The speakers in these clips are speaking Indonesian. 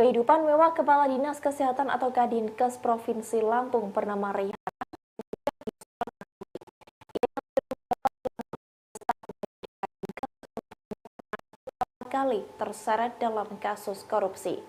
Kehidupan mewah Kepala Dinas Kesehatan atau Kadinkes Provinsi Lampung bernama Rayhana kali terseret dalam kasus korupsi.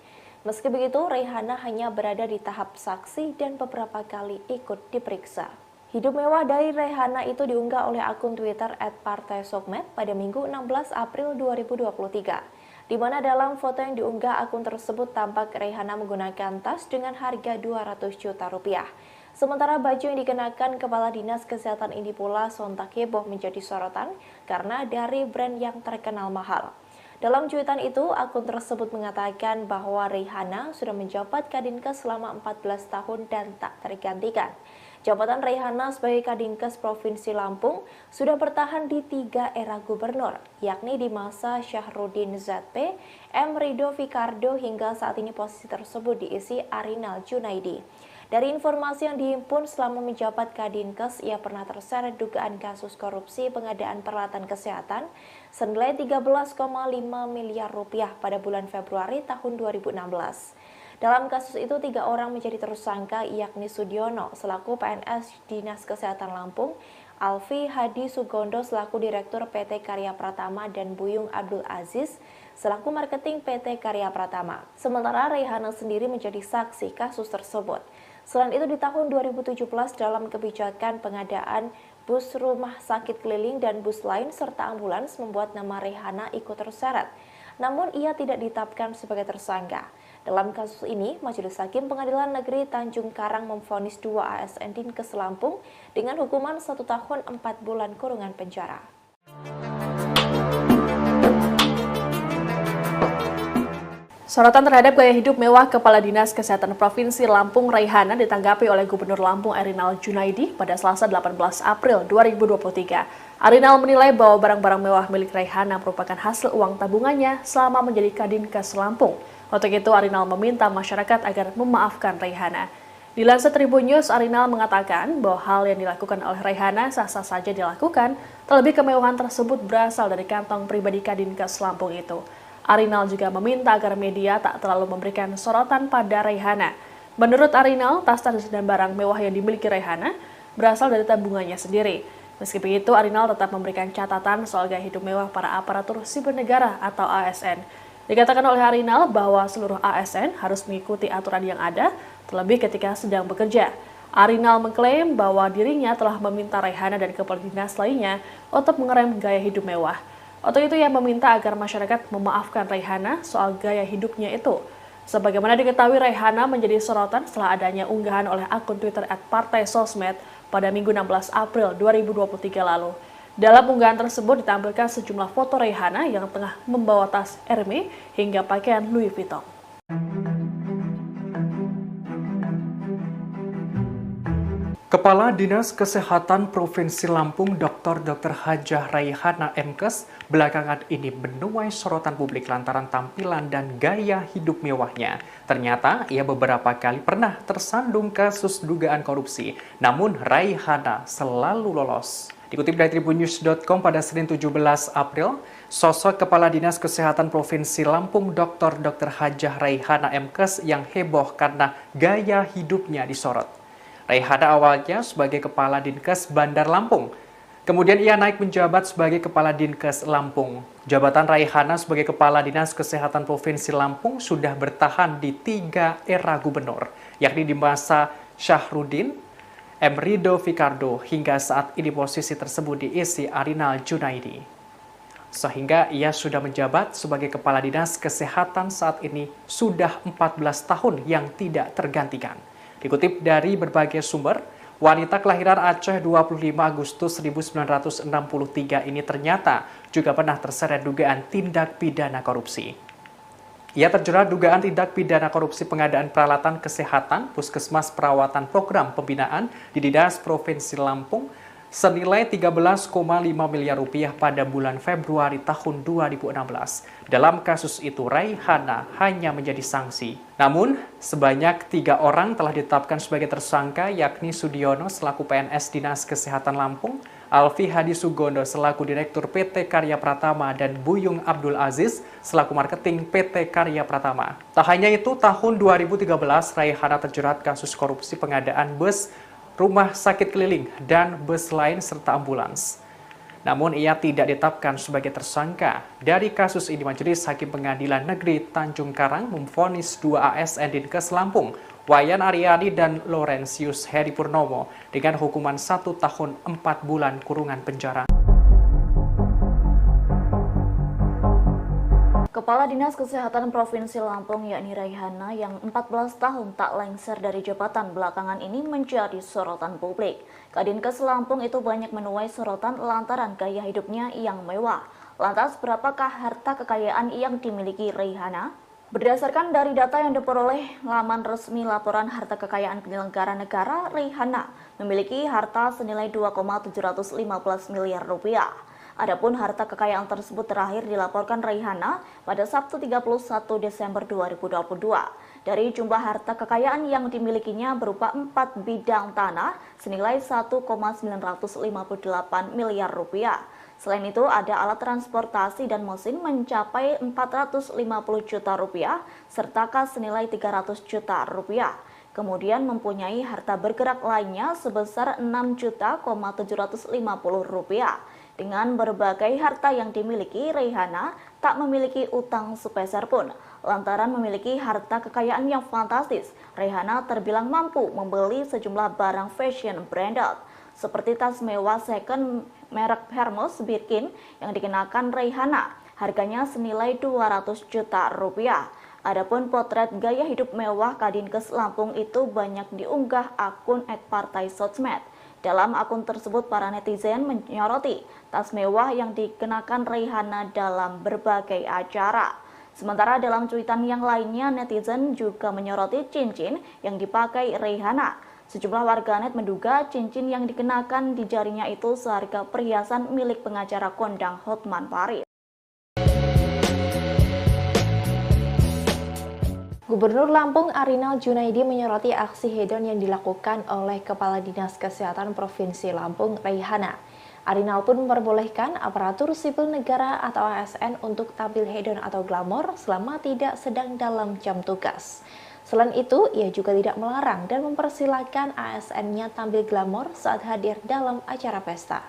Meski begitu, Rayhana hanya berada di tahap saksi dan beberapa kali ikut diperiksa. Hidup mewah dari Rayhana itu diunggah oleh akun Twitter @partaisokmed pada Minggu 16 April 2023. Di mana dalam foto yang diunggah akun tersebut tampak Rayhana menggunakan tas dengan harga 200 juta rupiah. Sementara baju yang dikenakan Kepala Dinas Kesehatan ini pula sontak heboh menjadi sorotan karena dari brand yang terkenal mahal. Dalam cuitan itu, akun tersebut mengatakan bahwa Rayhana sudah menjabat Kadinkes selama 14 tahun dan tak tergantikan. Jabatan Rayhana sebagai Kadinkes Provinsi Lampung sudah bertahan di 3 era gubernur, yakni di masa Syahrudin ZP, M. Rido Fikardo hingga saat ini posisi tersebut diisi Arinal Junaidi. Dari informasi yang dihimpun selama menjabat Kadinkes, ia pernah terseret dugaan kasus korupsi pengadaan peralatan kesehatan senilai 13,5 miliar rupiah pada bulan Februari tahun 2016. Dalam kasus itu, 3 orang menjadi tersangka, yakni Sudiono selaku PNS Dinas Kesehatan Lampung, Alfi Hadi Sugondo selaku Direktur PT Karya Pratama, dan Buyung Abdul Aziz selaku Marketing PT Karya Pratama. Sementara Rayhana sendiri menjadi saksi kasus tersebut. Selain itu, di tahun 2017 dalam kebijakan pengadaan bus rumah sakit keliling dan bus lain serta ambulans membuat nama Rayhana ikut terseret. Namun ia tidak ditetapkan sebagai tersangka. Dalam kasus ini, Majelis Hakim Pengadilan Negeri Tanjung Karang memvonis 2 ASN Dinkes Lampung dengan hukuman 1 tahun 4 bulan kurungan penjara. Sorotan terhadap gaya hidup mewah Kepala Dinas Kesehatan Provinsi Lampung Rayhana ditanggapi oleh Gubernur Lampung Arinal Junaidi pada Selasa 18 April 2023. Arinal menilai bahwa barang-barang mewah milik Rayhana merupakan hasil uang tabungannya selama menjadi Kadinkes Lampung. Untuk itu, Arinal meminta masyarakat agar memaafkan Rayhana. Dilansir Tribun News, Arinal mengatakan bahwa hal yang dilakukan oleh Rayhana sah-sah saja dilakukan, terlebih kemewahan tersebut berasal dari kantong pribadi Kadinkes Lampung itu. Arinal juga meminta agar media tak terlalu memberikan sorotan pada Rayhana. Menurut Arinal, tas-tas dan barang mewah yang dimiliki Rayhana berasal dari tabungannya sendiri. Meski begitu, Arinal tetap memberikan catatan soal gaya hidup mewah para aparatur sipil negara atau ASN. Dikatakan oleh Arinal bahwa seluruh ASN harus mengikuti aturan yang ada, terlebih ketika sedang bekerja. Arinal mengklaim bahwa dirinya telah meminta Rayhana dan kepala dinas lainnya untuk mengerem gaya hidup mewah. Untuk itu, ia meminta agar masyarakat memaafkan Rayhana soal gaya hidupnya itu. Sebagaimana diketahui, Rayhana menjadi sorotan setelah adanya unggahan oleh akun Twitter @partaisosmed pada Minggu 16 April 2023 lalu. Dalam unggahan tersebut ditampilkan sejumlah foto Rayhana yang tengah membawa tas Hermes hingga pakaian Louis Vuitton. Kepala Dinas Kesehatan Provinsi Lampung Dr. Hajah Rayhana MKes belakangan ini menuai sorotan publik lantaran tampilan dan gaya hidup mewahnya. Ternyata ia beberapa kali pernah tersandung kasus dugaan korupsi, namun Rayhana selalu lolos. Dikutip dari tribunnews.com pada Senin 17 April, sosok Kepala Dinas Kesehatan Provinsi Lampung Dr. Hajah Rayhana MKes yang heboh karena gaya hidupnya disorot. Rayhana awalnya sebagai Kepala Dinkes Bandar Lampung. Kemudian ia naik menjabat sebagai Kepala Dinkes Lampung. Jabatan Rayhana sebagai Kepala Dinas Kesehatan Provinsi Lampung sudah bertahan di 3 era gubernur, yakni di masa Syahrudin, M. Rido Fikardo, hingga saat ini posisi tersebut diisi Arinal Junaidi. Sehingga ia sudah menjabat sebagai Kepala Dinas Kesehatan saat ini sudah 14 tahun yang tidak tergantikan. Dikutip dari berbagai sumber, wanita kelahiran Aceh 25 Agustus 1963 ini ternyata juga pernah terseret dugaan tindak pidana korupsi. Ia terjerat dugaan tindak pidana korupsi pengadaan peralatan kesehatan Puskesmas Perawatan Program Pembinaan di Dinas Provinsi Lampung senilai 13,5 miliar rupiah pada bulan Februari tahun 2016. Dalam kasus itu, Rayhana hanya menjadi sanksi. Namun, sebanyak 3 orang telah ditetapkan sebagai tersangka, yakni Sudiono selaku PNS Dinas Kesehatan Lampung, Alfi Hadi Sugondo selaku Direktur PT Karya Pratama dan Buyung Abdul Aziz selaku Marketing PT Karya Pratama. Tak hanya itu, tahun 2013 Raihana terjerat kasus korupsi pengadaan bus, rumah sakit keliling, dan bus lain serta ambulans. Namun ia tidak ditetapkan sebagai tersangka. Dari kasus ini, Majelis Hakim Pengadilan Negeri Tanjung Karang memvonis 2 ASN Dinkes Lampung, Wayan Aryani dan Laurentius Heri Purnomo dengan hukuman 1 tahun 4 bulan kurungan penjara. Kepala Dinas Kesehatan Provinsi Lampung yakni Raihana yang 14 tahun tak lengser dari jabatan belakangan ini menjadi sorotan publik. Kadinkes Lampung itu banyak menuai sorotan lantaran gaya hidupnya yang mewah. Lantas berapakah harta kekayaan yang dimiliki Raihana? Berdasarkan dari data yang diperoleh laman resmi laporan harta kekayaan penyelenggara negara, Raihana memiliki harta senilai 2,715 miliar rupiah. Adapun harta kekayaan tersebut terakhir dilaporkan Raihana pada Sabtu 31 Desember 2022. Dari jumlah harta kekayaan yang dimilikinya berupa 4 bidang tanah senilai 1,958 miliar rupiah. Selain itu, ada alat transportasi dan mesin mencapai 450 juta rupiah, serta kas senilai 300 juta rupiah. Kemudian mempunyai harta bergerak lainnya sebesar 6.750 rupiah. Dengan berbagai harta yang dimiliki, Raihana tak memiliki utang sepeser pun. Lantaran memiliki harta kekayaan yang fantastis, Raihana terbilang mampu membeli sejumlah barang fashion branded, seperti tas mewah second merek Hermes Birkin yang dikenakan Raihana, harganya senilai 200 juta rupiah. Adapun potret gaya hidup mewah Kadinkes Lampung itu banyak diunggah akun @partai sosmed. Dalam akun tersebut, para netizen menyoroti tas mewah yang dikenakan Raihana dalam berbagai acara. Sementara dalam cuitan yang lainnya, netizen juga menyoroti cincin yang dipakai Raihana. Sejumlah warganet menduga cincin yang dikenakan di jarinya itu seharga perhiasan milik pengacara kondang Hotman Paris. Gubernur Lampung Arinal Junaidi menyoroti aksi hedon yang dilakukan oleh Kepala Dinas Kesehatan Provinsi Lampung, Raihana. Arinal pun memperbolehkan aparatur sipil negara atau ASN untuk tampil hedon atau glamor selama tidak sedang dalam jam tugas. Selain itu, ia juga tidak melarang dan mempersilahkan ASN-nya tampil glamor saat hadir dalam acara pesta.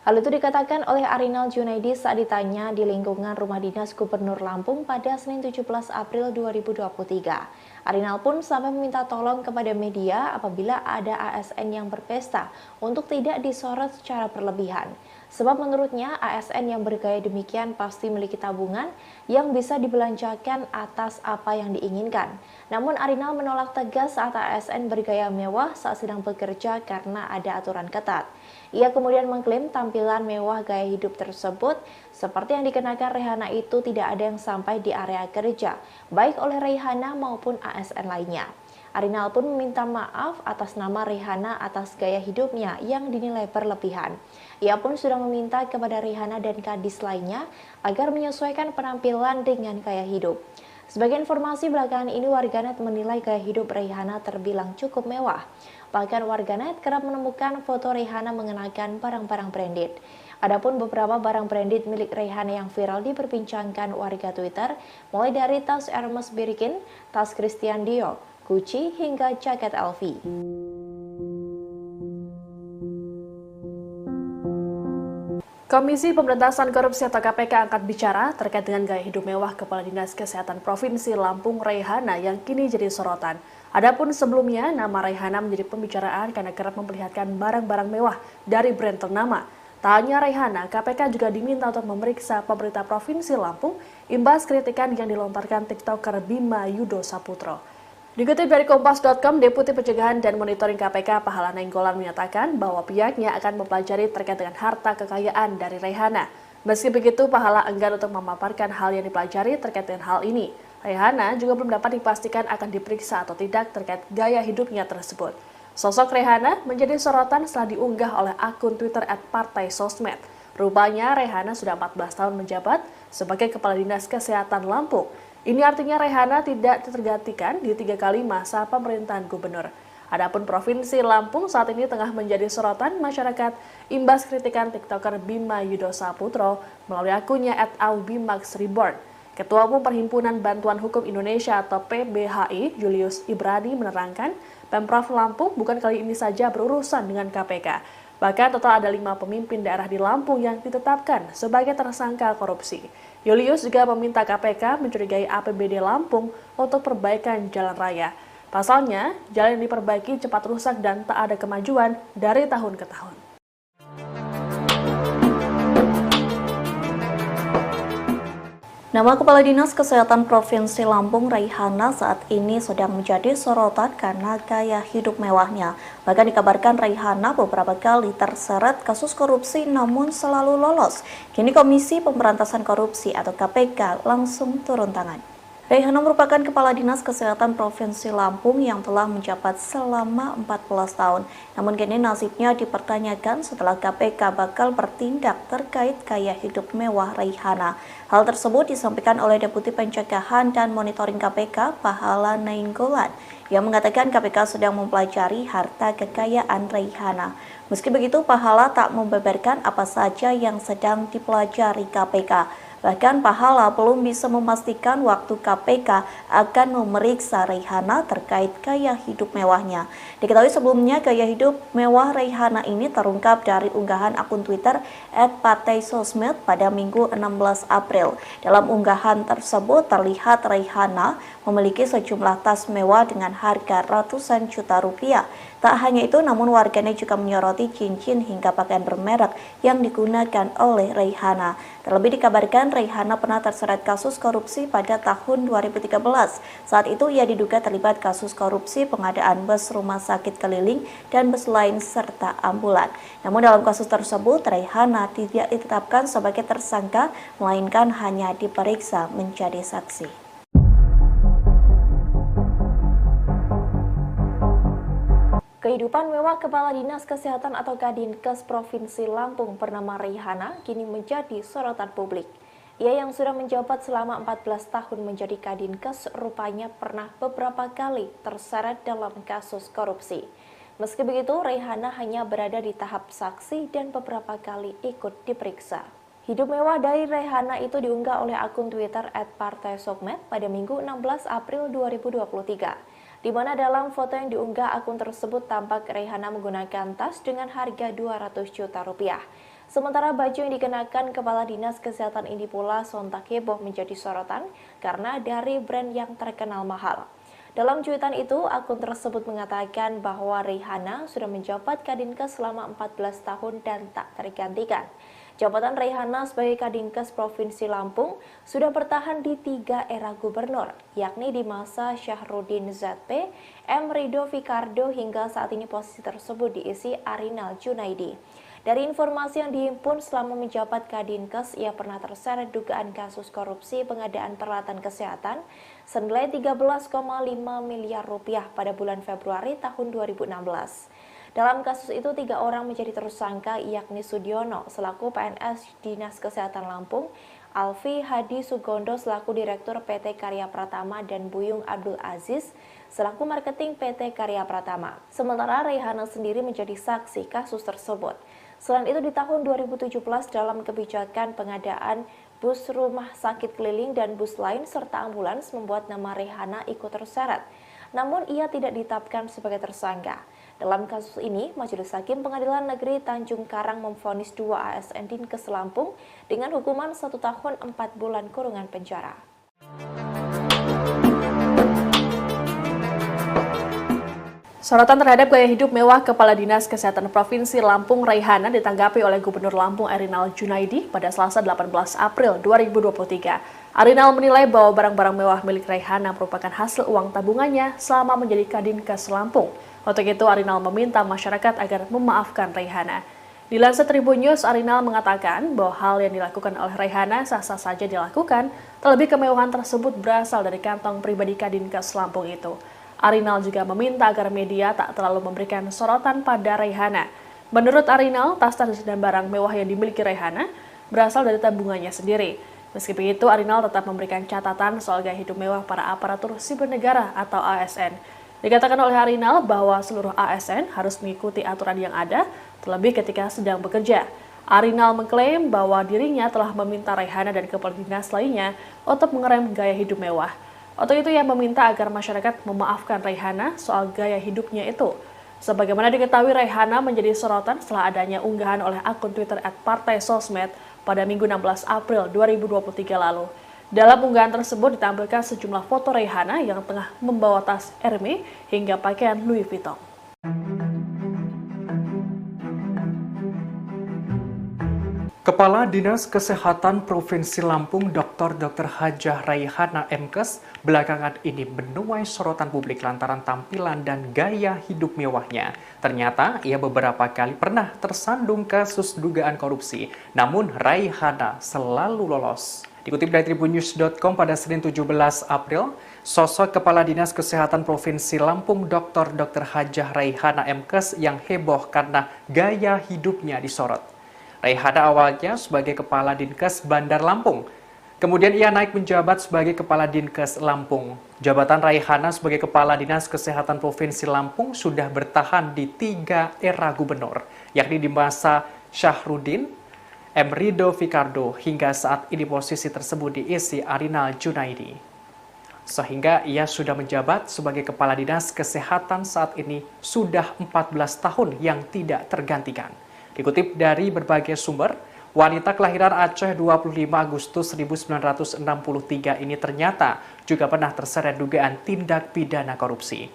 Hal itu dikatakan oleh Arinal Junaidi saat ditanya di lingkungan Rumah Dinas Gubernur Lampung pada Senin 17 April 2023. Arinal pun sampai meminta tolong kepada media apabila ada ASN yang berpesta untuk tidak disorot secara berlebihan. Sebab menurutnya ASN yang bergaya demikian pasti memiliki tabungan yang bisa dibelanjakan atas apa yang diinginkan. Namun Arinal menolak tegas saat ASN bergaya mewah saat sedang bekerja karena ada aturan ketat. Ia kemudian mengklaim tampilan mewah gaya hidup tersebut seperti yang dikenakan Raihana itu tidak ada yang sampai di area kerja, baik oleh Raihana maupun ASN lainnya. Arinal pun meminta maaf atas nama Raihana atas gaya hidupnya yang dinilai berlebihan. Ia pun sudah meminta kepada Raihana dan kadis lainnya agar menyesuaikan penampilan dengan gaya hidup. Sebagai informasi belakangan ini, warganet menilai gaya hidup Raihana terbilang cukup mewah. Bahkan warganet kerap menemukan foto Raihana mengenakan barang-barang branded. Adapun beberapa barang branded milik Raihana yang viral diperbincangkan warga Twitter, mulai dari tas Hermes Birkin, tas Christian Dior, Gucci, hingga jaket LV. Komisi Pemberantasan Korupsi atau KPK angkat bicara terkait dengan gaya hidup mewah Kepala Dinas Kesehatan Provinsi Lampung Raihana yang kini jadi sorotan. Adapun sebelumnya, nama Raihana menjadi pembicaraan karena kerap memperlihatkan barang-barang mewah dari brand ternama. Tak hanya Raihana, KPK juga diminta untuk memeriksa pemerintah Provinsi Lampung imbas kritikan yang dilontarkan TikToker Bima Yudo Saputro. Dikutip dari Kompas.com, Deputi Pencegahan dan Monitoring KPK Pahala Nainggolan menyatakan bahwa pihaknya akan mempelajari terkait dengan harta kekayaan dari Raihana. Meski begitu, Pahala enggan untuk memaparkan hal yang dipelajari terkait dengan hal ini. Raihana juga belum dapat dipastikan akan diperiksa atau tidak terkait gaya hidupnya tersebut. Sosok Raihana menjadi sorotan setelah diunggah oleh akun Twitter @partai sosmed. Rupanya Raihana sudah 14 tahun menjabat sebagai Kepala Dinas Kesehatan Lampung. Ini artinya Raihana tidak tergantikan di 3 kali masa pemerintahan gubernur. Adapun Provinsi Lampung saat ini tengah menjadi sorotan masyarakat imbas kritikan TikToker Bima Yudo Saputro melalui akunnya @aubimaxreborn. Ketua Umum Perhimpunan Bantuan Hukum Indonesia atau PBHI, Julius Ibrani menerangkan, Pemprov Lampung bukan kali ini saja berurusan dengan KPK. Bahkan total ada 5 pemimpin daerah di Lampung yang ditetapkan sebagai tersangka korupsi. Julius juga meminta KPK mencurigai APBD Lampung untuk perbaikan jalan raya. Pasalnya, jalan yang diperbaiki cepat rusak dan tak ada kemajuan dari tahun ke tahun. Nama Kepala Dinas Kesehatan Provinsi Lampung, Raihana, saat ini sedang menjadi sorotan karena gaya hidup mewahnya. Bahkan dikabarkan Raihana beberapa kali terseret kasus korupsi namun selalu lolos. Kini Komisi Pemberantasan Korupsi atau KPK langsung turun tangan. Raihana merupakan Kepala Dinas Kesehatan Provinsi Lampung yang telah menjabat selama 14 tahun. Namun kini nasibnya dipertanyakan setelah KPK bakal bertindak terkait gaya hidup mewah Raihana. Hal tersebut disampaikan oleh Deputi Pencegahan dan Monitoring KPK, Pahala Nainggolan, yang mengatakan KPK sedang mempelajari harta kekayaan Raihana. Meski begitu, Pahala tak membeberkan apa saja yang sedang dipelajari KPK. Bahkan Pahala belum bisa memastikan waktu KPK akan memeriksa Raihana terkait gaya hidup mewahnya. Diketahui sebelumnya gaya hidup mewah Raihana ini terungkap dari unggahan akun Twitter @partaisosmed pada Minggu 16 April. Dalam unggahan tersebut terlihat Raihana memiliki sejumlah tas mewah dengan harga ratusan juta rupiah. Tak hanya itu, namun warganet juga menyoroti cincin hingga pakaian bermerek yang digunakan oleh Raihana. Terlebih dikabarkan Raihana pernah terseret kasus korupsi pada tahun 2013. Saat itu ia diduga terlibat kasus korupsi pengadaan bus rumah sakit keliling dan bus lain serta ambulan. Namun dalam kasus tersebut Raihana tidak ditetapkan sebagai tersangka, melainkan hanya diperiksa menjadi saksi. Kehidupan mewah Kepala Dinas Kesehatan atau Kadinkes Provinsi Lampung bernama Raihana kini menjadi sorotan publik. Ia yang sudah menjabat selama 14 tahun menjadi Kadinkes rupanya pernah beberapa kali terseret dalam kasus korupsi. Meski begitu, Raihana hanya berada di tahap saksi dan beberapa kali ikut diperiksa. Hidup mewah dari Raihana itu diunggah oleh akun Twitter @partaisosmed pada Minggu 16 April 2023. Di mana dalam foto yang diunggah akun tersebut tampak Raihana menggunakan tas dengan harga 200 juta rupiah. Sementara baju yang dikenakan Kepala Dinas Kesehatan ini pula sontak heboh menjadi sorotan karena dari brand yang terkenal mahal. Dalam cuitan itu, akun tersebut mengatakan bahwa Raihana sudah menjabat Kadinkes selama 14 tahun dan tak tergantikan. Jabatan Raihana sebagai Kadinkes Provinsi Lampung sudah bertahan di 3 era gubernur, yakni di masa Syahrudin ZP, M. Rido Fikardo hingga saat ini posisi tersebut diisi Arinal Junaidi. Dari informasi yang dihimpun selama menjabat Kadinkes, ia pernah terseret dugaan kasus korupsi pengadaan peralatan kesehatan senilai 13,5 miliar rupiah pada bulan Februari tahun 2016. Dalam kasus itu, 3 orang menjadi tersangka, yakni Sudiono selaku PNS Dinas Kesehatan Lampung, Alfi Hadi Sugondo selaku Direktur PT Karya Pratama, dan Buyung Abdul Aziz selaku Marketing PT Karya Pratama. Sementara Raihana sendiri menjadi saksi kasus tersebut. Selain itu, di tahun 2017 dalam kebijakan pengadaan bus rumah sakit keliling dan bus lain serta ambulans membuat nama Raihana ikut terseret. Namun ia tidak ditetapkan sebagai tersangka. Dalam kasus ini, Majelis Hakim Pengadilan Negeri Tanjung Karang memvonis 2 ASN Dinkes Lampung dengan hukuman 1 tahun 4 bulan kurungan penjara. Sorotan terhadap gaya hidup mewah Kepala Dinas Kesehatan Provinsi Lampung Raihana ditanggapi oleh Gubernur Lampung Arinal Junaidi pada Selasa 18 April 2023. Arinal menilai bahwa barang-barang mewah milik Raihana merupakan hasil uang tabungannya selama menjadi Kadinkes Lampung. Untuk itu, Arinal meminta masyarakat agar memaafkan Raihana. Dilansir Tribun News, Arinal mengatakan bahwa hal yang dilakukan oleh Raihana sah-sah saja dilakukan, terlebih kemewahan tersebut berasal dari kantong pribadi Kadinkes Lampung itu. Arinal juga meminta agar media tak terlalu memberikan sorotan pada Raihana. Menurut Arinal, tas-tas dan barang mewah yang dimiliki Raihana berasal dari tabungannya sendiri. Meski begitu, Arinal tetap memberikan catatan soal gaya hidup mewah para aparatur sipil negara atau ASN. Dikatakan oleh Arinal bahwa seluruh ASN harus mengikuti aturan yang ada, terlebih ketika sedang bekerja. Arinal mengklaim bahwa dirinya telah meminta Raihana dan kepala dinas lainnya untuk mengerem gaya hidup mewah. Untuk itu ia meminta agar masyarakat memaafkan Raihana soal gaya hidupnya itu. Sebagaimana diketahui, Raihana menjadi sorotan setelah adanya unggahan oleh akun Twitter @partai_sosmed pada Minggu 16 April 2023 lalu. Dalam unggahan tersebut ditampilkan sejumlah foto Raihana yang tengah membawa tas Hermes hingga pakaian Louis Vuitton. Kepala Dinas Kesehatan Provinsi Lampung Dr. Hajah Raihana MKes belakangan ini menuai sorotan publik lantaran tampilan dan gaya hidup mewahnya. Ternyata ia beberapa kali pernah tersandung kasus dugaan korupsi, namun Raihana selalu lolos. Dikutip dari tribunnews.com pada Senin 17 April, sosok Kepala Dinas Kesehatan Provinsi Lampung Dr. Hajah Raihana MKes yang heboh karena gaya hidupnya disorot. Raihana awalnya sebagai Kepala Dinkes Bandar Lampung. Kemudian ia naik menjabat sebagai Kepala Dinkes Lampung. Jabatan Raihana sebagai Kepala Dinas Kesehatan Provinsi Lampung sudah bertahan di 3 era gubernur, yakni di masa Syahrudin, M. Rido Fikardo, hingga saat ini posisi tersebut diisi Arinal Junaidi. Sehingga ia sudah menjabat sebagai Kepala Dinas Kesehatan saat ini sudah 14 tahun yang tidak tergantikan. Dikutip dari berbagai sumber, wanita kelahiran Aceh 25 Agustus 1963 ini ternyata juga pernah terseret dugaan tindak pidana korupsi.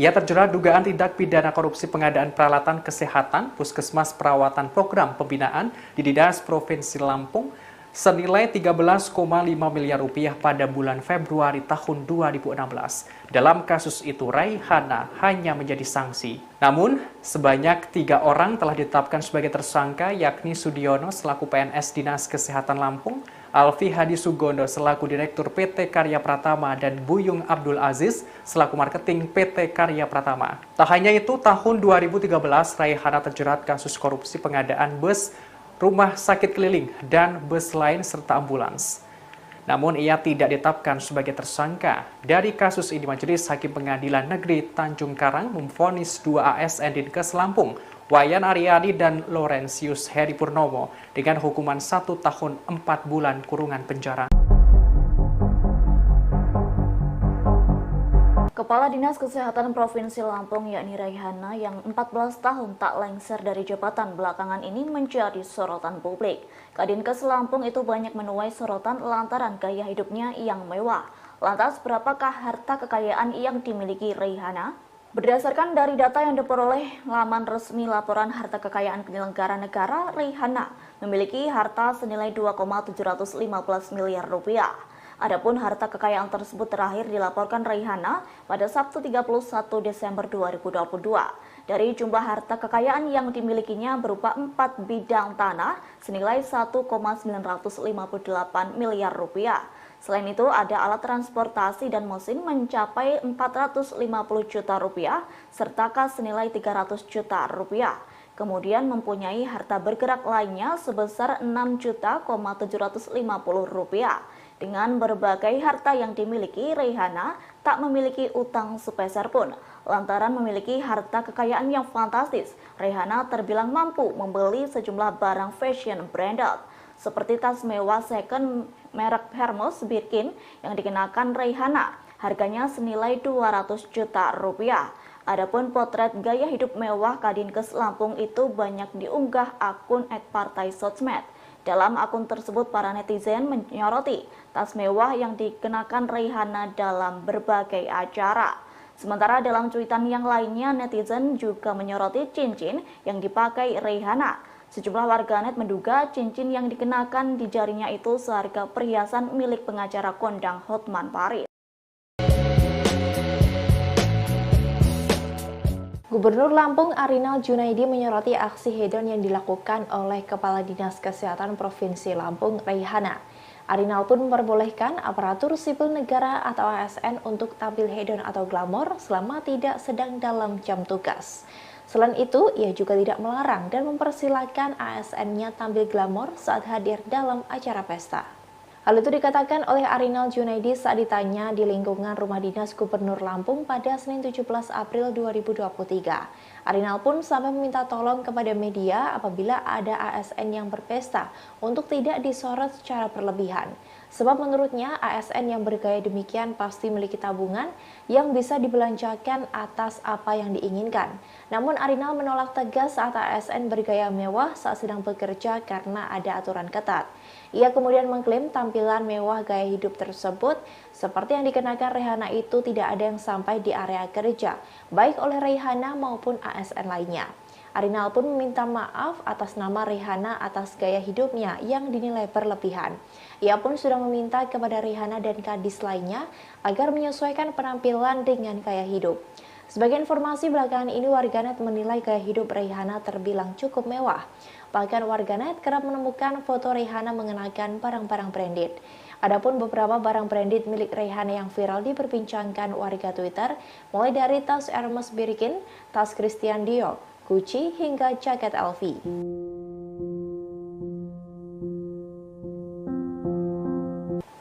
Ia terjerat dugaan tindak pidana korupsi pengadaan peralatan kesehatan Puskesmas Perawatan Program Pembinaan di Dinas Provinsi Lampung senilai 13,5 miliar rupiah pada bulan Februari tahun 2016. Dalam kasus itu, Raihana hanya menjadi sanksi. Namun, sebanyak 3 orang telah ditetapkan sebagai tersangka, yakni Sudiono selaku PNS Dinas Kesehatan Lampung, Alfi Hadi Sugondo selaku Direktur PT Karya Pratama, dan Buyung Abdul Aziz selaku Marketing PT Karya Pratama. Tak hanya itu, tahun 2013, Raihana terjerat kasus korupsi pengadaan bus, rumah sakit keliling, dan bus lain serta ambulans. Namun ia tidak ditetapkan sebagai tersangka. Dari kasus ini, Majelis Hakim Pengadilan Negeri Tanjung Karang memvonis 2 ASN Dinkes Lampung, Wayan Aryani dan Laurentius Heri Purnomo, dengan hukuman 1 tahun 4 bulan kurungan penjara. Kepala Dinas Kesehatan Provinsi Lampung yakni Raihana yang 14 tahun tak lengser dari jabatan belakangan ini menjadi sorotan publik. Kadinkes Lampung itu banyak menuai sorotan lantaran gaya hidupnya yang mewah. Lantas berapakah harta kekayaan yang dimiliki Raihana? Berdasarkan dari data yang diperoleh laman resmi laporan harta kekayaan penyelenggara negara, Raihana memiliki harta senilai 2,715 miliar rupiah. Adapun harta kekayaan tersebut terakhir dilaporkan Raihana pada Sabtu 31 Desember 2022. Dari jumlah harta kekayaan yang dimilikinya berupa 4 bidang tanah senilai 1,958 miliar rupiah. Selain itu ada alat transportasi dan mesin mencapai 450 juta rupiah serta kas senilai 300 juta rupiah. Kemudian mempunyai harta bergerak lainnya sebesar 6.750 rupiah. Dengan berbagai harta yang dimiliki, Raihana tak memiliki utang sepeser pun. Lantaran memiliki harta kekayaan yang fantastis, Raihana terbilang mampu membeli sejumlah barang fashion branded, seperti tas mewah second merek Hermes Birkin yang dikenakan Raihana. Harganya senilai 200 juta rupiah. Adapun potret gaya hidup mewah Kadinkes Lampung itu banyak diunggah akun @partai_sosmed. Dalam akun tersebut, para netizen menyoroti tas mewah yang dikenakan Raihana dalam berbagai acara. Sementara dalam cuitan yang lainnya, netizen juga menyoroti cincin yang dipakai Raihana. Sejumlah warganet menduga cincin yang dikenakan di jarinya itu seharga perhiasan milik pengacara kondang Hotman Paris. Gubernur Lampung Arinal Junaidi menyoroti aksi hedon yang dilakukan oleh Kepala Dinas Kesehatan Provinsi Lampung, Raihana. Arinal pun memperbolehkan aparatur sipil negara atau ASN untuk tampil hedon atau glamor selama tidak sedang dalam jam tugas. Selain itu, ia juga tidak melarang dan mempersilahkan ASN-nya tampil glamor saat hadir dalam acara pesta. Hal itu dikatakan oleh Arinal Junaidi saat ditanya di lingkungan rumah dinas Gubernur Lampung pada Senin 17 April 2023. Arinal pun sampai meminta tolong kepada media apabila ada ASN yang berpesta untuk tidak disorot secara berlebihan. Sebab menurutnya ASN yang bergaya demikian pasti memiliki tabungan yang bisa dibelanjakan atas apa yang diinginkan. Namun Arinal menolak tegas saat ASN bergaya mewah saat sedang bekerja karena ada aturan ketat. Ia kemudian mengklaim tampilan mewah gaya hidup tersebut seperti yang dikenakan Rehana itu tidak ada yang sampai di area kerja, baik oleh Rehana maupun ASN lainnya. Arinal pun meminta maaf atas nama Rehana atas gaya hidupnya yang dinilai berlebihan. Ia pun sudah meminta kepada Rehana dan kadis lainnya agar menyesuaikan penampilan dengan gaya hidup. Sebagai informasi belakangan ini warganet menilai gaya hidup Rehana terbilang cukup mewah. Bahkan warganet kerap menemukan foto Rehana mengenakan barang-barang branded. Adapun beberapa barang branded milik Rehana yang viral diperbincangkan warga Twitter, mulai dari tas Hermes Birkin, tas Christian Dior, Gucci hingga jaket LV.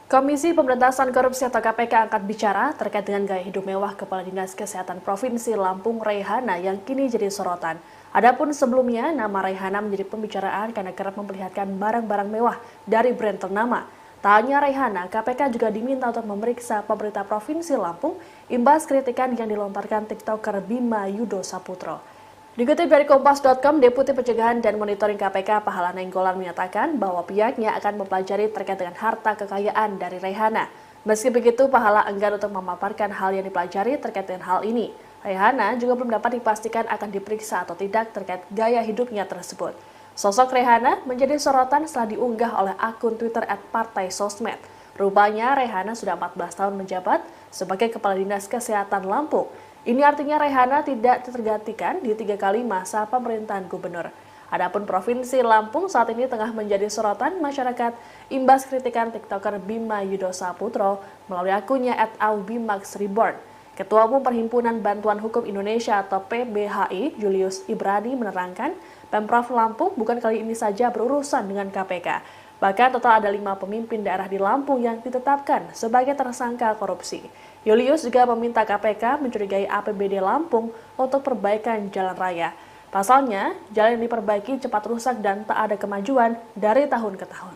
Komisi Pemberantasan Korupsi atau KPK angkat bicara terkait dengan gaya hidup mewah Kepala Dinas Kesehatan Provinsi Lampung Rehana yang kini jadi sorotan. Adapun sebelumnya, nama Rehana menjadi pembicaraan karena kerap memperlihatkan barang-barang mewah dari brand ternama. Tak hanya Rehana, KPK juga diminta untuk memeriksa pemerintah Provinsi Lampung imbas kritikan yang dilontarkan TikToker Bima Yudo Saputro. Dikutip dari Kompas.com, Deputi Pencegahan dan Monitoring KPK Pahala Nainggolan menyatakan bahwa pihaknya akan mempelajari terkait dengan harta kekayaan dari Rehana. Meski begitu, Pahala enggan untuk memaparkan hal yang dipelajari terkait dengan hal ini. Rehana juga belum dapat dipastikan akan diperiksa atau tidak terkait gaya hidupnya tersebut. Sosok Rehana menjadi sorotan setelah diunggah oleh akun Twitter @partaisosmed. Rupanya Rehana sudah 14 tahun menjabat sebagai Kepala Dinas Kesehatan Lampung. Ini artinya Rehana tidak tergantikan di 3 kali masa pemerintahan gubernur. Adapun Provinsi Lampung saat ini tengah menjadi sorotan masyarakat imbas kritikan TikToker Bima Yudo Saputro melalui akunnya @aubimaxreborn. Ketua Umum Perhimpunan Bantuan Hukum Indonesia atau PBHI, Julius Ibrani menerangkan, Pemprov Lampung bukan kali ini saja berurusan dengan KPK. Bahkan total ada 5 pemimpin daerah di Lampung yang ditetapkan sebagai tersangka korupsi. Julius juga meminta KPK mencurigai APBD Lampung untuk perbaikan jalan raya. Pasalnya, jalan yang diperbaiki cepat rusak dan tak ada kemajuan dari tahun ke tahun.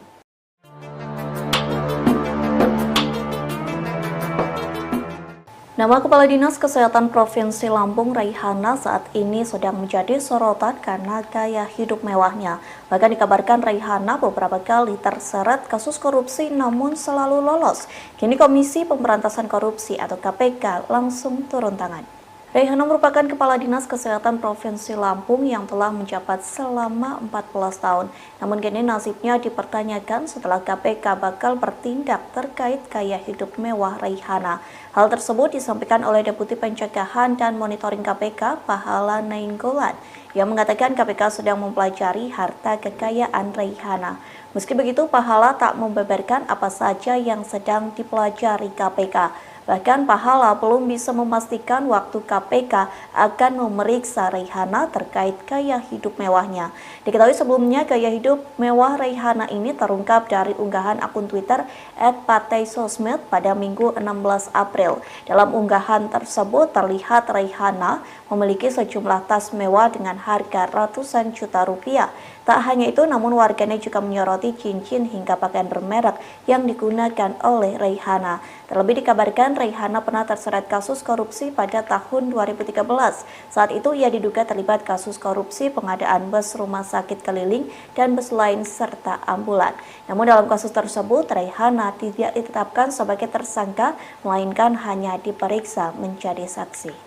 Nama Kepala Dinas Kesehatan Provinsi Lampung Rehana saat ini sedang menjadi sorotan karena gaya hidup mewahnya. Bahkan dikabarkan Rehana beberapa kali terseret kasus korupsi namun selalu lolos. Kini Komisi Pemberantasan Korupsi atau KPK langsung turun tangan. Rehana merupakan Kepala Dinas Kesehatan Provinsi Lampung yang telah menjabat selama 14 tahun. Namun kini nasibnya dipertanyakan setelah KPK bakal bertindak terkait gaya hidup mewah Rehana. Hal tersebut disampaikan oleh Deputi Pencegahan dan Monitoring KPK Pahala Nainggolan yang mengatakan KPK sedang mempelajari harta kekayaan Rehana. Meski begitu, Pahala tak membeberkan apa saja yang sedang dipelajari KPK. Bahkan Pahala belum bisa memastikan waktu KPK akan memeriksa Rehana terkait gaya hidup mewahnya. Diketahui sebelumnya gaya hidup mewah Rehana ini terungkap dari unggahan akun Twitter @partaisosmed pada Minggu 16 April. Dalam unggahan tersebut terlihat Rehana memiliki sejumlah tas mewah dengan harga ratusan juta rupiah. Tak hanya itu, namun warganet juga menyoroti cincin hingga pakaian bermerek yang digunakan oleh Rehana. Terlebih dikabarkan Rehana pernah terseret kasus korupsi pada tahun 2013. Saat itu ia diduga terlibat kasus korupsi pengadaan bus rumah sakit keliling dan bus lain serta ambulan. Namun dalam kasus tersebut Rehana tidak ditetapkan sebagai tersangka, melainkan hanya diperiksa menjadi saksi.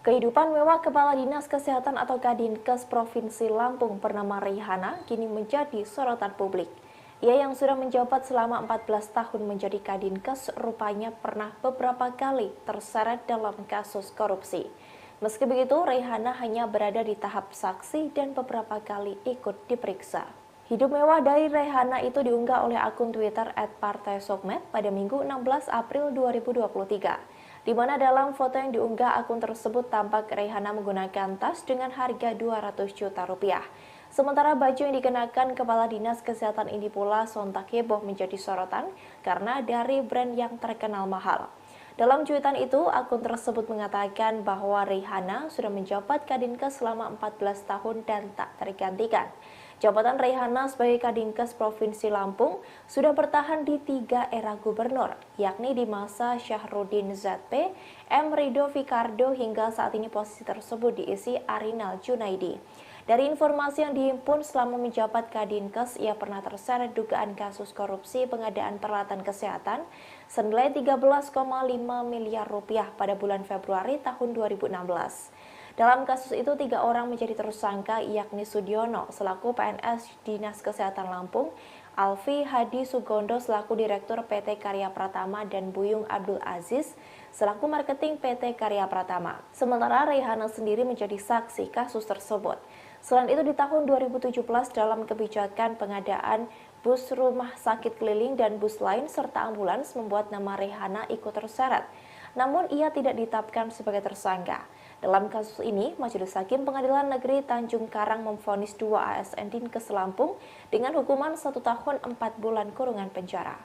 Kehidupan mewah Kepala Dinas Kesehatan atau Kadinkes Provinsi Lampung bernama Rehana kini menjadi sorotan publik. Ia yang sudah menjabat selama 14 tahun menjadi Kadinkes rupanya pernah beberapa kali terseret dalam kasus korupsi. Meski begitu, Rehana hanya berada di tahap saksi dan beberapa kali ikut diperiksa. Hidup mewah dari Rehana itu diunggah oleh akun Twitter @partaisosmed pada Minggu 16 April 2023. Di mana dalam foto yang diunggah akun tersebut tampak Rehana menggunakan tas dengan harga 200 juta rupiah. Sementara baju yang dikenakan Kepala Dinas Kesehatan ini pula sontak heboh menjadi sorotan karena dari brand yang terkenal mahal. Dalam cuitan itu, akun tersebut mengatakan bahwa Raihana sudah menjabat Kadinkes selama 14 tahun dan tak tergantikan. Jabatan Raihana sebagai Kadinkes Provinsi Lampung sudah bertahan di 3 era gubernur, yakni di masa Syahrudin ZP, M. Rido Fikardo hingga saat ini posisi tersebut diisi Arinal Junaidi. Dari informasi yang dihimpun selama menjabat Kadinkes, ia pernah terseret dugaan kasus korupsi pengadaan peralatan kesehatan senilai 13,5 miliar rupiah pada bulan Februari tahun 2016. Dalam kasus itu, 3 orang menjadi tersangka, yakni Sudiono selaku PNS Dinas Kesehatan Lampung, Alfi Hadi Sugondo selaku Direktur PT Karya Pratama, dan Buyung Abdul Aziz selaku Marketing PT Karya Pratama. Sementara Raihana sendiri menjadi saksi kasus tersebut. Selain itu, di tahun 2017 dalam kebijakan pengadaan bus rumah sakit keliling dan bus lain serta ambulans membuat nama Raihana ikut terseret. Namun ia tidak ditetapkan sebagai tersangka. Dalam kasus ini, Majelis Hakim Pengadilan Negeri Tanjung Karang memvonis 2 ASN Dinkes Lampung dengan hukuman 1 tahun 4 bulan kurungan penjara.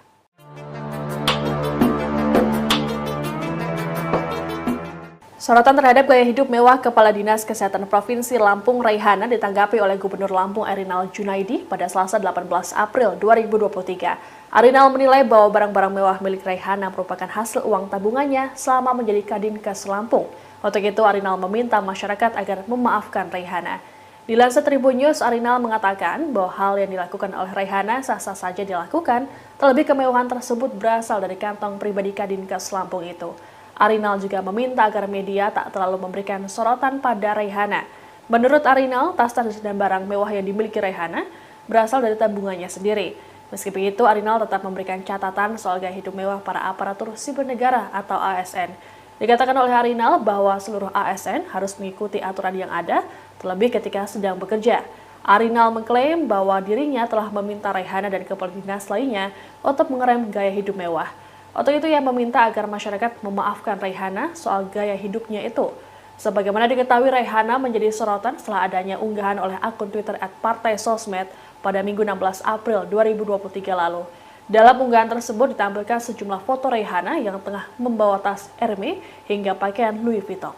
Sorotan terhadap gaya hidup mewah Kepala Dinas Kesehatan Provinsi Lampung Raihana ditanggapi oleh Gubernur Lampung Erinal Junaidi pada Selasa 18 April 2023. Arinal menilai bahwa barang-barang mewah milik Raihana merupakan hasil uang tabungannya selama menjadi Kadinkes Lampung. Untuk itu, Arinal meminta masyarakat agar memaafkan Raihana. Dilansir Tribun News, Arinal mengatakan bahwa hal yang dilakukan oleh Raihana sah-sah saja dilakukan, terlebih kemewahan tersebut berasal dari kantong pribadi Kadinkes Lampung itu. Arinal juga meminta agar media tak terlalu memberikan sorotan pada Raihana. Menurut Arinal, tas-tas dan barang mewah yang dimiliki Raihana berasal dari tabungannya sendiri. Meski begitu, Arinal tetap memberikan catatan soal gaya hidup mewah para aparatur sipil negara atau ASN. Dikatakan oleh Arinal bahwa seluruh ASN harus mengikuti aturan yang ada, terlebih ketika sedang bekerja. Arinal mengklaim bahwa dirinya telah meminta Raihana dan kepala dinas lainnya untuk mengerem gaya hidup mewah. Untuk itu ia meminta agar masyarakat memaafkan Raihana soal gaya hidupnya itu. Sebagaimana diketahui, Raihana menjadi sorotan setelah adanya unggahan oleh akun Twitter @partai_sosmed pada Minggu 16 April 2023 lalu. Dalam unggahan tersebut ditampilkan sejumlah foto Raihana yang tengah membawa tas Hermes hingga pakaian Louis Vuitton.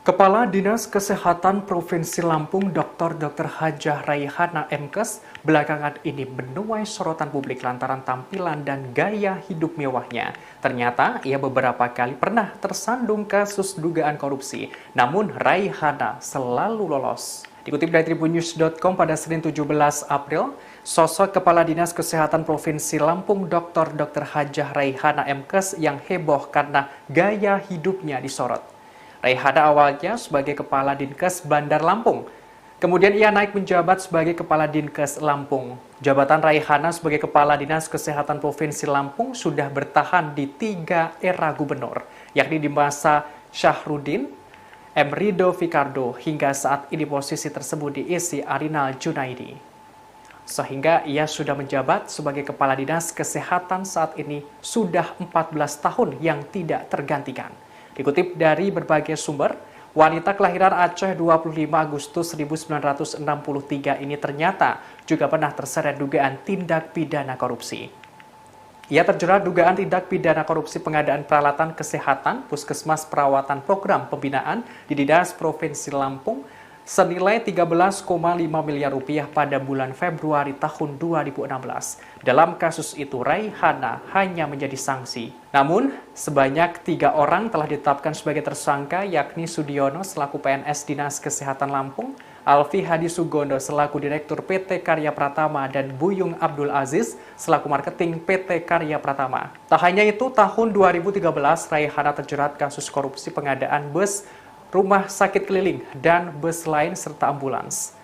Kepala Dinas Kesehatan Provinsi Lampung Dr. Hajah Raihana MKes belakangan ini menuai sorotan publik lantaran tampilan dan gaya hidup mewahnya. Ternyata ia beberapa kali pernah tersandung kasus dugaan korupsi, namun Raihana selalu lolos. Dikutip dari tribunnews.com pada Senin 17 April, sosok Kepala Dinas Kesehatan Provinsi Lampung Dr. Hajah Raihana MKes yang heboh karena gaya hidupnya disorot. Raihana awalnya sebagai Kepala Dinkes Bandar Lampung. Kemudian ia naik menjabat sebagai Kepala Dinkes Lampung. Jabatan Raihana sebagai Kepala Dinas Kesehatan Provinsi Lampung sudah bertahan di 3 era gubernur, yakni di masa Syahrudin, M. Rido Fikardo, hingga saat ini posisi tersebut diisi Arinal Junaidi. Sehingga ia sudah menjabat sebagai Kepala Dinas Kesehatan saat ini sudah 14 tahun yang tidak tergantikan. Dikutip dari berbagai sumber, wanita kelahiran Aceh 25 Agustus 1963 ini ternyata juga pernah terseret dugaan tindak pidana korupsi. Ia terjerat dugaan tindak pidana korupsi pengadaan peralatan kesehatan Puskesmas Perawatan Program Pembinaan di Dinas Provinsi Lampung senilai 13,5 miliar rupiah pada bulan Februari tahun 2016. Dalam kasus itu, Raihana hanya menjadi sanksi. Namun, sebanyak 3 orang telah ditetapkan sebagai tersangka, yakni Sudiono selaku PNS Dinas Kesehatan Lampung, Alfi Hadi Sugondo selaku Direktur PT Karya Pratama, dan Buyung Abdul Aziz selaku Marketing PT Karya Pratama. Tak hanya itu, tahun 2013 Raihana terjerat kasus korupsi pengadaan bus rumah sakit keliling dan bus lain serta ambulans.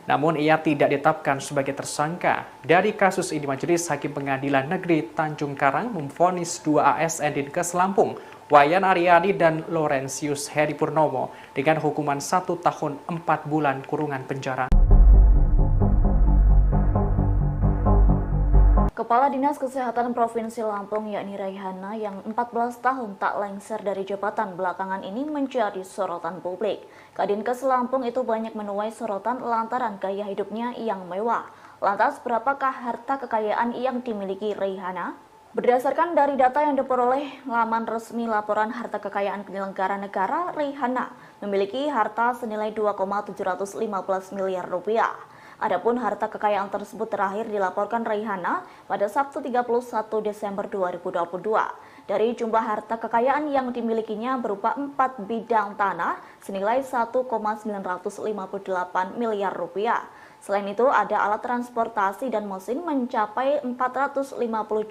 Namun ia tidak ditetapkan sebagai tersangka. Dari kasus ini, Majelis Hakim Pengadilan Negeri Tanjung Karang memvonis 2 ASN Dinkes Lampung, Wayan Aryani dan Laurentius Heri Purnomo, dengan hukuman 1 tahun 4 bulan kurungan penjara. Kepala Dinas Kesehatan Provinsi Lampung yakni Raihana yang 14 tahun tak lengser dari jabatan belakangan ini menjadi sorotan publik. Kadinkes Lampung itu banyak menuai sorotan lantaran gaya hidupnya yang mewah. Lantas berapakah harta kekayaan yang dimiliki Raihana? Berdasarkan dari data yang diperoleh laman resmi laporan harta kekayaan penyelenggara negara, Raihana memiliki harta senilai 2,715 miliar rupiah. Adapun harta kekayaan tersebut terakhir dilaporkan Raihana pada Sabtu 31 Desember 2022. Dari jumlah harta kekayaan yang dimilikinya berupa 4 bidang tanah senilai 1,958 miliar rupiah. Selain itu ada alat transportasi dan mesin mencapai 450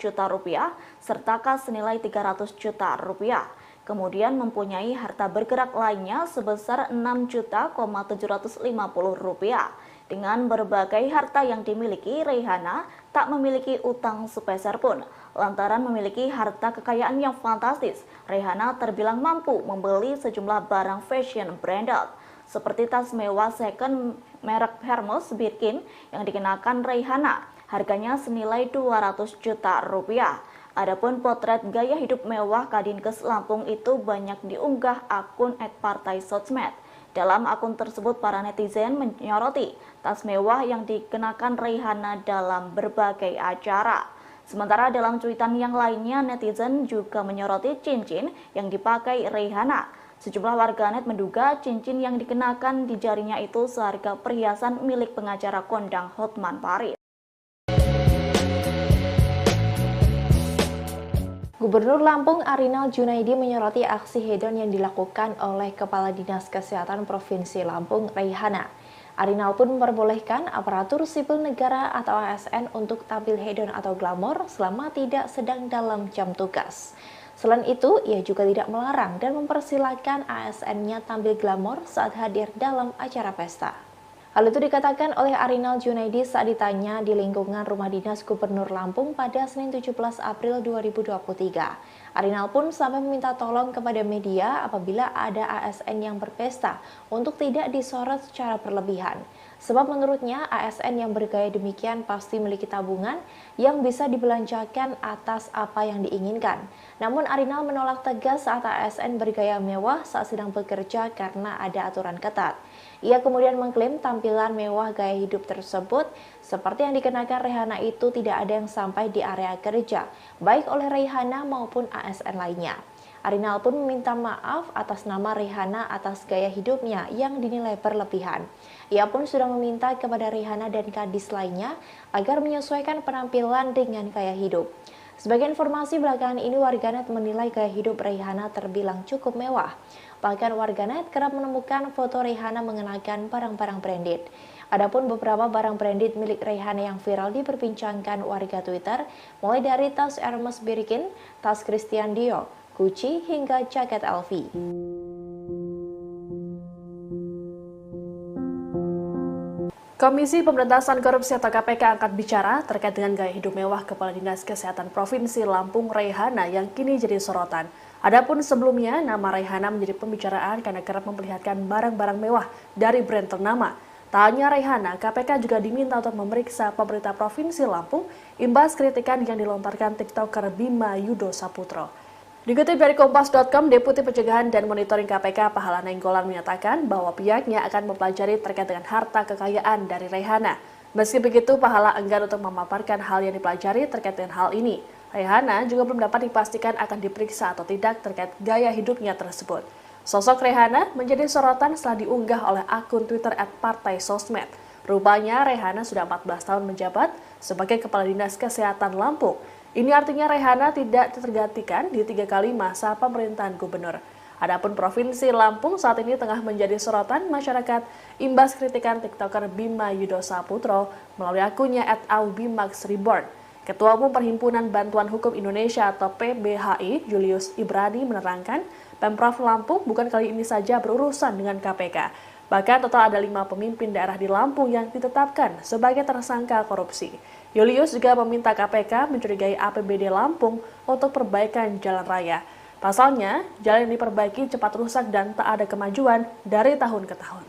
juta rupiah serta kas senilai 300 juta rupiah. Kemudian mempunyai harta bergerak lainnya sebesar 6.750 rupiah. Dengan berbagai harta yang dimiliki, Raihana tak memiliki utang sepeser pun. Lantaran memiliki harta kekayaan yang fantastis, Raihana terbilang mampu membeli sejumlah barang fashion branded, seperti tas mewah second merek Hermes Birkin yang dikenakan Raihana. Harganya senilai 200 juta rupiah. Adapun potret gaya hidup mewah Kadinkes Lampung itu banyak diunggah akun @partaisosmed. Dalam akun tersebut, para netizen menyoroti tas mewah yang dikenakan Raihana dalam berbagai acara. Sementara dalam cuitan yang lainnya, netizen juga menyoroti cincin yang dipakai Raihana. Sejumlah warganet menduga cincin yang dikenakan di jarinya itu seharga perhiasan milik pengacara kondang Hotman Paris. Gubernur Lampung Arinal Junaidi menyoroti aksi hedon yang dilakukan oleh Kepala Dinas Kesehatan Provinsi Lampung, Raihana. Arinal pun memperbolehkan aparatur sipil negara atau ASN untuk tampil hedon atau glamor selama tidak sedang dalam jam tugas. Selain itu, ia juga tidak melarang dan mempersilahkan ASN-nya tampil glamor saat hadir dalam acara pesta. Hal itu dikatakan oleh Arinal Junaidi saat ditanya di lingkungan Rumah Dinas Gubernur Lampung pada Senin 17 April 2023. Arinal pun sampai meminta tolong kepada media apabila ada ASN yang berpesta untuk tidak disorot secara berlebihan. Sebab menurutnya ASN yang bergaya demikian pasti memiliki tabungan yang bisa dibelanjakan atas apa yang diinginkan. Namun Arinal menolak tegas saat ASN bergaya mewah saat sedang bekerja karena ada aturan ketat. Ia kemudian mengklaim tampilan mewah gaya hidup tersebut seperti yang dikenakan Raihana itu tidak ada yang sampai di area kerja, baik oleh Raihana maupun ASN lainnya. Arinal pun meminta maaf atas nama Raihana atas gaya hidupnya yang dinilai berlebihan. Ia pun sudah meminta kepada Raihana dan kadis lainnya agar menyesuaikan penampilan dengan gaya hidup. Sebagai informasi belakangan ini, warganet menilai gaya hidup Raihana terbilang cukup mewah. Bahkan warganet kerap menemukan foto Raihana mengenakan barang-barang branded. Adapun beberapa barang branded milik Raihana yang viral diperbincangkan warga Twitter, mulai dari tas Hermes Birkin, tas Christian Dior, Gucci, hingga jaket LV. Komisi Pemberantasan Korupsi atau KPK angkat bicara terkait dengan gaya hidup mewah Kepala Dinas Kesehatan Provinsi Lampung Raihana yang kini jadi sorotan. Adapun sebelumnya, nama Raihana menjadi pembicaraan karena kerap memperlihatkan barang-barang mewah dari brand ternama. Tak hanya Raihana, KPK juga diminta untuk memeriksa pemerintah Provinsi Lampung imbas kritikan yang dilontarkan TikToker Bima Yudo Saputro. Dikutip dari Kompas.com, Deputi Pencegahan dan Monitoring KPK Pahala Nainggolan menyatakan bahwa pihaknya akan mempelajari terkait dengan harta kekayaan dari Raihana. Meski begitu, Pahala enggan untuk memaparkan hal yang dipelajari terkait dengan hal ini. Raihana juga belum dapat dipastikan akan diperiksa atau tidak terkait gaya hidupnya tersebut. Sosok Raihana menjadi sorotan setelah diunggah oleh akun Twitter @partaisosmed. Rupanya Raihana sudah 14 tahun menjabat sebagai Kepala Dinas Kesehatan Lampung. Ini artinya Raihana tidak tergantikan di 3 kali masa pemerintahan gubernur. Adapun Provinsi Lampung saat ini tengah menjadi sorotan masyarakat imbas kritikan TikToker Bima Yudo Saputro melalui akunnya @aubimaxreborn. Ketua Umum Perhimpunan Bantuan Hukum Indonesia atau PBHI, Julius Ibrani menerangkan, Pemprov Lampung bukan kali ini saja berurusan dengan KPK. Bahkan total ada 5 pemimpin daerah di Lampung yang ditetapkan sebagai tersangka korupsi. Julius juga meminta KPK mencurigai APBD Lampung untuk perbaikan jalan raya. Pasalnya, jalan yang diperbaiki cepat rusak dan tak ada kemajuan dari tahun ke tahun.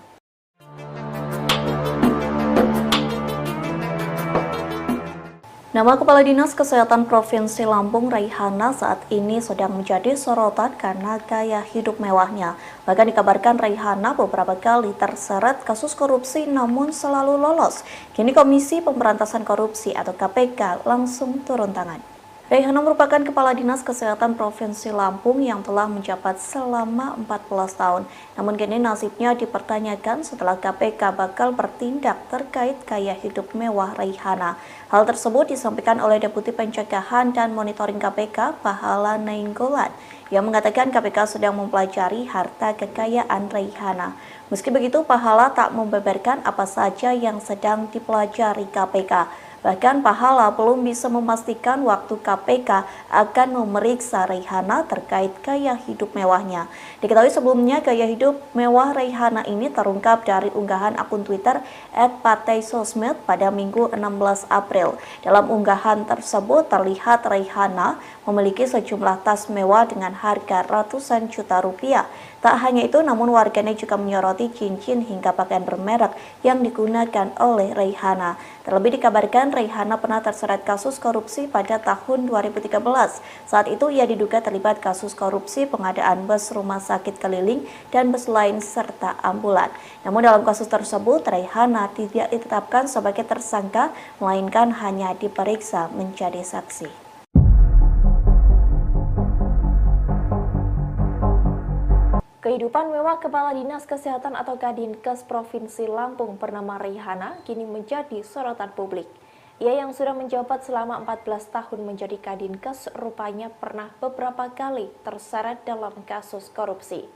Nama Kepala Dinas Kesehatan Provinsi Lampung Raihana saat ini sedang menjadi sorotan karena gaya hidup mewahnya. Bahkan dikabarkan Raihana beberapa kali terseret kasus korupsi namun selalu lolos. Kini Komisi Pemberantasan Korupsi atau KPK langsung turun tangan. Raihana merupakan Kepala Dinas Kesehatan Provinsi Lampung yang telah menjabat selama 14 tahun. Namun kini nasibnya dipertanyakan setelah KPK bakal bertindak terkait gaya hidup mewah Raihana. Hal tersebut disampaikan oleh Deputi Pencegahan dan Monitoring KPK, Pahala Nainggolan, yang mengatakan KPK sedang mempelajari harta kekayaan Raihana. Meski begitu, Pahala tak membeberkan apa saja yang sedang dipelajari KPK. Bahkan Pahala belum bisa memastikan waktu KPK akan memeriksa Raihana terkait gaya hidup mewahnya. Diketahui sebelumnya gaya hidup mewah Raihana ini terungkap dari unggahan akun Twitter @partaisosmed pada Minggu 16 April. Dalam unggahan tersebut terlihat Raihana memiliki sejumlah tas mewah dengan harga ratusan juta rupiah. Tak hanya itu, namun warganet juga menyoroti cincin hingga pakaian bermerek yang digunakan oleh Raihana. Terlebih dikabarkan Raihana pernah terseret kasus korupsi pada tahun 2013. Saat itu ia diduga terlibat kasus korupsi pengadaan bus rumah sakit keliling dan bus lain serta ambulan. Namun dalam kasus tersebut Raihana tidak ditetapkan sebagai tersangka, melainkan hanya diperiksa menjadi saksi. Kehidupan mewah Kepala Dinas Kesehatan atau Kadinkes Provinsi Lampung bernama Raihana kini menjadi sorotan publik. Ia yang sudah menjabat selama 14 tahun menjadi Kadinkes rupanya pernah beberapa kali terseret dalam kasus korupsi.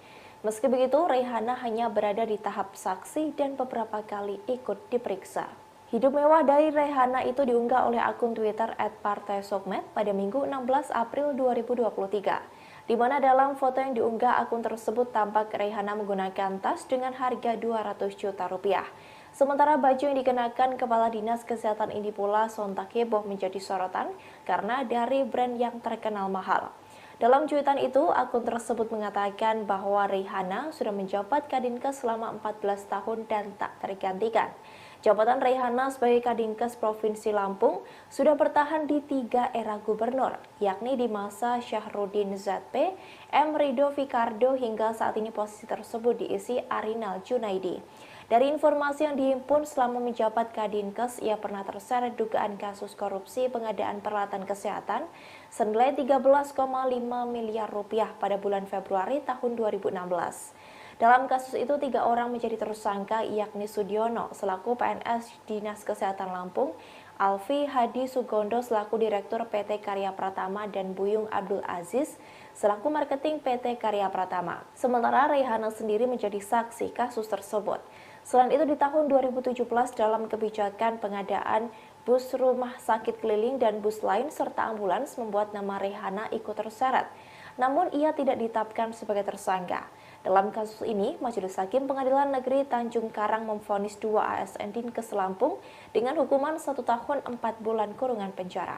Meski begitu, Raihana hanya berada di tahap saksi dan beberapa kali ikut diperiksa. Hidup mewah dari Raihana itu diunggah oleh akun Twitter @partaisosmed pada Minggu 16 April 2023. Di mana dalam foto yang diunggah akun tersebut tampak Raihana menggunakan tas dengan harga 200 juta rupiah. Sementara baju yang dikenakan Kepala Dinas Kesehatan ini pula sontak heboh menjadi sorotan karena dari brand yang terkenal mahal. Dalam cuitan itu, akun tersebut mengatakan bahwa Raihana sudah menjabat Kadinkes selama 14 tahun dan tak tergantikan. Jabatan Raihana sebagai Kadinkes Provinsi Lampung sudah bertahan di 3 era gubernur, yakni di masa Syahrudin ZP, M. Rido Fikardo hingga saat ini posisi tersebut diisi Arinal Junaidi. Dari informasi yang dihimpun selama menjabat Kadinkes, ia pernah terseret dugaan kasus korupsi pengadaan peralatan kesehatan senilai 13,5 miliar rupiah pada bulan Februari tahun 2016. Dalam kasus itu, 3 orang menjadi tersangka, yakni Sudiono selaku PNS Dinas Kesehatan Lampung, Alfi Hadi Sugondo selaku Direktur PT Karya Pratama, dan Buyung Abdul Aziz selaku Marketing PT Karya Pratama. Sementara Raihana sendiri menjadi saksi kasus tersebut. Selain itu, di tahun 2017 dalam kebijakan pengadaan bus rumah sakit keliling dan bus lain serta ambulans membuat nama Raihana ikut terseret. Namun ia tidak ditetapkan sebagai tersangka. Dalam kasus ini, Majelis Hakim Pengadilan Negeri Tanjung Karang memvonis 2 ASN Dinkes Lampung dengan hukuman 1 tahun 4 bulan kurungan penjara.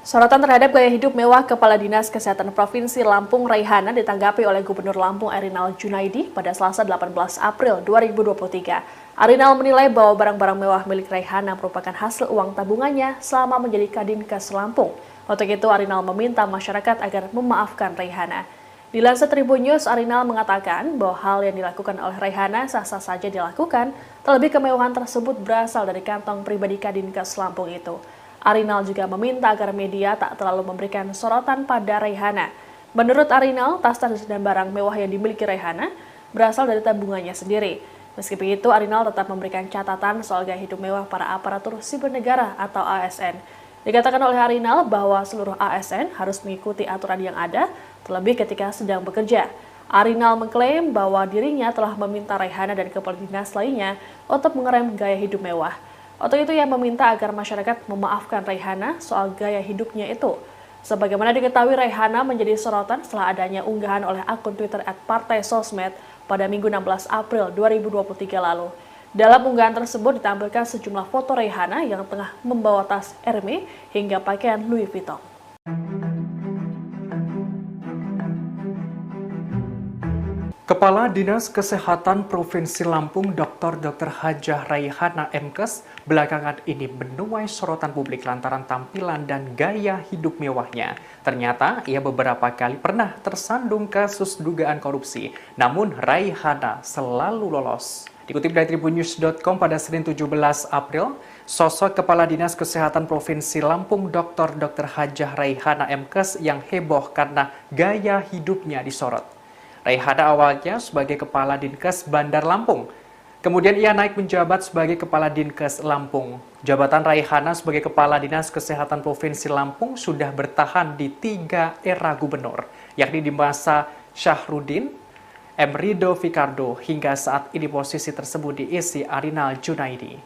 Sorotan terhadap gaya hidup mewah Kepala Dinas Kesehatan Provinsi Lampung Raihana ditanggapi oleh Gubernur Lampung Erinal Junaidi pada Selasa 18 April 2023. Arinal menilai bahwa barang-barang mewah milik Raihana merupakan hasil uang tabungannya selama menjadi Kadinkes Lampung. Untuk itu, Arinal meminta masyarakat agar memaafkan Raihana. Dilansir Tribun News, Arinal mengatakan bahwa hal yang dilakukan oleh Raihana sah-sah saja dilakukan, terlebih kemewahan tersebut berasal dari kantong pribadi Kadinkes Lampung itu. Arinal juga meminta agar media tak terlalu memberikan sorotan pada Raihana. Menurut Arinal, tas-tas dan barang mewah yang dimiliki Raihana berasal dari tabungannya sendiri. Meski begitu, Arinal tetap memberikan catatan soal gaya hidup mewah para aparatur sipil negara atau ASN. Dikatakan oleh Arinal bahwa seluruh ASN harus mengikuti aturan yang ada, terlebih ketika sedang bekerja. Arinal mengklaim bahwa dirinya telah meminta Raihana dan kepala dinas lainnya untuk mengerem gaya hidup mewah. Untuk itu ia meminta agar masyarakat memaafkan Raihana soal gaya hidupnya itu. Sebagaimana diketahui, Raihana menjadi sorotan setelah adanya unggahan oleh akun Twitter @partaisosmed pada Minggu 16 April 2023 lalu. Dalam unggahan tersebut ditampilkan sejumlah foto Raihana yang tengah membawa tas Hermes hingga pakaian Louis Vuitton. Kepala Dinas Kesehatan Provinsi Lampung Dr. Hajah Raihana MKes belakangan ini menuai sorotan publik lantaran tampilan dan gaya hidup mewahnya. Ternyata ia beberapa kali pernah tersandung kasus dugaan korupsi, namun Raihana selalu lolos. Dikutip dari tribunnews.com pada Senin 17 April, sosok Kepala Dinas Kesehatan Provinsi Lampung Dr. Hajah Raihana MKes yang heboh karena gaya hidupnya disorot. Raihana awalnya sebagai Kepala Dinkes Bandar Lampung. Kemudian ia naik menjabat sebagai Kepala Dinkes Lampung. Jabatan Raihana sebagai Kepala Dinas Kesehatan Provinsi Lampung sudah bertahan di 3 era gubernur, yakni di masa Syahrudin, M. Rido Fikardo, hingga saat ini posisi tersebut diisi Arinal Junaidi.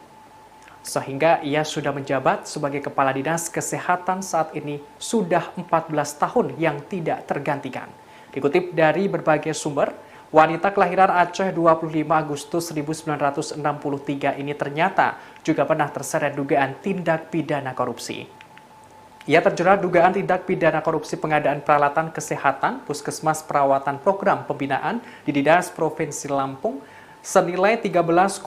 Sehingga ia sudah menjabat sebagai Kepala Dinas Kesehatan saat ini sudah 14 tahun yang tidak tergantikan. Dikutip dari berbagai sumber, wanita kelahiran Aceh 25 Agustus 1963 ini ternyata juga pernah terseret dugaan tindak pidana korupsi. Ia terjerat dugaan tindak pidana korupsi pengadaan peralatan kesehatan, puskesmas perawatan program pembinaan di Dinas Provinsi Lampung senilai 13,5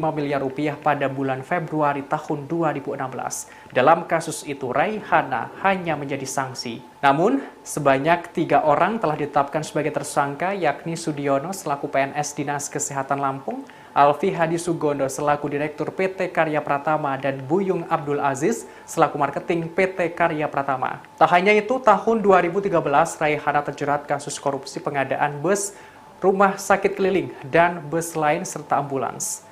miliar rupiah pada bulan Februari tahun 2016. Dalam kasus itu, Raihana hanya menjadi sanksi. Namun, sebanyak 3 orang telah ditetapkan sebagai tersangka, yakni Sudiono selaku PNS Dinas Kesehatan Lampung, Alfi Hadi Sugondo selaku Direktur PT Karya Pratama, dan Buyung Abdul Aziz selaku Marketing PT Karya Pratama. Tak hanya itu, tahun 2013 Raihana terjerat kasus korupsi pengadaan bus, rumah sakit keliling, dan bus lain serta ambulans.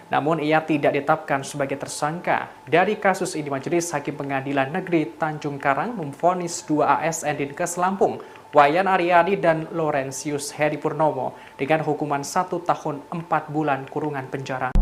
Namun ia tidak ditetapkan sebagai tersangka. Dari kasus ini, Majelis Hakim Pengadilan Negeri Tanjung Karang memvonis 2 ASN Dinkes Lampung, Wayan Aryani dan Laurentius Heri Purnomo, dengan hukuman 1 tahun 4 bulan kurungan penjara.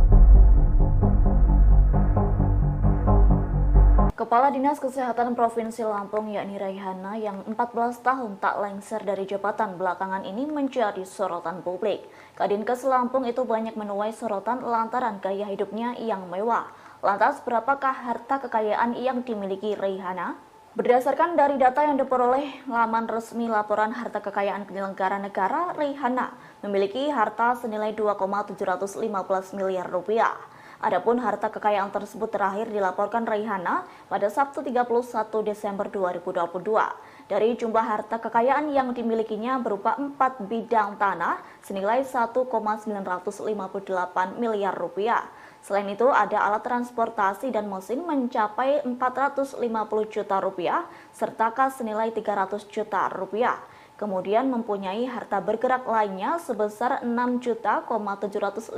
Kepala Dinas Kesehatan Provinsi Lampung yakni Raihana yang 14 tahun tak lengser dari jabatan belakangan ini menjadi sorotan publik. Kadinkes Lampung itu banyak menuai sorotan lantaran gaya hidupnya yang mewah. Lantas berapakah harta kekayaan yang dimiliki Raihana? Berdasarkan dari data yang diperoleh laman resmi laporan harta kekayaan penyelenggara negara, Raihana memiliki harta senilai 2,715 miliar rupiah. Adapun harta kekayaan tersebut terakhir dilaporkan Raihana pada Sabtu 31 Desember 2022. Dari jumlah harta kekayaan yang dimilikinya berupa 4 bidang tanah senilai 1,958 miliar rupiah. Selain itu ada alat transportasi dan mesin mencapai 450 juta rupiah serta kas senilai 300 juta rupiah. Kemudian mempunyai harta bergerak lainnya sebesar 6.750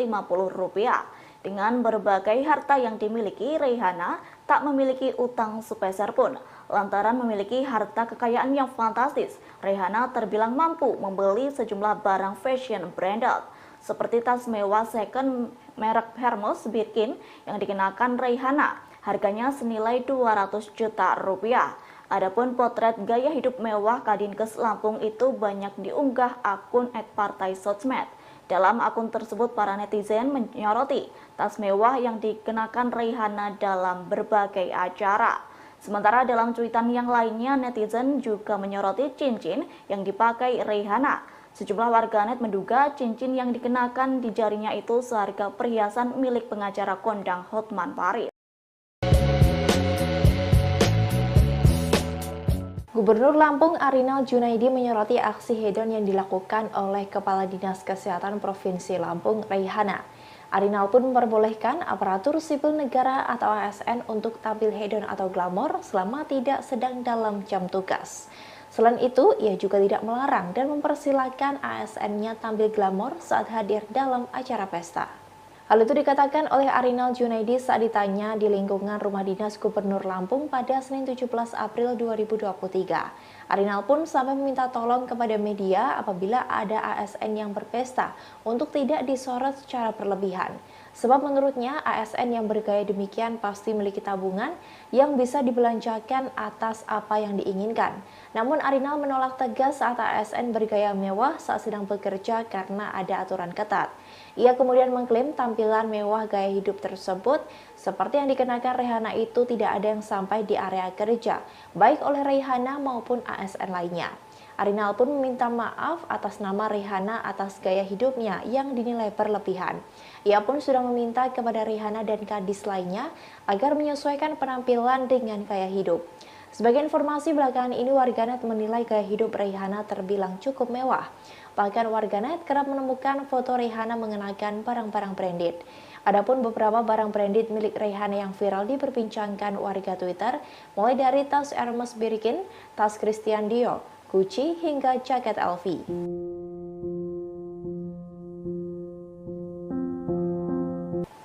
rupiah. Dengan berbagai harta yang dimiliki, Raihana tak memiliki utang sepeser pun. Lantaran memiliki harta kekayaan yang fantastis, Raihana terbilang mampu membeli sejumlah barang fashion branded, seperti tas mewah second merek Hermes Birkin yang dikenakan Raihana. Harganya senilai 200 juta rupiah. Adapun potret gaya hidup mewah Kadinkes Lampung itu banyak diunggah akun @partai sosmed. Dalam akun tersebut, para netizen menyoroti tas mewah yang dikenakan Raihana dalam berbagai acara. Sementara dalam cuitan yang lainnya, netizen juga menyoroti cincin yang dipakai Raihana. Sejumlah warganet menduga cincin yang dikenakan di jarinya itu seharga perhiasan milik pengacara kondang Hotman Paris. Gubernur Lampung Arinal Junaidi menyoroti aksi hedon yang dilakukan oleh Kepala Dinas Kesehatan Provinsi Lampung, Raihana. Arinal pun memperbolehkan aparatur sipil negara atau ASN untuk tampil hedon atau glamor selama tidak sedang dalam jam tugas. Selain itu, ia juga tidak melarang dan mempersilahkan ASN-nya tampil glamor saat hadir dalam acara pesta. Hal itu dikatakan oleh Arinal Junaidi saat ditanya di lingkungan Rumah Dinas Gubernur Lampung pada Senin 17 April 2023. Arinal pun sampai meminta tolong kepada media apabila ada ASN yang berpesta untuk tidak disorot secara berlebihan. Sebab menurutnya ASN yang bergaya demikian pasti memiliki tabungan yang bisa dibelanjakan atas apa yang diinginkan. Namun Arinal menolak tegas saat ASN bergaya mewah saat sedang bekerja karena ada aturan ketat. Ia kemudian mengklaim tampilan mewah gaya hidup tersebut seperti yang dikenakan Raihana itu tidak ada yang sampai di area kerja, baik oleh Raihana maupun ASN lainnya. Arinal pun meminta maaf atas nama Rihanna atas gaya hidupnya yang dinilai berlebihan. Ia pun sudah meminta kepada Rihanna dan gadis lainnya agar menyesuaikan penampilan dengan gaya hidup. Sebagai informasi belakangan ini, warganet menilai gaya hidup Rihanna terbilang cukup mewah. Bahkan warganet kerap menemukan foto Rihanna mengenakan barang-barang branded. Adapun beberapa barang branded milik Rihanna yang viral diperbincangkan warga Twitter, mulai dari tas Hermes Birkin, tas Christian Dior, Gucci, hingga jaket LV.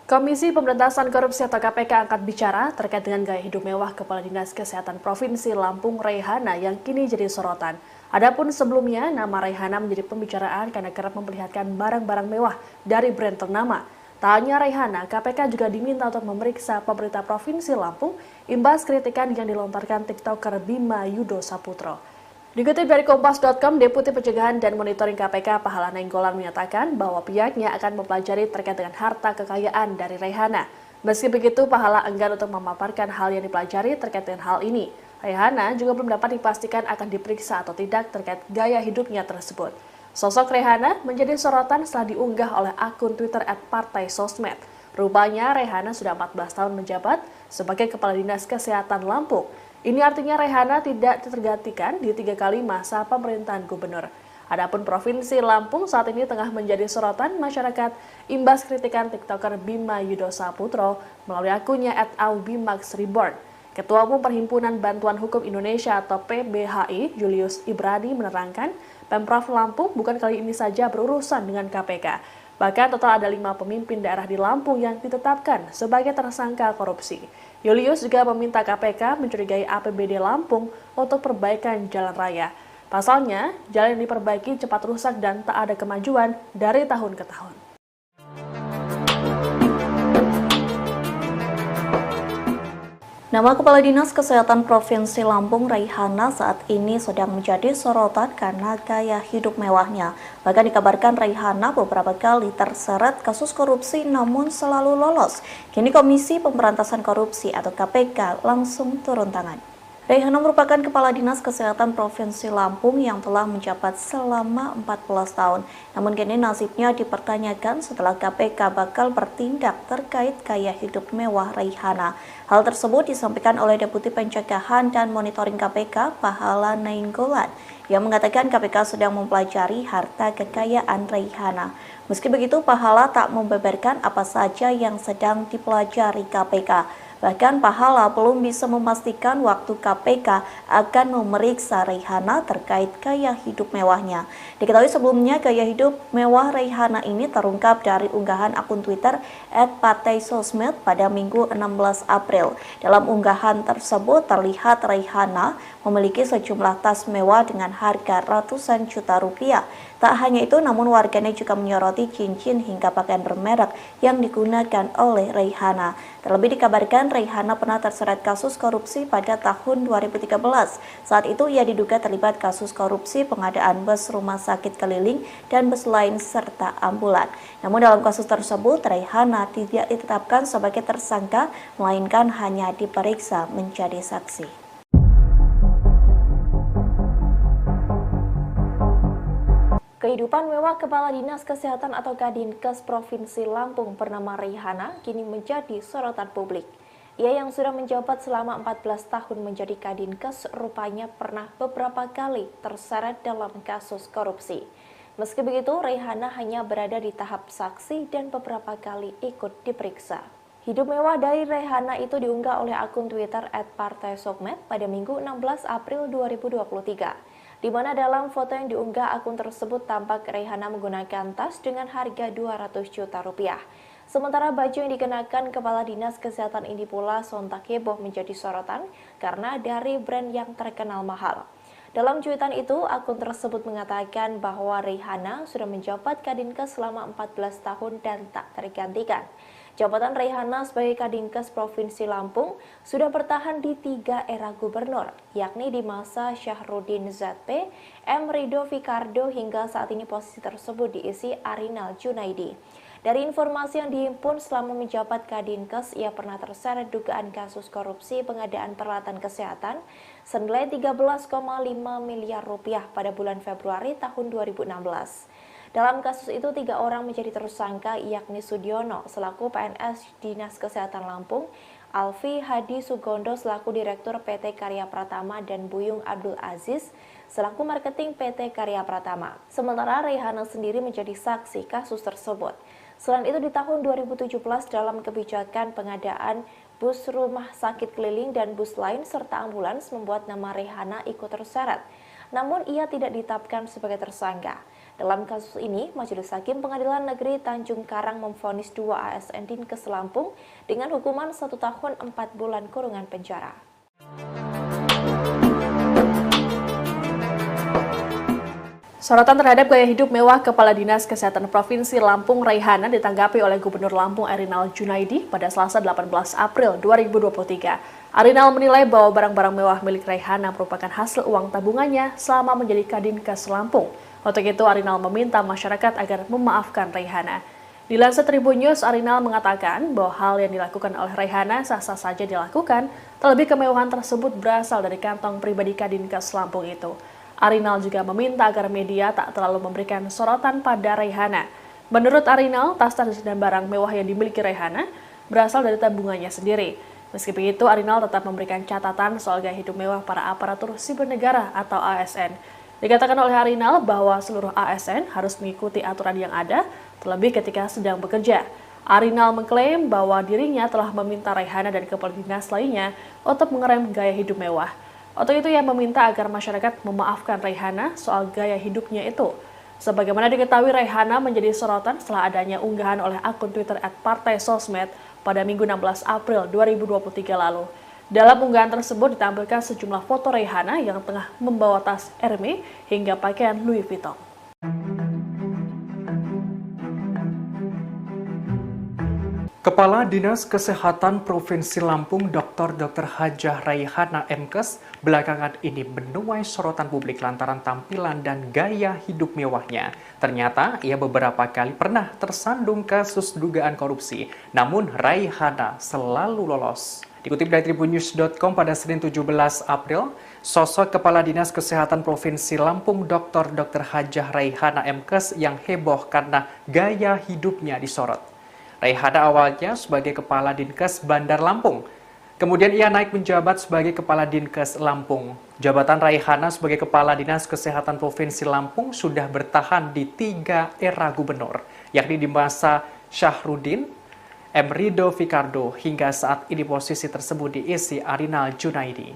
Komisi Pemberantasan Korupsi atau KPK angkat bicara terkait dengan gaya hidup mewah Kepala Dinas Kesehatan Provinsi Lampung Raihana yang kini jadi sorotan. Adapun sebelumnya, nama Raihana menjadi pembicaraan karena kerap memperlihatkan barang-barang mewah dari brand ternama. Tak hanya Raihana, KPK juga diminta untuk memeriksa pemerintah Provinsi Lampung imbas kritikan yang dilontarkan TikToker Bima Yudo Saputro. Dikutip dari Kompas.com, Deputi Pencegahan dan Monitoring KPK Pahala Nainggolan menyatakan bahwa pihaknya akan mempelajari terkait dengan harta kekayaan dari Raihana. Meski begitu, Pahala enggan untuk memaparkan hal yang dipelajari terkait dengan hal ini. Raihana juga belum dapat dipastikan akan diperiksa atau tidak terkait gaya hidupnya tersebut. Sosok Raihana menjadi sorotan setelah diunggah oleh akun Twitter @partaisosmed. Rupanya Raihana sudah 14 tahun menjabat sebagai Kepala Dinas Kesehatan Lampung. Ini artinya Raihana tidak tergantikan di 3 kali masa pemerintahan gubernur. Adapun Provinsi Lampung saat ini tengah menjadi sorotan masyarakat imbas kritikan TikToker Bima Yudo Saputro melalui akunnya @aubimaxreborn. Ketua Umum Perhimpunan Bantuan Hukum Indonesia atau PBHI, Julius Ibrani menerangkan, Pemprov Lampung bukan kali ini saja berurusan dengan KPK. Bahkan total ada 5 pemimpin daerah di Lampung yang ditetapkan sebagai tersangka korupsi. Julius juga meminta KPK mencurigai APBD Lampung untuk perbaikan jalan raya. Pasalnya, jalan yang diperbaiki cepat rusak dan tak ada kemajuan dari tahun ke tahun. Nama Kepala Dinas Kesehatan Provinsi Lampung Raihana saat ini sedang menjadi sorotan karena gaya hidup mewahnya. Bahkan dikabarkan Raihana beberapa kali terseret kasus korupsi namun selalu lolos. Kini Komisi Pemberantasan Korupsi atau KPK langsung turun tangan. Raihana merupakan Kepala Dinas Kesehatan Provinsi Lampung yang telah menjabat selama 14 tahun. Namun kini nasibnya dipertanyakan setelah KPK bakal bertindak terkait gaya hidup mewah Raihana. Hal tersebut disampaikan oleh Deputi Pencegahan dan Monitoring KPK Pahala Nainggolan yang mengatakan KPK sedang mempelajari harta kekayaan Raihana. Meski begitu, Pahala tak membeberkan apa saja yang sedang dipelajari KPK. Bahkan Pahala belum bisa memastikan waktu KPK akan memeriksa Raihana terkait gaya hidup mewahnya. Diketahui sebelumnya gaya hidup mewah Raihana ini terungkap dari unggahan akun Twitter @partaisosmed pada Minggu 16 April. Dalam unggahan tersebut terlihat Raihana memiliki sejumlah tas mewah dengan harga ratusan juta rupiah. Tak hanya itu, namun warganet juga menyoroti cincin hingga pakaian bermerek yang digunakan oleh Raihana. Terlebih dikabarkan Raihana pernah terseret kasus korupsi pada tahun 2013. Saat itu ia diduga terlibat kasus korupsi pengadaan bus rumah sakit keliling dan bus lain serta ambulan. Namun dalam kasus tersebut Raihana tidak ditetapkan sebagai tersangka, melainkan hanya diperiksa menjadi saksi. Kehidupan mewah Kepala Dinas Kesehatan atau Kadinkes Provinsi Lampung bernama Raihana kini menjadi sorotan publik. Ia yang sudah menjabat selama 14 tahun menjadi Kadinkes rupanya pernah beberapa kali terseret dalam kasus korupsi. Meski begitu, Raihana hanya berada di tahap saksi dan beberapa kali ikut diperiksa. Hidup mewah dari Raihana itu diunggah oleh akun Twitter @partaisosmed pada Minggu 16 April 2023. Di mana dalam foto yang diunggah akun tersebut tampak Raihana menggunakan tas dengan harga 200 juta rupiah. Sementara baju yang dikenakan Kepala Dinas Kesehatan ini pula sontak heboh menjadi sorotan karena dari brand yang terkenal mahal. Dalam cuitan itu, akun tersebut mengatakan bahwa Raihana sudah menjabat Kadinkes selama 14 tahun dan tak tergantikan. Jabatan Raihana sebagai Kadinkes Provinsi Lampung sudah bertahan di 3 era gubernur, yakni di masa Syahrudin ZP, M. Rido Fikardo hingga saat ini posisi tersebut diisi Arinal Junaidi. Dari informasi yang dihimpun selama menjabat Kadinkes, ia pernah terseret dugaan kasus korupsi pengadaan peralatan kesehatan senilai 13,5 miliar rupiah pada bulan Februari tahun 2016. Dalam kasus itu, 3 orang menjadi tersangka, yakni Sudiono selaku PNS Dinas Kesehatan Lampung, Alfi Hadi Sugondo selaku Direktur PT Karya Pratama, dan Buyung Abdul Aziz selaku Marketing PT Karya Pratama. Sementara Raihana sendiri menjadi saksi kasus tersebut. Selain itu, di tahun 2017 dalam kebijakan pengadaan bus rumah sakit keliling dan bus lain serta ambulans membuat nama Raihana ikut terseret. Namun ia tidak ditetapkan sebagai tersangka. Dalam kasus ini, Majelis Hakim Pengadilan Negeri Tanjung Karang memvonis 2 ASN Dinkes Lampung dengan hukuman 1 tahun 4 bulan kurungan penjara. Sorotan terhadap gaya hidup mewah Kepala Dinas Kesehatan Provinsi Lampung Raihana ditanggapi oleh Gubernur Lampung Arinal Junaidi pada Selasa 18 April 2023. Arinal menilai bahwa barang-barang mewah milik Raihana merupakan hasil uang tabungannya selama menjadi Kadinkes Lampung. Untuk itu, Arinal meminta masyarakat agar memaafkan Raihana. Dilansir Tribun News, Arinal mengatakan bahwa hal yang dilakukan oleh Raihana sah-sah saja dilakukan, terlebih kemewahan tersebut berasal dari kantong pribadi Kadinkes Lampung itu. Arinal juga meminta agar media tak terlalu memberikan sorotan pada Raihana. Menurut Arinal, tas-tas dan barang mewah yang dimiliki Raihana berasal dari tabungannya sendiri. Meski begitu, Arinal tetap memberikan catatan soal gaya hidup mewah para aparatur sipil negara atau ASN. Dikatakan oleh Arinal bahwa seluruh ASN harus mengikuti aturan yang ada, terlebih ketika sedang bekerja. Arinal mengklaim bahwa dirinya telah meminta Raihana dan kepala dinas lainnya untuk mengerem gaya hidup mewah. Untuk itu ia meminta agar masyarakat memaafkan Raihana soal gaya hidupnya itu. Sebagaimana diketahui, Raihana menjadi sorotan setelah adanya unggahan oleh akun Twitter @partai_sosmed pada Minggu 16 April 2023 lalu. Dalam unggahan tersebut ditampilkan sejumlah foto Raihana yang tengah membawa tas Hermes hingga pakaian Louis Vuitton. Kepala Dinas Kesehatan Provinsi Lampung Dr. Hajah Raihana MKes belakangan ini menuai sorotan publik lantaran tampilan dan gaya hidup mewahnya. Ternyata ia beberapa kali pernah tersandung kasus dugaan korupsi, namun Raihana selalu lolos. Dikutip dari tribunnews.com pada Senin 17 April, sosok Kepala Dinas Kesehatan Provinsi Lampung Dr. Hajah Raihana MKes yang heboh karena gaya hidupnya disorot. Raihana awalnya sebagai Kepala Dinkes Bandar Lampung. Kemudian ia naik menjabat sebagai Kepala Dinkes Lampung. Jabatan Raihana sebagai Kepala Dinas Kesehatan Provinsi Lampung sudah bertahan di 3 era gubernur, yakni di masa Syahrudin, M. Rido Fikardo, hingga saat ini posisi tersebut diisi Arinal Junaidi.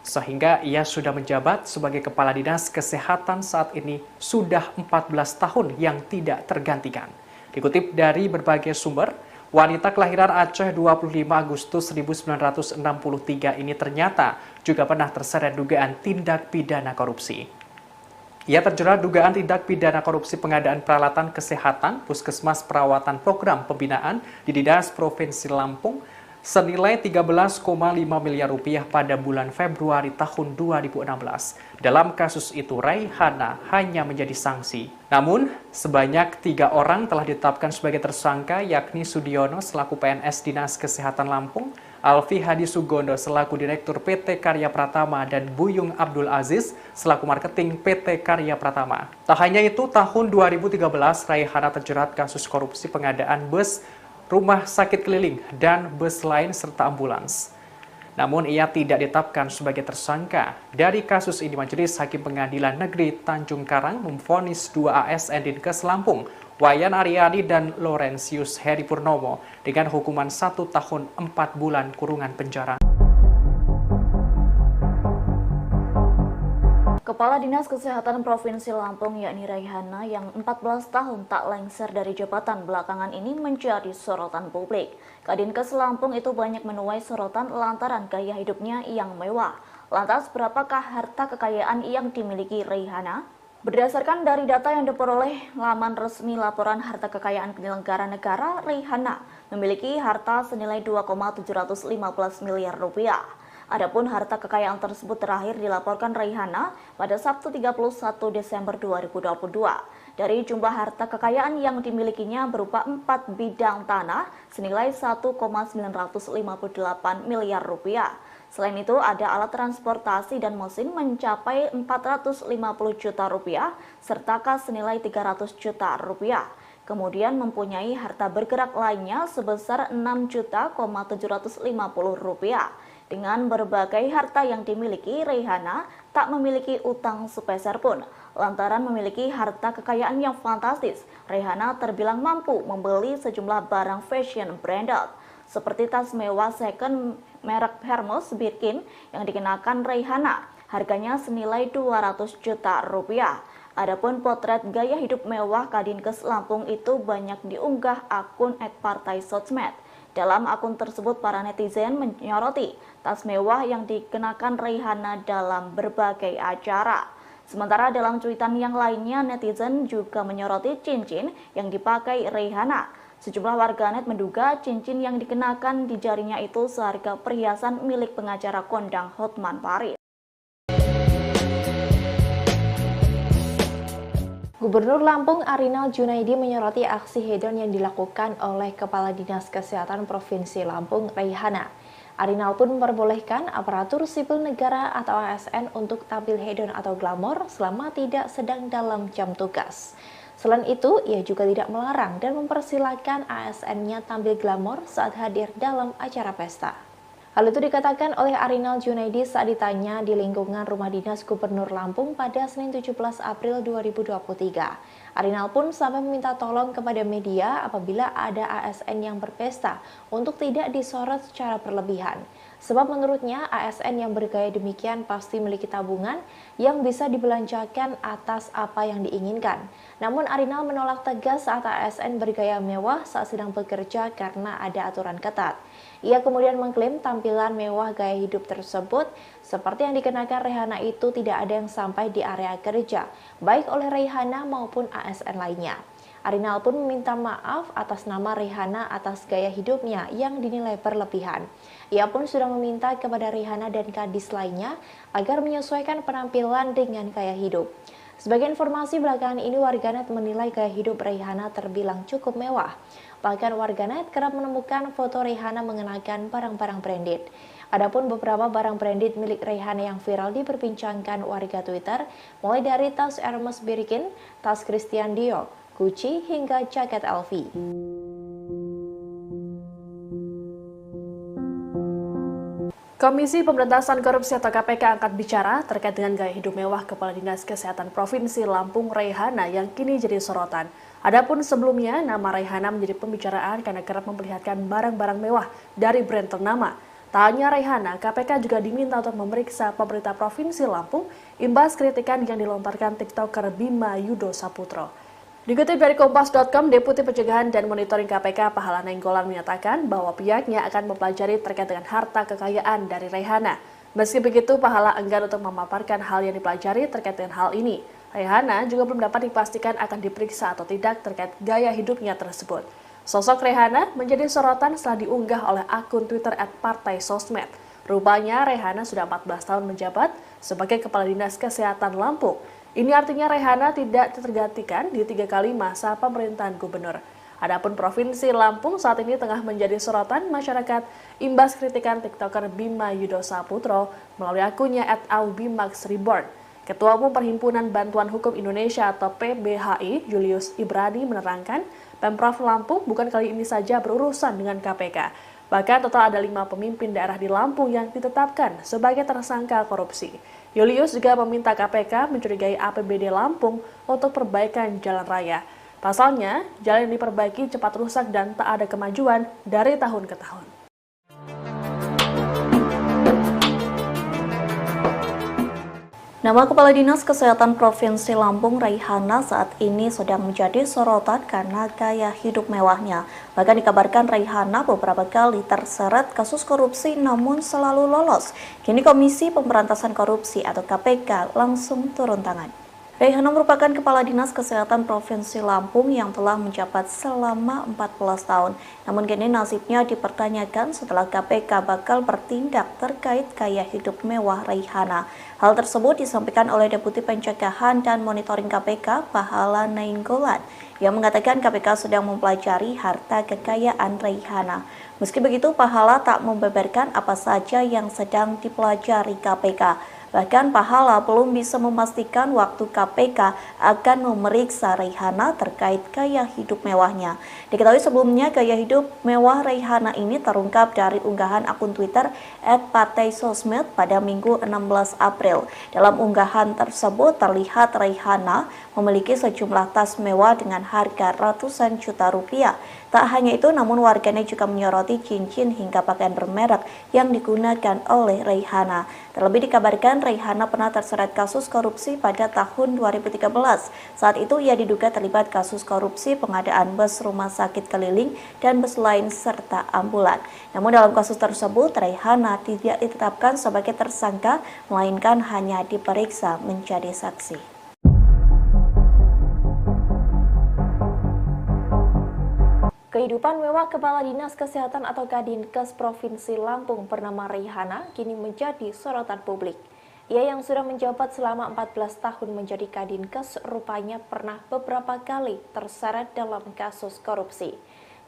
Sehingga ia sudah menjabat sebagai Kepala Dinas Kesehatan saat ini sudah 14 tahun yang tidak tergantikan. Dikutip dari berbagai sumber, wanita kelahiran Aceh 25 Agustus 1963 ini ternyata juga pernah terseret dugaan tindak pidana korupsi. Ia terjerat dugaan tindak pidana korupsi pengadaan peralatan kesehatan Puskesmas Perawatan Program Pembinaan di Dinas Provinsi Lampung senilai 13,5 miliar rupiah pada bulan Februari tahun 2016. Dalam kasus itu, Raihana hanya menjadi sanksi. Namun, sebanyak 3 orang telah ditetapkan sebagai tersangka, yakni Sudiono selaku PNS Dinas Kesehatan Lampung, Alfi Hadi Sugondo selaku Direktur PT Karya Pratama, dan Buyung Abdul Aziz selaku Marketing PT Karya Pratama. Tak hanya itu, tahun 2013 Raihana terjerat kasus korupsi pengadaan bus rumah sakit keliling dan bus lain serta ambulans. Namun ia tidak ditetapkan sebagai tersangka. Dari kasus ini, Majelis Hakim Pengadilan Negeri Tanjung Karang memvonis 2 ASN Dinkes Lampung, Wayan Aryani dan Laurentius Heri Purnomo, dengan hukuman 1 tahun 4 bulan kurungan penjara. Kepala Dinas Kesehatan Provinsi Lampung yakni Raihana yang 14 tahun tak lengser dari jabatan belakangan ini menjadi sorotan publik. Kadinkes Lampung itu banyak menuai sorotan lantaran gaya hidupnya yang mewah. Lantas berapakah harta kekayaan yang dimiliki Raihana? Berdasarkan dari data yang diperoleh laman resmi laporan harta kekayaan penyelenggara negara, Raihana memiliki harta senilai 2,715 miliar rupiah. Adapun harta kekayaan tersebut terakhir dilaporkan Raihana pada Sabtu 31 Desember 2022. Dari jumlah harta kekayaan yang dimilikinya berupa 4 bidang tanah senilai 1,958 miliar rupiah. Selain itu, ada alat transportasi dan mesin mencapai 450 juta rupiah, serta kas senilai 300 juta rupiah. Kemudian mempunyai harta bergerak lainnya sebesar 6.750 rupiah. Dengan berbagai harta yang dimiliki, Raihana tak memiliki utang sepeser pun. Lantaran memiliki harta kekayaan yang fantastis, Raihana terbilang mampu membeli sejumlah barang fashion branded, seperti tas mewah second merek Hermes Birkin yang dikenakan Raihana. Harganya senilai 200 juta rupiah. Adapun potret gaya hidup mewah Kadinkes Lampung itu banyak diunggah akun @partai_sosmed. Dalam akun tersebut, para netizen menyoroti tas mewah yang dikenakan Raihana dalam berbagai acara. Sementara dalam cuitan yang lainnya, netizen juga menyoroti cincin yang dipakai Raihana. Sejumlah warganet menduga cincin yang dikenakan di jarinya itu seharga perhiasan milik pengacara kondang Hotman Paris. Gubernur Lampung Arinal Junaidi menyoroti aksi hedon yang dilakukan oleh Kepala Dinas Kesehatan Provinsi Lampung, Raihana. Arinal pun memperbolehkan aparatur sipil negara atau ASN untuk tampil hedon atau glamor selama tidak sedang dalam jam tugas. Selain itu, ia juga tidak melarang dan mempersilahkan ASN-nya tampil glamor saat hadir dalam acara pesta. Hal itu dikatakan oleh Arinal Junaidi saat ditanya di lingkungan Rumah Dinas Gubernur Lampung pada Senin 17 April 2023. Arinal pun sampai meminta tolong kepada media apabila ada ASN yang berpesta untuk tidak disorot secara berlebihan. Sebab menurutnya ASN yang bergaya demikian pasti memiliki tabungan yang bisa dibelanjakan atas apa yang diinginkan. Namun Arinal menolak tegas saat ASN bergaya mewah saat sedang bekerja karena ada aturan ketat. Ia kemudian mengklaim tampilan mewah gaya hidup tersebut seperti yang dikenakan Raihana itu tidak ada yang sampai di area kerja, baik oleh Raihana maupun ASN lainnya. Arinal pun meminta maaf atas nama Raihana atas gaya hidupnya yang dinilai berlebihan. Ia pun sudah meminta kepada Raihana dan kadis lainnya agar menyesuaikan penampilan dengan gaya hidup. Sebagai informasi, belakangan ini warganet menilai gaya hidup Raihana terbilang cukup mewah. Bahkan warganet kerap menemukan foto Raihana mengenakan barang-barang branded. Adapun beberapa barang branded milik Raihana yang viral diperbincangkan warga Twitter, mulai dari tas Hermes Birkin, tas Christian Dior, Gucci, hingga jaket LV. Komisi Pemberantasan Korupsi atau KPK angkat bicara terkait dengan gaya hidup mewah Kepala Dinas Kesehatan Provinsi Lampung Raihana yang kini jadi sorotan. Adapun sebelumnya, nama Raihana menjadi pembicaraan karena kerap memperlihatkan barang-barang mewah dari brand ternama. Tak hanya Raihana, KPK juga diminta untuk memeriksa pemerintah Provinsi Lampung imbas kritikan yang dilontarkan TikToker Bima Yudo Saputro. Dikutip dari Kompas.com, Deputi Pencegahan dan Monitoring KPK Pahala Nainggolan menyatakan bahwa pihaknya akan mempelajari terkait dengan harta kekayaan dari Raihana. Meski begitu, Pahala enggan untuk memaparkan hal yang dipelajari terkait dengan hal ini. Raihana juga belum dapat dipastikan akan diperiksa atau tidak terkait gaya hidupnya tersebut. Sosok Raihana menjadi sorotan setelah diunggah oleh akun Twitter @partai_sosmed. Rupanya Raihana sudah 14 tahun menjabat sebagai Kepala Dinas Kesehatan Lampung. Ini artinya Raihana tidak tergantikan di 3 kali masa pemerintahan gubernur. Adapun Provinsi Lampung saat ini tengah menjadi sorotan masyarakat imbas kritikan TikToker Bima Yudo Saputro melalui akunnya @aubimaxreborn. Ketua Umum Perhimpunan Bantuan Hukum Indonesia atau PBHI, Julius Ibrani menerangkan, Pemprov Lampung bukan kali ini saja berurusan dengan KPK. Bahkan total ada 5 pemimpin daerah di Lampung yang ditetapkan sebagai tersangka korupsi. Julius juga meminta KPK mencurigai APBD Lampung untuk perbaikan jalan raya. Pasalnya, jalan yang diperbaiki cepat rusak dan tak ada kemajuan dari tahun ke tahun. Nama Kepala Dinas Kesehatan Provinsi Lampung Raihana saat ini sedang menjadi sorotan karena gaya hidup mewahnya. Bahkan dikabarkan Raihana beberapa kali terseret kasus korupsi namun selalu lolos. Kini Komisi Pemberantasan Korupsi atau KPK langsung turun tangan. Raihana merupakan Kepala Dinas Kesehatan Provinsi Lampung yang telah menjabat selama 14 tahun. Namun kini nasibnya dipertanyakan setelah KPK bakal bertindak terkait gaya hidup mewah Raihana. Hal tersebut disampaikan oleh Deputi Pencegahan dan Monitoring KPK, Pahala Nainggolan, yang mengatakan KPK sedang mempelajari harta kekayaan Raihana. Meski begitu, Pahala tak membeberkan apa saja yang sedang dipelajari KPK. Bahkan Pahala belum bisa memastikan waktu KPK akan memeriksa Raihana terkait gaya hidup mewahnya. Diketahui sebelumnya gaya hidup mewah Raihana ini terungkap dari unggahan akun Twitter @partaisosmed pada Minggu 16 April. Dalam unggahan tersebut terlihat Raihana memiliki sejumlah tas mewah dengan harga ratusan juta rupiah. Tak hanya itu, namun warganet juga menyoroti cincin hingga pakaian bermerek yang digunakan oleh Raihana. Terlebih dikabarkan Raihana pernah terseret kasus korupsi pada tahun 2013. Saat itu ia diduga terlibat kasus korupsi pengadaan bus rumah sakit keliling dan bus lain serta ambulan. Namun dalam kasus tersebut Raihana tidak ditetapkan sebagai tersangka, melainkan hanya diperiksa menjadi saksi. Kehidupan mewah Kepala Dinas Kesehatan atau Kadinkes Provinsi Lampung bernama Raihana kini menjadi sorotan publik. Ia yang sudah menjabat selama 14 tahun menjadi Kadinkes rupanya pernah beberapa kali terseret dalam kasus korupsi.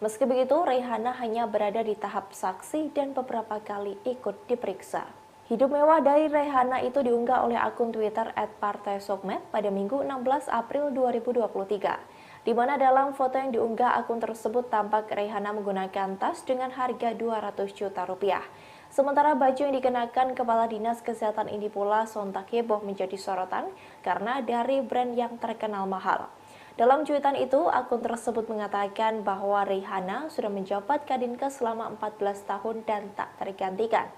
Meski begitu, Raihana hanya berada di tahap saksi dan beberapa kali ikut diperiksa. Hidup mewah dari Raihana itu diunggah oleh akun Twitter @partaisosmed pada Minggu 16 April 2023. Di mana dalam foto yang diunggah akun tersebut tampak Raihana menggunakan tas dengan harga 200 juta rupiah. Sementara baju yang dikenakan Kepala Dinas Kesehatan ini pula sontak heboh menjadi sorotan karena dari brand yang terkenal mahal. Dalam cuitan itu, akun tersebut mengatakan bahwa Raihana sudah menjabat Kadinkes selama 14 tahun dan tak tergantikan.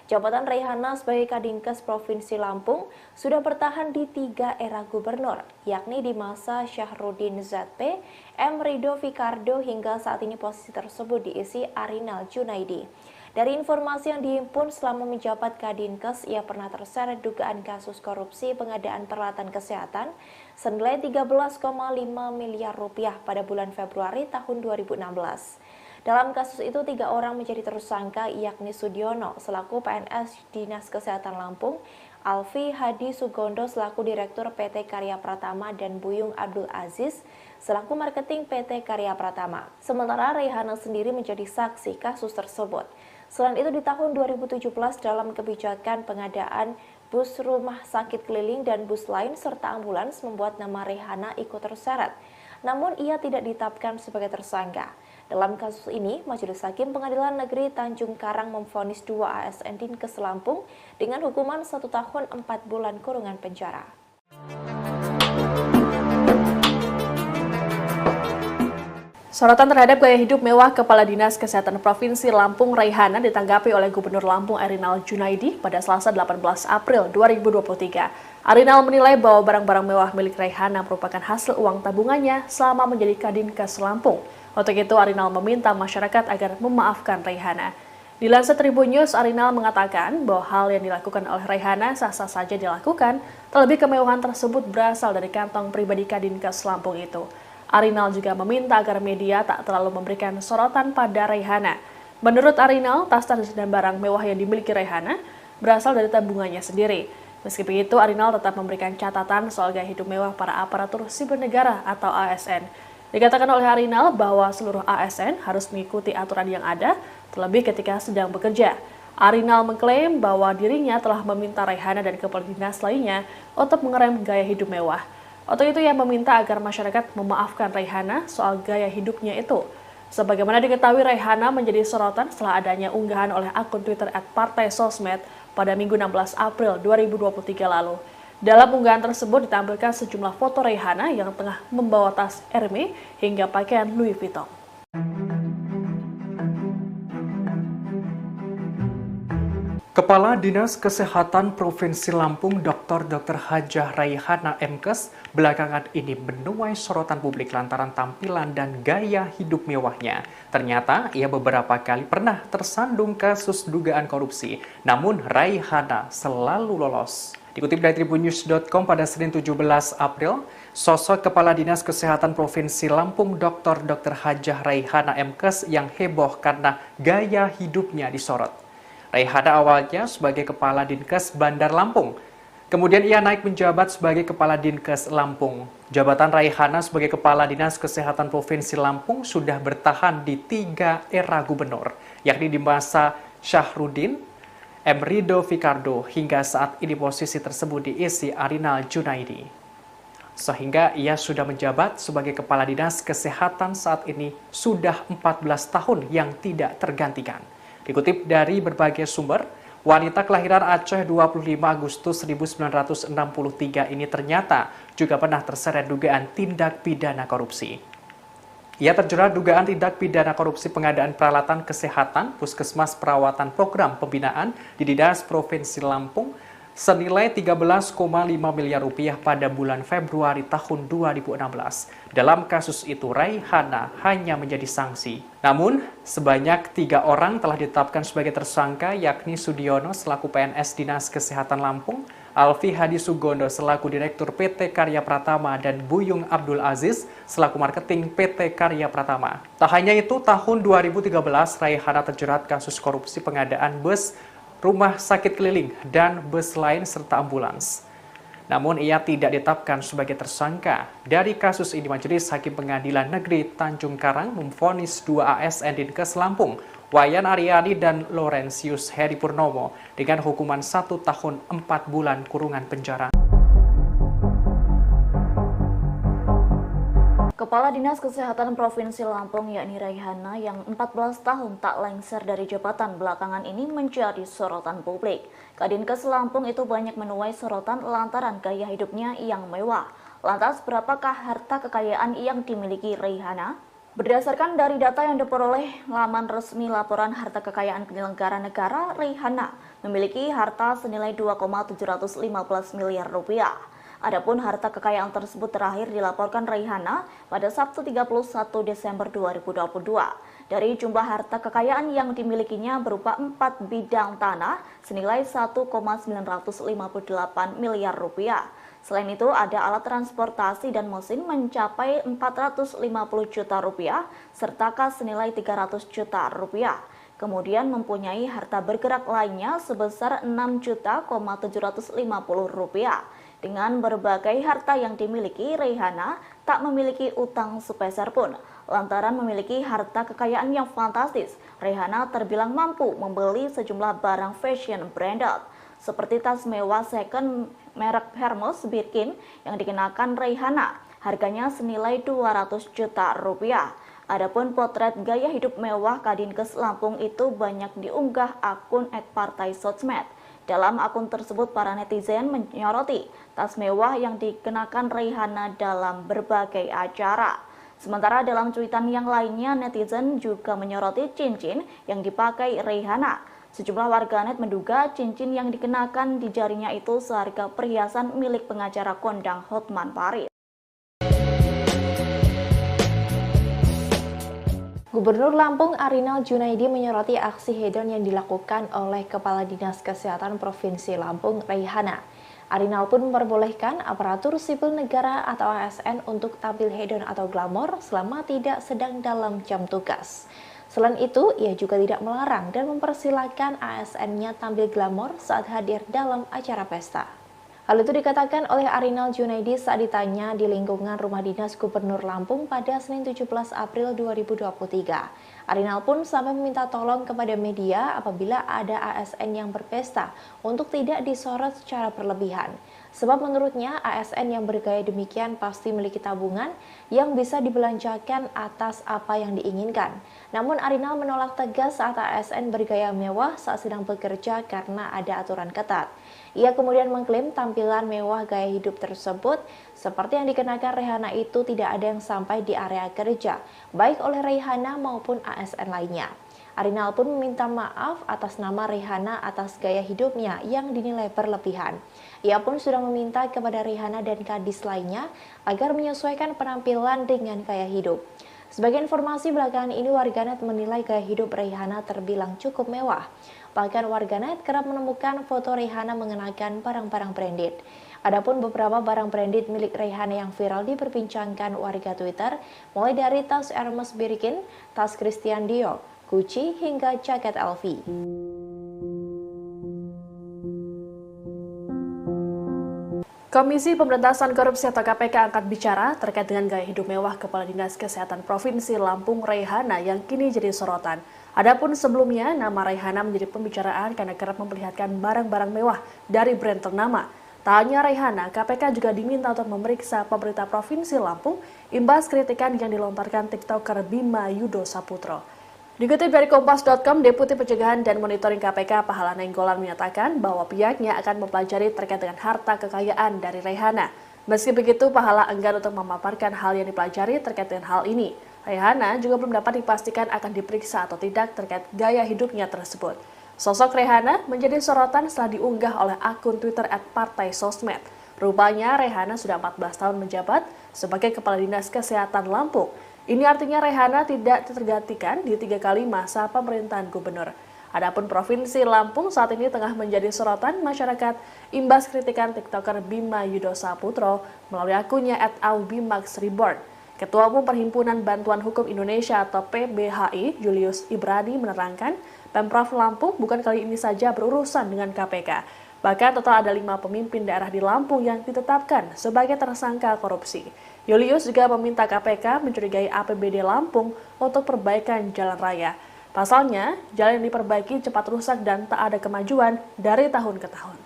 Jabatan Raihana sebagai Kadinkes Provinsi Lampung sudah bertahan di 3 era gubernur, yakni di masa Syahrudin ZP, M. Rido Fikardo hingga saat ini posisi tersebut diisi Arinal Junaidi. Dari informasi yang dihimpun selama menjabat Kadinkes, ia pernah terseret dugaan kasus korupsi pengadaan peralatan kesehatan senilai 13,5 miliar rupiah pada bulan Februari tahun 2016. Dalam kasus itu, 3 orang menjadi tersangka, yakni Sudiono selaku PNS Dinas Kesehatan Lampung, Alfi Hadi Sugondo selaku Direktur PT Karya Pratama, dan Buyung Abdul Aziz selaku Marketing PT Karya Pratama. Sementara Raihana sendiri menjadi saksi kasus tersebut. Selain itu, di tahun 2017 dalam kebijakan pengadaan bus rumah sakit keliling dan bus lain serta ambulans membuat nama Raihana ikut terseret. Namun ia tidak ditetapkan sebagai tersangka. Dalam kasus ini, Majelis Hakim Pengadilan Negeri Tanjung Karang memvonis 2 ASN Dinkes Lampung dengan hukuman 1 tahun 4 bulan kurungan penjara. Sorotan terhadap gaya hidup mewah Kepala Dinas Kesehatan Provinsi Lampung Raihana ditanggapi oleh Gubernur Lampung Arinal Junaidi pada Selasa 18 April 2023. Arinal menilai bahwa barang-barang mewah milik Raihana merupakan hasil uang tabungannya selama menjadi Kadinkes Lampung. Untuk itu, Arinal meminta masyarakat agar memaafkan Raihana. Dilansir Tribun News, Arinal mengatakan bahwa hal yang dilakukan oleh Raihana sah-sah saja dilakukan, terlebih kemewahan tersebut berasal dari kantong pribadi Kadinkes Lampung itu. Arinal juga meminta agar media tak terlalu memberikan sorotan pada Raihana. Menurut Arinal, tas-tas dan barang mewah yang dimiliki Raihana berasal dari tabungannya sendiri. Meski begitu, Arinal tetap memberikan catatan soal gaya hidup mewah para aparatur sipil negara atau ASN. Dikatakan oleh Arinal bahwa seluruh ASN harus mengikuti aturan yang ada, terlebih ketika sedang bekerja. Arinal mengklaim bahwa dirinya telah meminta Raihana dan kepala dinas lainnya untuk mengerem gaya hidup mewah. Untuk itu, ia meminta agar masyarakat memaafkan Raihana soal gaya hidupnya itu. Sebagaimana diketahui, Raihana menjadi sorotan setelah adanya unggahan oleh akun Twitter @partaisosmed pada Minggu 16 April 2023 lalu. Dalam unggahan tersebut ditampilkan sejumlah foto Raihana yang tengah membawa tas Hermes hingga pakaian Louis Vuitton. Kepala Dinas Kesehatan Provinsi Lampung Dr. Hajah Raihana MKes belakangan ini menuai sorotan publik lantaran tampilan dan gaya hidup mewahnya. Ternyata ia beberapa kali pernah tersandung kasus dugaan korupsi, namun Raihana selalu lolos. Dikutip dari tribunnews.com pada Senin 17 April, sosok Kepala Dinas Kesehatan Provinsi Lampung Dr. Hajah Raihana MKes yang heboh karena gaya hidupnya disorot. Raihana awalnya sebagai Kepala Dinkes Bandar Lampung. Kemudian ia naik menjabat sebagai Kepala Dinkes Lampung. Jabatan Raihana sebagai Kepala Dinas Kesehatan Provinsi Lampung sudah bertahan di 3 era gubernur, yakni di masa Syahrudin, M. Rido Fikardo, hingga saat ini posisi tersebut diisi Arinal Junaidi. Sehingga ia sudah menjabat sebagai Kepala Dinas Kesehatan saat ini sudah 14 tahun yang tidak tergantikan. Dikutip dari berbagai sumber, wanita kelahiran Aceh 25 Agustus 1963 ini ternyata juga pernah terseret dugaan tindak pidana korupsi. Ia terjerat dugaan tindak pidana korupsi pengadaan peralatan kesehatan Puskesmas Perawatan Program Pembinaan di Dinas Provinsi Lampung senilai 13,5 miliar rupiah pada bulan Februari tahun 2016. Dalam kasus itu, Raihana hanya menjadi sanksi. Namun, sebanyak 3 orang telah ditetapkan sebagai tersangka, yakni Sudiono selaku PNS Dinas Kesehatan Lampung, Alfi Hadi Sugondo selaku Direktur PT Karya Pratama, dan Buyung Abdul Aziz selaku Marketing PT Karya Pratama. Tak hanya itu, tahun 2013 Raihana terjerat kasus korupsi pengadaan bus, rumah sakit keliling, dan bus lain serta ambulans. Namun ia tidak ditetapkan sebagai tersangka. Dari kasus ini, Majelis Hakim Pengadilan Negeri Tanjung Karang memvonis 2 ASN Dinkes Lampung, Wayan Aryani dan Laurentius Heri Purnomo, dengan hukuman 1 tahun 4 bulan kurungan penjara. Kepala Dinas Kesehatan Provinsi Lampung yakni Raihana yang 14 tahun tak lengser dari jabatan belakangan ini menjadi sorotan publik. Kadinkes Lampung itu banyak menuai sorotan lantaran gaya hidupnya yang mewah. Lantas berapakah harta kekayaan yang dimiliki Raihana? Berdasarkan dari data yang diperoleh laman resmi laporan harta kekayaan penyelenggara negara, Raihana memiliki harta senilai 2,715 miliar rupiah. Adapun harta kekayaan tersebut terakhir dilaporkan Raihana pada Sabtu 31 Desember 2022. Dari jumlah harta kekayaan yang dimilikinya berupa 4 bidang tanah senilai 1,958 miliar rupiah. Selain itu, ada alat transportasi dan mesin mencapai 450 juta rupiah, serta kas senilai 300 juta rupiah. Kemudian mempunyai harta bergerak lainnya sebesar 6.750 rupiah. Dengan berbagai harta yang dimiliki, Raihana tak memiliki utang sepeser pun. Lantaran memiliki harta kekayaan yang fantastis, Raihana terbilang mampu membeli sejumlah barang fashion branded, seperti tas mewah second merek Hermes Birkin yang dikenakan Raihana. Harganya senilai 200 juta rupiah. Adapun potret gaya hidup mewah Kadinkes Lampung itu banyak diunggah akun @partai sosmed. Dalam akun tersebut, para netizen menyoroti tas mewah yang dikenakan Raihana dalam berbagai acara. Sementara dalam cuitan yang lainnya, netizen juga menyoroti cincin yang dipakai Raihana. Sejumlah warganet menduga cincin yang dikenakan di jarinya itu seharga perhiasan milik pengacara kondang Hotman Paris. Gubernur Lampung Arinal Junaidi menyoroti aksi hedon yang dilakukan oleh Kepala Dinas Kesehatan Provinsi Lampung, Raihana. Arinal pun memperbolehkan aparatur sipil negara atau ASN untuk tampil hedon atau glamor selama tidak sedang dalam jam tugas. Selain itu, ia juga tidak melarang dan mempersilahkan ASN-nya tampil glamor saat hadir dalam acara pesta. Hal itu dikatakan oleh Arinal Junaidi saat ditanya di lingkungan Rumah Dinas Gubernur Lampung pada Senin 17 April 2023. Arinal pun sampai meminta tolong kepada media apabila ada ASN yang berpesta untuk tidak disorot secara berlebihan. Sebab menurutnya ASN yang bergaya demikian pasti memiliki tabungan yang bisa dibelanjakan atas apa yang diinginkan. Namun Arinal menolak tegas saat ASN bergaya mewah saat sedang bekerja karena ada aturan ketat. Ia kemudian mengklaim tampilan mewah gaya hidup tersebut seperti yang dikenakan Raihana itu tidak ada yang sampai di area kerja, baik oleh Raihana maupun ASN lainnya. Arinal pun meminta maaf atas nama Raihana atas gaya hidupnya yang dinilai berlebihan. Ia pun sudah meminta kepada Raihana dan kadis lainnya agar menyesuaikan penampilan dengan gaya hidup. Sebagai informasi belakangan ini, warganet menilai gaya hidup Rihanna terbilang cukup mewah. Bahkan warganet kerap menemukan foto Rihanna mengenakan barang-barang branded. Adapun beberapa barang branded milik Rihanna yang viral diperbincangkan warga Twitter, mulai dari tas Hermes Birkin, tas Christian Dior, Gucci, hingga jaket LV. Komisi Pemberantasan Korupsi atau KPK angkat bicara terkait dengan gaya hidup mewah Kepala Dinas Kesehatan Provinsi Lampung Rihanna yang kini jadi sorotan. Adapun sebelumnya, nama Rihanna menjadi pembicaraan karena kerap memperlihatkan barang-barang mewah dari brand ternama. Tak hanya Rihanna, KPK juga diminta untuk memeriksa pemerintah Provinsi Lampung imbas kritikan yang dilontarkan TikToker Bima Yudo Saputro. Dikutip dari Kompas.com, Deputi Pencegahan dan Monitoring KPK Pahala Nainggolan menyatakan bahwa pihaknya akan mempelajari terkait dengan harta kekayaan dari Rihanna. Meski begitu, Pahala enggan untuk memaparkan hal yang dipelajari terkait dengan hal ini. Rihanna juga belum dapat dipastikan akan diperiksa atau tidak terkait gaya hidupnya tersebut. Sosok Rihanna menjadi sorotan setelah diunggah oleh akun Twitter @partaisosmed. Rupanya Rihanna sudah 14 tahun menjabat sebagai Kepala Dinas Kesehatan Lampung. Ini artinya Rihanna tidak tergantikan di 3 kali masa pemerintahan gubernur. Adapun Provinsi Lampung saat ini tengah menjadi sorotan masyarakat imbas kritikan TikToker Bima Yudo Saputro melalui akunnya @aubimaxreborn. Ketua Umum Perhimpunan Bantuan Hukum Indonesia atau PBHI, Julius Ibrani menerangkan, Pemprov Lampung bukan kali ini saja berurusan dengan KPK. Bahkan total ada 5 pemimpin daerah di Lampung yang ditetapkan sebagai tersangka korupsi. Julius juga meminta KPK mencurigai APBD Lampung untuk perbaikan jalan raya. Pasalnya, jalan yang diperbaiki cepat rusak dan tak ada kemajuan dari tahun ke tahun.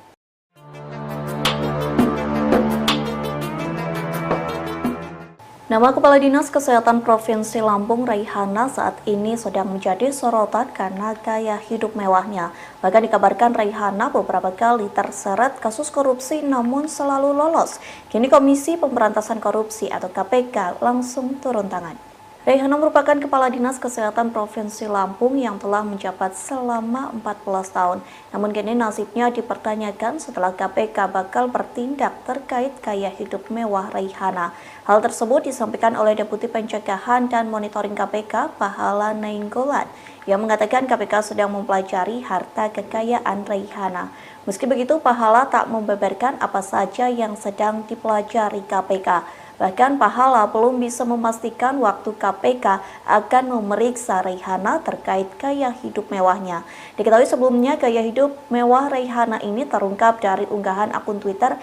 Nama Kepala Dinas Kesehatan Provinsi Lampung Rihanna saat ini sedang menjadi sorotan karena gaya hidup mewahnya. Bahkan dikabarkan Rihanna beberapa kali terseret kasus korupsi namun selalu lolos. Kini Komisi Pemberantasan Korupsi atau KPK langsung turun tangan. Rihanna merupakan Kepala Dinas Kesehatan Provinsi Lampung yang telah menjabat selama 14 tahun. Namun kini nasibnya dipertanyakan setelah KPK bakal bertindak terkait gaya hidup mewah Rihanna. Hal tersebut disampaikan oleh Deputi Pencegahan dan Monitoring KPK Pahala Nainggolan yang mengatakan KPK sedang mempelajari harta kekayaan Rihanna. Meski begitu, Pahala tak membeberkan apa saja yang sedang dipelajari KPK. Bahkan Pahala belum bisa memastikan waktu KPK akan memeriksa Rihanna terkait gaya hidup mewahnya. Diketahui sebelumnya gaya hidup mewah Rihanna ini terungkap dari unggahan akun Twitter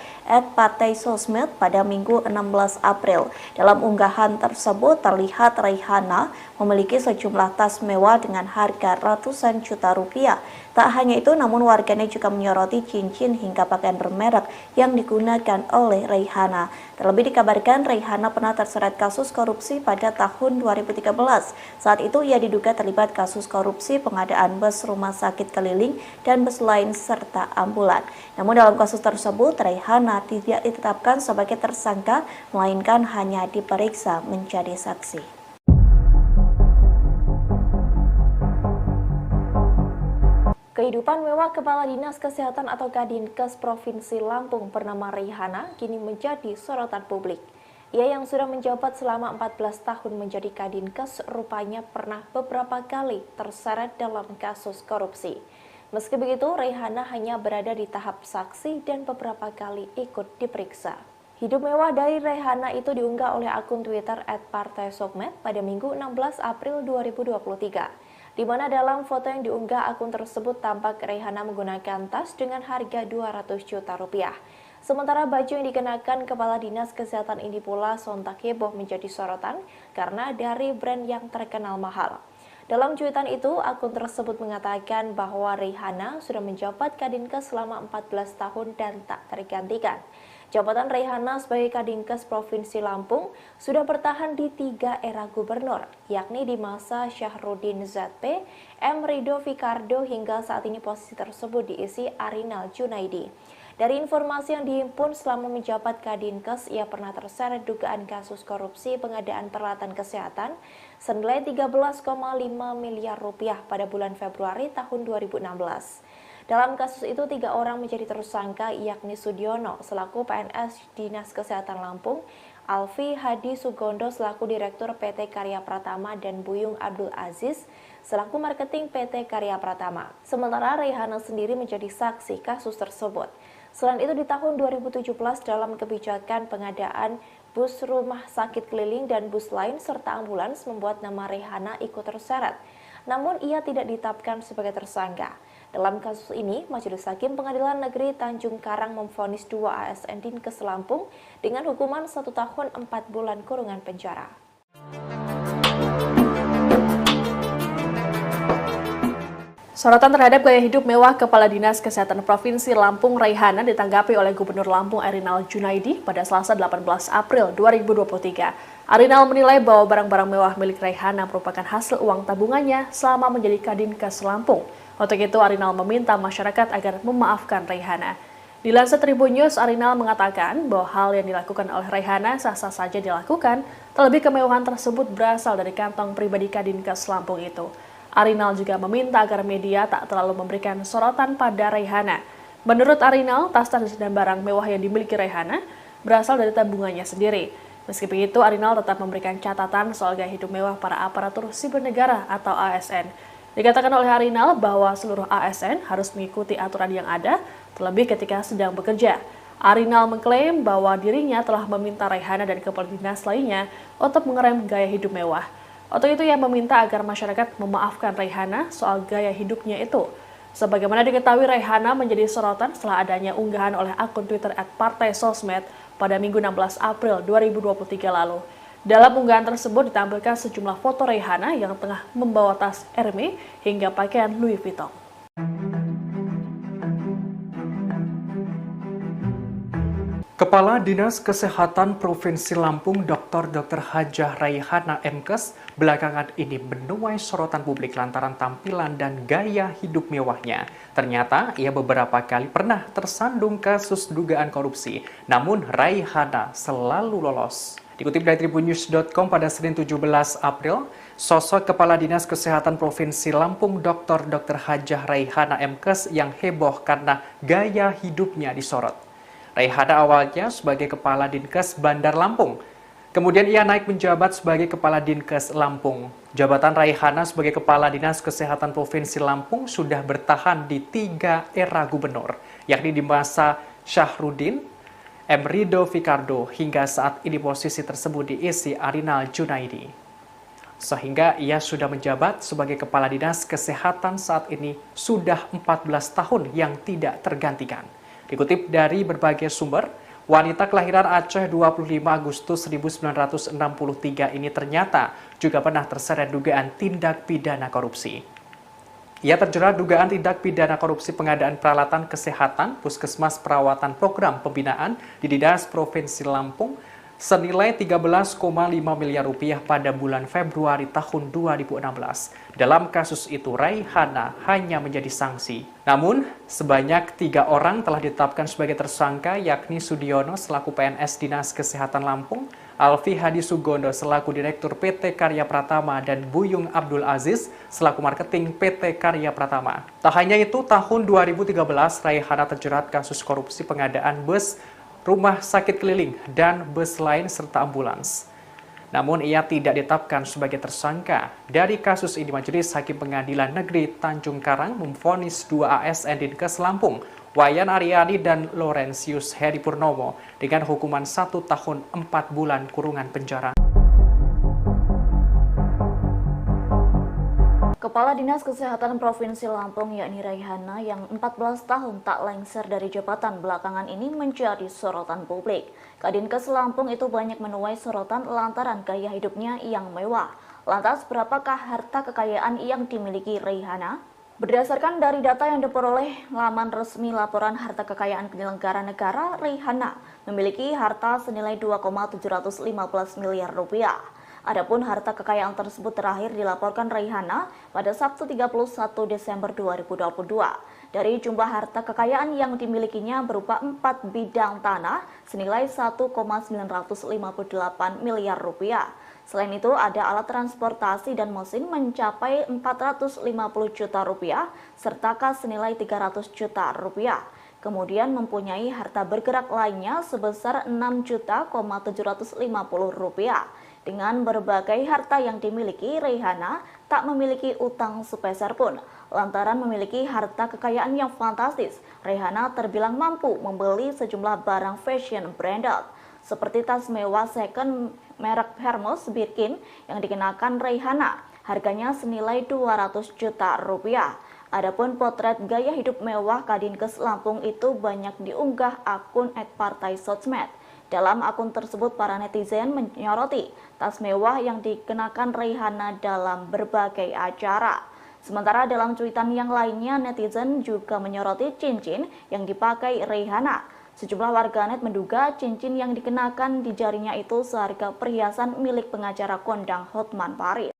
@partaisosmed pada Minggu 16 April. Dalam unggahan tersebut terlihat Rihanna memiliki sejumlah tas mewah dengan harga ratusan juta rupiah. Tak hanya itu, namun warganet juga menyoroti cincin hingga pakaian bermerek yang digunakan oleh Rihanna. Terlebih dikabarkan Rihanna pernah terseret kasus korupsi pada tahun 2013. Saat itu ia diduga terlibat kasus korupsi pengadaan bus rumah sakit keliling dan bus lain serta ambulan. Namun dalam kasus tersebut Rihanna tidak ditetapkan sebagai tersangka, melainkan hanya diperiksa menjadi saksi. Kehidupan mewah Kepala Dinas Kesehatan atau Kadinkes Provinsi Lampung bernama Rihanna kini menjadi sorotan publik. Ia yang sudah menjabat selama 14 tahun menjadi Kadinkes rupanya pernah beberapa kali terseret dalam kasus korupsi. Meski begitu, Rihanna hanya berada di tahap saksi dan beberapa kali ikut diperiksa. Hidup mewah dari Rihanna itu diunggah oleh akun Twitter @partaisosmed pada Minggu 16 April 2023. Di mana dalam foto yang diunggah akun tersebut tampak Rihanna menggunakan tas dengan harga 200 juta rupiah. Sementara baju yang dikenakan Kepala Dinas Kesehatan ini pula sontak heboh menjadi sorotan karena dari brand yang terkenal mahal. Dalam cuitan itu, akun tersebut mengatakan bahwa Rihanna sudah menjabat Kadinkes selama 14 tahun dan tak tergantikan. Jabatan Rihanna sebagai Kadinkes Provinsi Lampung sudah bertahan di 3 era gubernur, yakni di masa Syahrudin ZP, M. Rido Fikardo hingga saat ini posisi tersebut diisi Arinal Junaidi. Dari informasi yang dihimpun selama menjabat Kadinkes, ia pernah terseret dugaan kasus korupsi pengadaan peralatan kesehatan senilai 13,5 miliar rupiah pada bulan Februari tahun 2016. Dalam kasus itu, 3 orang menjadi tersangka yakni Sudiono selaku PNS Dinas Kesehatan Lampung, Alfi Hadi Sugondo selaku Direktur PT Karya Pratama dan Buyung Abdul Aziz selaku Marketing PT Karya Pratama. Sementara Raihana sendiri menjadi saksi kasus tersebut. Selain itu di tahun 2017 dalam kebijakan pengadaan bus rumah sakit keliling dan bus lain serta ambulans membuat nama Raihana ikut terseret. Namun ia tidak ditetapkan sebagai tersangka. Dalam kasus ini, Majelis Hakim Pengadilan Negeri Tanjung Karang memvonis 2 ASN Dinkes Lampung dengan hukuman 1 tahun 4 bulan kurungan penjara. Sorotan terhadap gaya hidup mewah Kepala Dinas Kesehatan Provinsi Lampung Raihana ditanggapi oleh Gubernur Lampung Erinal Junaidi pada Selasa 18 April 2023. Erinal menilai bahwa barang-barang mewah milik Raihana merupakan hasil uang tabungannya selama menjadi Kadinkes Lampung. Untuk itu, Erinal meminta masyarakat agar memaafkan Raihana. Dilansir Tribun News, Erinal mengatakan bahwa hal yang dilakukan oleh Raihana sah-sah saja dilakukan, terlebih kemewahan tersebut berasal dari kantong pribadi Kadinkes Lampung itu. Erinal juga meminta agar media tak terlalu memberikan sorotan pada Raihana. Menurut Erinal, tas-tas dan barang mewah yang dimiliki Raihana berasal dari tabungannya sendiri. Meski begitu, Erinal tetap memberikan catatan soal gaya hidup mewah para aparatur sipil negara atau ASN. Dikatakan oleh Erinal bahwa seluruh ASN harus mengikuti aturan yang ada, terlebih ketika sedang bekerja. Erinal mengklaim bahwa dirinya telah meminta Raihana dan kepala dinas lainnya untuk mengerem gaya hidup mewah. Untuk itu ia meminta agar masyarakat memaafkan Raihana soal gaya hidupnya itu. Sebagaimana diketahui, Raihana menjadi sorotan setelah adanya unggahan oleh akun Twitter @partai_sosmed pada Minggu 16 April 2023 lalu. Dalam unggahan tersebut ditampilkan sejumlah foto Raihana yang tengah membawa tas Hermes hingga pakaian Louis Vuitton. Kepala Dinas Kesehatan Provinsi Lampung Dr. Hajah Raihana MKes belakangan ini menuai sorotan publik lantaran tampilan dan gaya hidup mewahnya. Ternyata ia beberapa kali pernah tersandung kasus dugaan korupsi, namun Raihana selalu lolos. Dikutip dari tribunnews.com pada Senin 17 April, sosok Kepala Dinas Kesehatan Provinsi Lampung Dr. Hajah Raihana MKes yang heboh karena gaya hidupnya disorot. Raihana awalnya sebagai Kepala Dinkes Bandar Lampung. Kemudian ia naik menjabat sebagai Kepala Dinkes Lampung. Jabatan Raihana sebagai Kepala Dinas Kesehatan Provinsi Lampung sudah bertahan di 3 era gubernur, yakni di masa Syahrudin, M. Rido Fikardo, hingga saat ini posisi tersebut diisi Erinal Junaidi. Sehingga ia sudah menjabat sebagai Kepala Dinas Kesehatan saat ini sudah 14 tahun yang tidak tergantikan. Dikutip dari berbagai sumber, wanita kelahiran Aceh 25 Agustus 1963 ini ternyata juga pernah terseret dugaan tindak pidana korupsi. Ia terjerat dugaan tindak pidana korupsi pengadaan peralatan kesehatan Puskesmas Perawatan Program Pembinaan di Dinas Provinsi Lampung senilai 13,5 miliar rupiah pada bulan Februari tahun 2016. Dalam kasus itu, Raihana hanya menjadi sanksi. Namun, sebanyak 3 orang telah ditetapkan sebagai tersangka, yakni Sudiono selaku PNS Dinas Kesehatan Lampung, Alfi Hadi Sugondo selaku Direktur PT Karya Pratama, dan Buyung Abdul Aziz selaku Marketing PT Karya Pratama. Tak hanya itu, tahun 2013, Raihana terjerat kasus korupsi pengadaan bus rumah sakit keliling, dan bus lain serta ambulans. Namun ia tidak ditetapkan sebagai tersangka. Dari kasus ini, Majelis Hakim Pengadilan Negeri Tanjung Karang memvonis 2 ASN Dinkes Lampung, Wayan Aryani dan Laurentius Heri Purnomo, dengan hukuman 1 tahun 4 bulan kurungan penjara. Kepala Dinas Kesehatan Provinsi Lampung yakni Raihana yang 14 tahun tak lengser dari jabatan belakangan ini menjadi sorotan publik. Kadinkes Lampung itu banyak menuai sorotan lantaran gaya hidupnya yang mewah. Lantas berapakah harta kekayaan yang dimiliki Raihana? Berdasarkan dari data yang diperoleh laman resmi laporan harta kekayaan penyelenggara negara, Raihana memiliki harta senilai 2,715 miliar rupiah. Adapun harta kekayaan tersebut terakhir dilaporkan Raihana pada Sabtu 31 Desember 2022. Dari jumlah harta kekayaan yang dimilikinya berupa 4 bidang tanah senilai 1,958 miliar rupiah. Selain itu ada alat transportasi dan mesin mencapai 450 juta rupiah serta kas senilai 300 juta rupiah. kemudian mempunyai harta bergerak lainnya sebesar Rp6.750.000. Dengan berbagai harta yang dimiliki, Raihana tak memiliki utang sepeser pun. Lantaran memiliki harta kekayaan yang fantastis, Raihana terbilang mampu membeli sejumlah barang fashion branded, seperti tas mewah second merek Hermes Birkin yang dikenakan Raihana. Harganya senilai Rp200 juta. Adapun potret gaya hidup mewah Kadinkes Lampung itu banyak diunggah akun @partai_sosmed. Dalam akun tersebut, para netizen menyoroti tas mewah yang dikenakan Raihana dalam berbagai acara. Sementara dalam cuitan yang lainnya, netizen juga menyoroti cincin yang dipakai Raihana. Sejumlah warganet menduga cincin yang dikenakan di jarinya itu seharga perhiasan milik pengacara kondang Hotman Paris.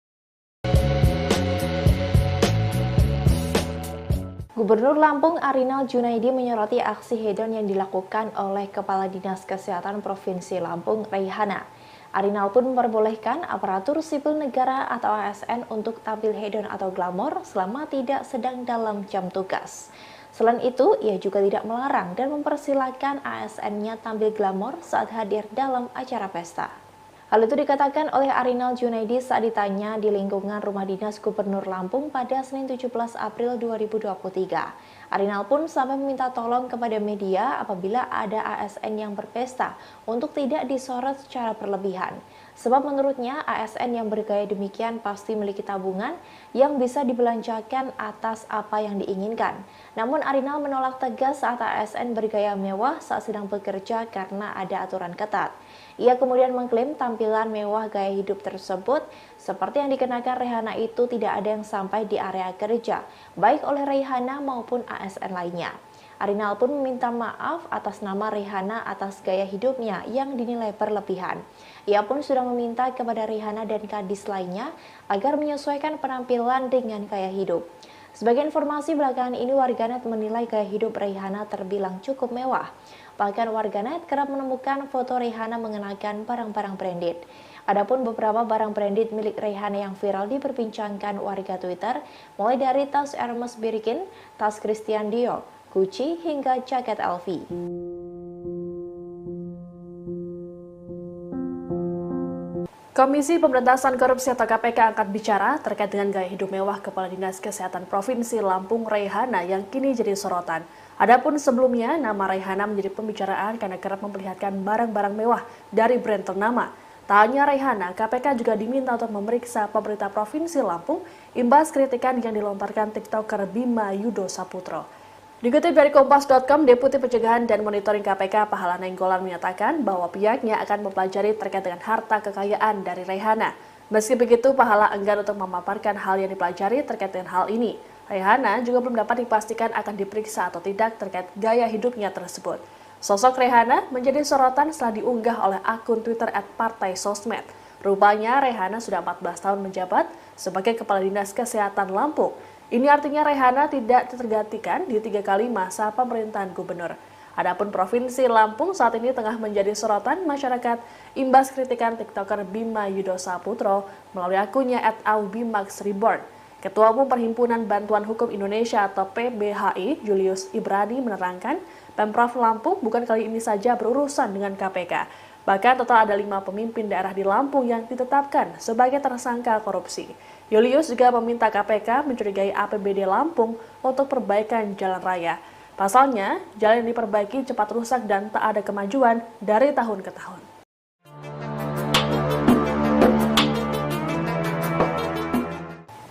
Gubernur Lampung Arinal Junaidi menyoroti aksi hedon yang dilakukan oleh Kepala Dinas Kesehatan Provinsi Lampung, Raihana. Arinal pun memperbolehkan aparatur sipil negara atau ASN untuk tampil hedon atau glamor selama tidak sedang dalam jam tugas. Selain itu, ia juga tidak melarang dan mempersilahkan ASN-nya tampil glamor saat hadir dalam acara pesta. Hal itu dikatakan oleh Arinal Junaidi saat ditanya di lingkungan Rumah Dinas Gubernur Lampung pada Senin 17 April 2023. Arinal pun sampai meminta tolong kepada media apabila ada ASN yang berpesta untuk tidak disorot secara berlebihan. Sebab menurutnya ASN yang bergaya demikian pasti memiliki tabungan yang bisa dibelanjakan atas apa yang diinginkan. Namun Arinal menolak tegas saat ASN bergaya mewah saat sedang bekerja karena ada aturan ketat. Ia kemudian mengklaim tampilan mewah gaya hidup tersebut seperti yang dikenakan Raihana itu tidak ada yang sampai di area kerja, baik oleh Raihana maupun ASN lainnya. Arinal pun meminta maaf atas nama Raihana atas gaya hidupnya yang dinilai berlebihan. Ia pun sudah meminta kepada Raihana dan kadis lainnya agar menyesuaikan penampilan dengan gaya hidup. Sebagai informasi belakangan ini, warganet menilai gaya hidup Raihana terbilang cukup mewah. Bahkan warganet kerap menemukan foto Raihana mengenakan barang-barang branded. Adapun beberapa barang branded milik Raihana yang viral diperbincangkan warga Twitter, mulai dari tas Hermes Birkin, tas Christian Dior, Gucci, hingga jaket LV. Komisi Pemberantasan Korupsi atau KPK angkat bicara terkait dengan gaya hidup mewah Kepala Dinas Kesehatan Provinsi Lampung Raihana yang kini jadi sorotan. Adapun sebelumnya, nama Raihana menjadi pembicaraan karena kerap memperlihatkan barang-barang mewah dari brand ternama. Tak hanya Raihana, KPK juga diminta untuk memeriksa pemerintah Provinsi Lampung imbas kritikan yang dilontarkan TikToker Bima Yudo Saputro. Dikutip dari Kompas.com, Deputi Pencegahan dan Monitoring KPK Pahala Nainggolan menyatakan bahwa pihaknya akan mempelajari terkait dengan harta kekayaan dari Raihana. Meski begitu, Pahala enggan untuk memaparkan hal yang dipelajari terkait dengan hal ini. Raihana juga belum dapat dipastikan akan diperiksa atau tidak terkait gaya hidupnya tersebut. Sosok Raihana menjadi sorotan setelah diunggah oleh akun Twitter @partai_sosmed. Rupanya Raihana sudah 14 tahun menjabat sebagai Kepala Dinas Kesehatan Lampung. Ini artinya Raihana tidak tergantikan di 3 kali masa pemerintahan gubernur. Adapun Provinsi Lampung saat ini tengah menjadi sorotan masyarakat imbas kritikan TikToker Bima Yudo Saputro melalui akunnya @aubimaxreborn. Ketua Umum Perhimpunan Bantuan Hukum Indonesia atau PBHI, Julius Ibrani menerangkan, Pemprov Lampung bukan kali ini saja berurusan dengan KPK. Bahkan total ada 5 pemimpin daerah di Lampung yang ditetapkan sebagai tersangka korupsi. Julius juga meminta KPK mencurigai APBD Lampung untuk perbaikan jalan raya. Pasalnya, jalan yang diperbaiki cepat rusak dan tak ada kemajuan dari tahun ke tahun.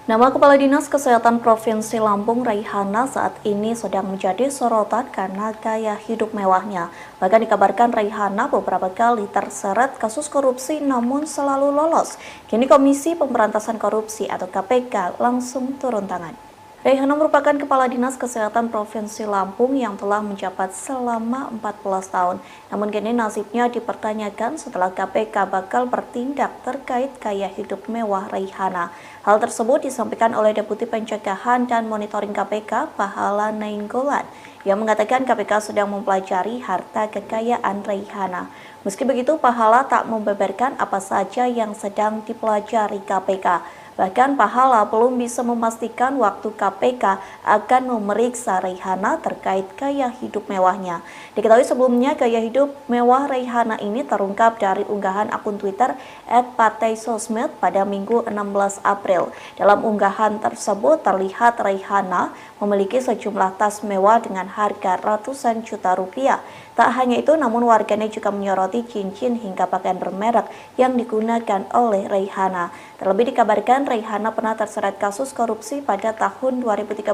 Nama Kepala Dinas Kesehatan Provinsi Lampung Raihana saat ini sedang menjadi sorotan karena gaya hidup mewahnya. Bahkan dikabarkan Raihana beberapa kali terseret kasus korupsi namun selalu lolos. Kini Komisi Pemberantasan Korupsi atau KPK langsung turun tangan. Raihana merupakan Kepala Dinas Kesehatan Provinsi Lampung yang telah menjabat selama 14 tahun. Namun kini nasibnya dipertanyakan setelah KPK bakal bertindak terkait gaya hidup mewah Raihana. Hal tersebut disampaikan oleh Deputi Pencegahan dan Monitoring KPK Pahala Nainggolan yang mengatakan KPK sedang mempelajari harta kekayaan Raihana. Meski begitu, Pahala tak membeberkan apa saja yang sedang dipelajari KPK. Bahkan Pahala belum bisa memastikan waktu KPK akan memeriksa Raihana terkait gaya hidup mewahnya. Diketahui sebelumnya gaya hidup mewah Raihana ini terungkap dari unggahan akun Twitter @partaisosmed pada Minggu 16 April. Dalam unggahan tersebut terlihat Raihana memiliki sejumlah tas mewah dengan harga ratusan juta rupiah. Tak hanya itu, namun warganet juga menyoroti cincin hingga pakaian bermerek yang digunakan oleh Raihana. Terlebih dikabarkan Raihana pernah terseret kasus korupsi pada tahun 2013.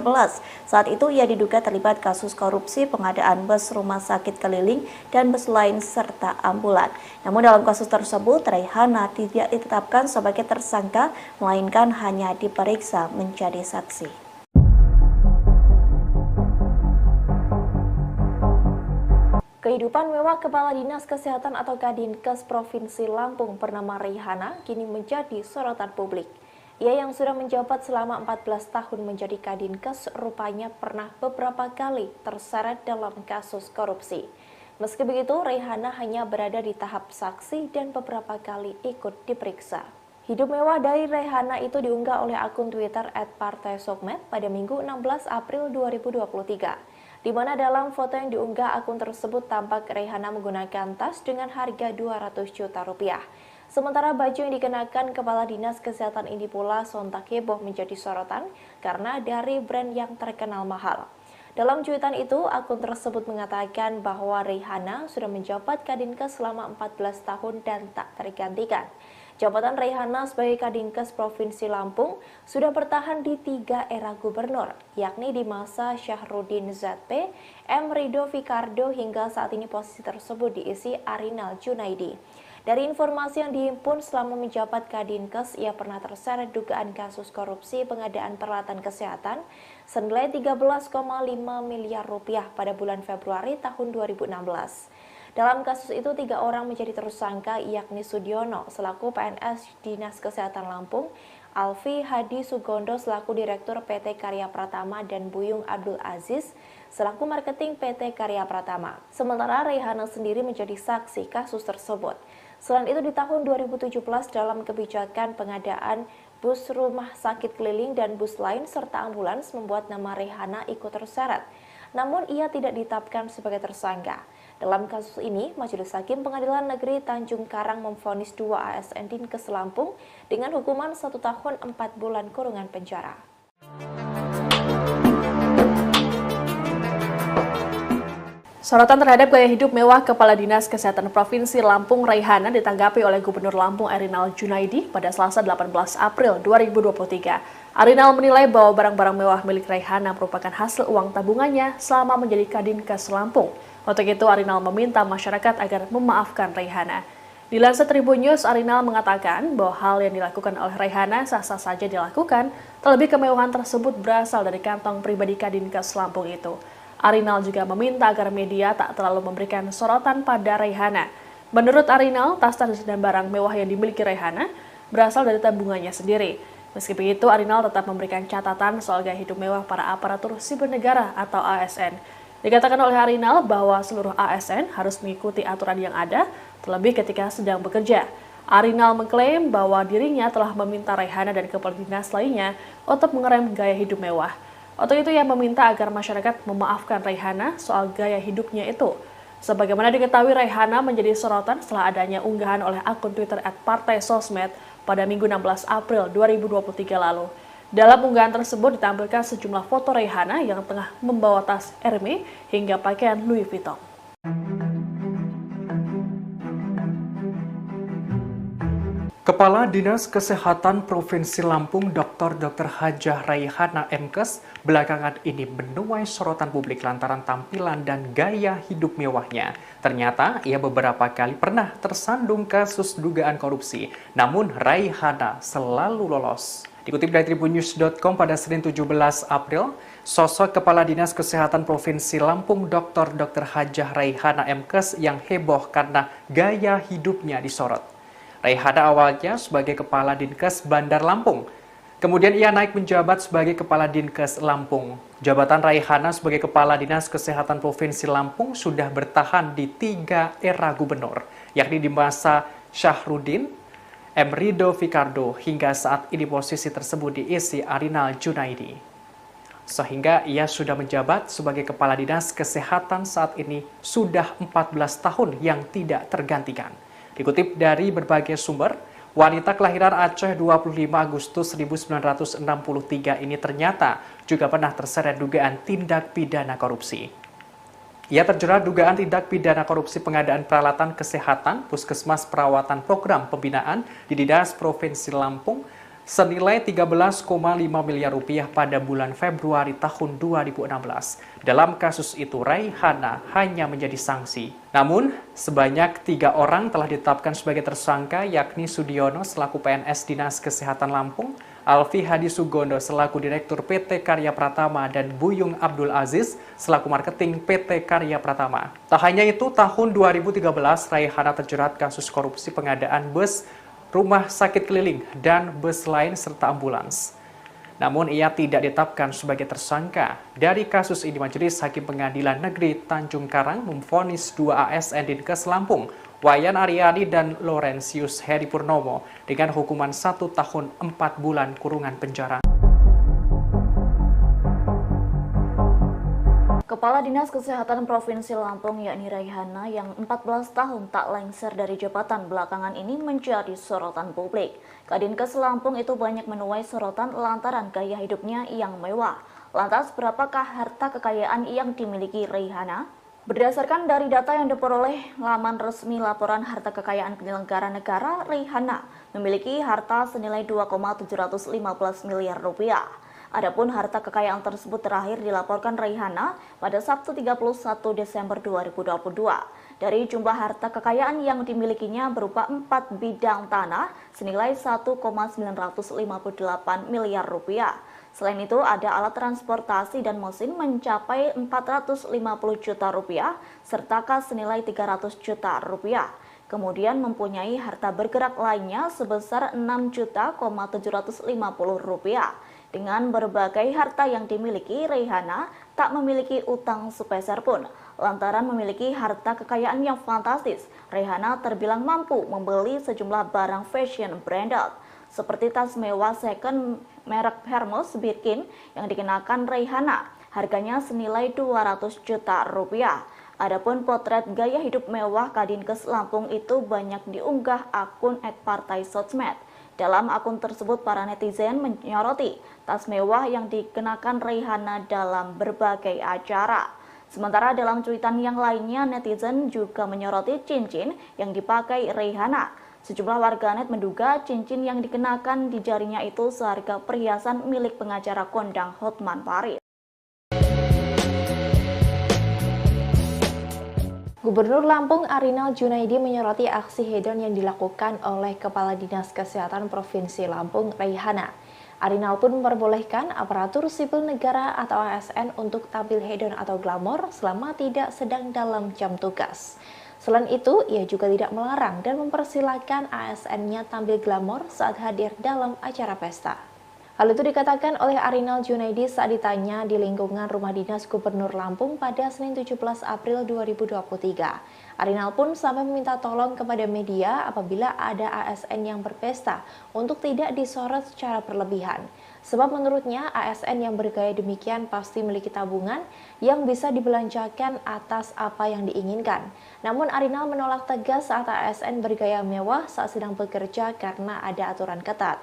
Saat itu ia diduga terlibat kasus korupsi pengadaan bus rumah sakit keliling dan bus lain serta ambulan. Namun dalam kasus tersebut Raihana tidak ditetapkan sebagai tersangka, melainkan hanya diperiksa menjadi saksi. Kehidupan mewah Kepala Dinas Kesehatan atau Kadinkes Provinsi Lampung bernama Raihana kini menjadi sorotan publik. Ia yang sudah menjabat selama 14 tahun menjadi Kadinkes rupanya pernah beberapa kali terseret dalam kasus korupsi. Meski begitu, Raihana hanya berada di tahap saksi dan beberapa kali ikut diperiksa. Hidup mewah dari Raihana itu diunggah oleh akun Twitter @partaisosmed pada Minggu 16 April 2023. Di mana dalam foto yang diunggah akun tersebut tampak Raihana menggunakan tas dengan harga 200 juta rupiah. Sementara baju yang dikenakan Kepala Dinas Kesehatan ini pula sontak heboh menjadi sorotan karena dari brand yang terkenal mahal. Dalam cuitan itu, akun tersebut mengatakan bahwa Raihana sudah menjabat Kadinkes selama 14 tahun dan tak tergantikan. Jabatan Raihana sebagai Kadinkes Provinsi Lampung sudah bertahan di 3 era gubernur, yakni di masa Syahrudin ZP, M. Rido Fikardo hingga saat ini posisi tersebut diisi Arinal Junaidi. Dari informasi yang dihimpun selama menjabat Kadinkes, ia pernah terseret dugaan kasus korupsi pengadaan peralatan kesehatan senilai 13,5 miliar rupiah pada bulan Februari tahun 2016. Dalam kasus itu, 3 orang menjadi tersangka, yakni Sudiono selaku PNS Dinas Kesehatan Lampung, Alfi Hadi Sugondo selaku Direktur PT Karya Pratama, dan Buyung Abdul Aziz selaku Marketing PT Karya Pratama. Sementara Raihana sendiri menjadi saksi kasus tersebut. Selain itu, di tahun 2017 dalam kebijakan pengadaan bus rumah sakit keliling dan bus lain serta ambulans membuat nama Raihana ikut terseret. Namun ia tidak ditetapkan sebagai tersangka. Dalam kasus ini, Majelis Hakim Pengadilan Negeri Tanjung Karang memvonis 2 ASN Dinkes Lampung dengan hukuman 1 tahun 4 bulan kurungan penjara. Sorotan terhadap gaya hidup mewah Kepala Dinas Kesehatan Provinsi Lampung Raihana ditanggapi oleh Gubernur Lampung Erinal Junaidi pada Selasa 18 April 2023. Arinal menilai bahwa barang-barang mewah milik Raihana merupakan hasil uang tabungannya selama menjadi Kadinkes Lampung. Untuk itu, Arinal meminta masyarakat agar memaafkan Raihana. Dilansir Tribun News, Arinal mengatakan bahwa hal yang dilakukan oleh Raihana sah-sah saja dilakukan, terlebih kemewahan tersebut berasal dari kantong pribadi Kadinkes Lampung itu. Arinal juga meminta agar media tak terlalu memberikan sorotan pada Raihana. Menurut Arinal, tas-tas dan barang mewah yang dimiliki Raihana berasal dari tabungannya sendiri. Meski begitu, Arinal tetap memberikan catatan soal gaya hidup mewah para aparatur sipil negara atau ASN. Dikatakan oleh Arinal bahwa seluruh ASN harus mengikuti aturan yang ada, terlebih ketika sedang bekerja. Arinal mengklaim bahwa dirinya telah meminta Raihana dan kepala dinas lainnya untuk mengerem gaya hidup mewah. Untuk itu ia meminta agar masyarakat memaafkan Raihana soal gaya hidupnya itu. Sebagaimana diketahui, Raihana menjadi sorotan setelah adanya unggahan oleh akun Twitter @partaisosmed pada Minggu 16 April 2023 lalu. Dalam unggahan tersebut ditampilkan sejumlah foto Raihana yang tengah membawa tas Hermes hingga pakaian Louis Vuitton. Kepala Dinas Kesehatan Provinsi Lampung Dr. Hajah Raihana MKes belakangan ini menuai sorotan publik lantaran tampilan dan gaya hidup mewahnya. Ternyata ia beberapa kali pernah tersandung kasus dugaan korupsi, namun Raihana selalu lolos. Dikutip dari tribunnews.com pada Senin 17 April, sosok Kepala Dinas Kesehatan Provinsi Lampung Dr. Hajah Raihana MKes yang heboh karena gaya hidupnya disorot. Raihana awalnya sebagai Kepala Dinkes Bandar Lampung. Kemudian ia naik menjabat sebagai Kepala Dinkes Lampung. Jabatan Raihana sebagai Kepala Dinas Kesehatan Provinsi Lampung sudah bertahan di 3 era gubernur, yakni di masa Syahrudin, Emrido Ficardo, hingga saat ini posisi tersebut diisi Arinal Junaidi. Sehingga ia sudah menjabat sebagai Kepala Dinas Kesehatan saat ini sudah 14 tahun yang tidak tergantikan. Dikutip dari berbagai sumber, wanita kelahiran Aceh 25 Agustus 1963 ini ternyata juga pernah terseret dugaan tindak pidana korupsi. Ia terjerat dugaan tindak pidana korupsi pengadaan peralatan kesehatan Puskesmas Perawatan Program Pembinaan di Dinas Provinsi Lampung senilai 13,5 miliar rupiah pada bulan Februari tahun 2016. Dalam kasus itu, Raihana hanya menjadi sanksi. Namun, sebanyak 3 orang telah ditetapkan sebagai tersangka, yakni Sudiono selaku PNS Dinas Kesehatan Lampung, Alfi Hadi Sugondo selaku Direktur PT Karya Pratama, dan Buyung Abdul Aziz selaku Marketing PT Karya Pratama. Tak hanya itu, tahun 2013 Raihana terjerat kasus korupsi pengadaan bus, rumah sakit keliling, dan bus lain serta ambulans. Namun ia tidak ditetapkan sebagai tersangka. Dari kasus ini, Majelis Hakim Pengadilan Negeri Tanjung Karang memvonis 2 ASN Dinkes Lampung, Wayan Aryani dan Laurentius Heri Purnomo, dengan hukuman 1 tahun 4 bulan kurungan penjara. Kepala Dinas Kesehatan Provinsi Lampung yakni Raihana yang 14 tahun tak lengser dari jabatan belakangan ini menjadi sorotan publik. Kadinkes Lampung itu banyak menuai sorotan lantaran gaya hidupnya yang mewah. Lantas berapakah harta kekayaan yang dimiliki Raihana? Berdasarkan dari data yang diperoleh laman resmi laporan harta kekayaan penyelenggara negara, Raihana memiliki harta senilai 2,715 miliar rupiah. Adapun harta kekayaan tersebut terakhir dilaporkan Raihana pada Sabtu 31 Desember 2022. Dari jumlah harta kekayaan yang dimilikinya berupa 4 bidang tanah senilai 1,958 miliar rupiah. Selain itu ada alat transportasi dan mesin mencapai 450 juta rupiah serta kas senilai 300 juta rupiah. Kemudian mempunyai harta bergerak lainnya sebesar 6.750 rupiah. Dengan berbagai harta yang dimiliki, Raihana tak memiliki utang sepeser pun. Lantaran memiliki harta kekayaan yang fantastis, Raihana terbilang mampu membeli sejumlah barang fashion branded, seperti tas mewah second merek Hermes Birkin yang dikenakan Raihana. Harganya senilai 200 juta rupiah. Adapun potret gaya hidup mewah Kadinkes Lampung itu banyak diunggah akun @partai_sosmed. Dalam akun tersebut, para netizen menyoroti tas mewah yang dikenakan Raihana dalam berbagai acara. Sementara dalam cuitan yang lainnya, netizen juga menyoroti cincin yang dipakai Raihana. Sejumlah warganet menduga cincin yang dikenakan di jarinya itu seharga perhiasan milik pengacara kondang Hotman Paris. Gubernur Lampung Arinal Junaidi menyoroti aksi hedon yang dilakukan oleh Kepala Dinas Kesehatan Provinsi Lampung, Raihana. Arinal pun memperbolehkan aparatur sipil negara atau ASN untuk tampil hedon atau glamor selama tidak sedang dalam jam tugas. Selain itu, ia juga tidak melarang dan mempersilahkan ASN-nya tampil glamor saat hadir dalam acara pesta. Hal itu dikatakan oleh Arinal Junaidi saat ditanya di lingkungan Rumah Dinas Gubernur Lampung pada Senin 17 April 2023. Arinal pun sampai meminta tolong kepada media apabila ada ASN yang berpesta untuk tidak disorot secara berlebihan. Sebab menurutnya ASN yang bergaya demikian pasti memiliki tabungan yang bisa dibelanjakan atas apa yang diinginkan. Namun Arinal menolak tegas saat ASN bergaya mewah saat sedang bekerja karena ada aturan ketat.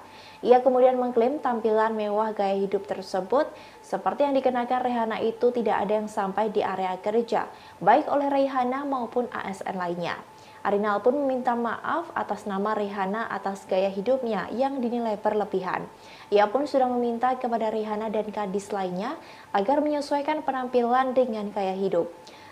Ia kemudian mengklaim tampilan mewah gaya hidup tersebut seperti yang dikenakan Raihana itu tidak ada yang sampai di area kerja, baik oleh Raihana maupun ASN lainnya. Arinal pun meminta maaf atas nama Raihana atas gaya hidupnya yang dinilai berlebihan. Ia pun sudah meminta kepada Raihana dan kadis lainnya agar menyesuaikan penampilan dengan gaya hidup.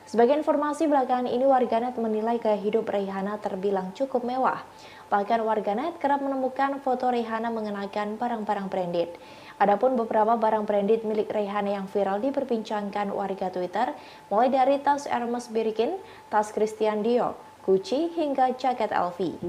Sebagai informasi belakangan ini, warganet menilai gaya hidup Raihana terbilang cukup mewah. Bahkan warganet kerap menemukan foto Raihana mengenakan barang-barang branded. Adapun beberapa barang branded milik Raihana yang viral diperbincangkan warga Twitter, mulai dari tas Hermes Birkin, tas Christian Dior, Gucci, hingga jaket LV.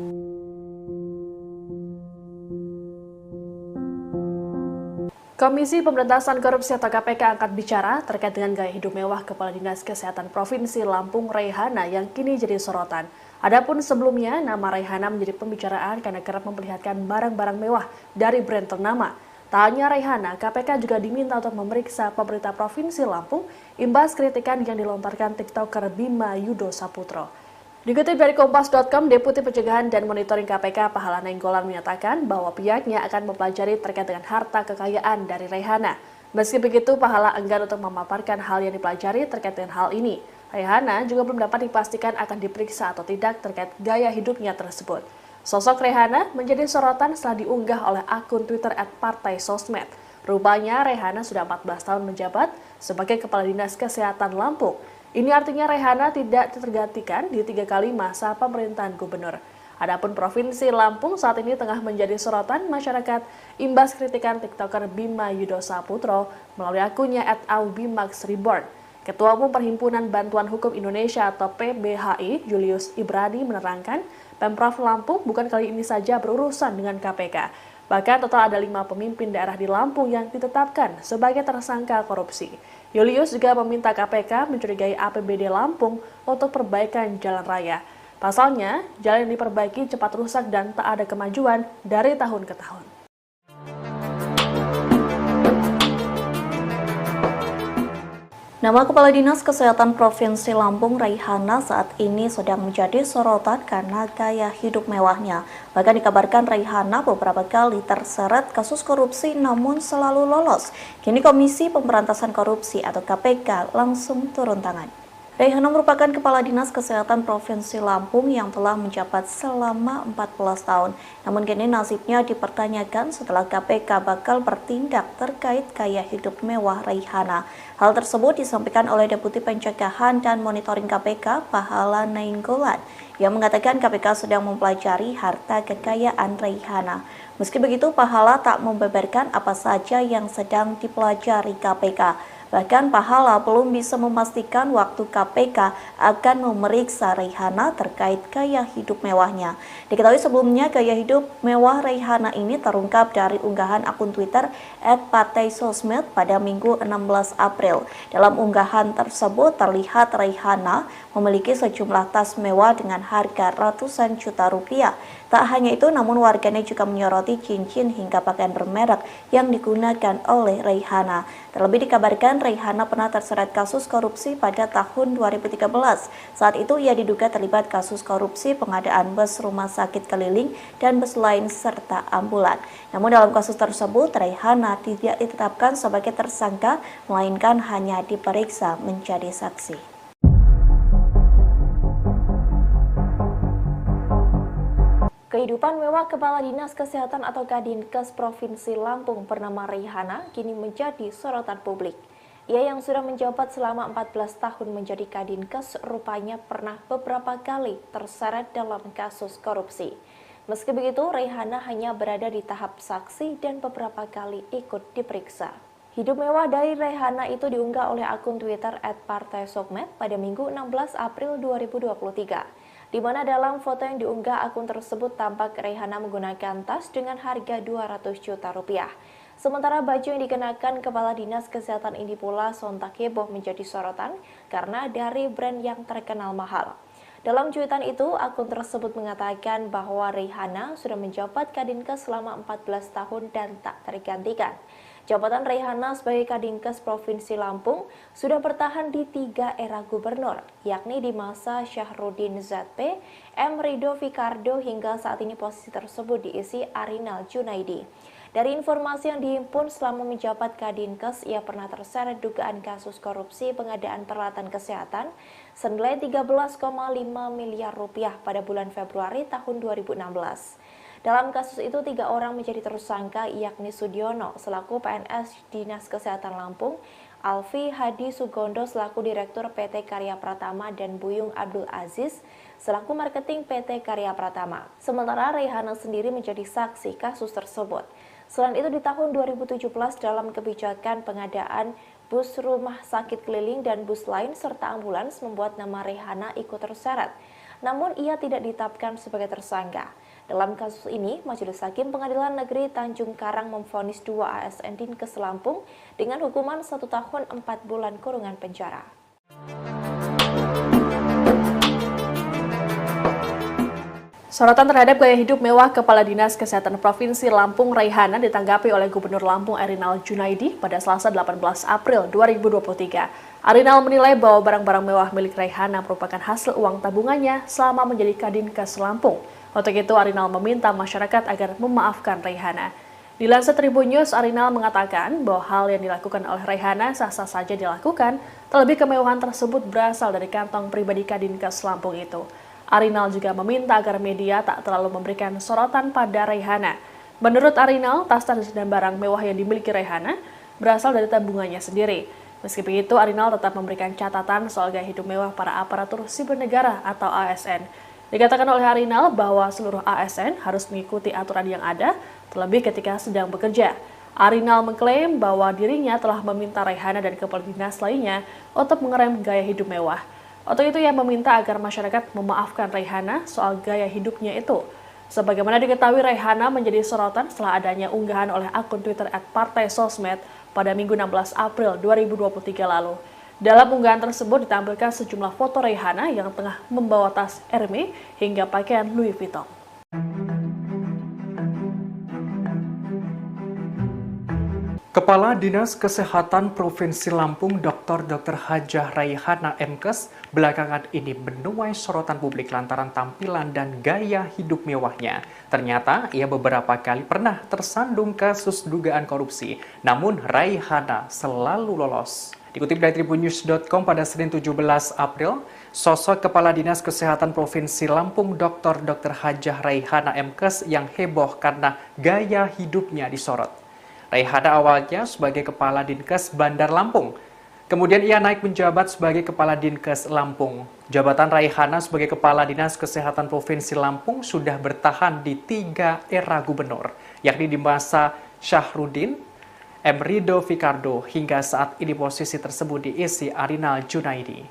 Komisi Pemberantasan Korupsi atau KPK angkat bicara terkait dengan gaya hidup mewah Kepala Dinas Kesehatan Provinsi Lampung Raihana yang kini jadi sorotan. Adapun sebelumnya, nama Raihana menjadi pembicaraan karena kerap memperlihatkan barang-barang mewah dari brand ternama. Tak hanya Raihana, KPK juga diminta untuk memeriksa pemerintah Provinsi Lampung imbas kritikan yang dilontarkan TikToker Bima Yudo Saputro. Dikutip dari Kompas.com, Deputi Pencegahan dan Monitoring KPK Pahala Nainggolan menyatakan bahwa pihaknya akan mempelajari terkait dengan harta kekayaan dari Raihana. Meski begitu, Pahala enggan untuk memaparkan hal yang dipelajari terkait dengan hal ini. Raihana juga belum dapat dipastikan akan diperiksa atau tidak terkait gaya hidupnya tersebut. Sosok Raihana menjadi sorotan setelah diunggah oleh akun Twitter @partaisosmed. Rupanya Raihana sudah 14 tahun menjabat sebagai Kepala Dinas Kesehatan Lampung. Ini artinya Raihana tidak tergantikan di 3 kali masa pemerintahan gubernur. Adapun Provinsi Lampung saat ini tengah menjadi sorotan masyarakat imbas kritikan TikToker Bima Yudo Saputro melalui akunnya @aubimaxreborn. Ketua Umum Perhimpunan Bantuan Hukum Indonesia atau PBHI, Julius Ibrani menerangkan, Pemprov Lampung bukan kali ini saja berurusan dengan KPK. Bahkan total ada 5 pemimpin daerah di Lampung yang ditetapkan sebagai tersangka korupsi. Julius juga meminta KPK mencurigai APBD Lampung untuk perbaikan jalan raya. Pasalnya, jalan yang diperbaiki cepat rusak dan tak ada kemajuan dari tahun ke tahun. Nama Kepala Dinas Kesehatan Provinsi Lampung, Raihana, saat ini sedang menjadi sorotan karena gaya hidup mewahnya. Bahkan dikabarkan Raihana beberapa kali terseret kasus korupsi namun selalu lolos. Kini Komisi Pemberantasan Korupsi atau KPK langsung turun tangan. Raihana merupakan Kepala Dinas Kesehatan Provinsi Lampung yang telah menjabat selama 14 tahun. Namun kini nasibnya dipertanyakan setelah KPK bakal bertindak terkait gaya hidup mewah Raihana. Hal tersebut disampaikan oleh Deputi Pencegahan dan Monitoring KPK Pahala Nainggolan yang mengatakan KPK sedang mempelajari harta kekayaan Raihana. Meski begitu, Pahala tak membeberkan apa saja yang sedang dipelajari KPK. Bahkan Pahala belum bisa memastikan waktu KPK akan memeriksa Raihana terkait gaya hidup mewahnya. Diketahui sebelumnya gaya hidup mewah Raihana ini terungkap dari unggahan akun Twitter @partaisosmed pada Minggu 16 April. Dalam unggahan tersebut terlihat Raihana memiliki sejumlah tas mewah dengan harga ratusan juta rupiah. Tak hanya itu, namun warganet juga menyoroti cincin hingga pakaian bermerek yang digunakan oleh Raihana. Terlebih dikabarkan Raihana pernah terseret kasus korupsi pada tahun 2013. Saat itu ia diduga terlibat kasus korupsi pengadaan bus rumah sakit keliling dan bus lain serta ambulan. Namun dalam kasus tersebut Raihana tidak ditetapkan sebagai tersangka, melainkan hanya diperiksa menjadi saksi. Kehidupan mewah Kepala Dinas Kesehatan atau Kadinkes Provinsi Lampung bernama Raihana kini menjadi sorotan publik. Ia yang sudah menjabat selama 14 tahun menjadi Kadinkes rupanya pernah beberapa kali terseret dalam kasus korupsi. Meski begitu, Raihana hanya berada di tahap saksi dan beberapa kali ikut diperiksa. Hidup mewah dari Raihana itu diunggah oleh akun Twitter @partaisosmed pada Minggu 16 April 2023. Di mana dalam foto yang diunggah akun tersebut tampak Raihana menggunakan tas dengan harga 200 juta rupiah. Sementara baju yang dikenakan Kepala Dinas Kesehatan ini pula sontak heboh menjadi sorotan karena dari brand yang terkenal mahal. Dalam cuitan itu, akun tersebut mengatakan bahwa Raihana sudah menjabat Kadinkes selama 14 tahun dan tak tergantikan. Jabatan Raihana sebagai Kadinkes Provinsi Lampung sudah bertahan di 3 era gubernur, yakni di masa Syahrudin ZP, M. Rido Fikardo hingga saat ini posisi tersebut diisi Arinal Junaidi. Dari informasi yang dihimpun selama menjabat Kadinkes, ia pernah terseret dugaan kasus korupsi pengadaan peralatan kesehatan senilai 13,5 miliar rupiah pada bulan Februari tahun 2016. Dalam kasus itu, 3 orang menjadi tersangka, yakni Sudiono selaku PNS Dinas Kesehatan Lampung, Alfi Hadi Sugondo selaku Direktur PT Karya Pratama, dan Buyung Abdul Aziz selaku Marketing PT Karya Pratama. Sementara Raihana sendiri menjadi saksi kasus tersebut. Selain itu, di tahun 2017 dalam kebijakan pengadaan bus rumah sakit keliling dan bus lain serta ambulans membuat nama Raihana ikut terseret. Namun ia tidak ditetapkan sebagai tersangka. Dalam kasus ini, Majelis Hakim Pengadilan Negeri Tanjung Karang memvonis 2 ASN Dinkes Lampung dengan hukuman 1 tahun 4 bulan kurungan penjara. Sorotan terhadap gaya hidup mewah Kepala Dinas Kesehatan Provinsi Lampung Raihana ditanggapi oleh Gubernur Lampung Erinal Junaidi pada Selasa 18 April 2023. Erinal menilai bahwa barang-barang mewah milik Raihana merupakan hasil uang tabungannya selama menjadi Kadinkes Lampung. Untuk itu, Erinal meminta masyarakat agar memaafkan Raihana. Dilansir Tribun News, Erinal mengatakan bahwa hal yang dilakukan oleh Raihana sah-sah saja dilakukan, terlebih kemewahan tersebut berasal dari kantong pribadi Kadinkes Lampung itu. Erinal juga meminta agar media tak terlalu memberikan sorotan pada Raihana. Menurut Erinal, tas-tas dan barang mewah yang dimiliki Raihana berasal dari tabungannya sendiri. Meski begitu, Erinal tetap memberikan catatan soal gaya hidup mewah para aparatur sipil negara atau ASN. Dikatakan oleh Erinal bahwa seluruh ASN harus mengikuti aturan yang ada, terlebih ketika sedang bekerja. Erinal mengklaim bahwa dirinya telah meminta Raihana dan kepala dinas lainnya untuk mengerem gaya hidup mewah. Untuk itu ia meminta agar masyarakat memaafkan Raihana soal gaya hidupnya itu. Sebagaimana diketahui, Raihana menjadi sorotan setelah adanya unggahan oleh akun Twitter @partaisosmed pada Minggu 16 April 2023 lalu. Dalam unggahan tersebut ditampilkan sejumlah foto Raihana yang tengah membawa tas Hermes hingga pakaian Louis Vuitton. Kepala Dinas Kesehatan Provinsi Lampung Dr. Hajah Raihana MKes belakangan ini menuai sorotan publik lantaran tampilan dan gaya hidup mewahnya. Ternyata ia beberapa kali pernah tersandung kasus dugaan korupsi, namun Raihana selalu lolos. Dikutip dari tribunnews.com pada Senin 17 April, sosok Kepala Dinas Kesehatan Provinsi Lampung Dr. Hajah Raihana MKes yang heboh karena gaya hidupnya disorot. Raihana awalnya sebagai Kepala Dinkes Bandar Lampung. Kemudian ia naik menjabat sebagai Kepala Dinkes Lampung. Jabatan Raihana sebagai Kepala Dinas Kesehatan Provinsi Lampung sudah bertahan di 3 era gubernur, yakni di masa Syahrudin, M. Rido Fikardo, hingga saat ini posisi tersebut diisi Erinal Junaidi.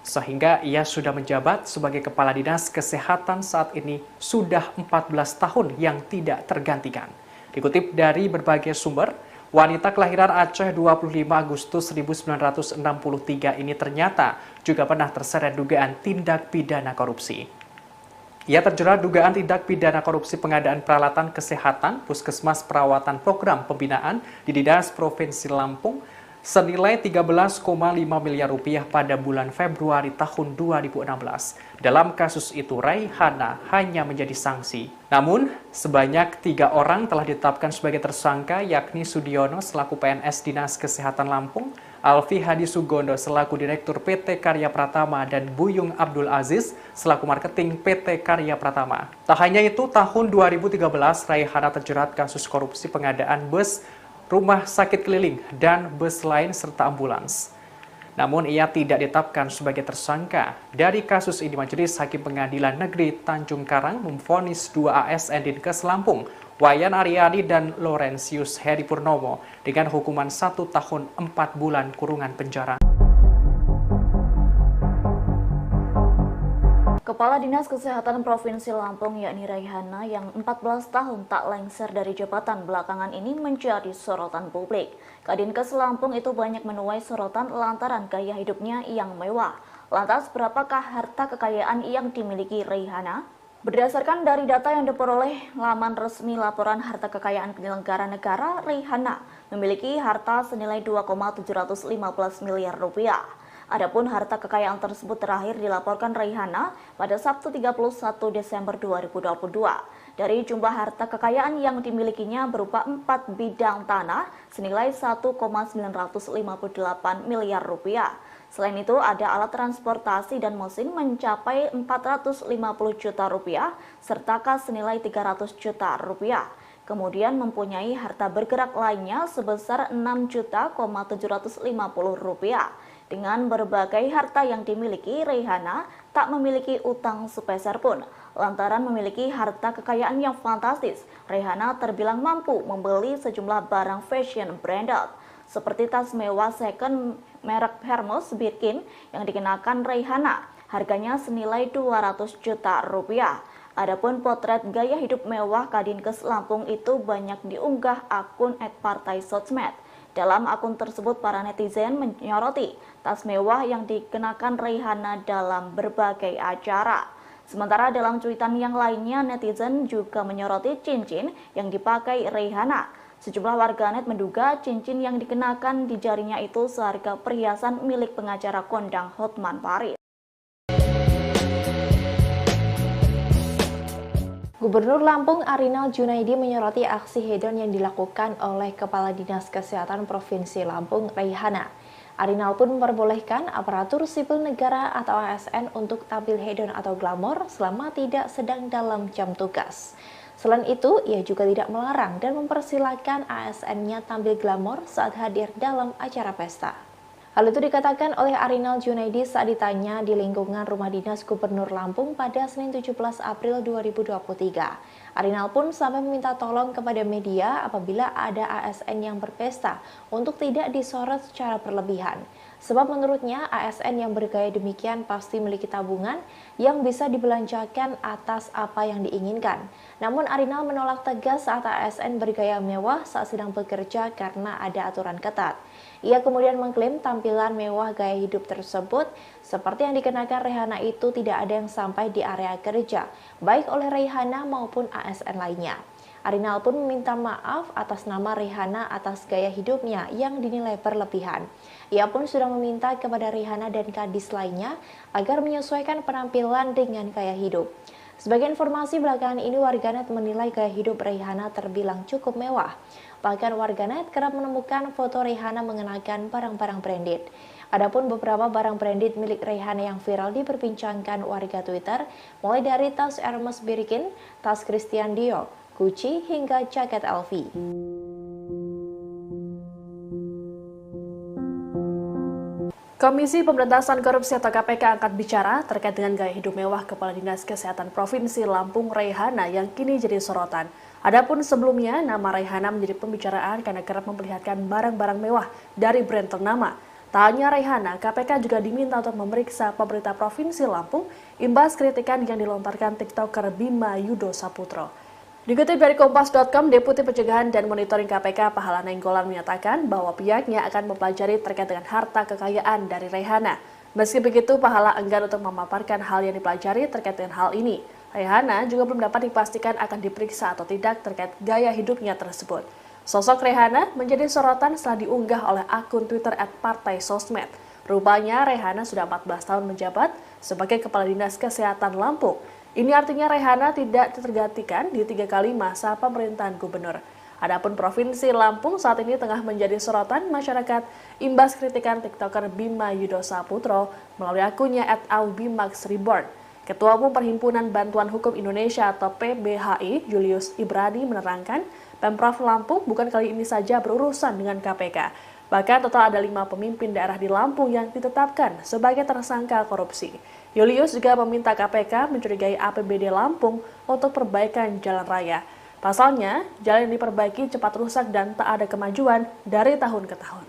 Sehingga ia sudah menjabat sebagai Kepala Dinas Kesehatan saat ini sudah 14 tahun yang tidak tergantikan. Dikutip dari berbagai sumber, wanita kelahiran Aceh 25 Agustus 1963 ini ternyata juga pernah terseret dugaan tindak pidana korupsi. Ia terjerat dugaan tindak pidana korupsi pengadaan peralatan kesehatan Puskesmas Perawatan Program Pembinaan di Dinas Provinsi Lampung senilai 13,5 miliar rupiah pada bulan Februari tahun 2016. Dalam kasus itu, Raihana hanya menjadi sanksi. Namun, sebanyak 3 orang telah ditetapkan sebagai tersangka, yakni Sudiono selaku PNS Dinas Kesehatan Lampung, Alfi Hadi Sugondo selaku Direktur PT Karya Pratama, dan Buyung Abdul Aziz selaku Marketing PT Karya Pratama. Tak hanya itu, tahun 2013 Raihana terjerat kasus korupsi pengadaan bus, rumah sakit keliling, dan bus lain serta ambulans. Namun ia tidak ditetapkan sebagai tersangka. Dari kasus ini, Majelis Hakim Pengadilan Negeri Tanjung Karang memvonis 2 ASN Dinkes Lampung, Wayan Aryani dan Laurentius Heri Purnomo, dengan hukuman 1 tahun 4 bulan kurungan penjara. Kepala Dinas Kesehatan Provinsi Lampung yakni Raihana yang 14 tahun tak lengser dari jabatan belakangan ini menjadi sorotan publik. Kadinkes Lampung itu banyak menuai sorotan lantaran gaya hidupnya yang mewah. Lantas berapakah harta kekayaan yang dimiliki Raihana? Berdasarkan dari data yang diperoleh laman resmi laporan harta kekayaan penyelenggara negara, Raihana memiliki harta senilai 2,715 miliar rupiah. Adapun harta kekayaan tersebut terakhir dilaporkan Raihana pada Sabtu 31 Desember 2022. Dari jumlah harta kekayaan yang dimilikinya berupa 4 bidang tanah senilai 1,958 miliar rupiah. Selain itu ada alat transportasi dan mesin mencapai 450 juta rupiah serta kas senilai 300 juta rupiah. Kemudian mempunyai harta bergerak lainnya sebesar 6.750 rupiah. Dengan berbagai harta yang dimiliki, Raihana tak memiliki utang sepeser pun. Lantaran memiliki harta kekayaan yang fantastis, Raihana terbilang mampu membeli sejumlah barang fashion branded, seperti tas mewah second merek Hermes Birkin yang dikenakan Raihana. Harganya senilai 200 juta rupiah. Adapun potret gaya hidup mewah Kadinkes Lampung itu banyak diunggah akun @partaisosmed. Dalam akun tersebut, para netizen menyoroti tas mewah yang dikenakan Raihana dalam berbagai acara. Sementara dalam cuitan yang lainnya, netizen juga menyoroti cincin yang dipakai Rihanna. Sejumlah warganet menduga cincin yang dikenakan di jarinya itu seharga perhiasan milik pengacara kondang Hotman Paris. Gubernur Lampung Arinal Junaidi menyoroti aksi hedon yang dilakukan oleh Kepala Dinas Kesehatan Provinsi Lampung, Raihana. Arinal pun memperbolehkan aparatur sipil negara atau ASN untuk tampil hedon atau glamor selama tidak sedang dalam jam tugas. Selain itu, ia juga tidak melarang dan mempersilahkan ASN-nya tampil glamor saat hadir dalam acara pesta. Hal itu dikatakan oleh Arinal Junaidi saat ditanya di lingkungan Rumah Dinas Gubernur Lampung pada Senin 17 April 2023. Arinal pun sampai meminta tolong kepada media apabila ada ASN yang berpesta untuk tidak disorot secara berlebihan. Sebab menurutnya ASN yang bergaya demikian pasti memiliki tabungan yang bisa dibelanjakan atas apa yang diinginkan. Namun Arinal menolak tegas saat ASN bergaya mewah saat sedang bekerja karena ada aturan ketat. Ia kemudian mengklaim tampilan mewah gaya hidup tersebut seperti yang dikenakan Rihanna itu tidak ada yang sampai di area kerja, baik oleh Rihanna maupun ASN lainnya. Arinal pun meminta maaf atas nama Rihanna atas gaya hidupnya yang dinilai berlebihan. Ia pun sudah meminta kepada Rihanna dan kadis lainnya agar menyesuaikan penampilan dengan gaya hidup. Sebagai informasi belakangan ini, warganet menilai gaya hidup Rihanna terbilang cukup mewah. Bahkan warganet kerap menemukan foto Rihanna mengenakan barang-barang branded. Adapun beberapa barang branded milik Rihanna yang viral diperbincangkan warga Twitter, mulai dari tas Hermes Birkin, tas Christian Dior, Gucci, hingga jaket LV. Komisi Pemberantasan Korupsi atau KPK angkat bicara terkait dengan gaya hidup mewah Kepala Dinas Kesehatan Provinsi Lampung Raihana yang kini jadi sorotan. Adapun sebelumnya, nama Raihana menjadi pembicaraan karena kerap memperlihatkan barang-barang mewah dari brand ternama. Tak hanya Raihana, KPK juga diminta untuk memeriksa pemerintah Provinsi Lampung imbas kritikan yang dilontarkan TikToker Bima Yudo Saputro. Dikutip dari Kompas.com, Deputi Pencegahan dan Monitoring KPK Pahala Nainggolan menyatakan bahwa pihaknya akan mempelajari terkait dengan harta kekayaan dari Raihana. Meski begitu, Pahala enggan untuk memaparkan hal yang dipelajari terkait dengan hal ini. Raihana juga belum dapat dipastikan akan diperiksa atau tidak terkait gaya hidupnya tersebut. Sosok Raihana menjadi sorotan setelah diunggah oleh akun Twitter @partaisosmed. Rupanya Raihana sudah 14 tahun menjabat sebagai Kepala Dinas Kesehatan Lampung. Ini artinya Raihana tidak tergantikan di 3 kali masa pemerintahan gubernur. Adapun Provinsi Lampung saat ini tengah menjadi sorotan masyarakat imbas kritikan TikToker Bima Yudo Saputro melalui akunnya @aubimaxreborn. Ketua Umum Perhimpunan Bantuan Hukum Indonesia atau PBHI, Julius Ibrani menerangkan, Pemprov Lampung bukan kali ini saja berurusan dengan KPK. Bahkan total ada 5 pemimpin daerah di Lampung yang ditetapkan sebagai tersangka korupsi. Julius juga meminta KPK mencurigai APBD Lampung untuk perbaikan jalan raya. Pasalnya, jalan yang diperbaiki cepat rusak dan tak ada kemajuan dari tahun ke tahun.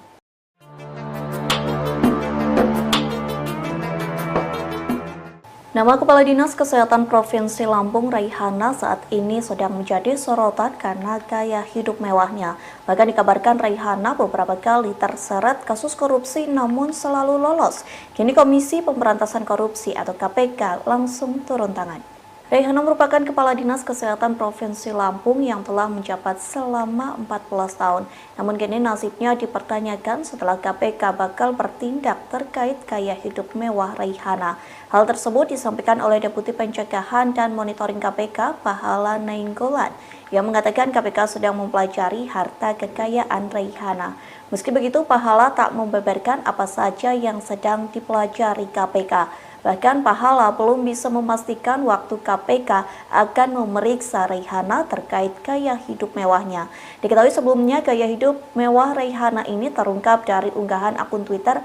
Nama Kepala Dinas Kesehatan Provinsi Lampung Raihana saat ini sedang menjadi sorotan karena gaya hidup mewahnya. Bahkan dikabarkan Raihana beberapa kali terseret kasus korupsi namun selalu lolos. Kini Komisi Pemberantasan Korupsi atau KPK langsung turun tangan. Raihana merupakan Kepala Dinas Kesehatan Provinsi Lampung yang telah menjabat selama 14 tahun. Namun kini nasibnya dipertanyakan setelah KPK bakal bertindak terkait gaya hidup mewah Raihana. Hal tersebut disampaikan oleh Deputi Pencegahan dan Monitoring KPK Pahala Nainggolan yang mengatakan KPK sedang mempelajari harta kekayaan Raihana. Meski begitu, Pahala tak membeberkan apa saja yang sedang dipelajari KPK. Bahkan Pahala belum bisa memastikan waktu KPK akan memeriksa Raihana terkait gaya hidup mewahnya. Diketahui sebelumnya gaya hidup mewah Raihana ini terungkap dari unggahan akun Twitter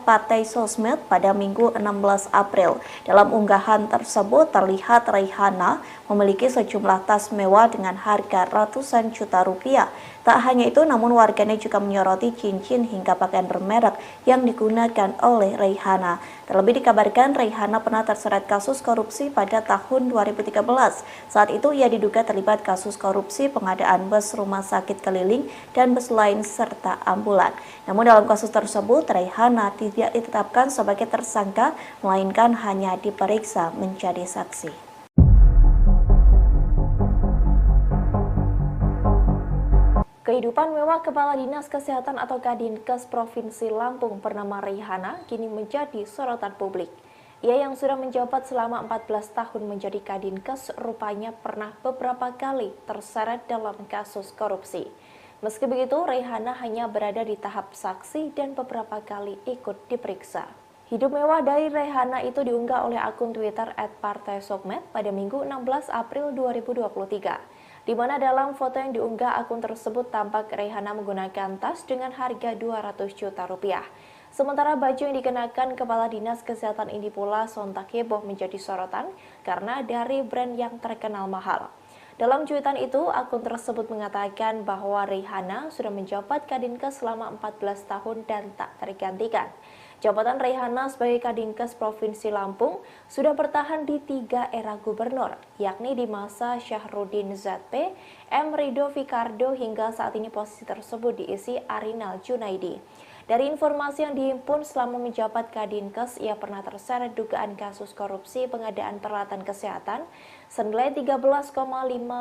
@partaisosmed pada Minggu 16 April. Dalam unggahan tersebut terlihat Raihana memiliki sejumlah tas mewah dengan harga ratusan juta rupiah. Tak hanya itu, namun warganet juga menyoroti cincin hingga pakaian bermerek yang digunakan oleh Raihana. Terlebih dikabarkan Raihana pernah terseret kasus korupsi pada tahun 2013. Saat itu ia diduga terlibat kasus korupsi pengadaan bus rumah sakit keliling dan bus lain serta ambulan. Namun dalam kasus tersebut Raihana tidak ditetapkan sebagai tersangka, melainkan hanya diperiksa menjadi saksi. Kehidupan mewah Kepala Dinas Kesehatan atau Kadinkes Provinsi Lampung bernama Raihana kini menjadi sorotan publik. Ia yang sudah menjabat selama 14 tahun menjadi Kadinkes rupanya pernah beberapa kali terseret dalam kasus korupsi. Meski begitu, Raihana hanya berada di tahap saksi dan beberapa kali ikut diperiksa. Hidup mewah dari Raihana itu diunggah oleh akun Twitter @partaisokmed pada Minggu 16 April 2023. Di mana dalam foto yang diunggah akun tersebut tampak Raihana menggunakan tas dengan harga 200 juta rupiah. Sementara baju yang dikenakan Kepala Dinas Kesehatan ini pula sontak heboh menjadi sorotan karena dari brand yang terkenal mahal. Dalam cuitan itu, akun tersebut mengatakan bahwa Raihana sudah menjabat Kadinkes selama 14 tahun dan tak tergantikan. Jabatan Raihana sebagai Kadinkes Provinsi Lampung sudah bertahan di 3 era gubernur, yakni di masa Syahrudin ZP, M. Rido Fikardo hingga saat ini posisi tersebut diisi Arinal Junaidi. Dari informasi yang dihimpun selama menjabat Kadinkes, ia pernah terseret dugaan kasus korupsi pengadaan peralatan kesehatan senilai 13,5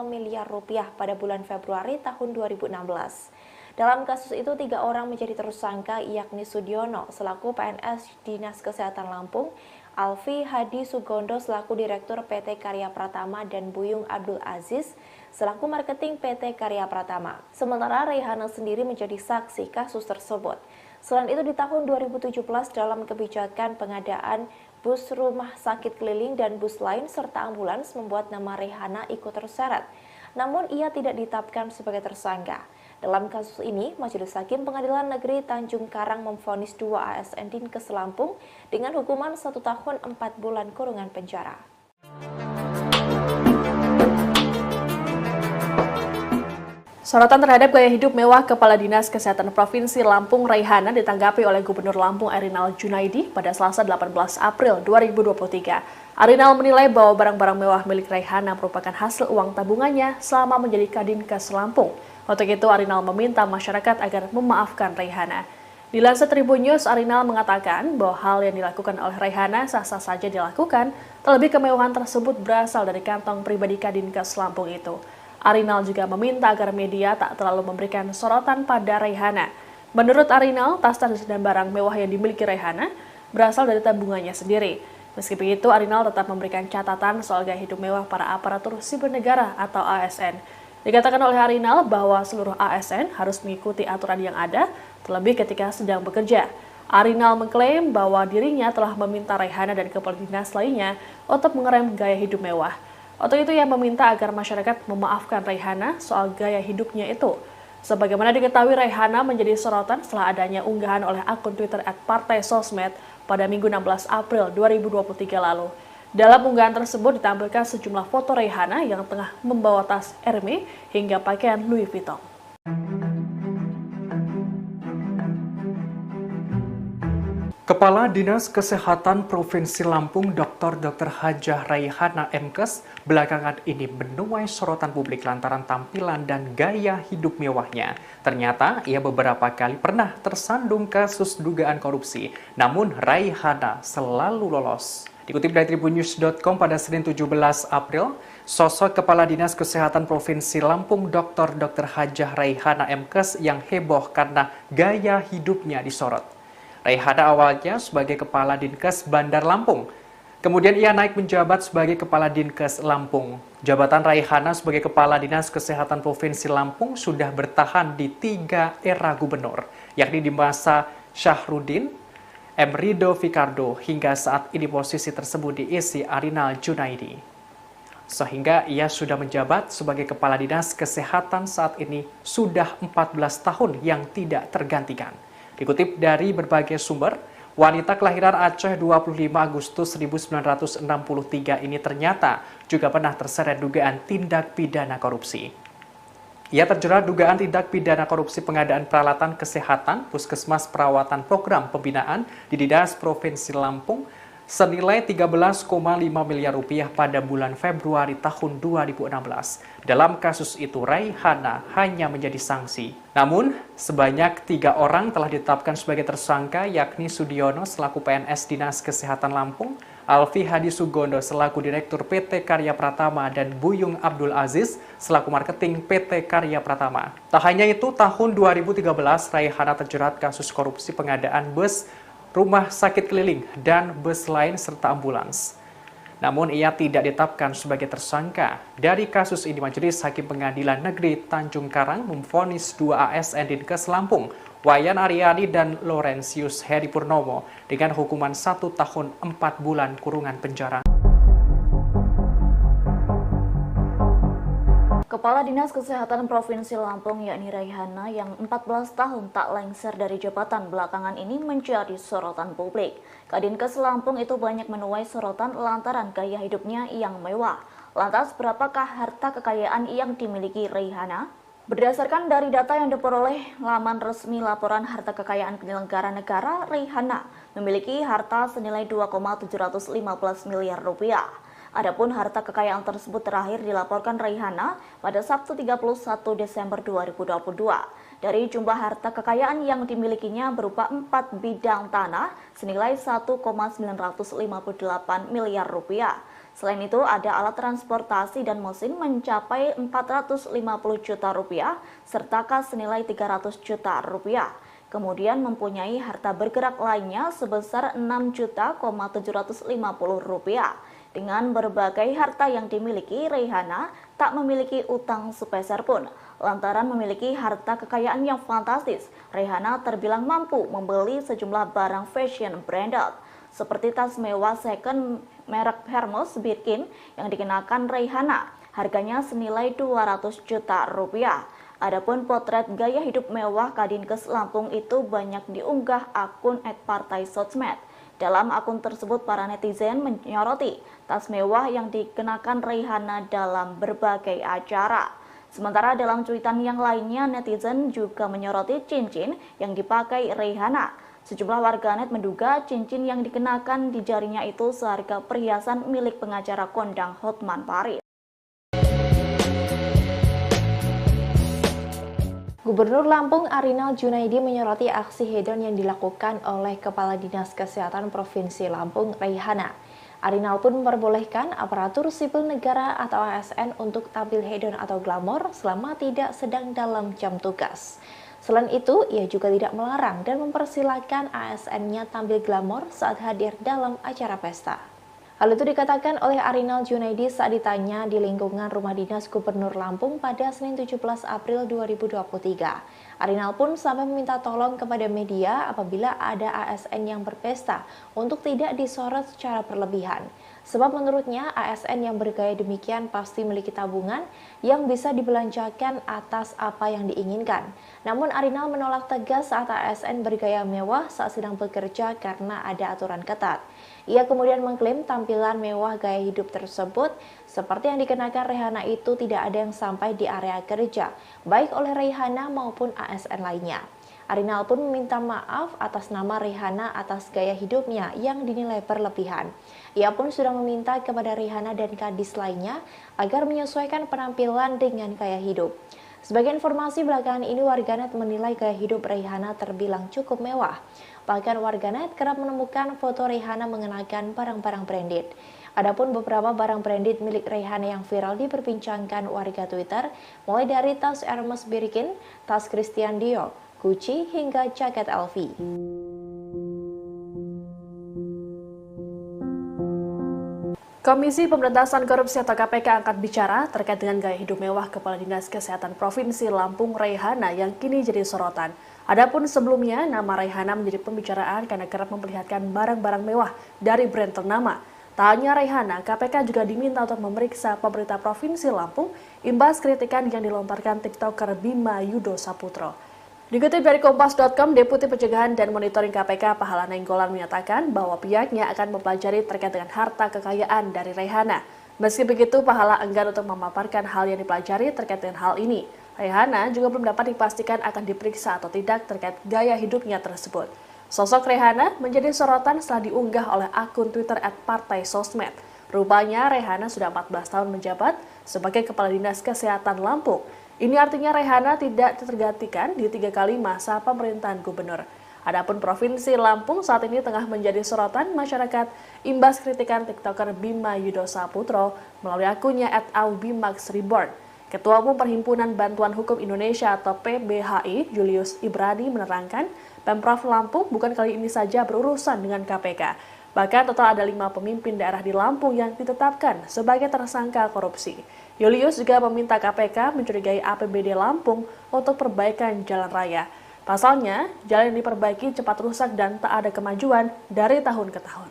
miliar rupiah pada bulan Februari tahun 2016. Dalam kasus itu, 3 orang menjadi tersangka, yakni Sudiono selaku PNS Dinas Kesehatan Lampung, Alfi Hadi Sugondo selaku Direktur PT Karya Pratama, dan Buyung Abdul Aziz selaku Marketing PT Karya Pratama. Sementara Raihana sendiri menjadi saksi kasus tersebut. Selain itu, di tahun 2017 dalam kebijakan pengadaan bus rumah sakit keliling dan bus lain serta ambulans membuat nama Raihana ikut terseret. Namun ia tidak ditetapkan sebagai tersangka. Dalam kasus ini, Majelis Hakim Pengadilan Negeri Tanjung Karang memvonis 2 ASN Dinkes Lampung dengan hukuman 1 tahun 4 bulan kurungan penjara. Sorotan terhadap gaya hidup mewah Kepala Dinas Kesehatan Provinsi Lampung Raihana ditanggapi oleh Gubernur Lampung Arinal Junaidi pada Selasa 18 April 2023. Arinal menilai bahwa barang-barang mewah milik Raihana merupakan hasil uang tabungannya selama menjadi Kadinkes Lampung. Untuk itu, Arinal meminta masyarakat agar memaafkan Raihana. Dilansir Tribun News, Arinal mengatakan bahwa hal yang dilakukan oleh Raihana sah-sah saja dilakukan, terlebih kemewahan tersebut berasal dari kantong pribadi Kadinkes Lampung itu. Arinal juga meminta agar media tak terlalu memberikan sorotan pada Raihana. Menurut Arinal, tas-tas dan barang mewah yang dimiliki Raihana berasal dari tabungannya sendiri. Meski begitu, Arinal tetap memberikan catatan soal gaya hidup mewah para aparatur sipil negara atau ASN. Dikatakan oleh Arinal bahwa seluruh ASN harus mengikuti aturan yang ada, terlebih ketika sedang bekerja. Arinal mengklaim bahwa dirinya telah meminta Raihana dan kepala dinas lainnya untuk mengerem gaya hidup mewah. Untuk itu, ia meminta agar masyarakat memaafkan Raihana soal gaya hidupnya itu. Sebagaimana diketahui, Raihana menjadi sorotan setelah adanya unggahan oleh akun Twitter @partaisosmed pada Minggu 16 April 2023 lalu. Dalam unggahan tersebut ditampilkan sejumlah foto Raihana yang tengah membawa tas Hermes hingga pakaian Louis Vuitton. Kepala Dinas Kesehatan Provinsi Lampung Dr. Hajah Raihana MKes belakangan ini menuai sorotan publik lantaran tampilan dan gaya hidup mewahnya. Ternyata ia beberapa kali pernah tersandung kasus dugaan korupsi, namun Raihana selalu lolos. Dikutip dari tribunnews.com pada Senin 17 April, sosok Kepala Dinas Kesehatan Provinsi Lampung Dr. Hajah Raihana MKes yang heboh karena gaya hidupnya disorot. Raihana awalnya sebagai Kepala Dinkes Bandar Lampung. Kemudian ia naik menjabat sebagai Kepala Dinkes Lampung. Jabatan Raihana sebagai Kepala Dinas Kesehatan Provinsi Lampung sudah bertahan di 3 era gubernur, yakni di masa Syahrudin, M. Rido Fikardo, hingga saat ini posisi tersebut diisi Arinal Junaidi. Sehingga ia sudah menjabat sebagai Kepala Dinas Kesehatan saat ini sudah 14 tahun yang tidak tergantikan. Dikutip dari berbagai sumber, wanita kelahiran Aceh 25 Agustus 1963 ini ternyata juga pernah terseret dugaan tindak pidana korupsi. Ia terjerat dugaan tindak pidana korupsi pengadaan peralatan kesehatan Puskesmas Perawatan Program Pembinaan di Dinas Provinsi Lampung senilai 13,5 miliar rupiah pada bulan Februari tahun 2016. Dalam kasus itu, Raihana hanya menjadi sanksi. Namun, sebanyak 3 orang telah ditetapkan sebagai tersangka, yakni Sudiono selaku PNS Dinas Kesehatan Lampung, Alfi Hadi Sugondo selaku Direktur PT Karya Pratama, dan Buyung Abdul Aziz selaku Marketing PT Karya Pratama. Tak hanya itu, tahun 2013 Raihana terjerat kasus korupsi pengadaan bus, rumah sakit keliling, dan bus lain serta ambulans. Namun ia tidak ditetapkan sebagai tersangka. Dari kasus ini, Majelis Hakim Pengadilan Negeri Tanjung Karang memvonis 2 ASN Dinkes Lampung, Wayan Aryani dan Laurentius Heri Purnomo, dengan hukuman 1 tahun 4 bulan kurungan penjara. Kepala Dinas Kesehatan Provinsi Lampung yakni Raihana yang 14 tahun tak lengser dari jabatan belakangan ini menjadi sorotan publik. Kadinkes Lampung itu banyak menuai sorotan lantaran gaya hidupnya yang mewah. Lantas berapakah harta kekayaan yang dimiliki Raihana? Berdasarkan dari data yang diperoleh laman resmi laporan harta kekayaan penyelenggara negara, Raihana memiliki harta senilai 2,715 miliar rupiah. Adapun harta kekayaan tersebut terakhir dilaporkan Raihana pada Sabtu 31 Desember 2022. Dari jumlah harta kekayaan yang dimilikinya berupa 4 bidang tanah senilai 1,958 miliar rupiah. Selain itu, ada alat transportasi dan mesin mencapai 450 juta rupiah serta kas senilai 300 juta rupiah. Kemudian mempunyai harta bergerak lainnya sebesar 6.750.000 rupiah. Dengan berbagai harta yang dimiliki, Raihana tak memiliki utang sepeser pun. Lantaran memiliki harta kekayaan yang fantastis, Raihana terbilang mampu membeli sejumlah barang fashion branded, seperti tas mewah second merek Hermes Birkin yang dikenakan Raihana. Harganya senilai 200 juta rupiah. Adapun potret gaya hidup mewah Kadinkes Lampung itu banyak diunggah akun @partai_sosmed. Dalam akun tersebut, para netizen menyoroti tas mewah yang dikenakan Raihana dalam berbagai acara. Sementara dalam cuitan yang lainnya, netizen juga menyoroti cincin yang dipakai Raihana. Sejumlah warganet menduga cincin yang dikenakan di jarinya itu seharga perhiasan milik pengacara kondang Hotman Paris. Gubernur Lampung Arinal Junaidi menyoroti aksi hedon yang dilakukan oleh Kepala Dinas Kesehatan Provinsi Lampung, Raihana. Arinal pun memperbolehkan aparatur sipil negara atau ASN untuk tampil hedon atau glamor selama tidak sedang dalam jam tugas. Selain itu, ia juga tidak melarang dan mempersilahkan ASN-nya tampil glamor saat hadir dalam acara pesta. Hal itu dikatakan oleh Arinal Junaidi saat ditanya di lingkungan Rumah Dinas Gubernur Lampung pada Senin 17 April 2023. Arinal pun sampai meminta tolong kepada media apabila ada ASN yang berpesta untuk tidak disorot secara berlebihan. Sebab menurutnya ASN yang bergaya demikian pasti memiliki tabungan yang bisa dibelanjakan atas apa yang diinginkan. Namun Arinal menolak tegas saat ASN bergaya mewah saat sedang bekerja karena ada aturan ketat. Ia kemudian mengklaim tampilan mewah gaya hidup tersebut seperti yang dikenakan Raihana itu tidak ada yang sampai di area kerja, baik oleh Raihana maupun ASN lainnya. Arinal pun meminta maaf atas nama Raihana atas gaya hidupnya yang dinilai berlebihan. Ia pun sudah meminta kepada Raihana dan kadis lainnya agar menyesuaikan penampilan dengan gaya hidup. Sebagai informasi belakangan ini, warganet menilai gaya hidup Raihana terbilang cukup mewah. Bahkan warganet kerap menemukan foto Raihana mengenakan barang-barang branded. Adapun beberapa barang branded milik Raihana yang viral diperbincangkan warga Twitter, mulai dari tas Hermes Birkin, tas Christian Dior, Gucci, hingga jaket LV. Komisi Pemberantasan Korupsi atau KPK angkat bicara terkait dengan gaya hidup mewah Kepala Dinas Kesehatan Provinsi Lampung Raihana yang kini jadi sorotan. Adapun sebelumnya, nama Raihana menjadi pembicaraan karena kerap memperlihatkan barang-barang mewah dari brand ternama. Tak hanya Raihana, KPK juga diminta untuk memeriksa pemerintah Provinsi Lampung imbas kritikan yang dilontarkan TikToker Bima Yudo Saputro. Dikutip dari Kompas.com, Deputi Pencegahan dan Monitoring KPK Pahala Nainggolan menyatakan bahwa pihaknya akan mempelajari terkait dengan harta kekayaan dari Raihana. Meski begitu, Pahala enggan untuk memaparkan hal yang dipelajari terkait dengan hal ini. Raihana juga belum dapat dipastikan akan diperiksa atau tidak terkait gaya hidupnya tersebut. Sosok Raihana menjadi sorotan setelah diunggah oleh akun Twitter @partaisosmed. Rupanya Raihana sudah 14 tahun menjabat sebagai Kepala Dinas Kesehatan Lampung. Ini artinya Raihana tidak tergantikan di 3 kali masa pemerintahan gubernur. Adapun Provinsi Lampung saat ini tengah menjadi sorotan masyarakat imbas kritikan TikToker Bima Yudho Saputro melalui akunnya @aubimaxreborn. Ketua Umum Perhimpunan Bantuan Hukum Indonesia atau PBHI, Julius Ibrani menerangkan, Pemprov Lampung bukan kali ini saja berurusan dengan KPK. Bahkan total ada 5 pemimpin daerah di Lampung yang ditetapkan sebagai tersangka korupsi. Julius juga meminta KPK mencurigai APBD Lampung untuk perbaikan jalan raya. Pasalnya, jalan yang diperbaiki cepat rusak dan tak ada kemajuan dari tahun ke tahun.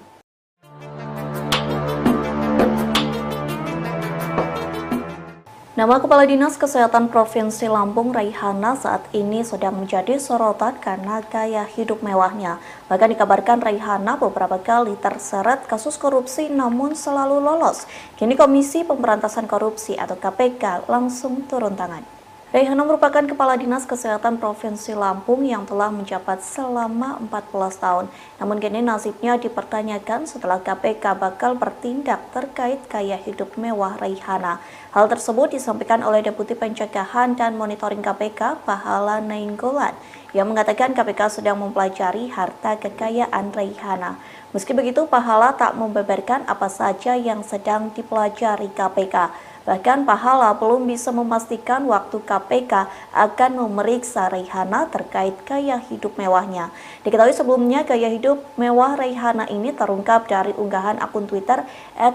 Nama Kepala Dinas Kesehatan Provinsi Lampung Raihana saat ini sedang menjadi sorotan karena gaya hidup mewahnya. Bahkan dikabarkan Raihana beberapa kali terseret kasus korupsi namun selalu lolos. Kini Komisi Pemberantasan Korupsi atau KPK langsung turun tangan. Raihana merupakan Kepala Dinas Kesehatan Provinsi Lampung yang telah menjabat selama 14 tahun. Namun kini nasibnya dipertanyakan setelah KPK bakal bertindak terkait gaya hidup mewah Raihana. Hal tersebut disampaikan oleh Deputi Pencegahan dan Monitoring KPK, Pahala Nainggolan, yang mengatakan KPK sedang mempelajari harta kekayaan Raihana. Meski begitu, Pahala tak membeberkan apa saja yang sedang dipelajari KPK. Bahkan Pahala belum bisa memastikan waktu KPK akan memeriksa Raihana terkait gaya hidup mewahnya. Diketahui sebelumnya gaya hidup mewah Raihana ini terungkap dari unggahan akun Twitter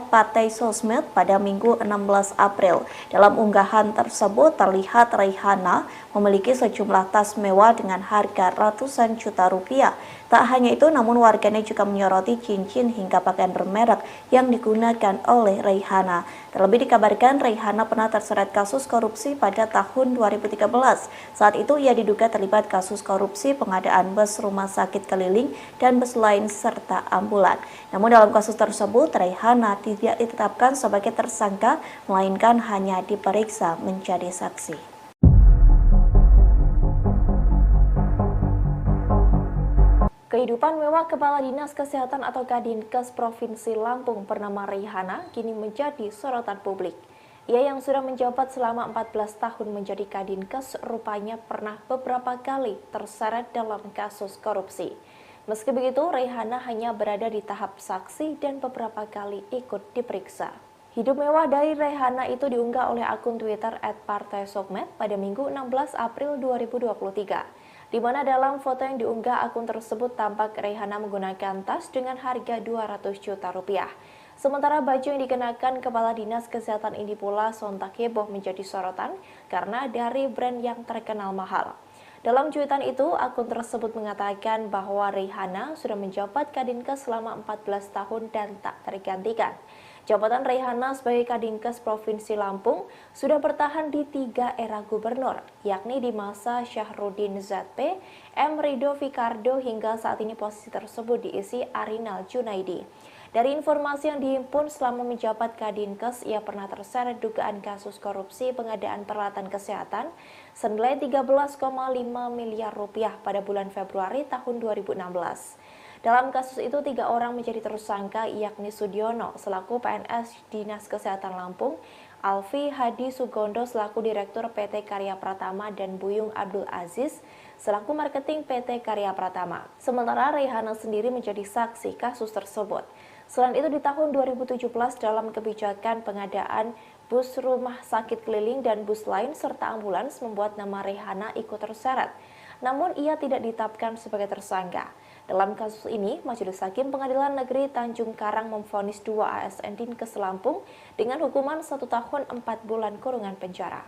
@partaisosmed pada Minggu 16 April. Dalam unggahan tersebut terlihat Raihana memiliki sejumlah tas mewah dengan harga ratusan juta rupiah. Tak hanya itu, namun warganet juga menyoroti cincin hingga pakaian bermerek yang digunakan oleh Raihana. Terlebih dikabarkan Raihana pernah terseret kasus korupsi pada tahun 2013. Saat itu ia diduga terlibat kasus korupsi pengadaan bus rumah sakit keliling dan bus lain serta ambulan. Namun dalam kasus tersebut Raihana tidak ditetapkan sebagai tersangka, melainkan hanya diperiksa menjadi saksi. Kehidupan mewah Kepala Dinas Kesehatan atau Kadinkes Provinsi Lampung bernama Raihana kini menjadi sorotan publik. Ia yang sudah menjabat selama 14 tahun menjadi Kadinkes rupanya pernah beberapa kali terseret dalam kasus korupsi. Meski begitu, Raihana hanya berada di tahap saksi dan beberapa kali ikut diperiksa. Hidup mewah dari Raihana itu diunggah oleh akun Twitter @partaisosmed pada Minggu 16 April 2023. Di mana dalam foto yang diunggah akun tersebut tampak Raihana menggunakan tas dengan harga 200 juta rupiah. Sementara baju yang dikenakan Kepala Dinas Kesehatan ini pula sontak heboh menjadi sorotan karena dari brand yang terkenal mahal. Dalam cuitan itu, akun tersebut mengatakan bahwa Raihana sudah menjabat Kadinkes selama 14 tahun dan tak tergantikan. Jabatan Raihana sebagai Kadinkes Provinsi Lampung sudah bertahan di 3 era gubernur, yakni di masa Syahrudin ZP, M. Ridho Fikardo hingga saat ini posisi tersebut diisi Arinal Junaidi. Dari informasi yang dihimpun selama menjabat Kadinkes, ia pernah terseret dugaan kasus korupsi pengadaan peralatan kesehatan senilai 13,5 miliar rupiah pada bulan Februari tahun 2016. Dalam kasus itu, 3 orang menjadi tersangka, yakni Sudiono selaku PNS Dinas Kesehatan Lampung, Alfi Hadi Sugondo selaku Direktur PT Karya Pratama, dan Buyung Abdul Aziz selaku Marketing PT Karya Pratama. Sementara Raihana sendiri menjadi saksi kasus tersebut. Selain itu, di tahun 2017 dalam kebijakan pengadaan bus rumah sakit keliling dan bus lain serta ambulans membuat nama Raihana ikut terseret. Namun ia tidak ditetapkan sebagai tersangka. Dalam kasus ini, Majelis Hakim Pengadilan Negeri Tanjung Karang memvonis 2 ASN Dinkes Lampung dengan hukuman 1 tahun 4 bulan kurungan penjara.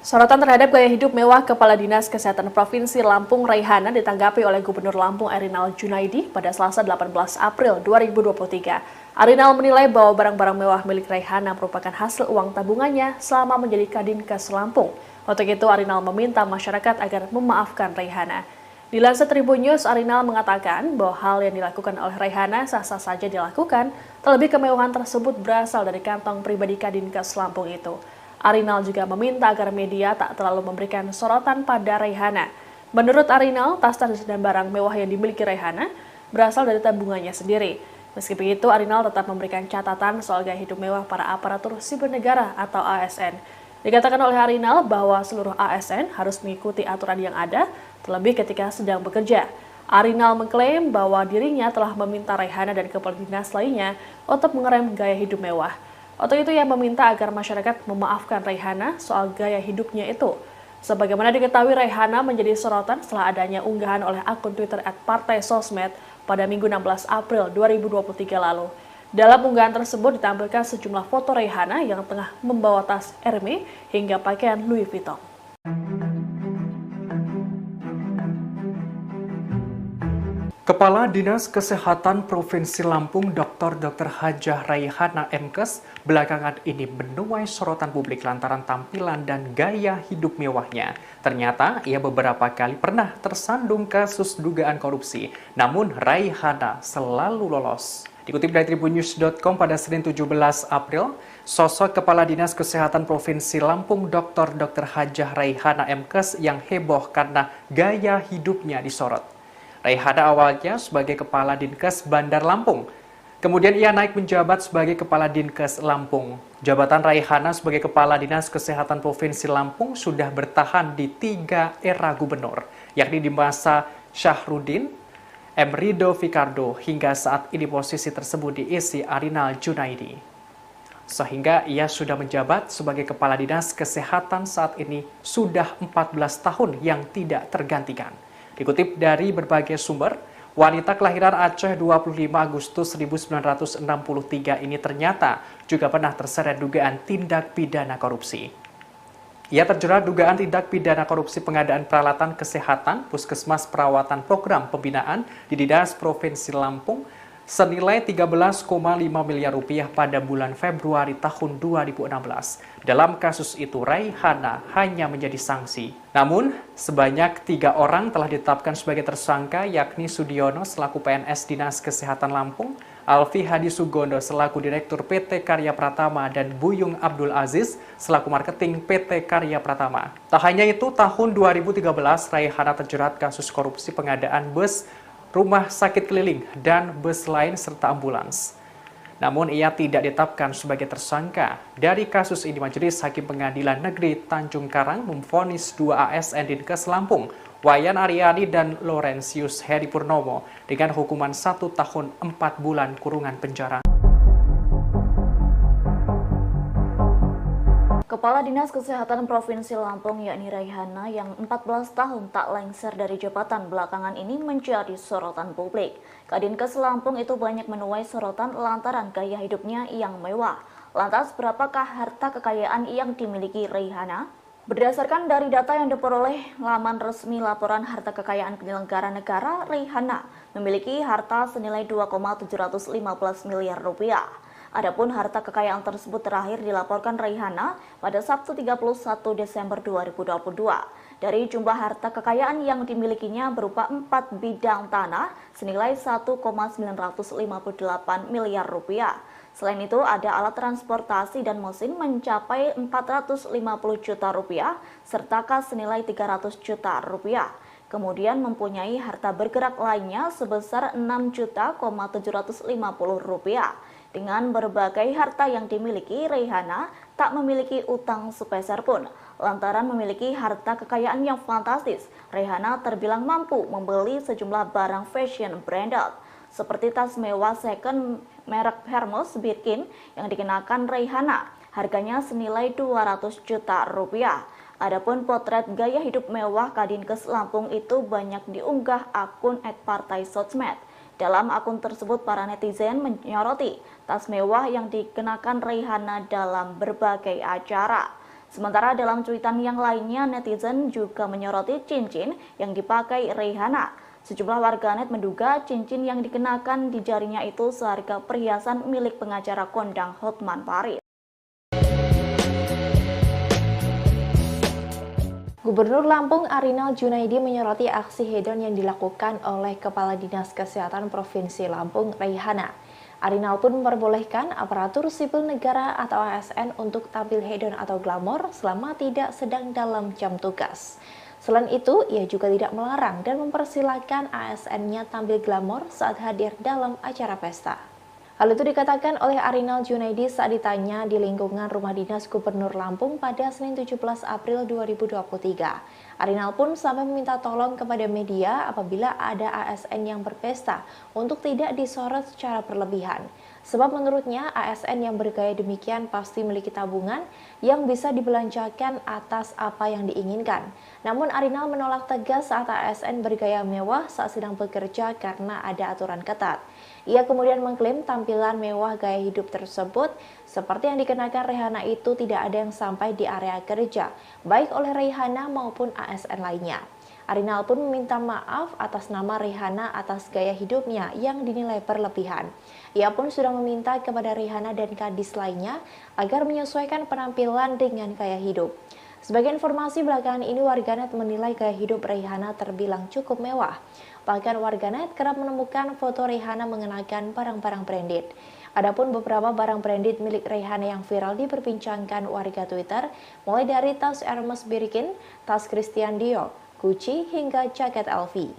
Sorotan terhadap gaya hidup mewah Kepala Dinas Kesehatan Provinsi Lampung Raihana ditanggapi oleh Gubernur Lampung Arinal Junaidi pada Selasa 18 April 2023. Arinal menilai bahwa barang-barang mewah milik Raihana merupakan hasil uang tabungannya selama menjadi Kadinkes Lampung. Untuk itu, Arinal meminta masyarakat agar memaafkan Raihana. Dilansir Tribun News, Arinal mengatakan bahwa hal yang dilakukan oleh Raihana sah-sah saja dilakukan, terlebih kemewahan tersebut berasal dari kantong pribadi Kadinkes Lampung itu. Arinal juga meminta agar media tak terlalu memberikan sorotan pada Raihana. Menurut Arinal, tas-tas dan barang mewah yang dimiliki Raihana berasal dari tabungannya sendiri. Meski begitu, Arinal tetap memberikan catatan soal gaya hidup mewah para aparatur sipil negara atau ASN. Dikatakan oleh Arinal bahwa seluruh ASN harus mengikuti aturan yang ada, terlebih ketika sedang bekerja. Arinal mengklaim bahwa dirinya telah meminta Raihana dan kepala dinas lainnya untuk mengerem gaya hidup mewah. Untuk itu ia meminta agar masyarakat memaafkan Raihana soal gaya hidupnya itu. Sebagaimana diketahui, Raihana menjadi sorotan setelah adanya unggahan oleh akun Twitter @partai_sosmed pada Minggu 16 April 2023 lalu. Dalam unggahan tersebut ditampilkan sejumlah foto Raihana yang tengah membawa tas Hermes hingga pakaian Louis Vuitton. Kepala Dinas Kesehatan Provinsi Lampung Dr. Hajah Raihana MKes belakangan ini menuai sorotan publik lantaran tampilan dan gaya hidup mewahnya. Ternyata ia beberapa kali pernah tersandung kasus dugaan korupsi, namun Raihana selalu lolos. Dikutip dari tribunnews.com pada Senin 17 April, sosok Kepala Dinas Kesehatan Provinsi Lampung Dr. Hajah Raihana MKes yang heboh karena gaya hidupnya disorot. Raihana awalnya sebagai Kepala Dinkes Bandar Lampung. Kemudian ia naik menjabat sebagai Kepala Dinkes Lampung. Jabatan Raihana sebagai Kepala Dinas Kesehatan Provinsi Lampung sudah bertahan di 3 era gubernur, yakni di masa Syahrudin, M. Rido Fikardo, hingga saat ini posisi tersebut diisi Arinal Junaidi. Sehingga ia sudah menjabat sebagai Kepala Dinas Kesehatan saat ini sudah 14 tahun yang tidak tergantikan. Dikutip dari berbagai sumber, wanita kelahiran Aceh 25 Agustus 1963 ini ternyata juga pernah terseret dugaan tindak pidana korupsi. Ia terjerat dugaan tindak pidana korupsi pengadaan peralatan kesehatan Puskesmas Perawatan Program Pembinaan di Dinas Provinsi Lampung senilai 13,5 miliar rupiah pada bulan Februari tahun 2016. Dalam kasus itu, Raihana hanya menjadi sanksi. Namun, sebanyak 3 orang telah ditetapkan sebagai tersangka, yakni Sudiono selaku PNS Dinas Kesehatan Lampung, Alfi Hadi Sugondo selaku Direktur PT Karya Pratama, dan Buyung Abdul Aziz selaku Marketing PT Karya Pratama. Tak hanya itu, tahun 2013, Raihana terjerat kasus korupsi pengadaan bus, rumah sakit keliling, dan bus lain serta ambulans. Namun ia tidak ditetapkan sebagai tersangka. Dari kasus ini, Majelis Hakim Pengadilan Negeri Tanjung Karang memvonis 2 ASN Dinkes Lampung, Wayan Aryani dan Laurentius Heri Purnomo, dengan hukuman 1 tahun 4 bulan kurungan penjara. Kepala Dinas Kesehatan Provinsi Lampung yakni Raihana yang 14 tahun tak lengser dari jabatan belakangan ini menjadi sorotan publik. Kadinkes Lampung itu banyak menuai sorotan lantaran gaya hidupnya yang mewah. Lantas berapakah harta kekayaan yang dimiliki Raihana? Berdasarkan dari data yang diperoleh laman resmi laporan harta kekayaan penyelenggara negara, Raihana memiliki harta senilai 2,715 miliar rupiah. Adapun harta kekayaan tersebut terakhir dilaporkan Raihana pada Sabtu 31 Desember 2022. Dari jumlah harta kekayaan yang dimilikinya berupa 4 bidang tanah senilai 1,958 miliar rupiah. Selain itu ada alat transportasi dan mesin mencapai 450 juta rupiah serta kas senilai 300 juta rupiah. Kemudian mempunyai harta bergerak lainnya sebesar 6.750 rupiah. Dengan berbagai harta yang dimiliki, Raihana tak memiliki utang sepeser pun. Lantaran memiliki harta kekayaan yang fantastis, Raihana terbilang mampu membeli sejumlah barang fashion branded, seperti tas mewah second merek Hermes Birkin yang dikenakan Raihana. Harganya senilai 200 juta rupiah. Adapun potret gaya hidup mewah Kadinkes Lampung itu banyak diunggah akun @partai_sosmed. Dalam akun tersebut, para netizen menyoroti tas mewah yang dikenakan Raihana dalam berbagai acara. Sementara dalam cuitan yang lainnya, netizen juga menyoroti cincin yang dipakai Raihana. Sejumlah warganet menduga cincin yang dikenakan di jarinya itu seharga perhiasan milik pengacara kondang Hotman Paris. Gubernur Lampung Arinal Junaidi menyoroti aksi hedon yang dilakukan oleh Kepala Dinas Kesehatan Provinsi Lampung, Raihana. Arinal pun memperbolehkan aparatur sipil negara atau ASN untuk tampil hedon atau glamor selama tidak sedang dalam jam tugas. Selain itu, ia juga tidak melarang dan mempersilahkan ASN-nya tampil glamor saat hadir dalam acara pesta. Hal itu dikatakan oleh Arinal Junaidi saat ditanya di lingkungan Rumah Dinas Gubernur Lampung pada Senin 17 April 2023. Arinal pun sampai meminta tolong kepada media apabila ada ASN yang berpesta untuk tidak disorot secara berlebihan. Sebab menurutnya ASN yang bergaya demikian pasti memiliki tabungan yang bisa dibelanjakan atas apa yang diinginkan. Namun Arinal menolak tegas saat ASN bergaya mewah saat sedang bekerja karena ada aturan ketat. Ia kemudian mengklaim tampilan mewah gaya hidup tersebut seperti yang dikenakan Raihana itu tidak ada yang sampai di area kerja, baik oleh Raihana maupun ASN lainnya. Arinal pun meminta maaf atas nama Raihana atas gaya hidupnya yang dinilai berlebihan. Ia pun sudah meminta kepada Raihana dan kadis lainnya agar menyesuaikan penampilan dengan gaya hidup. Sebagai informasi belakangan ini, warganet menilai gaya hidup Raihana terbilang cukup mewah. Bahkan warganet kerap menemukan foto Raihana mengenakan barang-barang branded. Adapun beberapa barang branded milik Raihana yang viral diperbincangkan warga Twitter, mulai dari tas Hermes Birkin, tas Christian Dior, Gucci, hingga jaket LV.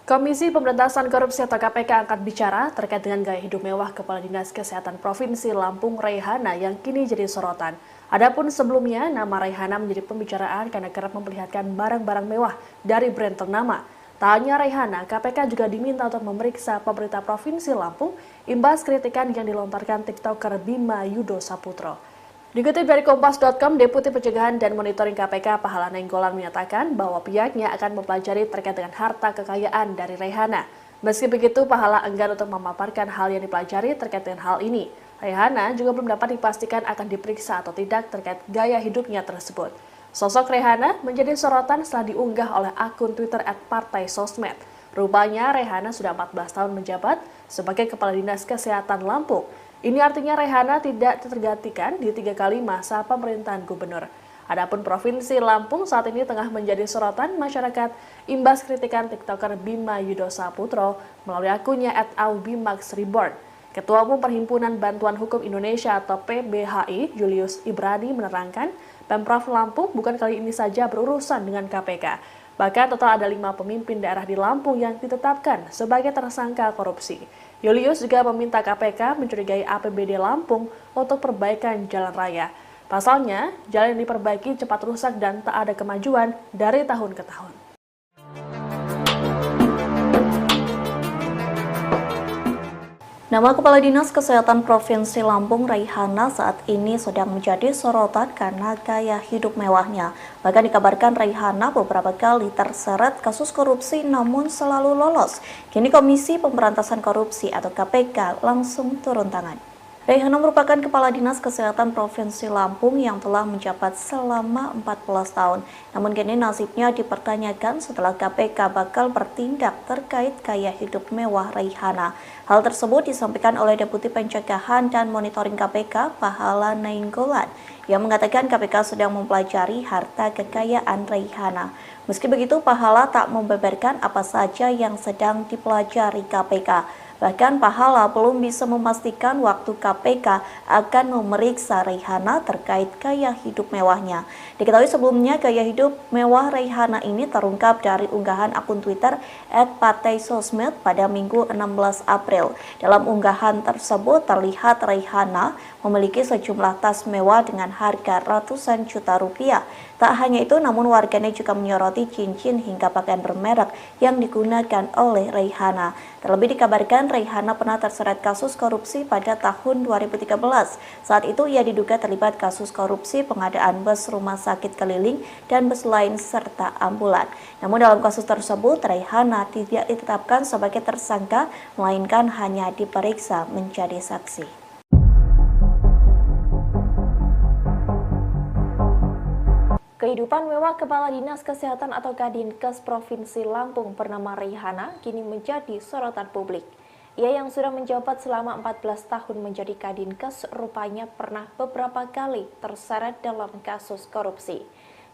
Komisi Pemberantasan Korupsi atau KPK angkat bicara terkait dengan gaya hidup mewah Kepala Dinas Kesehatan Provinsi Lampung Raihana yang kini jadi sorotan. Adapun sebelumnya, nama Raihana menjadi pembicaraan karena kerap memperlihatkan barang-barang mewah dari brand ternama. Tak hanya Raihana, KPK juga diminta untuk memeriksa pemerintah Provinsi Lampung imbas kritikan yang dilontarkan TikToker Bima Yudo Saputro. Dikutip dari Kompas.com, Deputi Pencegahan dan Monitoring KPK Pahala Nainggolan menyatakan bahwa pihaknya akan mempelajari terkait dengan harta kekayaan dari Raihana. Meski begitu, Pahala enggan untuk memaparkan hal yang dipelajari terkait dengan hal ini. Raihana juga belum dapat dipastikan akan diperiksa atau tidak terkait gaya hidupnya tersebut. Sosok Raihana menjadi sorotan setelah diunggah oleh akun Twitter @partaisosmed. Rupanya Raihana sudah 14 tahun menjabat sebagai Kepala Dinas Kesehatan Lampung. Ini artinya Raihana tidak tergantikan di 3 kali masa pemerintahan gubernur. Adapun Provinsi Lampung saat ini tengah menjadi sorotan masyarakat imbas kritikan TikToker Bima Yudo Saputro melalui akunnya @aubimaxreborn. Ketua Umum Perhimpunan Bantuan Hukum Indonesia atau PBHI, Julius Ibrani menerangkan, Pemprov Lampung bukan kali ini saja berurusan dengan KPK. Bahkan total ada 5 pemimpin daerah di Lampung yang ditetapkan sebagai tersangka korupsi. Julius juga meminta KPK mencurigai APBD Lampung untuk perbaikan jalan raya. Pasalnya, jalan yang diperbaiki cepat rusak dan tak ada kemajuan dari tahun ke tahun. Nama Kepala Dinas Kesehatan Provinsi Lampung Raihana saat ini sedang menjadi sorotan karena gaya hidup mewahnya. Bahkan dikabarkan Raihana beberapa kali terseret kasus korupsi namun selalu lolos. Kini Komisi Pemberantasan Korupsi atau KPK langsung turun tangan. Raihana merupakan Kepala Dinas Kesehatan Provinsi Lampung yang telah menjabat selama 14 tahun. Namun kini nasibnya dipertanyakan setelah KPK bakal bertindak terkait gaya hidup mewah Raihana. Hal tersebut disampaikan oleh Deputi Pencegahan dan Monitoring KPK Pahala Nainggolan yang mengatakan KPK sedang mempelajari harta kekayaan Raihana. Meski begitu, Pahala tak membeberkan apa saja yang sedang dipelajari KPK. Bahkan Pahala belum bisa memastikan waktu KPK akan memeriksa Raihana terkait gaya hidup mewahnya. Diketahui sebelumnya gaya hidup mewah Raihana ini terungkap dari unggahan akun Twitter @partaisosmed pada Minggu 16 April. Dalam unggahan tersebut terlihat Raihana memiliki sejumlah tas mewah dengan harga ratusan juta rupiah. Tak hanya itu, namun warganet juga menyoroti cincin hingga pakaian bermerek yang digunakan oleh Raihana. Terlebih dikabarkan Raihana pernah terseret kasus korupsi pada tahun 2013. Saat itu ia diduga terlibat kasus korupsi pengadaan bus rumah sakit keliling dan bus lain serta ambulan. Namun dalam kasus tersebut Raihana tidak ditetapkan sebagai tersangka, melainkan hanya diperiksa menjadi saksi. Kehidupan mewah Kepala Dinas Kesehatan atau Kadinkes Provinsi Lampung bernama Raihana kini menjadi sorotan publik. Ia yang sudah menjabat selama 14 tahun menjadi Kadinkes rupanya pernah beberapa kali terseret dalam kasus korupsi.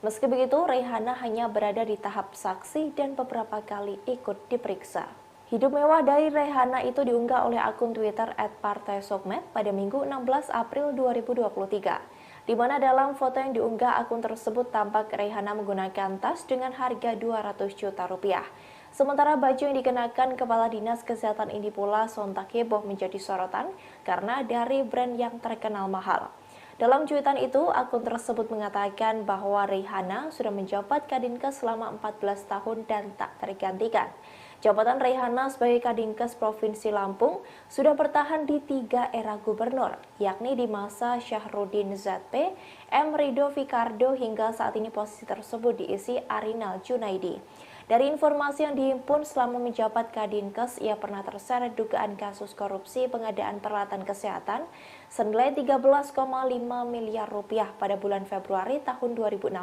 Meski begitu, Raihana hanya berada di tahap saksi dan beberapa kali ikut diperiksa. Hidup mewah dari Raihana itu diunggah oleh akun Twitter @partaisokmed pada Minggu 16 April 2023, di mana dalam foto yang diunggah akun tersebut tampak Raihana menggunakan tas dengan harga 200 juta rupiah. Sementara baju yang dikenakan Kepala Dinas Kesehatan ini pula sontak heboh menjadi sorotan karena dari brand yang terkenal mahal. Dalam cuitan itu, akun tersebut mengatakan bahwa Raihana sudah menjabat Kadinkes selama 14 tahun dan tak tergantikan. Jabatan Raihana sebagai Kadinkes Provinsi Lampung sudah bertahan di 3 era gubernur, yakni di masa Syahrudin ZP, M. Rido Fikardo hingga saat ini posisi tersebut diisi Arinal Junaidi. Dari informasi yang dihimpun selama menjabat Kadinkes, ia pernah terseret dugaan kasus korupsi pengadaan peralatan kesehatan senilai 13,5 miliar rupiah pada bulan Februari tahun 2016.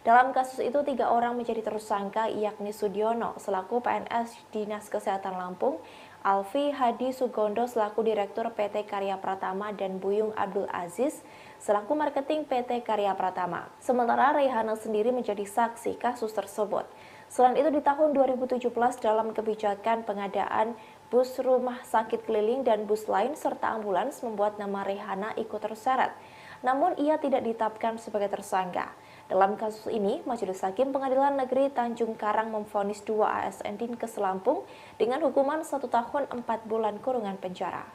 Dalam kasus itu, 3 orang menjadi tersangka, yakni Sudiono selaku PNS Dinas Kesehatan Lampung, Alfi Hadi Sugondo selaku Direktur PT Karya Pratama, dan Buyung Abdul Aziz selaku Marketing PT Karya Pratama. Sementara Raihana sendiri menjadi saksi kasus tersebut. Selain itu, di tahun 2017 dalam kebijakan pengadaan bus rumah sakit keliling dan bus lain serta ambulans membuat nama Raihana ikut terseret. Namun ia tidak ditetapkan sebagai tersangka. Dalam kasus ini, Majelis Hakim Pengadilan Negeri Tanjung Karang memvonis 2 ASN Dinkes Lampung dengan hukuman 1 tahun 4 bulan kurungan penjara.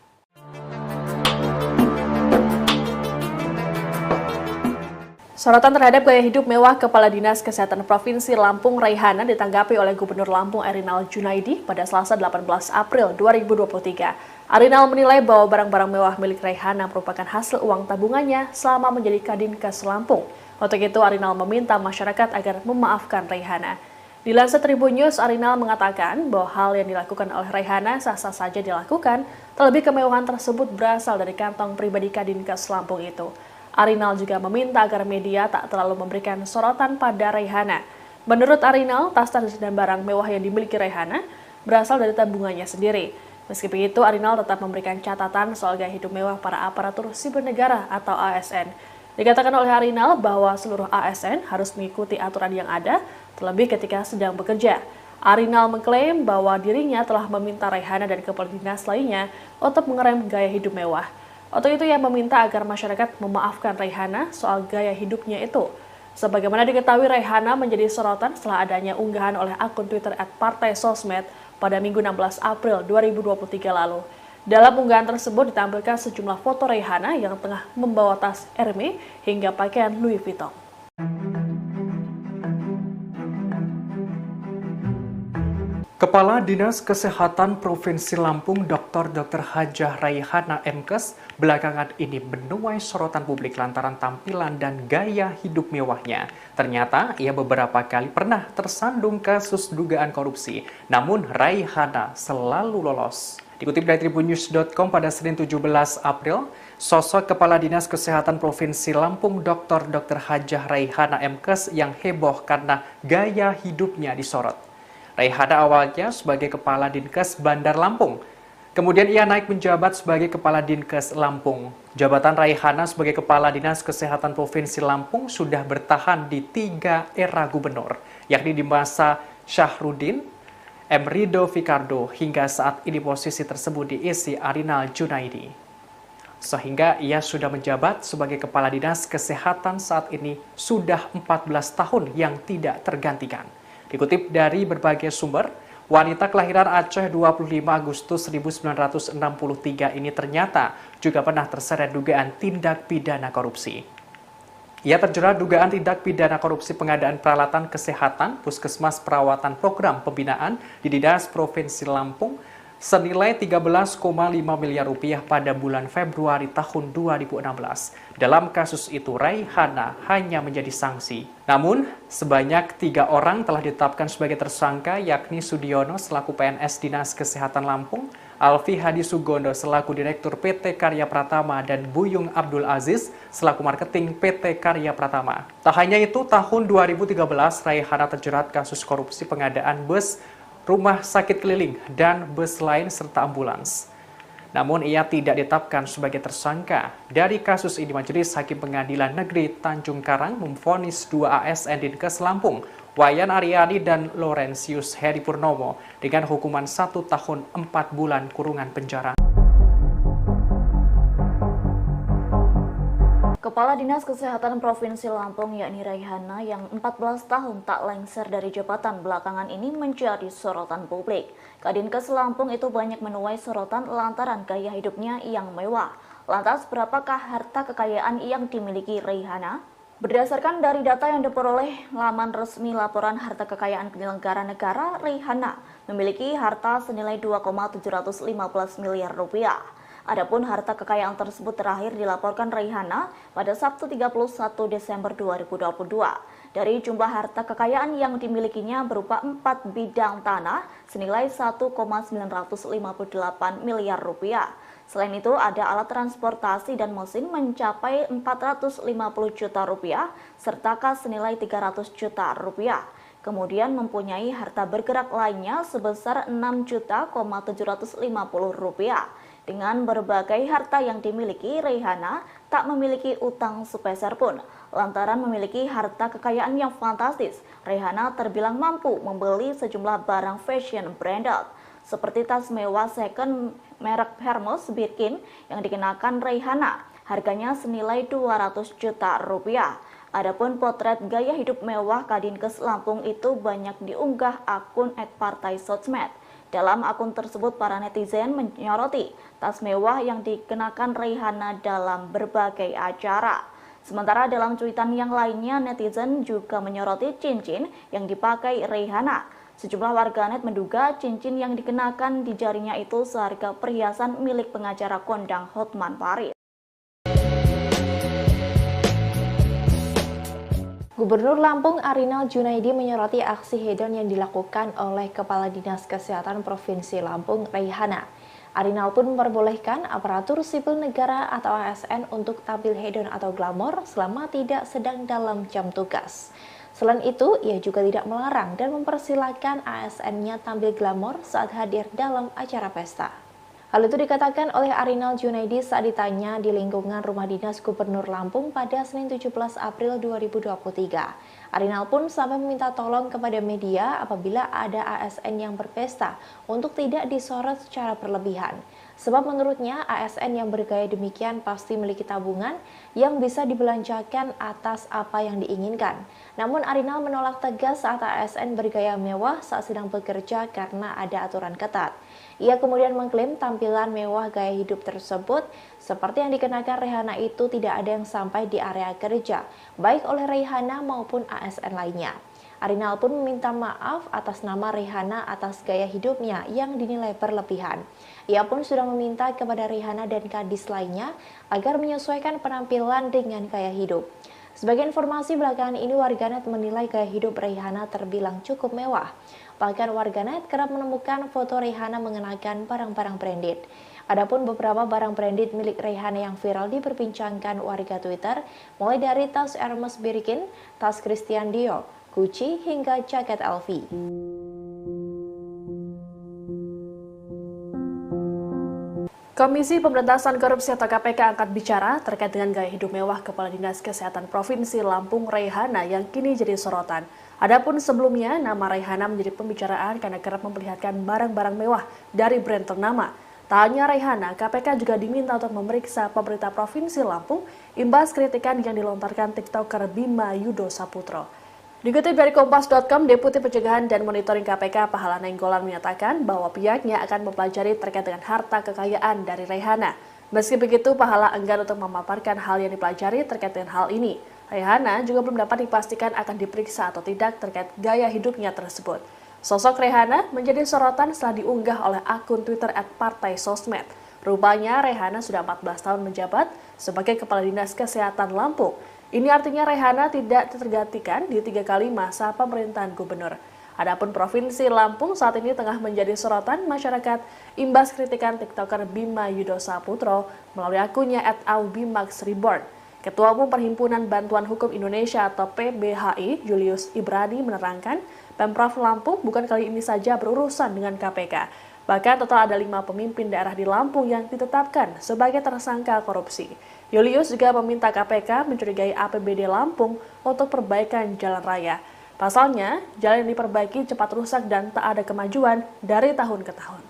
Sorotan terhadap gaya hidup mewah Kepala Dinas Kesehatan Provinsi Lampung Raihana ditanggapi oleh Gubernur Lampung Erinal Junaidi pada Selasa 18 April 2023. Arinal menilai bahwa barang-barang mewah milik Raihana merupakan hasil uang tabungannya selama menjadi Kadinkes Lampung. Untuk itu, Arinal meminta masyarakat agar memaafkan Raihana. Dilansir Tribun News, Arinal mengatakan bahwa hal yang dilakukan oleh Raihana sah-sah saja dilakukan, terlebih kemewahan tersebut berasal dari kantong pribadi Kadinkes Lampung itu. Arinal juga meminta agar media tak terlalu memberikan sorotan pada Raihana. Menurut Arinal, tas-tas dan barang mewah yang dimiliki Raihana berasal dari tabungannya sendiri. Meski begitu, Arinal tetap memberikan catatan soal gaya hidup mewah para aparatur sipil negara atau ASN. Dikatakan oleh Arinal bahwa seluruh ASN harus mengikuti aturan yang ada, terlebih ketika sedang bekerja. Arinal mengklaim bahwa dirinya telah meminta Raihana dan kepala dinas lainnya untuk mengerem gaya hidup mewah. Untuk itu ia meminta agar masyarakat memaafkan Raihana soal gaya hidupnya itu. Sebagaimana diketahui, Raihana menjadi sorotan setelah adanya unggahan oleh akun Twitter @partaisosmed pada Minggu 16 April 2023 lalu. Dalam unggahan tersebut ditampilkan sejumlah foto Raihana yang tengah membawa tas Hermes hingga pakaian Louis Vuitton. Kepala Dinas Kesehatan Provinsi Lampung Dr. Hajah Raihana MKes belakangan ini menuai sorotan publik lantaran tampilan dan gaya hidup mewahnya. Ternyata ia beberapa kali pernah tersandung kasus dugaan korupsi, namun Raihana selalu lolos. Dikutip dari tribunnews.com pada Senin 17 April, sosok Kepala Dinas Kesehatan Provinsi Lampung Dr. Hajah Raihana MKes yang heboh karena gaya hidupnya disorot. Raihana awalnya sebagai Kepala Dinkes Bandar Lampung. Kemudian ia naik menjabat sebagai Kepala Dinkes Lampung. Jabatan Raihana sebagai Kepala Dinas Kesehatan Provinsi Lampung sudah bertahan di 3 era gubernur, yakni di masa Syahrudin, M. Rido Fikardo, hingga saat ini posisi tersebut diisi Arinal Junaidi. Sehingga ia sudah menjabat sebagai Kepala Dinas Kesehatan saat ini sudah 14 tahun yang tidak tergantikan. Dikutip dari berbagai sumber, wanita kelahiran Aceh 25 Agustus 1963 ini ternyata juga pernah terseret dugaan tindak pidana korupsi. Ia terjerat dugaan tindak pidana korupsi pengadaan peralatan kesehatan Puskesmas Perawatan Program Pembinaan di Dinas Provinsi Lampung senilai 13,5 miliar rupiah pada bulan Februari tahun 2016. Dalam kasus itu, Raihana hanya menjadi sanksi. Namun, sebanyak 3 orang telah ditetapkan sebagai tersangka, yakni Sudiono selaku PNS Dinas Kesehatan Lampung, Alfi Hadi Sugondo selaku Direktur PT Karya Pratama, dan Buyung Abdul Aziz selaku Marketing PT Karya Pratama. Tak hanya itu, tahun 2013 Raihana terjerat kasus korupsi pengadaan bus rumah sakit keliling, dan bus lain serta ambulans. Namun ia tidak ditetapkan sebagai tersangka. Dari kasus ini, Majelis Hakim Pengadilan Negeri Tanjung Karang memvonis 2 ASN Dinkes Lampung, Wayan Aryani dan Laurentius Heri Purnomo dengan hukuman 1 tahun 4 bulan kurungan penjara. Kepala Dinas Kesehatan Provinsi Lampung yakni Raihana yang 14 tahun tak lengser dari jabatan belakangan ini menjadi sorotan publik. Kadinkes Lampung itu banyak menuai sorotan lantaran gaya hidupnya yang mewah. Lantas berapakah harta kekayaan yang dimiliki Raihana? Berdasarkan dari data yang diperoleh laman resmi laporan harta kekayaan penyelenggara negara, Raihana memiliki harta senilai 2,715 miliar rupiah. Adapun harta kekayaan tersebut terakhir dilaporkan Raihana pada Sabtu 31 Desember 2022. Dari jumlah harta kekayaan yang dimilikinya berupa 4 bidang tanah senilai 1,958 miliar rupiah. Selain itu ada alat transportasi dan mesin mencapai 450 juta rupiah serta kas senilai 300 juta rupiah. Kemudian mempunyai harta bergerak lainnya sebesar 6.750 rupiah. Dengan berbagai harta yang dimiliki, Raihana tak memiliki utang sepeser pun. Lantaran memiliki harta kekayaan yang fantastis, Raihana terbilang mampu membeli sejumlah barang fashion branded, seperti tas mewah second merek Hermes Birkin yang dikenakan Raihana. Harganya senilai 200 juta rupiah. Adapun potret gaya hidup mewah Kadinkes Lampung itu banyak diunggah akun @partai_sosmed. Dalam akun tersebut, para netizen menyoroti tas mewah yang dikenakan Raihana dalam berbagai acara. Sementara dalam cuitan yang lainnya, netizen juga menyoroti cincin yang dipakai Raihana. Sejumlah warganet menduga cincin yang dikenakan di jarinya itu seharga perhiasan milik pengacara kondang Hotman Paris. Gubernur Lampung Arinal Junaidi menyoroti aksi hedon yang dilakukan oleh Kepala Dinas Kesehatan Provinsi Lampung, Raihana. Arinal pun memperbolehkan aparatur sipil negara atau ASN untuk tampil hedon atau glamor selama tidak sedang dalam jam tugas. Selain itu, ia juga tidak melarang dan mempersilahkan ASN-nya tampil glamor saat hadir dalam acara pesta. Hal itu dikatakan oleh Arinal Junaidi saat ditanya di lingkungan Rumah Dinas Gubernur Lampung pada Senin 17 April 2023. Arinal pun sampai meminta tolong kepada media apabila ada ASN yang berpesta untuk tidak disorot secara berlebihan. Sebab menurutnya ASN yang bergaya demikian pasti memiliki tabungan yang bisa dibelanjakan atas apa yang diinginkan. Namun Arinal menolak tegas saat ASN bergaya mewah saat sedang bekerja karena ada aturan ketat. Ia kemudian mengklaim tampilan mewah gaya hidup tersebut seperti yang dikenakan Raihana itu tidak ada yang sampai di area kerja, baik oleh Raihana maupun ASN lainnya. Arinal pun meminta maaf atas nama Raihana atas gaya hidupnya yang dinilai berlebihan. Ia pun sudah meminta kepada Raihana dan kadis lainnya agar menyesuaikan penampilan dengan gaya hidup. Sebagai informasi belakangan ini, warganet menilai gaya hidup Raihana terbilang cukup mewah. Bahkan warganet kerap menemukan foto Raihana mengenakan barang-barang branded. Adapun beberapa barang branded milik Raihana yang viral diperbincangkan warga Twitter, mulai dari tas Hermes Birkin, tas Christian Dior, Gucci, hingga jaket LV. Komisi Pemberantasan Korupsi atau KPK angkat bicara terkait dengan gaya hidup mewah Kepala Dinas Kesehatan Provinsi Lampung Raihana yang kini jadi sorotan. Adapun sebelumnya, nama Raihana menjadi pembicaraan karena kerap memperlihatkan barang-barang mewah dari brand ternama. Tak hanya Raihana, KPK juga diminta untuk memeriksa pemerintah Provinsi Lampung imbas kritikan yang dilontarkan TikToker Bima Yudo Saputro. Dikutip dari Kompas.com, Deputi Pencegahan dan Monitoring KPK Pahala Nainggolan menyatakan bahwa pihaknya akan mempelajari terkait dengan harta kekayaan dari Raihana. Meski begitu, Pahala enggan untuk memaparkan hal yang dipelajari terkait dengan hal ini. Raihana juga belum dapat dipastikan akan diperiksa atau tidak terkait gaya hidupnya tersebut. Sosok Raihana menjadi sorotan setelah diunggah oleh akun Twitter @partai_sosmed. Rupanya Raihana sudah 14 tahun menjabat sebagai Kepala Dinas Kesehatan Lampung. Ini artinya Raihana tidak tergantikan di 3 kali masa pemerintahan gubernur. Adapun Provinsi Lampung saat ini tengah menjadi sorotan masyarakat imbas kritikan TikToker Bima Yudo Saputro melalui akunnya @aubimaxreborn. Ketua Umum Perhimpunan Bantuan Hukum Indonesia atau PBHI, Julius Ibrani menerangkan, Pemprov Lampung bukan kali ini saja berurusan dengan KPK. Bahkan total ada 5 pemimpin daerah di Lampung yang ditetapkan sebagai tersangka korupsi. Julius juga meminta KPK mencurigai APBD Lampung untuk perbaikan jalan raya. Pasalnya, jalan yang diperbaiki cepat rusak dan tak ada kemajuan dari tahun ke tahun.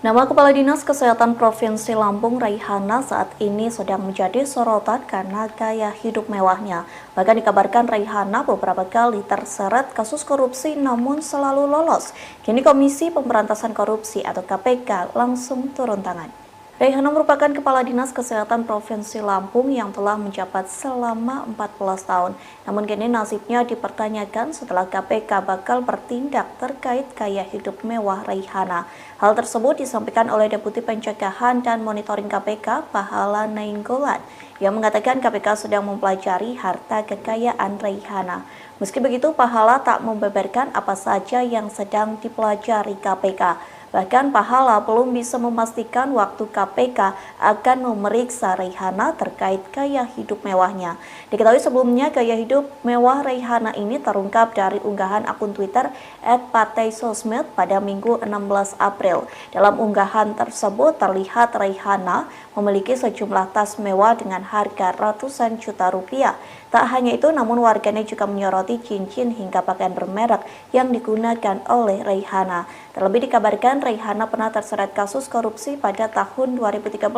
Nama Kepala Dinas Kesehatan Provinsi Lampung, Raihana, saat ini sedang menjadi sorotan karena gaya hidup mewahnya. Bahkan dikabarkan Raihana beberapa kali terseret kasus korupsi namun selalu lolos. Kini Komisi Pemberantasan Korupsi atau KPK langsung turun tangan. Raihana merupakan Kepala Dinas Kesehatan Provinsi Lampung yang telah menjabat selama 14 tahun. Namun kini nasibnya dipertanyakan setelah KPK bakal bertindak terkait gaya hidup mewah Raihana. Hal tersebut disampaikan oleh Deputi Pencegahan dan Monitoring KPK, Pahala Nainggolan, yang mengatakan KPK sedang mempelajari harta kekayaan Raihana. Meski begitu, Pahala tak membeberkan apa saja yang sedang dipelajari KPK. Bahkan Pahala belum bisa memastikan waktu KPK akan memeriksa Raihana terkait gaya hidup mewahnya. Diketahui sebelumnya gaya hidup mewah Raihana ini terungkap dari unggahan akun Twitter @partaisosmed pada Minggu 16 April. Dalam unggahan tersebut terlihat Raihana memiliki sejumlah tas mewah dengan harga ratusan juta rupiah. Tak hanya itu, namun warganet juga menyoroti cincin hingga pakaian bermerek yang digunakan oleh Raihana. Terlebih dikabarkan Raihana pernah terseret kasus korupsi pada tahun 2013.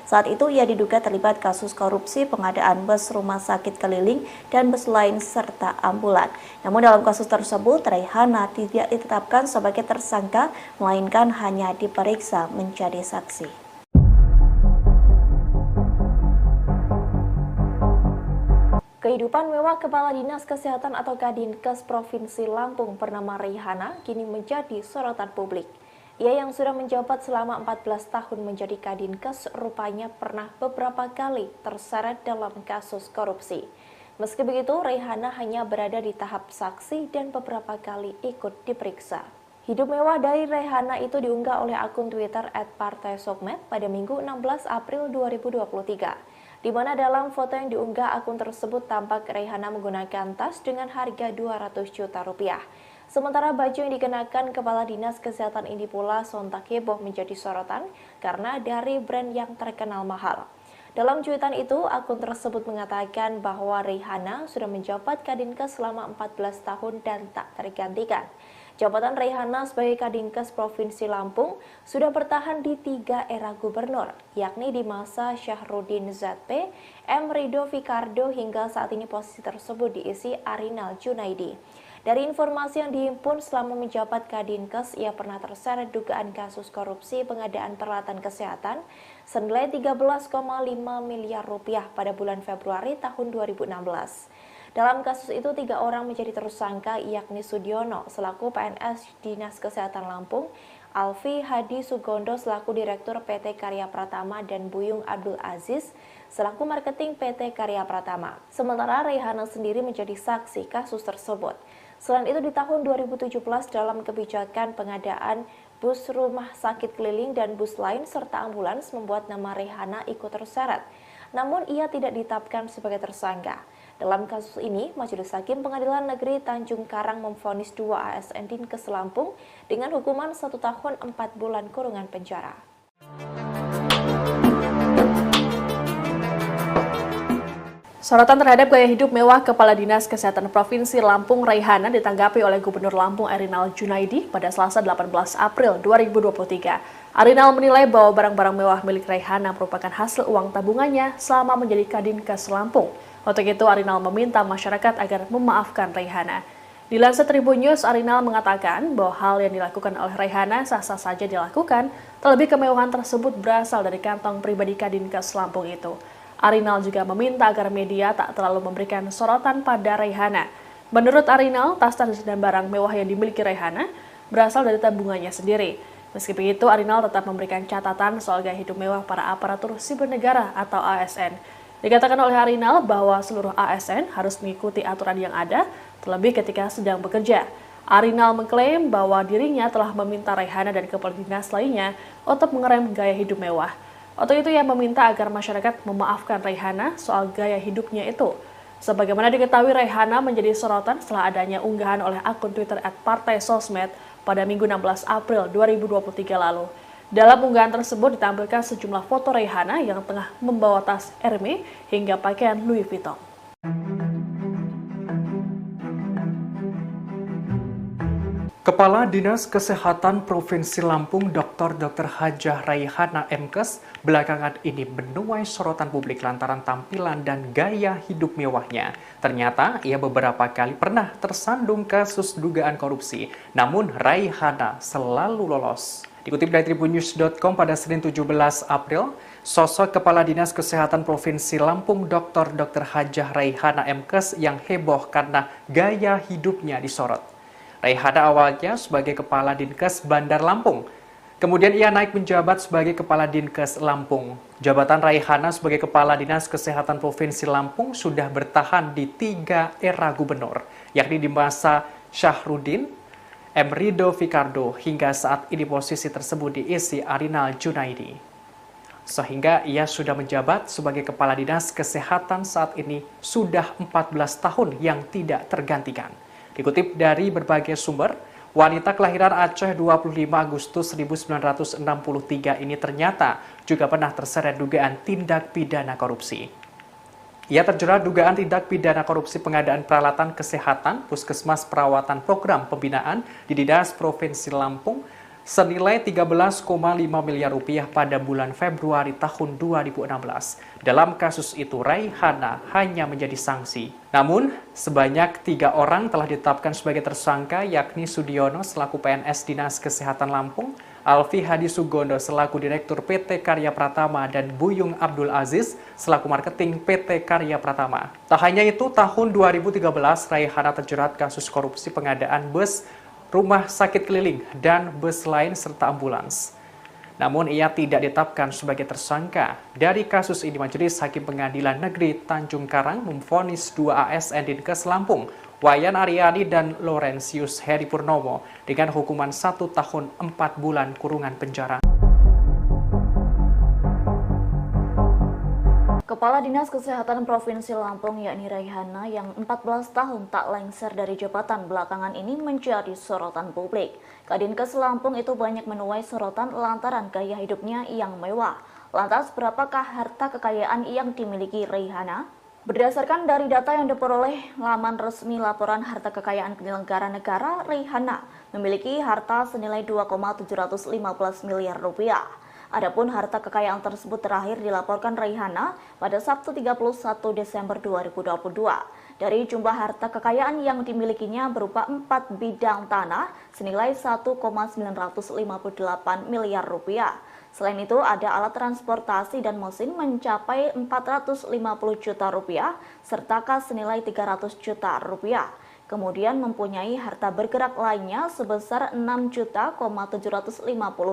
Saat itu ia diduga terlibat kasus korupsi pengadaan bus rumah sakit keliling dan bus lain serta ambulan. Namun dalam kasus tersebut Raihana tidak ditetapkan sebagai tersangka, melainkan hanya diperiksa menjadi saksi. Kehidupan mewah Kepala Dinas Kesehatan atau Kadinkes Provinsi Lampung bernama Raihana kini menjadi sorotan publik. Ia yang sudah menjabat selama 14 tahun menjadi Kadinkes rupanya pernah beberapa kali terseret dalam kasus korupsi. Meski begitu, Raihana hanya berada di tahap saksi dan beberapa kali ikut diperiksa. Hidup mewah dari Raihana itu diunggah oleh akun Twitter @partaisosmed pada Minggu 16 April 2023. Di mana dalam foto yang diunggah akun tersebut tampak Raihana menggunakan tas dengan harga 200 juta rupiah. Sementara baju yang dikenakan Kepala Dinas Kesehatan ini pula sontak heboh menjadi sorotan karena dari brand yang terkenal mahal. Dalam cuitan itu, akun tersebut mengatakan bahwa Raihana sudah menjabat Kadinkes selama 14 tahun dan tak tergantikan. Jabatan Raihana sebagai Kadinkes Provinsi Lampung sudah bertahan di 3 era gubernur, yakni di masa Syahrudin ZP, M. Rido Fikardo hingga saat ini posisi tersebut diisi Arinal Junaidi. Dari informasi yang dihimpun selama menjabat Kadinkes, ia pernah terseret dugaan kasus korupsi pengadaan peralatan kesehatan senilai 13,5 miliar rupiah pada bulan Februari tahun 2016. Dalam kasus itu, 3 orang menjadi tersangka, yakni Sudiono selaku PNS Dinas Kesehatan Lampung, Alfi Hadi Sugondo selaku Direktur PT Karya Pratama, dan Buyung Abdul Aziz selaku Marketing PT Karya Pratama. Sementara Raihana sendiri menjadi saksi kasus tersebut. Selain itu, di tahun 2017 dalam kebijakan pengadaan bus rumah sakit keliling dan bus lain serta ambulans membuat nama Raihana ikut terseret. Namun ia tidak ditetapkan sebagai tersangka. Dalam kasus ini, Majelis Hakim Pengadilan Negeri Tanjung Karang memvonis 2 ASN Dinkes Lampung dengan hukuman 1 tahun 4 bulan kurungan penjara. Sorotan terhadap gaya hidup mewah Kepala Dinas Kesehatan Provinsi Lampung Raihana ditanggapi oleh Gubernur Lampung Erinal Junaidi pada Selasa 18 April 2023. Erinal menilai bahwa barang-barang mewah milik Raihana merupakan hasil uang tabungannya selama menjadi Kadinkes Lampung. Untuk itu, Erinal meminta masyarakat agar memaafkan Raihana. Dilansir Tribun News, Erinal mengatakan bahwa hal yang dilakukan oleh Raihana sah-sah saja dilakukan, terlebih kemewahan tersebut berasal dari kantong pribadi Kadinkes Lampung itu. Erinal juga meminta agar media tak terlalu memberikan sorotan pada Raihana. Menurut Erinal, tas-tas dan barang mewah yang dimiliki Raihana berasal dari tabungannya sendiri. Meski begitu, Erinal tetap memberikan catatan soal gaya hidup mewah para aparatur sipil negara atau ASN. Dikatakan oleh Erinal bahwa seluruh ASN harus mengikuti aturan yang ada, terlebih ketika sedang bekerja. Arinal mengklaim bahwa dirinya telah meminta Raihana dan kepala dinas lainnya untuk mengerem gaya hidup mewah. Untuk itu ia meminta agar masyarakat memaafkan Raihana soal gaya hidupnya itu. Sebagaimana diketahui, Raihana menjadi sorotan setelah adanya unggahan oleh akun Twitter @partai_sosmed pada Minggu 16 April 2023 lalu. Dalam unggahan tersebut ditampilkan sejumlah foto Raihana yang tengah membawa tas Hermes hingga pakaian Louis Vuitton. Kepala Dinas Kesehatan Provinsi Lampung Dr. Hajah Raihana MKes belakangan ini menuai sorotan publik lantaran tampilan dan gaya hidup mewahnya. Ternyata ia beberapa kali pernah tersandung kasus dugaan korupsi, namun Raihana selalu lolos. Dikutip dari tribunnews.com pada Senin 17 April, sosok Kepala Dinas Kesehatan Provinsi Lampung Dr. Hajah Raihana MKes yang heboh karena gaya hidupnya disorot. Raihana awalnya sebagai Kepala Dinkes Bandar Lampung. Kemudian ia naik menjabat sebagai Kepala Dinkes Lampung. Jabatan Raihana sebagai Kepala Dinas Kesehatan Provinsi Lampung sudah bertahan di 3 era gubernur, yakni di masa Syahrudin, M. Rido Fikardo, hingga saat ini posisi tersebut diisi Arinal Junaidi. Sehingga ia sudah menjabat sebagai Kepala Dinas Kesehatan saat ini sudah 14 tahun yang tidak tergantikan. Dikutip dari berbagai sumber, wanita kelahiran Aceh 25 Agustus 1963 ini ternyata juga pernah terseret dugaan tindak pidana korupsi. Ia terjerat dugaan tindak pidana korupsi pengadaan peralatan kesehatan Puskesmas Perawatan Program Pembinaan di Dinas Provinsi Lampung senilai 13,5 miliar rupiah pada bulan Februari tahun 2016. Dalam kasus itu, Raihana hanya menjadi sanksi. Namun, sebanyak 3 orang telah ditetapkan sebagai tersangka, yakni Sudiono selaku PNS Dinas Kesehatan Lampung, Alfi Hadi Sugondo selaku Direktur PT Karya Pratama, dan Buyung Abdul Aziz selaku Marketing PT Karya Pratama. Tak hanya itu, tahun 2013, Raihana terjerat kasus korupsi pengadaan bus, rumah sakit keliling, dan bus lain serta ambulans. Namun ia tidak ditetapkan sebagai tersangka. Dari kasus ini, Majelis Hakim Pengadilan Negeri Tanjung Karang memvonis 2 ASN Dinkes Lampung, Wayan Aryani dan Laurentius Heri Purnomo, dengan hukuman 1 tahun 4 bulan kurungan penjara. Kepala Dinas Kesehatan Provinsi Lampung yakni Raihana yang 14 tahun tak lengser dari jabatan belakangan ini menjadi sorotan publik. Kadinkes Lampung itu banyak menuai sorotan lantaran gaya hidupnya yang mewah. Lantas berapakah harta kekayaan yang dimiliki Raihana? Berdasarkan dari data yang diperoleh laman resmi laporan harta kekayaan penyelenggara negara, Raihana memiliki harta senilai 2,715 miliar rupiah. Adapun harta kekayaan tersebut terakhir dilaporkan Raihana pada Sabtu 31 Desember 2022. Dari jumlah harta kekayaan yang dimilikinya berupa 4 bidang tanah senilai 1,958 miliar rupiah. Selain itu ada alat transportasi dan mesin mencapai 450 juta rupiah serta kas senilai 300 juta rupiah. Kemudian mempunyai harta bergerak lainnya sebesar 6.750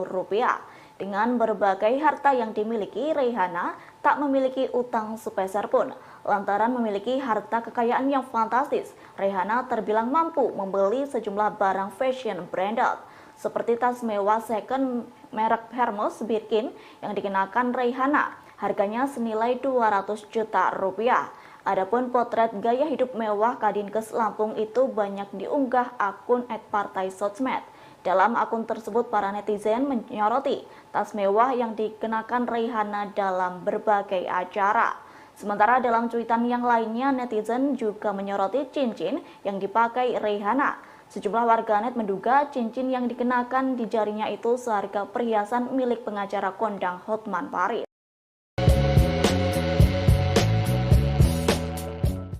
rupiah. Dengan berbagai harta yang dimiliki, Raihana tak memiliki utang sepeser pun. Lantaran memiliki harta kekayaan yang fantastis, Raihana terbilang mampu membeli sejumlah barang fashion branded, seperti tas mewah second merek Hermes Birkin yang dikenakan Raihana. Harganya senilai 200 juta rupiah. Adapun potret gaya hidup mewah Kadinkes Lampung itu banyak diunggah akun @partai_sosmed. Dalam akun tersebut, para netizen menyoroti tas mewah yang dikenakan Raihana dalam berbagai acara. Sementara dalam cuitan yang lainnya, netizen juga menyoroti cincin yang dipakai Raihana. Sejumlah warganet menduga cincin yang dikenakan di jarinya itu seharga perhiasan milik pengacara kondang Hotman Paris.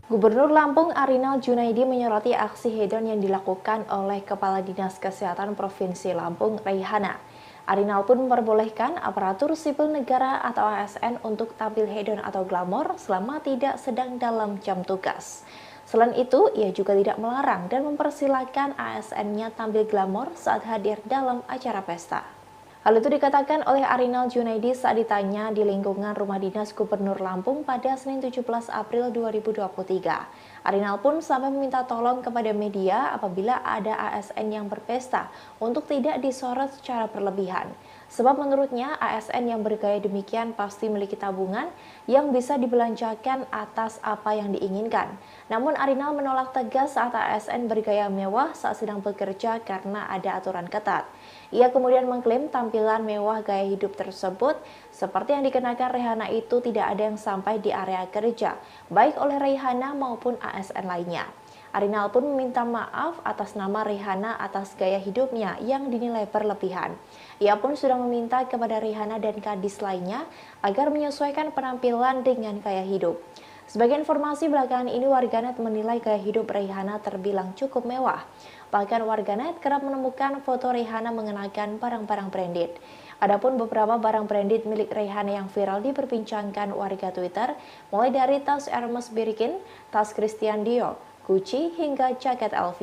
Gubernur Lampung Arinal Junaidi menyoroti aksi hedon yang dilakukan oleh Kepala Dinas Kesehatan Provinsi Lampung, Raihana. Arinal pun memperbolehkan aparatur sipil negara atau ASN untuk tampil hedon atau glamor selama tidak sedang dalam jam tugas. Selain itu, ia juga tidak melarang dan mempersilahkan ASN-nya tampil glamor saat hadir dalam acara pesta. Hal itu dikatakan oleh Arinal Junaidi saat ditanya di lingkungan rumah dinas Gubernur Lampung pada Senin 17 April 2023. Arinal pun sampai meminta tolong kepada media apabila ada ASN yang berpesta untuk tidak disorot secara berlebihan. Sebab menurutnya ASN yang bergaya demikian pasti memiliki tabungan yang bisa dibelanjakan atas apa yang diinginkan. Namun Arinal menolak tegas saat ASN bergaya mewah saat sedang bekerja karena ada aturan ketat. Ia kemudian mengklaim tampilan mewah gaya hidup tersebut seperti yang dikenakan Rehana itu tidak ada yang sampai di area kerja, baik oleh Rehana maupun ASN lainnya. Arinal pun meminta maaf atas nama Rehana atas gaya hidupnya yang dinilai berlebihan. Ia pun sudah meminta kepada Rehana dan Kadis lainnya agar menyesuaikan penampilan dengan gaya hidup. Sebagai informasi belakangan ini warganet menilai gaya hidup Rehana terbilang cukup mewah. Bahkan warganet kerap menemukan foto Rehana mengenakan barang-barang branded. Adapun beberapa barang branded milik Rehana yang viral diperbincangkan warga Twitter, mulai dari tas Hermes Birkin, tas Christian Dior, Gucci, hingga jaket LV.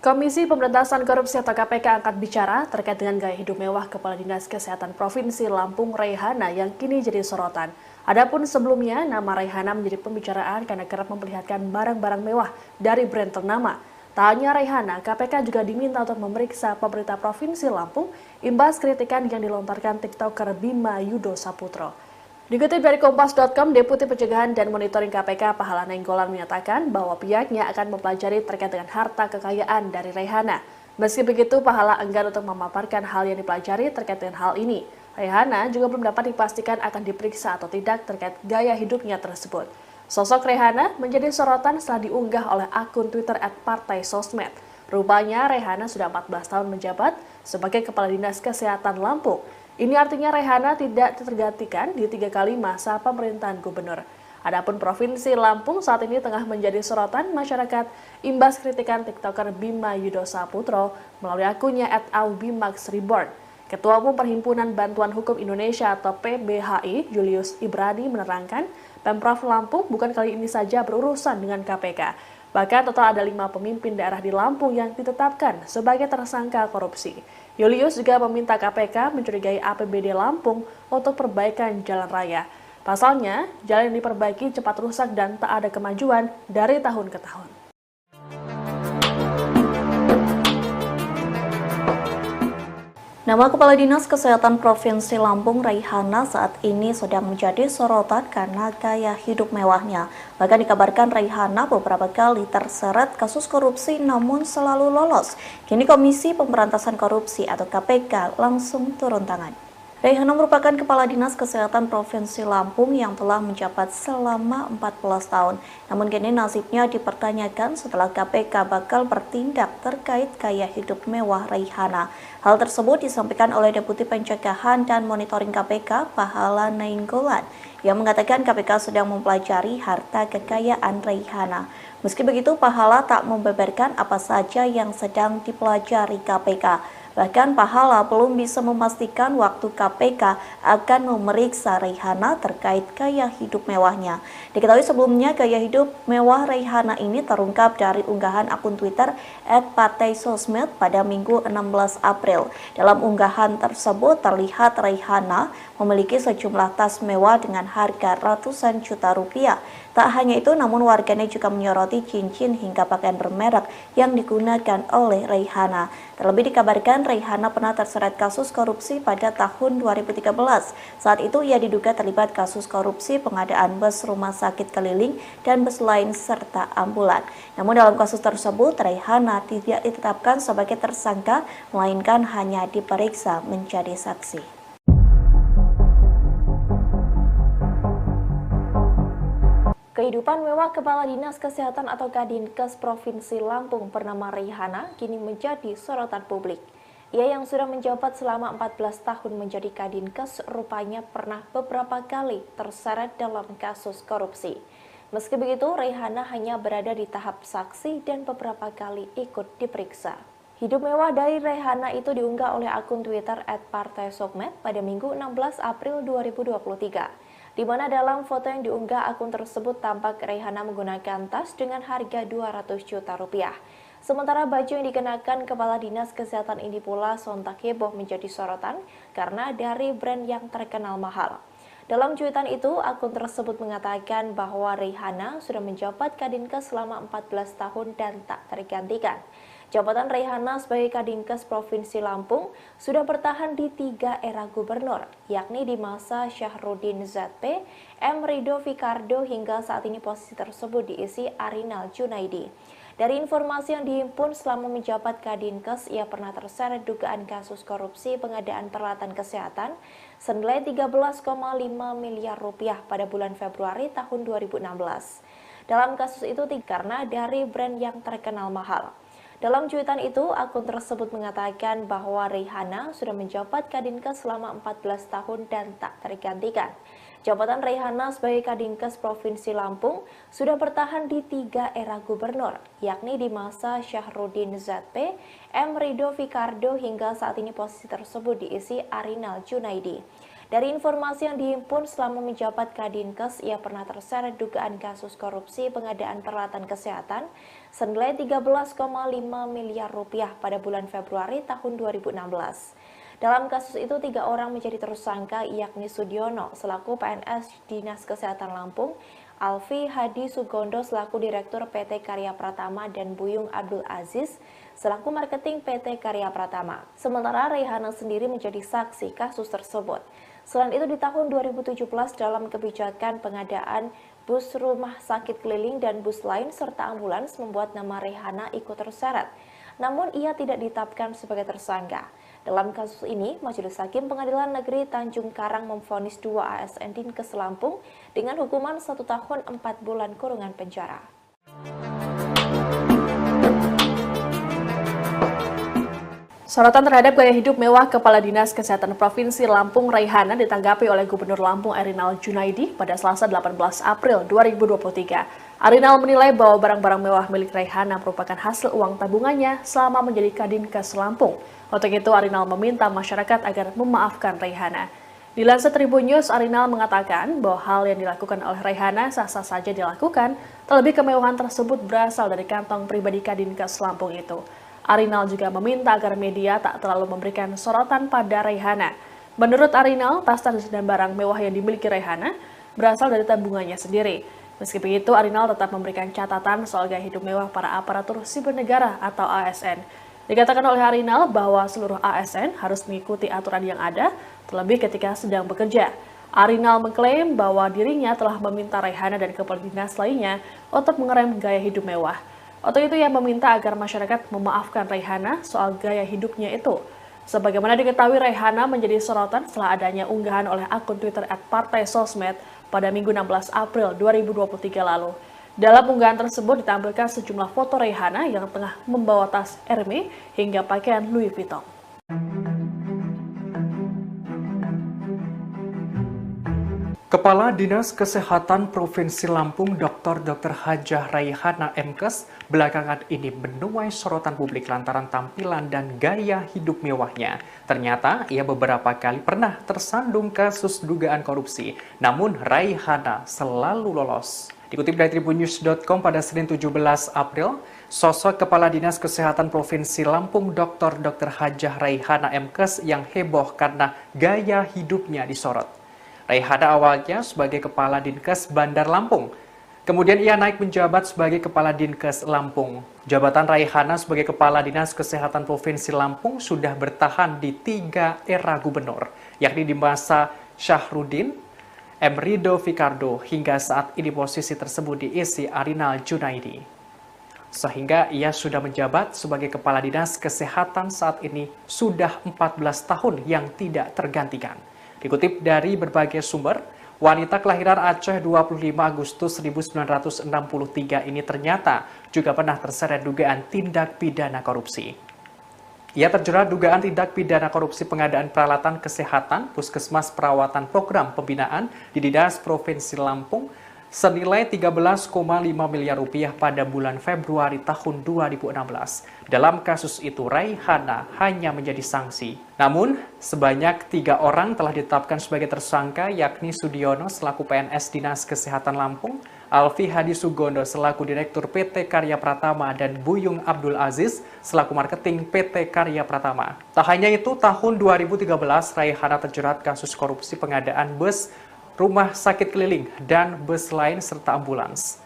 Komisi Pemberantasan Korupsi atau KPK angkat bicara terkait dengan gaya hidup mewah Kepala Dinas Kesehatan Provinsi Lampung Rehana yang kini jadi sorotan. Adapun sebelumnya, nama Rehana menjadi pembicaraan karena kerap memperlihatkan barang-barang mewah dari brand ternama. Tak hanya Rehana, KPK juga diminta untuk memeriksa pemerintah Provinsi Lampung imbas kritikan yang dilontarkan TikToker Bima Yudo Saputro. Dikutip dari Kompas.com, Deputi Pencegahan dan Monitoring KPK Pahala Nainggolan menyatakan bahwa pihaknya akan mempelajari terkait dengan harta kekayaan dari Rehana. Meski begitu, Pahala enggan untuk memaparkan hal yang dipelajari terkait dengan hal ini. Rehana juga belum dapat dipastikan akan diperiksa atau tidak terkait gaya hidupnya tersebut. Sosok Rehana menjadi sorotan setelah diunggah oleh akun Twitter @partaisosmed. Rupanya Rehana sudah 14 tahun menjabat sebagai Kepala Dinas Kesehatan Lampung. Ini artinya Rehana tidak tergantikan di 3 kali masa pemerintahan gubernur. Adapun Provinsi Lampung saat ini tengah menjadi sorotan masyarakat imbas kritikan TikToker Bima Yudo Saputro melalui akunnya @aubimaxreborn. Ketua Umum Perhimpunan Bantuan Hukum Indonesia atau PBHI, Julius Ibrani menerangkan, Pemprov Lampung bukan kali ini saja berurusan dengan KPK. Bahkan total ada 5 pemimpin daerah di Lampung yang ditetapkan sebagai tersangka korupsi. Julius juga meminta KPK mencurigai APBD Lampung untuk perbaikan jalan raya. Pasalnya, jalan yang diperbaiki cepat rusak dan tak ada kemajuan dari tahun ke tahun. Nama Kepala Dinas Kesehatan Provinsi Lampung Rehana saat ini sedang menjadi sorotan karena gaya hidup mewahnya. Bahkan dikabarkan Rehana beberapa kali terseret kasus korupsi namun selalu lolos. Kini Komisi Pemberantasan Korupsi atau KPK langsung turun tangan. Rehana merupakan Kepala Dinas Kesehatan Provinsi Lampung yang telah menjabat selama 14 tahun. Namun kini nasibnya dipertanyakan setelah KPK bakal bertindak terkait gaya hidup mewah Rehana. Hal tersebut disampaikan oleh Deputi Pencegahan dan Monitoring KPK Pahala Nainggolan yang mengatakan KPK sedang mempelajari harta kekayaan Rehana. Meski begitu, Pahala tak membeberkan apa saja yang sedang dipelajari KPK. Bahkan Pahala belum bisa memastikan waktu KPK akan memeriksa Rehana terkait gaya hidup mewahnya. Diketahui sebelumnya gaya hidup mewah Rehana ini terungkap dari unggahan akun Twitter @partaisosmed pada Minggu 16 April. Dalam unggahan tersebut terlihat Rehana memiliki sejumlah tas mewah dengan harga ratusan juta rupiah. Tak hanya itu, namun warganet juga menyoroti cincin hingga pakaian bermerek yang digunakan oleh Rehana. Terlebih dikabarkan Rehana pernah terseret kasus korupsi pada tahun 2013. Saat itu ia diduga terlibat kasus korupsi pengadaan bus rumah sakit keliling dan bus lain serta ambulan. Namun dalam kasus tersebut Rehana tidak ditetapkan sebagai tersangka, melainkan hanya diperiksa menjadi saksi. Kehidupan mewah Kepala Dinas Kesehatan atau Kadinkes Provinsi Lampung bernama Rehana kini menjadi sorotan publik. Ia yang sudah menjabat selama 14 tahun menjadi Kadinkes rupanya pernah beberapa kali terseret dalam kasus korupsi. Meski begitu, Rehana hanya berada di tahap saksi dan beberapa kali ikut diperiksa. Hidup mewah dari Rehana itu diunggah oleh akun Twitter @partaisosmed pada Minggu 16 April 2023. Di mana dalam foto yang diunggah akun tersebut tampak Rehana menggunakan tas dengan harga 200 juta rupiah. Sementara baju yang dikenakan Kepala Dinas Kesehatan ini pula sontak heboh menjadi sorotan karena dari brand yang terkenal mahal. Dalam cuitan itu, akun tersebut mengatakan bahwa Raihana sudah menjabat Kadinkes selama 14 tahun dan tak tergantikan. Jabatan Raihana sebagai Kadinkes Provinsi Lampung sudah bertahan di 3 era gubernur, yakni di masa Syahrudin ZP, M. Rido Fikardo hingga saat ini posisi tersebut diisi Arinal Junaidi. Dari informasi yang dihimpun selama menjabat Kadinkes, ia pernah terseret dugaan kasus korupsi pengadaan peralatan kesehatan senilai 13,5 miliar rupiah pada bulan Februari tahun 2016. Dalam kasus itu karena dari brand yang terkenal mahal. Dalam cuitan itu, akun tersebut mengatakan bahwa Raihana sudah menjabat Kadinkes selama 14 tahun dan tak tergantikan. Jabatan Raihana sebagai Kadinkes Provinsi Lampung sudah bertahan di 3 era gubernur, yakni di masa Syahrudin ZP, M. Rido Fikardo hingga saat ini posisi tersebut diisi Arinal Junaidi. Dari informasi yang dihimpun selama menjabat Kadinkes, ia pernah terseret dugaan kasus korupsi pengadaan peralatan kesehatan senilai 13,5 miliar rupiah pada bulan Februari tahun 2016. Dalam kasus itu, 3 orang menjadi tersangka, yakni Sudiono selaku PNS Dinas Kesehatan Lampung, Alfi Hadi Sugondo selaku Direktur PT Karya Pratama, dan Buyung Abdul Aziz selaku Marketing PT Karya Pratama. Sementara Raihana sendiri menjadi saksi kasus tersebut. Selain itu, di tahun 2017 dalam kebijakan pengadaan bus rumah sakit keliling dan bus lain serta ambulans membuat nama Raihana ikut terseret. Namun ia tidak ditetapkan sebagai tersangka. Dalam kasus ini, Majelis Hakim Pengadilan Negeri Tanjung Karang memvonis 2 ASN Dinkes Lampung dengan hukuman 1 tahun 4 bulan kurungan penjara. Sorotan terhadap gaya hidup mewah Kepala Dinas Kesehatan Provinsi Lampung Raihana ditanggapi oleh Gubernur Lampung Arinal Junaidi pada Selasa 18 April 2023. Arinal menilai bahwa barang-barang mewah milik Raihana merupakan hasil uang tabungannya selama menjadi Kadinkes Lampung. Untuk itu, Arinal meminta masyarakat agar memaafkan Raihana. Dilansir Tribun News, Arinal mengatakan bahwa hal yang dilakukan oleh Raihana sah-sah saja dilakukan, terlebih kemewahan tersebut berasal dari kantong pribadi Kadinkes Lampung itu. Arinal juga meminta agar media tak terlalu memberikan sorotan pada Raihana. Menurut Arinal, tas dan barang mewah yang dimiliki Raihana berasal dari tabungannya sendiri. Meski begitu, Arinal tetap memberikan catatan soal gaya hidup mewah para aparatur sipil negara atau ASN. Dikatakan oleh Arinal bahwa seluruh ASN harus mengikuti aturan yang ada, terlebih ketika sedang bekerja. Arinal mengklaim bahwa dirinya telah meminta Raihana dan kepala dinas lainnya untuk mengerem gaya hidup mewah. Untuk itu ia meminta agar masyarakat memaafkan Raihana soal gaya hidupnya itu. Sebagaimana diketahui, Raihana menjadi sorotan setelah adanya unggahan oleh akun Twitter @partai_sosmed pada Minggu 16 April 2023 lalu. Dalam unggahan tersebut ditampilkan sejumlah foto Raihana yang tengah membawa tas Hermes hingga pakaian Louis Vuitton. Kepala Dinas Kesehatan Provinsi Lampung Dr. Hajah Raihana MKes belakangan ini menuai sorotan publik lantaran tampilan dan gaya hidup mewahnya. Ternyata ia beberapa kali pernah tersandung kasus dugaan korupsi, namun Raihana selalu lolos. Dikutip dari tribunnews.com pada Senin 17 April, sosok Kepala Dinas Kesehatan Provinsi Lampung Dr. Hajah Raihana MKes yang heboh karena gaya hidupnya disorot. Raihana awalnya sebagai Kepala Dinkes Bandar Lampung. Kemudian ia naik menjabat sebagai Kepala Dinkes Lampung. Jabatan Raihana sebagai Kepala Dinas Kesehatan Provinsi Lampung sudah bertahan di 3 era gubernur, yakni di masa Syahrudin, M. Rido Fikardo, hingga saat ini posisi tersebut diisi Arinal Junaidi. Sehingga ia sudah menjabat sebagai Kepala Dinas Kesehatan saat ini sudah 14 tahun yang tidak tergantikan. Dikutip dari berbagai sumber, wanita kelahiran Aceh 25 Agustus 1963 ini ternyata juga pernah terseret dugaan tindak pidana korupsi. Ia terjerat dugaan tindak pidana korupsi pengadaan peralatan kesehatan Puskesmas Perawatan Program Pembinaan di Dinas Provinsi Lampung senilai 13,5 miliar rupiah pada bulan Februari tahun 2016. Dalam kasus itu, Raihana hanya menjadi sanksi. Namun, sebanyak 3 orang telah ditetapkan sebagai tersangka, yakni Sudiono selaku PNS Dinas Kesehatan Lampung, Alfi Hadi Sugondo selaku Direktur PT Karya Pratama dan Buyung Abdul Aziz selaku Marketing PT Karya Pratama. Tak hanya itu, tahun 2013 Raihana terjerat kasus korupsi pengadaan bus, rumah sakit keliling, dan bus lain serta ambulans.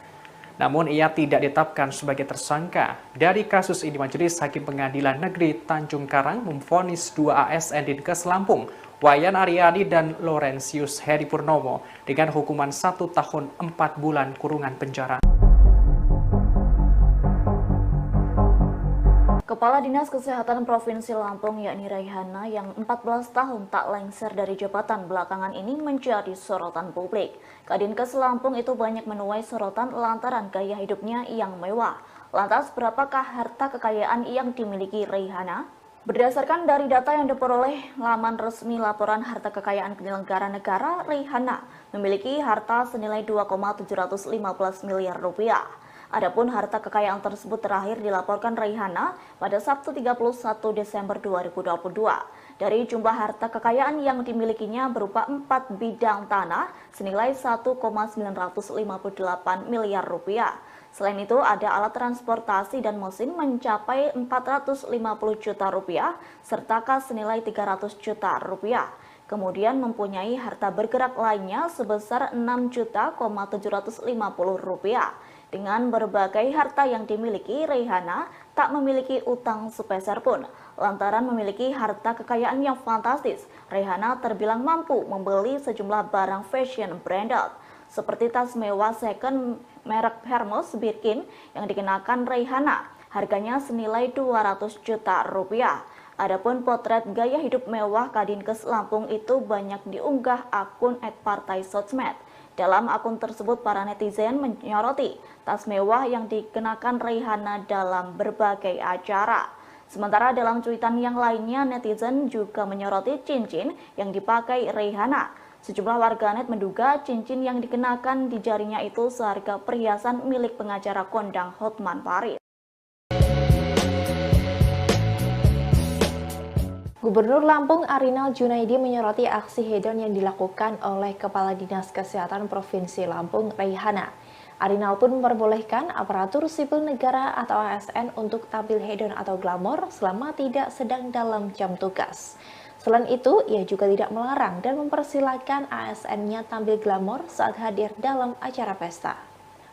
Namun ia tidak ditetapkan sebagai tersangka. Dari kasus ini, Majelis Hakim Pengadilan Negeri Tanjung Karang memvonis 2 ASN Dinkes Lampung, Wayan Aryani dan Laurentius Heri Purnomo dengan hukuman 1 tahun 4 bulan kurungan penjara. Kepala Dinas Kesehatan Provinsi Lampung yakni Raihana yang 14 tahun tak lengser dari jabatan belakangan ini menjadi sorotan publik. Kadinkes Lampung itu banyak menuai sorotan lantaran gaya hidupnya yang mewah. Lantas berapakah harta kekayaan yang dimiliki Raihana? Berdasarkan dari data yang diperoleh laman resmi laporan harta kekayaan penyelenggara negara, Raihana memiliki harta senilai 2,715 miliar rupiah. Adapun harta kekayaan tersebut terakhir dilaporkan Raihana pada Sabtu 31 Desember 2022. Dari jumlah harta kekayaan yang dimilikinya berupa 4 bidang tanah senilai 1,958 miliar rupiah. Selain itu, ada alat transportasi dan mesin mencapai 450 juta rupiah, serta kas senilai 300 juta rupiah. Kemudian mempunyai harta bergerak lainnya sebesar 6.750 rupiah. Dengan berbagai harta yang dimiliki, Raihana tak memiliki utang sepeser pun. Lantaran memiliki harta kekayaan yang fantastis, Raihana terbilang mampu membeli sejumlah barang fashion branded, seperti tas mewah second merek Hermes Birkin yang dikenakan Raihana, harganya senilai 200 juta rupiah. Adapun potret gaya hidup mewah Kadinkes Lampung itu banyak diunggah akun @partai_sosmed. Dalam akun tersebut, para netizen menyoroti tas mewah yang dikenakan Raihana dalam berbagai acara. Sementara dalam cuitan yang lainnya, netizen juga menyoroti cincin yang dipakai Raihana. Sejumlah warganet menduga cincin yang dikenakan di jarinya itu seharga perhiasan milik pengacara kondang Hotman Paris. Gubernur Lampung Arinal Junaidi menyoroti aksi hedon yang dilakukan oleh Kepala Dinas Kesehatan Provinsi Lampung, Raihana. Arinal pun memperbolehkan aparatur sipil negara atau ASN untuk tampil hedon atau glamor selama tidak sedang dalam jam tugas. Selain itu, ia juga tidak melarang dan mempersilahkan ASN-nya tampil glamor saat hadir dalam acara pesta.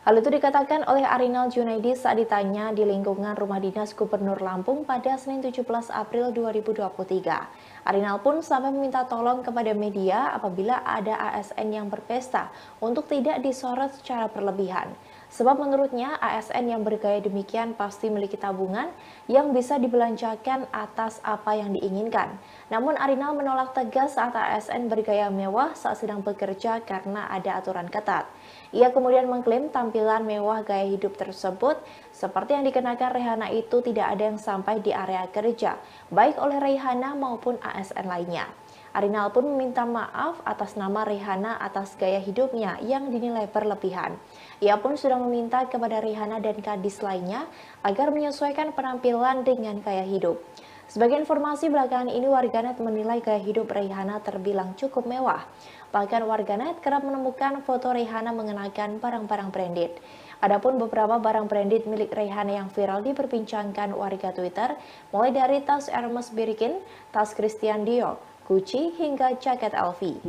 Hal itu dikatakan oleh Arinal Junaidi saat ditanya di lingkungan Rumah Dinas Gubernur Lampung pada Senin 17 April 2023. Arinal pun sampai meminta tolong kepada media apabila ada ASN yang berpesta untuk tidak disorot secara berlebihan. Sebab menurutnya ASN yang bergaya demikian pasti memiliki tabungan yang bisa dibelanjakan atas apa yang diinginkan. Namun Arinal menolak tegas saat ASN bergaya mewah saat sedang bekerja karena ada aturan ketat. Ia kemudian mengklaim tampilan mewah gaya hidup tersebut seperti yang dikenakan Raihana itu tidak ada yang sampai di area kerja, baik oleh Raihana maupun ASN lainnya. Arinal pun meminta maaf atas nama Raihana atas gaya hidupnya yang dinilai berlebihan. Ia pun sudah meminta kepada Raihana dan kadis lainnya agar menyesuaikan penampilan dengan gaya hidup. Sebagai informasi, belakangan ini warganet menilai gaya hidup Raihana terbilang cukup mewah. Bahkan warganet kerap menemukan foto Raihana mengenakan barang-barang branded. Adapun beberapa barang branded milik Raihana yang viral diperbincangkan warga Twitter, mulai dari tas Hermes Birkin, tas Christian Dior, Gucci, hingga jaket LV.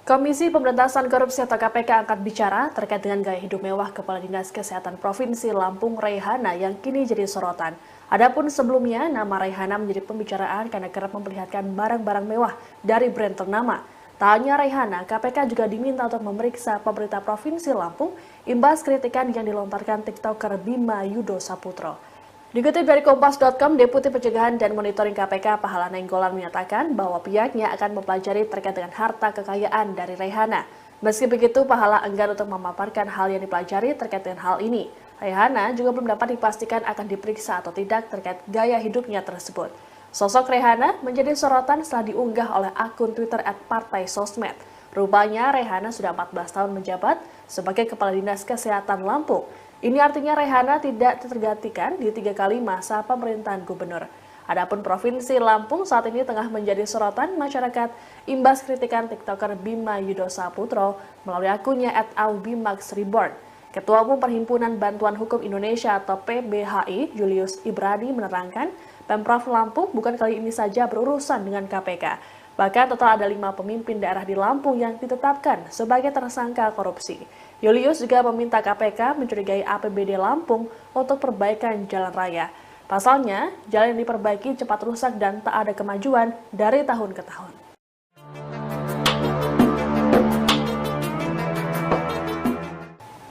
Komisi Pemberantasan Korupsi atau KPK angkat bicara terkait dengan gaya hidup mewah Kepala Dinas Kesehatan Provinsi Lampung Raihana yang kini jadi sorotan. Adapun sebelumnya, nama Raihana menjadi pembicaraan karena kerap memperlihatkan barang-barang mewah dari brand ternama. Tak hanya Raihana, KPK juga diminta untuk memeriksa pemerintah Provinsi Lampung imbas kritikan yang dilontarkan TikToker Bima Yudo Saputro. Dikutip dari Kompas.com, Deputi Pencegahan dan Monitoring KPK Pahala Nainggolan menyatakan bahwa pihaknya akan mempelajari terkait dengan harta kekayaan dari Raihana. Meski begitu, Pahala enggan untuk memaparkan hal yang dipelajari terkait dengan hal ini. Raihana juga belum dapat dipastikan akan diperiksa atau tidak terkait gaya hidupnya tersebut. Sosok Raihana menjadi sorotan setelah diunggah oleh akun Twitter @partai_sosmed. Rupanya Raihana sudah 14 tahun menjabat sebagai Kepala Dinas Kesehatan Lampung. Ini artinya Raihana tidak tergantikan di 3 kali masa pemerintahan gubernur. Adapun Provinsi Lampung saat ini tengah menjadi sorotan masyarakat imbas kritikan TikToker Bima Yudo Saputro melalui akunnya @aubimaxreborn. Ketua Umum Perhimpunan Bantuan Hukum Indonesia atau PBHI, Julius Ibradi menerangkan, Pemprov Lampung bukan kali ini saja berurusan dengan KPK. Bahkan total ada 5 pemimpin daerah di Lampung yang ditetapkan sebagai tersangka korupsi. Julius juga meminta KPK mencurigai APBD Lampung untuk perbaikan jalan raya. Pasalnya, jalan yang diperbaiki cepat rusak dan tak ada kemajuan dari tahun ke tahun.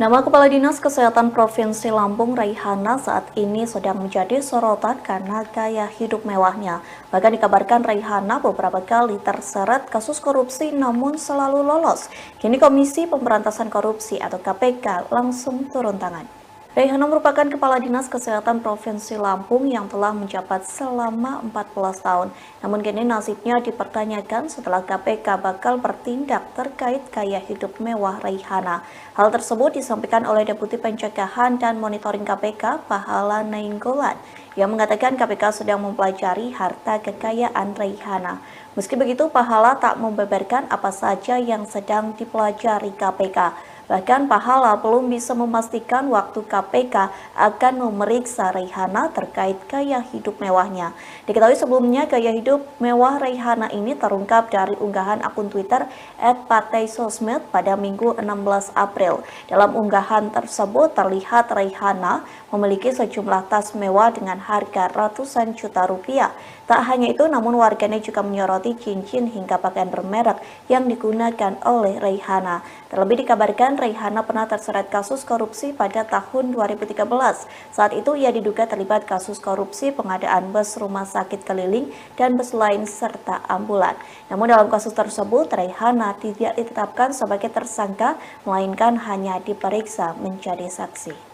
Nama Kepala Dinas Kesehatan Provinsi Lampung, Raihana, saat ini sedang menjadi sorotan karena gaya hidup mewahnya. Bahkan dikabarkan Raihana beberapa kali terseret kasus korupsi namun selalu lolos. Kini Komisi Pemberantasan Korupsi atau KPK langsung turun tangan. Raihana merupakan Kepala Dinas Kesehatan Provinsi Lampung yang telah menjabat selama 14 tahun. Namun kini nasibnya dipertanyakan setelah KPK bakal bertindak terkait gaya hidup mewah Raihana. Hal tersebut disampaikan oleh Deputi Pencegahan dan Monitoring KPK, Pahala Nainggolan, yang mengatakan KPK sedang mempelajari harta kekayaan Raihana. Meski begitu, Pahala tak membeberkan apa saja yang sedang dipelajari KPK. Bahkan Pahala belum bisa memastikan waktu KPK akan memeriksa Raihana terkait gaya hidup mewahnya. Diketahui sebelumnya gaya hidup mewah Raihana ini terungkap dari unggahan akun Twitter @partaisosmed pada Minggu 16 April. Dalam unggahan tersebut terlihat Raihana memiliki sejumlah tas mewah dengan harga ratusan juta rupiah. Tak hanya itu, namun warganet juga menyoroti cincin hingga pakaian bermerek yang digunakan oleh Raihana. Terlebih dikabarkan Raihana pernah terseret kasus korupsi pada tahun 2013. Saat itu ia diduga terlibat kasus korupsi pengadaan bus rumah sakit keliling dan bus lain serta ambulan. Namun dalam kasus tersebut Raihana tidak ditetapkan sebagai tersangka, melainkan hanya diperiksa menjadi saksi.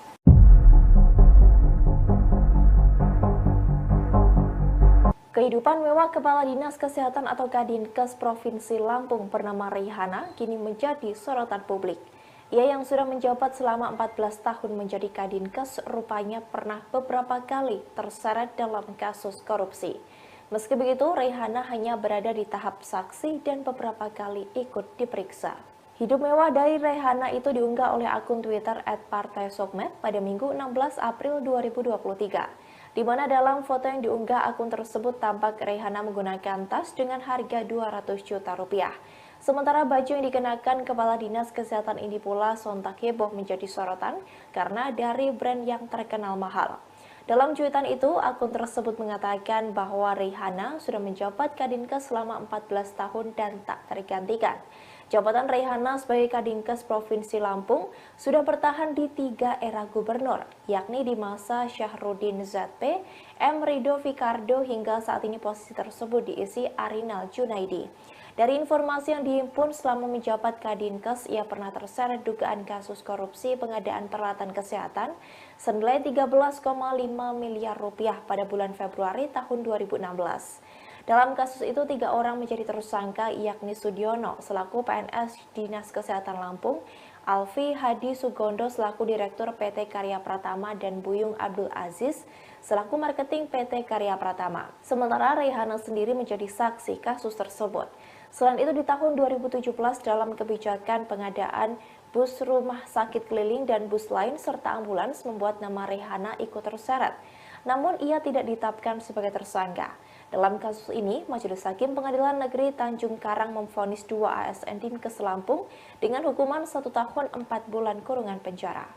Kehidupan mewah Kepala Dinas Kesehatan atau Kadinkes Provinsi Lampung bernama Raihana kini menjadi sorotan publik. Ia yang sudah menjabat selama 14 tahun menjadi Kadinkes rupanya pernah beberapa kali terseret dalam kasus korupsi. Meski begitu, Raihana hanya berada di tahap saksi dan beberapa kali ikut diperiksa. Hidup mewah dari Raihana itu diunggah oleh akun Twitter @partaisosmed pada Minggu 16 April 2023. Di mana dalam foto yang diunggah akun tersebut tampak Raihana menggunakan tas dengan harga 200 juta rupiah. Sementara baju yang dikenakan Kepala Dinas Kesehatan ini pula sontak heboh menjadi sorotan karena dari brand yang terkenal mahal. Dalam cuitan itu, akun tersebut mengatakan bahwa Raihana sudah menjabat Kadinkes selama 14 tahun dan tak tergantikan. Jabatan Raihana sebagai Kadinkes Provinsi Lampung sudah bertahan di 3 era gubernur, yakni di masa Syahrudin ZP, M. Rido Fikardo hingga saat ini posisi tersebut diisi Arinal Junaidi. Dari informasi yang dihimpun selama menjabat Kadinkes, ia pernah terseret dugaan kasus korupsi pengadaan peralatan kesehatan senilai 13,5 miliar rupiah pada bulan Februari tahun 2016. Dalam kasus itu, 3 orang menjadi tersangka, yakni Sudiono selaku PNS Dinas Kesehatan Lampung, Alfi Hadi Sugondo selaku Direktur PT Karya Pratama, dan Buyung Abdul Aziz selaku Marketing PT Karya Pratama. Sementara Raihana sendiri menjadi saksi kasus tersebut. Selain itu, di tahun 2017 dalam kebijakan pengadaan bus rumah sakit keliling dan bus lain serta ambulans membuat nama Raihana ikut terseret. Namun ia tidak ditetapkan sebagai tersangka. Dalam kasus ini, Majelis Hakim Pengadilan Negeri Tanjung Karang memvonis 2 ASN Dinkes Lampung dengan hukuman 1 tahun 4 bulan kurungan penjara.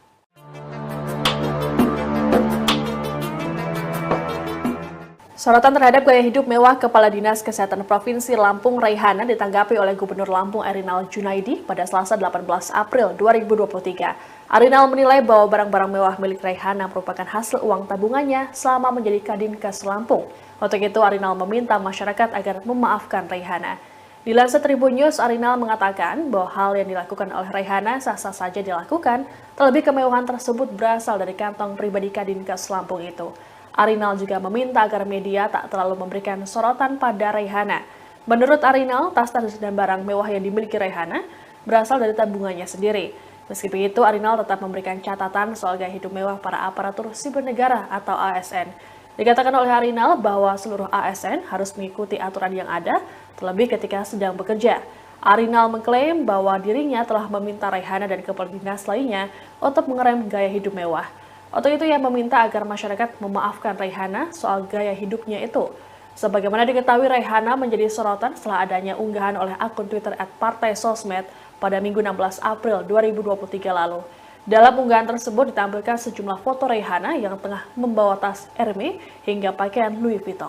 Sorotan terhadap gaya hidup mewah Kepala Dinas Kesehatan Provinsi Lampung Raihana ditanggapi oleh Gubernur Lampung Erinal Junaidi pada Selasa 18 April 2023. Arinal menilai bahwa barang-barang mewah milik Raihana merupakan hasil uang tabungannya selama menjadi Kadinkes Lampung. Untuk itu, Arinal meminta masyarakat agar memaafkan Raihana. Dilansir Tribun News, Arinal mengatakan bahwa hal yang dilakukan oleh Raihana sah-sah saja dilakukan, terlebih kemewahan tersebut berasal dari kantong pribadi Kadinkes Lampung itu. Arinal juga meminta agar media tak terlalu memberikan sorotan pada Raihana. Menurut Arinal, tas-tas dan barang mewah yang dimiliki Raihana berasal dari tabungannya sendiri. Meski begitu, Arinal tetap memberikan catatan soal gaya hidup mewah para aparatur sipil negara atau ASN. Dikatakan oleh Arinal bahwa seluruh ASN harus mengikuti aturan yang ada, terlebih ketika sedang bekerja. Arinal mengklaim bahwa dirinya telah meminta Raihana dan kepala dinas lainnya untuk mengerem gaya hidup mewah. Untuk itu ia meminta agar masyarakat memaafkan Raihana soal gaya hidupnya itu. Sebagaimana diketahui, Raihana menjadi sorotan setelah adanya unggahan oleh akun Twitter @partai_sosmed pada Minggu 16 April 2023 lalu. Dalam unggahan tersebut ditampilkan sejumlah foto Raihana yang tengah membawa tas Hermes hingga pakaian Louis Vuitton.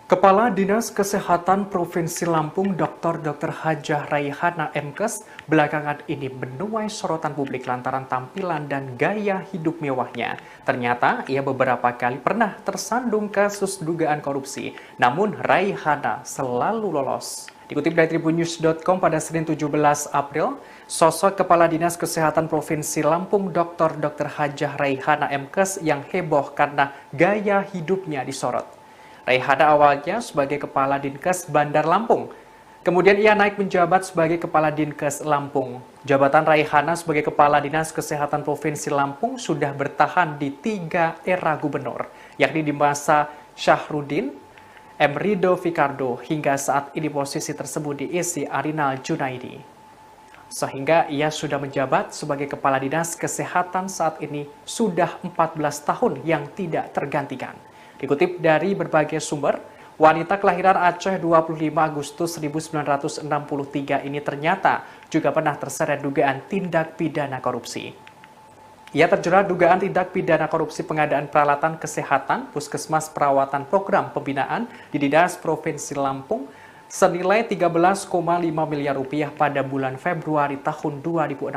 Kepala Dinas Kesehatan Provinsi Lampung Dr. Hajah Raihana MKes belakangan ini menuai sorotan publik lantaran tampilan dan gaya hidup mewahnya. Ternyata ia beberapa kali pernah tersandung kasus dugaan korupsi, namun Raihana selalu lolos. Dikutip dari tribunnews.com pada Senin 17 April, sosok Kepala Dinas Kesehatan Provinsi Lampung Dr. Hajah Raihana MKes yang heboh karena gaya hidupnya disorot. Raihana awalnya sebagai Kepala Dinkes Bandar Lampung. Kemudian ia naik menjabat sebagai Kepala Dinkes Lampung. Jabatan Raihana sebagai Kepala Dinas Kesehatan Provinsi Lampung sudah bertahan di 3 era gubernur, yakni di masa Syahrudin, M. Rido Fikardo, hingga saat ini posisi tersebut diisi Arinal Junaidi. Sehingga ia sudah menjabat sebagai Kepala Dinas Kesehatan saat ini sudah 14 tahun yang tidak tergantikan. Dikutip dari berbagai sumber, wanita kelahiran Aceh 25 Agustus 1963 ini ternyata juga pernah terseret dugaan tindak pidana korupsi. Ia terjerat dugaan tindak pidana korupsi pengadaan peralatan kesehatan Puskesmas Perawatan Program Pembinaan di Dinas Provinsi Lampung senilai 13,5 miliar rupiah pada bulan Februari tahun 2016.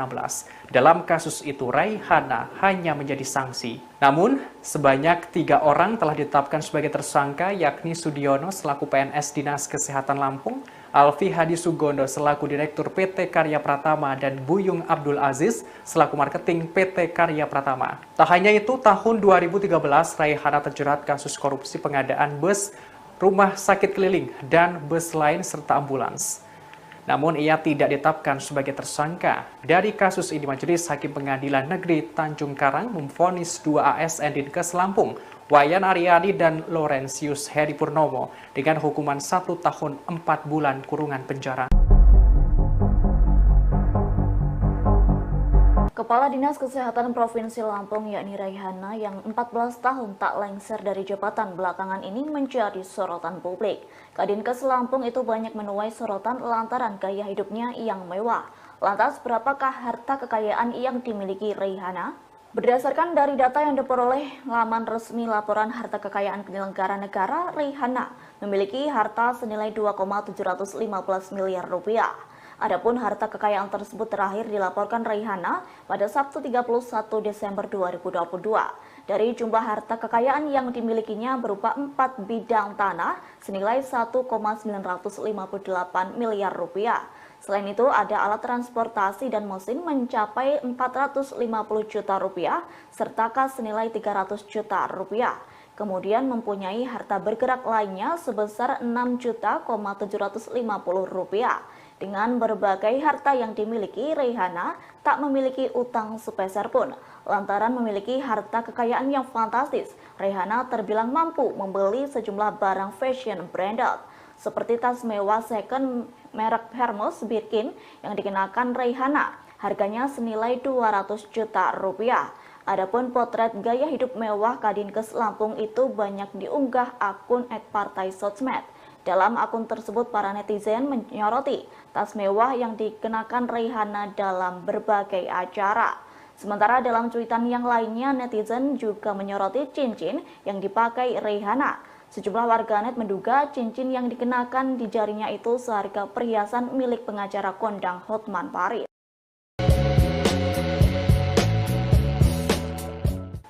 Dalam kasus itu, Raihana hanya menjadi sanksi. Namun, sebanyak 3 orang telah ditetapkan sebagai tersangka, yakni Sudiono selaku PNS Dinas Kesehatan Lampung, Alfi Hadi Sugondo selaku Direktur PT Karya Pratama, dan Buyung Abdul Aziz selaku Marketing PT Karya Pratama. Tak hanya itu, tahun 2013, Raihana terjerat kasus korupsi pengadaan bus, rumah sakit keliling, dan bus lain serta ambulans. Namun ia tidak ditetapkan sebagai tersangka. Dari kasus ini, Majelis Hakim Pengadilan Negeri Tanjung Karang memvonis 2 ASN Dinkes Lampung, Wayan Aryani dan Laurentius Heri Purnomo, dengan hukuman 1 tahun 4 bulan kurungan penjara. Kepala Dinas Kesehatan Provinsi Lampung yakni Raihana yang 14 tahun tak lengser dari jabatan belakangan ini menjadi sorotan publik. Kadinkes Lampung itu banyak menuai sorotan lantaran gaya hidupnya yang mewah. Lantas berapakah harta kekayaan yang dimiliki Raihana? Berdasarkan dari data yang diperoleh laman resmi laporan harta kekayaan penyelenggara negara, Raihana memiliki harta senilai 2,715 miliar rupiah. Adapun harta kekayaan tersebut terakhir dilaporkan Raihana pada Sabtu 31 Desember 2022. Dari jumlah harta kekayaan yang dimilikinya berupa 4 bidang tanah senilai 1,958 miliar rupiah. Selain itu ada alat transportasi dan mesin mencapai 450 juta rupiah serta kas senilai 300 juta rupiah. Kemudian mempunyai harta bergerak lainnya sebesar 6.750 rupiah. Dengan berbagai harta yang dimiliki, Raihana tak memiliki utang sepeser pun. Lantaran memiliki harta kekayaan yang fantastis, Raihana terbilang mampu membeli sejumlah barang fashion branded, seperti tas mewah second merek Hermes Birkin yang dikenakan Raihana. Harganya senilai 200 juta rupiah. Adapun potret gaya hidup mewah Kadinkes Lampung itu banyak diunggah akun @partai_sosmed. Dalam akun tersebut, para netizen menyoroti tas mewah yang dikenakan Raihana dalam berbagai acara. Sementara dalam cuitan yang lainnya, netizen juga menyoroti cincin yang dipakai Raihana. Sejumlah warganet menduga cincin yang dikenakan di jarinya itu seharga perhiasan milik pengacara kondang Hotman Paris.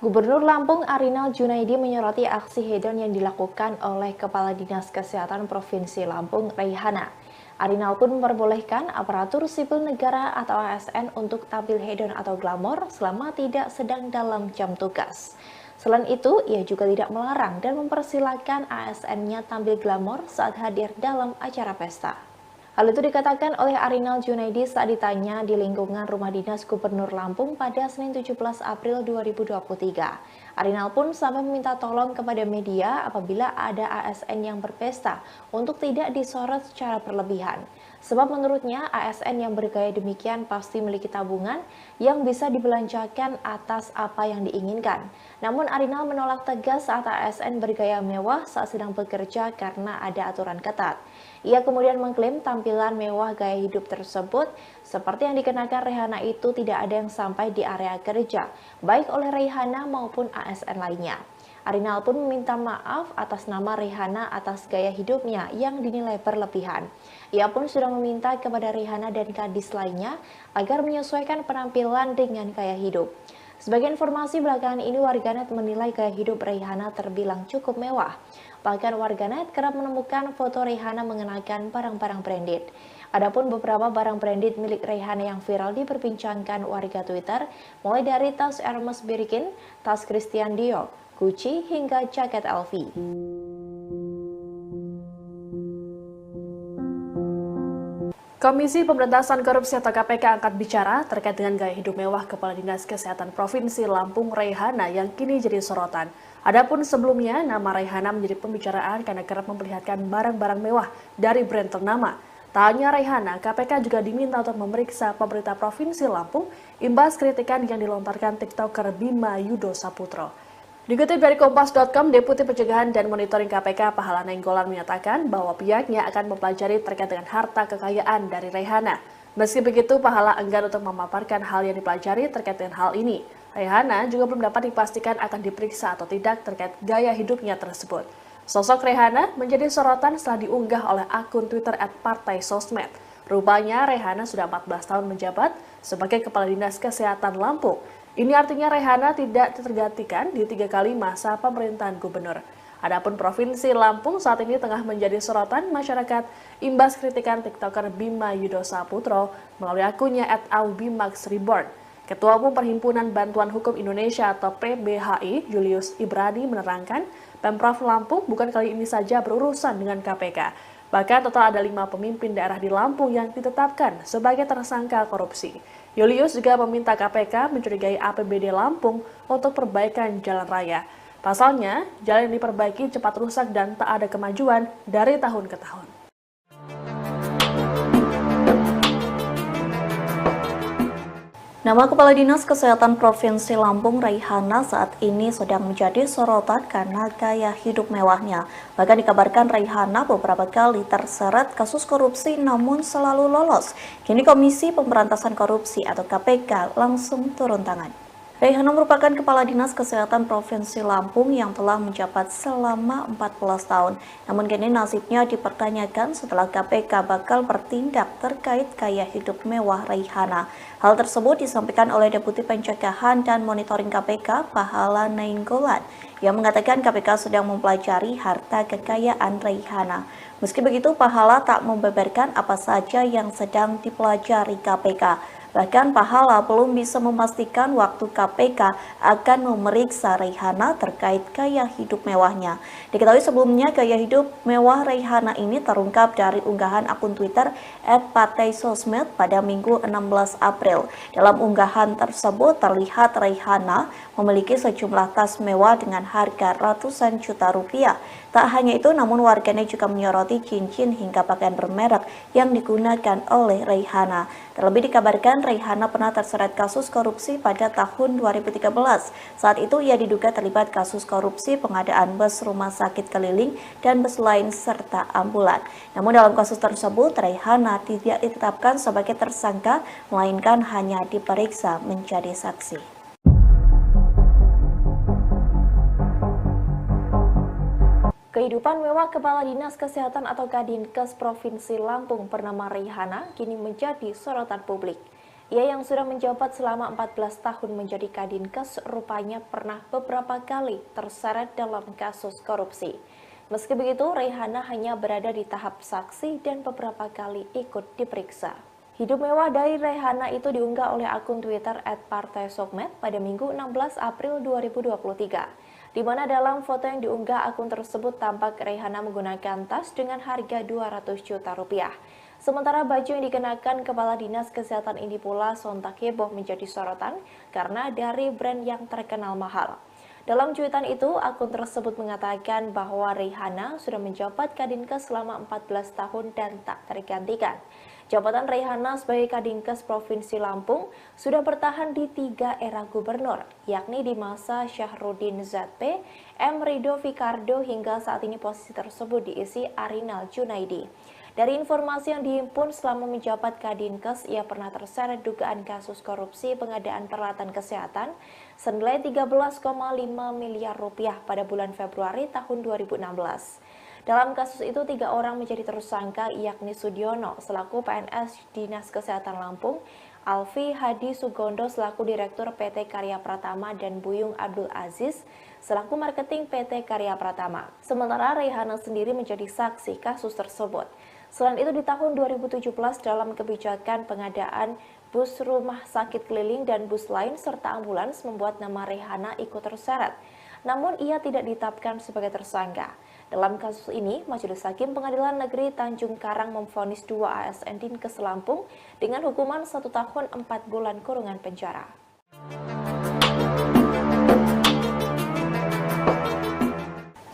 Gubernur Lampung Arinal Junaidi menyoroti aksi hedon yang dilakukan oleh Kepala Dinas Kesehatan Provinsi Lampung, Raihana. Arinal pun memperbolehkan aparatur sipil negara atau ASN untuk tampil hedon atau glamor selama tidak sedang dalam jam tugas. Selain itu, ia juga tidak melarang dan mempersilahkan ASN-nya tampil glamor saat hadir dalam acara pesta. Hal itu dikatakan oleh Arinal Junaidi saat ditanya di lingkungan rumah dinas Gubernur Lampung pada Senin 17 April 2023. Arinal pun sampai meminta tolong kepada media apabila ada ASN yang berpesta untuk tidak disorot secara berlebihan. Sebab menurutnya ASN yang bergaya demikian pasti memiliki tabungan yang bisa dibelanjakan atas apa yang diinginkan. Namun Arinal menolak tegas saat ASN bergaya mewah saat sedang bekerja karena ada aturan ketat. Ia kemudian mengklaim tampilan mewah gaya hidup tersebut seperti yang dikenakan Rehana itu tidak ada yang sampai di area kerja, baik oleh Rehana maupun ASN lainnya. Arinal pun meminta maaf atas nama Rehana atas gaya hidupnya yang dinilai berlebihan. Ia pun sudah meminta kepada Rehana dan kadis lainnya agar menyesuaikan penampilan dengan gaya hidup. Sebagai informasi belakangan ini warganet menilai gaya hidup Rehana terbilang cukup mewah. Bahkan warganet kerap menemukan foto Rehana mengenakan barang-barang branded. Adapun beberapa barang branded milik Rehana yang viral diperbincangkan warga Twitter, mulai dari tas Hermes Birkin, tas Christian Dior, Gucci, hingga jaket LV. Komisi Pemberantasan Korupsi atau KPK angkat bicara terkait dengan gaya hidup mewah Kepala Dinas Kesehatan Provinsi Lampung Rehana yang kini jadi sorotan. Adapun sebelumnya, nama Rehana menjadi pembicaraan karena kerap memperlihatkan barang-barang mewah dari brand ternama. Tak hanya Rehana, KPK juga diminta untuk memeriksa pemerintah Provinsi Lampung imbas kritikan yang dilontarkan TikToker Bima Yudo Saputro. Dikutip dari Kompas.com, Deputi Pencegahan dan Monitoring KPK Pahala Nainggolan menyatakan bahwa pihaknya akan mempelajari terkait dengan harta kekayaan dari Rehana. Meski begitu, Pahala enggan untuk memaparkan hal yang dipelajari terkait dengan hal ini. Rehana juga belum dapat dipastikan akan diperiksa atau tidak terkait gaya hidupnya tersebut. Sosok Rehana menjadi sorotan setelah diunggah oleh akun Twitter @partaisosmed. Rupanya Rehana sudah 14 tahun menjabat sebagai Kepala Dinas Kesehatan Lampung. Ini artinya Rehana tidak tergantikan di 3 kali masa pemerintahan gubernur. Adapun Provinsi Lampung saat ini tengah menjadi sorotan masyarakat imbas kritikan TikToker Bima Yudo Saputro melalui akunnya @aubimaxreborn. Ketua Umum Perhimpunan Bantuan Hukum Indonesia atau PBHI, Julius Ibrani menerangkan, Pemprov Lampung bukan kali ini saja berurusan dengan KPK. Bahkan total ada 5 pemimpin daerah di Lampung yang ditetapkan sebagai tersangka korupsi. Julius juga meminta KPK mencurigai APBD Lampung untuk perbaikan jalan raya. Pasalnya, jalan yang diperbaiki cepat rusak dan tak ada kemajuan dari tahun ke tahun. Nama Kepala Dinas Kesehatan Provinsi Lampung Rehana saat ini sedang menjadi sorotan karena gaya hidup mewahnya. Bahkan dikabarkan Rehana beberapa kali terseret kasus korupsi namun selalu lolos. Kini Komisi Pemberantasan Korupsi atau KPK langsung turun tangan. Rehana merupakan Kepala Dinas Kesehatan Provinsi Lampung yang telah menjabat selama 14 tahun. Namun kini nasibnya dipertanyakan setelah KPK bakal bertindak terkait gaya hidup mewah Rehana. Hal tersebut disampaikan oleh Deputi Pencegahan dan Monitoring KPK Pahala Nainggolan yang mengatakan KPK sedang mempelajari harta kekayaan Rehana. Meski begitu, Pahala tak membeberkan apa saja yang sedang dipelajari KPK. Bahkan Pahala belum bisa memastikan waktu KPK akan memeriksa Rehana terkait gaya hidup mewahnya. Diketahui sebelumnya gaya hidup mewah Rehana ini terungkap dari unggahan akun Twitter @partaisosmed pada Minggu 16 April. Dalam unggahan tersebut terlihat Rehana memiliki sejumlah tas mewah dengan harga ratusan juta rupiah. Tak hanya itu, namun warganet juga menyoroti cincin hingga pakaian bermerek yang digunakan oleh Rehana. Terlebih dikabarkan Rehana pernah terseret kasus korupsi pada tahun 2013. Saat itu ia diduga terlibat kasus korupsi pengadaan bus rumah sakit keliling dan bus lain serta ambulan. Namun dalam kasus tersebut Rehana tidak ditetapkan sebagai tersangka, melainkan hanya diperiksa menjadi saksi. Kehidupan mewah Kepala Dinas Kesehatan atau Kadinkes Provinsi Lampung bernama Rehana kini menjadi sorotan publik. Ia yang sudah menjabat selama 14 tahun menjadi Kadinkes rupanya pernah beberapa kali terseret dalam kasus korupsi. Meski begitu, Rehana hanya berada di tahap saksi dan beberapa kali ikut diperiksa. Hidup mewah dari Rehana itu diunggah oleh akun Twitter @partaisosmed pada Minggu 16 April 2023. Di mana dalam foto yang diunggah akun tersebut tampak Rehana menggunakan tas dengan harga 200 juta rupiah. Sementara baju yang dikenakan Kepala Dinas Kesehatan ini pula sontak heboh menjadi sorotan karena dari brand yang terkenal mahal. Dalam cuitan itu, akun tersebut mengatakan bahwa Raihana sudah menjabat Kadinkes selama 14 tahun dan tak tergantikan. Jabatan Raihana sebagai Kadinkes Provinsi Lampung sudah bertahan di 3 era gubernur, yakni di masa Syahrudin ZP, M. Rido Fikardo hingga saat ini posisi tersebut diisi Arinal Junaidi. Dari informasi yang dihimpun selama menjabat Kadinkes, ia pernah terseret dugaan kasus korupsi pengadaan peralatan kesehatan senilai 13,5 miliar rupiah pada bulan Februari tahun 2016. Dalam kasus itu, 3 orang menjadi tersangka, yakni Sudiono selaku PNS Dinas Kesehatan Lampung, Alfi Hadi Sugondo selaku Direktur PT Karya Pratama, dan Buyung Abdul Aziz selaku Marketing PT Karya Pratama. Sementara Raihana sendiri menjadi saksi kasus tersebut. Selain itu, di tahun 2017 dalam kebijakan pengadaan bus rumah sakit keliling dan bus lain serta ambulans membuat nama Raihana ikut terseret. Namun ia tidak ditetapkan sebagai tersangka. Dalam kasus ini, Majelis Hakim Pengadilan Negeri Tanjung Karang memvonis 2 ASN Dinkes Lampung dengan hukuman 1 tahun 4 bulan kurungan penjara.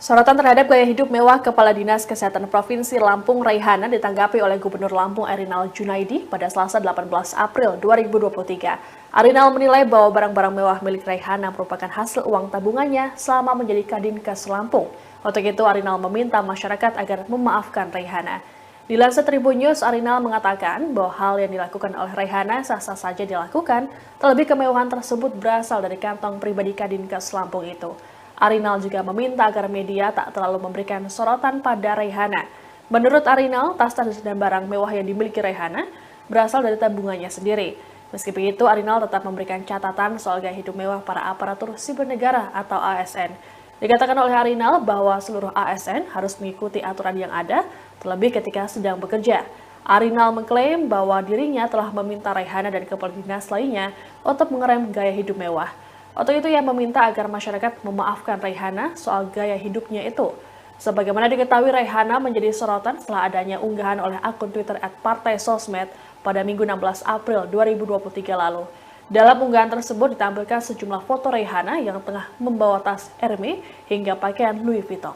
Sorotan terhadap gaya hidup mewah Kepala Dinas Kesehatan Provinsi Lampung Raihana ditanggapi oleh Gubernur Lampung Erinal Junaidi pada Selasa 18 April 2023. Arinal menilai bahwa barang-barang mewah milik Raihana merupakan hasil uang tabungannya selama menjadi Kadinkes Lampung. Untuk itu, Arinal meminta masyarakat agar memaafkan Raihana. Dilansir Tribun News, Arinal mengatakan bahwa hal yang dilakukan oleh Raihana sah-sah saja dilakukan, terlebih kemewahan tersebut berasal dari kantong pribadi Kadinkes Lampung itu. Arinal juga meminta agar media tak terlalu memberikan sorotan pada Raihana. Menurut Arinal, tas-tas dan barang mewah yang dimiliki Raihana berasal dari tabungannya sendiri. Meski begitu, Arinal tetap memberikan catatan soal gaya hidup mewah para aparatur sipil negara atau ASN. Dikatakan oleh Arinal bahwa seluruh ASN harus mengikuti aturan yang ada, terlebih ketika sedang bekerja. Arinal mengklaim bahwa dirinya telah meminta Raihana dan kepala dinas lainnya untuk mengerem gaya hidup mewah. Untuk itu ia meminta agar masyarakat memaafkan Raihana soal gaya hidupnya itu. Sebagaimana diketahui, Raihana menjadi sorotan setelah adanya unggahan oleh akun Twitter @partaisosmed pada Minggu 16 April 2023 lalu. Dalam unggahan tersebut ditampilkan sejumlah foto Raihana yang tengah membawa tas Hermes hingga pakaian Louis Vuitton.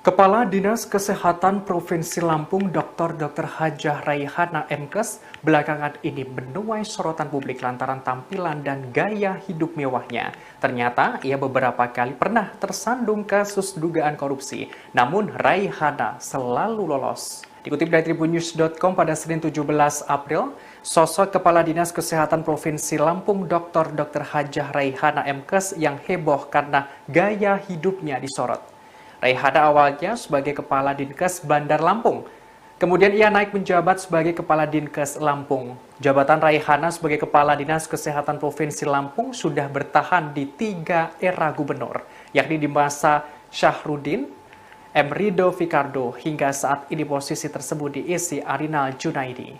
Kepala Dinas Kesehatan Provinsi Lampung Dr. Hajah Raihana MKes belakangan ini menuai sorotan publik lantaran tampilan dan gaya hidup mewahnya. Ternyata ia beberapa kali pernah tersandung kasus dugaan korupsi, namun Raihana selalu lolos. Dikutip dari tribunnews.com pada Senin 17 April, sosok Kepala Dinas Kesehatan Provinsi Lampung Dr. Hajah Raihana MKes yang heboh karena gaya hidupnya disorot. Raihana awalnya sebagai Kepala Dinkes Bandar Lampung. Kemudian ia naik menjabat sebagai Kepala Dinkes Lampung. Jabatan Raihana sebagai Kepala Dinas Kesehatan Provinsi Lampung sudah bertahan di 3 era gubernur, yakni di masa Syahrudin, M. Rido Fikardo, hingga saat ini posisi tersebut diisi Arinal Junaidi.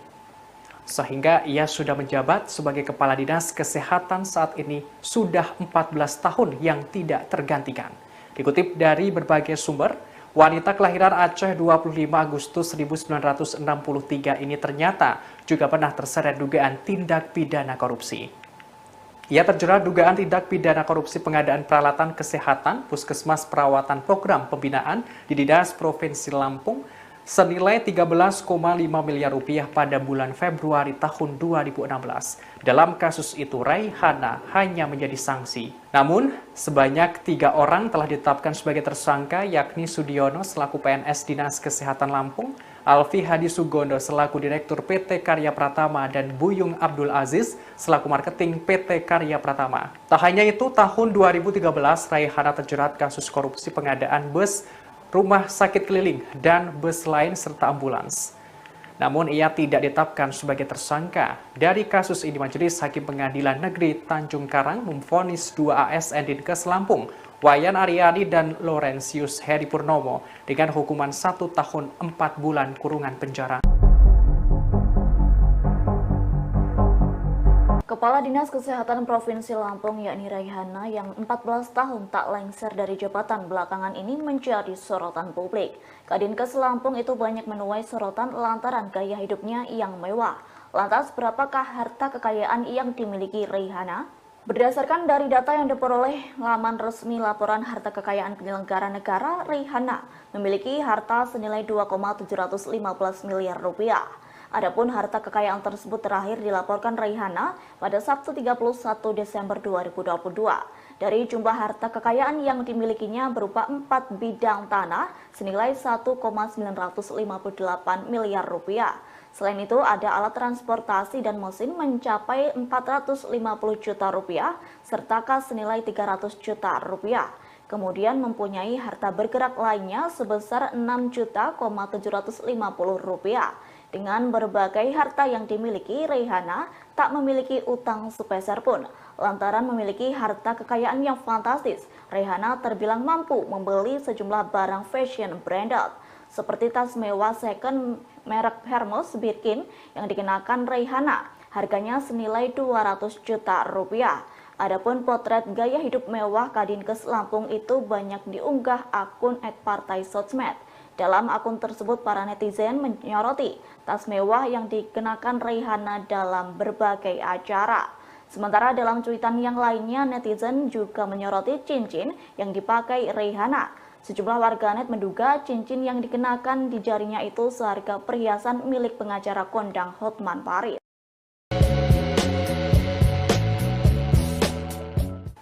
Sehingga ia sudah menjabat sebagai Kepala Dinas Kesehatan saat ini sudah 14 tahun yang tidak tergantikan. Dikutip dari berbagai sumber, wanita kelahiran Aceh 25 Agustus 1963 ini ternyata juga pernah terseret dugaan tindak pidana korupsi. Ia terjerat dugaan tindak pidana korupsi pengadaan peralatan kesehatan, puskesmas perawatan program pembinaan di Dinas Provinsi Lampung senilai 13,5 miliar rupiah pada bulan Februari tahun 2016. Dalam kasus itu, Raihana hanya menjadi sanksi. Namun, sebanyak 3 orang telah ditetapkan sebagai tersangka, yakni Sudiono selaku PNS Dinas Kesehatan Lampung, Alfi Hadi Sugondo selaku Direktur PT Karya Pratama, dan Buyung Abdul Aziz selaku Marketing PT Karya Pratama. Tak hanya itu, tahun 2013 Raihana terjerat kasus korupsi pengadaan bus rumah sakit keliling, dan bus lain serta ambulans. Namun ia tidak ditetapkan sebagai tersangka. Dari kasus ini, Majelis Hakim Pengadilan Negeri Tanjung Karang memvonis 2 ASN Dinkes Lampung, Wayan Aryani dan Laurentius Heri Purnomo, dengan hukuman 1 tahun 4 bulan kurungan penjara. Kepala Dinas Kesehatan Provinsi Lampung yakni Raihana yang 14 tahun tak lengser dari jabatan belakangan ini menjadi sorotan publik. Kadinkes Lampung itu banyak menuai sorotan lantaran gaya hidupnya yang mewah. Lantas berapakah harta kekayaan yang dimiliki Raihana? Berdasarkan dari data yang diperoleh laman resmi laporan harta kekayaan penyelenggara negara, Raihana memiliki harta senilai 2,715 miliar rupiah. Adapun harta kekayaan tersebut terakhir dilaporkan Raihana pada Sabtu 31 Desember 2022. Dari jumlah harta kekayaan yang dimilikinya berupa 4 bidang tanah senilai 1,958 miliar rupiah. Selain itu ada alat transportasi dan mesin mencapai 450 juta rupiah serta kas senilai 300 juta rupiah. Kemudian mempunyai harta bergerak lainnya sebesar 6.750 rupiah. Dengan berbagai harta yang dimiliki, Raihana tak memiliki utang sepeser pun. Lantaran memiliki harta kekayaan yang fantastis, Raihana terbilang mampu membeli sejumlah barang fashion branded, seperti tas mewah second merek Hermes Birkin yang dikenakan Raihana. Harganya senilai 200 juta rupiah. Adapun potret gaya hidup mewah Kadinkes Lampung itu banyak diunggah akun @partai_sosmed. Dalam akun tersebut, para netizen menyoroti tas mewah yang dikenakan Raihana dalam berbagai acara. Sementara dalam cuitan yang lainnya, netizen juga menyoroti cincin yang dipakai Raihana. Sejumlah warganet menduga cincin yang dikenakan di jarinya itu seharga perhiasan milik pengacara kondang Hotman Paris.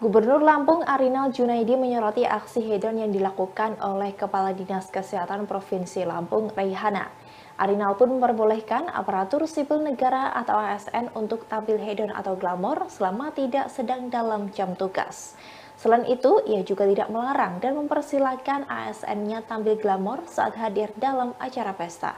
Gubernur Lampung Arinal Junaidi menyoroti aksi hedon yang dilakukan oleh Kepala Dinas Kesehatan Provinsi Lampung, Raihana. Arinal pun memperbolehkan aparatur sipil negara atau ASN untuk tampil hedon atau glamor selama tidak sedang dalam jam tugas. Selain itu, ia juga tidak melarang dan mempersilahkan ASN-nya tampil glamor saat hadir dalam acara pesta.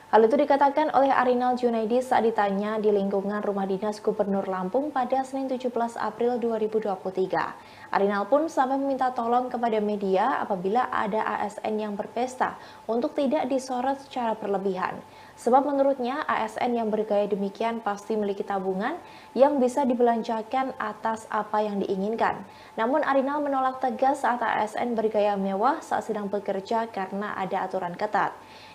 Hal itu dikatakan oleh Arinal Junaidi saat ditanya di lingkungan Rumah Dinas Gubernur Lampung pada Senin 17 April 2023. Arinal pun sampai meminta tolong kepada media apabila ada ASN yang berpesta untuk tidak disorot secara berlebihan. Sebab menurutnya ASN yang bergaya demikian pasti memiliki tabungan yang bisa dibelanjakan atas apa yang diinginkan. Namun Arinal menolak tegas saat ASN bergaya mewah saat sedang bekerja karena ada aturan ketat.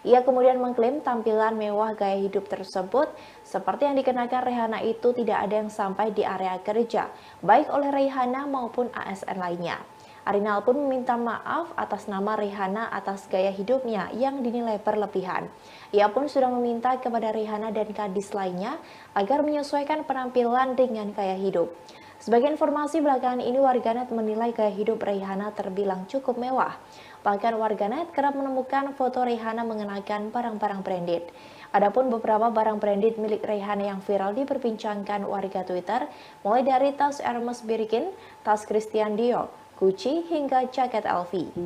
Ia kemudian mengklaim tampilan mewah gaya hidup tersebut seperti yang dikenakan Raihana itu tidak ada yang sampai di area kerja, baik oleh Raihana maupun ASN lainnya. Arinal pun meminta maaf atas nama Raihana atas gaya hidupnya yang dinilai berlebihan. Ia pun sudah meminta kepada Raihana dan kadis lainnya agar menyesuaikan penampilan dengan gaya hidup. Sebagai informasi belakangan ini, warganet menilai gaya hidup Raihana terbilang cukup mewah. Bahkan warganet kerap menemukan foto Raihana mengenakan barang-barang branded. Adapun beberapa barang branded milik Raihana yang viral diperbincangkan warga Twitter, mulai dari tas Hermes Birkin, tas Christian Dior, Gucci, hingga jaket LV.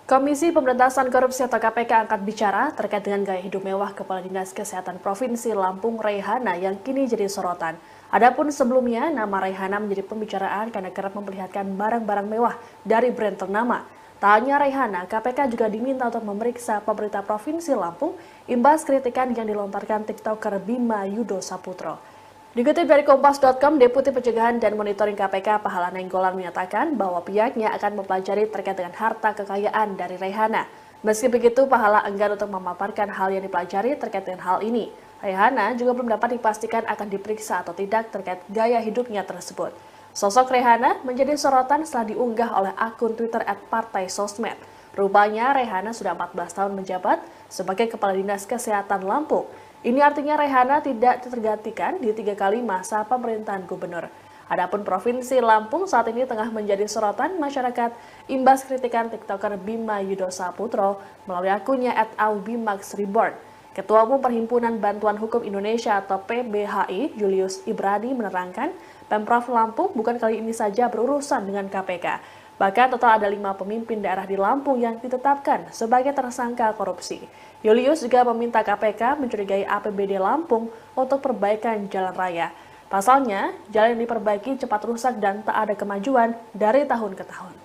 Komisi Pemberantasan Korupsi atau KPK angkat bicara terkait dengan gaya hidup mewah Kepala Dinas Kesehatan Provinsi Lampung Raihana yang kini jadi sorotan. Adapun sebelumnya, nama Raihana menjadi pembicaraan karena kerap memperlihatkan barang-barang mewah dari brand ternama. Tak hanya Raihana, KPK juga diminta untuk memeriksa pemerintah Provinsi Lampung imbas kritikan yang dilontarkan TikToker Bima Yudo Saputro. Dikutip dari Kompas.com, Deputi Pencegahan dan Monitoring KPK Pahala Nainggolan menyatakan bahwa pihaknya akan mempelajari terkait dengan harta kekayaan dari Raihana. Meski begitu, Pahala enggan untuk memaparkan hal yang dipelajari terkait dengan hal ini. Raihana juga belum dapat dipastikan akan diperiksa atau tidak terkait gaya hidupnya tersebut. Sosok Raihana menjadi sorotan setelah diunggah oleh akun Twitter @partai_sosmed. Rupanya Raihana sudah 14 tahun menjabat sebagai Kepala Dinas Kesehatan Lampung. Ini artinya Raihana tidak tergantikan di 3 kali masa pemerintahan gubernur. Adapun Provinsi Lampung saat ini tengah menjadi sorotan masyarakat imbas kritikan TikToker Bima Yudo Saputro melalui akunnya @aubimaxreborn. Ketua Umum Perhimpunan Bantuan Hukum Indonesia atau PBHI, Julius Ibrani menerangkan, Pemprov Lampung bukan kali ini saja berurusan dengan KPK. Bahkan total ada 5 pemimpin daerah di Lampung yang ditetapkan sebagai tersangka korupsi. Julius juga meminta KPK mencurigai APBD Lampung untuk perbaikan jalan raya. Pasalnya, jalan yang diperbaiki cepat rusak dan tak ada kemajuan dari tahun ke tahun.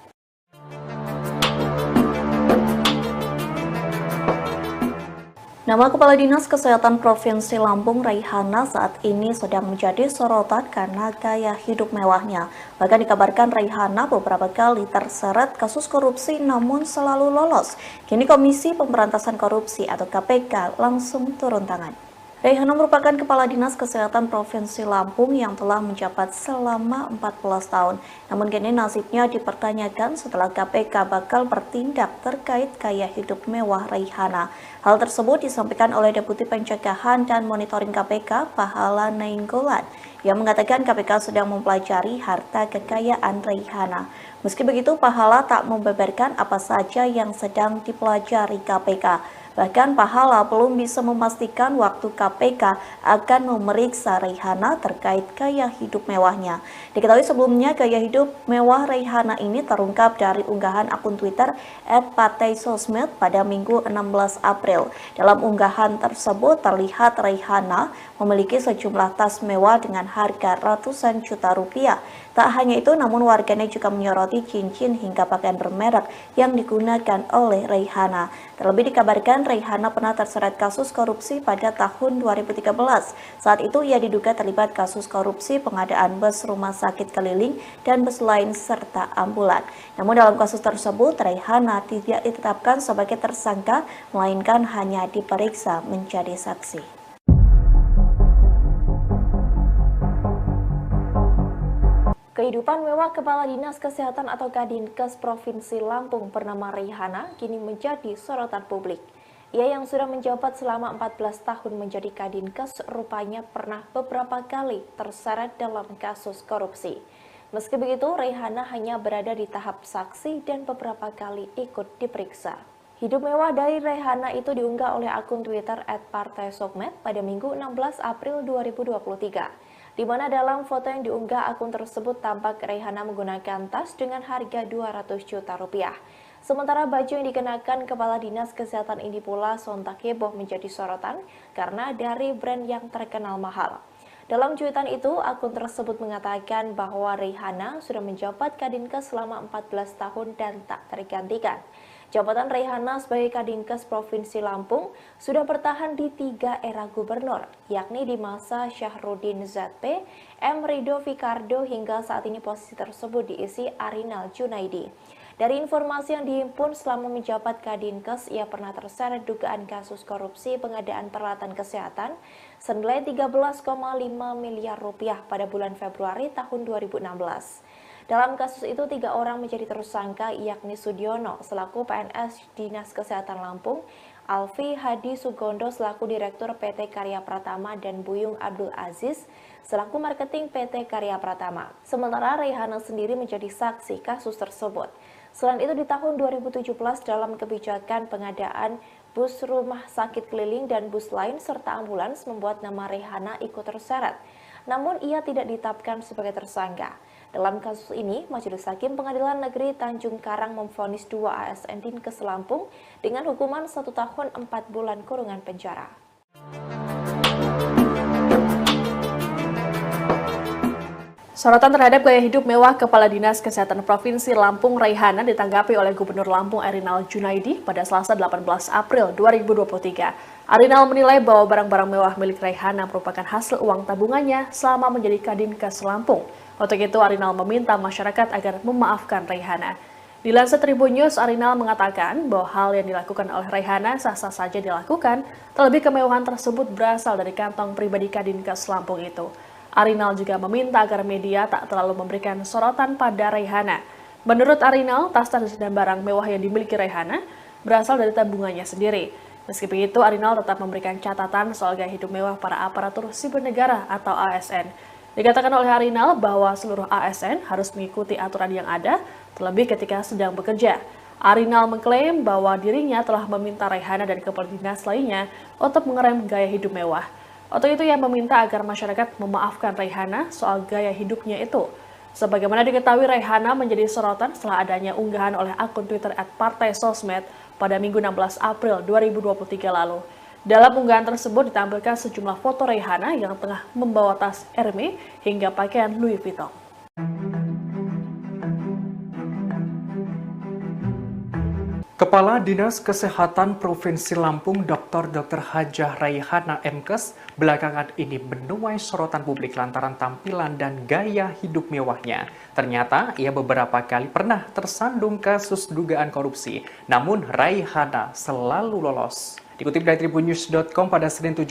Nama Kepala Dinas Kesehatan Provinsi Lampung, Raihana, saat ini sedang menjadi sorotan karena gaya hidup mewahnya. Bahkan dikabarkan Raihana beberapa kali terseret kasus korupsi namun selalu lolos. Kini Komisi Pemberantasan Korupsi atau KPK langsung turun tangan. Raihana merupakan Kepala Dinas Kesehatan Provinsi Lampung yang telah menjabat selama 14 tahun. Namun kini nasibnya dipertanyakan setelah KPK bakal bertindak terkait gaya hidup mewah Raihana. Hal tersebut disampaikan oleh Deputi Pencegahan dan Monitoring KPK, Pahala Nainggolan, yang mengatakan KPK sedang mempelajari harta kekayaan Raihana. Meski begitu, Pahala tak membeberkan apa saja yang sedang dipelajari KPK. Bahkan Pahala belum bisa memastikan waktu KPK akan memeriksa Raihana terkait gaya hidup mewahnya. Diketahui sebelumnya gaya hidup mewah Raihana ini terungkap dari unggahan akun Twitter @partaisosmed pada Minggu 16 April. Dalam unggahan tersebut terlihat Raihana memiliki sejumlah tas mewah dengan harga ratusan juta rupiah. Tak hanya itu, namun warganet juga menyoroti cincin hingga pakaian bermerek yang digunakan oleh Raihana. Terlebih dikabarkan Raihana pernah terseret kasus korupsi pada tahun 2013. Saat itu ia diduga terlibat kasus korupsi pengadaan bus rumah sakit keliling dan bus lain serta ambulan. Namun dalam kasus tersebut Raihana tidak ditetapkan sebagai tersangka, melainkan hanya diperiksa menjadi saksi. Kehidupan mewah Kepala Dinas Kesehatan atau Kadinkes Provinsi Lampung bernama Raihana kini menjadi sorotan publik. Ia yang sudah menjabat selama 14 tahun menjadi Kadinkes rupanya pernah beberapa kali terseret dalam kasus korupsi. Meski begitu, Raihana hanya berada di tahap saksi dan beberapa kali ikut diperiksa. Hidup mewah dari Raihana itu diunggah oleh akun Twitter @partaisosmed pada Minggu 16 April 2023. Di mana dalam foto yang diunggah akun tersebut tampak Raihana menggunakan tas dengan harga 200 juta rupiah. Sementara baju yang dikenakan Kepala Dinas Kesehatan ini pula sontak heboh menjadi sorotan karena dari brand yang terkenal mahal. Dalam cuitan itu, akun tersebut mengatakan bahwa Raihana sudah menjabat Kadinkes selama 14 tahun dan tak tergantikan. Jabatan Raihana sebagai Kadinkes Provinsi Lampung sudah bertahan di 3 era gubernur, yakni di masa Syahrudin ZP, M. Rido Fikardo hingga saat ini posisi tersebut diisi Arinal Junaidi. Dari informasi yang dihimpun selama menjabat Kadinkes, ia pernah terseret dugaan kasus korupsi pengadaan peralatan kesehatan senilai 13,5 miliar rupiah pada bulan Februari tahun 2016. Dalam kasus itu, 3 orang menjadi tersangka, yakni Sudiono selaku PNS Dinas Kesehatan Lampung, Alfi Hadi Sugondo selaku Direktur PT Karya Pratama, dan Buyung Abdul Aziz selaku Marketing PT Karya Pratama. Sementara Raihana sendiri menjadi saksi kasus tersebut. Selain itu, di tahun 2017 dalam kebijakan pengadaan bus rumah sakit keliling dan bus lain serta ambulans membuat nama Raihana ikut terseret. Namun ia tidak ditetapkan sebagai tersangka. Dalam kasus ini, Majelis Hakim Pengadilan Negeri Tanjung Karang memvonis 2 ASN Dinkes Lampung dengan hukuman 1 tahun 4 bulan kurungan penjara. Sorotan terhadap gaya hidup mewah Kepala Dinas Kesehatan Provinsi Lampung Raihana ditanggapi oleh Gubernur Lampung Arinal Junaidi pada Selasa 18 April 2023. Arinal menilai bahwa barang-barang mewah milik Raihana merupakan hasil uang tabungannya selama menjadi Kadinkes Lampung. Untuk itu, Arinal meminta masyarakat agar memaafkan Raihana. Dilansir Tribun News, Arinal mengatakan bahwa hal yang dilakukan oleh Raihana sah-sah saja dilakukan, terlebih kemewahan tersebut berasal dari kantong pribadi Kadinkes Lampung itu. Arinal juga meminta agar media tak terlalu memberikan sorotan pada Raihana. Menurut Arinal, tas-tas dan barang mewah yang dimiliki Raihana berasal dari tabungannya sendiri. Meski begitu, Arinal tetap memberikan catatan soal gaya hidup mewah para aparatur sipil negara atau ASN. Dikatakan oleh Arinal bahwa seluruh ASN harus mengikuti aturan yang ada, terlebih ketika sedang bekerja. Arinal mengklaim bahwa dirinya telah meminta Raihana dan kepala dinas lainnya untuk mengerem gaya hidup mewah. Untuk itu ia meminta agar masyarakat memaafkan Raihana soal gaya hidupnya itu. Sebagaimana diketahui, Raihana menjadi sorotan setelah adanya unggahan oleh akun Twitter @partaisosmed pada Minggu 16 April 2023 lalu. Dalam unggahan tersebut ditampilkan sejumlah foto Raihana yang tengah membawa tas Hermes hingga pakaian Louis Vuitton. Kepala Dinas Kesehatan Provinsi Lampung Dr. Hajah Raihana MKes belakangan ini menuai sorotan publik lantaran tampilan dan gaya hidup mewahnya. Ternyata ia beberapa kali pernah tersandung kasus dugaan korupsi, namun Raihana selalu lolos. Dikutip dari tribunnews.com pada Senin 17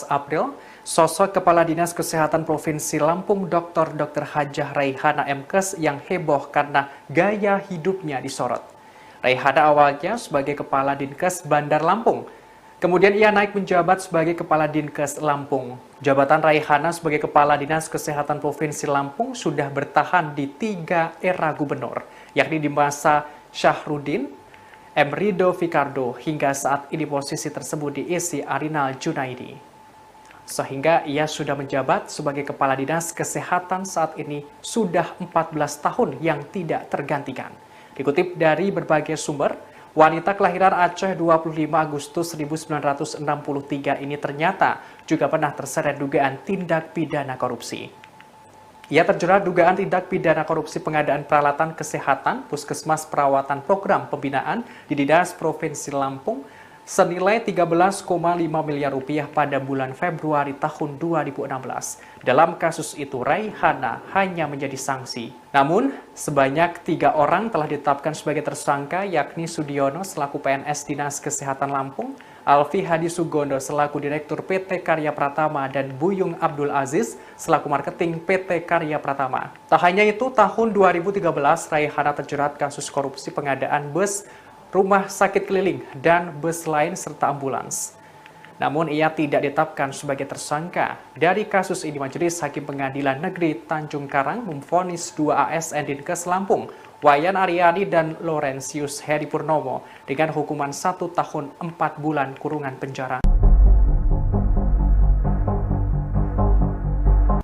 April, sosok Kepala Dinas Kesehatan Provinsi Lampung Dr. Hajah Raihana MKes yang heboh karena gaya hidupnya disorot. Raihana awalnya sebagai Kepala Dinkes Bandar Lampung. Kemudian ia naik menjabat sebagai Kepala Dinkes Lampung. Jabatan Raihana sebagai Kepala Dinas Kesehatan Provinsi Lampung sudah bertahan di 3 era gubernur, yakni di masa Syahrudin, M. Rido Fikardo, hingga saat ini posisi tersebut diisi Arinal Junaidi. Sehingga ia sudah menjabat sebagai Kepala Dinas Kesehatan saat ini sudah 14 tahun yang tidak tergantikan. Dikutip dari berbagai sumber, wanita kelahiran Aceh 25 Agustus 1963 ini ternyata juga pernah terseret dugaan tindak pidana korupsi. Ia terjerat dugaan tindak pidana korupsi pengadaan peralatan kesehatan Puskesmas Perawatan Program Pembinaan di Dinas Provinsi Lampung senilai 13,5 miliar rupiah pada bulan Februari tahun 2016. Dalam kasus itu, Raihana hanya menjadi sanksi. Namun, sebanyak 3 orang telah ditetapkan sebagai tersangka, yakni Sudiono selaku PNS Dinas Kesehatan Lampung, Alfi Hadi Sugondo selaku Direktur PT Karya Pratama, dan Buyung Abdul Aziz selaku Marketing PT Karya Pratama. Tak hanya itu, tahun 2013, Raihana terjerat kasus korupsi pengadaan bus rumah sakit keliling, dan bus lain serta ambulans. Namun ia tidak ditetapkan sebagai tersangka. Dari kasus ini, Majelis Hakim Pengadilan Negeri Tanjung Karang memvonis 2 ASN Dinkes Lampung, Wayan Aryani dan Laurentius Heri Purnomo, dengan hukuman 1 tahun 4 bulan kurungan penjara.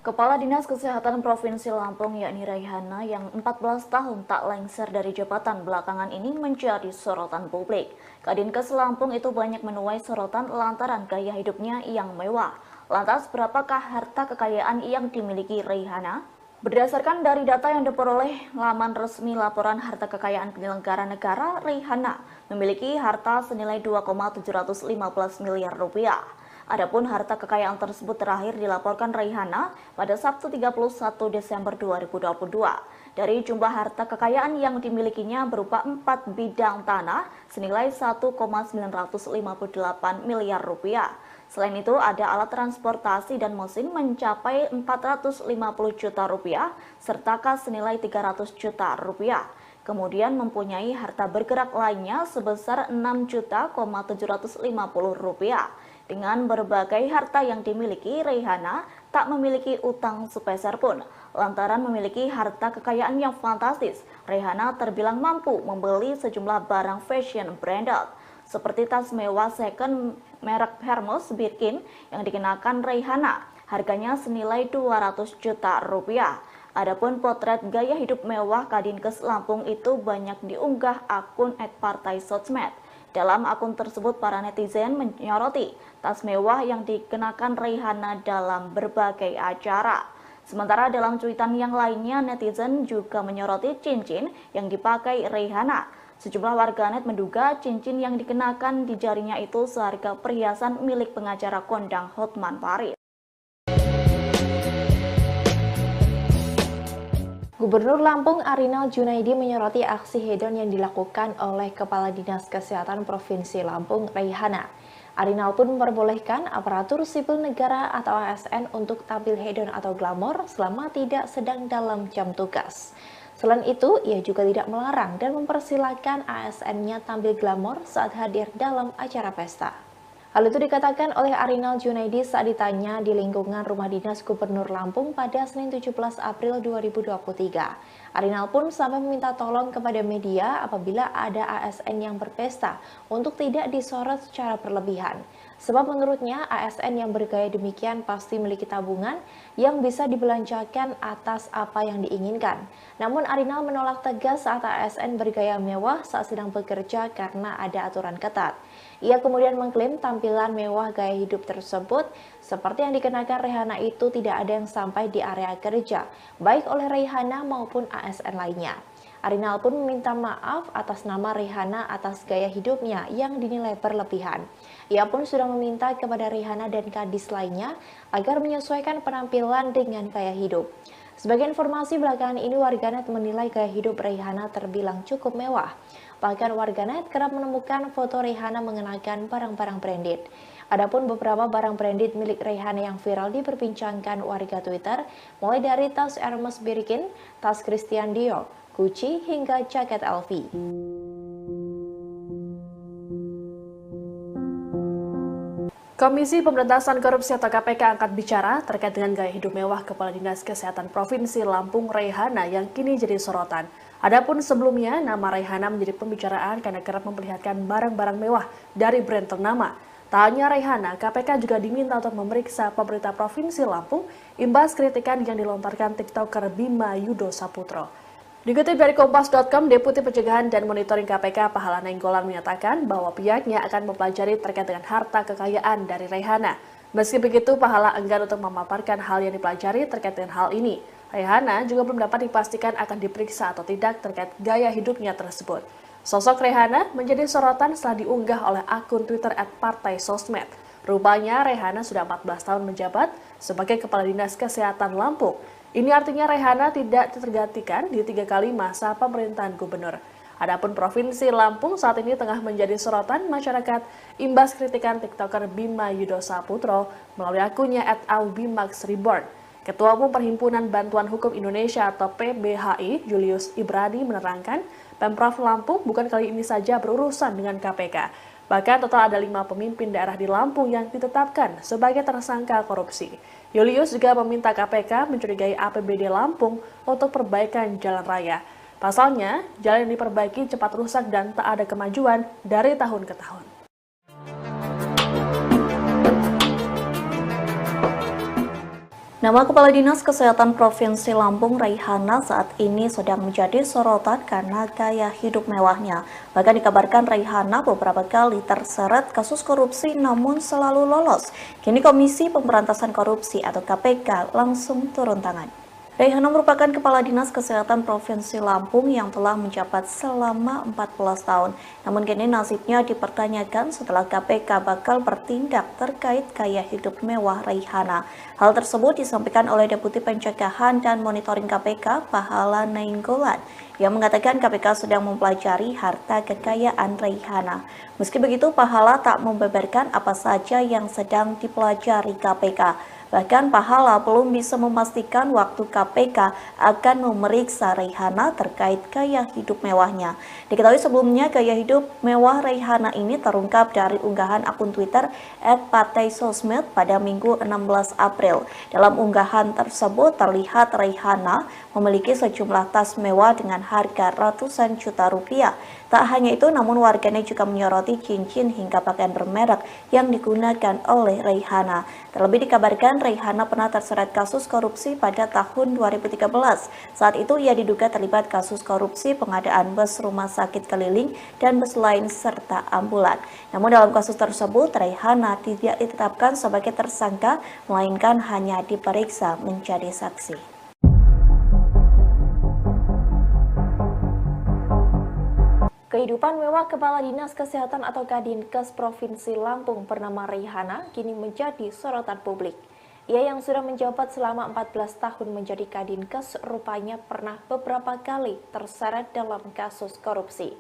Kepala Dinas Kesehatan Provinsi Lampung yakni Raihana yang 14 tahun tak lengser dari jabatan belakangan ini menjadi sorotan publik. Kadinkes Lampung itu banyak menuai sorotan lantaran gaya hidupnya yang mewah. Lantas berapakah harta kekayaan yang dimiliki Raihana? Berdasarkan dari data yang diperoleh laman resmi laporan harta kekayaan penyelenggara negara, Raihana memiliki harta senilai 2,715 miliar rupiah. Adapun harta kekayaan tersebut terakhir dilaporkan Raihana pada Sabtu 31 Desember 2022. Dari jumlah harta kekayaan yang dimilikinya berupa 4 bidang tanah senilai 1,958 miliar rupiah. Selain itu ada alat transportasi dan mesin mencapai 450 juta rupiah serta kas senilai 300 juta rupiah. Kemudian mempunyai harta bergerak lainnya sebesar 6.750 rupiah. Dengan berbagai harta yang dimiliki, Raihana tak memiliki utang sepeser pun. Lantaran memiliki harta kekayaan yang fantastis, Raihana terbilang mampu membeli sejumlah barang fashion branded, seperti tas mewah second merek Hermes Birkin yang dikenakan Raihana. Harganya senilai 200 juta rupiah. Adapun potret gaya hidup mewah Kadinkes Lampung itu banyak diunggah akun @partai_sosmed. Dalam akun tersebut, para netizen menyoroti tas mewah yang dikenakan Raihana dalam berbagai acara. Sementara dalam cuitan yang lainnya, netizen juga menyoroti cincin yang dipakai Raihana. Sejumlah warganet menduga cincin yang dikenakan di jarinya itu seharga perhiasan milik pengacara kondang Hotman Paris. Gubernur Lampung Arinal Junaidi menyoroti aksi hedon yang dilakukan oleh Kepala Dinas Kesehatan Provinsi Lampung, Raihana. Arinal pun memperbolehkan aparatur sipil negara atau ASN untuk tampil hedon atau glamor selama tidak sedang dalam jam tugas. Selain itu, ia juga tidak melarang dan mempersilahkan ASN-nya tampil glamor saat hadir dalam acara pesta. Hal itu dikatakan oleh Arinal Junaidi saat ditanya di lingkungan Rumah Dinas Gubernur Lampung pada Senin 17 April 2023. Arinal pun sampai meminta tolong kepada media apabila ada ASN yang berpesta untuk tidak disorot secara berlebihan. Sebab menurutnya ASN yang bergaya demikian pasti memiliki tabungan yang bisa dibelanjakan atas apa yang diinginkan. Namun Arinal menolak tegas saat ASN bergaya mewah saat sedang bekerja karena ada aturan ketat. Ia kemudian mengklaim tampilan mewah gaya hidup tersebut seperti yang dikenakan Raihana itu tidak ada yang sampai di area kerja, baik oleh Raihana maupun ASN lainnya. Arinal pun meminta maaf atas nama Rihanna atas gaya hidupnya yang dinilai berlebihan. Ia pun sudah meminta kepada Rihanna dan gadis lainnya agar menyesuaikan penampilan dengan gaya hidup. Sebagai informasi belakangan ini, warganet menilai gaya hidup Rihanna terbilang cukup mewah. Bahkan warganet kerap menemukan foto Rihanna mengenakan barang-barang branded. Adapun beberapa barang branded milik Rihanna yang viral diperbincangkan warga Twitter, mulai dari tas Hermes Birkin, tas Christian Dior, Gucci, hingga jaket LV. Komisi Pemberantasan Korupsi atau KPK angkat bicara terkait dengan gaya hidup mewah Kepala Dinas Kesehatan Provinsi Lampung Raihana yang kini jadi sorotan. Adapun sebelumnya, nama Raihana menjadi pembicaraan karena kerap memperlihatkan barang-barang mewah dari brand ternama. Tak hanya Raihana, KPK juga diminta untuk memeriksa pemerintah Provinsi Lampung imbas kritikan yang dilontarkan TikToker Bima Yudo Saputro. Dikutip dari Kompas.com, Deputi Pencegahan dan Monitoring KPK Pahala Nainggolan menyatakan bahwa pihaknya akan mempelajari terkait dengan harta kekayaan dari Raihana. Meski begitu, Pahala enggan untuk memaparkan hal yang dipelajari terkait dengan hal ini. Raihana juga belum dapat dipastikan akan diperiksa atau tidak terkait gaya hidupnya tersebut. Sosok Raihana menjadi sorotan setelah diunggah oleh akun Twitter @partaisosmed. Rupanya Raihana sudah 14 tahun menjabat sebagai Kepala Dinas Kesehatan Lampung. Ini artinya Raihana tidak tergantikan di 3 kali masa pemerintahan gubernur. Adapun Provinsi Lampung saat ini tengah menjadi sorotan masyarakat imbas kritikan TikToker Bima Yudo Saputro melalui akunnya @aubimaxreborn. Ketua Umum Perhimpunan Bantuan Hukum Indonesia atau PBHI, Julius Ibrani menerangkan, Pemprov Lampung bukan kali ini saja berurusan dengan KPK. Bahkan total ada 5 pemimpin daerah di Lampung yang ditetapkan sebagai tersangka korupsi. Julius juga meminta KPK mencurigai APBD Lampung untuk perbaikan jalan raya. Pasalnya, jalan yang diperbaiki cepat rusak dan tak ada kemajuan dari tahun ke tahun. Nama Kepala Dinas Kesehatan Provinsi Lampung Raihana saat ini sedang menjadi sorotan karena gaya hidup mewahnya. Bahkan dikabarkan Raihana beberapa kali terseret kasus korupsi namun selalu lolos. Kini Komisi Pemberantasan Korupsi atau KPK langsung turun tangan. Raihana merupakan Kepala Dinas Kesehatan Provinsi Lampung yang telah menjabat selama 14 tahun. Namun kini nasibnya dipertanyakan setelah KPK bakal bertindak terkait gaya hidup mewah Raihana. Hal tersebut disampaikan oleh Deputi Pencegahan dan Monitoring KPK Pahala Nainggolan yang mengatakan KPK sedang mempelajari harta kekayaan Raihana. Meski begitu, Pahala tak membeberkan apa saja yang sedang dipelajari KPK. Bahkan Pahala belum bisa memastikan waktu KPK akan memeriksa Raihana terkait gaya hidup mewahnya. Diketahui sebelumnya gaya hidup mewah Raihana ini terungkap dari unggahan akun Twitter @partaisosmed pada Minggu 16 April. Dalam unggahan tersebut terlihat Raihana memiliki sejumlah tas mewah dengan harga ratusan juta rupiah. Tak hanya itu, namun warganet juga menyoroti cincin hingga pakaian bermerek yang digunakan oleh Raihana. Terlebih dikabarkan Raihana pernah terseret kasus korupsi pada tahun 2013. Saat itu ia diduga terlibat kasus korupsi pengadaan bus rumah sakit keliling dan bus lain serta ambulan. Namun dalam kasus tersebut Raihana tidak ditetapkan sebagai tersangka, melainkan hanya diperiksa menjadi saksi. Kehidupan mewah Kepala Dinas Kesehatan atau Kadinkes Provinsi Lampung bernama Raihana kini menjadi sorotan publik. Ia yang sudah menjabat selama 14 tahun menjadi Kadinkes rupanya pernah beberapa kali terseret dalam kasus korupsi.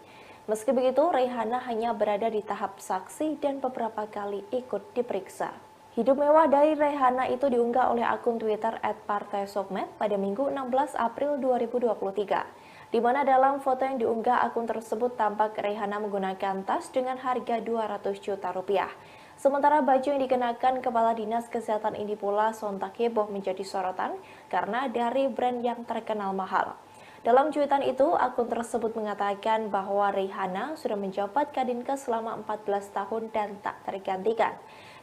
Meski begitu, Raihana hanya berada di tahap saksi dan beberapa kali ikut diperiksa. Hidup mewah dari Raihana itu diunggah oleh akun Twitter @partaisosmed pada Minggu 16 April 2023. Di mana dalam foto yang diunggah akun tersebut tampak Raihana menggunakan tas dengan harga 200 juta rupiah. Sementara baju yang dikenakan Kepala Dinas Kesehatan ini pula sontak heboh menjadi sorotan karena dari brand yang terkenal mahal. Dalam cuitan itu, akun tersebut mengatakan bahwa Raihana sudah menjabat Kadinkes selama 14 tahun dan tak tergantikan.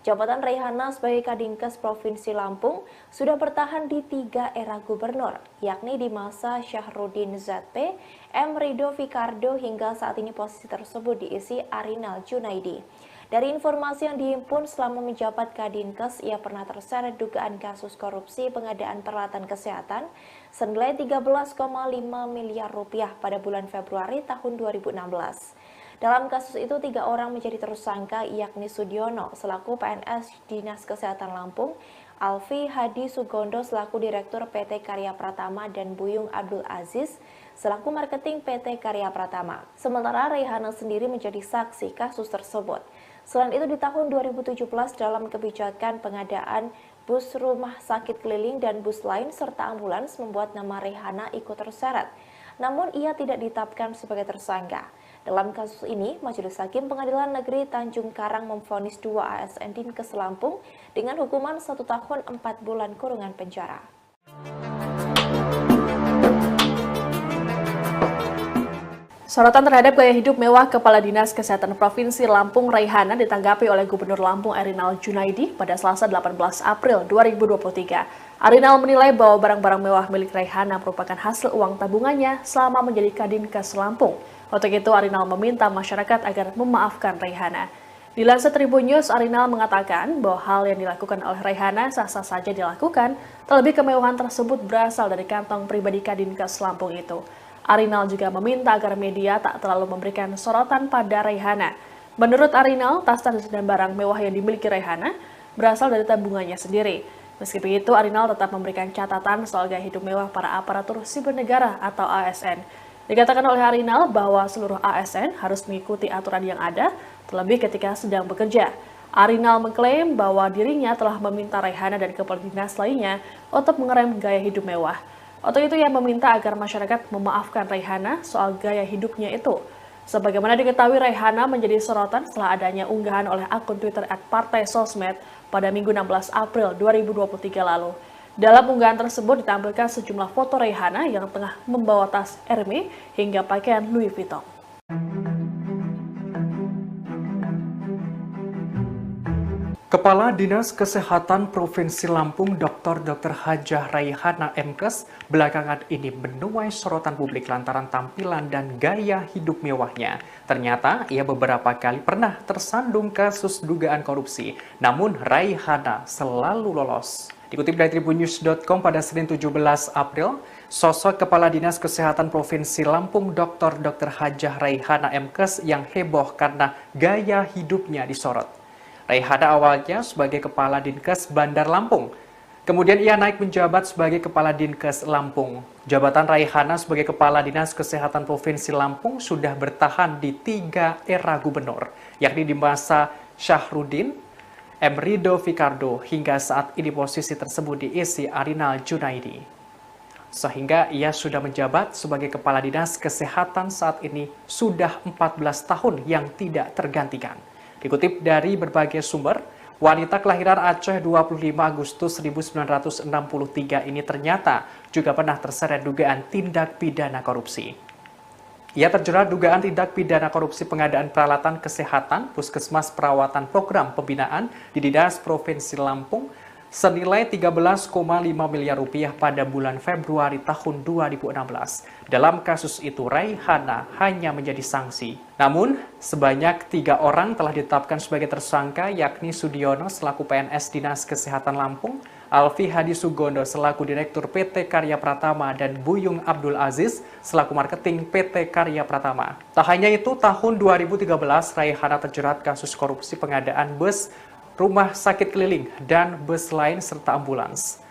Jabatan Raihana sebagai Kadinkes Provinsi Lampung sudah bertahan di 3 era gubernur, yakni di masa Syahrudin ZP, M. Rido Fikardo hingga saat ini posisi tersebut diisi Arinal Junaidi. Dari informasi yang dihimpun selama menjabat Kadinkes, ia pernah terseret dugaan kasus korupsi pengadaan peralatan kesehatan senilai 13,5 miliar rupiah pada bulan Februari tahun 2016. Dalam kasus itu, 3 orang menjadi tersangka, yakni Sudiono selaku PNS Dinas Kesehatan Lampung, Alfi Hadi Sugondo selaku Direktur PT Karya Pratama, dan Buyung Abdul Aziz selaku Marketing PT Karya Pratama. Sementara Raihana sendiri menjadi saksi kasus tersebut. Selain itu, di tahun 2017 dalam kebijakan pengadaan bus rumah sakit keliling dan bus lain serta ambulans membuat nama Raihana ikut terseret. Namun ia tidak ditetapkan sebagai tersangka. Dalam kasus ini, Majelis Hakim Pengadilan Negeri Tanjung Karang memvonis 2 ASN Dinkes Lampung dengan hukuman 1 tahun 4 bulan kurungan penjara. Sorotan terhadap gaya hidup mewah Kepala Dinas Kesehatan Provinsi Lampung Raihana ditanggapi oleh Gubernur Lampung Arinal Junaidi pada Selasa 18 April 2023. Arinal menilai bahwa barang-barang mewah milik Raihana merupakan hasil uang tabungannya selama menjadi Kadinkes Lampung. Untuk itu, Arinal meminta masyarakat agar memaafkan Raihana. Dilansir Tribun News, Arinal mengatakan bahwa hal yang dilakukan oleh Raihana sah-sah saja dilakukan, terlebih kemewahan tersebut berasal dari kantong pribadi Kadinkes Lampung itu. Arinal juga meminta agar media tak terlalu memberikan sorotan pada Raihana. Menurut Arinal, tas-tas dan barang mewah yang dimiliki Raihana berasal dari tabungannya sendiri. Meski begitu, Arinal tetap memberikan catatan soal gaya hidup mewah para aparatur sipil negara atau ASN. Dikatakan oleh Arinal bahwa seluruh ASN harus mengikuti aturan yang ada, terlebih ketika sedang bekerja. Arinal mengklaim bahwa dirinya telah meminta Raihana dan kepala dinas lainnya untuk mengerem gaya hidup mewah. Untuk itu, ia meminta agar masyarakat memaafkan Raihana soal gaya hidupnya itu. Sebagaimana diketahui, Raihana menjadi sorotan setelah adanya unggahan oleh akun Twitter @partai_sosmed pada Minggu 16 April 2023 lalu. Dalam unggahan tersebut ditampilkan sejumlah foto Raihana yang tengah membawa tas Hermes hingga pakaian Louis Vuitton. Kepala Dinas Kesehatan Provinsi Lampung Dr. Hajah Raihana MKes belakangan ini menuai sorotan publik lantaran tampilan dan gaya hidup mewahnya. Ternyata ia beberapa kali pernah tersandung kasus dugaan korupsi, namun Raihana selalu lolos. Dikutip dari tribunnews.com pada Senin 17 April, sosok Kepala Dinas Kesehatan Provinsi Lampung Dr. Hajah Raihana MKes yang heboh karena gaya hidupnya disorot. Raihana awalnya sebagai Kepala Dinkes Bandar Lampung. Kemudian ia naik menjabat sebagai Kepala Dinkes Lampung. Jabatan Raihana sebagai Kepala Dinas Kesehatan Provinsi Lampung sudah bertahan di 3 era gubernur, yakni di masa Syahrudin, M. Rido Fikardo, hingga saat ini posisi tersebut diisi Arinal Junaidi. Sehingga ia sudah menjabat sebagai Kepala Dinas Kesehatan saat ini sudah 14 tahun yang tidak tergantikan. Dikutip dari berbagai sumber, wanita kelahiran Aceh 25 Agustus 1963 ini ternyata juga pernah terseret dugaan tindak pidana korupsi. Ia terjerat dugaan tindak pidana korupsi pengadaan peralatan kesehatan Puskesmas Perawatan Program Pembinaan di Dinas Provinsi Lampung senilai 13,5 miliar rupiah pada bulan Februari tahun 2016. Dalam kasus itu, Raihana hanya menjadi sanksi. Namun, sebanyak 3 orang telah ditetapkan sebagai tersangka, yakni Sudiono selaku PNS Dinas Kesehatan Lampung, Alfi Hadi Sugondo selaku Direktur PT Karya Pratama, dan Buyung Abdul Aziz selaku Marketing PT Karya Pratama. Tak hanya itu, tahun 2013 Raihana terjerat kasus korupsi pengadaan bus rumah sakit keliling dan bus lain serta ambulans.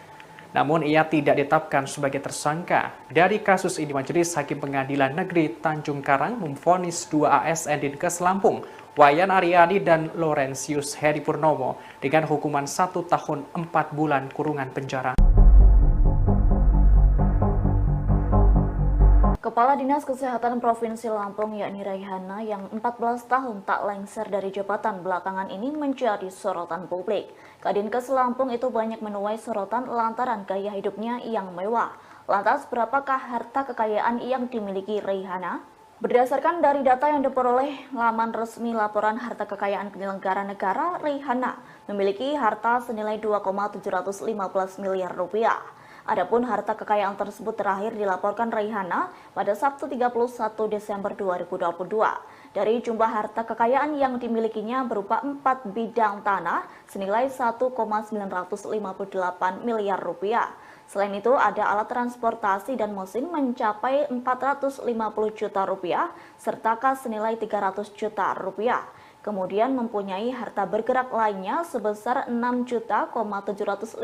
Namun ia tidak ditetapkan sebagai tersangka. Dari kasus ini, Majelis Hakim Pengadilan Negeri Tanjung Karang memvonis 2 ASN Dinkes Lampung, Wayan Aryani dan Laurentius Heri Purnomo, dengan hukuman 1 tahun 4 bulan kurungan penjara. Kepala Dinas Kesehatan Provinsi Lampung yakni Raihana yang 14 tahun tak lengser dari jabatan belakangan ini menjadi sorotan publik. Kadinkes Lampung itu banyak menuai sorotan lantaran gaya hidupnya yang mewah. Lantas berapakah harta kekayaan yang dimiliki Raihana? Berdasarkan dari data yang diperoleh laman resmi laporan harta kekayaan penyelenggara negara, Raihana memiliki harta senilai 2,715 miliar rupiah. Adapun harta kekayaan tersebut terakhir dilaporkan Raihana pada Sabtu 31 Desember 2022. Dari jumlah harta kekayaan yang dimilikinya berupa 4 bidang tanah senilai 1,958 miliar rupiah. Selain itu, ada alat transportasi dan mesin mencapai 450 juta rupiah, serta kas senilai 300 juta rupiah. Kemudian mempunyai harta bergerak lainnya sebesar 6.750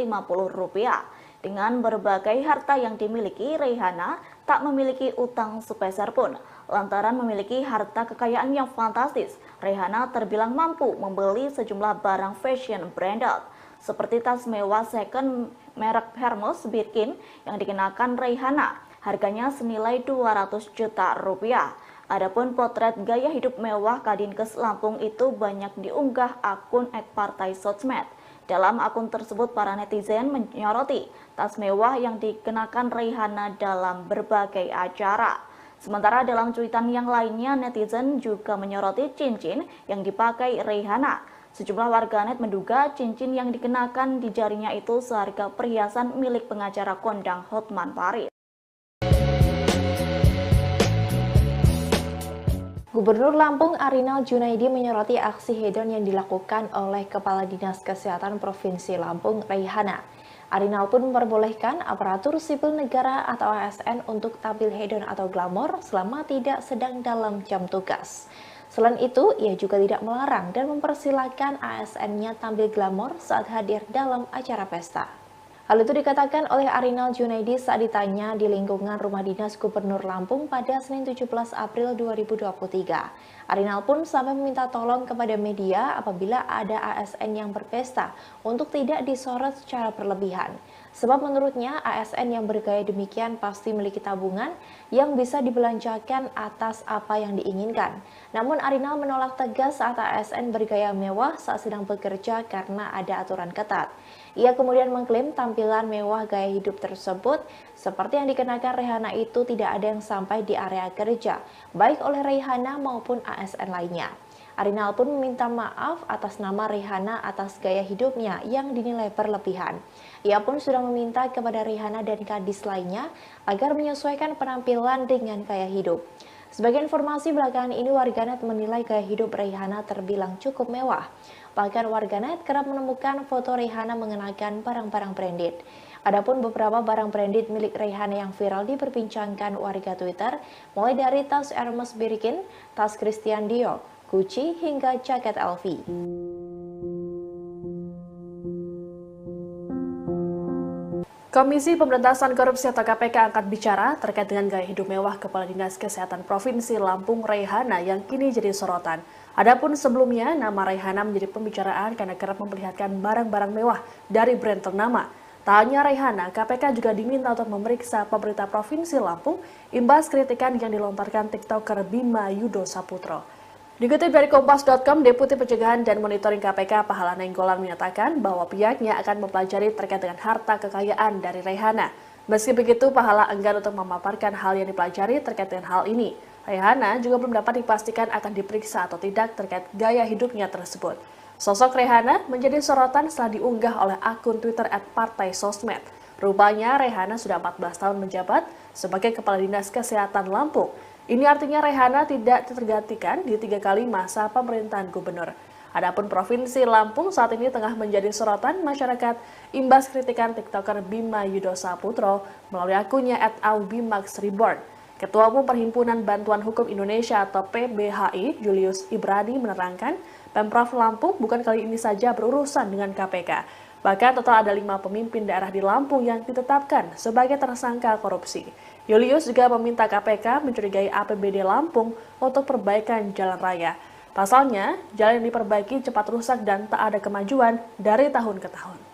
rupiah. Dengan berbagai harta yang dimiliki, Raihana tak memiliki utang sepeser pun. Lantaran memiliki harta kekayaan yang fantastis, Raihana terbilang mampu membeli sejumlah barang fashion branded, seperti tas mewah second merek Hermes Birkin yang dikenakan Raihana, harganya senilai 200 juta rupiah. Adapun potret gaya hidup mewah Kadinkes Lampung itu banyak diunggah akun @partai sosmed. Dalam akun tersebut, para netizen menyoroti tas mewah yang dikenakan Raihana dalam berbagai acara. Sementara dalam cuitan yang lainnya, netizen juga menyoroti cincin yang dipakai Raihana. Sejumlah warganet menduga cincin yang dikenakan di jarinya itu seharga perhiasan milik pengacara kondang Hotman Paris. Gubernur Lampung Arinal Junaidi menyoroti aksi hedon yang dilakukan oleh Kepala Dinas Kesehatan Provinsi Lampung, Raihana. Arinal pun memperbolehkan aparatur sipil negara atau ASN untuk tampil hedon atau glamor selama tidak sedang dalam jam tugas. Selain itu, ia juga tidak melarang dan mempersilahkan ASN-nya tampil glamor saat hadir dalam acara pesta. Hal itu dikatakan oleh Arinal Junaidi saat ditanya di lingkungan Rumah Dinas Gubernur Lampung pada Senin 17 April 2023. Arinal pun sampai meminta tolong kepada media apabila ada ASN yang berpesta untuk tidak disorot secara berlebihan. Sebab menurutnya ASN yang bergaya demikian pasti memiliki tabungan yang bisa dibelanjakan atas apa yang diinginkan. Namun Arinal menolak tegas saat ASN bergaya mewah saat sedang bekerja karena ada aturan ketat. Ia kemudian mengklaim tampilan mewah gaya hidup tersebut seperti yang dikenakan Raihana itu tidak ada yang sampai di area kerja, baik oleh Raihana maupun ASN lainnya. Arinal pun meminta maaf atas nama Raihana atas gaya hidupnya yang dinilai berlebihan. Ia pun sudah meminta kepada Raihana dan kadis lainnya agar menyesuaikan penampilan dengan gaya hidup. Sebagai informasi belakangan ini, warganet menilai gaya hidup Raihana terbilang cukup mewah. Bahkan warganet kerap menemukan foto Raihana mengenakan barang-barang branded. Adapun beberapa barang branded milik Raihana yang viral diperbincangkan warga Twitter, mulai dari tas Hermes Birkin, tas Christian Dior, Gucci, hingga jaket LV. Komisi Pemberantasan Korupsi atau KPK angkat bicara terkait dengan gaya hidup mewah Kepala Dinas Kesehatan Provinsi Lampung Raihana yang kini jadi sorotan. Adapun sebelumnya, nama Raihana menjadi pembicaraan karena kerap memperlihatkan barang-barang mewah dari brand ternama. Tak hanya Raihana, KPK juga diminta untuk memeriksa pemerintah Provinsi Lampung imbas kritikan yang dilontarkan TikToker Bima Yudo Saputro. Dikutip dari Kompas.com, Deputi Pencegahan dan Monitoring KPK Pahala Nainggolan menyatakan bahwa pihaknya akan mempelajari terkait dengan harta kekayaan dari Raihana. Meski begitu, Pahala enggan untuk memaparkan hal yang dipelajari terkait dengan hal ini. Raihana juga belum dapat dipastikan akan diperiksa atau tidak terkait gaya hidupnya tersebut. Sosok Raihana menjadi sorotan setelah diunggah oleh akun Twitter @partai sosmed. Rupanya Raihana sudah 14 tahun menjabat sebagai Kepala Dinas Kesehatan Lampung. Ini artinya Raihana tidak tergantikan di 3 kali masa pemerintahan gubernur. Adapun Provinsi Lampung saat ini tengah menjadi sorotan masyarakat imbas kritikan TikToker Bima Yudo Saputro melalui akunnya @aubimaxreborn. Ketua Umum Perhimpunan Bantuan Hukum Indonesia atau PBHI, Julius Ibrani menerangkan, Pemprov Lampung bukan kali ini saja berurusan dengan KPK. Bahkan total ada 5 pemimpin daerah di Lampung yang ditetapkan sebagai tersangka korupsi. Julius juga meminta KPK mencurigai APBD Lampung untuk perbaikan jalan raya. Pasalnya, jalan yang diperbaiki cepat rusak dan tak ada kemajuan dari tahun ke tahun.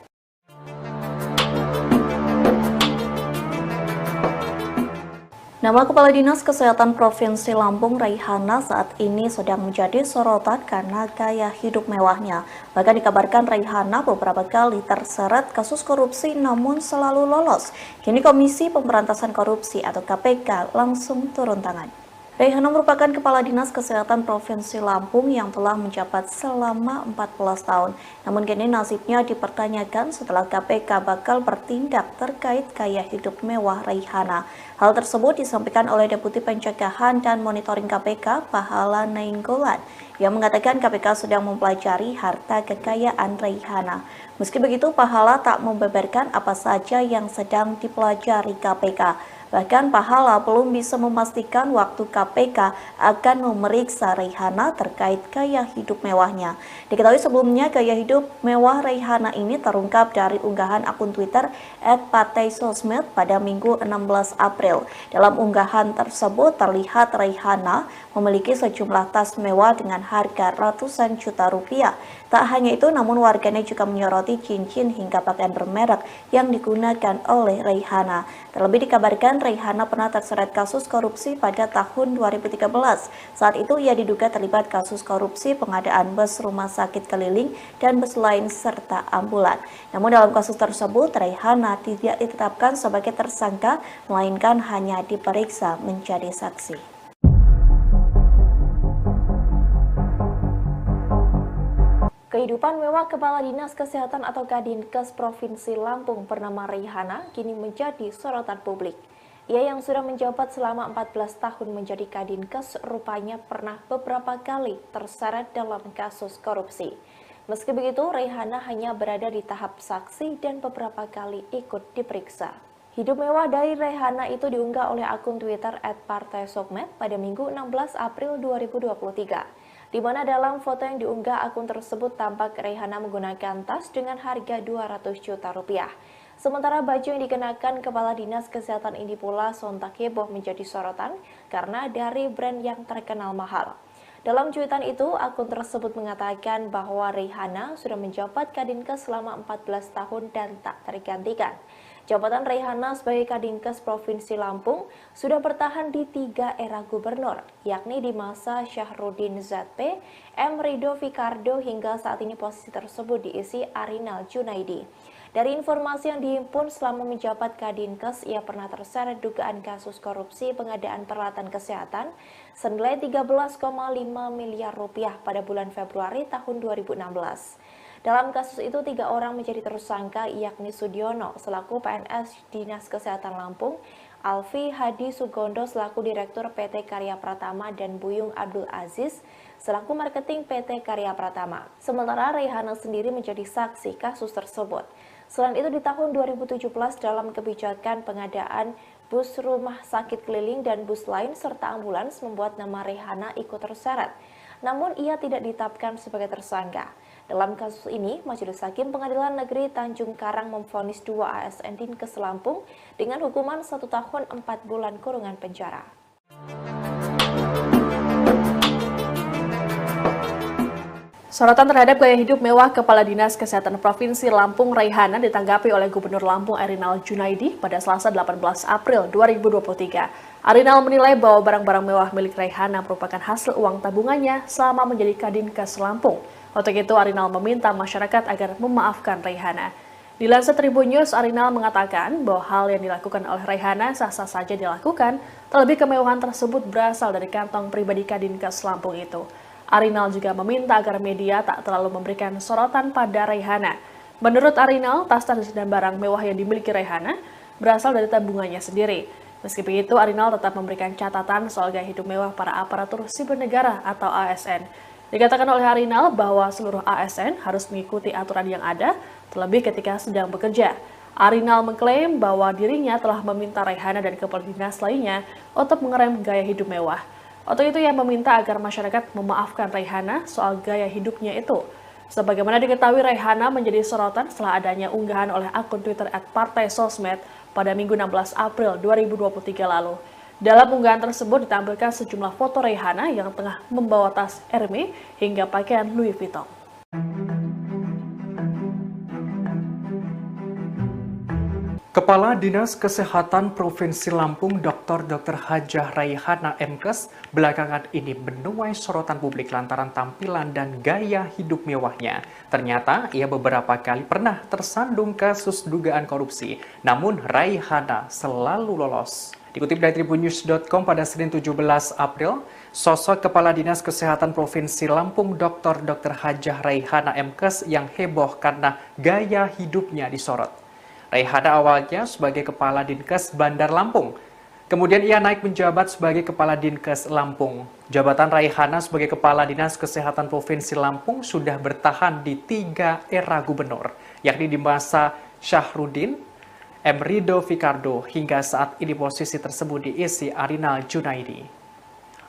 Nama Kepala Dinas Kesehatan Provinsi Lampung Raihana saat ini sedang menjadi sorotan karena gaya hidup mewahnya. Bahkan dikabarkan Raihana beberapa kali terseret kasus korupsi namun selalu lolos. Kini Komisi Pemberantasan Korupsi atau KPK langsung turun tangan. Raihana merupakan Kepala Dinas Kesehatan Provinsi Lampung yang telah menjabat selama 14 tahun. Namun kini nasibnya dipertanyakan setelah KPK bakal bertindak terkait gaya hidup mewah Raihana. Hal tersebut disampaikan oleh Deputi Pencegahan dan Monitoring KPK, Pahala Nainggolan, yang mengatakan KPK sedang mempelajari harta kekayaan Raihana. Meski begitu, Pahala tak membeberkan apa saja yang sedang dipelajari KPK. Bahkan Pahala belum bisa memastikan waktu KPK akan memeriksa Raihana terkait gaya hidup mewahnya. Diketahui sebelumnya gaya hidup mewah Raihana ini terungkap dari unggahan akun Twitter @partaisosmed pada Minggu 16 April. Dalam unggahan tersebut terlihat Raihana memiliki sejumlah tas mewah dengan harga ratusan juta rupiah. Tak hanya itu, namun warganet juga menyoroti cincin hingga pakaian bermerek yang digunakan oleh Raihana. Terlebih dikabarkan Raihana pernah terseret kasus korupsi pada tahun 2013. Saat itu ia diduga terlibat kasus korupsi pengadaan bus rumah sakit keliling dan bus lain serta ambulan. Namun dalam kasus tersebut Raihana tidak ditetapkan sebagai tersangka, melainkan hanya diperiksa menjadi saksi. Kehidupan mewah Kepala Dinas Kesehatan atau Kadinkes Provinsi Lampung bernama Raihana kini menjadi sorotan publik. Ia yang sudah menjabat selama 14 tahun menjadi Kadinkes rupanya pernah beberapa kali terseret dalam kasus korupsi. Meski begitu, Raihana hanya berada di tahap saksi dan beberapa kali ikut diperiksa. Hidup mewah dari Raihana itu diunggah oleh akun Twitter @partaisosmed pada Minggu 16 April 2023. Di mana dalam foto yang diunggah akun tersebut tampak Raihana menggunakan tas dengan harga 200 juta rupiah. Sementara baju yang dikenakan Kepala Dinas Kesehatan ini pula sontak heboh menjadi sorotan karena dari brand yang terkenal mahal. Dalam cuitan itu, akun tersebut mengatakan bahwa Raihana sudah menjabat Kadinkes selama 14 tahun dan tak tergantikan. Jabatan Raihana sebagai Kadinkes Provinsi Lampung sudah bertahan di 3 era gubernur, yakni di masa Syahrudin ZP, M. Rido Fikardo hingga saat ini posisi tersebut diisi Arinal Junaidi. Dari informasi yang dihimpun selama menjabat Kadinkes, ia pernah terseret dugaan kasus korupsi pengadaan peralatan kesehatan senilai 13,5 miliar rupiah pada bulan Februari tahun 2016. Dalam kasus itu, 3 orang menjadi tersangka, yakni Sudiono selaku PNS Dinas Kesehatan Lampung, Alfi Hadi Sugondo selaku Direktur PT Karya Pratama, dan Buyung Abdul Aziz selaku Marketing PT Karya Pratama. Sementara Raihana sendiri menjadi saksi kasus tersebut. Selain itu, di tahun 2017 dalam kebijakan pengadaan bus rumah sakit keliling dan bus lain serta ambulans membuat nama Raihana ikut terseret. Namun ia tidak ditetapkan sebagai tersangka. Dalam kasus ini, Majelis Hakim Pengadilan Negeri Tanjung Karang memvonis 2 ASN Dinkes Lampung dengan hukuman 1 tahun 4 bulan kurungan penjara. Sorotan terhadap gaya hidup mewah Kepala Dinas Kesehatan Provinsi Lampung Raihana ditanggapi oleh Gubernur Lampung Arinal Junaidi pada Selasa 18 April 2023. Arinal menilai bahwa barang-barang mewah milik Raihana merupakan hasil uang tabungannya selama menjadi Kadinkes Lampung. Untuk itu, Arinal meminta masyarakat agar memaafkan Raihana. Dilansir Tribun News, Arinal mengatakan bahwa hal yang dilakukan oleh Raihana sah-sah saja dilakukan, terlebih kemewahan tersebut berasal dari kantong pribadi Kadinkes Lampung itu. Arinal juga meminta agar media tak terlalu memberikan sorotan pada Raihana. Menurut Arinal, tas-tas dan barang mewah yang dimiliki Raihana berasal dari tabungannya sendiri. Meski begitu, Arinal tetap memberikan catatan soal gaya hidup mewah para aparatur sipil negara atau ASN. Dikatakan oleh Arinal bahwa seluruh ASN harus mengikuti aturan yang ada, terlebih ketika sedang bekerja. Arinal mengklaim bahwa dirinya telah meminta Raihana dan kepala dinas lainnya untuk mengerem gaya hidup mewah. Untuk itu ia meminta agar masyarakat memaafkan Raihana soal gaya hidupnya itu. Sebagaimana diketahui, Raihana menjadi sorotan setelah adanya unggahan oleh akun Twitter @partaisosmed pada Minggu 16 April 2023 lalu. Dalam unggahan tersebut ditampilkan sejumlah foto Raihana yang tengah membawa tas Hermes hingga pakaian Louis Vuitton. Kepala Dinas Kesehatan Provinsi Lampung Dr. Hajah Raihana MKes belakangan ini menuai sorotan publik lantaran tampilan dan gaya hidup mewahnya. Ternyata ia beberapa kali pernah tersandung kasus dugaan korupsi, namun Raihana selalu lolos. Dikutip dari tribunnews.com pada Senin 17 April, sosok Kepala Dinas Kesehatan Provinsi Lampung Dr. Hajah Raihana MKes yang heboh karena gaya hidupnya disorot. Raihana awalnya sebagai Kepala Dinkes Bandar Lampung. Kemudian ia naik menjabat sebagai Kepala Dinkes Lampung. Jabatan Raihana sebagai Kepala Dinas Kesehatan Provinsi Lampung sudah bertahan di 3 era gubernur, yakni di masa Syahrudin, M. Rido Fikardo, hingga saat ini posisi tersebut diisi Arinal Junaidi.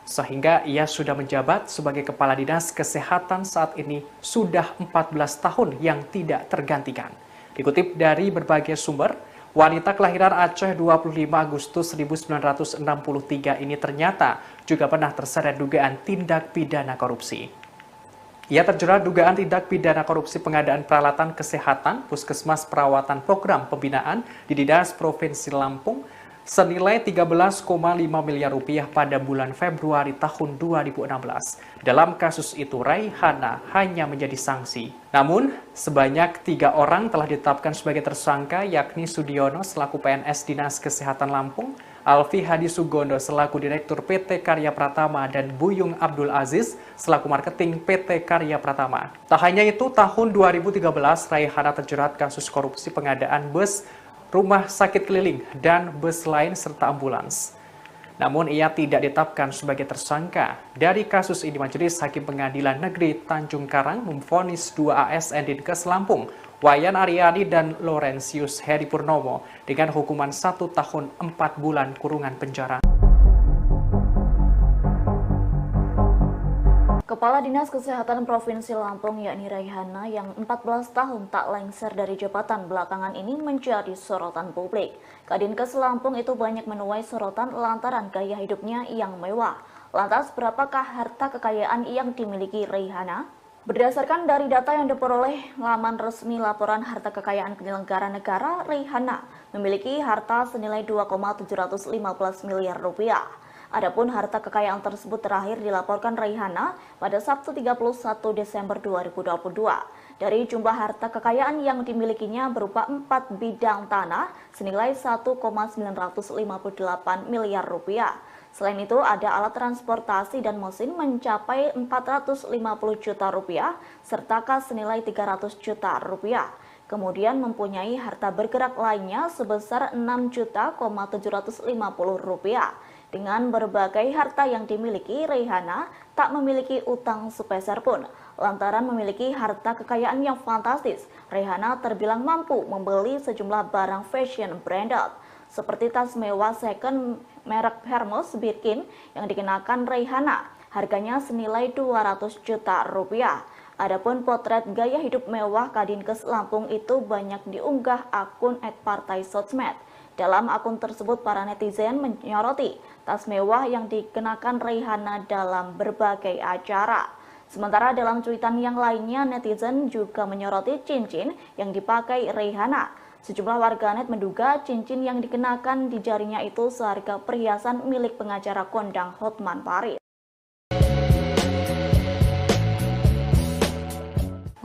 Sehingga ia sudah menjabat sebagai Kepala Dinas Kesehatan saat ini sudah 14 tahun yang tidak tergantikan. Dikutip dari berbagai sumber, wanita kelahiran Aceh 25 Agustus 1963 ini ternyata juga pernah terseret dugaan tindak pidana korupsi. Ia terjerat dugaan tindak pidana korupsi pengadaan peralatan kesehatan Puskesmas Perawatan Program Pembinaan di Dinas Provinsi Lampung senilai 13,5 miliar rupiah pada bulan Februari tahun 2016. Dalam kasus itu, Raihana hanya menjadi sanksi. Namun, sebanyak 3 orang telah ditetapkan sebagai tersangka, yakni Sudiono selaku PNS Dinas Kesehatan Lampung, Alfi Hadi Sugondo selaku Direktur PT Karya Pratama, dan Buyung Abdul Aziz selaku Marketing PT Karya Pratama. Tak hanya itu, tahun 2013 Raihana terjerat kasus korupsi pengadaan bus, rumah sakit keliling, dan bus lain serta ambulans. Namun ia tidak ditetapkan sebagai tersangka. Dari kasus ini, Majelis Hakim Pengadilan Negeri Tanjung Karang memvonis 2 ASN Dinkes Lampung, Wayan Aryani dan Laurentius Heri Purnomo, dengan hukuman 1 tahun 4 bulan kurungan penjara. Kepala Dinas Kesehatan Provinsi Lampung yakni Raihana yang 14 tahun tak lengser dari jabatan belakangan ini menjadi sorotan publik. Kadinkes Lampung itu banyak menuai sorotan lantaran gaya hidupnya yang mewah. Lantas berapakah harta kekayaan yang dimiliki Raihana? Berdasarkan dari data yang diperoleh laman resmi laporan harta kekayaan penyelenggara negara, Raihana memiliki harta senilai 2,715 miliar rupiah. Adapun harta kekayaan tersebut terakhir dilaporkan Raihana pada Sabtu 31 Desember 2022. Dari jumlah harta kekayaan yang dimilikinya berupa 4 bidang tanah senilai 1,958 miliar rupiah. Selain itu ada alat transportasi dan mesin mencapai 450 juta rupiah serta kas senilai 300 juta rupiah. Kemudian mempunyai harta bergerak lainnya sebesar 6.750 rupiah. Dengan berbagai harta yang dimiliki, Raihana tak memiliki utang sepeser pun. Lantaran memiliki harta kekayaan yang fantastis, Raihana terbilang mampu membeli sejumlah barang fashion branded, seperti tas mewah second merek Hermes Birkin yang dikenakan Raihana. Harganya senilai 200 juta rupiah. Adapun potret gaya hidup mewah Kadinkes Lampung itu banyak diunggah akun @partai_sosmed. Dalam akun tersebut, para netizen menyoroti tas mewah yang dikenakan Raihana dalam berbagai acara. Sementara dalam cuitan yang lainnya, netizen juga menyoroti cincin yang dipakai Raihana. Sejumlah warganet menduga cincin yang dikenakan di jarinya itu seharga perhiasan milik pengacara kondang Hotman Paris.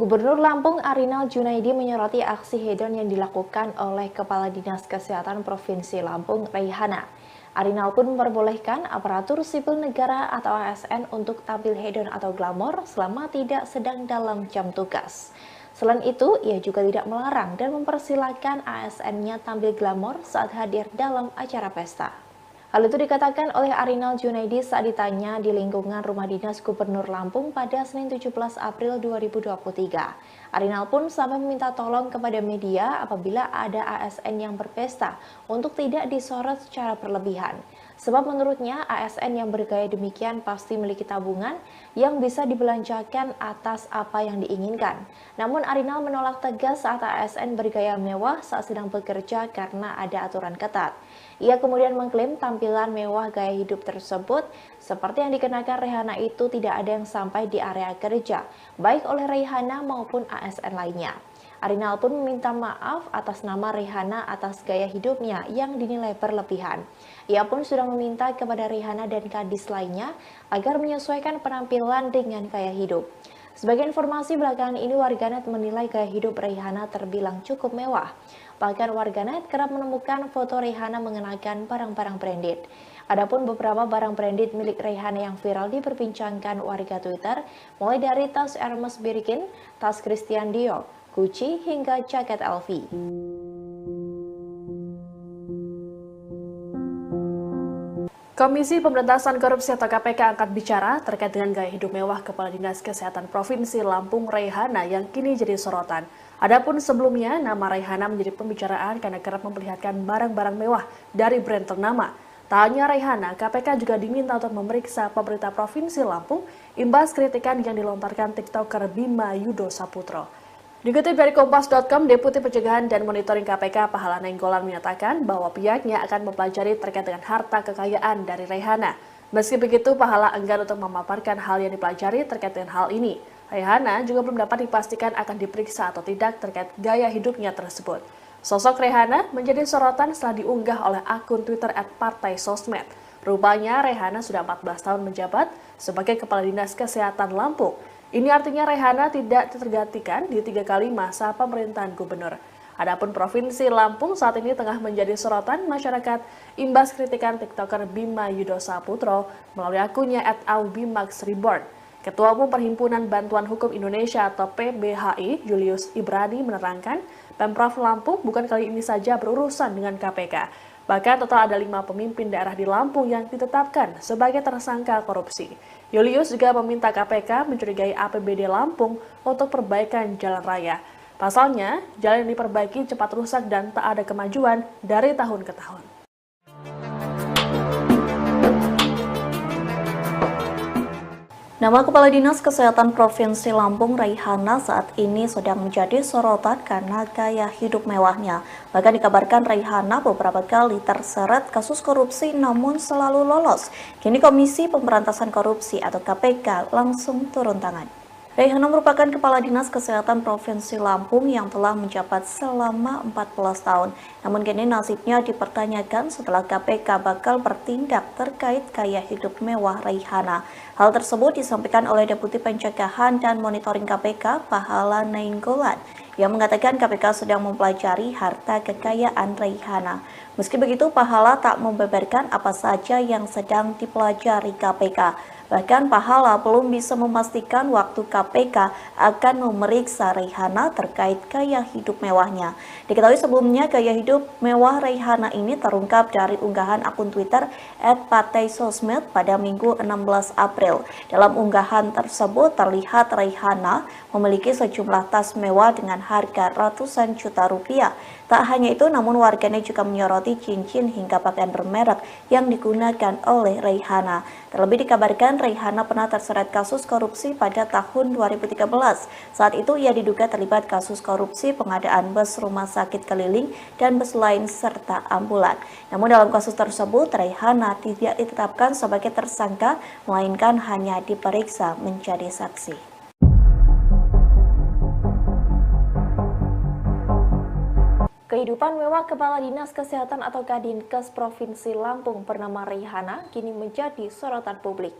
Gubernur Lampung Arinal Junaidi menyoroti aksi hedon yang dilakukan oleh Kepala Dinas Kesehatan Provinsi Lampung, Raihana. Arinal pun memperbolehkan aparatur sipil negara atau ASN untuk tampil hedon atau glamor selama tidak sedang dalam jam tugas. Selain itu, ia juga tidak melarang dan mempersilahkan ASN-nya tampil glamor saat hadir dalam acara pesta. Hal itu dikatakan oleh Arinal Junaidi saat ditanya di lingkungan Rumah Dinas Gubernur Lampung pada Senin 17 April 2023. Arinal pun sampai meminta tolong kepada media apabila ada ASN yang berpesta untuk tidak disorot secara berlebihan. Sebab menurutnya ASN yang bergaya demikian pasti memiliki tabungan yang bisa dibelanjakan atas apa yang diinginkan. Namun Arinal menolak tegas saat ASN bergaya mewah saat sedang bekerja karena ada aturan ketat. Ia kemudian mengklaim tampilan mewah gaya hidup tersebut seperti yang dikenakan Raihana itu tidak ada yang sampai di area kerja, baik oleh Raihana maupun ASN lainnya. Arinal pun meminta maaf atas nama Raihana atas gaya hidupnya yang dinilai berlebihan. Ia pun sudah meminta kepada Raihana dan kadis lainnya agar menyesuaikan penampilan dengan gaya hidup. Sebagai informasi belakangan ini, warganet menilai gaya hidup Raihana terbilang cukup mewah. Bahkan warganet kerap menemukan foto Rihanna mengenakan barang-barang branded. Adapun beberapa barang branded milik Rihanna yang viral diperbincangkan warga Twitter, mulai dari tas Hermes Birkin, tas Christian Dior, Gucci, hingga jaket LV. Komisi Pemberantasan Korupsi atau KPK angkat bicara terkait dengan gaya hidup mewah Kepala Dinas Kesehatan Provinsi Lampung Raihana yang kini jadi sorotan. Adapun sebelumnya, nama Raihana menjadi pembicaraan karena kerap memperlihatkan barang-barang mewah dari brand ternama. Tak hanya Raihana, KPK juga diminta untuk memeriksa pemerintah Provinsi Lampung imbas kritikan yang dilontarkan TikToker Bima Yudo Saputro. Dikutip dari Kompas.com, Deputi Pencegahan dan Monitoring KPK Pahala Nainggolan menyatakan bahwa pihaknya akan mempelajari terkait dengan harta kekayaan dari Raihana. Meski begitu, Pahala enggan untuk memaparkan hal yang dipelajari terkait dengan hal ini. Raihana juga belum dapat dipastikan akan diperiksa atau tidak terkait gaya hidupnya tersebut. Sosok Raihana menjadi sorotan setelah diunggah oleh akun Twitter @partaisosmed. Rupanya Raihana sudah 14 tahun menjabat sebagai Kepala Dinas Kesehatan Lampung. Ini artinya Raihana tidak tergantikan di 3 kali masa pemerintahan gubernur. Adapun Provinsi Lampung saat ini tengah menjadi sorotan masyarakat imbas kritikan TikToker Bima Yudo Saputro melalui akunnya @aubimaxreborn. Ketua Umum Perhimpunan Bantuan Hukum Indonesia atau PBHI, Julius Ibrani menerangkan, Pemprov Lampung bukan kali ini saja berurusan dengan KPK. Bahkan total ada 5 pemimpin daerah di Lampung yang ditetapkan sebagai tersangka korupsi. Julius juga meminta KPK mencurigai APBD Lampung untuk perbaikan jalan raya. Pasalnya, jalan yang diperbaiki cepat rusak dan tak ada kemajuan dari tahun ke tahun. Nama Kepala Dinas Kesehatan Provinsi Lampung Raihana saat ini sedang menjadi sorotan karena gaya hidup mewahnya. Bahkan dikabarkan Raihana beberapa kali terseret kasus korupsi namun selalu lolos. Kini Komisi Pemberantasan Korupsi atau KPK langsung turun tangan. Raihana merupakan Kepala Dinas Kesehatan Provinsi Lampung yang telah menjabat selama 14 tahun. Namun kini nasibnya dipertanyakan setelah KPK bakal bertindak terkait gaya hidup mewah Raihana. Hal tersebut disampaikan oleh Deputi Pencegahan dan Monitoring KPK Pahala Nainggolan yang mengatakan KPK sedang mempelajari harta kekayaan Raihana. Meski begitu, Pahala tak membeberkan apa saja yang sedang dipelajari KPK. Bahkan Pahala belum bisa memastikan waktu KPK akan memeriksa Raihana terkait gaya hidup mewahnya. Diketahui sebelumnya gaya hidup mewah Raihana ini terungkap dari unggahan akun Twitter @partaisosmed pada Minggu 16 April. Dalam unggahan tersebut terlihat Raihana memiliki sejumlah tas mewah dengan harga ratusan juta rupiah. Tak hanya itu, namun warganet juga menyoroti cincin hingga pakaian bermerek yang digunakan oleh Raihana. Terlebih dikabarkan Raihana pernah terseret kasus korupsi pada tahun 2013. Saat itu ia diduga terlibat kasus korupsi pengadaan bus rumah sakit keliling dan bus lain serta ambulan. Namun dalam kasus tersebut Raihana tidak ditetapkan sebagai tersangka, melainkan hanya diperiksa menjadi saksi. Kehidupan mewah Kepala Dinas Kesehatan atau Kadinkes Provinsi Lampung bernama Raihana kini menjadi sorotan publik.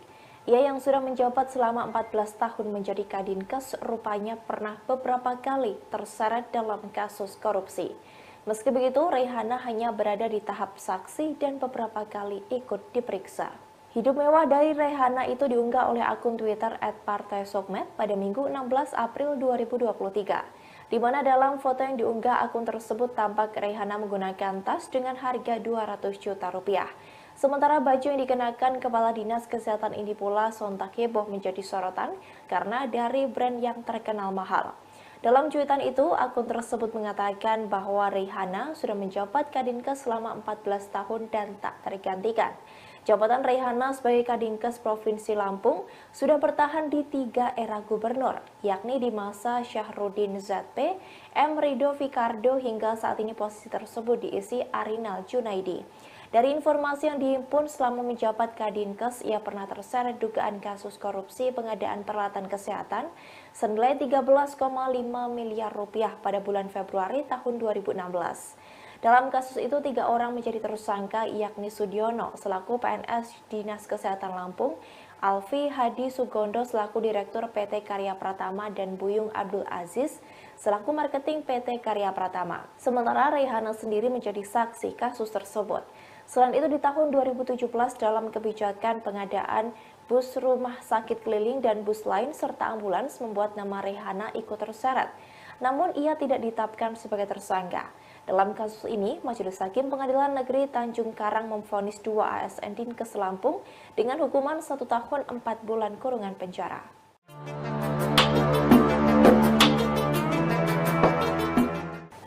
Ia yang sudah menjabat selama 14 tahun menjadi Kadinkes rupanya pernah beberapa kali terseret dalam kasus korupsi. Meski begitu, Raihana hanya berada di tahap saksi dan beberapa kali ikut diperiksa. Hidup mewah dari Raihana itu diunggah oleh akun Twitter @partaisosmed pada Minggu 16 April 2023. Di mana dalam foto yang diunggah akun tersebut tampak Raihana menggunakan tas dengan harga 200 juta rupiah. Sementara baju yang dikenakan Kepala Dinas Kesehatan ini pula sontak heboh menjadi sorotan karena dari brand yang terkenal mahal. Dalam cuitan itu, akun tersebut mengatakan bahwa Raihana sudah menjabat Kadinkes selama 14 tahun dan tak tergantikan. Jabatan Raihana sebagai Kadinkes Provinsi Lampung sudah bertahan di 3 era gubernur, yakni di masa Syahrudin ZP, M. Rido Fikardo hingga saat ini posisi tersebut diisi Arinal Junaidi. Dari informasi yang dihimpun selama menjabat Kadinkes, ia pernah terseret dugaan kasus korupsi pengadaan peralatan kesehatan senilai 13,5 miliar rupiah pada bulan Februari tahun 2016. Dalam kasus itu, 3 orang menjadi tersangka yakni Sudiono selaku PNS Dinas Kesehatan Lampung, Alfi Hadi Sugondo selaku Direktur PT Karya Pratama dan Buyung Abdul Aziz selaku Marketing PT Karya Pratama. Sementara Raihana sendiri menjadi saksi kasus tersebut. Selain itu di tahun 2017 dalam kebijakan pengadaan bus rumah sakit keliling dan bus lain serta ambulans membuat nama Raihana ikut terseret. Namun ia tidak ditetapkan sebagai tersangka. Dalam kasus ini, Majelis Hakim Pengadilan Negeri Tanjung Karang memvonis 2 ASN Dinkes Lampung dengan hukuman 1 tahun 4 bulan kurungan penjara.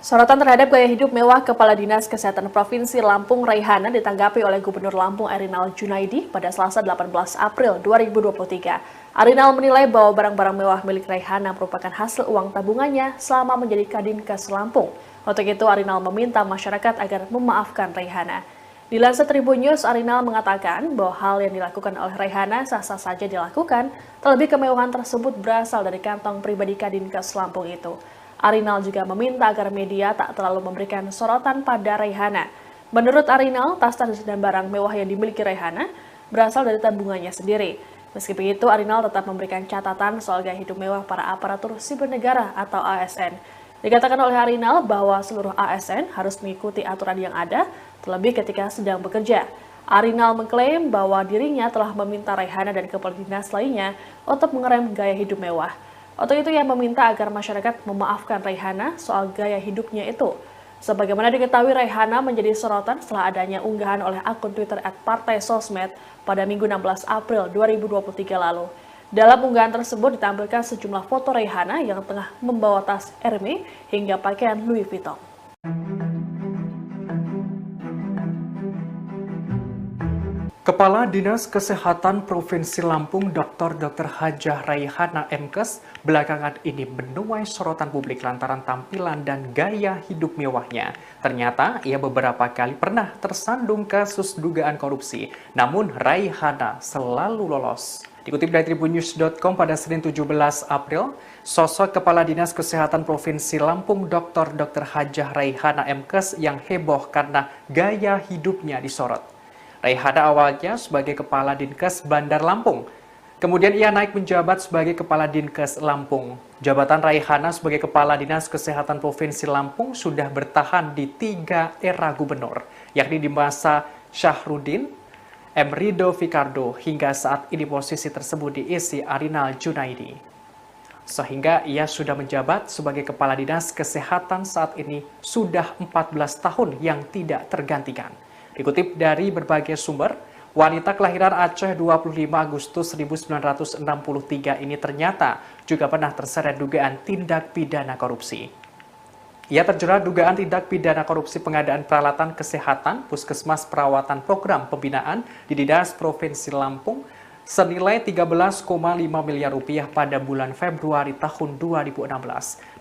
Sorotan terhadap gaya hidup mewah Kepala Dinas Kesehatan Provinsi Lampung Raihana ditanggapi oleh Gubernur Lampung Erinal Junaidi pada Selasa 18 April 2023. Erinal menilai bahwa barang-barang mewah milik Raihana merupakan hasil uang tabungannya selama menjadi Kadinkes Lampung. Untuk itu, Erinal meminta masyarakat agar memaafkan Raihana. Dilansir Tribun News, Erinal mengatakan bahwa hal yang dilakukan oleh Raihana sah-sah saja dilakukan, terlebih kemewahan tersebut berasal dari kantong pribadi Kadinkes Lampung itu. Erinal juga meminta agar media tak terlalu memberikan sorotan pada Raihana. Menurut Erinal, tas-tas dan barang mewah yang dimiliki Raihana berasal dari tabungannya sendiri. Meski begitu, Erinal tetap memberikan catatan soal gaya hidup mewah para aparatur sipil negara atau ASN. Dikatakan oleh Erinal bahwa seluruh ASN harus mengikuti aturan yang ada, terlebih ketika sedang bekerja. Erinal mengklaim bahwa dirinya telah meminta Raihana dan kepala dinas lainnya untuk mengerem gaya hidup mewah. Untuk itu ia meminta agar masyarakat memaafkan Raihana soal gaya hidupnya itu. Sebagaimana diketahui, Raihana menjadi sorotan setelah adanya unggahan oleh akun Twitter @partai_sosmed pada Minggu 16 April 2023 lalu. Dalam unggahan tersebut ditampilkan sejumlah foto Raihana yang tengah membawa tas Hermes hingga pakaian Louis Vuitton. Kepala Dinas Kesehatan Provinsi Lampung Dr. Hajah Raihana MKes belakangan ini menuai sorotan publik lantaran tampilan dan gaya hidup mewahnya. Ternyata ia beberapa kali pernah tersandung kasus dugaan korupsi, namun Raihana selalu lolos. Dikutip dari tribunnews.com pada Senin 17 April, sosok Kepala Dinas Kesehatan Provinsi Lampung Dr. Hajah Raihana MKes yang heboh karena gaya hidupnya disorot. Raihana awalnya sebagai Kepala Dinkes Bandar Lampung. Kemudian ia naik menjabat sebagai Kepala Dinkes Lampung. Jabatan Raihana sebagai Kepala Dinas Kesehatan Provinsi Lampung sudah bertahan di 3 era gubernur, yakni di masa Syahrudin, M. Rido Fikardo, hingga saat ini posisi tersebut diisi Erinal Junaidi. Sehingga ia sudah menjabat sebagai Kepala Dinas Kesehatan saat ini sudah 14 tahun yang tidak tergantikan. Dikutip dari berbagai sumber, wanita kelahiran Aceh 25 Agustus 1963 ini ternyata juga pernah terseret dugaan tindak pidana korupsi. Ia terjerat dugaan tindak pidana korupsi pengadaan peralatan kesehatan, puskesmas perawatan program pembinaan di Dinas Provinsi Lampung senilai 13,5 miliar rupiah pada bulan Februari tahun 2016.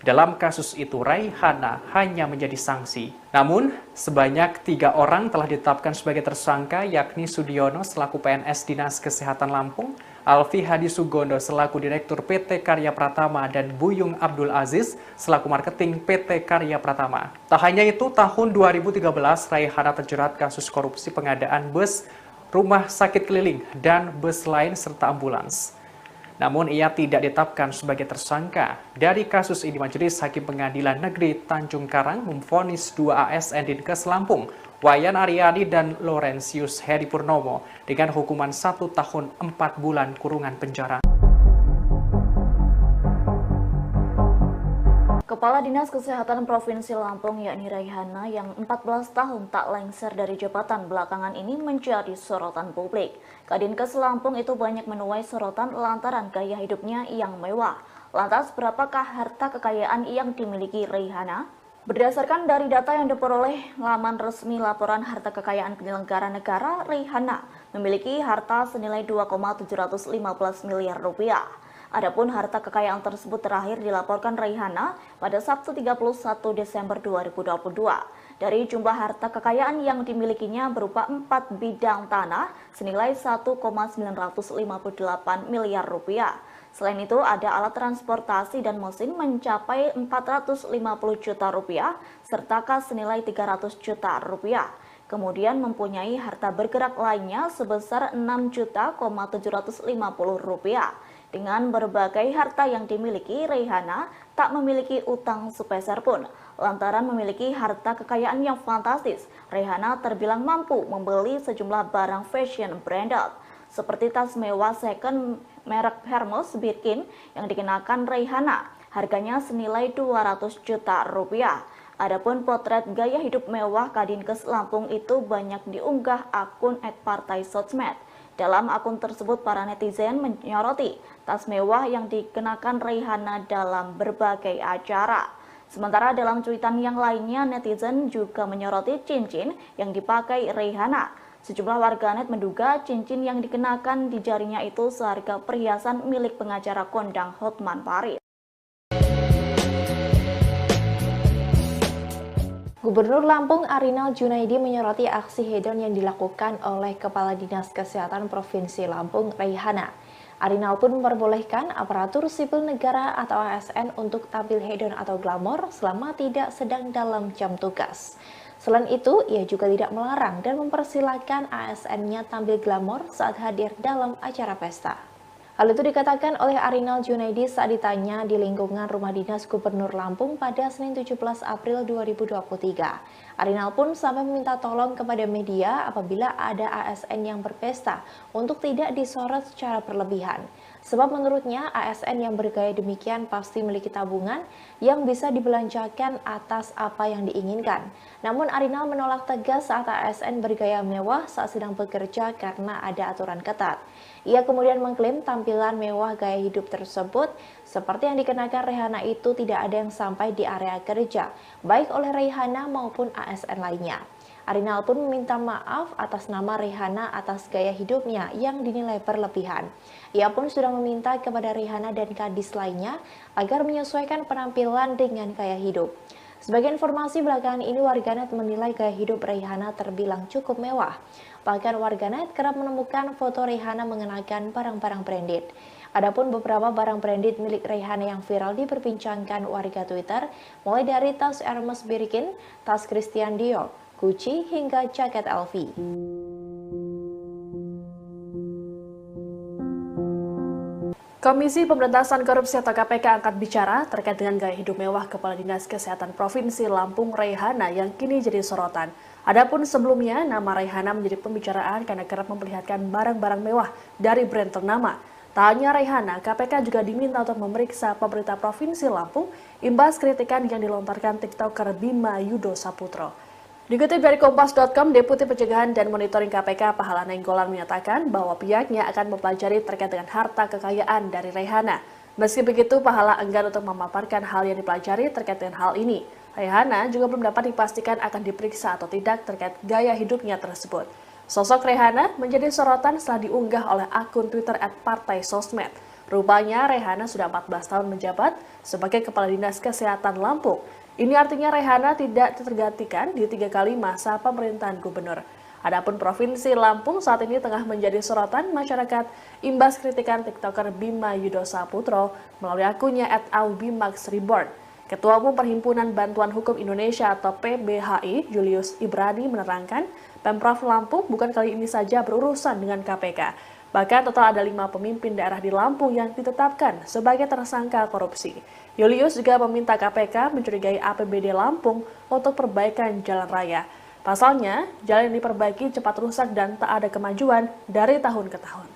Dalam kasus itu, Raihana hanya menjadi sanksi. Namun, sebanyak 3 orang telah ditetapkan sebagai tersangka, yakni Sudiono selaku PNS Dinas Kesehatan Lampung, Alfi Hadi Sugondo selaku Direktur PT Karya Pratama, dan Buyung Abdul Aziz selaku Marketing PT Karya Pratama. Tak hanya itu, tahun 2013, Raihana terjerat kasus korupsi pengadaan bus rumah sakit keliling, dan bus lain serta ambulans. Namun ia tidak ditetapkan sebagai tersangka. Dari kasus ini, Majelis Hakim Pengadilan Negeri Tanjung Karang memvonis 2 ASN Dinkes Lampung, Wayan Aryani dan Laurentius Heri Purnomo, dengan hukuman 1 tahun 4 bulan kurungan penjara. Kepala Dinas Kesehatan Provinsi Lampung yakni Raihana yang 14 tahun tak lengser dari jabatan belakangan ini menjadi sorotan publik. Kadinkes Lampung itu banyak menuai sorotan lantaran gaya hidupnya yang mewah. Lantas berapakah harta kekayaan yang dimiliki Raihana? Berdasarkan dari data yang diperoleh laman resmi laporan harta kekayaan penyelenggara negara, Raihana memiliki harta senilai 2,715 miliar rupiah. Adapun harta kekayaan tersebut terakhir dilaporkan Raihana pada Sabtu 31 Desember 2022. Dari jumlah harta kekayaan yang dimilikinya berupa 4 bidang tanah senilai 1,958 miliar rupiah. Selain itu ada alat transportasi dan mesin mencapai 450 juta rupiah serta kas senilai 300 juta rupiah. kemudian mempunyai harta bergerak lainnya sebesar Rp6.750.000. Dengan berbagai harta yang dimiliki, Raihana tak memiliki utang sepeser pun. Lantaran memiliki harta kekayaan yang fantastis, Raihana terbilang mampu membeli sejumlah barang fashion branded, seperti tas mewah second merek Hermes Birkin yang dikenakan Raihana. Harganya senilai 200 juta rupiah. Adapun potret gaya hidup mewah Kadinkes Lampung itu banyak diunggah akun @partai_sosmed. Dalam akun tersebut, para netizen menyoroti tas mewah yang dikenakan Raihana dalam berbagai acara. Sementara dalam cuitan yang lainnya, netizen juga menyoroti cincin yang dipakai Raihana. Sejumlah warganet menduga cincin yang dikenakan di jarinya itu seharga perhiasan milik pengacara kondang Hotman Paris. Gubernur Lampung Arinal Junaidi menyoroti aksi hedon yang dilakukan oleh Kepala Dinas Kesehatan Provinsi Lampung, Raihana. Arinal pun memperbolehkan aparatur sipil negara atau ASN untuk tampil hedon atau glamor selama tidak sedang dalam jam tugas. Selain itu, ia juga tidak melarang dan mempersilahkan ASN-nya tampil glamor saat hadir dalam acara pesta. Hal itu dikatakan oleh Arinal Junaidi saat ditanya di lingkungan Rumah Dinas Gubernur Lampung pada Senin 17 April 2023. Arinal pun sampai meminta tolong kepada media apabila ada ASN yang berpesta untuk tidak disorot secara berlebihan. Sebab menurutnya ASN yang bergaya demikian pasti memiliki tabungan yang bisa dibelanjakan atas apa yang diinginkan. Namun Arinal menolak tegas saat ASN bergaya mewah saat sedang bekerja karena ada aturan ketat. Ia kemudian mengklaim tampilan mewah gaya hidup tersebut seperti yang dikenakan Raihana itu tidak ada yang sampai di area kerja, baik oleh Raihana maupun ASN lainnya. Arinal pun meminta maaf atas nama Raihana atas gaya hidupnya yang dinilai berlebihan. Ia pun sudah meminta kepada Raihana dan kadis lainnya agar menyesuaikan penampilan dengan gaya hidup. Sebagai informasi belakangan ini, warganet menilai gaya hidup Raihana terbilang cukup mewah. Bahkan warganet kerap menemukan foto Raihana mengenakan barang-barang branded. Adapun beberapa barang branded milik Raihana yang viral diperbincangkan warga Twitter, mulai dari tas Hermes Birkin, tas Christian Dior, Gucci, hingga jaket LV. Komisi Pemberantasan Korupsi atau KPK angkat bicara terkait dengan gaya hidup mewah Kepala Dinas Kesehatan Provinsi Lampung Raihana yang kini jadi sorotan. Adapun sebelumnya, nama Raihana menjadi pembicaraan karena kerap memperlihatkan barang-barang mewah dari brand ternama. Tak hanya Raihana, KPK juga diminta untuk memeriksa pemerintah Provinsi Lampung imbas kritikan yang dilontarkan TikToker Bima Yudo Saputro. Dikutip dari Kompas.com, Deputi Pencegahan dan Monitoring KPK Pahala Nainggolan menyatakan bahwa pihaknya akan mempelajari terkait dengan harta kekayaan dari Raihana. Meski begitu, Pahala enggan untuk memaparkan hal yang dipelajari terkait dengan hal ini. Raihana juga belum dapat dipastikan akan diperiksa atau tidak terkait gaya hidupnya tersebut. Sosok Raihana menjadi sorotan setelah diunggah oleh akun Twitter @partai_sosmed. Rupanya Raihana sudah 14 tahun menjabat sebagai Kepala Dinas Kesehatan Lampung. Ini artinya Raihana tidak tergantikan di 3 kali masa pemerintahan gubernur. Adapun Provinsi Lampung saat ini tengah menjadi sorotan masyarakat imbas kritikan TikToker Bima Yudo Saputro melalui akunnya @aubimaxreborn. Ketua Umum Perhimpunan Bantuan Hukum Indonesia atau PBHI, Julius Ibrani menerangkan, Pemprov Lampung bukan kali ini saja berurusan dengan KPK. Bahkan total ada 5 pemimpin daerah di Lampung yang ditetapkan sebagai tersangka korupsi. Julius juga meminta KPK mencurigai APBD Lampung untuk perbaikan jalan raya. Pasalnya, jalan yang diperbaiki cepat rusak dan tak ada kemajuan dari tahun ke tahun.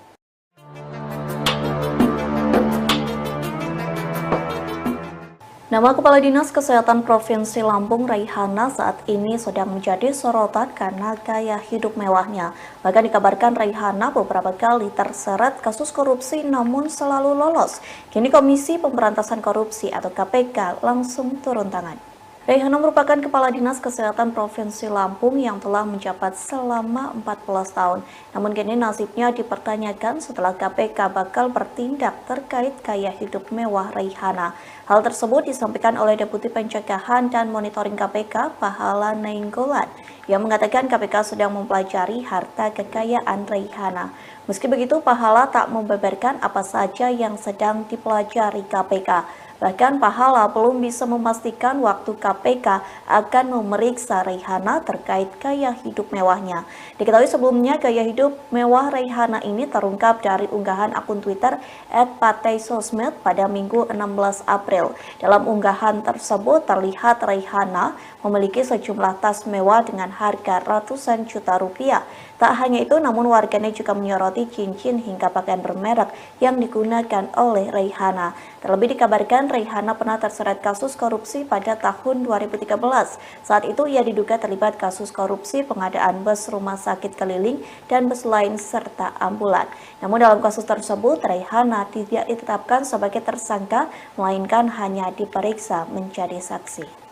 Nama Kepala Dinas Kesehatan Provinsi Lampung Raihana saat ini sedang menjadi sorotan karena gaya hidup mewahnya. Bahkan dikabarkan Raihana beberapa kali terseret kasus korupsi namun selalu lolos. Kini Komisi Pemberantasan Korupsi atau KPK langsung turun tangan. Raihana merupakan Kepala Dinas Kesehatan Provinsi Lampung yang telah menjabat selama 14 tahun. Namun kini nasibnya dipertanyakan setelah KPK bakal bertindak terkait gaya hidup mewah Raihana. Hal tersebut disampaikan oleh Deputi Pencegahan dan Monitoring KPK Pahala Nainggolan yang mengatakan KPK sedang mempelajari harta kekayaan Raihana. Meski begitu, Pahala tak membeberkan apa saja yang sedang dipelajari KPK. Bahkan Pahala belum bisa memastikan waktu KPK akan memeriksa Raihana terkait gaya hidup mewahnya. Diketahui sebelumnya gaya hidup mewah Raihana ini terungkap dari unggahan akun Twitter @partaisosmed pada Minggu 16 April. Dalam unggahan tersebut terlihat Raihana memiliki sejumlah tas mewah dengan harga ratusan juta rupiah. Tak hanya itu, namun warganet juga menyoroti cincin hingga pakaian bermerek yang digunakan oleh Raihana. Terlebih dikabarkan Raihana pernah terseret kasus korupsi pada tahun 2013. Saat itu ia diduga terlibat kasus korupsi pengadaan bus rumah sakit keliling dan bus lain serta ambulan. Namun dalam kasus tersebut Raihana tidak ditetapkan sebagai tersangka, melainkan hanya diperiksa menjadi saksi.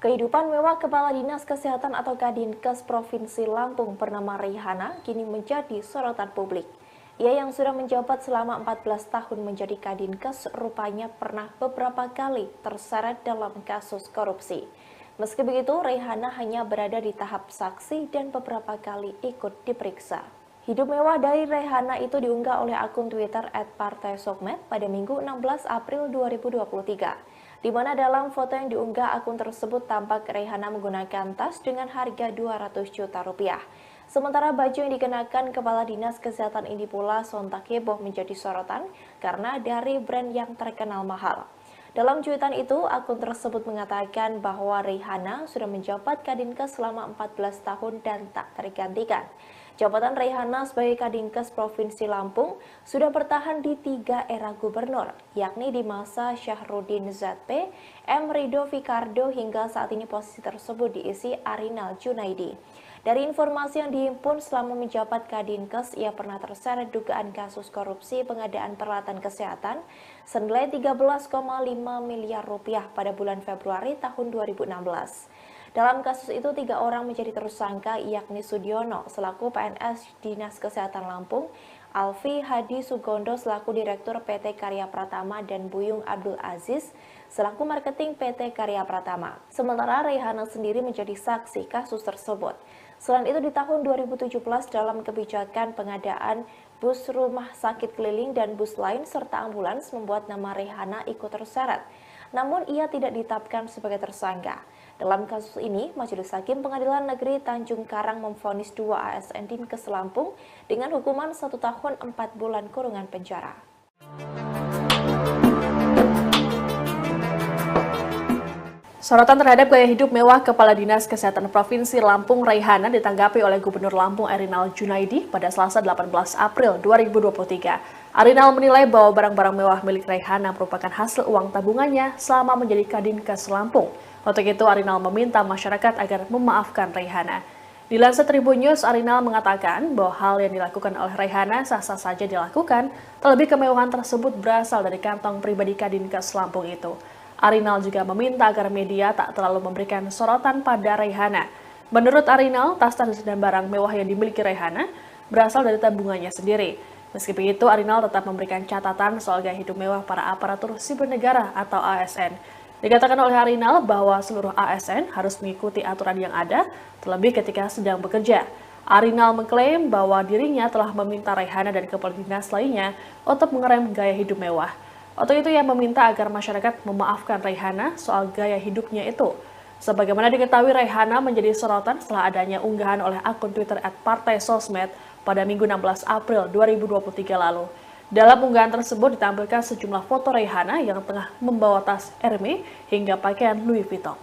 Kehidupan mewah Kepala Dinas Kesehatan atau Kadinkes Provinsi Lampung bernama Raihana kini menjadi sorotan publik. Ia yang sudah menjabat selama 14 tahun menjadi Kadinkes rupanya pernah beberapa kali terseret dalam kasus korupsi. Meski begitu, Raihana hanya berada di tahap saksi dan beberapa kali ikut diperiksa. Hidup mewah dari Raihana itu diunggah oleh akun Twitter @partaisosmed pada Minggu 16 April 2023. Di mana dalam foto yang diunggah akun tersebut tampak Raihana menggunakan tas dengan harga 200 juta rupiah. Sementara baju yang dikenakan Kepala Dinas Kesehatan ini pula sontak heboh menjadi sorotan karena dari brand yang terkenal mahal. Dalam cuitan itu, akun tersebut mengatakan bahwa Raihana sudah menjabat Kadinkes selama 14 tahun dan tak tergantikan. Jabatan Raihana sebagai Kadinkes Provinsi Lampung sudah bertahan di 3 era gubernur, yakni di masa Syahrudin ZP, M. Rido Fikardo hingga saat ini posisi tersebut diisi Arinal Junaidi. Dari informasi yang dihimpun selama menjabat Kadinkes, ia pernah terseret dugaan kasus korupsi pengadaan peralatan kesehatan senilai 13,5 miliar rupiah pada bulan Februari tahun 2016. Dalam kasus itu, 3 orang menjadi tersangka, yakni Sudiono selaku PNS Dinas Kesehatan Lampung, Alfi Hadi Sugondo selaku Direktur PT Karya Pratama, dan Buyung Abdul Aziz selaku Marketing PT Karya Pratama. Sementara Raihana sendiri menjadi saksi kasus tersebut. Selain itu, di tahun 2017 dalam kebijakan pengadaan bus rumah sakit keliling dan bus lain serta ambulans membuat nama Raihana ikut terseret. Namun ia tidak ditetapkan sebagai tersangka. Dalam kasus ini, Majelis Hakim Pengadilan Negeri Tanjung Karang memvonis 2 ASN Dinkes Lampung dengan hukuman 1 tahun 4 bulan kurungan penjara. Sorotan terhadap gaya hidup mewah Kepala Dinas Kesehatan Provinsi Lampung Raihana ditanggapi oleh Gubernur Lampung Erinal Junaidi pada Selasa 18 April 2023. Arinal menilai bahwa barang-barang mewah milik Raihana merupakan hasil uang tabungannya selama menjadi Kadinkes Lampung. Untuk itu, Arinal meminta masyarakat agar memaafkan Raihana. Dilansir Tribun News, Arinal mengatakan bahwa hal yang dilakukan oleh Raihana sah-sah saja dilakukan, terlebih kemewahan tersebut berasal dari kantong pribadi Kadinkes Lampung itu. Arinal juga meminta agar media tak terlalu memberikan sorotan pada Raihana. Menurut Arinal, tas-tas dan barang mewah yang dimiliki Raihana berasal dari tabungannya sendiri. Meski begitu, Arinal tetap memberikan catatan soal gaya hidup mewah para aparatur sipil negara atau ASN. Dikatakan oleh Arinal bahwa seluruh ASN harus mengikuti aturan yang ada, terlebih ketika sedang bekerja. Arinal mengklaim bahwa dirinya telah meminta Raihana dan kepala dinas lainnya untuk mengerem gaya hidup mewah. Untuk itu ia meminta agar masyarakat memaafkan Raihana soal gaya hidupnya itu. Sebagaimana diketahui, Raihana menjadi sorotan setelah adanya unggahan oleh akun Twitter @partaisosmed pada Minggu 16 April 2023 lalu. Dalam unggahan tersebut ditampilkan sejumlah foto Raihana yang tengah membawa tas Hermes hingga pakaian Louis Vuitton.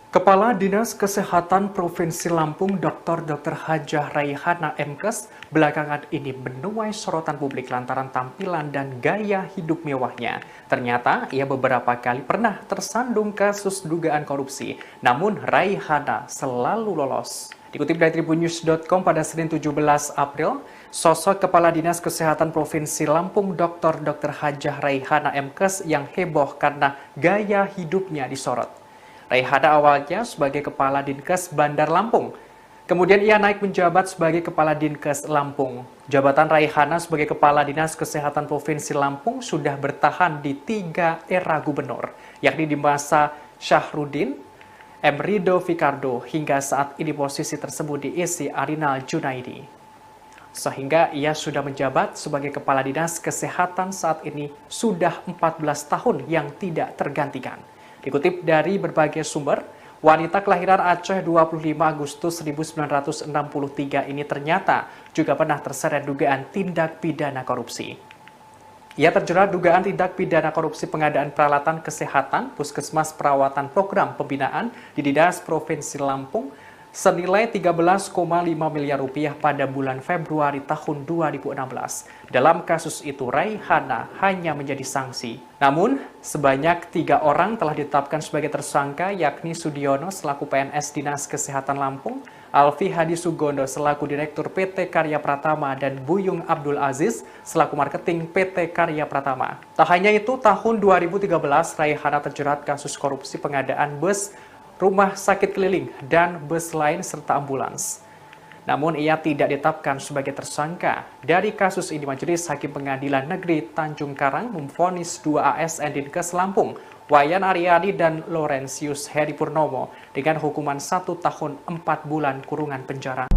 Kepala Dinas Kesehatan Provinsi Lampung Dr. Hajah Raihana MKes belakangan ini menuai sorotan publik lantaran tampilan dan gaya hidup mewahnya. Ternyata ia beberapa kali pernah tersandung kasus dugaan korupsi, namun Raihana selalu lolos. Dikutip dari tribunnews.com pada Senin 17 April, sosok Kepala Dinas Kesehatan Provinsi Lampung Dr. Hajah Raihana MKes yang heboh karena gaya hidupnya disorot. Raihana awalnya sebagai Kepala Dinkes Bandar Lampung. Kemudian ia naik menjabat sebagai Kepala Dinkes Lampung. Jabatan Raihana sebagai Kepala Dinas Kesehatan Provinsi Lampung sudah bertahan di 3 era gubernur, yakni di masa Syahrudin, Emrido Ficardo. Hingga saat ini posisi tersebut diisi Arinal Junaidi. Sehingga ia sudah menjabat sebagai Kepala Dinas Kesehatan saat ini sudah 14 tahun yang tidak tergantikan. Dikutip dari berbagai sumber, wanita kelahiran Aceh 25 Agustus 1963 ini ternyata juga pernah terseret dugaan tindak pidana korupsi. Ia terjerat dugaan tindak pidana korupsi pengadaan peralatan kesehatan Puskesmas Perawatan Program Pembinaan di Dinas Provinsi Lampung senilai 13,5 miliar rupiah pada bulan Februari tahun 2016. Dalam kasus itu, Raihana hanya menjadi sanksi. Namun, sebanyak 3 orang telah ditetapkan sebagai tersangka, yakni Sudiono selaku PNS Dinas Kesehatan Lampung, Alfi Hadi Sugondo selaku Direktur PT Karya Pratama, dan Buyung Abdul Aziz selaku Marketing PT Karya Pratama. Tak hanya itu, tahun 2013 Raihana terjerat kasus korupsi pengadaan bus, rumah sakit keliling, dan bus lain serta ambulans. Namun ia tidak ditetapkan sebagai tersangka. Dari kasus ini, Majelis Hakim Pengadilan Negeri Tanjung Karang memvonis 2 ASN Dinkes Lampung, Wayan Aryani dan Laurentius Heri Purnomo, dengan hukuman 1 tahun 4 bulan kurungan penjara.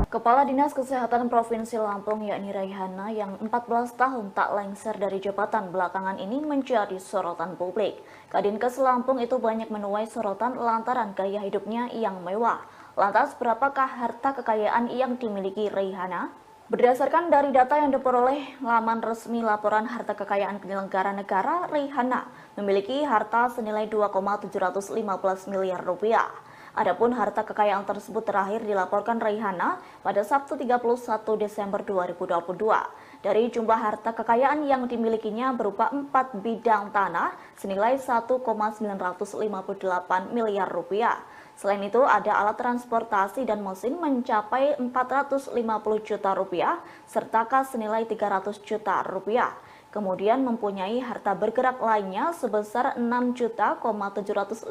Kepala Dinas Kesehatan Provinsi Lampung yakni Raihana yang 14 tahun tak lengser dari jabatan belakangan ini menjadi sorotan publik. Kadinkes Lampung itu banyak menuai sorotan lantaran gaya hidupnya yang mewah. Lantas berapakah harta kekayaan yang dimiliki Raihana? Berdasarkan dari data yang diperoleh laman resmi laporan harta kekayaan penyelenggara negara, Raihana memiliki harta senilai 2,715 miliar rupiah. Adapun harta kekayaan tersebut terakhir dilaporkan Raihana pada Sabtu 31 Desember 2022. Dari jumlah harta kekayaan yang dimilikinya berupa 4 bidang tanah senilai 1,958 miliar rupiah. Selain itu ada alat transportasi dan mesin mencapai 450 juta rupiah serta kas senilai 300 juta rupiah. Kemudian mempunyai harta bergerak lainnya sebesar 6.750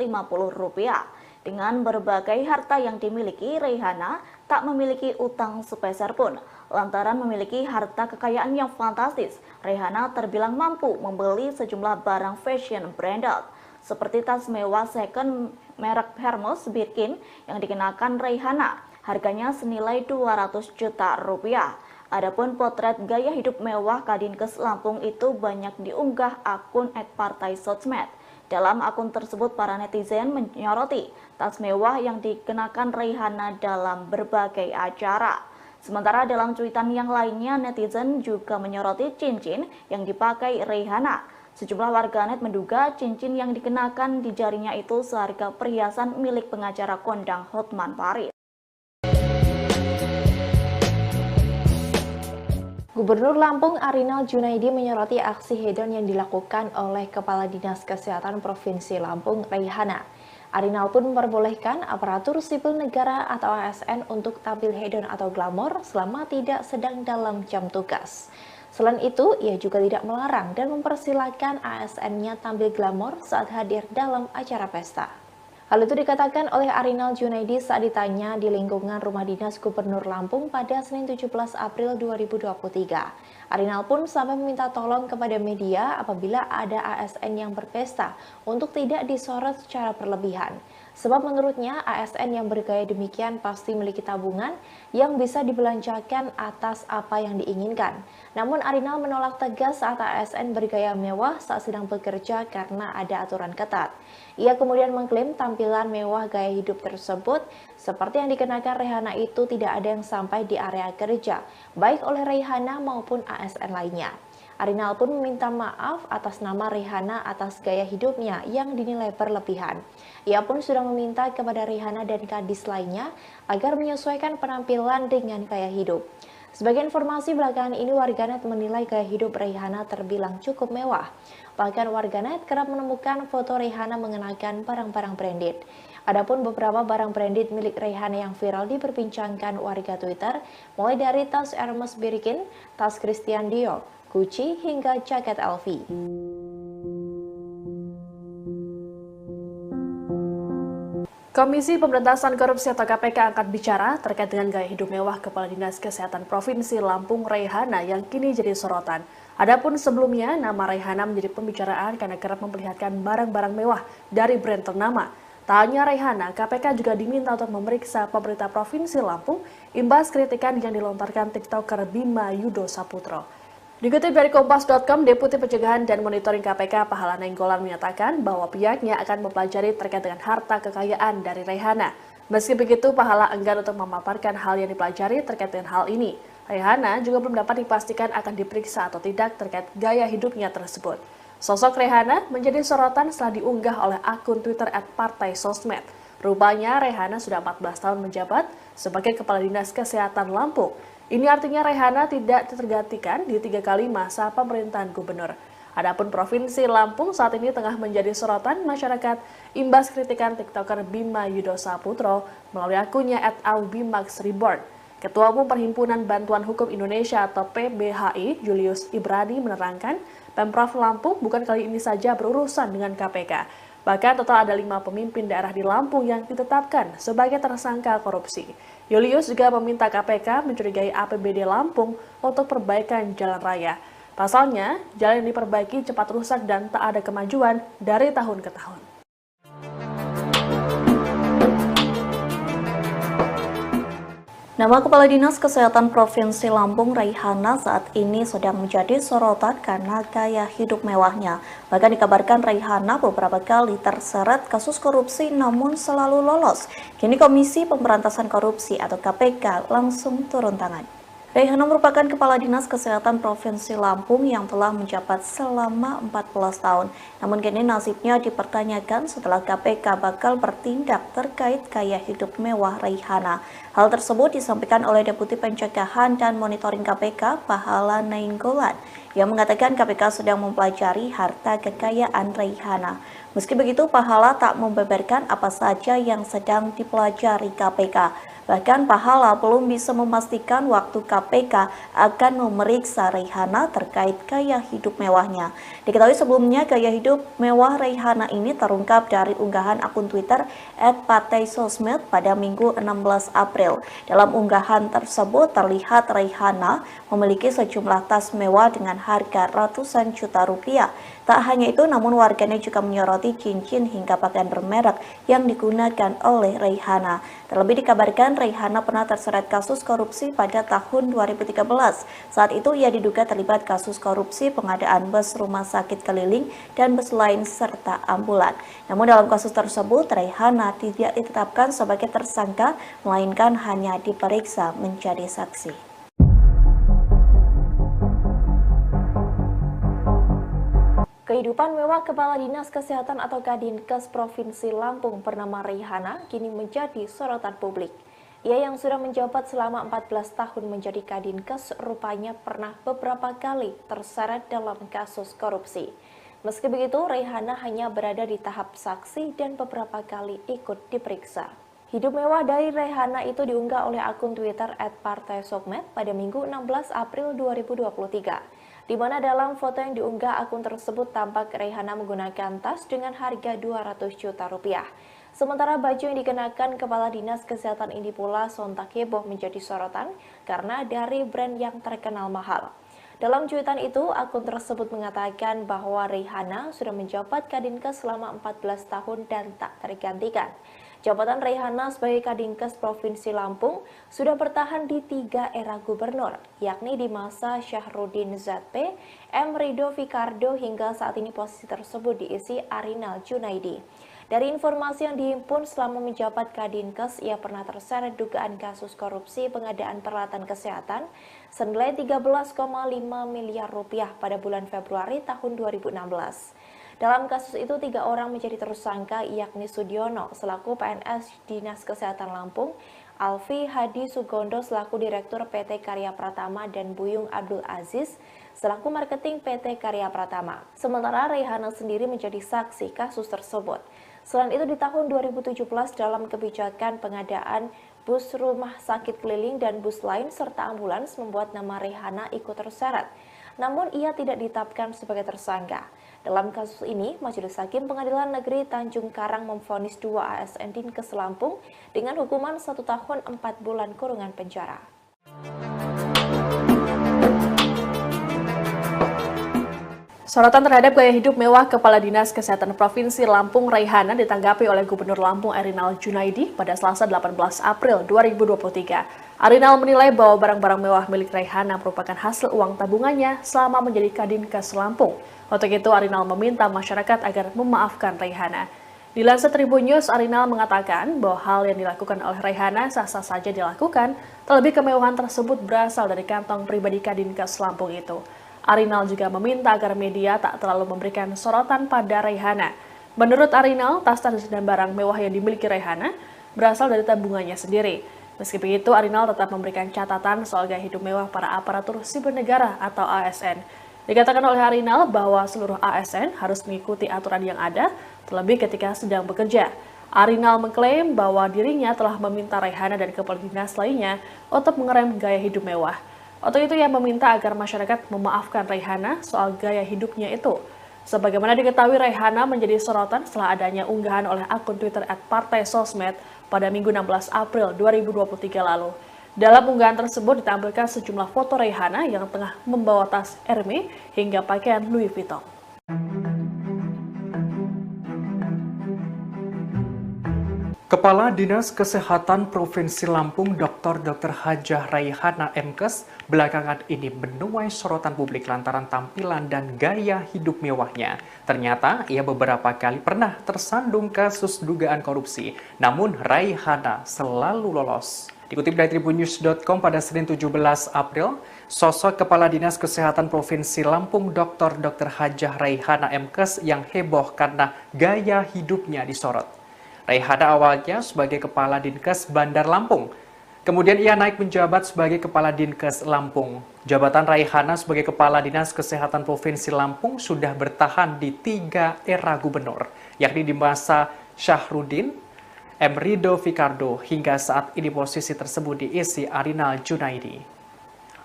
rupiah. Dengan berbagai harta yang dimiliki, Raihana tak memiliki utang sepeser pun. Lantaran memiliki harta kekayaan yang fantastis, Raihana terbilang mampu membeli sejumlah barang fashion branded, seperti tas mewah second merek Hermes Birkin yang dikenakan Raihana. Harganya senilai 200 juta rupiah. Adapun potret gaya hidup mewah Kadinkes Lampung itu banyak diunggah akun @partai sosmed. Dalam akun tersebut, para netizen menyoroti tas mewah yang dikenakan Raihana dalam berbagai acara. Sementara dalam cuitan yang lainnya, netizen juga menyoroti cincin yang dipakai Raihana. Sejumlah warganet menduga cincin yang dikenakan di jarinya itu seharga perhiasan milik pengacara kondang Hotman Paris. Gubernur Lampung Arinal Junaidi menyoroti aksi hedon yang dilakukan oleh Kepala Dinas Kesehatan Provinsi Lampung, Raihana. Arinal pun memperbolehkan aparatur sipil negara atau ASN untuk tampil hedon atau glamor selama tidak sedang dalam jam tugas. Selain itu, ia juga tidak melarang dan mempersilahkan ASN-nya tampil glamor saat hadir dalam acara pesta. Hal itu dikatakan oleh Arinal Junaidi saat ditanya di lingkungan Rumah Dinas Gubernur Lampung pada Senin 17 April 2023. Arinal pun sampai meminta tolong kepada media apabila ada ASN yang berpesta untuk tidak disorot secara berlebihan. Sebab menurutnya ASN yang bergaya demikian pasti memiliki tabungan yang bisa dibelanjakan atas apa yang diinginkan. Namun Arinal menolak tegas saat ASN bergaya mewah saat sedang bekerja karena ada aturan ketat. Ia kemudian mengklaim tampilan mewah gaya hidup tersebut seperti yang dikenakan Raihana itu tidak ada yang sampai di area kerja, baik oleh Raihana maupun ASN lainnya. Arinal pun meminta maaf atas nama Raihana atas gaya hidupnya yang dinilai berlebihan. Ia pun sudah meminta kepada Raihana dan kadis lainnya agar menyesuaikan penampilan dengan gaya hidup. Sebagai informasi belakangan ini, warganet menilai gaya hidup Raihana terbilang cukup mewah. Bahkan warganet kerap menemukan foto Raihana mengenakan barang-barang branded. Adapun beberapa barang branded milik Raihana yang viral diperbincangkan warga Twitter, mulai dari tas Hermes Birkin, tas Christian Dior, Gucci, hingga jaket LV. Komisi Pemberantasan Korupsi atau KPK angkat bicara terkait dengan gaya hidup mewah Kepala Dinas Kesehatan Provinsi Lampung Raihana yang kini jadi sorotan. Adapun sebelumnya, nama Raihana menjadi pembicaraan karena kerap memperlihatkan barang-barang mewah dari brand ternama. Tak hanya Raihana, KPK juga diminta untuk memeriksa pemerintah Provinsi Lampung imbas kritikan yang dilontarkan TikToker Bima Yudo Saputro. Dikutip dari Kompas.com, Deputi Pencegahan dan Monitoring KPK Pahala Nainggolan menyatakan bahwa pihaknya akan mempelajari terkait dengan harta kekayaan dari Raihana. Meski begitu, Pahala enggan untuk memaparkan hal yang dipelajari terkait dengan hal ini. Raihana juga belum dapat dipastikan akan diperiksa atau tidak terkait gaya hidupnya tersebut. Sosok Raihana menjadi sorotan setelah diunggah oleh akun Twitter @partaisosmed. Rupanya Raihana sudah 14 tahun menjabat sebagai Kepala Dinas Kesehatan Lampung. Ini artinya Raihana tidak tergantikan di 3 kali masa pemerintahan gubernur. Adapun Provinsi Lampung saat ini tengah menjadi sorotan masyarakat imbas kritikan TikToker Bima Yudo Saputro melalui akunnya @aubimaxreborn. Ketua Umum Perhimpunan Bantuan Hukum Indonesia atau PBHI, Julius Ibrani menerangkan, Pemprov Lampung bukan kali ini saja berurusan dengan KPK. Bahkan total ada 5 pemimpin daerah di Lampung yang ditetapkan sebagai tersangka korupsi. Julius juga meminta KPK mencurigai APBD Lampung untuk perbaikan jalan raya. Pasalnya, jalan yang diperbaiki cepat rusak dan tak ada kemajuan dari tahun ke tahun. Nama Kepala Dinas Kesehatan Provinsi Lampung Raihana saat ini sedang menjadi sorotan karena gaya hidup mewahnya. Bahkan dikabarkan Raihana beberapa kali terseret kasus korupsi namun selalu lolos. Kini Komisi Pemberantasan Korupsi atau KPK langsung turun tangan. Raihana merupakan Kepala Dinas Kesehatan Provinsi Lampung yang telah menjabat selama 14 tahun. Namun kini nasibnya dipertanyakan setelah KPK bakal bertindak terkait gaya hidup mewah Raihana. Hal tersebut disampaikan oleh Deputi Pencegahan dan Monitoring KPK Pahala Nainggolan yang mengatakan KPK sedang mempelajari harta kekayaan Raihana. Meski begitu, Pahala tak membeberkan apa saja yang sedang dipelajari KPK. Bahkan Pahala belum bisa memastikan waktu KPK akan memeriksa Raihana terkait gaya hidup mewahnya. Diketahui sebelumnya gaya hidup mewah Raihana ini terungkap dari unggahan akun Twitter @partaisosmed pada Minggu 16 April. Dalam unggahan tersebut terlihat Raihana memiliki sejumlah tas mewah dengan harga ratusan juta rupiah. Tak hanya itu, namun warganet juga menyoroti cincin hingga pakaian bermerek yang digunakan oleh Raihana. Terlebih dikabarkan Raihana pernah terseret kasus korupsi pada tahun 2013. Saat itu ia diduga terlibat kasus korupsi pengadaan bus rumah sakit keliling dan bus lain serta ambulan. Namun dalam kasus tersebut Raihana tidak ditetapkan sebagai tersangka, melainkan hanya diperiksa menjadi saksi. Kehidupan mewah Kepala Dinas Kesehatan atau Kadinkes Provinsi Lampung bernama Raihana kini menjadi sorotan publik. Ia yang sudah menjabat selama 14 tahun menjadi Kadinkes rupanya pernah beberapa kali terseret dalam kasus korupsi. Meski begitu, Raihana hanya berada di tahap saksi dan beberapa kali ikut diperiksa. Hidup mewah dari Raihana itu diunggah oleh akun Twitter @partaisosmed pada Minggu 16 April 2023. Di mana dalam foto yang diunggah akun tersebut tampak Raihana menggunakan tas dengan harga 200 juta rupiah. Sementara baju yang dikenakan Kepala Dinas Kesehatan ini pula sontak heboh menjadi sorotan karena dari brand yang terkenal mahal. Dalam cuitan itu, akun tersebut mengatakan bahwa Raihana sudah menjabat Kadinkes selama 14 tahun dan tak tergantikan. Jabatan Raihana sebagai Kadinkes Provinsi Lampung sudah bertahan di 3 era gubernur, yakni di masa Syahrudin ZP, M. Rido Fikardo hingga saat ini posisi tersebut diisi Arinal Junaidi. Dari informasi yang dihimpun selama menjabat Kadinkes, ia pernah terseret dugaan kasus korupsi pengadaan peralatan kesehatan senilai 13,5 miliar rupiah pada bulan Februari tahun 2016. Dalam kasus itu, 3 orang menjadi tersangka, yakni Sudiono selaku PNS Dinas Kesehatan Lampung, Alfi Hadi Sugondo selaku Direktur PT Karya Pratama, dan Buyung Abdul Aziz selaku Marketing PT Karya Pratama. Sementara Raihana sendiri menjadi saksi kasus tersebut. Selain itu, di tahun 2017 dalam kebijakan pengadaan bus rumah sakit keliling dan bus lain serta ambulans membuat nama Raihana ikut terseret. namun ia tidak ditetapkan sebagai tersangka. Dalam kasus ini, Majelis Hakim Pengadilan Negeri Tanjung Karang memvonis 2 ASN Dinkes Lampung dengan hukuman 1 tahun 4 bulan kurungan penjara. Sorotan terhadap gaya hidup mewah Kepala Dinas Kesehatan Provinsi Lampung Raihana ditanggapi oleh Gubernur Lampung Erinal Junaidi pada Selasa 18 April 2023. Erinal menilai bahwa barang-barang mewah milik Raihana merupakan hasil uang tabungannya selama menjadi Kadinkes Lampung. Untuk itu, Erinal meminta masyarakat agar memaafkan Raihana. Dilansir Tribun News, Erinal mengatakan bahwa hal yang dilakukan oleh Raihana sah-sah saja dilakukan, terlebih kemewahan tersebut berasal dari kantong pribadi Kadinkes Lampung itu. Erinal juga meminta agar media tak terlalu memberikan sorotan pada Raihana. Menurut Erinal, tas-tas dan barang mewah yang dimiliki Raihana berasal dari tabungannya sendiri. Meski begitu, Erinal tetap memberikan catatan soal gaya hidup mewah para aparatur sipil negara atau ASN. Dikatakan oleh Erinal bahwa seluruh ASN harus mengikuti aturan yang ada, terlebih ketika sedang bekerja. Erinal mengklaim bahwa dirinya telah meminta Raihana dan kepala dinas lainnya untuk mengerem gaya hidup mewah. Untuk itu ia meminta agar masyarakat memaafkan Raihana soal gaya hidupnya itu. Sebagaimana diketahui, Raihana menjadi sorotan setelah adanya unggahan oleh akun Twitter @partai_sosmed pada Minggu 16 April 2023 lalu. Dalam unggahan tersebut ditampilkan sejumlah foto Raihana yang tengah membawa tas Hermes hingga pakaian Louis Vuitton. Kepala Dinas Kesehatan Provinsi Lampung Dr. Hajah Raihana MKes belakangan ini menuai sorotan publik lantaran tampilan dan gaya hidup mewahnya. Ternyata ia beberapa kali pernah tersandung kasus dugaan korupsi, namun Raihana selalu lolos. Dikutip dari tribunnews.com pada Senin 17 April, sosok Kepala Dinas Kesehatan Provinsi Lampung Dr. Hajah Raihana MKes yang heboh karena gaya hidupnya disorot. Raihana awalnya sebagai Kepala Dinkes Bandar Lampung. Kemudian ia naik menjabat sebagai Kepala Dinkes Lampung. Jabatan Raihana sebagai Kepala Dinas Kesehatan Provinsi Lampung sudah bertahan di 3 era gubernur, yakni di masa Syahrudin, M. Rido Fikardo, hingga saat ini posisi tersebut diisi Erinal Junaidi.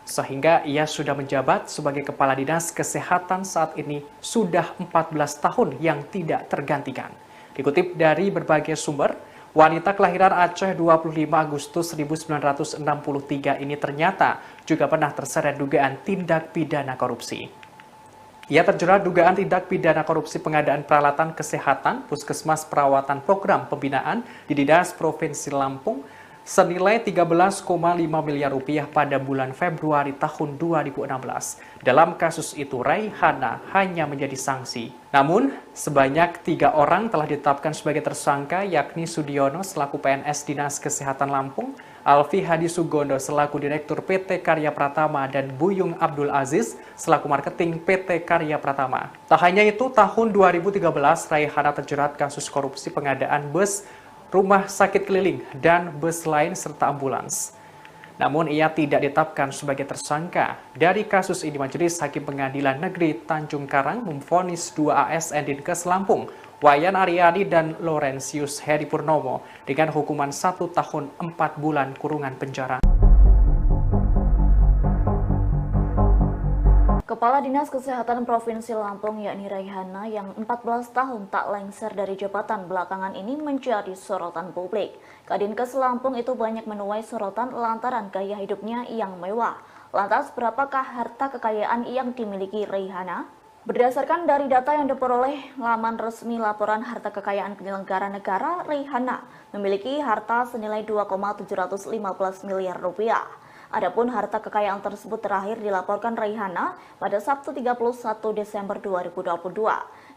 Sehingga ia sudah menjabat sebagai Kepala Dinas Kesehatan saat ini sudah 14 tahun yang tidak tergantikan. Dikutip dari berbagai sumber, wanita kelahiran Aceh 25 Agustus 1963 ini ternyata juga pernah terseret dugaan tindak pidana korupsi. Ia terjerat dugaan tindak pidana korupsi pengadaan peralatan kesehatan Puskesmas Perawatan Program Pembinaan di Dinas Provinsi Lampung senilai 13,5 miliar rupiah pada bulan Februari tahun 2016. Dalam kasus itu, Raihana hanya menjadi sanksi. Namun, sebanyak 3 orang telah ditetapkan sebagai tersangka, yakni Sudiono selaku PNS Dinas Kesehatan Lampung, Alfi Hadi Sugondo selaku Direktur PT Karya Pratama, dan Buyung Abdul Aziz selaku Marketing PT Karya Pratama. Tak hanya itu, tahun 2013, Raihana terjerat kasus korupsi pengadaan bus, rumah sakit keliling, dan bus lain serta ambulans. Namun ia tidak ditetapkan sebagai tersangka. Dari kasus ini, Majelis Hakim Pengadilan Negeri Tanjung Karang memvonis 2 ASN Dinkes Lampung, Wayan Aryani dan Laurentius Heri Purnomo, dengan hukuman 1 tahun 4 bulan kurungan penjara. Kepala Dinas Kesehatan Provinsi Lampung yakni Raihana yang 14 tahun tak lengser dari jabatan belakangan ini menjadi sorotan publik. Kadinkes Lampung itu banyak menuai sorotan lantaran gaya hidupnya yang mewah. Lantas berapakah harta kekayaan yang dimiliki Raihana? Berdasarkan dari data yang diperoleh laman resmi laporan harta kekayaan penyelenggara negara, Raihana memiliki harta senilai 2,715 miliar rupiah. Adapun harta kekayaan tersebut terakhir dilaporkan Raihana pada Sabtu 31 Desember 2022.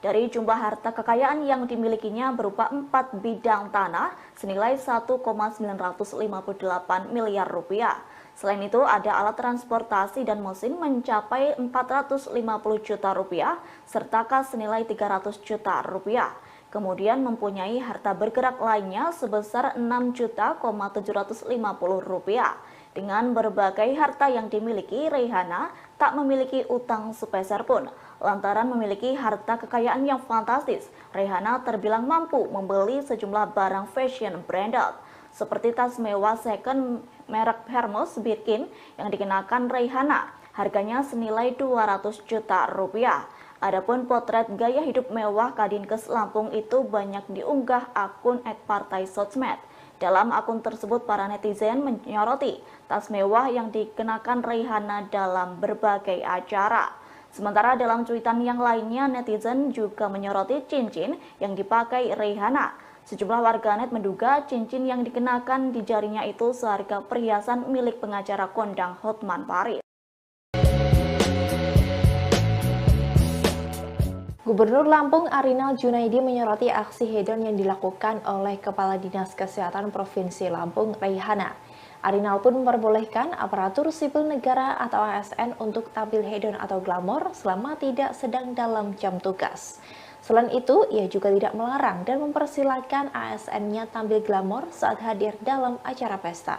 Dari jumlah harta kekayaan yang dimilikinya berupa 4 bidang tanah senilai 1,958 miliar rupiah. Selain itu, ada alat transportasi dan mesin mencapai 450 juta rupiah serta kas senilai 300 juta rupiah. Kemudian mempunyai harta bergerak lainnya sebesar 6.750.000 rupiah. Dengan berbagai harta yang dimiliki, Raihana tak memiliki utang sepeser pun. Lantaran memiliki harta kekayaan yang fantastis, Raihana terbilang mampu membeli sejumlah barang fashion branded, seperti tas mewah second merek Hermes Birkin yang dikenakan Raihana. Harganya senilai 200 juta rupiah. Adapun potret gaya hidup mewah Kadinkes Lampung itu banyak diunggah akun @partai sosmed. Dalam akun tersebut, para netizen menyoroti tas mewah yang dikenakan Raihana dalam berbagai acara. Sementara dalam cuitan yang lainnya, netizen juga menyoroti cincin yang dipakai Raihana. Sejumlah warganet menduga cincin yang dikenakan di jarinya itu seharga perhiasan milik pengacara kondang Hotman Paris. Gubernur Lampung Arinal Junaidi menyoroti aksi hedon yang dilakukan oleh Kepala Dinas Kesehatan Provinsi Lampung, Raihana. Arinal pun memperbolehkan aparatur sipil negara atau ASN untuk tampil hedon atau glamor selama tidak sedang dalam jam tugas. Selain itu, ia juga tidak melarang dan mempersilahkan ASN-nya tampil glamor saat hadir dalam acara pesta.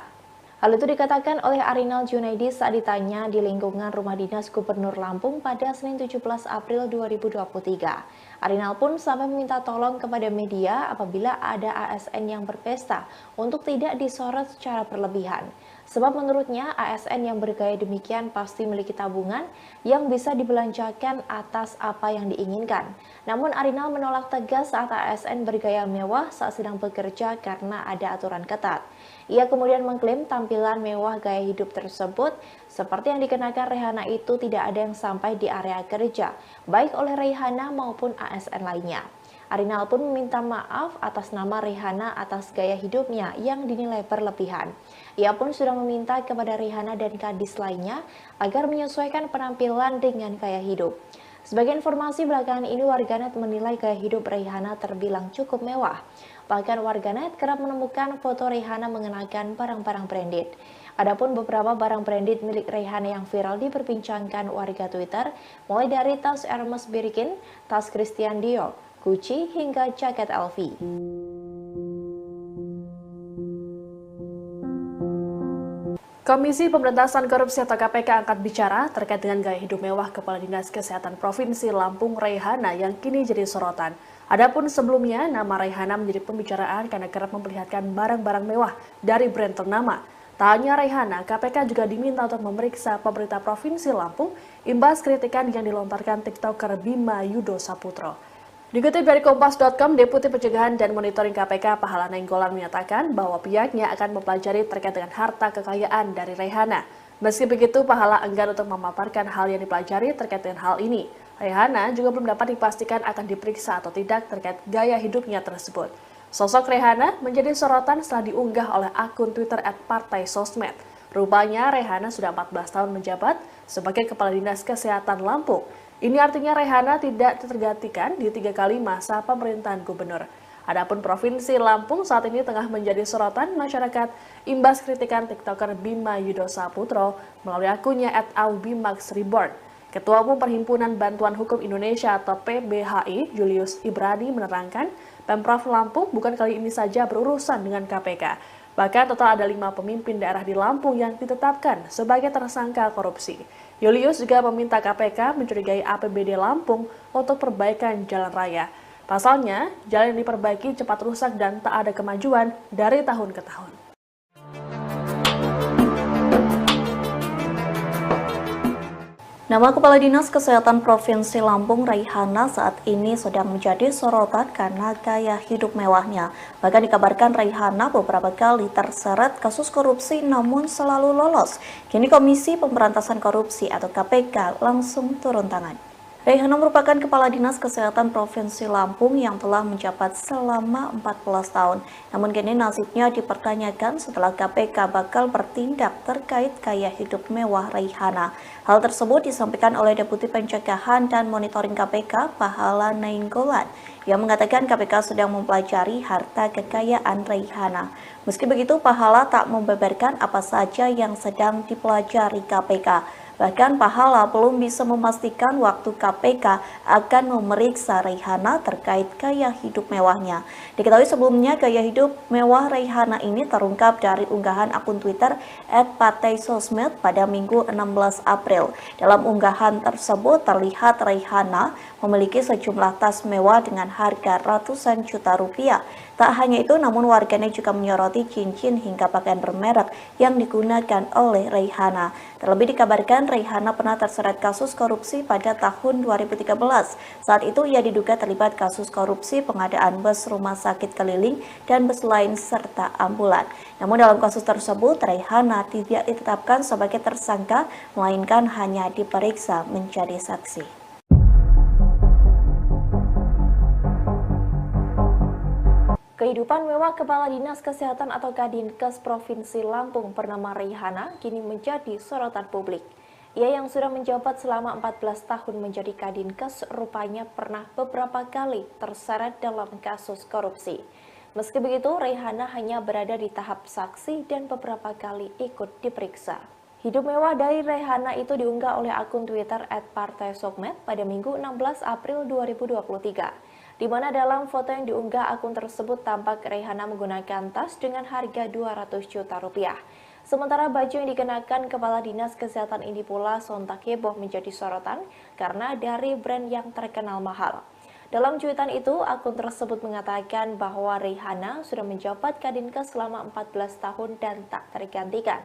Hal itu dikatakan oleh Arinal Junaidi saat ditanya di lingkungan Rumah Dinas Gubernur Lampung pada Senin 17 April 2023. Arinal pun sampai meminta tolong kepada media apabila ada ASN yang berpesta untuk tidak disorot secara berlebihan. Sebab menurutnya ASN yang bergaya demikian pasti memiliki tabungan yang bisa dibelanjakan atas apa yang diinginkan. Namun Arinal menolak tegas saat ASN bergaya mewah saat sedang bekerja karena ada aturan ketat. Ia kemudian mengklaim tampilan mewah gaya hidup tersebut seperti yang dikenakan Raihana itu tidak ada yang sampai di area kerja, baik oleh Raihana maupun ASN lainnya. Arinal pun meminta maaf atas nama Raihana atas gaya hidupnya yang dinilai berlebihan. Ia pun sudah meminta kepada Raihana dan kadis lainnya agar menyesuaikan penampilan dengan gaya hidup. Sebagai informasi belakangan ini, warganet menilai gaya hidup Raihana terbilang cukup mewah. Bahkan warganet kerap menemukan foto Raihana mengenakan barang-barang branded. Adapun beberapa barang branded milik Raihana yang viral diperbincangkan warga Twitter, mulai dari tas Hermes Birkin, tas Christian Dior, Gucci, hingga jaket LV. Komisi Pemberantasan Korupsi atau KPK angkat bicara terkait dengan gaya hidup mewah Kepala Dinas Kesehatan Provinsi Lampung Raihana yang kini jadi sorotan. Adapun sebelumnya, nama Raihana menjadi pembicaraan karena kerap memperlihatkan barang-barang mewah dari brand ternama. Tak hanya Raihana, KPK juga diminta untuk memeriksa pemerintah Provinsi Lampung imbas kritikan yang dilontarkan TikToker Bima Yudo Saputro. Dikutip dari Kompas.com, Deputi Pencegahan dan Monitoring KPK Pahala Nainggolan menyatakan bahwa pihaknya akan mempelajari terkait dengan harta kekayaan dari Raihana. Meski begitu, Pahala enggan untuk memaparkan hal yang dipelajari terkait dengan hal ini. Raihana juga belum dapat dipastikan akan diperiksa atau tidak terkait gaya hidupnya tersebut. Sosok Raihana menjadi sorotan setelah diunggah oleh akun Twitter @partai sosmed. Rupanya Raihana sudah 14 tahun menjabat sebagai Kepala Dinas Kesehatan Lampung. Ini artinya Raihana tidak tergantikan di 3 kali masa pemerintahan gubernur. Adapun Provinsi Lampung saat ini tengah menjadi sorotan masyarakat imbas kritikan TikToker Bima Yudo Saputro melalui akunnya @aubimaxreborn. Ketua Umum Perhimpunan Bantuan Hukum Indonesia atau PBHI, Julius Ibrani menerangkan, Pemprov Lampung bukan kali ini saja berurusan dengan KPK. Bahkan total ada 5 pemimpin daerah di Lampung yang ditetapkan sebagai tersangka korupsi. Julius juga meminta KPK mencurigai APBD Lampung untuk perbaikan jalan raya. Pasalnya, jalan yang diperbaiki cepat rusak dan tak ada kemajuan dari tahun ke tahun. Nama Kepala Dinas Kesehatan Provinsi Lampung Raihana saat ini sedang menjadi sorotan karena gaya hidup mewahnya. Bahkan dikabarkan Raihana beberapa kali terseret kasus korupsi namun selalu lolos. Kini Komisi Pemberantasan Korupsi atau KPK langsung turun tangan. Raihana merupakan Kepala Dinas Kesehatan Provinsi Lampung yang telah menjabat selama 14 tahun. Namun kini nasibnya dipertanyakan setelah KPK bakal bertindak terkait gaya hidup mewah Raihana. Hal tersebut disampaikan oleh Deputi Pencegahan dan Monitoring KPK Pahala Nainggolan yang mengatakan KPK sedang mempelajari harta kekayaan Raihana. Meski begitu, Pahala tak membeberkan apa saja yang sedang dipelajari KPK. Bahkan Pahala belum bisa memastikan waktu KPK akan memeriksa Raihana terkait gaya hidup mewahnya. Diketahui sebelumnya gaya hidup mewah Raihana ini terungkap dari unggahan akun Twitter @partai sosmed pada Minggu 16 April. Dalam unggahan tersebut terlihat Raihana memiliki sejumlah tas mewah dengan harga ratusan juta rupiah. Tak hanya itu, namun warganet juga menyoroti cincin hingga pakaian bermerek yang digunakan oleh Raihana. Terlebih dikabarkan Raihana pernah terseret kasus korupsi pada tahun 2013. Saat itu ia diduga terlibat kasus korupsi pengadaan bus rumah sakit keliling dan bus lain serta ambulan. Namun dalam kasus tersebut Raihana tidak ditetapkan sebagai tersangka, melainkan hanya diperiksa menjadi saksi. Kehidupan mewah Kepala Dinas Kesehatan atau Kadinkes Provinsi Lampung bernama Raihana kini menjadi sorotan publik. Ia yang sudah menjabat selama 14 tahun menjadi Kadinkes rupanya pernah beberapa kali terseret dalam kasus korupsi. Meski begitu, Raihana hanya berada di tahap saksi dan beberapa kali ikut diperiksa. Hidup mewah dari Raihana itu diunggah oleh akun Twitter @partaisokmed pada Minggu 16 April 2023. Di mana dalam foto yang diunggah akun tersebut tampak Raihana menggunakan tas dengan harga 200 juta rupiah. Sementara baju yang dikenakan Kepala Dinas Kesehatan ini pula sontak heboh menjadi sorotan karena dari brand yang terkenal mahal. Dalam cuitan itu, akun tersebut mengatakan bahwa Raihana sudah menjabat Kadinkes selama 14 tahun dan tak tergantikan.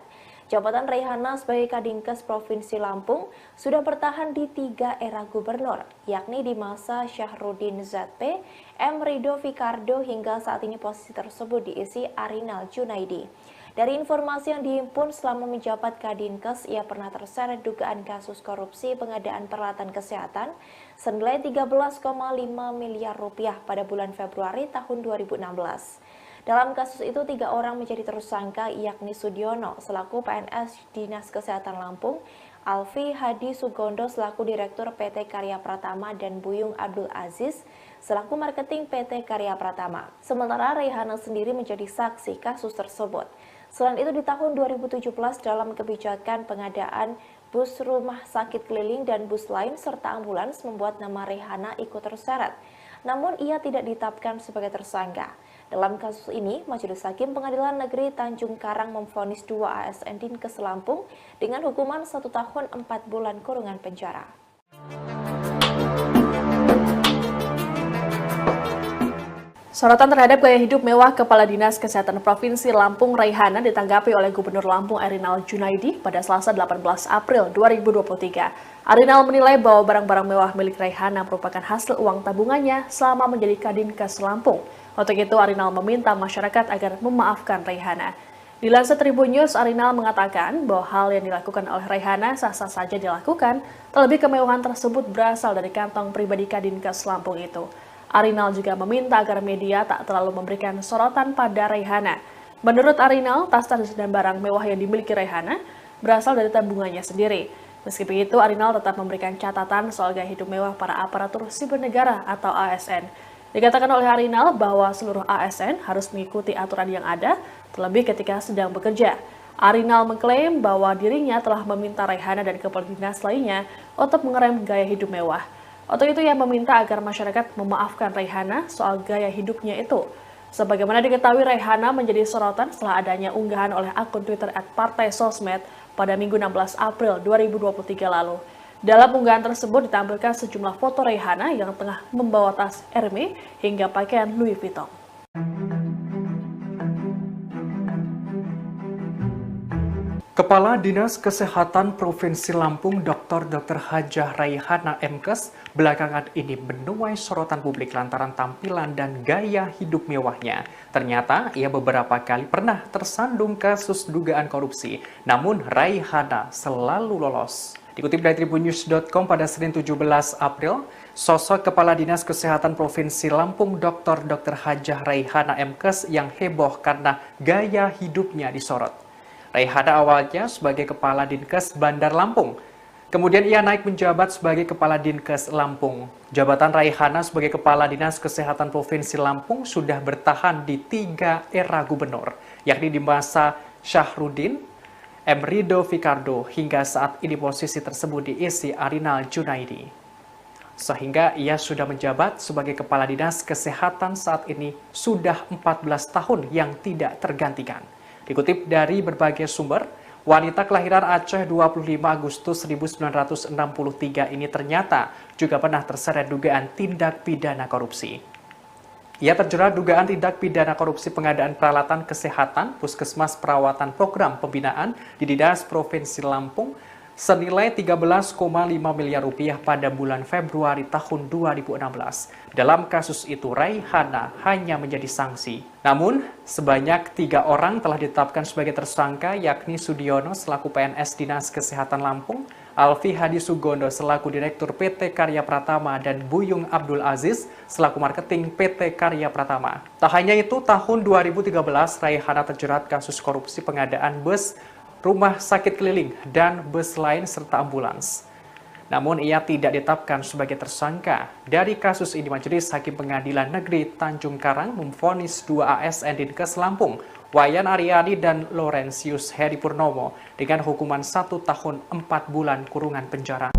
Jabatan Raihana sebagai Kadinkes Provinsi Lampung sudah bertahan di 3 era gubernur, yakni di masa Syahrudin ZP, M. Rido Fikardo hingga saat ini posisi tersebut diisi Arinal Junaidi. Dari informasi yang dihimpun selama menjabat Kadinkes, ia pernah terseret dugaan kasus korupsi pengadaan peralatan kesehatan senilai 13,5 miliar rupiah pada bulan Februari tahun 2016. Dalam kasus itu, 3 orang menjadi tersangka, yakni Sudiono selaku PNS Dinas Kesehatan Lampung, Alfi Hadi Sugondo selaku Direktur PT Karya Pratama, dan Buyung Abdul Aziz selaku Marketing PT Karya Pratama. Sementara Raihana sendiri menjadi saksi kasus tersebut. Selain itu, di tahun 2017 dalam kebijakan pengadaan bus rumah sakit keliling dan bus lain serta ambulans membuat nama Raihana ikut terseret. Namun ia tidak ditetapkan sebagai tersangka. Dalam kasus ini, Majelis Hakim Pengadilan Negeri Tanjung Karang memvonis 2 ASN Dinkes Lampung dengan hukuman 1 tahun 4 bulan kurungan penjara. Sorotan terhadap gaya hidup mewah Kepala Dinas Kesehatan Provinsi Lampung Raihana ditanggapi oleh Gubernur Lampung Arinal Junaidi pada Selasa 18 April 2023. Arinal menilai bahwa barang-barang mewah milik Raihana merupakan hasil uang tabungannya selama menjadi Kadinkes Lampung. Untuk itu, Arinal meminta masyarakat agar memaafkan Raihana. Dilansir Tribun News, Arinal mengatakan bahwa hal yang dilakukan oleh Raihana sah-sah saja dilakukan, terlebih kemewahan tersebut berasal dari kantong pribadi Kadinkes Lampung itu. Arinal juga meminta agar media tak terlalu memberikan sorotan pada Raihana. Menurut Arinal, tas-tas dan barang mewah yang dimiliki Raihana berasal dari tabungannya sendiri. Meski begitu, Arinal tetap memberikan catatan soal gaya hidup mewah para aparatur sipil negara atau ASN. Dikatakan oleh Arinal bahwa seluruh ASN harus mengikuti aturan yang ada, terlebih ketika sedang bekerja. Arinal mengklaim bahwa dirinya telah meminta Raihana dan kepala dinas lainnya untuk mengerem gaya hidup mewah. Untuk itu ia meminta agar masyarakat memaafkan Raihana soal gaya hidupnya itu. Sebagaimana diketahui, Raihana menjadi sorotan setelah adanya unggahan oleh akun Twitter @partaisosmed pada Minggu 16 April 2023 lalu. Dalam unggahan tersebut ditampilkan sejumlah foto Raihana yang tengah membawa tas Hermes hingga pakaian Louis Vuitton. Kepala Dinas Kesehatan Provinsi Lampung Dr. Hajah Raihana MKes belakangan ini menuai sorotan publik lantaran tampilan dan gaya hidup mewahnya. Ternyata ia beberapa kali pernah tersandung kasus dugaan korupsi, namun Raihana selalu lolos. Dikutip dari tribunnews.com pada Senin 17 April, sosok Kepala Dinas Kesehatan Provinsi Lampung Dr. Hajah Raihana MKes yang heboh karena gaya hidupnya disorot. Raihana awalnya sebagai Kepala Dinkes Bandar Lampung. Kemudian ia naik menjabat sebagai Kepala Dinkes Lampung. Jabatan Raihana sebagai Kepala Dinas Kesehatan Provinsi Lampung sudah bertahan di 3 era gubernur, yakni di masa Syahrudin, M. Rido Fikardo, hingga saat ini posisi tersebut diisi Arinal Junaidi. Sehingga ia sudah menjabat sebagai Kepala Dinas Kesehatan saat ini sudah 14 tahun yang tidak tergantikan. Dikutip dari berbagai sumber, wanita kelahiran Aceh 25 Agustus 1963 ini ternyata juga pernah terseret dugaan tindak pidana korupsi. Ia terjerat dugaan tindak pidana korupsi pengadaan peralatan kesehatan Puskesmas Perawatan Program Pembinaan di Dinas Provinsi Lampung senilai 13,5 miliar rupiah pada bulan Februari tahun 2016. Dalam kasus itu, Raihana hanya menjadi sanksi. Namun, sebanyak 3 orang telah ditetapkan sebagai tersangka, yakni Sudiono selaku PNS Dinas Kesehatan Lampung, Alfi Hadi Sugondo selaku Direktur PT Karya Pratama, dan Buyung Abdul Aziz selaku Marketing PT Karya Pratama. Tak hanya itu, tahun 2013 Raihana terjerat kasus korupsi pengadaan bus, rumah sakit keliling, dan bus lain serta ambulans. Namun ia tidak ditetapkan sebagai tersangka. Dari kasus ini, Majelis Hakim Pengadilan Negeri Tanjung Karang memvonis 2 ASN Dinkes Lampung, Wayan Aryani dan Laurentius Heri Purnomo, dengan hukuman 1 tahun 4 bulan kurungan penjara.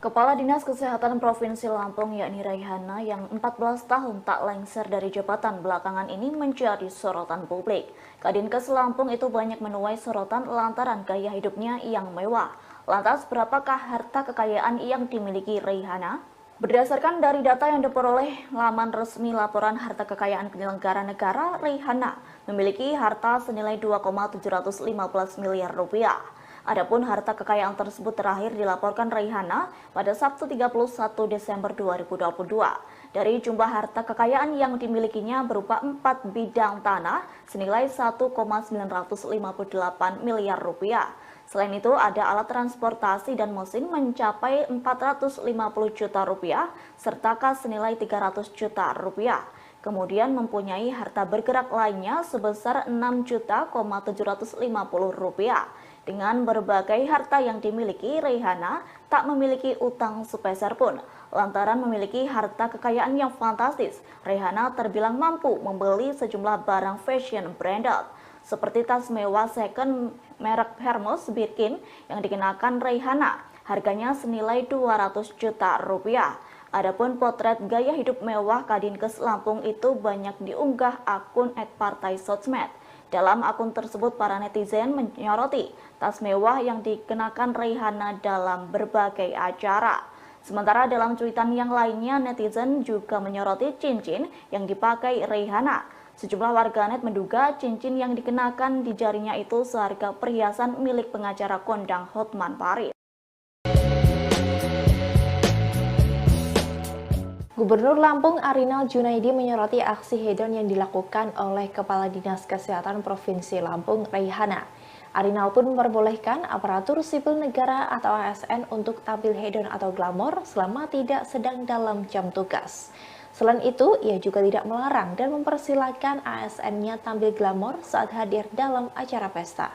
Kepala Dinas Kesehatan Provinsi Lampung yakni Raihana yang 14 tahun tak lengser dari jabatan belakangan ini menjadi sorotan publik. Kadinkes Lampung itu banyak menuai sorotan lantaran gaya hidupnya yang mewah. Lantas berapakah harta kekayaan yang dimiliki Raihana? Berdasarkan dari data yang diperoleh laman resmi laporan harta kekayaan penyelenggara negara, Raihana memiliki harta senilai 2,715 miliar rupiah. Adapun harta kekayaan tersebut terakhir dilaporkan Raihana pada Sabtu 31 Desember 2022. Dari jumlah harta kekayaan yang dimilikinya berupa 4 bidang tanah senilai 1,958 miliar rupiah. Selain itu ada alat transportasi dan mesin mencapai 450 juta rupiah serta kas senilai 300 juta rupiah. Kemudian mempunyai harta bergerak lainnya sebesar 6.750 rupiah. Dengan berbagai harta yang dimiliki, Raihana tak memiliki utang sepeser pun. Lantaran memiliki harta kekayaan yang fantastis, Raihana terbilang mampu membeli sejumlah barang fashion branded, seperti tas mewah second merek Hermes Birkin yang dikenakan Raihana. Harganya senilai 200 juta rupiah. Adapun potret gaya hidup mewah Kadinkes Lampung itu banyak diunggah akun @partai_sosmed. Dalam akun tersebut, para netizen menyoroti tas mewah yang dikenakan Raihana dalam berbagai acara. Sementara dalam cuitan yang lainnya, netizen juga menyoroti cincin yang dipakai Raihana. Sejumlah warganet menduga cincin yang dikenakan di jarinya itu seharga perhiasan milik pengacara kondang Hotman Paris. Gubernur Lampung Arinal Junaidi menyoroti aksi hedon yang dilakukan oleh Kepala Dinas Kesehatan Provinsi Lampung, Raihana. Arinal pun memperbolehkan aparatur sipil negara atau ASN untuk tampil hedon atau glamor selama tidak sedang dalam jam tugas. Selain itu, ia juga tidak melarang dan mempersilahkan ASN-nya tampil glamor saat hadir dalam acara pesta.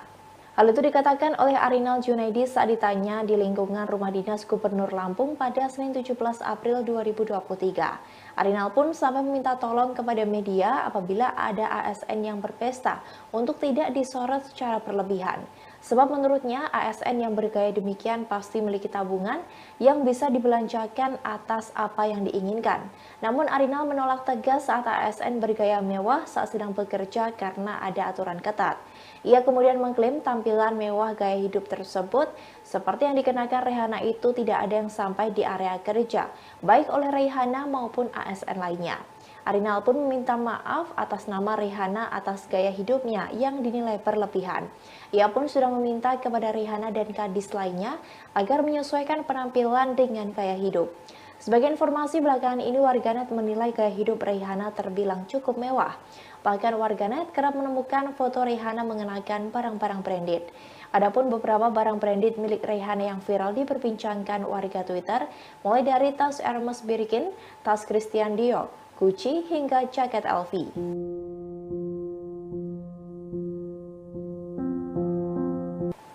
Hal itu dikatakan oleh Arinal Junaidi saat ditanya di lingkungan Rumah Dinas Gubernur Lampung pada Senin 17 April 2023. Arinal pun sampai meminta tolong kepada media apabila ada ASN yang berpesta untuk tidak disorot secara berlebihan. Sebab menurutnya ASN yang bergaya demikian pasti memiliki tabungan yang bisa dibelanjakan atas apa yang diinginkan. Namun Arinal menolak tegas saat ASN bergaya mewah saat sedang bekerja karena ada aturan ketat. Ia kemudian mengklaim tampilan mewah gaya hidup tersebut seperti yang dikenakan Raihana itu tidak ada yang sampai di area kerja, baik oleh Raihana maupun ASN lainnya. Arinal pun meminta maaf atas nama Raihana atas gaya hidupnya yang dinilai berlebihan. Ia pun sudah meminta kepada Raihana dan kadis lainnya agar menyesuaikan penampilan dengan gaya hidup. Sebagai informasi belakangan ini, warganet menilai gaya hidup Raihana terbilang cukup mewah. Bahkan warganet kerap menemukan foto Raihana mengenakan barang-barang branded. Adapun beberapa barang branded milik Raihana yang viral diperbincangkan warga Twitter, mulai dari tas Hermes Birkin, tas Christian Dior, Gucci, hingga jaket LV.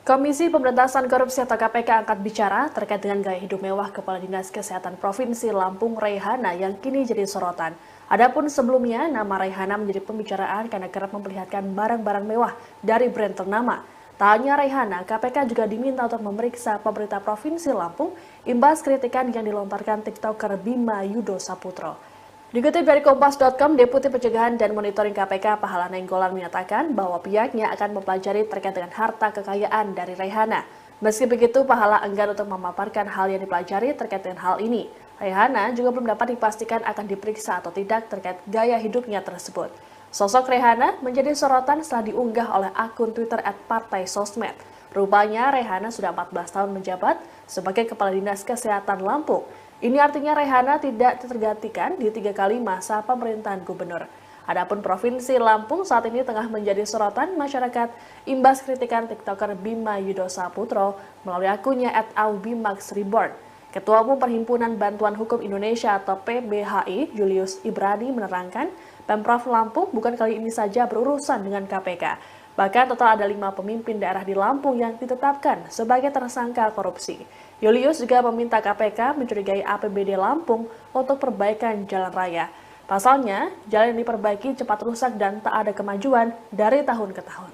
Komisi Pemberantasan Korupsi atau KPK angkat bicara terkait dengan gaya hidup mewah Kepala Dinas Kesehatan Provinsi Lampung Raihana yang kini jadi sorotan. Adapun sebelumnya, nama Raihana menjadi pembicaraan karena kerap memperlihatkan barang-barang mewah dari brand ternama. Tak hanya Raihana, KPK juga diminta untuk memeriksa pemerintah Provinsi Lampung imbas kritikan yang dilontarkan TikToker Bima Yudo Saputro. Dikutip dari Kompas.com, Deputi Pencegahan dan Monitoring KPK Pahala Nainggolan menyatakan bahwa pihaknya akan mempelajari terkait dengan harta kekayaan dari Raihana. Meski begitu, Pahala enggan untuk memaparkan hal yang dipelajari terkait dengan hal ini. Raihana juga belum dapat dipastikan akan diperiksa atau tidak terkait gaya hidupnya tersebut. Sosok Raihana menjadi sorotan setelah diunggah oleh akun Twitter @partai_sosmed. Rupanya Raihana sudah 14 tahun menjabat sebagai Kepala Dinas Kesehatan Lampung. Ini artinya Raihana tidak tergantikan di 3 kali masa pemerintahan gubernur. Adapun Provinsi Lampung saat ini tengah menjadi sorotan masyarakat imbas kritikan TikToker Bima Yudho Saputro melalui akunnya @aubimaxreborn. Ketua Umum Perhimpunan Bantuan Hukum Indonesia atau PBHI, Julius Ibrani menerangkan, Pemprov Lampung bukan kali ini saja berurusan dengan KPK. Bahkan total ada 5 pemimpin daerah di Lampung yang ditetapkan sebagai tersangka korupsi. Julius juga meminta KPK mencurigai APBD Lampung untuk perbaikan jalan raya. Pasalnya, jalan yang diperbaiki cepat rusak dan tak ada kemajuan dari tahun ke tahun.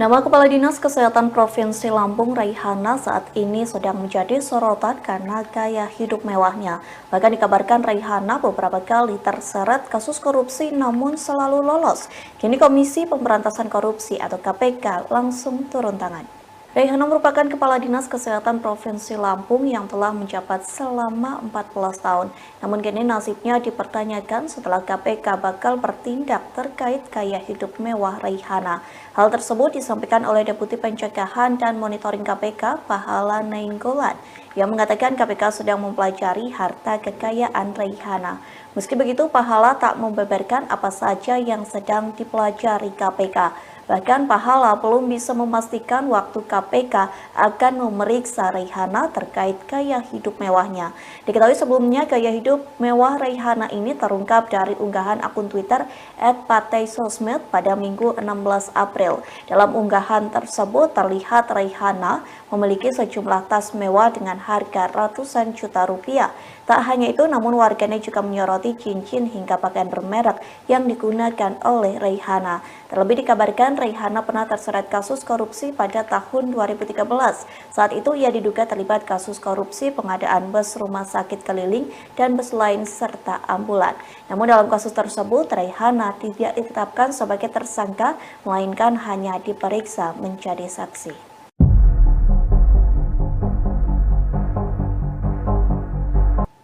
Nama Kepala Dinas Kesehatan Provinsi Lampung Raihana saat ini sedang menjadi sorotan karena gaya hidup mewahnya. Bahkan dikabarkan Raihana beberapa kali terseret kasus korupsi namun selalu lolos. Kini Komisi Pemberantasan Korupsi atau KPK langsung turun tangan. Raihana merupakan Kepala Dinas Kesehatan Provinsi Lampung yang telah menjabat selama 14 tahun. Namun kini nasibnya dipertanyakan setelah KPK bakal bertindak terkait gaya hidup mewah Raihana. Hal tersebut disampaikan oleh Deputi Pencegahan dan Monitoring KPK, Pahala Nainggolan, yang mengatakan KPK sedang mempelajari harta kekayaan Raihana. Meski begitu, Pahala tak membeberkan apa saja yang sedang dipelajari KPK. Bahkan Pahala belum bisa memastikan waktu KPK akan memeriksa Raihana terkait gaya hidup mewahnya. Diketahui sebelumnya gaya hidup mewah Raihana ini terungkap dari unggahan akun Twitter @partai_sosmed pada Minggu 16 April. Dalam unggahan tersebut terlihat Raihana memiliki sejumlah tas mewah dengan harga ratusan juta rupiah. Tak hanya itu, namun warganet juga menyoroti cincin hingga pakaian bermerek yang digunakan oleh Raihana. Terlebih dikabarkan Raihana pernah terseret kasus korupsi pada tahun 2013. Saat itu ia diduga terlibat kasus korupsi pengadaan bus rumah sakit keliling dan bus lain serta ambulan. Namun dalam kasus tersebut Raihana tidak ditetapkan sebagai tersangka, melainkan hanya diperiksa menjadi saksi.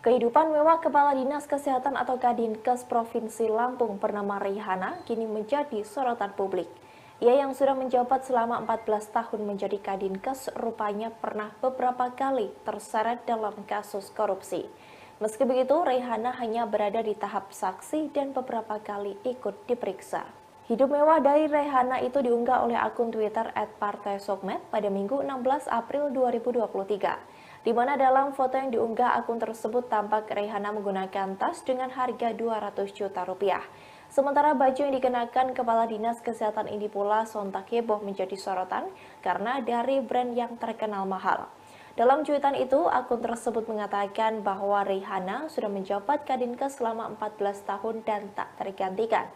Kehidupan mewah Kepala Dinas Kesehatan atau Kadinkes Provinsi Lampung bernama Raihana kini menjadi sorotan publik. Ia yang sudah menjabat selama 14 tahun menjadi Kadinkes rupanya pernah beberapa kali terseret dalam kasus korupsi. Meski begitu, Raihana hanya berada di tahap saksi dan beberapa kali ikut diperiksa. Hidup mewah dari Raihana itu diunggah oleh akun Twitter @partai_sosmed pada Minggu 16 April 2023. Di mana dalam foto yang diunggah akun tersebut tampak Raihana menggunakan tas dengan harga 200 juta rupiah. Sementara baju yang dikenakan Kepala Dinas Kesehatan ini pula sontak heboh menjadi sorotan karena dari brand yang terkenal mahal. Dalam cuitan itu, akun tersebut mengatakan bahwa Raihana sudah menjabat Kadinkes selama 14 tahun dan tak tergantikan.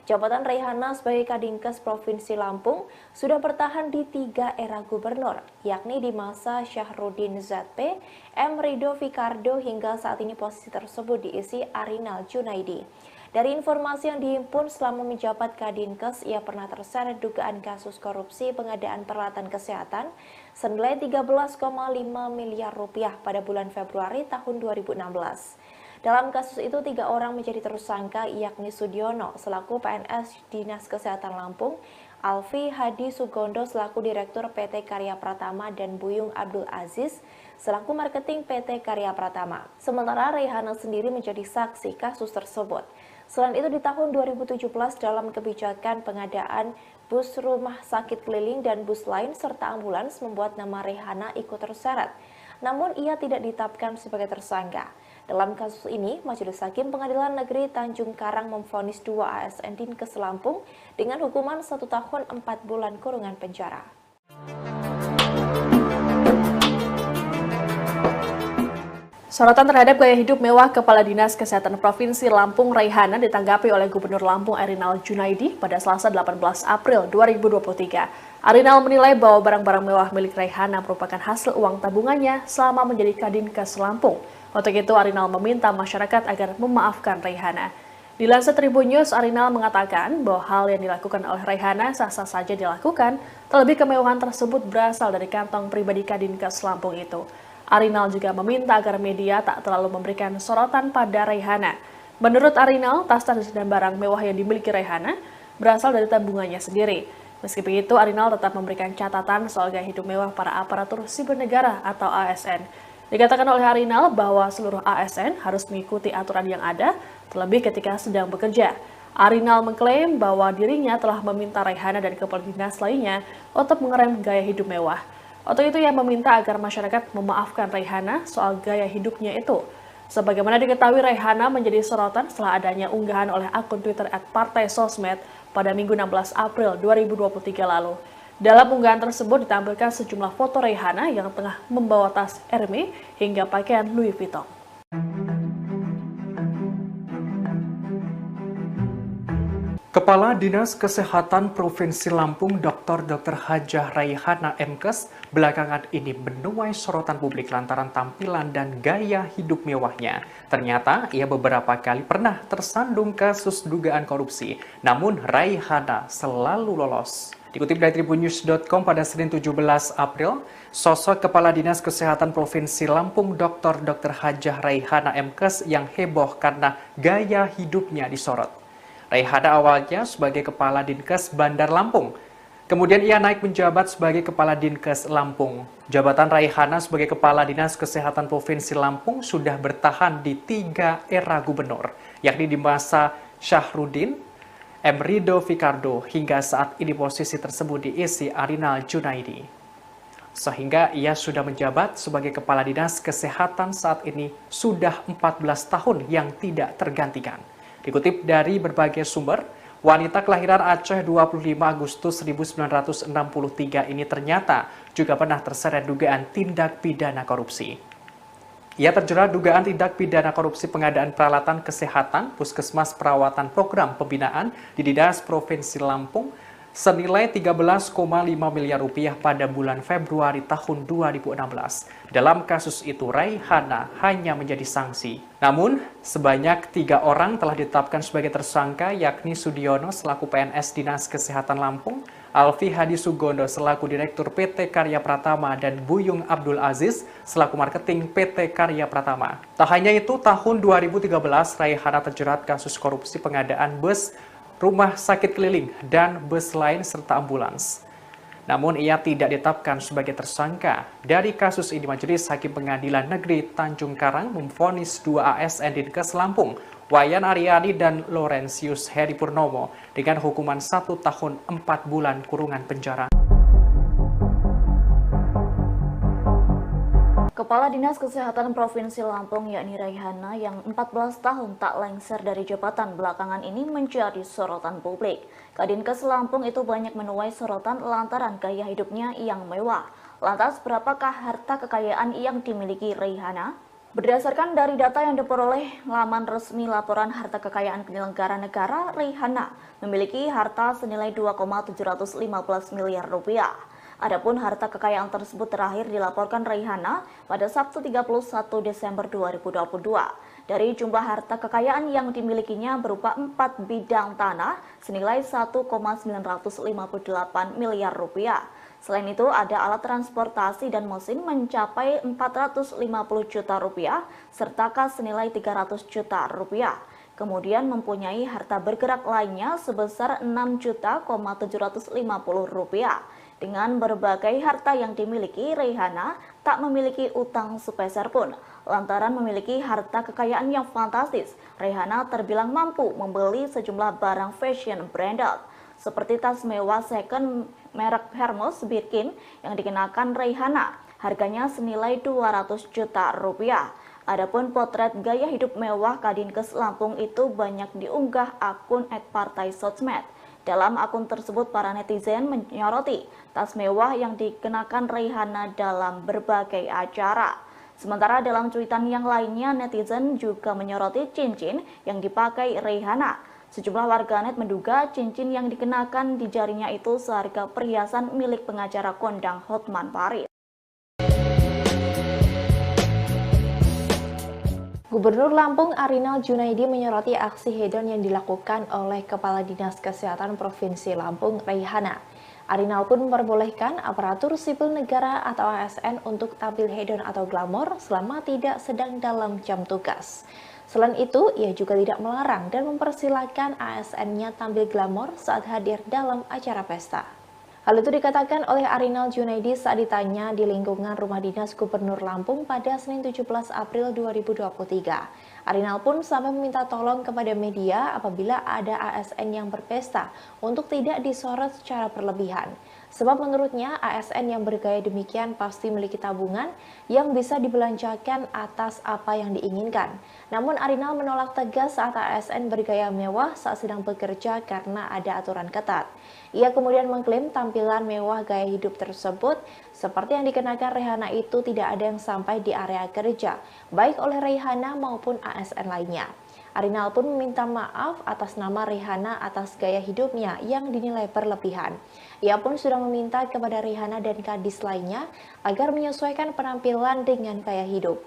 Jabatan Raihana sebagai Kadinkes Provinsi Lampung sudah bertahan di 3 era gubernur, yakni di masa Syahrudin ZP, M. Ridho Fikardo hingga saat ini posisi tersebut diisi Arinal Junaidi. Dari informasi yang dihimpun selama menjabat Kadinkes, ia pernah terseret dugaan kasus korupsi pengadaan peralatan kesehatan senilai 13,5 miliar rupiah pada bulan Februari tahun 2016. Dalam kasus itu, 3 orang menjadi tersangka, yakni Sudiono selaku PNS Dinas Kesehatan Lampung, Alfi Hadi Sugondo selaku Direktur PT Karya Pratama, dan Buyung Abdul Aziz selaku Marketing PT Karya Pratama. Sementara Raihana sendiri menjadi saksi kasus tersebut. Selain itu, di tahun 2017 dalam kebijakan pengadaan bus rumah sakit keliling dan bus lain serta ambulans membuat nama Raihana ikut terseret. Namun ia tidak ditetapkan sebagai tersangka. Dalam kasus ini, Majelis Hakim Pengadilan Negeri Tanjung Karang memvonis 2 ASN Dinkes Lampung dengan hukuman 1 tahun 4 bulan kurungan penjara. Sorotan terhadap gaya hidup mewah Kepala Dinas Kesehatan Provinsi Lampung Raihana ditanggapi oleh Gubernur Lampung Erinal Junaidi pada Selasa 18 April 2023. Arinal menilai bahwa barang-barang mewah milik Raihana merupakan hasil uang tabungannya selama menjadi Kadinkes Lampung. Untuk itu, Arinal meminta masyarakat agar memaafkan Raihana. Dilansir Tribun News, Arinal mengatakan bahwa hal yang dilakukan oleh Raihana sah-sah saja dilakukan, terlebih kemewahan tersebut berasal dari kantong pribadi Kadinkes Lampung itu. Arinal juga meminta agar media tak terlalu memberikan sorotan pada Raihana. Menurut Arinal, tas-tas dan barang mewah yang dimiliki Raihana berasal dari tabungannya sendiri. Meski begitu, Arinal tetap memberikan catatan soal gaya hidup mewah para aparatur sipil negara atau ASN. Dikatakan oleh Arinal bahwa seluruh ASN harus mengikuti aturan yang ada, terlebih ketika sedang bekerja. Arinal mengklaim bahwa dirinya telah meminta Raihana dan kepala dinas lainnya untuk mengerem gaya hidup mewah. Untuk itu ia meminta agar masyarakat memaafkan Raihana soal gaya hidupnya itu. Sebagaimana diketahui, Raihana menjadi sorotan setelah adanya unggahan oleh akun Twitter @partaisosmed pada Minggu 16 April 2023 lalu. Dalam unggahan tersebut ditampilkan sejumlah foto Raihana yang tengah membawa tas Hermes hingga pakaian Louis Vuitton. Kepala Dinas Kesehatan Provinsi Lampung Dr. Hajah Raihana MKes belakangan ini menuai sorotan publik lantaran tampilan dan gaya hidup mewahnya. Ternyata ia beberapa kali pernah tersandung kasus dugaan korupsi, namun Raihana selalu lolos. Dikutip dari tribunnews.com pada Senin 17 April, sosok Kepala Dinas Kesehatan Provinsi Lampung Dr. Hajah Raihana MKes yang heboh karena gaya hidupnya disorot. Raihana awalnya sebagai Kepala Dinkes Bandar Lampung. Kemudian ia naik menjabat sebagai Kepala Dinkes Lampung. Jabatan Raihana sebagai Kepala Dinas Kesehatan Provinsi Lampung sudah bertahan di 3 era gubernur, yakni di masa Syahrudin, M. Rido Fikardo, hingga saat ini posisi tersebut diisi Arinal Junaidi. Sehingga ia sudah menjabat sebagai Kepala Dinas Kesehatan saat ini sudah 14 tahun yang tidak tergantikan. Dikutip dari berbagai sumber, wanita kelahiran Aceh 25 Agustus 1963 ini ternyata juga pernah terseret dugaan tindak pidana korupsi. Ia terjerat dugaan tindak pidana korupsi pengadaan peralatan kesehatan Puskesmas Perawatan Program Pembinaan di Dinas Provinsi Lampung senilai 13,5 miliar rupiah pada bulan Februari tahun 2016. Dalam kasus itu, Raihana hanya menjadi sanksi. Namun, sebanyak 3 orang telah ditetapkan sebagai tersangka, yakni Sudiono selaku PNS Dinas Kesehatan Lampung, Alfi Hadi Sugondo selaku Direktur PT Karya Pratama, dan Buyung Abdul Aziz selaku Marketing PT Karya Pratama. Tak hanya itu, tahun 2013 Raihana terjerat kasus korupsi pengadaan bus, rumah sakit keliling, dan bus lain serta ambulans. Namun ia tidak ditetapkan sebagai tersangka. Dari kasus ini, Majelis Hakim Pengadilan Negeri Tanjung Karang memvonis 2 ASN Dinkes Lampung, Wayan Aryani dan Laurentius Heri Purnomo, dengan hukuman 1 tahun 4 bulan kurungan penjara. Kepala Dinas Kesehatan Provinsi Lampung yakni Raihana yang 14 tahun tak lengser dari jabatan belakangan ini menjadi sorotan publik. Kadinkes Lampung itu banyak menuai sorotan lantaran gaya hidupnya yang mewah. Lantas berapakah harta kekayaan yang dimiliki Raihana? Berdasarkan dari data yang diperoleh laman resmi laporan harta kekayaan penyelenggara negara, Raihana memiliki harta senilai 2,715 miliar rupiah. Adapun harta kekayaan tersebut terakhir dilaporkan Raihana pada Sabtu 31 Desember 2022. Dari jumlah harta kekayaan yang dimilikinya berupa 4 bidang tanah senilai 1,958 miliar rupiah. Selain itu ada alat transportasi dan mesin mencapai 450 juta rupiah serta kas senilai 300 juta rupiah. Kemudian mempunyai harta bergerak lainnya sebesar 6.750 rupiah. Dengan berbagai harta yang dimiliki, Raihana tak memiliki utang sepeser pun. Lantaran memiliki harta kekayaan yang fantastis, Raihana terbilang mampu membeli sejumlah barang fashion branded, seperti tas mewah second merek Hermes Birkin yang dikenakan Raihana. Harganya senilai 200 juta rupiah. Adapun potret gaya hidup mewah Kadinkes Lampung itu banyak diunggah akun @partaisosmed. Dalam akun tersebut, para netizen menyoroti tas mewah yang dikenakan Raihana dalam berbagai acara. Sementara dalam cuitan yang lainnya, netizen juga menyoroti cincin yang dipakai Raihana. Sejumlah warganet menduga cincin yang dikenakan di jarinya itu seharga perhiasan milik pengacara kondang Hotman Paris. Gubernur Lampung Arinal Junaidi menyoroti aksi hedon yang dilakukan oleh Kepala Dinas Kesehatan Provinsi Lampung, Raihana. Arinal pun memperbolehkan aparatur sipil negara atau ASN untuk tampil hedon atau glamor selama tidak sedang dalam jam tugas. Selain itu, ia juga tidak melarang dan mempersilahkan ASN-nya tampil glamor saat hadir dalam acara pesta. Hal itu dikatakan oleh Arinal Junaidi saat ditanya di lingkungan Rumah Dinas Gubernur Lampung pada Senin 17 April 2023. Arinal pun sampai meminta tolong kepada media apabila ada ASN yang berpesta untuk tidak disorot secara berlebihan. Sebab menurutnya ASN yang bergaya demikian pasti memiliki tabungan yang bisa dibelanjakan atas apa yang diinginkan. Namun Arinal menolak tegas saat ASN bergaya mewah saat sedang bekerja karena ada aturan ketat. Ia kemudian mengklaim tampilan mewah gaya hidup tersebut seperti yang dikenakan Raihana itu tidak ada yang sampai di area kerja, baik oleh Raihana maupun ASN lainnya. Arinal pun meminta maaf atas nama Raihana atas gaya hidupnya yang dinilai berlebihan. Ia pun sudah meminta kepada Raihana dan kadis lainnya agar menyesuaikan penampilan dengan gaya hidup.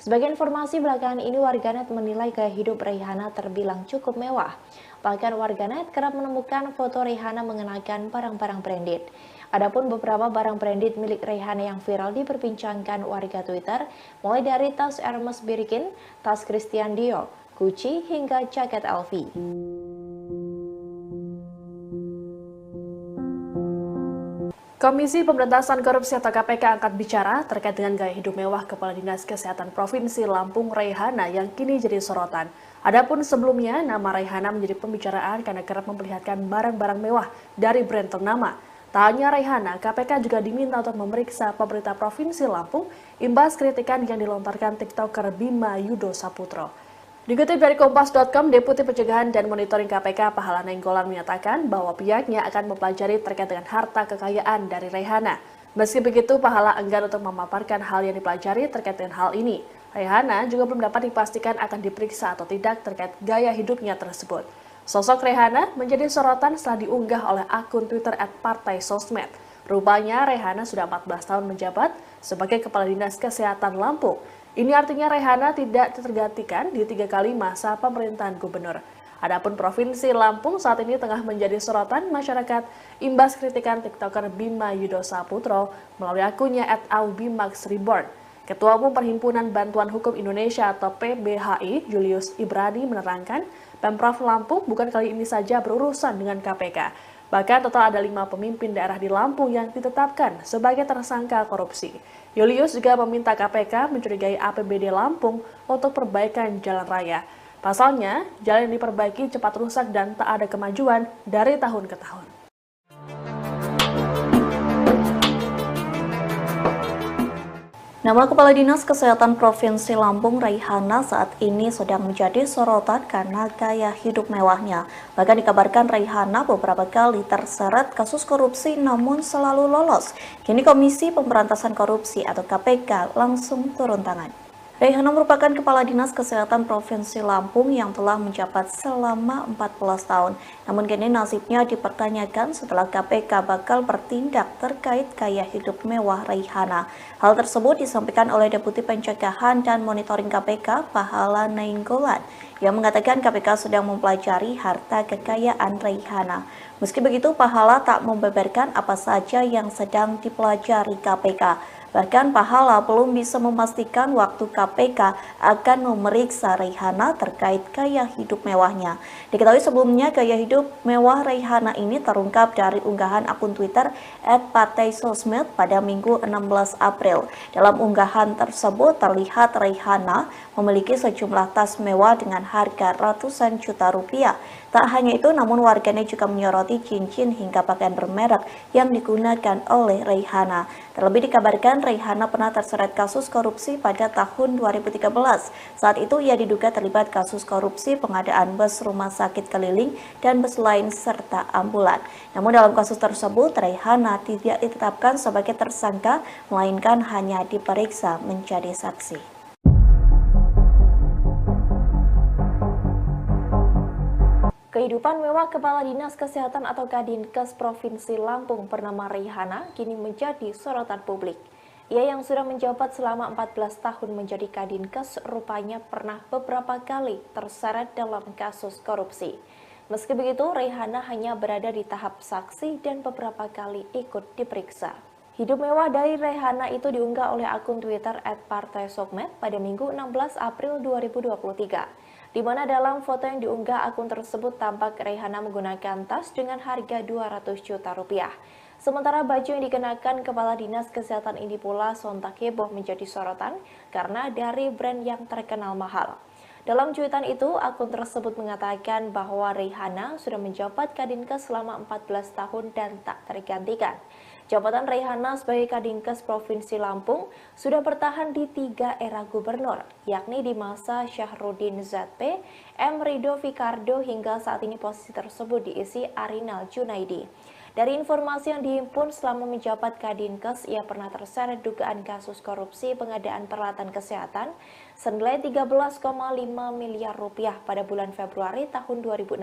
Sebagai informasi belakangan ini warganet menilai gaya hidup Raihana terbilang cukup mewah. Bahkan warganet kerap menemukan foto Raihana mengenakan barang-barang branded. Adapun beberapa barang branded milik Raihana yang viral diperbincangkan warga Twitter, mulai dari tas Hermes Birkin, tas Christian Dior, Gucci hingga jaket LV. Komisi Pemberantasan Korupsi atau KPK angkat bicara terkait dengan gaya hidup mewah Kepala Dinas Kesehatan Provinsi Lampung Raihana yang kini jadi sorotan. Adapun sebelumnya, nama Raihana menjadi pembicaraan karena kerap memperlihatkan barang-barang mewah dari brand ternama. Tak hanya Raihana, KPK juga diminta untuk memeriksa pemerintah Provinsi Lampung imbas kritikan yang dilontarkan TikToker Bima Yudo Saputro. Dikutip dari Kompas.com, Deputi Pencegahan dan Monitoring KPK Pahala Nainggolan menyatakan bahwa pihaknya akan mempelajari terkait dengan harta kekayaan dari Raihana. Meski begitu, Pahala enggan untuk memaparkan hal yang dipelajari terkait dengan hal ini. Raihana juga belum dapat dipastikan akan diperiksa atau tidak terkait gaya hidupnya tersebut. Sosok Raihana menjadi sorotan setelah diunggah oleh akun Twitter @partaisosmed. Rupanya Raihana sudah 14 tahun menjabat sebagai Kepala Dinas Kesehatan Lampung. Ini artinya Raihana tidak tergantikan di 3 kali masa pemerintahan gubernur. Adapun Provinsi Lampung saat ini tengah menjadi sorotan masyarakat imbas kritikan TikToker Bima Yudo Saputro melalui akunnya @aubimaxreborn. Ketua Umum Perhimpunan Bantuan Hukum Indonesia atau PBHI, Julius Ibrani menerangkan, Pemprov Lampung bukan kali ini saja berurusan dengan KPK. Bahkan total ada 5 pemimpin daerah di Lampung yang ditetapkan sebagai tersangka korupsi. Julius juga meminta KPK mencurigai APBD Lampung untuk perbaikan jalan raya. Pasalnya, jalan yang diperbaiki cepat rusak dan tak ada kemajuan dari tahun ke tahun. Nama Kepala Dinas Kesehatan Provinsi Lampung Raihana saat ini sedang menjadi sorotan karena gaya hidup mewahnya. Bahkan dikabarkan Raihana beberapa kali terseret kasus korupsi namun selalu lolos. Kini Komisi Pemberantasan Korupsi atau KPK langsung turun tangan. Raihana merupakan Kepala Dinas Kesehatan Provinsi Lampung yang telah menjabat selama 14 tahun. Namun kini nasibnya dipertanyakan setelah KPK bakal bertindak terkait gaya hidup mewah Raihana. Hal tersebut disampaikan oleh Deputi Pencegahan dan Monitoring KPK Pahala Nainggolan yang mengatakan KPK sedang mempelajari harta kekayaan Raihana. Meski begitu, Pahala tak membeberkan apa saja yang sedang dipelajari KPK. Bahkan Pahala belum bisa memastikan waktu KPK akan memeriksa Raihana terkait gaya hidup mewahnya. Diketahui sebelumnya gaya hidup mewah Raihana ini terungkap dari unggahan akun Twitter @partaisosmed pada Minggu 16 April. Dalam unggahan tersebut terlihat Raihana memiliki sejumlah tas mewah dengan harga ratusan juta rupiah. Tak hanya itu, namun warganet juga menyoroti cincin hingga pakaian bermerek yang digunakan oleh Raihana. Terlebih dikabarkan Raihana pernah terseret kasus korupsi pada tahun 2013. Saat itu ia diduga terlibat kasus korupsi pengadaan bus rumah sakit keliling dan bus lain serta ambulan. Namun dalam kasus tersebut Raihana tidak ditetapkan sebagai tersangka, melainkan hanya diperiksa menjadi saksi. Kehidupan mewah Kepala Dinas Kesehatan atau Kadinkes Provinsi Lampung bernama Raihana kini menjadi sorotan publik. Ia yang sudah menjabat selama 14 tahun menjadi Kadinkes rupanya pernah beberapa kali terseret dalam kasus korupsi. Meski begitu, Raihana hanya berada di tahap saksi dan beberapa kali ikut diperiksa. Hidup mewah dari Raihana itu diunggah oleh akun Twitter @partaisokmed pada Minggu 16 April 2023, di mana dalam foto yang diunggah akun tersebut tampak Raihana menggunakan tas dengan harga 200 juta rupiah. Sementara baju yang dikenakan Kepala Dinas Kesehatan ini pula sontak heboh menjadi sorotan karena dari brand yang terkenal mahal. Dalam cuitan itu, akun tersebut mengatakan bahwa Raihana sudah menjabat Kadinkes selama 14 tahun dan tak tergantikan. Jabatan Raihana sebagai Kadinkes Provinsi Lampung sudah bertahan di 3 era gubernur, yakni di masa Syahrudin ZP, M. Rido Fikardo hingga saat ini posisi tersebut diisi Arinal Junaidi. Dari informasi yang dihimpun selama menjabat Kadinkes, ia pernah terseret dugaan kasus korupsi pengadaan peralatan kesehatan senilai 13,5 miliar rupiah pada bulan Februari tahun 2016.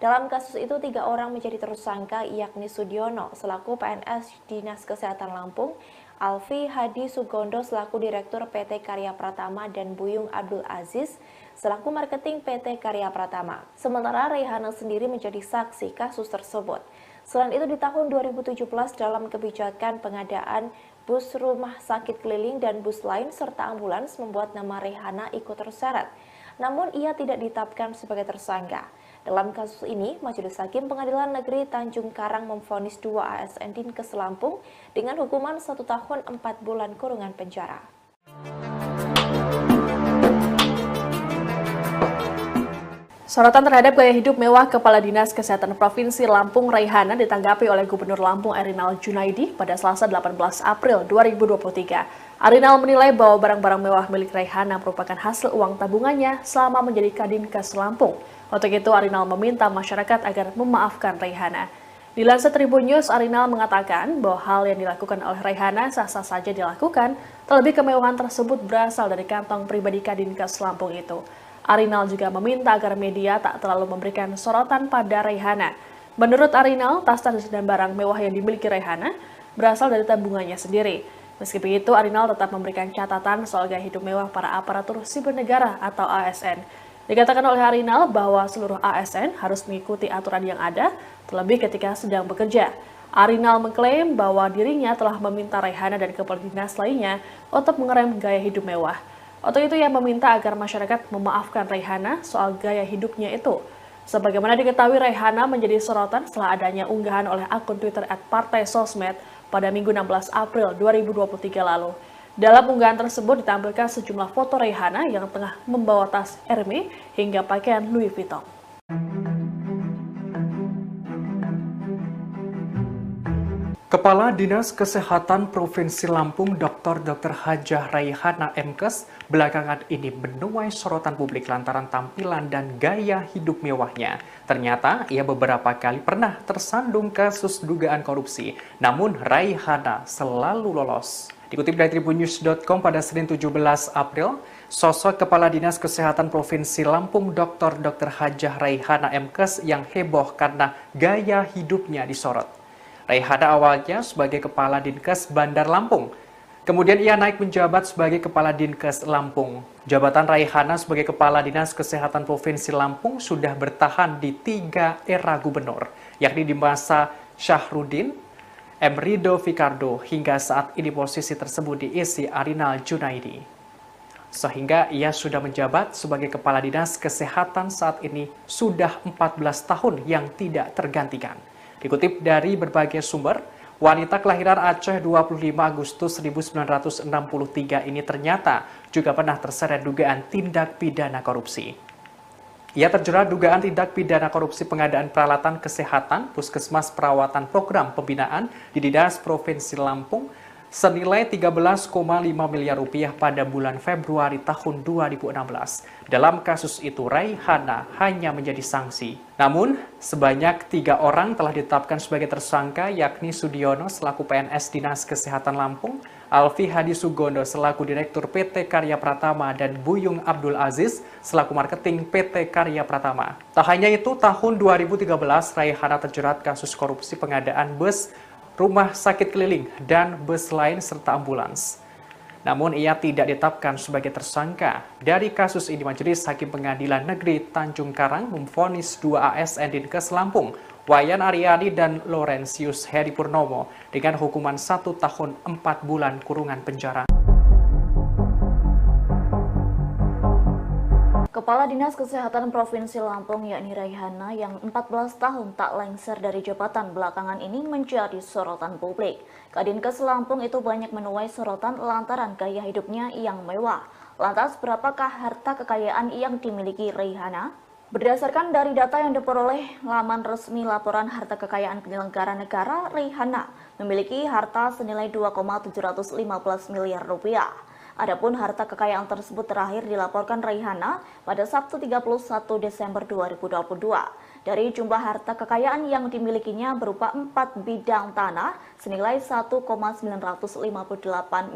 Dalam kasus itu, 3 orang menjadi tersangka, yakni Sudiono selaku PNS Dinas Kesehatan Lampung, Alfi Hadi Sugondo selaku Direktur PT Karya Pratama, dan Buyung Abdul Aziz selaku Marketing PT Karya Pratama. Sementara Raihana sendiri menjadi saksi kasus tersebut. Selain itu, di tahun 2017 dalam kebijakan pengadaan bus rumah sakit keliling dan bus lain serta ambulans membuat nama Raihana ikut terseret. Namun ia tidak ditetapkan sebagai tersangka. Dalam kasus ini, Majelis Hakim Pengadilan Negeri Tanjung Karang memvonis 2 ASN Dinkes Lampung dengan hukuman 1 tahun 4 bulan kurungan penjara. Sorotan terhadap gaya hidup mewah Kepala Dinas Kesehatan Provinsi Lampung Raihana ditanggapi oleh Gubernur Lampung Erinal Junaidi pada Selasa 18 April 2023. Arinal menilai bahwa barang-barang mewah milik Raihana merupakan hasil uang tabungannya selama menjadi Kadinkes Lampung. Untuk itu, Arinal meminta masyarakat agar memaafkan Raihana. Dilansir Tribun News, Arinal mengatakan bahwa hal yang dilakukan oleh Raihana sah-sah saja dilakukan, terlebih kemewahan tersebut berasal dari kantong pribadi Kadinkes Lampung itu. Arinal juga meminta agar media tak terlalu memberikan sorotan pada Raihana. Menurut Arinal, tas-tas dan barang mewah yang dimiliki Raihana berasal dari tabungannya sendiri. Meski begitu, Arinal tetap memberikan catatan soal gaya hidup mewah para aparatur sipil negara atau ASN. Dikatakan oleh Arinal bahwa seluruh ASN harus mengikuti aturan yang ada, terlebih ketika sedang bekerja. Arinal mengklaim bahwa dirinya telah meminta Raihana dan kepala dinas lainnya untuk mengerem gaya hidup mewah. Untuk itu ia meminta agar masyarakat memaafkan Raihana soal gaya hidupnya itu. Sebagaimana diketahui, Raihana menjadi sorotan setelah adanya unggahan oleh akun Twitter @partaisosmed pada Minggu 16 April 2023 lalu. Dalam unggahan tersebut ditampilkan sejumlah foto Raihana yang tengah membawa tas Hermes hingga pakaian Louis Vuitton. Kepala Dinas Kesehatan Provinsi Lampung Dr. Hajah Raihana MKes belakangan ini menuai sorotan publik lantaran tampilan dan gaya hidup mewahnya. Ternyata ia beberapa kali pernah tersandung kasus dugaan korupsi, namun Raihana selalu lolos. Dikutip dari tribunnews.com pada Senin 17 April, sosok Kepala Dinas Kesehatan Provinsi Lampung Dr. Hajah Raihana MKes yang heboh karena gaya hidupnya disorot. Raihana awalnya sebagai Kepala Dinkes Bandar Lampung. Kemudian ia naik menjabat sebagai Kepala Dinkes Lampung. Jabatan Raihana sebagai Kepala Dinas Kesehatan Provinsi Lampung sudah bertahan di 3 era gubernur, yakni di masa Syahrudin, M. Rido Fikardo, hingga saat ini posisi tersebut diisi Arinal Junaidi. Sehingga ia sudah menjabat sebagai Kepala Dinas Kesehatan saat ini sudah 14 tahun yang tidak tergantikan. Dikutip dari berbagai sumber, wanita kelahiran Aceh 25 Agustus 1963 ini ternyata juga pernah terseret dugaan tindak pidana korupsi. Ia terjerat dugaan tindak pidana korupsi pengadaan peralatan kesehatan, puskesmas perawatan program pembinaan di Dinas Provinsi Lampung senilai 13,5 miliar rupiah pada bulan Februari tahun 2016. Dalam kasus itu, Raihana hanya menjadi sanksi. Namun, sebanyak 3 orang telah ditetapkan sebagai tersangka, yakni Sudiono selaku PNS Dinas Kesehatan Lampung, Alfi Hadi Sugondo selaku Direktur PT Karya Pratama, dan Buyung Abdul Aziz selaku Marketing PT Karya Pratama. Tak hanya itu, tahun 2013 Raihana terjerat kasus korupsi pengadaan bus rumah sakit keliling, dan bus lain serta ambulans. Namun ia tidak ditetapkan sebagai tersangka. Dari kasus ini, Majelis Hakim Pengadilan Negeri Tanjung Karang memvonis 2 ASN Dinkes Lampung, Wayan Aryani dan Laurentius Heri Purnomo dengan hukuman 1 tahun 4 bulan kurungan penjara. Kepala Dinas Kesehatan Provinsi Lampung yakni Raihana yang 14 tahun tak lengser dari jabatan belakangan ini menjadi sorotan publik. Kadinkes Lampung itu banyak menuai sorotan lantaran gaya hidupnya yang mewah. Lantas berapakah harta kekayaan yang dimiliki Raihana? Berdasarkan dari data yang diperoleh laman resmi laporan harta kekayaan penyelenggara negara, Raihana memiliki harta senilai 2,715 miliar rupiah. Adapun harta kekayaan tersebut terakhir dilaporkan Raihana pada Sabtu 31 Desember 2022. Dari jumlah harta kekayaan yang dimilikinya berupa 4 bidang tanah senilai 1,958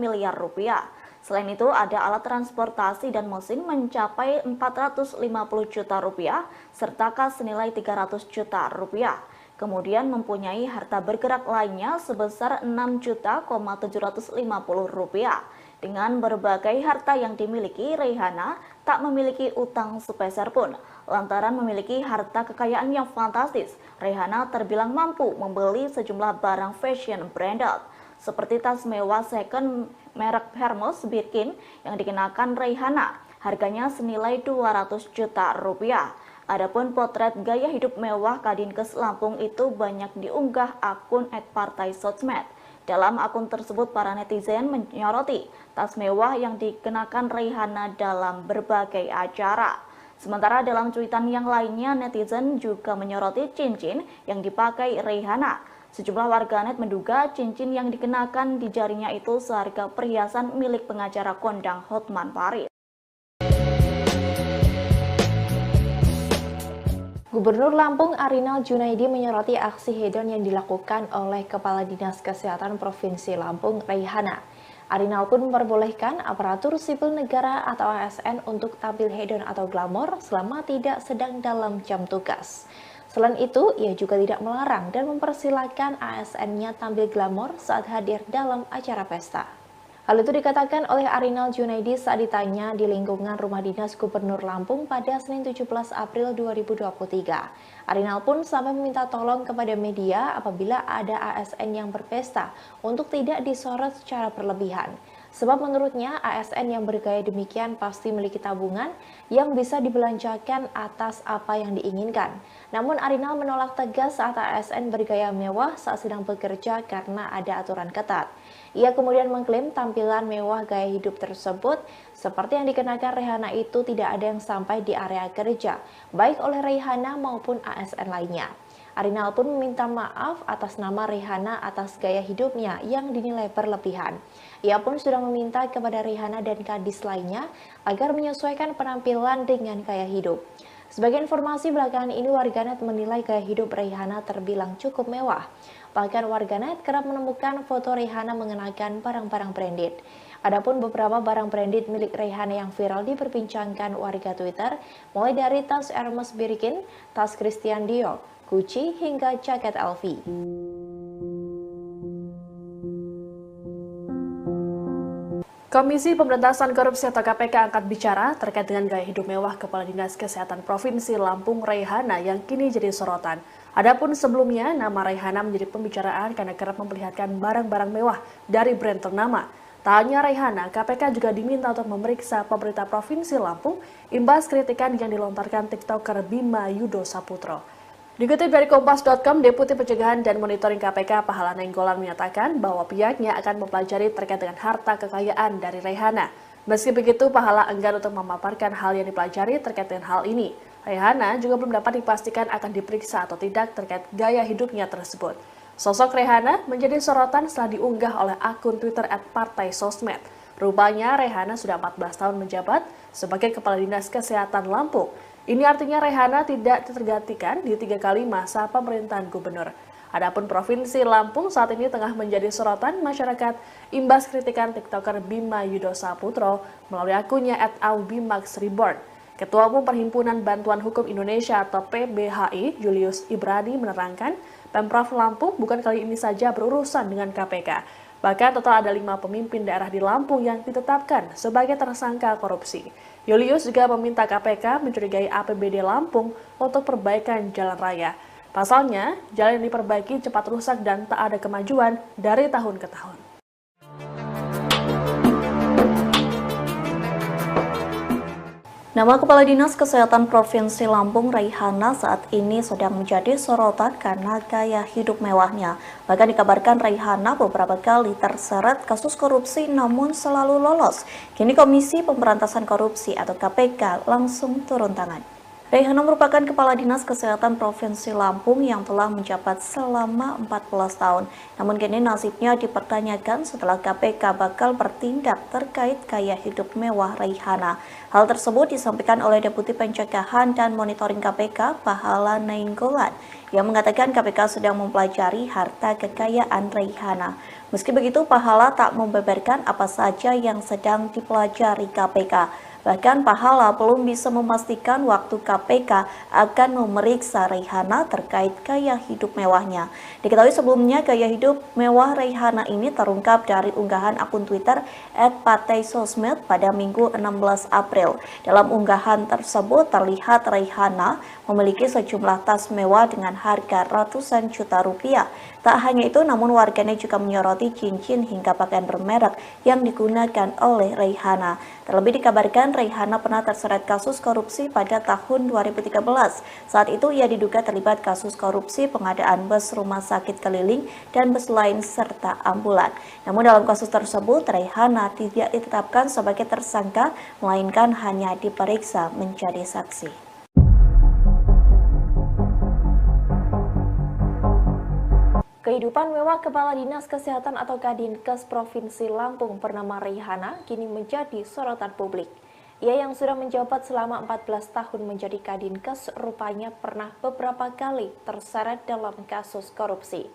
miliar rupiah. Selain itu ada alat transportasi dan mesin mencapai 450 juta rupiah serta kas senilai 300 juta rupiah. Kemudian mempunyai harta bergerak lainnya sebesar 6.750 rupiah. Dengan berbagai harta yang dimiliki, Raihana tak memiliki utang sepeser pun. Lantaran memiliki harta kekayaan yang fantastis, Raihana terbilang mampu membeli sejumlah barang fashion branded, seperti tas mewah second merek Hermes Birkin yang dikenakan Raihana. Harganya senilai 200 juta rupiah. Adapun potret gaya hidup mewah Kadinkes Lampung itu banyak diunggah akun @partai_sosmed. Dalam akun tersebut, para netizen menyoroti tas mewah yang dikenakan Raihana dalam berbagai acara. Sementara dalam cuitan yang lainnya, netizen juga menyoroti cincin yang dipakai Raihana. Sejumlah warganet menduga cincin yang dikenakan di jarinya itu seharga perhiasan milik pengacara kondang Hotman Paris. Gubernur Lampung Arinal Junaidi menyoroti aksi hedon yang dilakukan oleh Kepala Dinas Kesehatan Provinsi Lampung, Raihana. Arinal pun memperbolehkan aparatur sipil negara atau ASN untuk tampil hedon atau glamor selama tidak sedang dalam jam tugas. Selain itu, ia juga tidak melarang dan mempersilahkan ASN-nya tampil glamor saat hadir dalam acara pesta. Hal itu dikatakan oleh Arinal Junaidi saat ditanya di lingkungan Rumah Dinas Gubernur Lampung pada Senin 17 April 2023. Arinal pun sampai meminta tolong kepada media apabila ada ASN yang berpesta untuk tidak disorot secara berlebihan. Sebab menurutnya ASN yang bergaya demikian pasti memiliki tabungan yang bisa dibelanjakan atas apa yang diinginkan. Namun Arinal menolak tegas saat ASN bergaya mewah saat sedang bekerja karena ada aturan ketat. Ia kemudian mengklaim tampilan mewah gaya hidup tersebut seperti yang dikenakan Raihana itu tidak ada yang sampai di area kerja, baik oleh Raihana maupun ASN lainnya. Arinal pun meminta maaf atas nama Raihana atas gaya hidupnya yang dinilai berlebihan. Ia pun sudah meminta kepada Raihana dan kadis lainnya agar menyesuaikan penampilan dengan gaya hidup. Sebagai informasi belakangan ini, warganet menilai gaya hidup Raihana terbilang cukup mewah. Bahkan warganet kerap menemukan foto Raihana mengenakan barang-barang branded. Adapun beberapa barang branded milik Raihana yang viral diperbincangkan warga Twitter, mulai dari tas Hermes Birkin, tas Christian Dior, Gucci, hingga jaket LV. Komisi Pemberantasan Korupsi atau KPK angkat bicara terkait dengan gaya hidup mewah Kepala Dinas Kesehatan Provinsi Lampung Raihana yang kini jadi sorotan. Adapun sebelumnya, nama Raihana menjadi pembicaraan karena kerap memperlihatkan barang-barang mewah dari brand ternama. Tak hanya Raihana, KPK juga diminta untuk memeriksa pemerintah Provinsi Lampung imbas kritikan yang dilontarkan TikToker Bima Yudo Saputro. Dikutip dari Kompas.com, Deputi Pencegahan dan Monitoring KPK Pahala Nainggolan menyatakan bahwa pihaknya akan mempelajari terkait dengan harta kekayaan dari Raihana. Meski begitu, Pahala enggan untuk memaparkan hal yang dipelajari terkait dengan hal ini. Raihana juga belum dapat dipastikan akan diperiksa atau tidak terkait gaya hidupnya tersebut. Sosok Raihana menjadi sorotan setelah diunggah oleh akun Twitter @partai_sosmed. Rupanya Raihana sudah 14 tahun menjabat sebagai Kepala Dinas Kesehatan Lampung. Ini artinya Raihana tidak tergantikan di 3 kali masa pemerintahan gubernur. Adapun Provinsi Lampung saat ini tengah menjadi sorotan masyarakat imbas kritikan TikToker Bima Yudo Saputro melalui akunnya @aubimaxreborn. Ketua Umum Perhimpunan Bantuan Hukum Indonesia atau PBHI, Julius Ibrani menerangkan Pemprov Lampung bukan kali ini saja berurusan dengan KPK. Bahkan total ada 5 pemimpin daerah di Lampung yang ditetapkan sebagai tersangka korupsi. Julius juga meminta KPK mencurigai APBD Lampung untuk perbaikan jalan raya. Pasalnya, jalan yang diperbaiki cepat rusak dan tak ada kemajuan dari tahun ke tahun. Nama Kepala Dinas Kesehatan Provinsi Lampung, Raihana, saat ini sedang menjadi sorotan karena gaya hidup mewahnya. Bahkan dikabarkan Raihana beberapa kali terseret kasus korupsi namun selalu lolos. Kini Komisi Pemberantasan Korupsi atau KPK langsung turun tangan. Raihana merupakan Kepala Dinas Kesehatan Provinsi Lampung yang telah menjabat selama 14 tahun. Namun kini nasibnya dipertanyakan setelah KPK bakal bertindak terkait gaya hidup mewah Raihana. Hal tersebut disampaikan oleh Deputi Pencegahan dan Monitoring KPK, Pahala Nainggolan, yang mengatakan KPK sedang mempelajari harta kekayaan Raihana. Meski begitu, Pahala tak membeberkan apa saja yang sedang dipelajari KPK. Bahkan Pahala belum bisa memastikan waktu KPK akan memeriksa Raihana terkait gaya hidup mewahnya. Diketahui sebelumnya gaya hidup mewah Raihana ini terungkap dari unggahan akun Twitter @pateisosmed pada Minggu 16 April. Dalam unggahan tersebut terlihat Raihana memiliki sejumlah tas mewah dengan harga ratusan juta rupiah. Tak hanya itu, namun warganet juga menyoroti cincin hingga pakaian bermerek yang digunakan oleh Raihana. Terlebih dikabarkan Raihana pernah terseret kasus korupsi pada tahun 2013. Saat itu ia diduga terlibat kasus korupsi pengadaan bus rumah sakit keliling dan bus lain serta ambulan. Namun dalam kasus tersebut Raihana tidak ditetapkan sebagai tersangka, melainkan hanya diperiksa menjadi saksi. Kehidupan mewah Kepala Dinas Kesehatan atau Kadinkes Provinsi Lampung bernama Raihana kini menjadi sorotan publik. Ia yang sudah menjabat selama 14 tahun menjadi Kadinkes rupanya pernah beberapa kali terseret dalam kasus korupsi.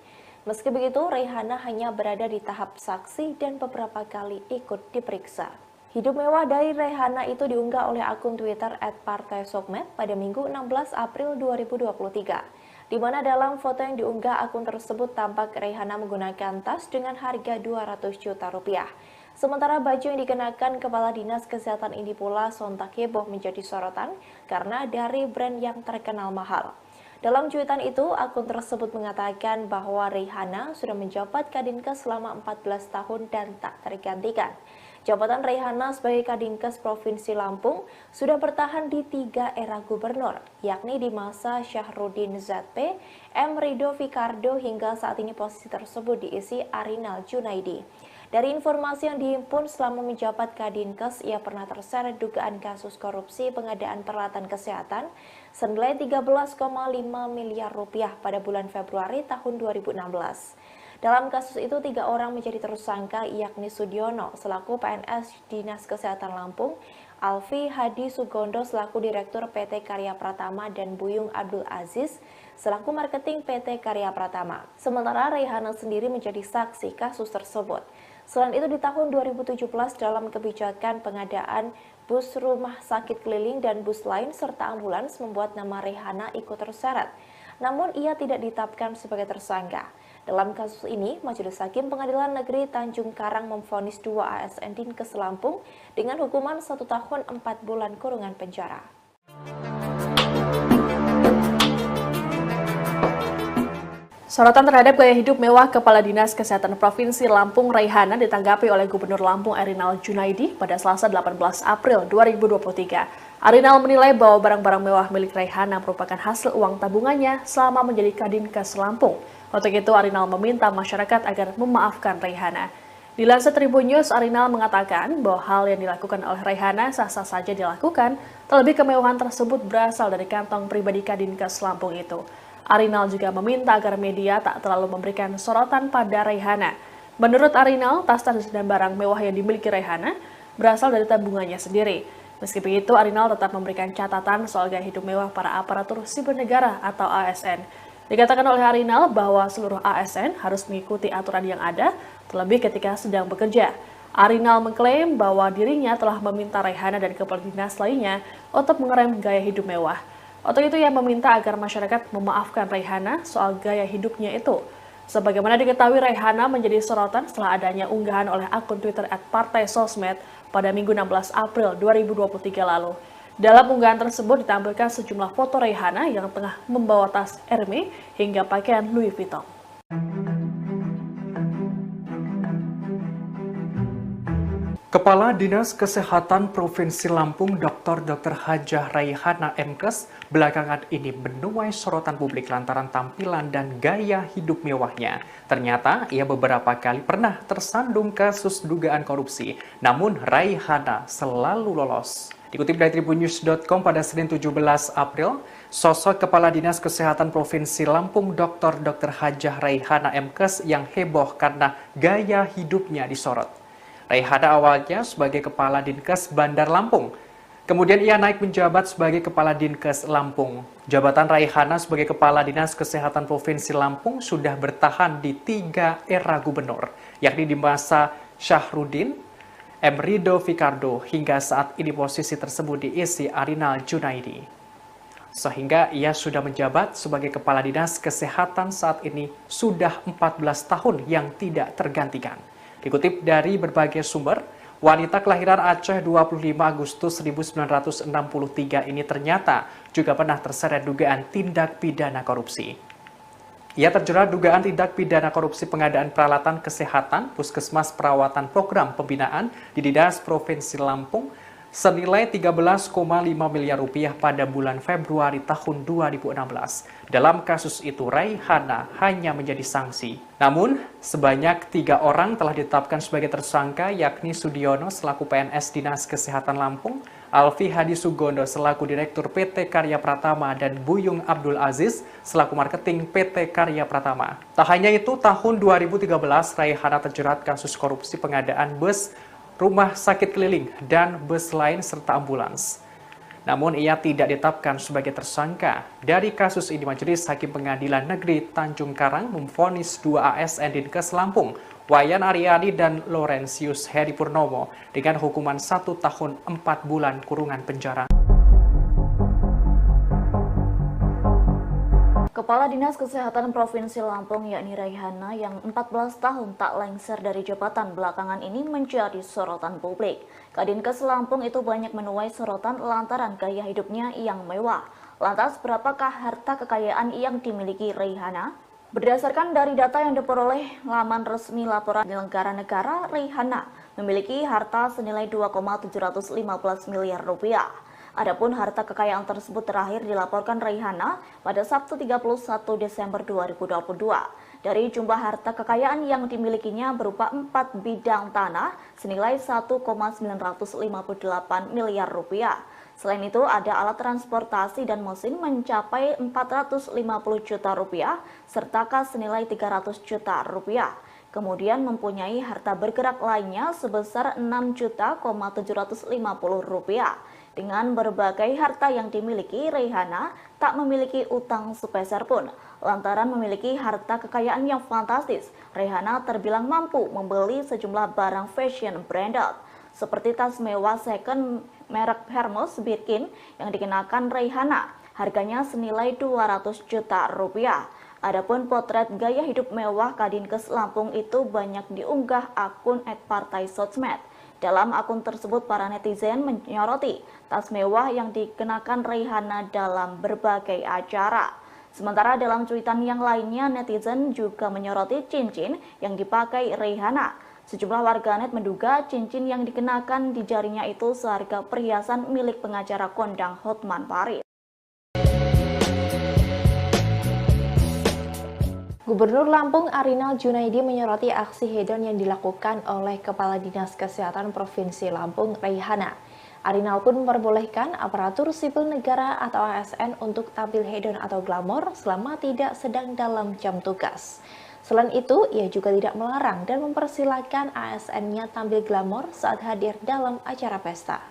Meski begitu, Raihana hanya berada di tahap saksi dan beberapa kali ikut diperiksa. Hidup mewah dari Raihana itu diunggah oleh akun Twitter @partaisosmed pada Minggu 16 April 2023. Di mana dalam foto yang diunggah akun tersebut tampak Raihana menggunakan tas dengan harga 200 juta rupiah. Sementara baju yang dikenakan Kepala Dinas Kesehatan ini pula sontak heboh menjadi sorotan karena dari brand yang terkenal mahal. Dalam cuitan itu, akun tersebut mengatakan bahwa Raihana sudah menjabat Kadinkes selama 14 tahun dan tak tergantikan. Jabatan Raihana sebagai Kadinkes Provinsi Lampung sudah bertahan di 3 era gubernur, yakni di masa Syahrudin ZP, M. Rido Fikardo hingga saat ini posisi tersebut diisi Arinal Junaidi. Dari informasi yang dihimpun selama menjabat Kadinkes, ia pernah terseret dugaan kasus korupsi pengadaan peralatan kesehatan senilai 13,5 miliar rupiah pada bulan Februari tahun 2016. Dalam kasus itu, 3 orang menjadi tersangka, yakni Sudiono selaku PNS Dinas Kesehatan Lampung, Alfi Hadi Sugondo selaku Direktur PT Karya Pratama, dan Buyung Abdul Aziz selaku Marketing PT Karya Pratama. Sementara Raihana sendiri menjadi saksi kasus tersebut. Selain itu, di tahun 2017 dalam kebijakan pengadaan bus rumah sakit keliling dan bus lain serta ambulans membuat nama Raihana ikut terseret. Namun ia tidak ditetapkan sebagai tersangka. Dalam kasus ini, Majelis Hakim Pengadilan Negeri Tanjung Karang memvonis 2 ASN Dinkes Lampung dengan hukuman 1 tahun 4 bulan kurungan penjara. Sorotan terhadap gaya hidup mewah Kepala Dinas Kesehatan Provinsi Lampung Raihana ditanggapi oleh Gubernur Lampung Arinal Junaidi pada Selasa 18 April 2023. Arinal menilai bahwa barang-barang mewah milik Raihana merupakan hasil uang tabungannya selama menjadi Kadinkes Lampung. Untuk itu, Arinal meminta masyarakat agar memaafkan Raihana. Dilansir Tribun News, Arinal mengatakan bahwa hal yang dilakukan oleh Raihana sah-sah saja dilakukan, terlebih kemewahan tersebut berasal dari kantong pribadi Kadinkes Lampung itu. Arinal juga meminta agar media tak terlalu memberikan sorotan pada Raihana. Menurut Arinal, tas-tas dan barang mewah yang dimiliki Raihana berasal dari tabungannya sendiri. Meski begitu, Arinal tetap memberikan catatan soal gaya hidup mewah para aparatur sipil negara atau ASN. Dikatakan oleh Arinal bahwa seluruh ASN harus mengikuti aturan yang ada, terlebih ketika sedang bekerja. Arinal mengklaim bahwa dirinya telah meminta Raihana dan kepala dinas lainnya untuk mengerem gaya hidup mewah. Untuk itu ia meminta agar masyarakat memaafkan Raihana soal gaya hidupnya itu. Sebagaimana diketahui, Raihana menjadi sorotan setelah adanya unggahan oleh akun Twitter @partaisosmed pada Minggu 16 April 2023 lalu. Dalam unggahan tersebut ditampilkan sejumlah foto Raihana yang tengah membawa tas Hermes hingga pakaian Louis Vuitton. Kepala Dinas Kesehatan Provinsi Lampung Dr. Hajah Raihana MKes belakangan ini menuai sorotan publik lantaran tampilan dan gaya hidup mewahnya. Ternyata ia beberapa kali pernah tersandung kasus dugaan korupsi, namun Raihana selalu lolos. Dikutip dari tribunnews.com pada Senin 17 April, sosok Kepala Dinas Kesehatan Provinsi Lampung Dr. Hajah Raihana MKes yang heboh karena gaya hidupnya disorot. Raihana awalnya sebagai Kepala Dinkes Bandar Lampung. Kemudian ia naik menjabat sebagai Kepala Dinkes Lampung. Jabatan Raihana sebagai Kepala Dinas Kesehatan Provinsi Lampung sudah bertahan di 3 era gubernur, yakni di masa Syahrudin, M. Rido Fikardo, hingga saat ini posisi tersebut diisi Arinal Junaidi. Sehingga ia sudah menjabat sebagai Kepala Dinas Kesehatan saat ini sudah 14 tahun yang tidak tergantikan. Dikutip dari berbagai sumber, wanita kelahiran Aceh 25 Agustus 1963 ini ternyata juga pernah terseret dugaan tindak pidana korupsi. Ia terjerat dugaan tindak pidana korupsi pengadaan peralatan kesehatan Puskesmas Perawatan Program Pembinaan di Dinas Provinsi Lampung senilai 13,5 miliar rupiah pada bulan Februari tahun 2016. Dalam kasus itu, Raihana hanya menjadi sanksi. Namun, sebanyak 3 orang telah ditetapkan sebagai tersangka, yakni Sudiono selaku PNS Dinas Kesehatan Lampung, Alfi Hadi Sugondo selaku Direktur PT Karya Pratama, dan Buyung Abdul Aziz selaku Marketing PT Karya Pratama. Tak hanya itu, tahun 2013 Raihana terjerat kasus korupsi pengadaan bus, rumah sakit keliling, dan bus lain serta ambulans. Namun ia tidak ditetapkan sebagai tersangka. Dari kasus ini, Majelis Hakim Pengadilan Negeri Tanjung Karang memvonis 2 ASN Dinkes Lampung, Wayan Aryani dan Laurentius Heri Purnomo, dengan hukuman 1 tahun 4 bulan kurungan penjara. Kepala Dinas Kesehatan Provinsi Lampung yakni Raihana yang 14 tahun tak lengser dari jabatan belakangan ini menjadi sorotan publik. Kadinkes Lampung itu banyak menuai sorotan lantaran gaya hidupnya yang mewah. Lantas berapakah harta kekayaan yang dimiliki Raihana? Berdasarkan dari data yang diperoleh laman resmi laporan penyelenggara negara, Raihana memiliki harta senilai 2,715 miliar rupiah. Adapun harta kekayaan tersebut terakhir dilaporkan Raihana pada Sabtu 31 Desember 2022. Dari jumlah harta kekayaan yang dimilikinya berupa 4 bidang tanah senilai 1,958 miliar rupiah. Selain itu ada alat transportasi dan mesin mencapai 450 juta rupiah serta kas senilai 300 juta rupiah. Kemudian mempunyai harta bergerak lainnya sebesar 6.750 rupiah. Dengan berbagai harta yang dimiliki, Raihana tak memiliki utang sepeser pun. Lantaran memiliki harta kekayaan yang fantastis, Raihana terbilang mampu membeli sejumlah barang fashion branded, seperti tas mewah second merek Hermes Birkin yang dikenakan Raihana. Harganya senilai 200 juta rupiah. Adapun potret gaya hidup mewah Kadinkes Lampung itu banyak diunggah akun @partaisosmed. Dalam akun tersebut, para netizen menyoroti tas mewah yang dikenakan Raihana dalam berbagai acara. Sementara dalam cuitan yang lainnya, netizen juga menyoroti cincin yang dipakai Raihana. Sejumlah warganet menduga cincin yang dikenakan di jarinya itu seharga perhiasan milik pengacara kondang Hotman Paris. Gubernur Lampung Arinal Junaidi menyoroti aksi hedon yang dilakukan oleh Kepala Dinas Kesehatan Provinsi Lampung, Raihana. Arinal pun memperbolehkan aparatur sipil negara atau ASN untuk tampil hedon atau glamor selama tidak sedang dalam jam tugas. Selain itu, ia juga tidak melarang dan mempersilahkan ASN-nya tampil glamor saat hadir dalam acara pesta.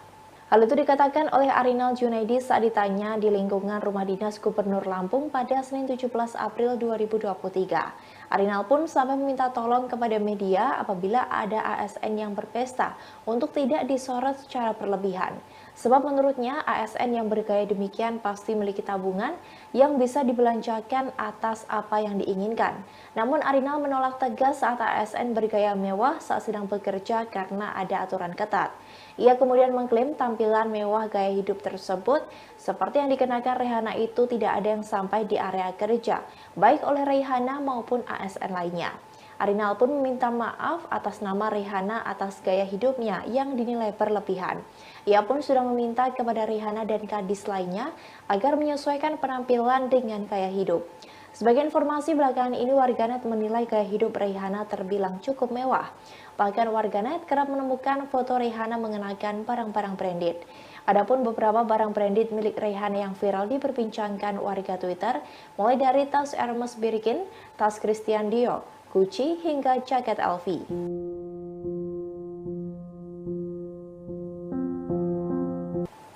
Hal itu dikatakan oleh Arinal Junaidi saat ditanya di lingkungan Rumah Dinas Gubernur Lampung pada Senin 17 April 2023. Arinal pun sampai meminta tolong kepada media apabila ada ASN yang berpesta untuk tidak disorot secara berlebihan. Sebab menurutnya ASN yang bergaya demikian pasti memiliki tabungan yang bisa dibelanjakan atas apa yang diinginkan. Namun Arinal menolak tegas saat ASN bergaya mewah saat sedang bekerja karena ada aturan ketat. Ia kemudian mengklaim tampilan mewah gaya hidup tersebut seperti yang dikenakan Rehana itu tidak ada yang sampai di area kerja, baik oleh Rehana maupun ASN lainnya. Arinal pun meminta maaf atas nama Rehana atas gaya hidupnya yang dinilai berlebihan. Ia pun sudah meminta kepada Rehana dan kadis lainnya agar menyesuaikan penampilan dengan gaya hidup. Sebagai informasi belakangan ini warganet menilai gaya hidup Rehana terbilang cukup mewah. Bahkan warganet kerap menemukan foto Rehana mengenakan barang-barang branded. Adapun beberapa barang branded milik Rehana yang viral diperbincangkan warga Twitter, mulai dari tas Hermes Birkin, tas Christian Dior, Gucci, hingga jaket LV.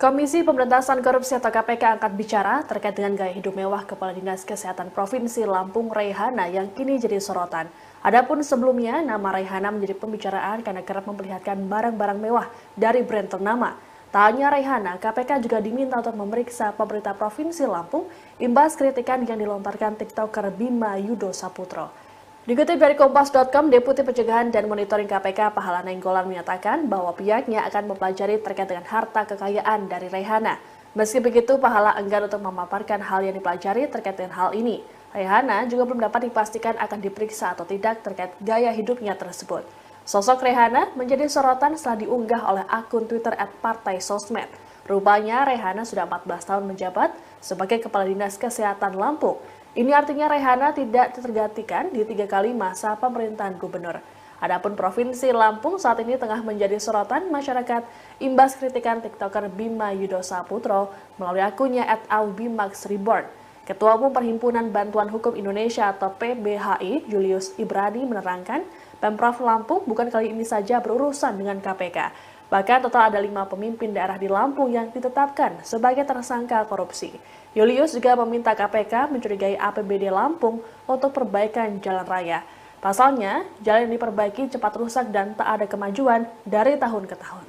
Komisi Pemberantasan Korupsi atau KPK angkat bicara terkait dengan gaya hidup mewah Kepala Dinas Kesehatan Provinsi Lampung Rehana yang kini jadi sorotan. Adapun sebelumnya, nama Rehana menjadi pembicaraan karena kerap memperlihatkan barang-barang mewah dari brand ternama. Tak hanya Rehana, KPK juga diminta untuk memeriksa pemerintah Provinsi Lampung imbas kritikan yang dilontarkan TikToker Bima Yudo Saputro. Dikutip dari Kompas.com, Deputi Pencegahan dan Monitoring KPK Pahala Nainggolan menyatakan bahwa pihaknya akan mempelajari terkait dengan harta kekayaan dari Rehana. Meski begitu, Pahala enggan untuk memaparkan hal yang dipelajari terkait dengan hal ini. Rehana juga belum dapat dipastikan akan diperiksa atau tidak terkait gaya hidupnya tersebut. Sosok Rehana menjadi sorotan setelah diunggah oleh akun Twitter @partaisosmed. Rupanya Rehana sudah 14 tahun menjabat sebagai Kepala Dinas Kesehatan Lampung. Ini artinya Rehana tidak tergantikan di 3 kali masa pemerintahan gubernur. Adapun Provinsi Lampung saat ini tengah menjadi sorotan masyarakat imbas kritikan TikToker Bima Yudo Saputro melalui akunnya @aubimaxreborn. Ketua Umum Perhimpunan Bantuan Hukum Indonesia atau PBHI, Julius Ibrani menerangkan, Pemprov Lampung bukan kali ini saja berurusan dengan KPK. Bahkan total ada 5 pemimpin daerah di Lampung yang ditetapkan sebagai tersangka korupsi. Julius juga meminta KPK mencurigai APBD Lampung untuk perbaikan jalan raya. Pasalnya, jalan yang diperbaiki cepat rusak dan tak ada kemajuan dari tahun ke tahun.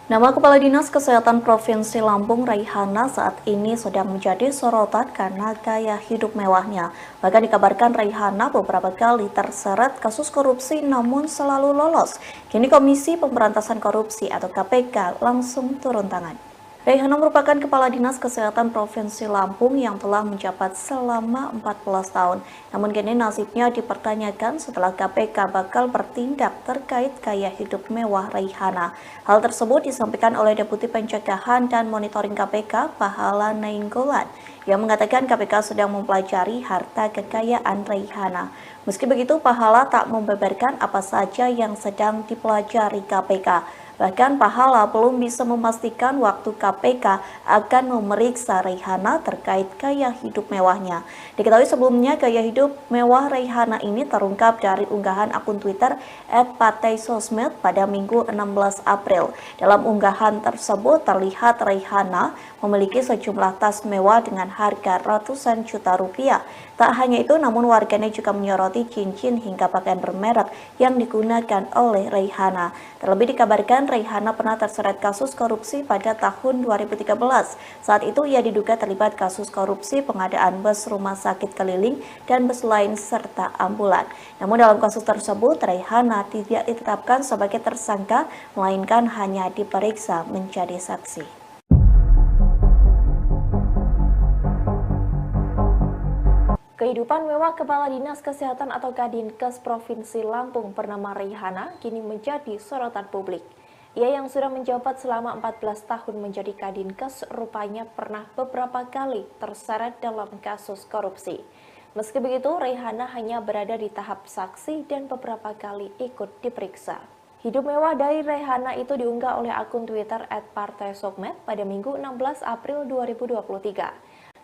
Nama Kepala Dinas Kesehatan Provinsi Lampung Rehana saat ini sedang menjadi sorotan karena gaya hidup mewahnya. Bahkan dikabarkan Rehana beberapa kali terseret kasus korupsi namun selalu lolos. Kini Komisi Pemberantasan Korupsi atau KPK langsung turun tangan. Rehana merupakan Kepala Dinas Kesehatan Provinsi Lampung yang telah menjabat selama 14 tahun. Namun kini nasibnya dipertanyakan setelah KPK bakal bertindak terkait gaya hidup mewah Rehana. Hal tersebut disampaikan oleh Deputi Pencegahan dan Monitoring KPK Pahala Nainggolan yang mengatakan KPK sedang mempelajari harta kekayaan Rehana. Meski begitu, Pahala tak membeberkan apa saja yang sedang dipelajari KPK. Bahkan Pahala belum bisa memastikan waktu KPK akan memeriksa Rehana terkait gaya hidup mewahnya. Diketahui sebelumnya gaya hidup mewah Rehana ini terungkap dari unggahan akun Twitter @partaisosmed pada Minggu 16 April. Dalam unggahan tersebut terlihat Rehana memiliki sejumlah tas mewah dengan harga ratusan juta rupiah. Tak hanya itu, namun warganet juga menyoroti cincin hingga pakaian bermerek yang digunakan oleh Rehana. Terlebih dikabarkan Rehana pernah terseret kasus korupsi pada tahun 2013. Saat itu ia diduga terlibat kasus korupsi pengadaan bus rumah sakit keliling dan bus lain serta ambulan. Namun dalam kasus tersebut Rehana tidak ditetapkan sebagai tersangka, melainkan hanya diperiksa menjadi saksi. Kehidupan mewah Kepala Dinas Kesehatan atau Kadinkes Provinsi Lampung bernama Rehana kini menjadi sorotan publik. Ia yang sudah menjabat selama 14 tahun menjadi Kadinkes rupanya pernah beberapa kali terseret dalam kasus korupsi. Meski begitu, Rehana hanya berada di tahap saksi dan beberapa kali ikut diperiksa. Hidup mewah dari Rehana itu diunggah oleh akun Twitter @partaisosmed pada Minggu 16 April 2023.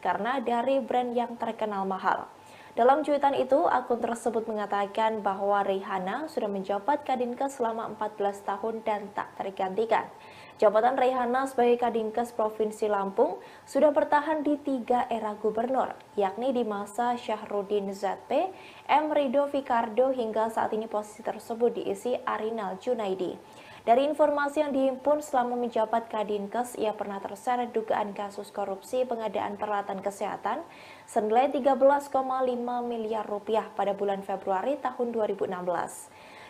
Karena dari brand yang terkenal mahal. Dalam cuitan itu, akun tersebut mengatakan bahwa Raihana sudah menjabat Kadinkes selama 14 tahun dan tak tergantikan. Jabatan Raihana sebagai Kadinkes Provinsi Lampung sudah bertahan di 3 era gubernur, yakni di masa Syahrudin ZP, M. Rido Fikardo hingga saat ini posisi tersebut diisi Arinal Junaidi. Dari informasi yang dihimpun selama menjabat Kadinkes, ia pernah terseret dugaan kasus korupsi pengadaan peralatan kesehatan senilai 13,5 miliar rupiah pada bulan Februari tahun 2016.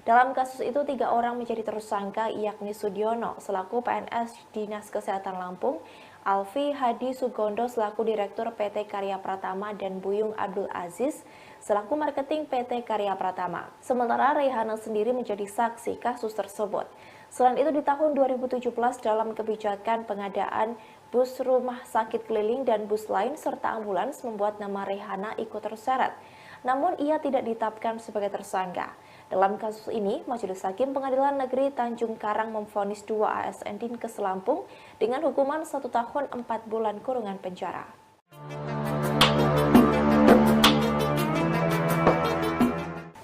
Dalam kasus itu, 3 orang menjadi tersangka, yakni Sudiono selaku PNS Dinas Kesehatan Lampung, Alfi Hadi Sugondo selaku Direktur PT Karya Pratama, dan Buyung Abdul Aziz selaku Marketing PT Karya Pratama. Sementara Raihana sendiri menjadi saksi kasus tersebut. Selain itu, di tahun 2017 dalam kebijakan pengadaan bus rumah sakit keliling dan bus lain serta ambulans membuat nama Raihana ikut terseret. Namun ia tidak ditetapkan sebagai tersangka. Dalam kasus ini, Majelis Hakim Pengadilan Negeri Tanjung Karang memvonis 2 ASN Dinkes Lampung dengan hukuman 1 tahun 4 bulan kurungan penjara.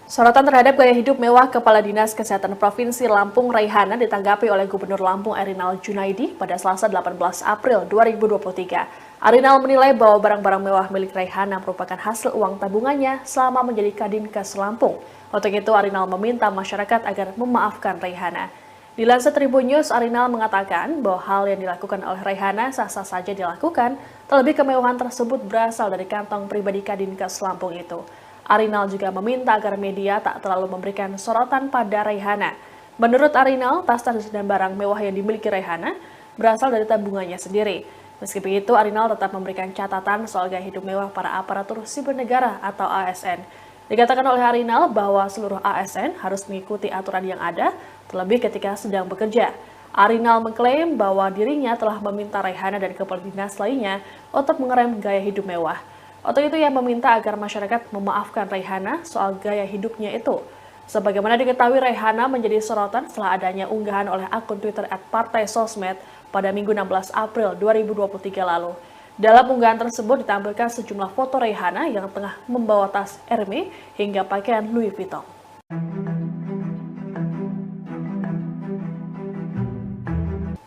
Sorotan terhadap gaya hidup mewah Kepala Dinas Kesehatan Provinsi Lampung Raihana ditanggapi oleh Gubernur Lampung Erinal Junaidi pada Selasa 18 April 2023. Arinal menilai bahwa barang-barang mewah milik Raihana merupakan hasil uang tabungannya selama menjadi Kadinkes Lampung. Untuk itu, Arinal meminta masyarakat agar memaafkan Raihana. Dilansir Tribun News, Arinal mengatakan bahwa hal yang dilakukan oleh Raihana sah-sah saja dilakukan, terlebih kemewahan tersebut berasal dari kantong pribadi Kadinkes Lampung itu. Arinal juga meminta agar media tak terlalu memberikan sorotan pada Raihana. Menurut Arinal, tas dan barang mewah yang dimiliki Raihana berasal dari tabungannya sendiri. Meski begitu, Arinal tetap memberikan catatan soal gaya hidup mewah para aparatur sipil negara atau ASN. Dikatakan oleh Arinal bahwa seluruh ASN harus mengikuti aturan yang ada, terlebih ketika sedang bekerja. Arinal mengklaim bahwa dirinya telah meminta Raihana dan kepala dinas lainnya untuk mengerem gaya hidup mewah. Untuk itu ia meminta agar masyarakat memaafkan Raihana soal gaya hidupnya itu. Sebagaimana diketahui, Raihana menjadi sorotan setelah adanya unggahan oleh akun Twitter @partaisosmed pada Minggu 16 April 2023 lalu. Dalam unggahan tersebut ditampilkan sejumlah foto Raihana yang tengah membawa tas Hermes hingga pakaian Louis Vuitton.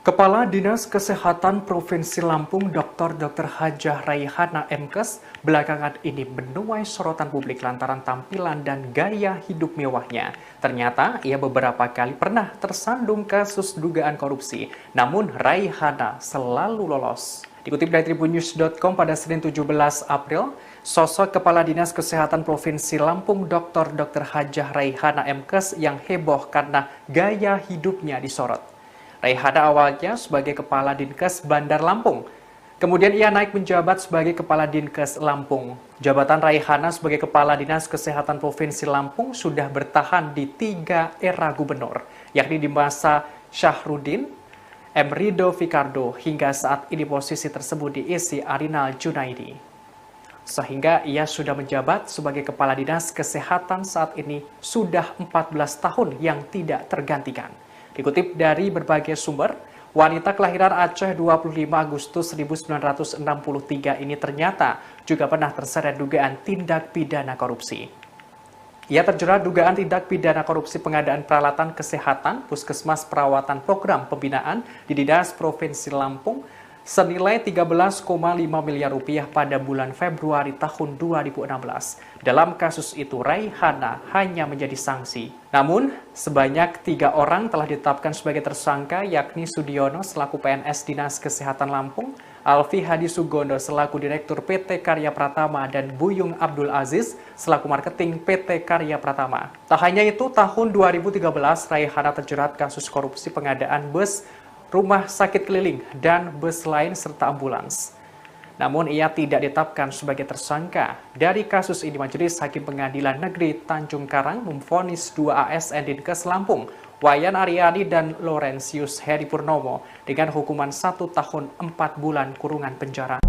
Kepala Dinas Kesehatan Provinsi Lampung Dr. Hajah Raihana MKes belakangan ini menuai sorotan publik lantaran tampilan dan gaya hidup mewahnya. Ternyata ia beberapa kali pernah tersandung kasus dugaan korupsi, namun Raihana selalu lolos. Dikutip dari tribunnews.com pada Senin 17 April, sosok Kepala Dinas Kesehatan Provinsi Lampung Dr. Hajah Raihana MKes yang heboh karena gaya hidupnya disorot. Raihana awalnya sebagai Kepala Dinkes Bandar Lampung. Kemudian ia naik menjabat sebagai Kepala Dinkes Lampung. Jabatan Raihana sebagai Kepala Dinas Kesehatan Provinsi Lampung sudah bertahan di 3 era gubernur, yakni di masa Syahrudin, M. Rido Fikardo, hingga saat ini posisi tersebut diisi Arinal Junaidi. Sehingga ia sudah menjabat sebagai Kepala Dinas Kesehatan saat ini sudah 14 tahun yang tidak tergantikan. Dikutip dari berbagai sumber, wanita kelahiran Aceh 25 Agustus 1963 ini ternyata juga pernah terseret dugaan tindak pidana korupsi. Ia terjerat dugaan tindak pidana korupsi pengadaan peralatan kesehatan, puskesmas perawatan program pembinaan di Dinas Provinsi Lampung senilai 13,5 miliar rupiah pada bulan Februari tahun 2016. Dalam kasus itu, Raihana hanya menjadi sanksi. Namun, sebanyak 3 orang telah ditetapkan sebagai tersangka, yakni Sudiono selaku PNS Dinas Kesehatan Lampung, Alfi Hadi Sugondo selaku Direktur PT Karya Pratama, dan Buyung Abdul Aziz selaku Marketing PT Karya Pratama. Tak hanya itu, tahun 2013 Raihana terjerat kasus korupsi pengadaan bus rumah sakit keliling dan bus lain serta ambulans. Namun ia tidak ditetapkan sebagai tersangka. Dari kasus ini, Majelis Hakim Pengadilan Negeri Tanjung Karang memvonis 2 ASN Dinkes Lampung, Wayan Aryani dan Laurentius Heri Purnomo, dengan hukuman 1 tahun 4 bulan kurungan penjara.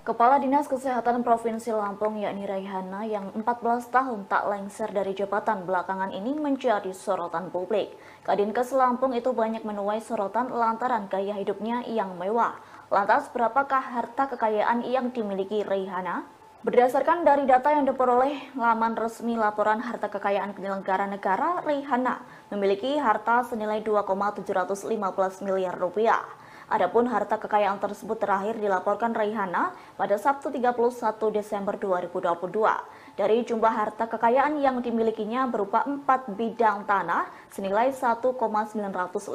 Kepala Dinas Kesehatan Provinsi Lampung yakni Raihana yang 14 tahun tak lengser dari jabatan belakangan ini menjadi sorotan publik. Kadinkes Lampung itu banyak menuai sorotan lantaran gaya hidupnya yang mewah. Lantas, berapakah harta kekayaan yang dimiliki Raihana? Berdasarkan dari data yang diperoleh laman resmi laporan harta kekayaan penyelenggara negara, Raihana memiliki harta senilai 2,715 miliar rupiah. Adapun harta kekayaan tersebut terakhir dilaporkan Raihana pada Sabtu 31 Desember 2022. Dari jumlah harta kekayaan yang dimilikinya berupa 4 bidang tanah senilai 1,958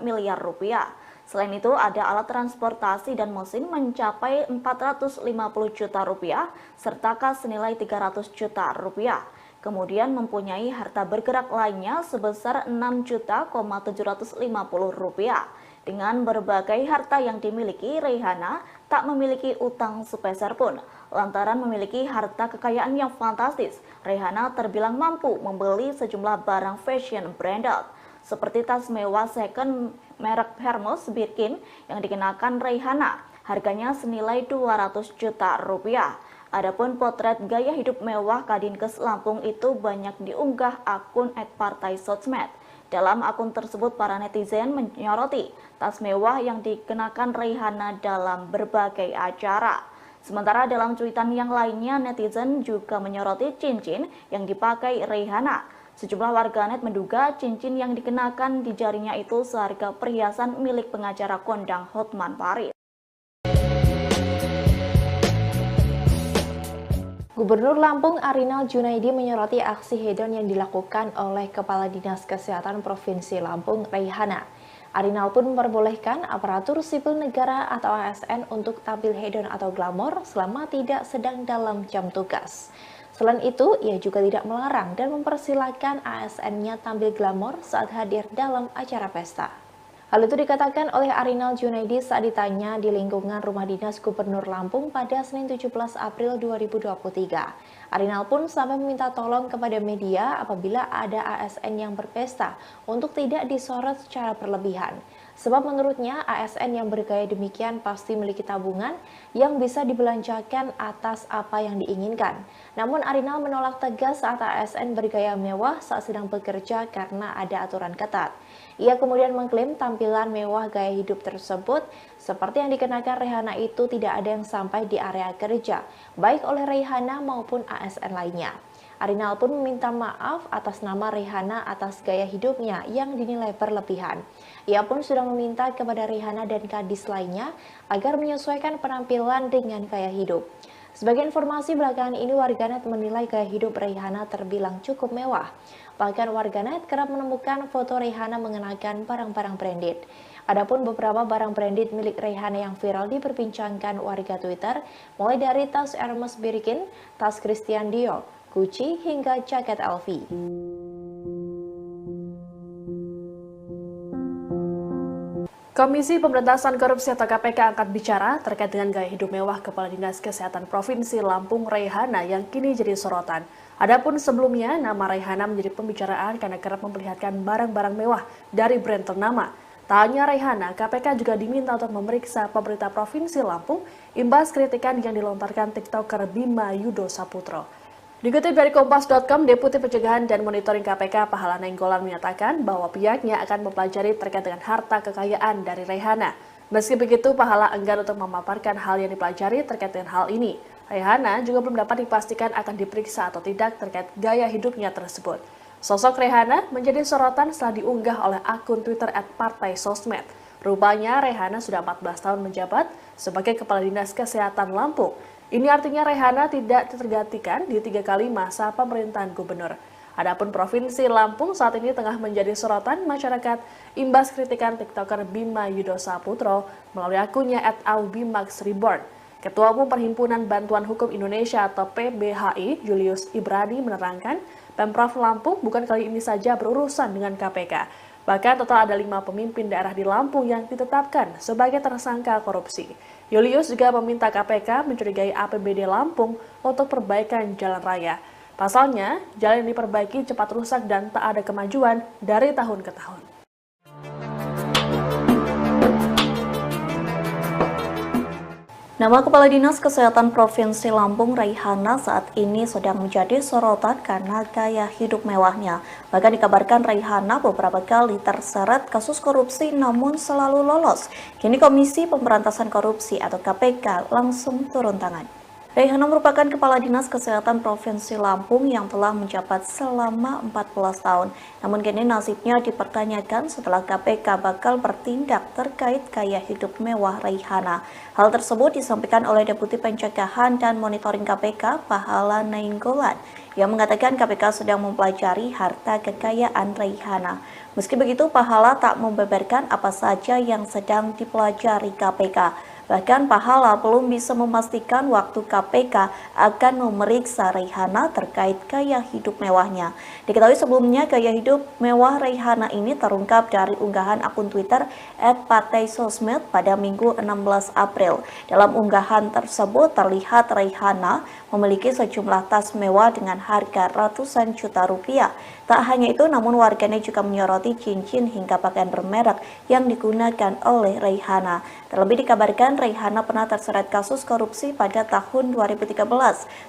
miliar rupiah. Selain itu, ada alat transportasi dan mesin mencapai 450 juta rupiah, serta kas senilai 300 juta rupiah. Kemudian mempunyai harta bergerak lainnya sebesar 6.750 rupiah. Dengan berbagai harta yang dimiliki, Raihana tak memiliki utang sepeser pun. Lantaran memiliki harta kekayaan yang fantastis, Raihana terbilang mampu membeli sejumlah barang fashion branded, seperti tas mewah second merek Hermes Birkin yang dikenakan Raihana. Harganya senilai 200 juta rupiah. Adapun potret gaya hidup mewah Kadinkes Lampung itu banyak diunggah akun @partai_sosmed. Dalam akun tersebut, para netizen menyoroti tas mewah yang dikenakan Raihana dalam berbagai acara. Sementara dalam cuitan yang lainnya, netizen juga menyoroti cincin yang dipakai Raihana. Sejumlah warganet menduga cincin yang dikenakan di jarinya itu seharga perhiasan milik pengacara kondang Hotman Paris. Gubernur Lampung Arinal Junaidi menyoroti aksi hedon yang dilakukan oleh Kepala Dinas Kesehatan Provinsi Lampung, Raihana. Arinal pun memperbolehkan aparatur sipil negara atau ASN untuk tampil hedon atau glamor selama tidak sedang dalam jam tugas. Selain itu, ia juga tidak melarang dan mempersilahkan ASN-nya tampil glamor saat hadir dalam acara pesta. Hal itu dikatakan oleh Arinal Junaidi saat ditanya di lingkungan Rumah Dinas Gubernur Lampung pada Senin 17 April 2023. Arinal pun sampai meminta tolong kepada media apabila ada ASN yang berpesta untuk tidak disorot secara berlebihan. Sebab menurutnya ASN yang bergaya demikian pasti memiliki tabungan yang bisa dibelanjakan atas apa yang diinginkan. Namun Arinal menolak tegas saat ASN bergaya mewah saat sedang bekerja karena ada aturan ketat. Ia kemudian mengklaim tampilan mewah gaya hidup tersebut seperti yang dikenakan Raihana itu tidak ada yang sampai di area kerja, baik oleh Raihana maupun ASN lainnya. Arinal pun meminta maaf atas nama Raihana atas gaya hidupnya yang dinilai berlebihan. Ia pun sudah meminta kepada Raihana dan kadis lainnya agar menyesuaikan penampilan dengan gaya hidup. Sebagai informasi, belakangan ini warganet menilai gaya hidup Raihana terbilang cukup mewah. Bahkan warganet kerap menemukan foto Raihana mengenakan barang-barang branded. Adapun beberapa barang branded milik Raihana yang viral diperbincangkan warga Twitter, mulai dari tas Hermes Birkin, tas Christian Dior, Gucci, hingga jaket LV. Komisi Pemberantasan Korupsi atau KPK angkat bicara terkait dengan gaya hidup mewah Kepala Dinas Kesehatan Provinsi Lampung Raihana yang kini jadi sorotan. Adapun sebelumnya, nama Raihana menjadi pembicaraan karena kerap memperlihatkan barang-barang mewah dari brand ternama. Tak hanya Raihana, KPK juga diminta untuk memeriksa pemerintah Provinsi Lampung imbas kritikan yang dilontarkan TikToker Bima Yudo Saputro. Dikutip dari Kompas.com, Deputi Pencegahan dan Monitoring KPK Pahala Nainggolan menyatakan bahwa pihaknya akan mempelajari terkait dengan harta kekayaan dari Raihana. Meski begitu, Pahala enggan untuk memaparkan hal yang dipelajari terkait dengan hal ini. Raihana juga belum dapat dipastikan akan diperiksa atau tidak terkait gaya hidupnya tersebut. Sosok Raihana menjadi sorotan setelah diunggah oleh akun Twitter @partai_sosmed. Rupanya Raihana sudah 14 tahun menjabat sebagai Kepala Dinas Kesehatan Lampung. Ini artinya Raihana tidak tergantikan di 3 kali masa pemerintahan gubernur. Adapun Provinsi Lampung saat ini tengah menjadi sorotan masyarakat imbas kritikan TikToker Bima Yudo Saputro melalui akunnya @aubimaxreborn. Ketua Umum Perhimpunan Bantuan Hukum Indonesia atau PBHI, Julius Ibrani menerangkan, Pemprov Lampung bukan kali ini saja berurusan dengan KPK. Bahkan total ada 5 pemimpin daerah di Lampung yang ditetapkan sebagai tersangka korupsi. Julius juga meminta KPK mencurigai APBD Lampung untuk perbaikan jalan raya. Pasalnya, jalan yang diperbaiki cepat rusak dan tak ada kemajuan dari tahun ke tahun. Nama Kepala Dinas Kesehatan Provinsi Lampung Raihana saat ini sedang menjadi sorotan karena gaya hidup mewahnya. Bahkan dikabarkan Raihana beberapa kali terseret kasus korupsi namun selalu lolos. Kini Komisi Pemberantasan Korupsi atau KPK langsung turun tangan. Raihana merupakan Kepala Dinas Kesehatan Provinsi Lampung yang telah menjabat selama 14 tahun. Namun kini nasibnya dipertanyakan setelah KPK bakal bertindak terkait gaya hidup mewah Raihana. Hal tersebut disampaikan oleh Deputi Pencegahan dan Monitoring KPK, Pahala Nainggolan, yang mengatakan KPK sedang mempelajari harta kekayaan Raihana. Meski begitu, Pahala tak membeberkan apa saja yang sedang dipelajari KPK. Bahkan Pahala belum bisa memastikan waktu KPK akan memeriksa Raihana terkait gaya hidup mewahnya. Diketahui sebelumnya gaya hidup mewah Raihana ini terungkap dari unggahan akun Twitter @partaisosmed pada Minggu 16 April. Dalam unggahan tersebut terlihat Raihana memiliki sejumlah tas mewah dengan harga ratusan juta rupiah. Tak hanya itu, namun warganet juga menyoroti cincin hingga pakaian bermerek yang digunakan oleh Raihana. Terlebih dikabarkan Raihana pernah terseret kasus korupsi pada tahun 2013.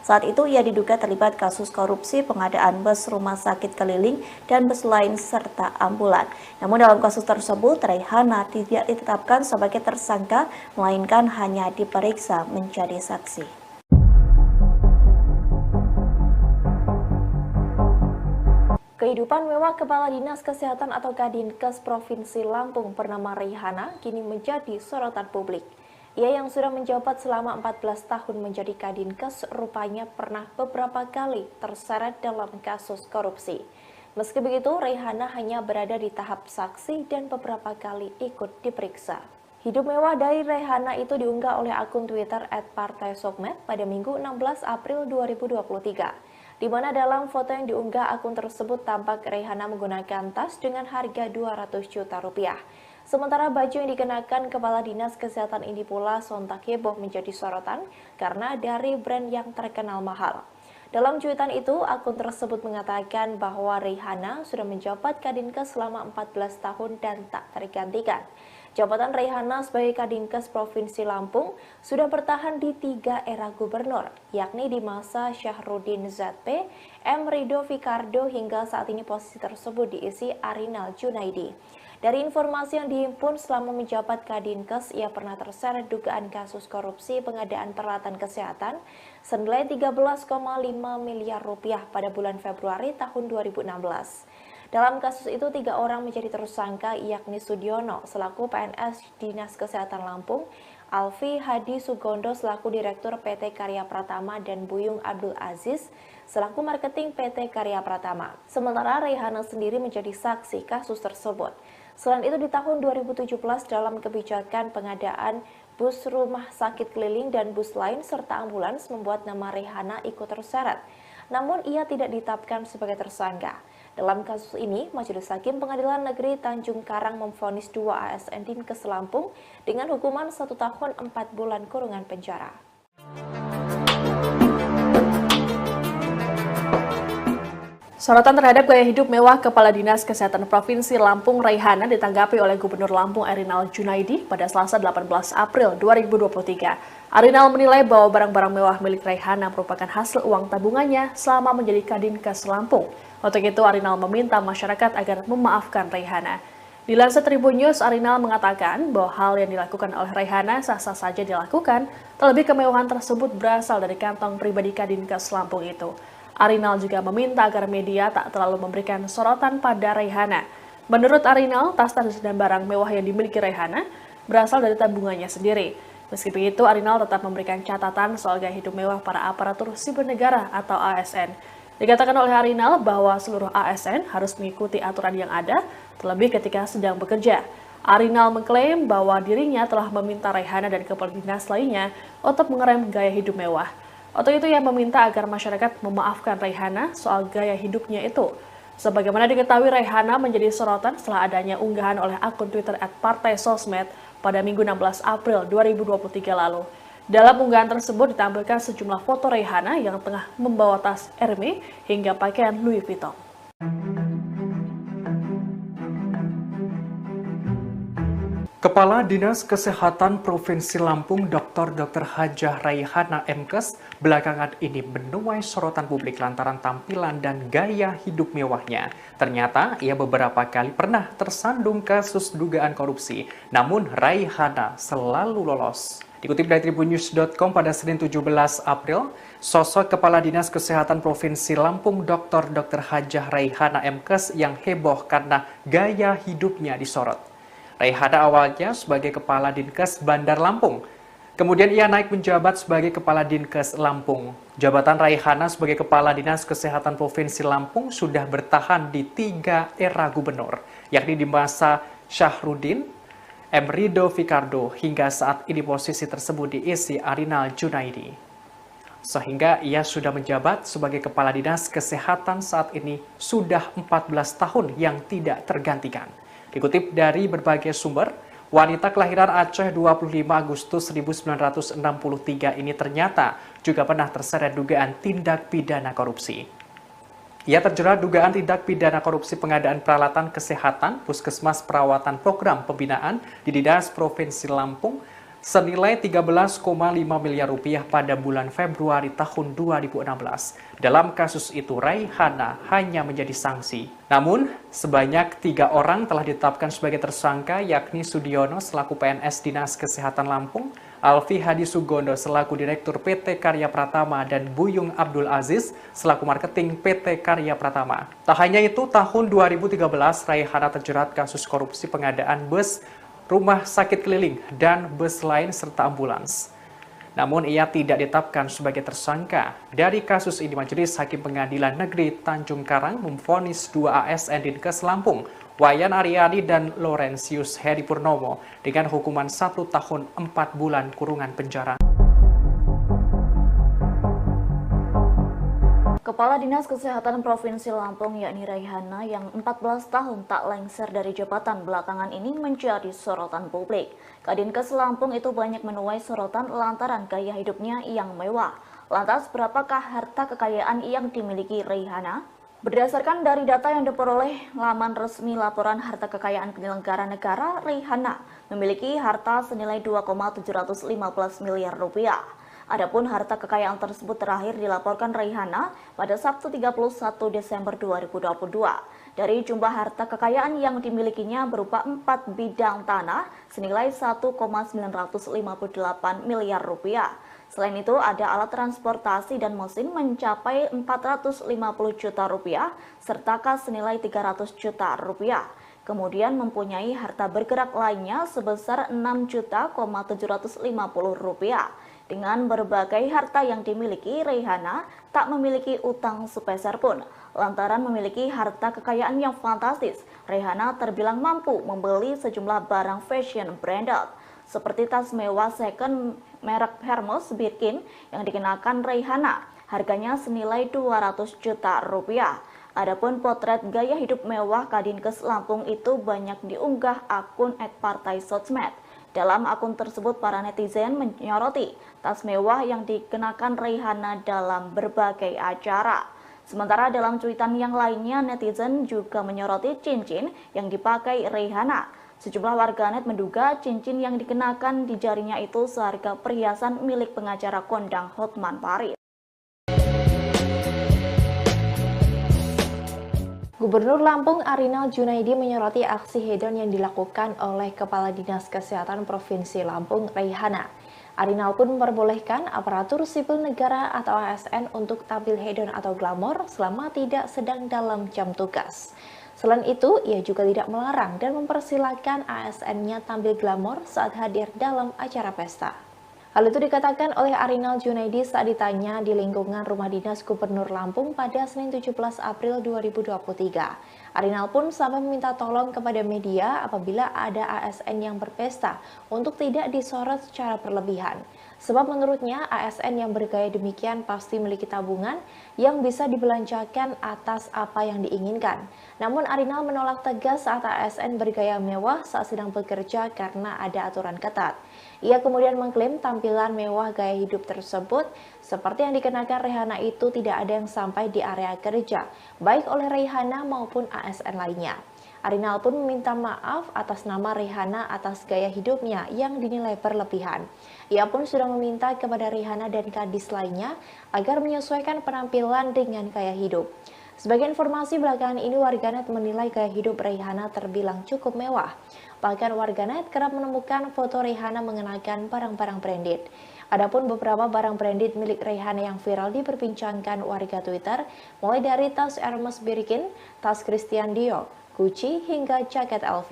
Saat itu ia diduga terlibat kasus korupsi pengadaan bus rumah sakit keliling dan bus lain serta ambulan. Namun dalam kasus tersebut Raihana tidak ditetapkan sebagai tersangka, melainkan hanya diperiksa menjadi saksi. Kehidupan mewah Kepala Dinas Kesehatan atau Kadinkes Provinsi Lampung bernama Raihana kini menjadi sorotan publik. Ia yang sudah menjabat selama 14 tahun menjadi Kadinkes rupanya pernah beberapa kali terseret dalam kasus korupsi. Meski begitu, Raihana hanya berada di tahap saksi dan beberapa kali ikut diperiksa. Hidup mewah dari Raihana itu diunggah oleh akun Twitter @partaisosmed pada Minggu 16 April 2023. Di mana dalam foto yang diunggah akun tersebut tampak Raihana menggunakan tas dengan harga 200 juta rupiah. Sementara baju yang dikenakan Kepala Dinas Kesehatan ini pula sontak heboh menjadi sorotan karena dari brand yang terkenal mahal. Dalam cuitan itu, akun tersebut mengatakan bahwa Raihana sudah menjabat Kadinkes selama 14 tahun dan tak tergantikan. Jabatan Raihana sebagai Kadinkes Provinsi Lampung sudah bertahan di 3 era gubernur, yakni di masa Syahrudin ZP, M. Rido Fikardo hingga saat ini posisi tersebut diisi Arinal Junaidi. Dari informasi yang dihimpun selama menjabat Kadinkes, ia pernah terseret dugaan kasus korupsi pengadaan peralatan kesehatan senilai 13,5 miliar rupiah pada bulan Februari tahun 2016. Dalam kasus itu, 3 orang menjadi tersangka, yakni Sudiono selaku PNS Dinas Kesehatan Lampung, Alfi Hadi Sugondo selaku Direktur PT Karya Pratama, dan Buyung Abdul Aziz selaku Marketing PT Karya Pratama. Sementara Raihana sendiri menjadi saksi kasus tersebut. Selain itu, di tahun 2017 dalam kebijakan pengadaan bus rumah sakit keliling dan bus lain serta ambulans membuat nama Raihana ikut terseret. Namun ia tidak ditetapkan sebagai tersangka. Dalam kasus ini, Majelis Hakim Pengadilan Negeri Tanjung Karang memvonis 2 ASN Dinkes Lampung dengan hukuman 1 tahun 4 bulan kurungan penjara. Sorotan terhadap gaya hidup mewah Kepala Dinas Kesehatan Provinsi Lampung Raihana ditanggapi oleh Gubernur Lampung Arinal Junaidi pada Selasa 18 April 2023. Arinal menilai bahwa barang-barang mewah milik Raihana merupakan hasil uang tabungannya selama menjadi Kadinkes Lampung. Untuk itu, Arinal meminta masyarakat agar memaafkan Raihana. Dilansir Tribun News, Arinal mengatakan bahwa hal yang dilakukan oleh Raihana sah-sah saja dilakukan, terlebih kemewahan tersebut berasal dari kantong pribadi Kadinkes Lampung itu. Arinal juga meminta agar media tak terlalu memberikan sorotan pada Raihana. Menurut Arinal, tas-tas dan barang mewah yang dimiliki Raihana berasal dari tabungannya sendiri. Meski begitu, Arinal tetap memberikan catatan soal gaya hidup mewah para aparatur sipil negara atau ASN. Dikatakan oleh Arinal bahwa seluruh ASN harus mengikuti aturan yang ada, terlebih ketika sedang bekerja. Arinal mengklaim bahwa dirinya telah meminta Raihana dan kepala dinas lainnya untuk mengerem gaya hidup mewah. Untuk itu ia meminta agar masyarakat memaafkan Raihana soal gaya hidupnya itu. Sebagaimana diketahui, Raihana menjadi sorotan setelah adanya unggahan oleh akun Twitter @partaisosmed pada Minggu 16 April 2023 lalu. Dalam unggahan tersebut ditampilkan sejumlah foto Raihana yang tengah membawa tas Hermes hingga pakaian Louis Vuitton. Kepala Dinas Kesehatan Provinsi Lampung Dr. Hajah Raihana MKes belakangan ini menuai sorotan publik lantaran tampilan dan gaya hidup mewahnya. Ternyata ia beberapa kali pernah tersandung kasus dugaan korupsi, namun Raihana selalu lolos. Dikutip dari tribunnews.com pada Senin 17 April, sosok Kepala Dinas Kesehatan Provinsi Lampung Dr. Hajah Raihana MKes yang heboh karena gaya hidupnya disorot. Raihana awalnya sebagai Kepala Dinkes Bandar Lampung. Kemudian ia naik menjabat sebagai Kepala Dinkes Lampung. Jabatan Raihana sebagai Kepala Dinas Kesehatan Provinsi Lampung sudah bertahan di 3 era gubernur, yakni di masa Syahrudin, M. Rido Fikardo, hingga saat ini posisi tersebut diisi Arinal Junaidi. Sehingga ia sudah menjabat sebagai Kepala Dinas Kesehatan saat ini sudah 14 tahun yang tidak tergantikan. Dikutip dari berbagai sumber, wanita kelahiran Aceh 25 Agustus 1963 ini ternyata juga pernah terseret dugaan tindak pidana korupsi. Ia terjerat dugaan tindak pidana korupsi pengadaan peralatan kesehatan Puskesmas Perawatan Program Pembinaan di Dinas Provinsi Lampung senilai 13,5 miliar rupiah pada bulan Februari tahun 2016. Dalam kasus itu, Raihana hanya menjadi sanksi. Namun, sebanyak 3 orang telah ditetapkan sebagai tersangka, yakni Sudiono selaku PNS Dinas Kesehatan Lampung, Alfi Hadi Sugondo selaku Direktur PT Karya Pratama, dan Buyung Abdul Aziz selaku Marketing PT Karya Pratama. Tak hanya itu, tahun 2013, Raihana terjerat kasus korupsi pengadaan bus rumah sakit keliling, dan bus lain serta ambulans. Namun ia tidak ditetapkan sebagai tersangka. Dari kasus ini, Majelis Hakim Pengadilan Negeri Tanjung Karang memvonis 2 ASN Dinkes Lampung, Wayan Aryani dan Laurentius Heri Purnomo, dengan hukuman 1 tahun 4 bulan kurungan penjara. Kepala Dinas Kesehatan Provinsi Lampung yakni Raihana yang 14 tahun tak lengser dari jabatan belakangan ini menjadi sorotan publik. Kadinkes Lampung itu banyak menuai sorotan lantaran gaya hidupnya yang mewah. Lantas berapakah harta kekayaan yang dimiliki Raihana? Berdasarkan dari data yang diperoleh laman resmi laporan harta kekayaan penyelenggara negara, Raihana memiliki harta senilai 2,715 miliar rupiah. Adapun harta kekayaan tersebut terakhir dilaporkan Raihana pada Sabtu 31 Desember 2022. Dari jumlah harta kekayaan yang dimilikinya berupa 4 bidang tanah senilai 1,958 miliar rupiah. Selain itu ada alat transportasi dan mesin mencapai 450 juta rupiah serta kas senilai 300 juta rupiah. Kemudian mempunyai harta bergerak lainnya sebesar 6.750 rupiah. Dengan berbagai harta yang dimiliki, Raihana tak memiliki utang sepeser pun. Lantaran memiliki harta kekayaan yang fantastis, Raihana terbilang mampu membeli sejumlah barang fashion branded, seperti tas mewah second merek Hermes Birkin yang dikenakan Raihana. Harganya senilai 200 juta rupiah. Adapun potret gaya hidup mewah Kadinkes Lampung itu banyak diunggah akun @partai_sosmed. Dalam akun tersebut, para netizen menyoroti tas mewah yang dikenakan Raihana dalam berbagai acara. Sementara dalam cuitan yang lainnya, netizen juga menyoroti cincin yang dipakai Raihana. Sejumlah warganet menduga cincin yang dikenakan di jarinya itu seharga perhiasan milik pengacara kondang Hotman Paris. Gubernur Lampung Arinal Junaidi menyoroti aksi hedon yang dilakukan oleh Kepala Dinas Kesehatan Provinsi Lampung, Raihana. Arinal pun memperbolehkan aparatur sipil negara atau ASN untuk tampil hedon atau glamor selama tidak sedang dalam jam tugas. Selain itu, ia juga tidak melarang dan mempersilahkan ASN-nya tampil glamor saat hadir dalam acara pesta. Hal itu dikatakan oleh Arinal Junaidi saat ditanya di lingkungan Rumah Dinas Gubernur Lampung pada Senin 17 April 2023. Arinal pun sampai meminta tolong kepada media apabila ada ASN yang berpesta untuk tidak disorot secara berlebihan. Sebab menurutnya ASN yang bergaya demikian pasti memiliki tabungan yang bisa dibelanjakan atas apa yang diinginkan. Namun Arinal menolak tegas saat ASN bergaya mewah saat sedang bekerja karena ada aturan ketat. Ia kemudian mengklaim tampilan mewah gaya hidup tersebut seperti yang dikenakan Raihana itu tidak ada yang sampai di area kerja, baik oleh Raihana maupun ASN lainnya. Arinal pun meminta maaf atas nama Rihanna atas gaya hidupnya yang dinilai berlebihan. Ia pun sudah meminta kepada Rihanna dan gadis lainnya agar menyesuaikan penampilan dengan gaya hidup. Sebagai informasi belakangan ini, warganet menilai gaya hidup Rihanna terbilang cukup mewah. Bahkan warganet kerap menemukan foto Rihanna mengenakan barang-barang branded. Adapun beberapa barang branded milik Rihanna yang viral diperbincangkan warga Twitter, mulai dari tas Hermes Birkin, tas Christian Dior, Gucci, hingga jaket LV.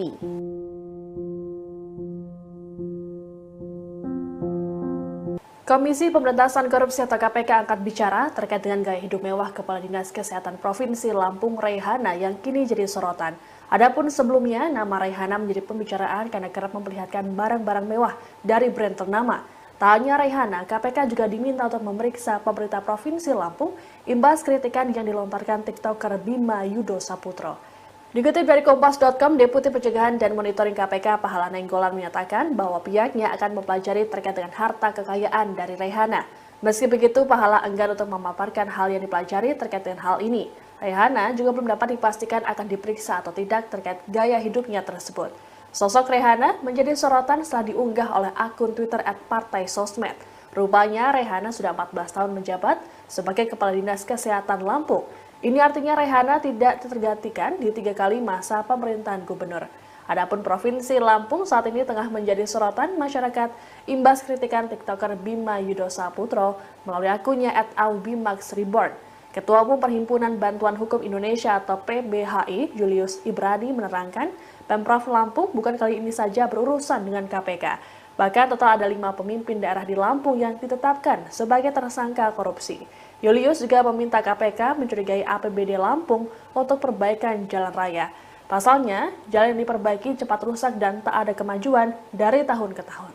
Komisi Pemberantasan Korupsi atau KPK angkat bicara terkait dengan gaya hidup mewah Kepala Dinas Kesehatan Provinsi Lampung Raihana yang kini jadi sorotan. Adapun sebelumnya, nama Raihana menjadi pembicaraan karena kerap memperlihatkan barang-barang mewah dari brand ternama. Tak hanya Raihana, KPK juga diminta untuk memeriksa pemerintah Provinsi Lampung imbas kritikan yang dilontarkan TikToker Bima Yudo Saputro. Dikutip dari Kompas.com, Deputi Pencegahan dan Monitoring KPK Pahala Nainggolan menyatakan bahwa pihaknya akan mempelajari terkait dengan harta kekayaan dari Raihana. Meski begitu, Pahala enggan untuk memaparkan hal yang dipelajari terkait dengan hal ini. Raihana juga belum dapat dipastikan akan diperiksa atau tidak terkait gaya hidupnya tersebut. Sosok Raihana menjadi sorotan setelah diunggah oleh akun Twitter @partaisosmed. Rupanya Raihana sudah 14 tahun menjabat sebagai Kepala Dinas Kesehatan Lampung. Ini artinya Raihana tidak tergantikan di 3 kali masa pemerintahan gubernur. Adapun Provinsi Lampung saat ini tengah menjadi sorotan masyarakat imbas kritikan TikToker Bima Yudo Saputro melalui akunnya @aubimaxreborn. Ketua Umum Perhimpunan Bantuan Hukum Indonesia atau PBHI, Julius Ibrani menerangkan, Pemprov Lampung bukan kali ini saja berurusan dengan KPK. Bahkan total ada 5 pemimpin daerah di Lampung yang ditetapkan sebagai tersangka korupsi. Julius juga meminta KPK mencurigai APBD Lampung untuk perbaikan jalan raya. Pasalnya, jalan yang diperbaiki cepat rusak dan tak ada kemajuan dari tahun ke tahun.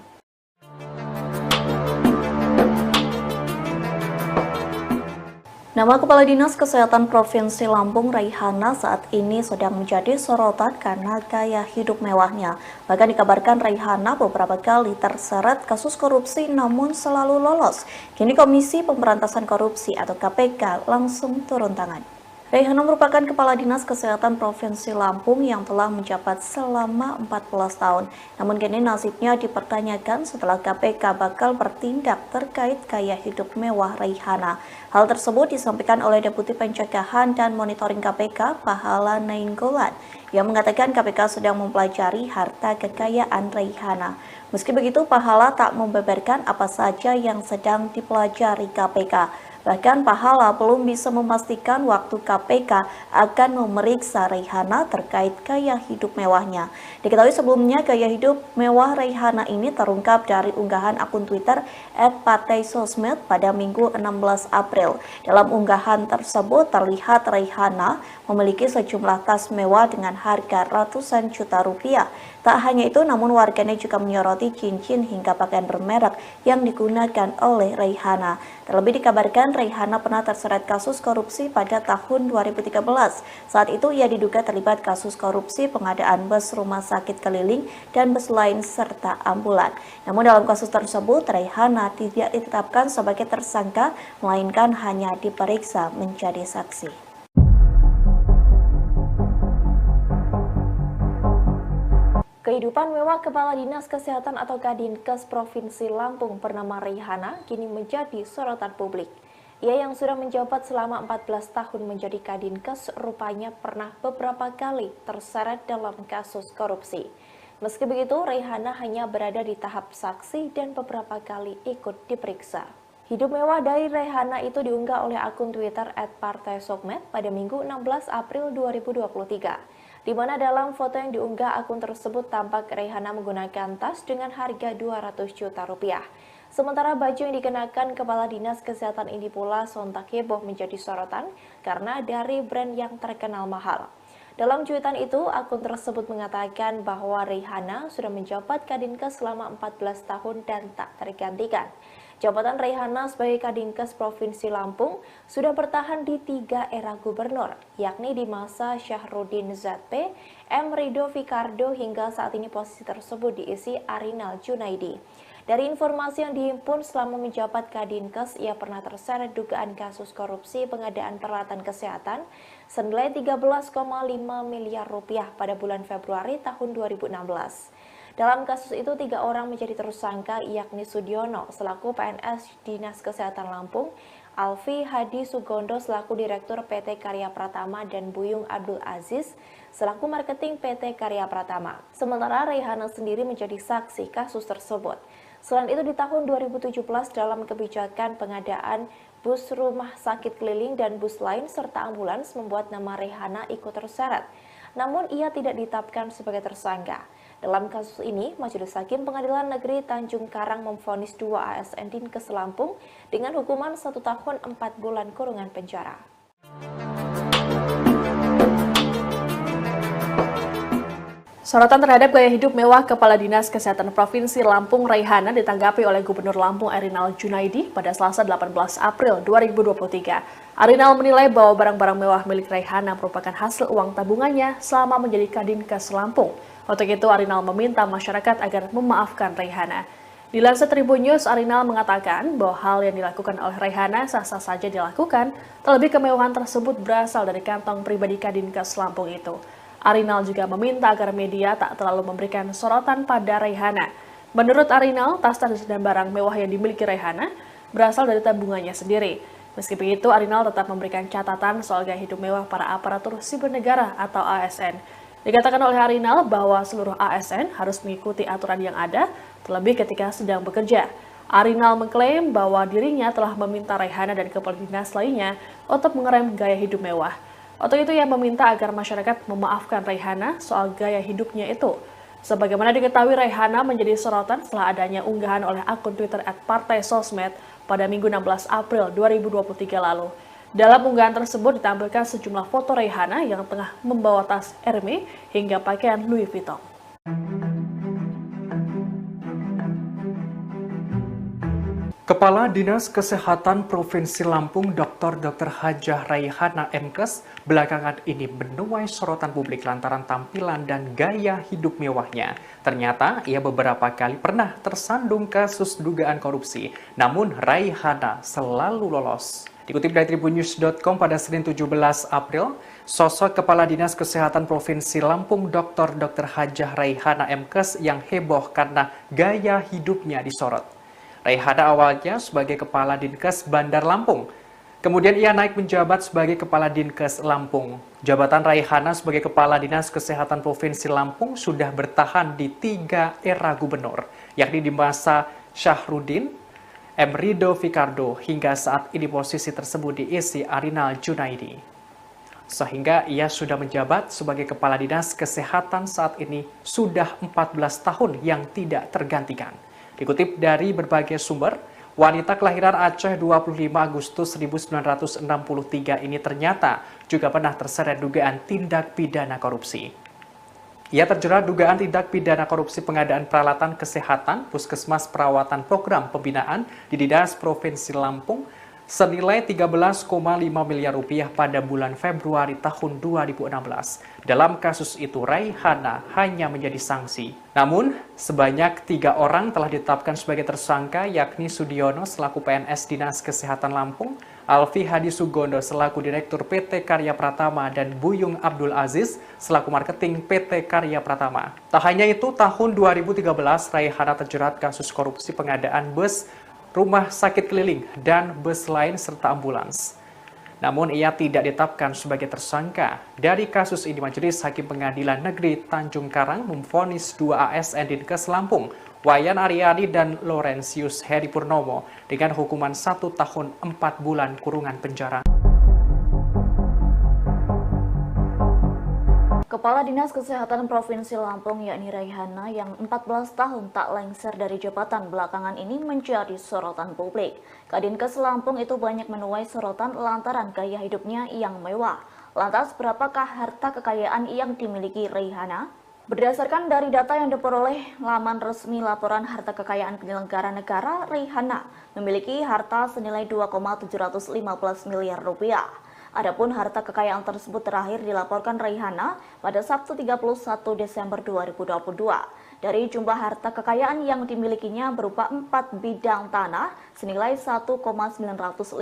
Nama Kepala Dinas Kesehatan Provinsi Lampung Raihana saat ini sedang menjadi sorotan karena gaya hidup mewahnya. Bahkan dikabarkan Raihana beberapa kali terseret kasus korupsi namun selalu lolos. Kini Komisi Pemberantasan Korupsi atau KPK langsung turun tangan. Raihana merupakan Kepala Dinas Kesehatan Provinsi Lampung yang telah menjabat selama 14 tahun. Namun kini nasibnya dipertanyakan setelah KPK bakal bertindak terkait gaya hidup mewah Raihana. Hal tersebut disampaikan oleh Deputi Pencegahan dan Monitoring KPK Pahala Nainggolan yang mengatakan KPK sedang mempelajari harta kekayaan Raihana. Meski begitu, Pahala tak membeberkan apa saja yang sedang dipelajari KPK. Bahkan Pahala belum bisa memastikan waktu KPK akan memeriksa Raihana terkait gaya hidup mewahnya. Diketahui sebelumnya gaya hidup mewah Raihana ini terungkap dari unggahan akun Twitter @partaisosmed pada Minggu 16 April. Dalam unggahan tersebut terlihat Raihana memiliki sejumlah tas mewah dengan harga ratusan juta rupiah. Tak hanya itu, namun warganet juga menyoroti cincin hingga pakaian bermerek yang digunakan oleh Raihana. Terlebih dikabarkan Raihana pernah terseret kasus korupsi pada tahun 2013. Saat itu ia diduga terlibat kasus korupsi pengadaan bus rumah sakit keliling dan bus lain serta ambulan. Namun dalam kasus tersebut Raihana tidak ditetapkan sebagai tersangka, melainkan hanya diperiksa menjadi saksi. Kehidupan mewah Kepala Dinas Kesehatan atau Kadinkes Provinsi Lampung bernama Raihana kini menjadi sorotan publik. Ia yang sudah menjabat selama 14 tahun menjadi Kadinkes rupanya pernah beberapa kali terseret dalam kasus korupsi. Meski begitu, Raihana hanya berada di tahap saksi dan beberapa kali ikut diperiksa. Hidup mewah dari Raihana itu diunggah oleh akun Twitter @partaisosmed pada Minggu 16 April 2023. Di mana dalam foto yang diunggah akun tersebut tampak Raihana menggunakan tas dengan harga 200 juta rupiah. Sementara baju yang dikenakan Kepala Dinas Kesehatan ini pula sontak heboh menjadi sorotan karena dari brand yang terkenal mahal. Dalam cuitan itu, akun tersebut mengatakan bahwa Raihana sudah menjabat Kadinkes selama 14 tahun dan tak tergantikan. Jabatan Raihana sebagai Kadinkes Provinsi Lampung sudah bertahan di 3 era gubernur, yakni di masa Syahrudin Zatpe, M. Rido Fikardo hingga saat ini posisi tersebut diisi Arinal Junaidi. Dari informasi yang dihimpun selama menjabat Kadinkes, ia pernah terseret dugaan kasus korupsi pengadaan peralatan kesehatan senilai 13,5 miliar rupiah pada bulan Februari tahun 2016. Dalam kasus itu, 3 orang menjadi tersangka, yakni Sudiono selaku PNS Dinas Kesehatan Lampung, Alfi Hadi Sugondo selaku Direktur PT Karya Pratama, dan Buyung Abdul Aziz selaku Marketing PT Karya Pratama. Sementara Raihana sendiri menjadi saksi kasus tersebut. Selain itu, di tahun 2017 dalam kebijakan pengadaan bus rumah sakit keliling dan bus lain serta ambulans membuat nama Raihana ikut terseret. Namun ia tidak ditetapkan sebagai tersangka. Dalam kasus ini, Majelis Hakim Pengadilan Negeri Tanjung Karang memvonis 2 ASN Dinkes Lampung dengan hukuman 1 tahun 4 bulan kurungan penjara. Sorotan terhadap gaya hidup mewah Kepala Dinas Kesehatan Provinsi Lampung Raihana ditanggapi oleh Gubernur Lampung Erinal Junaidi pada Selasa 18 April 2023. Erinal menilai bahwa barang-barang mewah milik Raihana merupakan hasil uang tabungannya selama menjadi Kadinkes Lampung. Untuk itu, Erinal meminta masyarakat agar memaafkan Raihana. Dilansir Tribun News, Erinal mengatakan bahwa hal yang dilakukan oleh Raihana sah-sah saja dilakukan, terlebih kemewahan tersebut berasal dari kantong pribadi Kadinkes Lampung itu. Erinal juga meminta agar media tak terlalu memberikan sorotan pada Raihana. Menurut Erinal, tas-tas dan barang mewah yang dimiliki Raihana berasal dari tabungannya sendiri. Meski begitu, Erinal tetap memberikan catatan soal gaya hidup mewah para aparatur sipil negara atau ASN. Dikatakan oleh Erinal bahwa seluruh ASN harus mengikuti aturan yang ada, terlebih ketika sedang bekerja. Erinal mengklaim bahwa dirinya telah meminta Raihana dan kepala dinas lainnya untuk mengerem gaya hidup mewah. Untuk itu, ia meminta agar masyarakat memaafkan Raihana soal gaya hidupnya itu. Sebagaimana diketahui, Raihana menjadi sorotan setelah adanya unggahan oleh akun Twitter @partai_sosmed pada Minggu 16 April 2023 lalu. Dalam unggahan tersebut ditampilkan sejumlah foto Raihana yang tengah membawa tas Hermes hingga pakaian Louis Vuitton. Kepala Dinas Kesehatan Provinsi Lampung Dr. Hajah Raihana MKes belakangan ini menuai sorotan publik lantaran tampilan dan gaya hidup mewahnya. Ternyata ia beberapa kali pernah tersandung kasus dugaan korupsi, namun Raihana selalu lolos. Dikutip dari tribunnews.com pada Senin 17 April, sosok Kepala Dinas Kesehatan Provinsi Lampung Dr. Hajah Raihana MKes yang heboh karena gaya hidupnya disorot. Raihana awalnya sebagai Kepala Dinkes Bandar Lampung. Kemudian ia naik menjabat sebagai Kepala Dinkes Lampung. Jabatan Raihana sebagai Kepala Dinas Kesehatan Provinsi Lampung sudah bertahan di 3 era gubernur, yakni di masa Syahrudin, M. Rido Fikardo, hingga saat ini posisi tersebut diisi Erinal Junaidi. Sehingga ia sudah menjabat sebagai Kepala Dinas Kesehatan saat ini sudah 14 tahun yang tidak tergantikan. Dikutip dari berbagai sumber, wanita kelahiran Aceh 25 Agustus 1963 ini ternyata juga pernah terseret dugaan tindak pidana korupsi. Ia terjerat dugaan tindak pidana korupsi pengadaan peralatan kesehatan Puskesmas Perawatan Program Pembinaan di Dinas Provinsi Lampung senilai 13,5 miliar rupiah pada bulan Februari tahun 2016. Dalam kasus itu, Raihana hanya menjadi sanksi. Namun, sebanyak 3 orang telah ditetapkan sebagai tersangka, yakni Sudiono selaku PNS Dinas Kesehatan Lampung, Alfi Hadi Sugondo selaku Direktur PT Karya Pratama, dan Buyung Abdul Aziz selaku Marketing PT Karya Pratama. Tak hanya itu, tahun 2013 Raihana terjerat kasus korupsi pengadaan bus rumah sakit keliling dan bus lain serta ambulans. Namun ia tidak ditetapkan sebagai tersangka. Dari kasus ini, Majelis Hakim Pengadilan Negeri Tanjung Karang memvonis 2 ASN Dinkes Lampung, Wayan Aryani dan Laurentius Heri Purnomo, dengan hukuman 1 tahun 4 bulan kurungan penjara. Kepala Dinas Kesehatan Provinsi Lampung yakni Raihana yang 14 tahun tak lengser dari jabatan belakangan ini menjadi sorotan publik. Kadinkes Lampung itu banyak menuai sorotan lantaran gaya hidupnya yang mewah. Lantas berapakah harta kekayaan yang dimiliki Raihana? Berdasarkan dari data yang diperoleh laman resmi laporan harta kekayaan penyelenggara negara, Raihana memiliki harta senilai 2,715 miliar rupiah. Adapun harta kekayaan tersebut terakhir dilaporkan Raihana pada Sabtu 31 Desember 2022. dari jumlah harta kekayaan yang dimilikinya berupa 4 bidang tanah senilai 1,958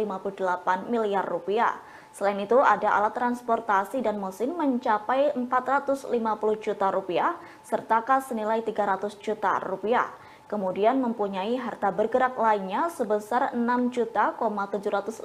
miliar rupiah. Selain itu, ada alat transportasi dan mesin mencapai 450 juta rupiah serta kas senilai 300 juta rupiah. Kemudian mempunyai harta bergerak lainnya sebesar 6.750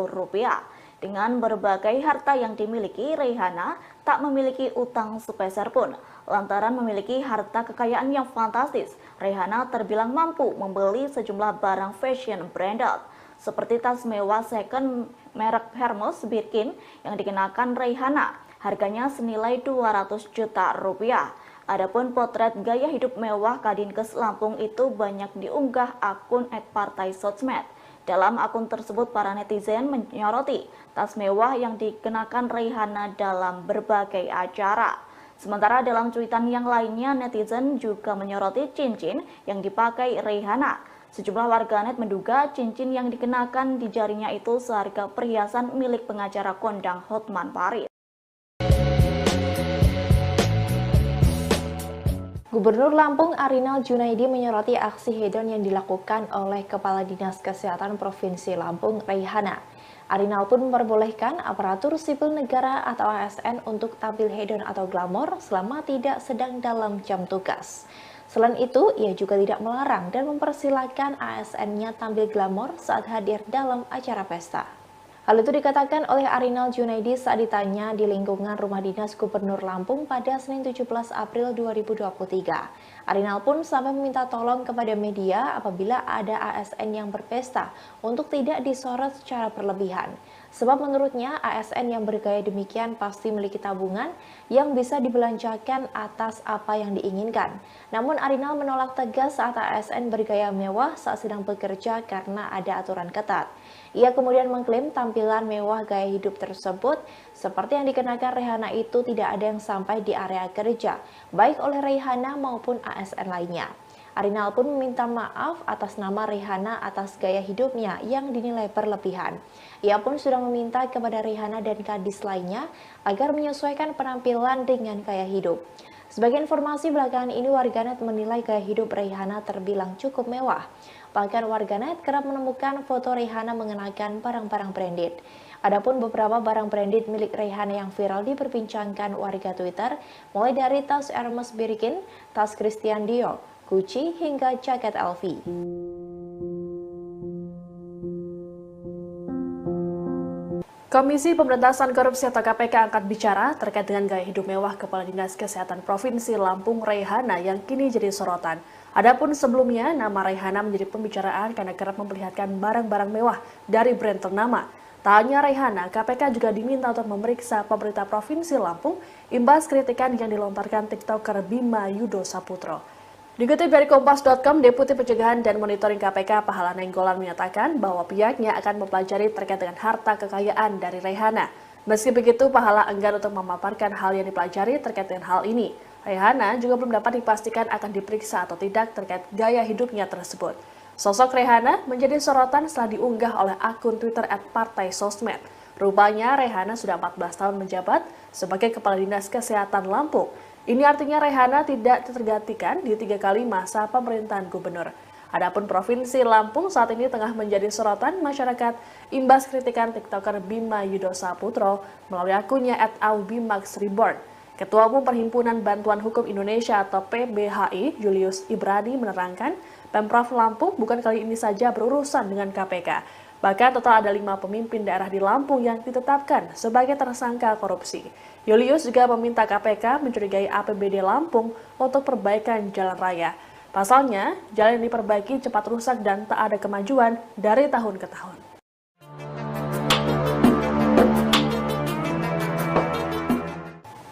rupiah. Dengan berbagai harta yang dimiliki, Raihana tak memiliki utang sepeser pun. Lantaran memiliki harta kekayaan yang fantastis, Raihana terbilang mampu membeli sejumlah barang fashion branded, seperti tas mewah second merek Hermes Birkin yang dikenakan Raihana. Harganya senilai 200 juta rupiah. Adapun potret gaya hidup mewah Kadinkes Lampung itu banyak diunggah akun @partai sosmed. Dalam akun tersebut, para netizen menyoroti tas mewah yang dikenakan Raihana dalam berbagai acara. Sementara dalam cuitan yang lainnya, netizen juga menyoroti cincin yang dipakai Raihana. Sejumlah warganet menduga cincin yang dikenakan di jarinya itu seharga perhiasan milik pengacara kondang Hotman Paris. Gubernur Lampung Arinal Junaidi menyoroti aksi hedon yang dilakukan oleh Kepala Dinas Kesehatan Provinsi Lampung, Raihana. Arinal pun memperbolehkan aparatur sipil negara atau ASN untuk tampil hedon atau glamor selama tidak sedang dalam jam tugas. Selain itu, ia juga tidak melarang dan mempersilahkan ASN-nya tampil glamor saat hadir dalam acara pesta. Hal itu dikatakan oleh Arinal Junaidi saat ditanya di lingkungan Rumah Dinas Gubernur Lampung pada Senin 17 April 2023. Arinal pun sampai meminta tolong kepada media apabila ada ASN yang berpesta untuk tidak disorot secara berlebihan. Sebab menurutnya ASN yang bergaya demikian pasti memiliki tabungan yang bisa dibelanjakan atas apa yang diinginkan. Namun Arinal menolak tegas saat ASN bergaya mewah saat sedang bekerja karena ada aturan ketat. Ia kemudian mengklaim tampilan mewah gaya hidup tersebut seperti yang dikenakan Raihana itu tidak ada yang sampai di area kerja, baik oleh Raihana maupun ASN lainnya. Arinal pun meminta maaf atas nama Raihana atas gaya hidupnya yang dinilai berlebihan. Ia pun sudah meminta kepada Raihana dan kadis lainnya agar menyesuaikan penampilan dengan gaya hidup. Sebagai informasi belakangan ini, warganet menilai gaya hidup Raihana terbilang cukup mewah. Bahkan warganet kerap menemukan foto Raihana mengenakan barang-barang branded. Adapun beberapa barang branded milik Raihana yang viral diperbincangkan warga Twitter, mulai dari tas Hermes Birkin, tas Christian Dior, Gucci, hingga jaket LV. Komisi Pemberantasan Korupsi atau KPK angkat bicara terkait dengan gaya hidup mewah Kepala Dinas Kesehatan Provinsi Lampung Raihana yang kini jadi sorotan. Adapun sebelumnya, nama Raihana menjadi pembicaraan karena kerap memperlihatkan barang-barang mewah dari brand ternama. Tak hanya Raihana, KPK juga diminta untuk memeriksa pemerintah Provinsi Lampung imbas kritikan yang dilontarkan TikToker Bima Yudo Saputro. Dikutip dari Kompas.com, Deputi Pencegahan dan Monitoring KPK Pahala Nainggolan menyatakan bahwa pihaknya akan mempelajari terkait dengan harta kekayaan dari Raihana. Meski begitu, Pahala enggan untuk memaparkan hal yang dipelajari terkait dengan hal ini. Raihana juga belum dapat dipastikan akan diperiksa atau tidak terkait gaya hidupnya tersebut. Sosok Raihana menjadi sorotan setelah diunggah oleh akun Twitter @partai sosmed. Rupanya Raihana sudah 14 tahun menjabat sebagai Kepala Dinas Kesehatan Lampung. Ini artinya Raihana tidak tergantikan di 3 kali masa pemerintahan gubernur. Adapun Provinsi Lampung saat ini tengah menjadi sorotan masyarakat imbas kritikan TikToker Bima Yudo Saputro melalui akunnya @aubimaxreborn. Ketua Umum Perhimpunan Bantuan Hukum Indonesia atau PBHI, Julius Ibrani menerangkan, Pemprov Lampung bukan kali ini saja berurusan dengan KPK. Bahkan total ada 5 pemimpin daerah di Lampung yang ditetapkan sebagai tersangka korupsi. Julius juga meminta KPK mencurigai APBD Lampung untuk perbaikan jalan raya. Pasalnya, jalan yang diperbaiki cepat rusak dan tak ada kemajuan dari tahun ke tahun.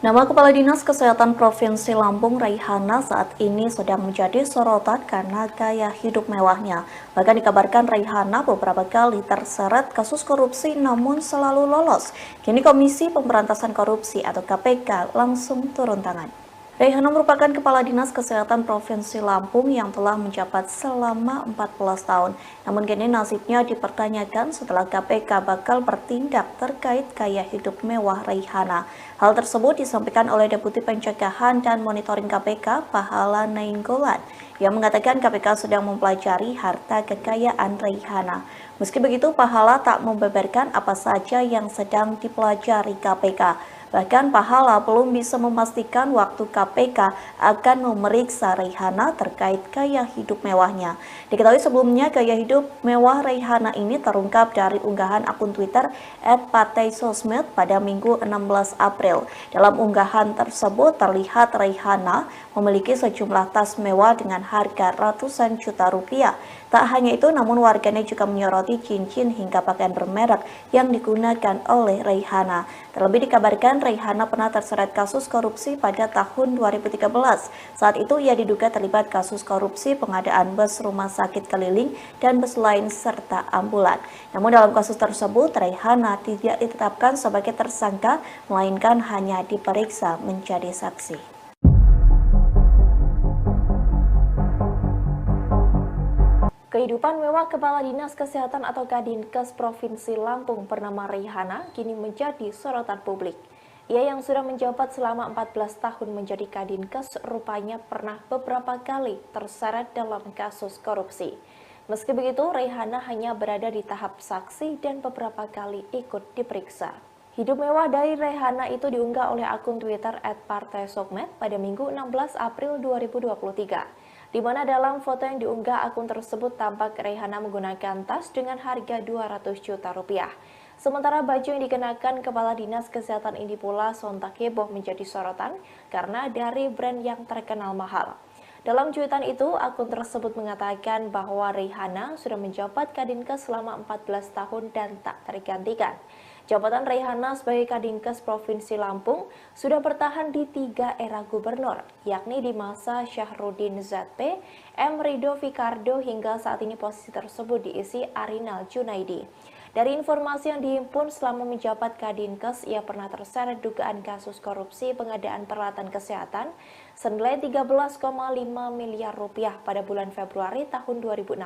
Nama Kepala Dinas Kesehatan Provinsi Lampung Raihana saat ini sedang menjadi sorotan karena gaya hidup mewahnya. Bahkan dikabarkan Raihana beberapa kali terseret kasus korupsi namun selalu lolos. Kini Komisi Pemberantasan Korupsi atau KPK langsung turun tangan. Raihana merupakan Kepala Dinas Kesehatan Provinsi Lampung yang telah menjabat selama 14 tahun. Namun kini nasibnya dipertanyakan setelah KPK bakal bertindak terkait gaya hidup mewah Raihana. Hal tersebut disampaikan oleh Deputi Pencegahan dan Monitoring KPK, Pahala Nainggolan, yang mengatakan KPK sedang mempelajari harta kekayaan Raihana. Meski begitu, Pahala tak membeberkan apa saja yang sedang dipelajari KPK. Bahkan Pahala belum bisa memastikan waktu KPK akan memeriksa Raihana terkait gaya hidup mewahnya. Diketahui sebelumnya gaya hidup mewah Raihana ini terungkap dari unggahan akun Twitter @partaisosmed pada Minggu 16 April. Dalam unggahan tersebut terlihat Raihana memiliki sejumlah tas mewah dengan harga ratusan juta rupiah. Tak hanya itu, namun warganet juga menyoroti cincin hingga pakaian bermerek yang digunakan oleh Raihana. Terlebih dikabarkan Raihana pernah terseret kasus korupsi pada tahun 2013. Saat itu ia diduga terlibat kasus korupsi pengadaan bus rumah sakit keliling dan bus lain serta ambulan. Namun dalam kasus tersebut Raihana tidak ditetapkan sebagai tersangka, melainkan hanya diperiksa menjadi saksi. Kehidupan mewah Kepala Dinas Kesehatan atau Kadinkes Provinsi Lampung bernama Raihana kini menjadi sorotan publik. Ia yang sudah menjabat selama 14 tahun menjadi Kadinkes rupanya pernah beberapa kali terseret dalam kasus korupsi. Meski begitu, Raihana hanya berada di tahap saksi dan beberapa kali ikut diperiksa. Hidup mewah dari Raihana itu diunggah oleh akun Twitter @partaisosmed pada Minggu 16 April 2023. Di mana dalam foto yang diunggah akun tersebut tampak Raihana menggunakan tas dengan harga 200 juta rupiah. Sementara baju yang dikenakan Kepala Dinas Kesehatan ini pula sontak heboh menjadi sorotan karena dari brand yang terkenal mahal. Dalam cuitan itu, akun tersebut mengatakan bahwa Raihana sudah menjabat Kadinkes selama 14 tahun dan tak tergantikan. Jabatan Raihana sebagai Kadinkes Provinsi Lampung sudah bertahan di 3 era gubernur, yakni di masa Syahrudin ZP, M. Rido Fikardo hingga saat ini posisi tersebut diisi Arinal Junaidi. Dari informasi yang dihimpun selama menjabat Kadinkes, ia pernah terseret dugaan kasus korupsi pengadaan peralatan kesehatan senilai 13,5 miliar rupiah pada bulan Februari tahun 2016.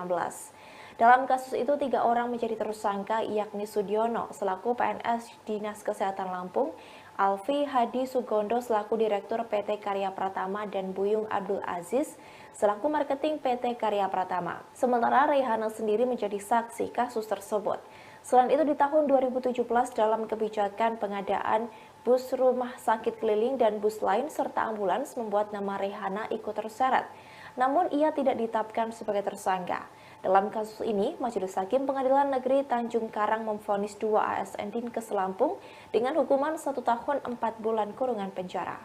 Dalam kasus itu, 3 orang menjadi tersangka, yakni Sudiono selaku PNS Dinas Kesehatan Lampung, Alfi Hadi Sugondo selaku Direktur PT Karya Pratama, dan Buyung Abdul Aziz selaku Marketing PT Karya Pratama. Sementara Raihana sendiri menjadi saksi kasus tersebut. Selain itu, di tahun 2017 dalam kebijakan pengadaan bus rumah sakit keliling dan bus lain serta ambulans membuat nama Raihana ikut terseret. Namun ia tidak ditetapkan sebagai tersangka. Dalam kasus ini, Majelis Hakim Pengadilan Negeri Tanjung Karang memvonis 2 ASN Dinkes Lampung dengan hukuman 1 tahun 4 bulan kurungan penjara.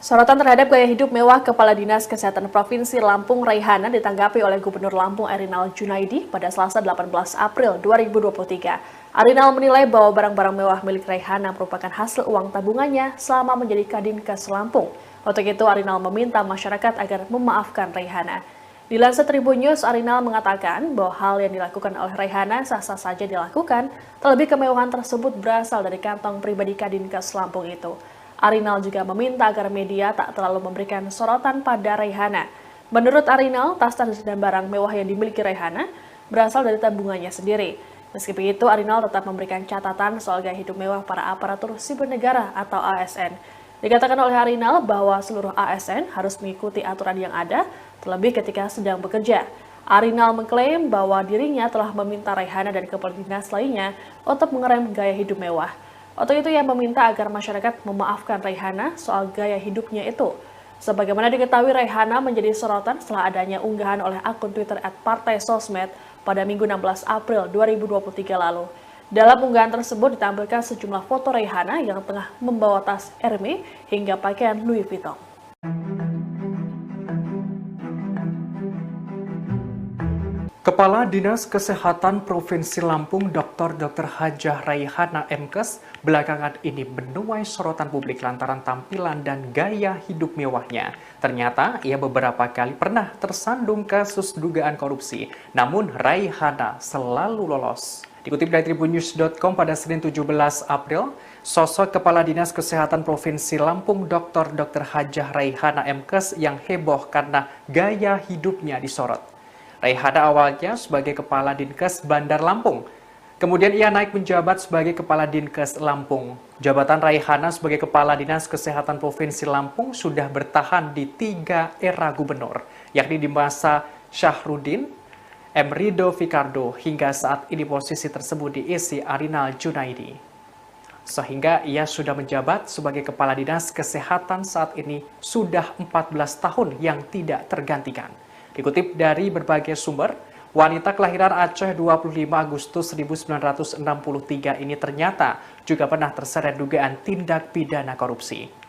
Sorotan terhadap gaya hidup mewah Kepala Dinas Kesehatan Provinsi Lampung Raihana ditanggapi oleh Gubernur Lampung Erinal Junaidi pada Selasa 18 April 2023. Arinal menilai bahwa barang-barang mewah milik Raihana merupakan hasil uang tabungannya selama menjadi Kadinkes Lampung. Untuk itu, Arinal meminta masyarakat agar memaafkan Raihana. Dilansir Tribun News, Arinal mengatakan bahwa hal yang dilakukan oleh Raihana sah-sah saja dilakukan, terlebih kemewahan tersebut berasal dari kantong pribadi Kadinkes Lampung itu. Arinal juga meminta agar media tak terlalu memberikan sorotan pada Raihana. Menurut Arinal, tas-tas dan barang mewah yang dimiliki Raihana berasal dari tabungannya sendiri. Meski begitu, Arinal tetap memberikan catatan soal gaya hidup mewah para aparatur sipil negara atau ASN. Dikatakan oleh Arinal bahwa seluruh ASN harus mengikuti aturan yang ada, terlebih ketika sedang bekerja. Arinal mengklaim bahwa dirinya telah meminta Raihana dan kepala dinas lainnya untuk mengerem gaya hidup mewah. Untuk itu ia meminta agar masyarakat memaafkan Raihana soal gaya hidupnya itu. Sebagaimana diketahui, Raihana menjadi sorotan setelah adanya unggahan oleh akun Twitter @partaisosmed pada Minggu 16 April 2023 lalu. Dalam unggahan tersebut ditampilkan sejumlah foto Raihana yang tengah membawa tas Hermes hingga pakaian Louis Vuitton. Kepala Dinas Kesehatan Provinsi Lampung Dr. Hajah Raihana MKes belakangan ini menuai sorotan publik lantaran tampilan dan gaya hidup mewahnya. Ternyata ia beberapa kali pernah tersandung kasus dugaan korupsi, namun Raihana selalu lolos. Dikutip dari tribunnews.com pada Senin 17 April, sosok Kepala Dinas Kesehatan Provinsi Lampung Dr. Hajah Raihana MKes yang heboh karena gaya hidupnya disorot. Raihana awalnya sebagai Kepala Dinkes Bandar Lampung. Kemudian ia naik menjabat sebagai Kepala Dinkes Lampung. Jabatan Raihana sebagai Kepala Dinas Kesehatan Provinsi Lampung sudah bertahan di 3 era gubernur, yakni di masa Syahrudin, M. Rido Fikardo, hingga saat ini posisi tersebut diisi Arinal Junaidi. Sehingga ia sudah menjabat sebagai Kepala Dinas Kesehatan saat ini sudah 14 tahun yang tidak tergantikan. Dikutip dari berbagai sumber, wanita kelahiran Aceh 25 Agustus 1963 ini ternyata juga pernah terseret dugaan tindak pidana korupsi.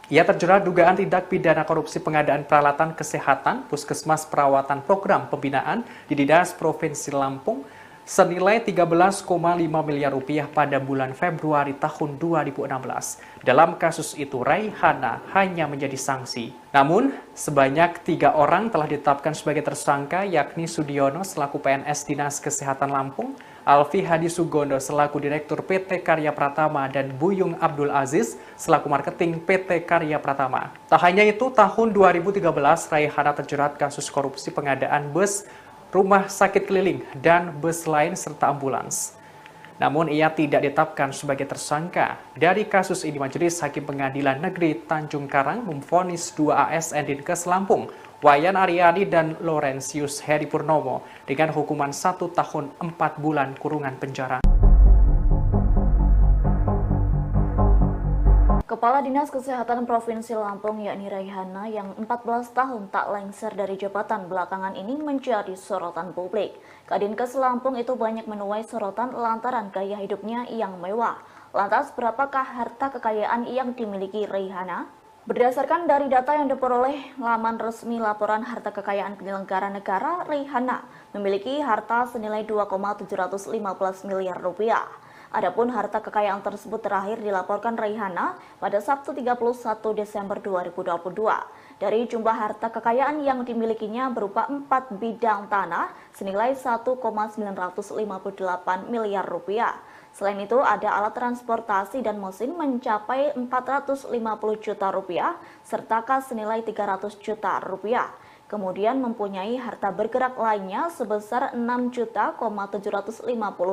Ia terjerat dugaan tindak pidana korupsi pengadaan peralatan kesehatan Puskesmas Perawatan Program Pembinaan di Dinas Provinsi Lampung senilai 13,5 miliar rupiah pada bulan Februari tahun 2016. Dalam kasus itu, Raihana hanya menjadi sanksi. Namun, sebanyak 3 orang telah ditetapkan sebagai tersangka, yakni Sudiono selaku PNS Dinas Kesehatan Lampung, Alfi Hadi Sugondo selaku Direktur PT Karya Pratama, dan Buyung Abdul Aziz selaku Marketing PT Karya Pratama. Tak hanya itu, tahun 2013 Raihana terjerat kasus korupsi pengadaan bus rumah sakit keliling dan bus lain serta ambulans. Namun ia tidak ditetapkan sebagai tersangka. Dari kasus ini, Majelis Hakim Pengadilan Negeri Tanjung Karang memvonis 2 ASN Dinkes Lampung, Wayan Aryani dan Laurentius Heri Purnomo, dengan hukuman 1 tahun 4 bulan kurungan penjara. Kepala Dinas Kesehatan Provinsi Lampung yakni Raihana yang 14 tahun tak lengser dari jabatan belakangan ini menjadi sorotan publik. Kadinkes Lampung itu banyak menuai sorotan lantaran gaya hidupnya yang mewah. Lantas berapakah harta kekayaan yang dimiliki Raihana? Berdasarkan dari data yang diperoleh laman resmi laporan harta kekayaan penyelenggara negara, Raihana memiliki harta senilai 2,715 miliar rupiah. Adapun harta kekayaan tersebut terakhir dilaporkan Raihana pada Sabtu 31 Desember 2022. Dari jumlah harta kekayaan yang dimilikinya berupa 4 bidang tanah senilai 1,958 miliar rupiah. Selain itu ada alat transportasi dan mesin mencapai 450 juta rupiah serta kas senilai 300 juta rupiah. Kemudian mempunyai harta bergerak lainnya sebesar 6.750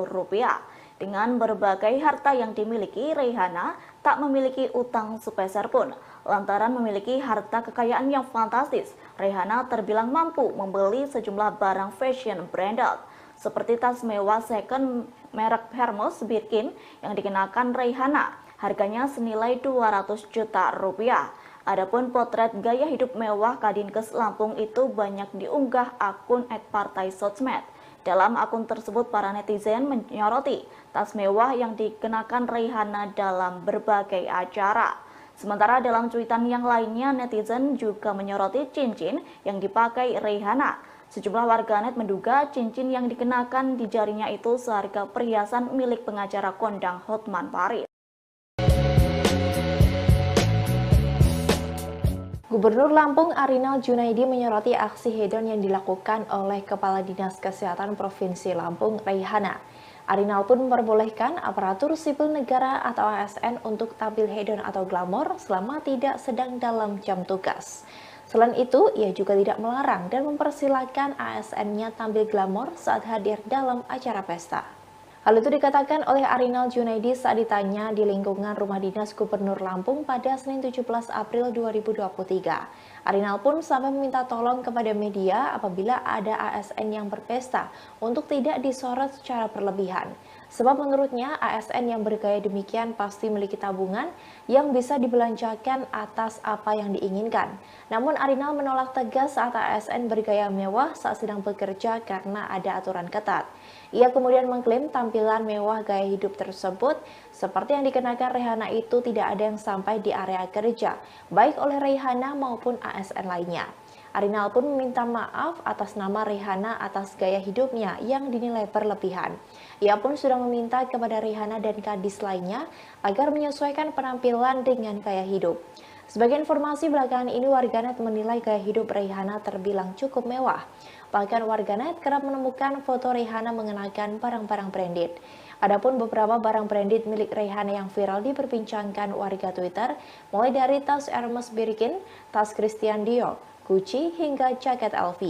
rupiah. Dengan berbagai harta yang dimiliki, Raihana tak memiliki utang sepeser pun. Lantaran memiliki harta kekayaan yang fantastis, Raihana terbilang mampu membeli sejumlah barang fashion branded, seperti tas mewah second merek Hermes Birkin yang dikenakan Raihana. Harganya senilai 200 juta rupiah. Adapun potret gaya hidup mewah Kadinkes Lampung itu banyak diunggah akun @partai_sosmed. Dalam akun tersebut, para netizen menyoroti tas mewah yang dikenakan Raihana dalam berbagai acara. Sementara dalam cuitan yang lainnya, netizen juga menyoroti cincin yang dipakai Raihana. Sejumlah warganet menduga cincin yang dikenakan di jarinya itu seharga perhiasan milik pengacara kondang Hotman Paris. Gubernur Lampung Arinal Junaidi menyoroti aksi hedon yang dilakukan oleh Kepala Dinas Kesehatan Provinsi Lampung, Raihana. Arinal pun memperbolehkan aparatur sipil negara atau ASN untuk tampil hedon atau glamor selama tidak sedang dalam jam tugas. Selain itu, ia juga tidak melarang dan mempersilahkan ASN-nya tampil glamor saat hadir dalam acara pesta. Hal itu dikatakan oleh Arinal Junaidi saat ditanya di lingkungan Rumah Dinas Gubernur Lampung pada Senin 17 April 2023. Arinal pun sampai meminta tolong kepada media apabila ada ASN yang berpesta untuk tidak disorot secara berlebihan. Sebab menurutnya ASN yang bergaya demikian pasti memiliki tabungan yang bisa dibelanjakan atas apa yang diinginkan. Namun Arinal menolak tegas saat ASN bergaya mewah saat sedang bekerja karena ada aturan ketat. Ia kemudian mengklaim tampilan mewah gaya hidup tersebut seperti yang dikenakan Raihana itu tidak ada yang sampai di area kerja, baik oleh Raihana maupun ASN lainnya. Arinal pun meminta maaf atas nama Raihana atas gaya hidupnya yang dinilai berlebihan. Ia pun sudah meminta kepada Raihana dan kadis lainnya agar menyesuaikan penampilan dengan gaya hidup. Sebagai informasi, belakangan ini warganet menilai gaya hidup Rihanna terbilang cukup mewah. Bahkan warganet kerap menemukan foto Rihanna mengenakan barang-barang branded. Adapun beberapa barang branded milik Rihanna yang viral diperbincangkan warga Twitter, mulai dari tas Hermes Birkin, tas Christian Dior, Gucci, hingga jaket LV.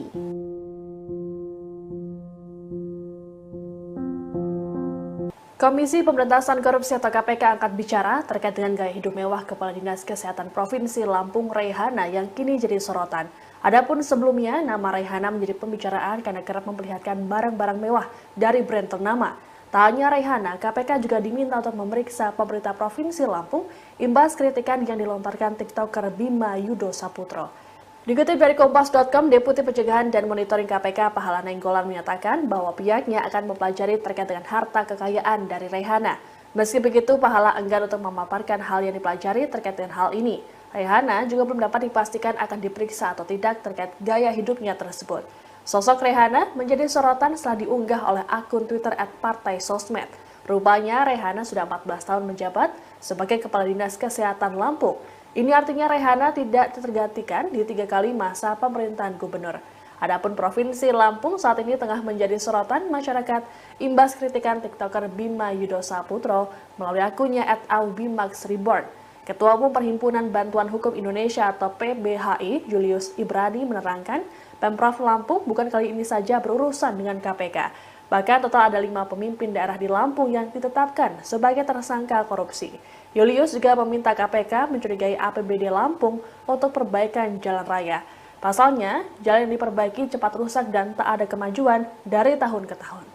Komisi Pemberantasan Korupsi atau KPK angkat bicara terkait dengan gaya hidup mewah Kepala Dinas Kesehatan Provinsi Lampung Rihanna yang kini jadi sorotan. Adapun sebelumnya, nama Rihanna menjadi pembicaraan karena kerap memperlihatkan barang-barang mewah dari brand ternama. Tak hanya Rihanna, KPK juga diminta untuk memeriksa pemerintah Provinsi Lampung imbas kritikan yang dilontarkan TikToker Bima Yudo Saputro. Dikutip dari Kompas.com, Deputi Pencegahan dan Monitoring KPK Pahala Nainggolan menyatakan bahwa pihaknya akan mempelajari terkait dengan harta kekayaan dari Rihanna. Meski begitu, Pahala enggan untuk memaparkan hal yang dipelajari terkait dengan hal ini. Rihanna juga belum dapat dipastikan akan diperiksa atau tidak terkait gaya hidupnya tersebut. Sosok Rihanna menjadi sorotan setelah diunggah oleh akun Twitter @partaisosmed. Rupanya Rihanna sudah 14 tahun menjabat sebagai Kepala Dinas Kesehatan Lampung. Ini artinya Rihanna tidak tergantikan di 3 kali masa pemerintahan gubernur. Adapun Provinsi Lampung saat ini tengah menjadi sorotan masyarakat imbas kritikan TikToker Bima Yudo Saputro melalui akunnya @aubimaxreborn. Ketua Umum Perhimpunan Bantuan Hukum Indonesia atau PBHI, Julius Ibrani menerangkan, Pemprov Lampung bukan kali ini saja berurusan dengan KPK. Bahkan total ada 5 pemimpin daerah di Lampung yang ditetapkan sebagai tersangka korupsi. Julius juga meminta KPK mencurigai APBD Lampung untuk perbaikan jalan raya. Pasalnya, jalan yang diperbaiki cepat rusak dan tak ada kemajuan dari tahun ke tahun.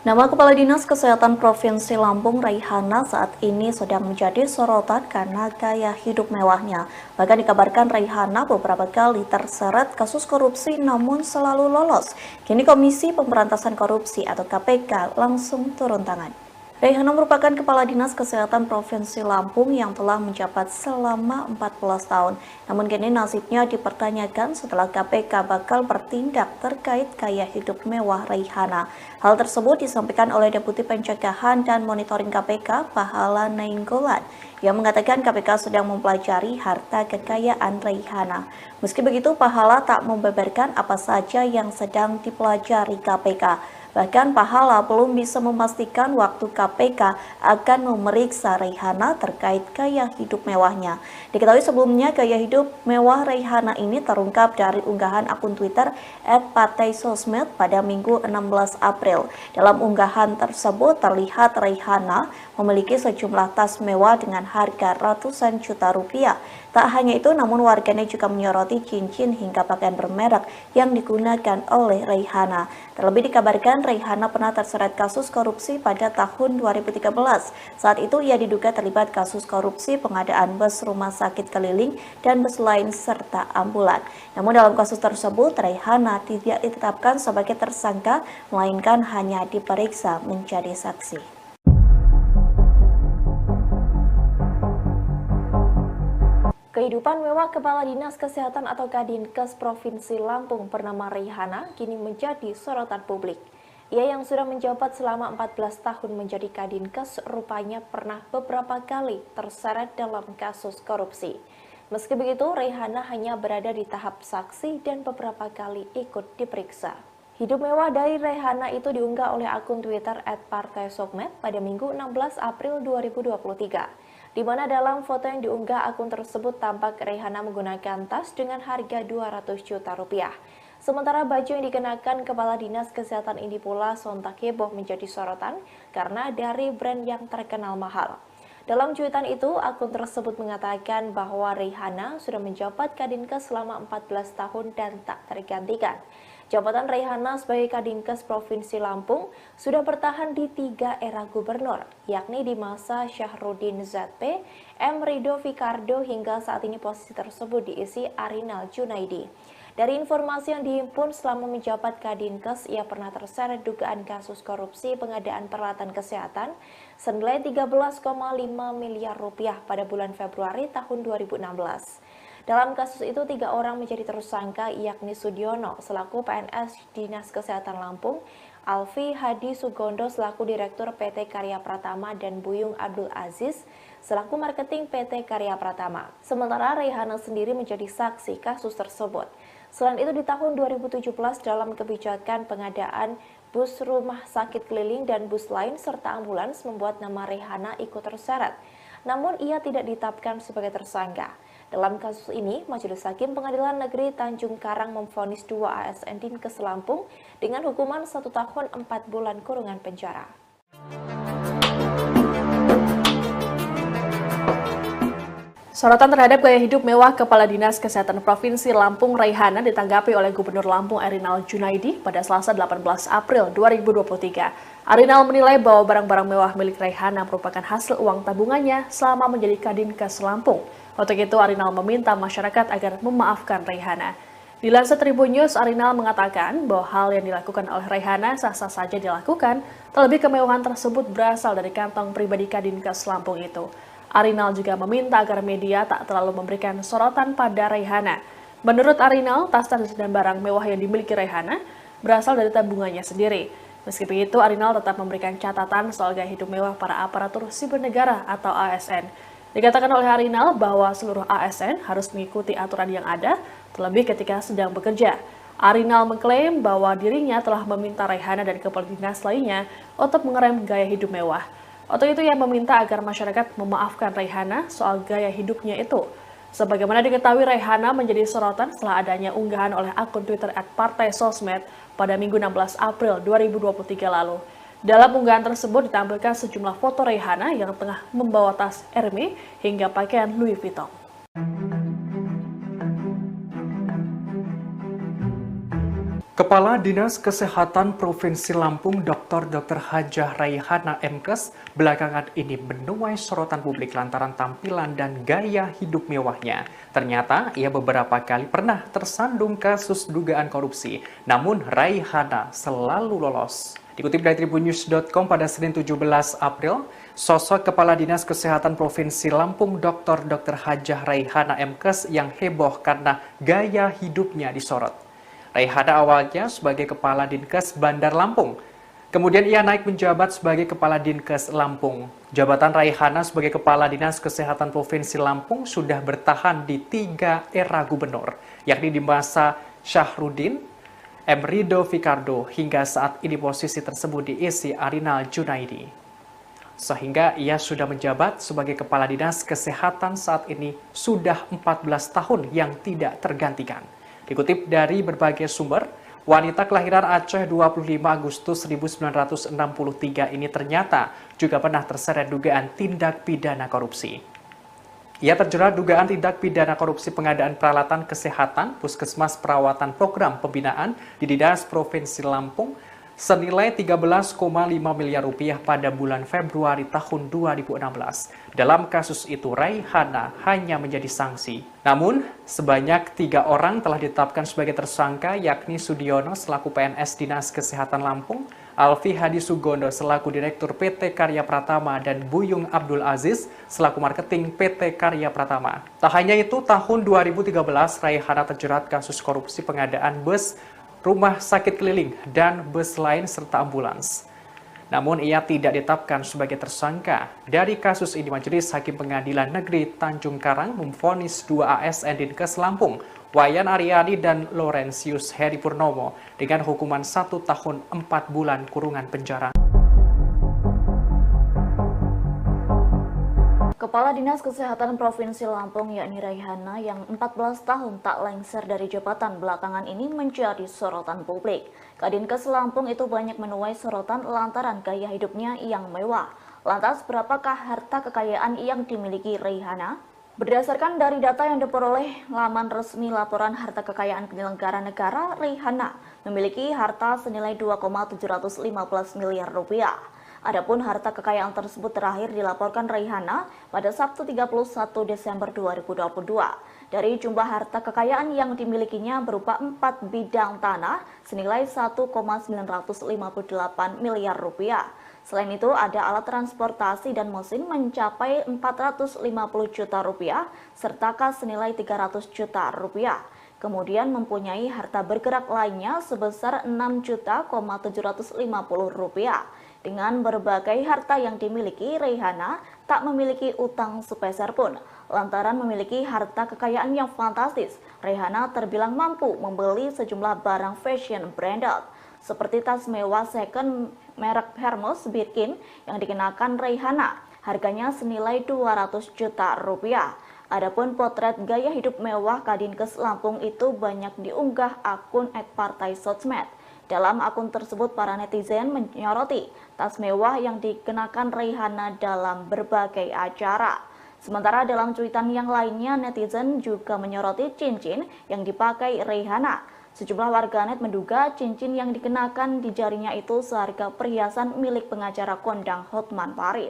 Nama Kepala Dinas Kesehatan Provinsi Lampung Rihanna saat ini sedang menjadi sorotan karena gaya hidup mewahnya. Bahkan dikabarkan Rihanna beberapa kali terseret kasus korupsi namun selalu lolos. Kini Komisi Pemberantasan Korupsi atau KPK langsung turun tangan. Rihanna merupakan Kepala Dinas Kesehatan Provinsi Lampung yang telah menjabat selama 14 tahun. Namun kini nasibnya dipertanyakan setelah KPK bakal bertindak terkait gaya hidup mewah Rihanna. Hal tersebut disampaikan oleh Deputi Pencegahan dan Monitoring KPK Pahala Nainggolan yang mengatakan KPK sedang mempelajari harta kekayaan Rihanna. Meski begitu, Pahala tak membeberkan apa saja yang sedang dipelajari KPK. Bahkan Pahala belum bisa memastikan waktu KPK akan memeriksa Rihanna terkait gaya hidup mewahnya. Diketahui sebelumnya gaya hidup mewah Rihanna ini terungkap dari unggahan akun Twitter @partaisosmed pada Minggu 16 April. Dalam unggahan tersebut terlihat Rihanna memiliki sejumlah tas mewah dengan harga ratusan juta rupiah. Tak hanya itu, namun warganet juga menyoroti cincin hingga pakaian bermerek yang digunakan oleh Rihanna. Terlebih dikabarkan Rihanna pernah terseret kasus korupsi pada tahun 2013. Saat itu ia diduga terlibat kasus korupsi pengadaan bus rumah sakit keliling dan bus lain serta ambulan. Namun dalam kasus tersebut Rihanna tidak ditetapkan sebagai tersangka, melainkan hanya diperiksa menjadi saksi. Kehidupan mewah Kepala Dinas Kesehatan atau Kadinkes Provinsi Lampung bernama Rihanna kini menjadi sorotan publik. Ia yang sudah menjabat selama 14 tahun menjadi Kadinkes rupanya pernah beberapa kali terseret dalam kasus korupsi. Meski begitu, Rihanna hanya berada di tahap saksi dan beberapa kali ikut diperiksa. Hidup mewah dari Rihanna itu diunggah oleh akun Twitter @partaisosmed pada Minggu 16 April 2023. Di mana dalam foto yang diunggah akun tersebut tampak Rihanna menggunakan tas dengan harga 200 juta rupiah. Sementara baju yang dikenakan Kepala Dinas Kesehatan ini pula sontak heboh menjadi sorotan karena dari brand yang terkenal mahal. Dalam cuitan itu, akun tersebut mengatakan bahwa Rihanna sudah menjabat Kadinkes selama 14 tahun dan tak tergantikan. Jabatan Rihanna sebagai Kadinkes Provinsi Lampung sudah bertahan di 3 era gubernur, yakni di masa Syahrudin ZP, M. Rido Fikardo hingga saat ini posisi tersebut diisi Arinal Junaidi. Dari informasi yang dihimpun selama menjabat Kadinkes, ia pernah terseret dugaan kasus korupsi pengadaan peralatan kesehatan senilai 13,5 miliar rupiah pada bulan Februari tahun 2016. Dalam kasus itu, 3 orang menjadi tersangka, yakni Sudiono selaku PNS Dinas Kesehatan Lampung, Alfi Hadi Sugondo selaku Direktur PT Karya Pratama, dan Buyung Abdul Aziz selaku Marketing PT Karya Pratama. Sementara Raihana sendiri menjadi saksi kasus tersebut. Selain itu, di tahun 2017 dalam kebijakan pengadaan bus rumah sakit keliling dan bus lain serta ambulans membuat nama Raihana ikut terseret. Namun ia tidak ditetapkan sebagai tersangka. Dalam kasus ini, Majelis Hakim Pengadilan Negeri Tanjung Karang memvonis 2 ASN Dinkes Lampung dengan hukuman 1 tahun 4 bulan kurungan penjara. Sorotan terhadap gaya hidup mewah Kepala Dinas Kesehatan Provinsi Lampung Raihana ditanggapi oleh Gubernur Lampung Erinal Junaidi pada Selasa 18 April 2023. Erinal menilai bahwa barang-barang mewah milik Raihana merupakan hasil uang tabungannya selama menjadi Kadinkes Lampung. Untuk itu, Erinal meminta masyarakat agar memaafkan Raihana. Dilansir Tribun News, Erinal mengatakan bahwa hal yang dilakukan oleh Raihana sah-sah saja dilakukan, terlebih kemewahan tersebut berasal dari kantong pribadi Kadinkes Lampung itu. Erinal juga meminta agar media tak terlalu memberikan sorotan pada Raihana. Menurut Erinal, tas-tas dan barang mewah yang dimiliki Raihana berasal dari tabungannya sendiri. Meski begitu, Erinal tetap memberikan catatan soal gaya hidup mewah para aparatur sipil negara atau ASN. Dikatakan oleh Erinal bahwa seluruh ASN harus mengikuti aturan yang ada, terlebih ketika sedang bekerja. Erinal mengklaim bahwa dirinya telah meminta Raihana dan kepala dinas lainnya untuk mengerem gaya hidup mewah. Untuk itu ia meminta agar masyarakat memaafkan Raihana soal gaya hidupnya itu. Sebagaimana diketahui, Raihana menjadi sorotan setelah adanya unggahan oleh akun Twitter @partai_sosmed pada Minggu 16 April 2023 lalu. Dalam unggahan tersebut ditampilkan sejumlah foto Raihana yang tengah membawa tas Hermes hingga pakaian Louis Vuitton. Kepala Dinas Kesehatan Provinsi Lampung Dr. Hajah Raihana MKes belakangan ini menuai sorotan publik lantaran tampilan dan gaya hidup mewahnya. Ternyata ia beberapa kali pernah tersandung kasus dugaan korupsi, namun Raihana selalu lolos. Dikutip dari tribunnews.com pada Senin 17 April, sosok Kepala Dinas Kesehatan Provinsi Lampung Dr. Hajah Raihana MKes yang heboh karena gaya hidupnya disorot. Raihana awalnya sebagai Kepala Dinkes Bandar Lampung. Kemudian ia naik menjabat sebagai Kepala Dinkes Lampung. Jabatan Raihana sebagai Kepala Dinas Kesehatan Provinsi Lampung sudah bertahan di 3 era gubernur, yakni di masa Syahrudin, M. Rido Fikardo, hingga saat ini posisi tersebut diisi Erinal Junaidi. Sehingga ia sudah menjabat sebagai Kepala Dinas Kesehatan saat ini sudah 14 tahun yang tidak tergantikan. Dikutip dari berbagai sumber, wanita kelahiran Aceh 25 Agustus 1963 ini ternyata juga pernah terseret dugaan tindak pidana korupsi. Ia terjerat dugaan tindak pidana korupsi pengadaan peralatan kesehatan, puskesmas perawatan program pembinaan di Dinas Provinsi Lampung senilai 13,5 miliar rupiah pada bulan Februari tahun 2016. Dalam kasus itu, Raihana hanya menjadi sanksi. Namun, sebanyak 3 orang telah ditetapkan sebagai tersangka, yakni Sudiono selaku PNS Dinas Kesehatan Lampung, Alfi Hadi Sugondo selaku Direktur PT Karya Pratama, dan Buyung Abdul Aziz selaku Marketing PT Karya Pratama. Tak hanya itu, tahun 2013 Raihana terjerat kasus korupsi pengadaan bus rumah sakit keliling, dan bus lain serta ambulans. Namun ia tidak ditetapkan sebagai tersangka. Dari kasus ini, Majelis Hakim Pengadilan Negeri Tanjung Karang memvonis 2 ASN Dinkes Lampung, Wayan Aryani dan Laurentius Heri Purnomo, dengan hukuman 1 tahun 4 bulan kurungan penjara. Kepala Dinas Kesehatan Provinsi Lampung yakni Raihana yang 14 tahun tak lengser dari jabatan belakangan ini menjadi sorotan publik. Kadinkes Lampung itu banyak menuai sorotan lantaran gaya hidupnya yang mewah. Lantas berapakah harta kekayaan yang dimiliki Raihana? Berdasarkan dari data yang diperoleh laman resmi laporan harta kekayaan penyelenggara negara, Raihana memiliki harta senilai 2,715 miliar rupiah. Adapun harta kekayaan tersebut terakhir dilaporkan Raihana pada Sabtu 31 Desember 2022. dari jumlah harta kekayaan yang dimilikinya berupa 4 bidang tanah senilai 1,958 miliar rupiah. Selain itu, ada alat transportasi dan mesin mencapai 450 juta rupiah serta kas senilai 300 juta rupiah. Kemudian mempunyai harta bergerak lainnya sebesar 6.750 rupiah. Dengan berbagai harta yang dimiliki, Raihana tak memiliki utang sepeser pun. Lantaran memiliki harta kekayaan yang fantastis, Raihana terbilang mampu membeli sejumlah barang fashion branded, seperti tas mewah second merek Hermes Birkin yang dikenakan Raihana. Harganya senilai 200 juta rupiah. Adapun potret gaya hidup mewah Kadinkes Lampung itu banyak diunggah akun @partai_sosmed. Dalam akun tersebut, para netizen menyoroti tas mewah yang dikenakan Raihana dalam berbagai acara. Sementara dalam cuitan yang lainnya, netizen juga menyoroti cincin yang dipakai Raihana. Sejumlah warganet menduga cincin yang dikenakan di jarinya itu seharga perhiasan milik pengacara kondang Hotman Paris.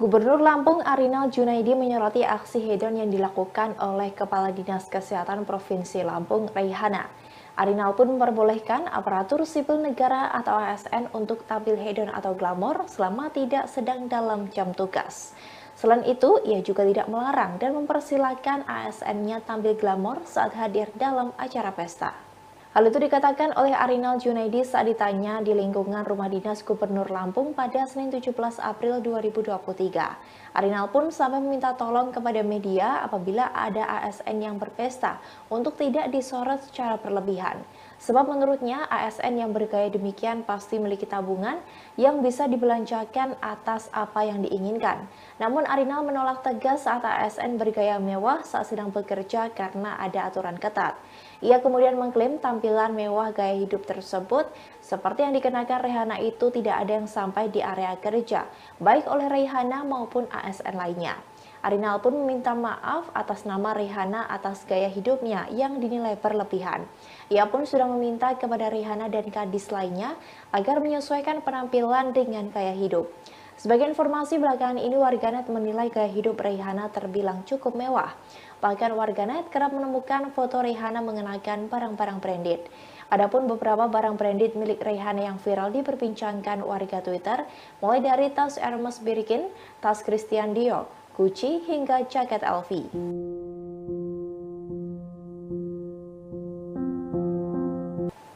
Gubernur Lampung Arinal Junaidi menyoroti aksi hedon yang dilakukan oleh Kepala Dinas Kesehatan Provinsi Lampung, Raihana. Arinal pun memperbolehkan aparatur sipil negara atau ASN untuk tampil hedon atau glamor selama tidak sedang dalam jam tugas. Selain itu, ia juga tidak melarang dan mempersilahkan ASN-nya tampil glamor saat hadir dalam acara pesta. Hal itu dikatakan oleh Arinal Junaidi saat ditanya di lingkungan Rumah Dinas Gubernur Lampung pada Senin 17 April 2023. Arinal pun sampai meminta tolong kepada media apabila ada ASN yang berpesta untuk tidak disorot secara berlebihan. Sebab menurutnya ASN yang bergaya demikian pasti memiliki tabungan yang bisa dibelanjakan atas apa yang diinginkan. Namun Arinal menolak tegas saat ASN bergaya mewah saat sedang bekerja karena ada aturan ketat. Ia kemudian mengklaim tampilan mewah gaya hidup tersebut seperti yang dikenakan Raihana itu tidak ada yang sampai di area kerja, baik oleh Raihana maupun ASN lainnya. Arinal pun meminta maaf atas nama Raihana atas gaya hidupnya yang dinilai berlebihan. Ia pun sudah meminta kepada Raihana dan kadis lainnya agar menyesuaikan penampilan dengan gaya hidup. Sebagai informasi belakangan ini, warganet menilai gaya hidup Raihana terbilang cukup mewah. Bahkan warganet kerap menemukan foto Raihana mengenakan barang-barang branded. Adapun beberapa barang branded milik Raihana yang viral diperbincangkan warga Twitter, mulai dari tas Hermes Birkin, tas Christian Dior, Gucci, hingga jaket LV.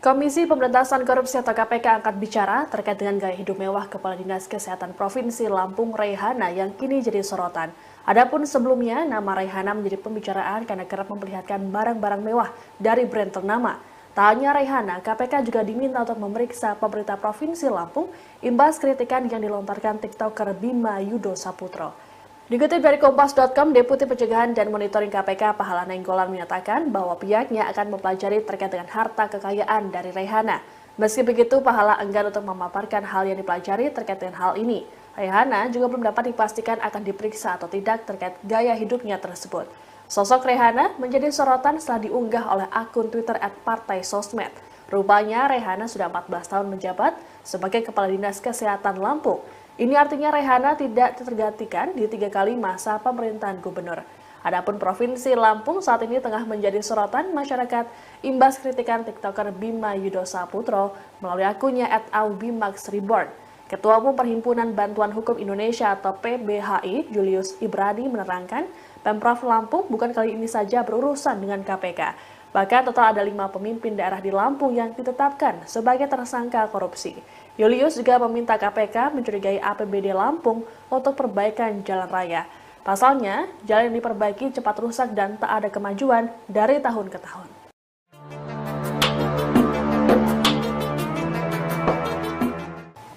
Komisi Pemberantasan Korupsi atau KPK angkat bicara terkait dengan gaya hidup mewah Kepala Dinas Kesehatan Provinsi Lampung Raihana yang kini jadi sorotan. Adapun sebelumnya, nama Raihana menjadi pembicaraan karena kerap memperlihatkan barang-barang mewah dari brand ternama. Tak hanya Raihana, KPK juga diminta untuk memeriksa pemerintah Provinsi Lampung imbas kritikan yang dilontarkan TikToker Bima Yudo Saputro. Dikutip dari Kompas.com, Deputi Pencegahan dan Monitoring KPK Pahala Nainggolan menyatakan bahwa pihaknya akan mempelajari terkait dengan harta kekayaan dari Raihana. Meski begitu, Pahala enggan untuk memaparkan hal yang dipelajari terkait dengan hal ini. Raihana juga belum dapat dipastikan akan diperiksa atau tidak terkait gaya hidupnya tersebut. Sosok Raihana menjadi sorotan setelah diunggah oleh akun Twitter @partai_sosmed. Rupanya Raihana sudah 14 tahun menjabat sebagai Kepala Dinas Kesehatan Lampung. Ini artinya Raihana tidak tergantikan di 3 kali masa pemerintahan gubernur. Adapun Provinsi Lampung saat ini tengah menjadi sorotan masyarakat imbas kritikan TikToker Bima Yudo Saputro melalui akunnya @aubimaxreborn. Ketua Umum Perhimpunan Bantuan Hukum Indonesia atau PBHI, Julius Ibradi menerangkan, Pemprov Lampung bukan kali ini saja berurusan dengan KPK. Bahkan total ada 5 pemimpin daerah di Lampung yang ditetapkan sebagai tersangka korupsi. Julius juga meminta KPK mencurigai APBD Lampung untuk perbaikan jalan raya. Pasalnya, jalan yang diperbaiki cepat rusak dan tak ada kemajuan dari tahun ke tahun.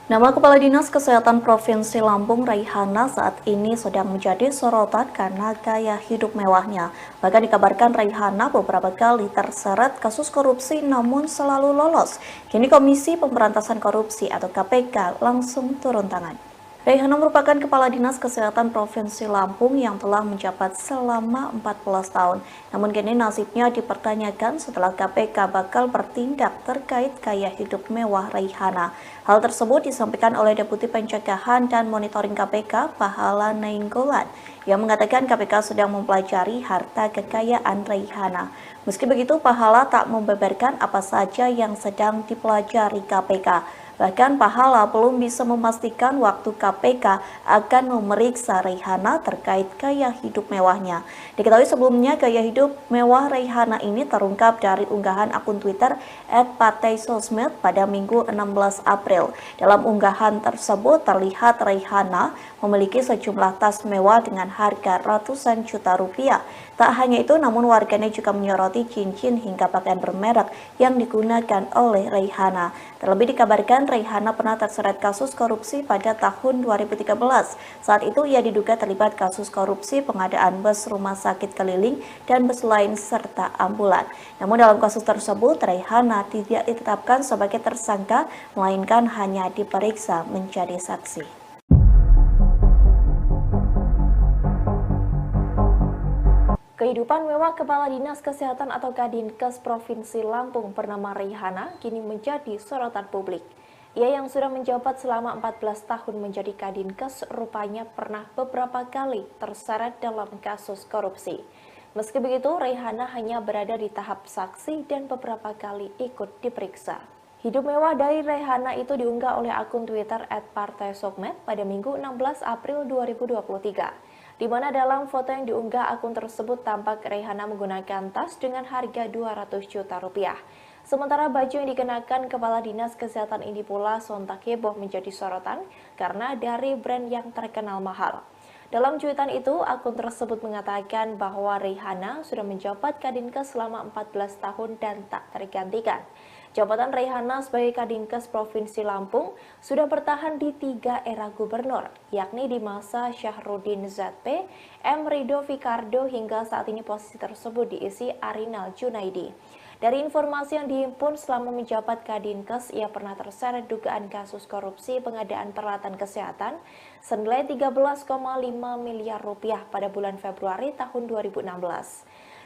Nama Kepala Dinas Kesehatan Provinsi Lampung Raihana saat ini sedang menjadi sorotan karena gaya hidup mewahnya. Bahkan dikabarkan Raihana beberapa kali terseret kasus korupsi namun selalu lolos. Kini Komisi Pemberantasan Korupsi atau KPK langsung turun tangan. Raihana merupakan Kepala Dinas Kesehatan Provinsi Lampung yang telah menjabat selama 14 tahun. Namun kini nasibnya dipertanyakan setelah KPK bakal bertindak terkait gaya hidup mewah Raihana. Hal tersebut disampaikan oleh Deputi Pencegahan dan Monitoring KPK, Pahala Nainggolan, yang mengatakan KPK sedang mempelajari harta kekayaan Raihana. Meski begitu, Pahala tak membeberkan apa saja yang sedang dipelajari KPK. Bahkan Pahala belum bisa memastikan waktu KPK akan memeriksa Raihana terkait gaya hidup mewahnya. Diketahui sebelumnya gaya hidup mewah Raihana ini terungkap dari unggahan akun Twitter @partaisosmed pada Minggu 16 April. Dalam unggahan tersebut terlihat Raihana memiliki sejumlah tas mewah dengan harga ratusan juta rupiah. Tak hanya itu, namun warganet juga menyoroti cincin hingga pakaian bermerek yang digunakan oleh Raihana. Terlebih dikabarkan Raihana pernah terseret kasus korupsi pada tahun 2013. Saat itu ia diduga terlibat kasus korupsi pengadaan bus rumah sakit keliling dan bus lain serta ambulan. Namun dalam kasus tersebut Raihana tidak ditetapkan sebagai tersangka, melainkan hanya diperiksa menjadi saksi. Kehidupan mewah Kepala Dinas Kesehatan atau Kadinkes Provinsi Lampung bernama Raihana kini menjadi sorotan publik. Ia yang sudah menjabat selama 14 tahun menjadi Kadinkes rupanya pernah beberapa kali terseret dalam kasus korupsi. Meski begitu, Raihana hanya berada di tahap saksi dan beberapa kali ikut diperiksa. Hidup mewah dari Raihana itu diunggah oleh akun Twitter @partaisosmed pada Minggu 16 April 2023. Di mana dalam foto yang diunggah akun tersebut tampak Raihana menggunakan tas dengan harga 200 juta rupiah. Sementara baju yang dikenakan Kepala Dinas Kesehatan ini pula sontak heboh menjadi sorotan karena dari brand yang terkenal mahal. Dalam cuitan itu, akun tersebut mengatakan bahwa Raihana sudah menjabat Kadinkes selama 14 tahun dan tak tergantikan. Jabatan Raihana sebagai Kadinkes Provinsi Lampung sudah bertahan di 3 era gubernur, yakni di masa Syahrudin ZP, M. Rido Fikardo hingga saat ini posisi tersebut diisi Arinal Junaidi. Dari informasi yang dihimpun selama menjabat Kadinkes, ia pernah terseret dugaan kasus korupsi pengadaan peralatan kesehatan senilai 13,5 miliar rupiah pada bulan Februari tahun 2016.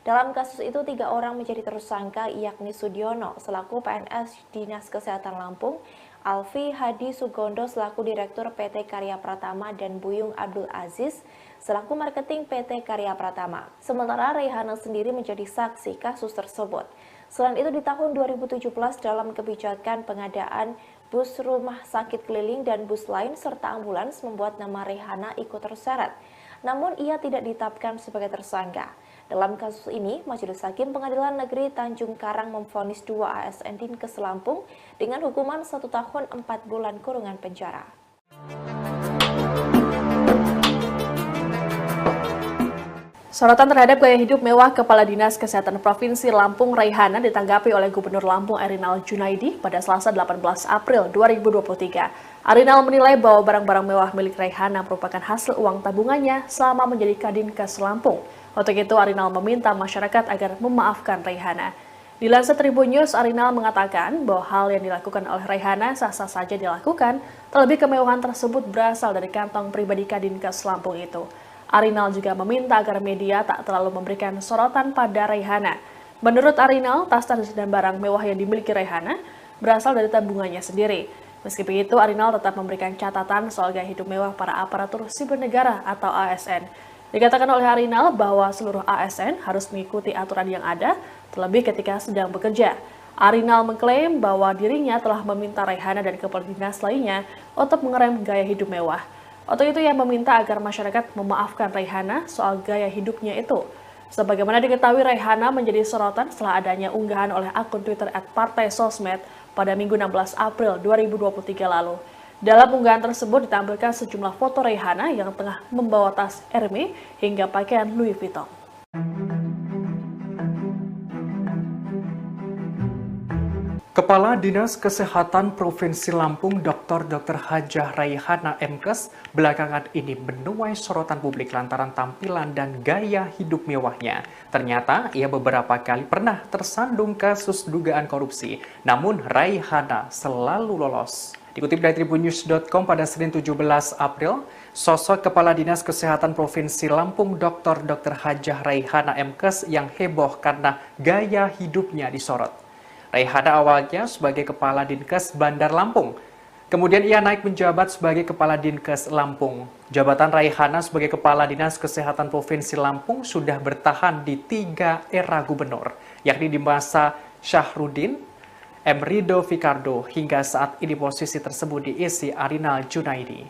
Dalam kasus itu, 3 orang menjadi tersangka, yakni Sudiono selaku PNS Dinas Kesehatan Lampung, Alfi Hadi Sugondo selaku Direktur PT Karya Pratama, dan Buyung Abdul Aziz selaku Marketing PT Karya Pratama. Sementara Raihana sendiri menjadi saksi kasus tersebut. Selain itu, di tahun 2017 dalam kebijakan pengadaan bus rumah sakit keliling dan bus lain serta ambulans membuat nama Raihana ikut terseret. Namun ia tidak ditetapkan sebagai tersangka. Dalam kasus ini, Majelis Hakim Pengadilan Negeri Tanjung Karang memvonis 2 ASN Dinkes Lampung dengan hukuman 1 tahun 4 bulan kurungan penjara. Sorotan terhadap gaya hidup mewah Kepala Dinas Kesehatan Provinsi Lampung Raihana ditanggapi oleh Gubernur Lampung Arinal Junaidi pada Selasa 18 April 2023. Arinal menilai bahwa barang-barang mewah milik Raihana merupakan hasil uang tabungannya selama menjadi Kadinkes Lampung. Untuk itu, Arinal meminta masyarakat agar memaafkan Raihana. Dilansir Tribun News, Arinal mengatakan bahwa hal yang dilakukan oleh Raihana sah-sah saja dilakukan, terlebih kemewahan tersebut berasal dari kantong pribadi Kadinkes Lampung itu. Arinal juga meminta agar media tak terlalu memberikan sorotan pada Raihana. Menurut Arinal, tas-tas dan barang mewah yang dimiliki Raihana berasal dari tabungannya sendiri. Meski begitu, Arinal tetap memberikan catatan soal gaya hidup mewah para aparatur sipil negara atau ASN. Dikatakan oleh Arinal bahwa seluruh ASN harus mengikuti aturan yang ada, terlebih ketika sedang bekerja. Arinal mengklaim bahwa dirinya telah meminta Raihana dan kepala dinas lainnya untuk mengerem gaya hidup mewah. Untuk itu ia meminta agar masyarakat memaafkan Raihana soal gaya hidupnya itu. Sebagaimana diketahui, Raihana menjadi sorotan setelah adanya unggahan oleh akun Twitter @partaisosmed pada Minggu 16 April 2023 lalu. Dalam unggahan tersebut ditampilkan sejumlah foto Raihana yang tengah membawa tas Hermes hingga pakaian Louis Vuitton. Kepala Dinas Kesehatan Provinsi Lampung Dr. Hajah Raihana MKes belakangan ini menuai sorotan publik lantaran tampilan dan gaya hidup mewahnya. Ternyata ia beberapa kali pernah tersandung kasus dugaan korupsi, namun Raihana selalu lolos. Dikutip dari tribunnews.com pada Senin 17 April, sosok Kepala Dinas Kesehatan Provinsi Lampung Dr. Hajah Raihana MKes yang heboh karena gaya hidupnya disorot. Raihana awalnya sebagai Kepala Dinkes Bandar Lampung. Kemudian ia naik menjabat sebagai Kepala Dinkes Lampung. Jabatan Raihana sebagai Kepala Dinas Kesehatan Provinsi Lampung sudah bertahan di 3 era gubernur, yakni di masa Syahrudin, M. Rido Fikardo, hingga saat ini posisi tersebut diisi Arinal Junaidi.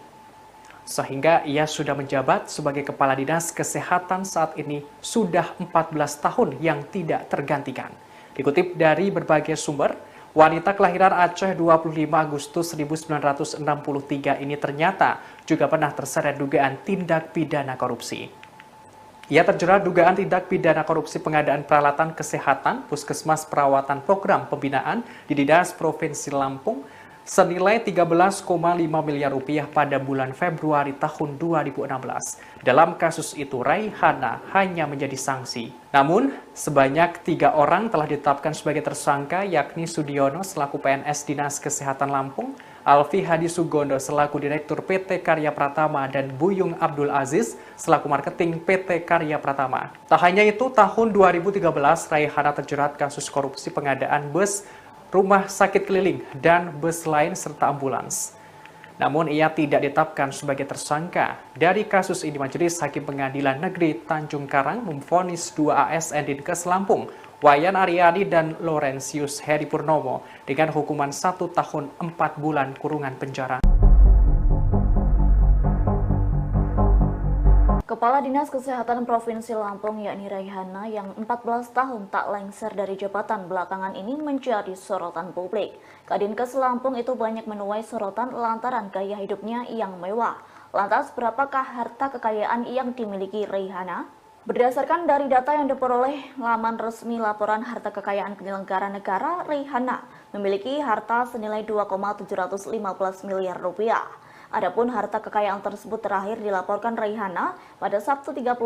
Sehingga ia sudah menjabat sebagai Kepala Dinas Kesehatan saat ini sudah 14 tahun yang tidak tergantikan. Dikutip dari berbagai sumber, wanita kelahiran Aceh 25 Agustus 1963 ini ternyata juga pernah terseret dugaan tindak pidana korupsi. Ia terjerat dugaan tindak pidana korupsi pengadaan peralatan kesehatan Puskesmas Perawatan Program Pembinaan di Dinas Provinsi Lampung senilai 13,5 miliar rupiah pada bulan Februari tahun 2016. Dalam kasus itu, Raihana hanya menjadi sanksi. Namun, sebanyak 3 orang telah ditetapkan sebagai tersangka, yakni Sudiono selaku PNS Dinas Kesehatan Lampung, Alfi Hadi Sugondo selaku Direktur PT Karya Pratama, dan Buyung Abdul Aziz selaku Marketing PT Karya Pratama. Tak hanya itu, tahun 2013 Raihana terjerat kasus korupsi pengadaan bus, rumah sakit keliling, dan bus lain serta ambulans. Namun ia tidak ditetapkan sebagai tersangka. Dari kasus ini, Majelis Hakim Pengadilan Negeri Tanjung Karang memvonis 2 ASN Dinkes Lampung, Wayan Aryani dan Laurentius Heri Purnomo, dengan hukuman 1 tahun 4 bulan kurungan penjara. Kepala Dinas Kesehatan Provinsi Lampung yakni Raihana yang 14 tahun tak lengser dari jabatan belakangan ini menjadi sorotan publik. Kadinkes Lampung itu banyak menuai sorotan lantaran gaya hidupnya yang mewah. Lantas berapakah harta kekayaan yang dimiliki Raihana? Berdasarkan dari data yang diperoleh laman resmi laporan harta kekayaan penyelenggara negara, Raihana memiliki harta senilai 2,715 miliar rupiah. Adapun harta kekayaan tersebut terakhir dilaporkan Raihana pada Sabtu 31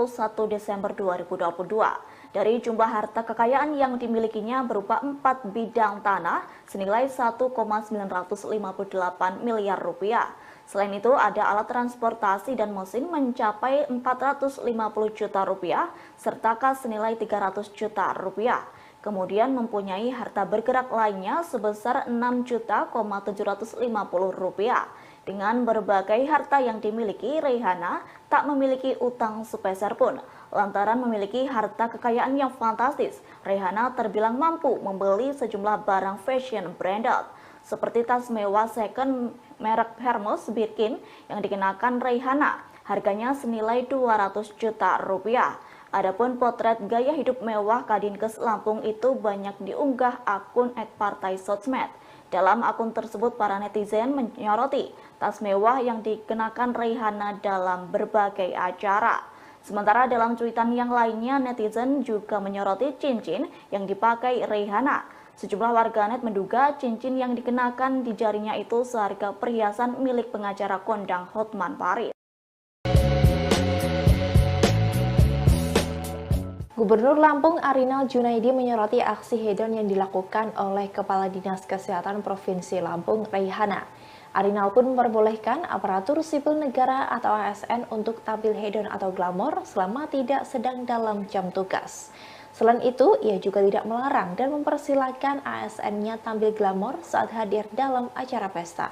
Desember 2022. Dari jumlah harta kekayaan yang dimilikinya berupa 4 bidang tanah senilai 1,958 miliar rupiah. Selain itu ada alat transportasi dan mesin mencapai 450 juta rupiah serta kas senilai 300 juta rupiah. Kemudian mempunyai harta bergerak lainnya sebesar 6.750 rupiah. Dengan berbagai harta yang dimiliki, Raihana tak memiliki utang sepeser pun. Lantaran memiliki harta kekayaan yang fantastis, Raihana terbilang mampu membeli sejumlah barang fashion branded, seperti tas mewah second merek Hermes Birkin yang dikenakan Raihana. Harganya senilai 200 juta rupiah. Adapun potret gaya hidup mewah Kadinkes Lampung itu banyak diunggah akun @partai sosmed. Dalam akun tersebut, para netizen menyoroti tas mewah yang dikenakan Raihana dalam berbagai acara. Sementara dalam cuitan yang lainnya, netizen juga menyoroti cincin yang dipakai Raihana. Sejumlah warganet menduga cincin yang dikenakan di jarinya itu seharga perhiasan milik pengacara kondang Hotman Paris. Gubernur Lampung Arinal Junaidi menyoroti aksi hedon yang dilakukan oleh Kepala Dinas Kesehatan Provinsi Lampung, Raihana. Arinal pun memperbolehkan aparatur sipil negara atau ASN untuk tampil hedon atau glamor selama tidak sedang dalam jam tugas. Selain itu, ia juga tidak melarang dan mempersilahkan ASN-nya tampil glamor saat hadir dalam acara pesta.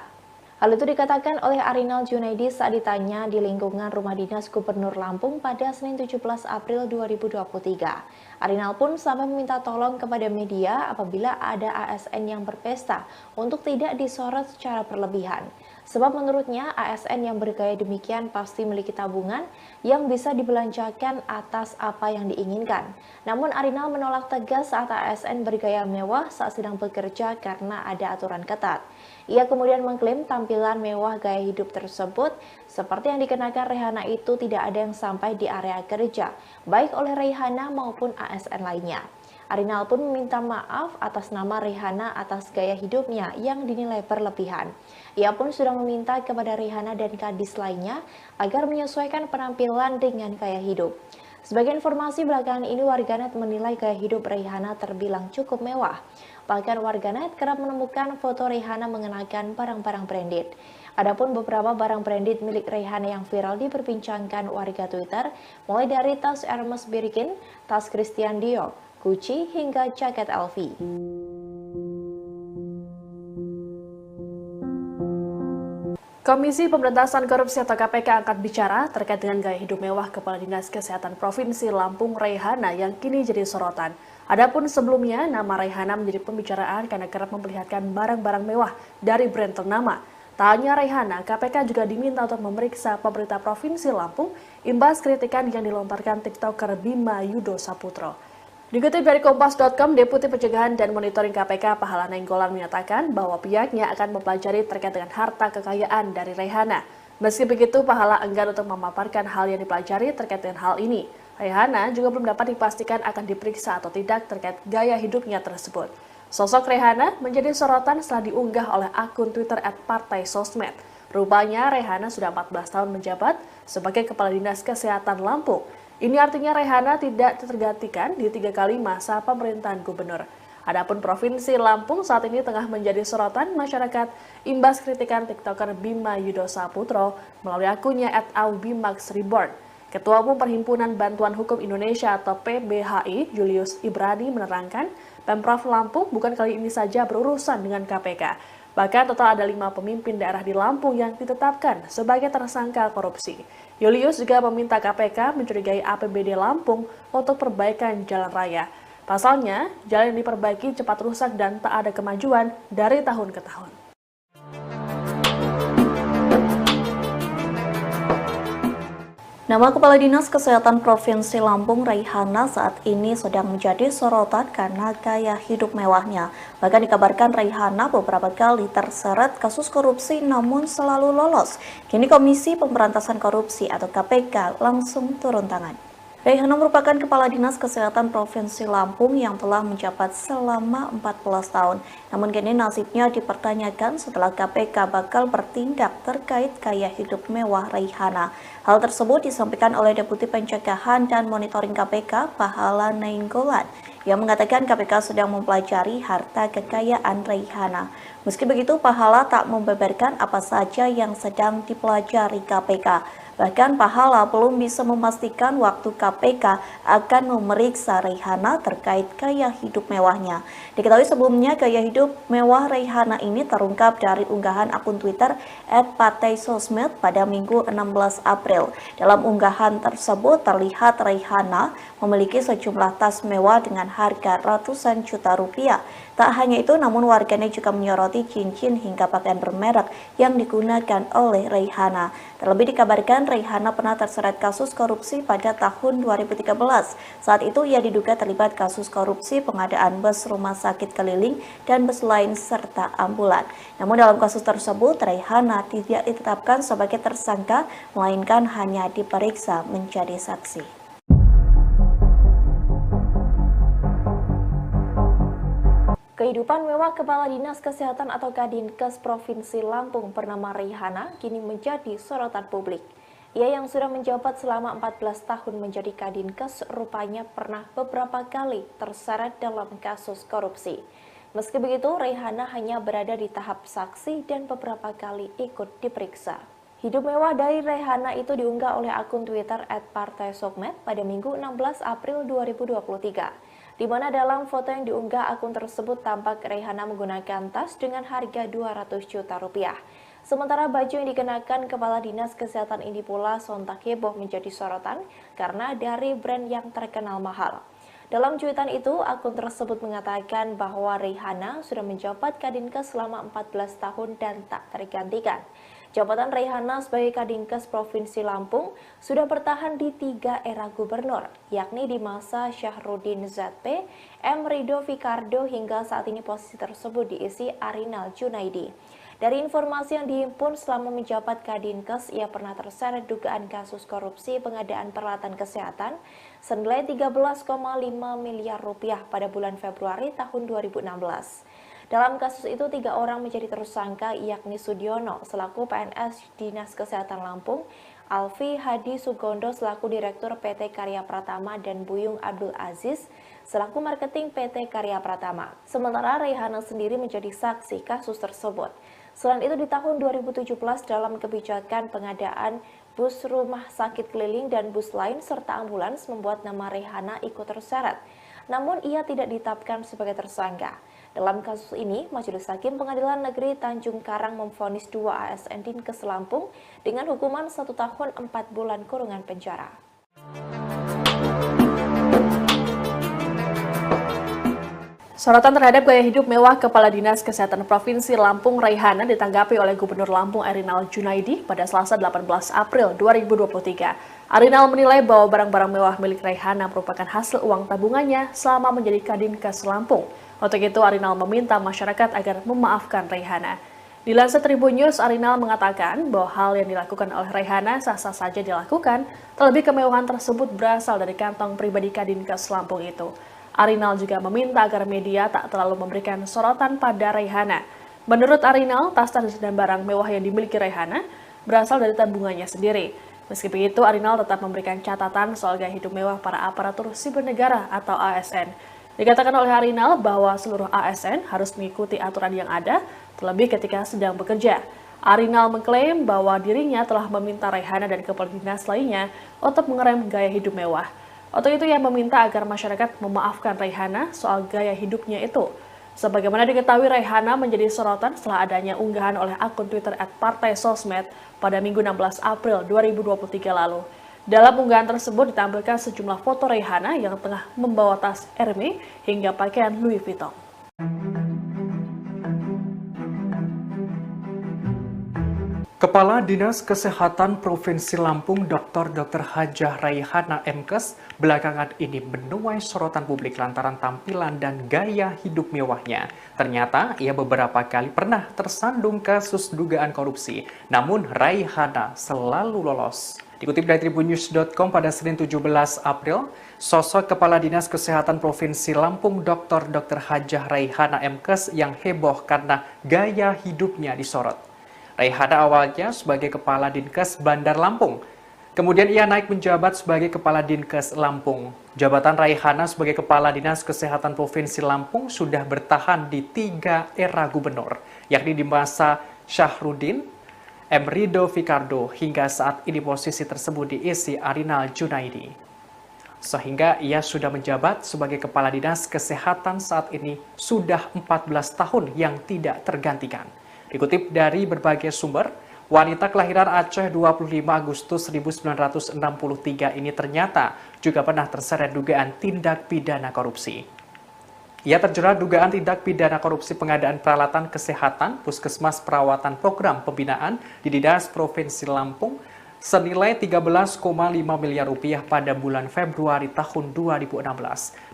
Hal itu dikatakan oleh Arinal Junaidi saat ditanya di lingkungan Rumah Dinas Gubernur Lampung pada Senin 17 April 2023. Arinal pun sampai meminta tolong kepada media apabila ada ASN yang berpesta untuk tidak disorot secara berlebihan. Sebab menurutnya ASN yang bergaya demikian pasti memiliki tabungan yang bisa dibelanjakan atas apa yang diinginkan. Namun Arinal menolak tegas saat ASN bergaya mewah saat sedang bekerja karena ada aturan ketat. Ia kemudian mengklaim tampilan mewah gaya hidup tersebut seperti yang dikenakan Raihana itu tidak ada yang sampai di area kerja, baik oleh Raihana maupun ASN lainnya. Arinal pun meminta maaf atas nama Raihana atas gaya hidupnya yang dinilai berlebihan. Ia pun sudah meminta kepada Raihana dan kadis lainnya agar menyesuaikan penampilan dengan gaya hidup. Sebagai informasi, belakangan ini warganet menilai gaya hidup Rihanna terbilang cukup mewah. Bahkan warganet kerap menemukan foto Rihanna mengenakan barang-barang branded. Adapun beberapa barang branded milik Rihanna yang viral diperbincangkan warga Twitter, mulai dari tas Hermes Birkin, tas Christian Dior, Gucci, hingga jaket LV. Komisi Pemberantasan Korupsi atau KPK angkat bicara terkait dengan gaya hidup mewah Kepala Dinas Kesehatan Provinsi Lampung Rihanna yang kini jadi sorotan. Adapun sebelumnya, nama Rihanna menjadi pembicaraan karena kerap memperlihatkan barang-barang mewah dari brand ternama. Tak hanya Rihanna, KPK juga diminta untuk memeriksa pemerintah Provinsi Lampung imbas kritikan yang dilontarkan TikToker Bima Yudo Saputro. Dikutip dari Kompas.com, Deputi Pencegahan dan Monitoring KPK Pahala Nainggolan menyatakan bahwa pihaknya akan mempelajari terkait dengan harta kekayaan dari Rihanna. Meski begitu, Pahala enggan untuk memaparkan hal yang dipelajari terkait dengan hal ini. Rihanna juga belum dapat dipastikan akan diperiksa atau tidak terkait gaya hidupnya tersebut. Sosok Rihanna menjadi sorotan setelah diunggah oleh akun Twitter @partaisosmed. Rupanya Rihanna sudah 14 tahun menjabat sebagai Kepala Dinas Kesehatan Lampung. Ini artinya Rihanna tidak tergantikan di 3 kali masa pemerintahan gubernur. Adapun Provinsi Lampung saat ini tengah menjadi sorotan masyarakat imbas kritikan TikToker Bima Yudo Saputro melalui akunnya @aubimaxreborn. Ketua Umum Perhimpunan Bantuan Hukum Indonesia atau PBHI, Julius Ibrani menerangkan, Pemprov Lampung bukan kali ini saja berurusan dengan KPK. Bahkan total ada 5 pemimpin daerah di Lampung yang ditetapkan sebagai tersangka korupsi. Julius juga meminta KPK mencurigai APBD Lampung untuk perbaikan jalan raya. Pasalnya, jalan yang diperbaiki cepat rusak dan tak ada kemajuan dari tahun ke tahun. Nama Kepala Dinas Kesehatan Provinsi Lampung Rihanna saat ini sedang menjadi sorotan karena gaya hidup mewahnya. Bahkan dikabarkan Rihanna beberapa kali terseret kasus korupsi namun selalu lolos. Kini Komisi Pemberantasan Korupsi atau KPK langsung turun tangan. Rihanna merupakan Kepala Dinas Kesehatan Provinsi Lampung yang telah menjabat selama 14 tahun. Namun kini nasibnya dipertanyakan setelah KPK bakal bertindak terkait gaya hidup mewah Rihanna. Hal tersebut disampaikan oleh Deputi Pencegahan dan Monitoring KPK Pahala Nainggolan yang mengatakan KPK sedang mempelajari harta kekayaan Rihanna. Meski begitu, Pahala tak membeberkan apa saja yang sedang dipelajari KPK. Bahkan Pahala belum bisa memastikan waktu KPK akan memeriksa Rihanna terkait gaya hidup mewahnya. Diketahui sebelumnya gaya hidup mewah Rihanna ini terungkap dari unggahan akun Twitter @partaisosmed pada Minggu 16 April. Dalam unggahan tersebut terlihat Rihanna memiliki sejumlah tas mewah dengan harga ratusan juta rupiah. Tak hanya itu, namun warganet juga menyoroti cincin hingga pakaian bermerek yang digunakan oleh Rihanna. Terlebih dikabarkan Rihanna pernah terseret kasus korupsi pada tahun 2013. Saat itu ia diduga terlibat kasus korupsi pengadaan bus rumah sakit keliling dan bus lain serta ambulan. Namun dalam kasus tersebut Rihanna tidak ditetapkan sebagai tersangka, melainkan hanya diperiksa menjadi saksi. Kehidupan mewah Kepala Dinas Kesehatan atau Kadinkes Provinsi Lampung bernama Rihanna kini menjadi sorotan publik. Ia yang sudah menjabat selama 14 tahun menjadi Kadinkes rupanya pernah beberapa kali terseret dalam kasus korupsi. Meski begitu, Rihanna hanya berada di tahap saksi dan beberapa kali ikut diperiksa. Hidup mewah dari Rihanna itu diunggah oleh akun Twitter @partaisosmed pada Minggu 16 April 2023. Di mana dalam foto yang diunggah akun tersebut tampak Rihanna menggunakan tas dengan harga 200 juta rupiah. Sementara baju yang dikenakan Kepala Dinas Kesehatan ini pula sontak heboh menjadi sorotan karena dari brand yang terkenal mahal. Dalam cuitan itu, akun tersebut mengatakan bahwa Rihanna sudah menjabat Kadinkes selama 14 tahun dan tak tergantikan. Jabatan Rihanna sebagai Kadinkes Provinsi Lampung sudah bertahan di 3 era gubernur, yakni di masa Syahrudin ZP, M. Rido Fikardo hingga saat ini posisi tersebut diisi Arinal Junaidi. Dari informasi yang dihimpun selama menjabat Kadinkes, ia pernah terseret dugaan kasus korupsi pengadaan peralatan kesehatan senilai 13,5 miliar rupiah pada bulan Februari tahun 2016. Dalam kasus itu, 3 orang menjadi tersangka, yakni Sudiono selaku PNS Dinas Kesehatan Lampung, Alfi Hadi Sugondo selaku Direktur PT Karya Pratama dan Buyung Abdul Aziz selaku Marketing PT Karya Pratama. Sementara Raihana sendiri menjadi saksi kasus tersebut. Selain itu di tahun 2017 dalam kebijakan pengadaan bus rumah sakit keliling dan bus lain serta ambulans membuat nama Raihana ikut terseret. Namun ia tidak ditetapkan sebagai tersangka. Dalam kasus ini, Majelis Hakim Pengadilan Negeri Tanjung Karang memvonis 2 ASN Dinkes Lampung dengan hukuman 1 tahun 4 bulan kurungan penjara. Sorotan terhadap gaya hidup mewah Kepala Dinas Kesehatan Provinsi Lampung Raihana ditanggapi oleh Gubernur Lampung Erinal Junaidi pada Selasa 18 April 2023. Erinal menilai bahwa barang-barang mewah milik Raihana merupakan hasil uang tabungannya selama menjadi Kadinkes Lampung. Untuk itu, Erinal meminta masyarakat agar memaafkan Raihana. Dilansir Tribun News, Erinal mengatakan bahwa hal yang dilakukan oleh Raihana sah-sah saja dilakukan, terlebih kemewahan tersebut berasal dari kantong pribadi Kadinkes Lampung itu. Erinal juga meminta agar media tak terlalu memberikan sorotan pada Raihana. Menurut Erinal, tas-tas dan barang mewah yang dimiliki Raihana berasal dari tabungannya sendiri. Meski begitu, Erinal tetap memberikan catatan soal gaya hidup mewah para aparatur sipil negara atau ASN. Dikatakan oleh Erinal bahwa seluruh ASN harus mengikuti aturan yang ada, terlebih ketika sedang bekerja. Erinal mengklaim bahwa dirinya telah meminta Raihana dan kepala dinas lainnya untuk mengerem gaya hidup mewah. Untuk itu ia meminta agar masyarakat memaafkan Raihana soal gaya hidupnya itu. Sebagaimana diketahui, Raihana menjadi sorotan setelah adanya unggahan oleh akun Twitter @partai_sosmed pada Minggu 16 April 2023 lalu. Dalam unggahan tersebut ditampilkan sejumlah foto Raihana yang tengah membawa tas Hermes hingga pakaian Louis Vuitton. Kepala Dinas Kesehatan Provinsi Lampung Dr. Hajah Raihana MKes belakangan ini menuai sorotan publik lantaran tampilan dan gaya hidup mewahnya. Ternyata ia beberapa kali pernah tersandung kasus dugaan korupsi, namun Raihana selalu lolos. Dikutip dari tribunnews.com pada Senin 17 April, sosok Kepala Dinas Kesehatan Provinsi Lampung Dr. Hajah Raihana MKes yang heboh karena gaya hidupnya disorot. Raihana awalnya sebagai Kepala Dinkes Bandar Lampung. Kemudian ia naik menjabat sebagai Kepala Dinkes Lampung. Jabatan Raihana sebagai Kepala Dinas Kesehatan Provinsi Lampung sudah bertahan di 3 era gubernur, yakni di masa Syahrudin, M. Rido Fikardo, hingga saat ini posisi tersebut diisi Erinal Junaidi. Sehingga ia sudah menjabat sebagai Kepala Dinas Kesehatan saat ini sudah 14 tahun yang tidak tergantikan. Dikutip dari berbagai sumber, wanita kelahiran Aceh 25 Agustus 1963 ini ternyata juga pernah terseret dugaan tindak pidana korupsi. Ia terjerat dugaan tindak pidana korupsi pengadaan peralatan kesehatan Puskesmas Perawatan Program Pembinaan di Dinas Provinsi Lampung senilai 13,5 miliar rupiah pada bulan Februari tahun 2016.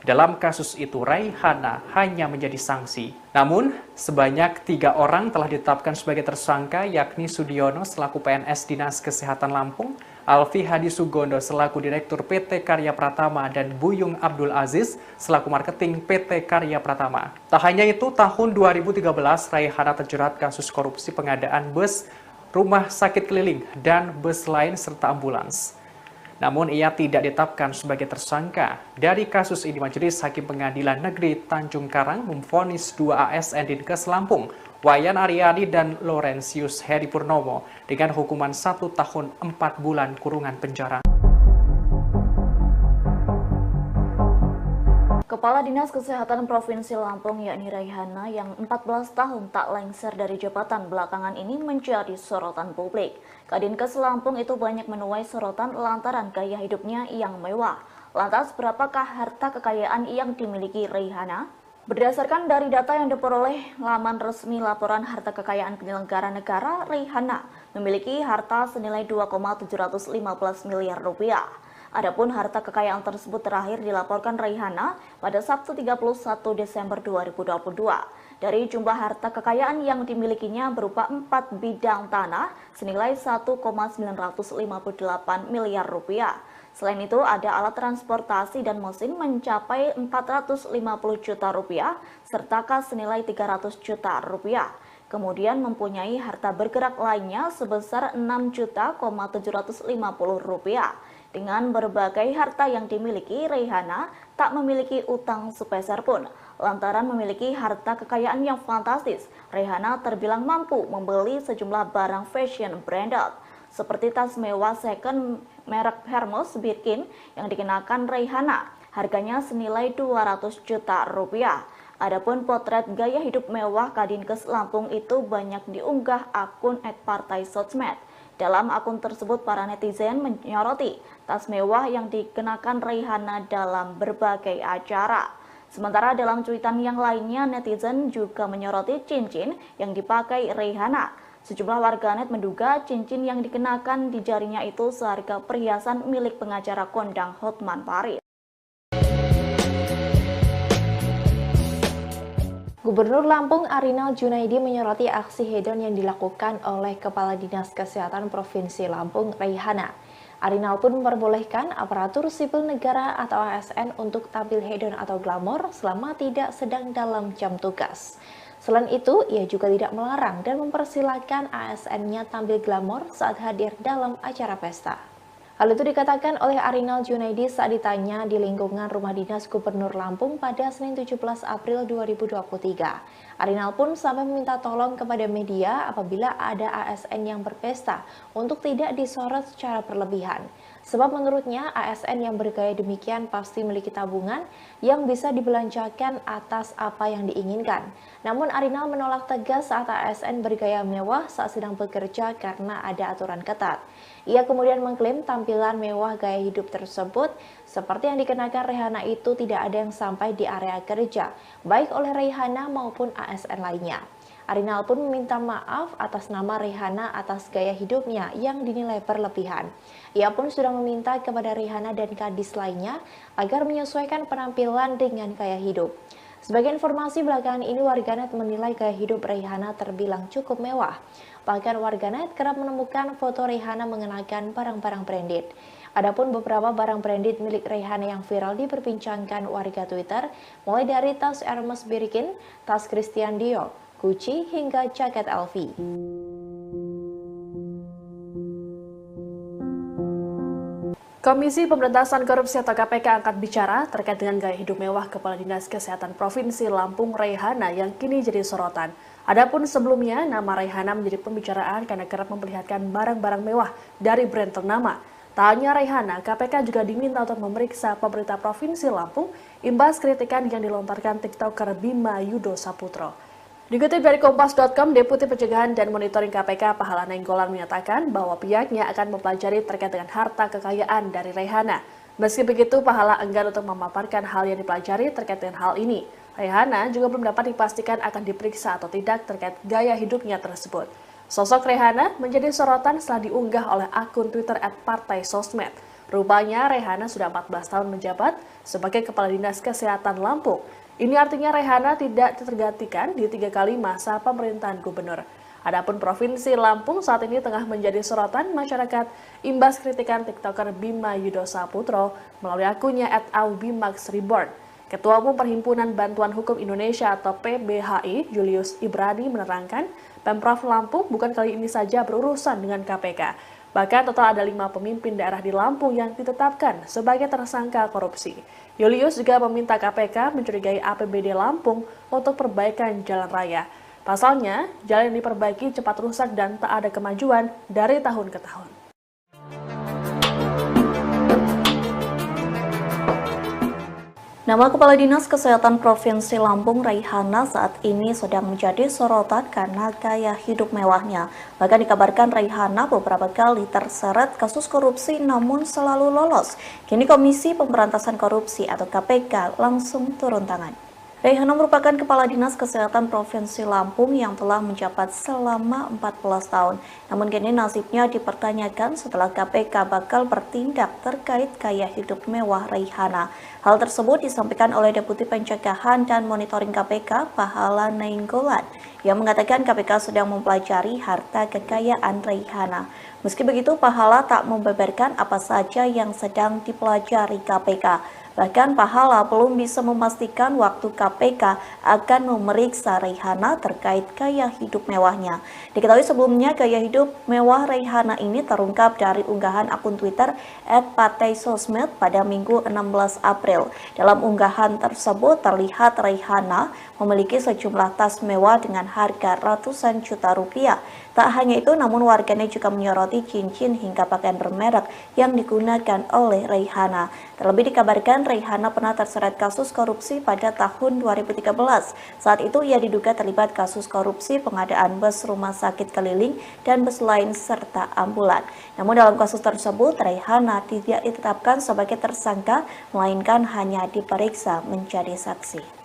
Dalam kasus itu, Raihana hanya menjadi sanksi. Namun, sebanyak 3 orang telah ditetapkan sebagai tersangka, yakni Sudiono selaku PNS Dinas Kesehatan Lampung, Alfi Hadi Sugondo selaku Direktur PT Karya Pratama, dan Buyung Abdul Aziz selaku Marketing PT Karya Pratama. Tak hanya itu, tahun 2013, Raihana terjerat kasus korupsi pengadaan bus rumah sakit keliling, dan bus lain serta ambulans. Namun ia tidak ditetapkan sebagai tersangka. Dari kasus ini, Majelis Hakim Pengadilan Negeri Tanjung Karang memvonis 2 ASN Dinkes Lampung, Wayan Aryani dan Laurentius Heri Purnomo, dengan hukuman 1 tahun 4 bulan kurungan penjara. Kepala Dinas Kesehatan Provinsi Lampung yakni Raihana yang 14 tahun tak lengser dari jabatan belakangan ini menjadi sorotan publik. Kadinkes Lampung itu banyak menuai sorotan lantaran gaya hidupnya yang mewah. Lantas berapakah harta kekayaan yang dimiliki Raihana? Berdasarkan dari data yang diperoleh laman resmi laporan harta kekayaan penyelenggara negara, Raihana memiliki harta senilai 2,715 miliar rupiah. Adapun harta kekayaan tersebut terakhir dilaporkan Raihana pada Sabtu 31 Desember 2022. Dari jumlah harta kekayaan yang dimilikinya berupa 4 bidang tanah senilai 1,958 miliar rupiah. Selain itu ada alat transportasi dan mesin mencapai 450 juta rupiah serta kas senilai 300 juta rupiah. kemudian mempunyai harta bergerak lainnya sebesar Rp6.750.000. Dengan berbagai harta yang dimiliki, Raihana tak memiliki utang sepeser pun. Lantaran memiliki harta kekayaan yang fantastis, Raihana terbilang mampu membeli sejumlah barang fashion branded, seperti tas mewah second merek Hermes Birkin yang dikenakan Raihana. Harganya senilai 200 juta rupiah. Adapun potret gaya hidup mewah Kadinkes Lampung itu banyak diunggah akun @partai_sosmed. Dalam akun tersebut, para netizen menyoroti tas mewah yang dikenakan Raihana dalam berbagai acara. Sementara dalam cuitan yang lainnya, netizen juga menyoroti cincin yang dipakai Raihana. Sejumlah warganet menduga cincin yang dikenakan di jarinya itu seharga perhiasan milik pengacara kondang Hotman Paris. Gubernur Lampung Arinal Junaidi menyoroti aksi hedon yang dilakukan oleh Kepala Dinas Kesehatan Provinsi Lampung, Raihana. Arinal pun memperbolehkan aparatur sipil negara atau ASN untuk tampil hedon atau glamor selama tidak sedang dalam jam tugas. Selain itu, ia juga tidak melarang dan mempersilahkan ASN-nya tampil glamor saat hadir dalam acara pesta. Hal itu dikatakan oleh Arinal Junaidi saat ditanya di lingkungan Rumah Dinas Gubernur Lampung pada Senin 17 April 2023. Arinal pun sampai meminta tolong kepada media apabila ada ASN yang berpesta untuk tidak disorot secara berlebihan. Sebab menurutnya ASN yang bergaya demikian pasti memiliki tabungan yang bisa dibelanjakan atas apa yang diinginkan. Namun Arinal menolak tegas saat ASN bergaya mewah saat sedang bekerja karena ada aturan ketat. Ia kemudian mengklaim tampilan mewah gaya hidup tersebut seperti yang dikenakan Raihana itu tidak ada yang sampai di area kerja, baik oleh Raihana maupun ASN lainnya. Arinal pun meminta maaf atas nama Raihana atas gaya hidupnya yang dinilai berlebihan. Ia pun sudah meminta kepada Raihana dan kadis lainnya agar menyesuaikan penampilan dengan gaya hidup. Sebagai informasi belakangan ini, warganet menilai gaya hidup Raihana terbilang cukup mewah. Bahkan warganet kerap menemukan foto Raihana mengenakan barang-barang branded. Adapun beberapa barang branded milik Raihana yang viral diperbincangkan warga Twitter, mulai dari tas Hermes Birkin, tas Christian Dior, Gucci, hingga jaket LV. Komisi Pemberantasan Korupsi atau KPK angkat bicara terkait dengan gaya hidup mewah Kepala Dinas Kesehatan Provinsi Lampung Raihana yang kini jadi sorotan. Adapun sebelumnya, nama Raihana menjadi pembicaraan karena kerap memperlihatkan barang-barang mewah dari brand ternama. Tak hanya Raihana, KPK juga diminta untuk memeriksa pemerintah Provinsi Lampung imbas kritikan yang dilontarkan TikToker Bima Yudo Saputro. Dikutip dari Kompas.com, Deputi Pencegahan dan Monitoring KPK Pahala Nainggolan menyatakan bahwa pihaknya akan mempelajari terkait dengan harta kekayaan dari Raihana. Meski begitu, Pahala enggan untuk memaparkan hal yang dipelajari terkait dengan hal ini. Raihana juga belum dapat dipastikan akan diperiksa atau tidak terkait gaya hidupnya tersebut. Sosok Raihana menjadi sorotan setelah diunggah oleh akun Twitter @partai_sosmed. Rupanya Raihana sudah 14 tahun menjabat sebagai Kepala Dinas Kesehatan Lampung. Ini artinya Raihana tidak tergantikan di 3 kali masa pemerintahan gubernur. Adapun Provinsi Lampung saat ini tengah menjadi sorotan masyarakat imbas kritikan TikToker Bima Yudo Saputro melalui akunnya @aubimaxreborn. Ketua Umum Perhimpunan Bantuan Hukum Indonesia atau PBHI, Julius Ibrani menerangkan, Pemprov Lampung bukan kali ini saja berurusan dengan KPK. Bahkan total ada 5 pemimpin daerah di Lampung yang ditetapkan sebagai tersangka korupsi. Julius juga meminta KPK mencurigai APBD Lampung untuk perbaikan jalan raya. Pasalnya, jalan yang diperbaiki cepat rusak dan tak ada kemajuan dari tahun ke tahun. Nama Kepala Dinas Kesehatan Provinsi Lampung Raihana saat ini sedang menjadi sorotan karena gaya hidup mewahnya. Bahkan dikabarkan Raihana beberapa kali terseret kasus korupsi namun selalu lolos. Kini Komisi Pemberantasan Korupsi atau KPK langsung turun tangan. Raihana merupakan Kepala Dinas Kesehatan Provinsi Lampung yang telah menjabat selama 14 tahun. Namun kini nasibnya dipertanyakan setelah KPK bakal bertindak terkait gaya hidup mewah Raihana. Hal tersebut disampaikan oleh Deputi Pencegahan dan Monitoring KPK Pahala Nainggolan yang mengatakan KPK sedang mempelajari harta kekayaan Raihana. Meski begitu, Pahala tak membeberkan apa saja yang sedang dipelajari KPK. Bahkan Pahala belum bisa memastikan waktu KPK akan memeriksa Raihana terkait gaya hidup mewahnya. Diketahui sebelumnya gaya hidup mewah Raihana ini terungkap dari unggahan akun Twitter @partaisosmed pada Minggu 16 April. Dalam unggahan tersebut terlihat Raihana memiliki sejumlah tas mewah dengan harga ratusan juta rupiah. Tak hanya itu, namun warganet juga menyoroti cincin hingga pakaian bermerek yang digunakan oleh Raihana. Terlebih dikabarkan Raihana pernah terseret kasus korupsi pada tahun 2013. Saat itu ia diduga terlibat kasus korupsi pengadaan bus rumah sakit keliling dan bus lain serta ambulan. Namun dalam kasus tersebut Raihana tidak ditetapkan sebagai tersangka, melainkan hanya diperiksa menjadi saksi.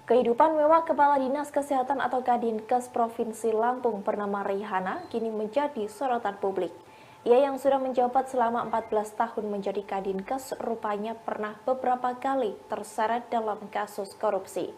Kehidupan mewah Kepala Dinas Kesehatan atau Kadinkes Provinsi Lampung bernama Raihana kini menjadi sorotan publik. Ia yang sudah menjabat selama 14 tahun menjadi Kadinkes rupanya pernah beberapa kali terseret dalam kasus korupsi.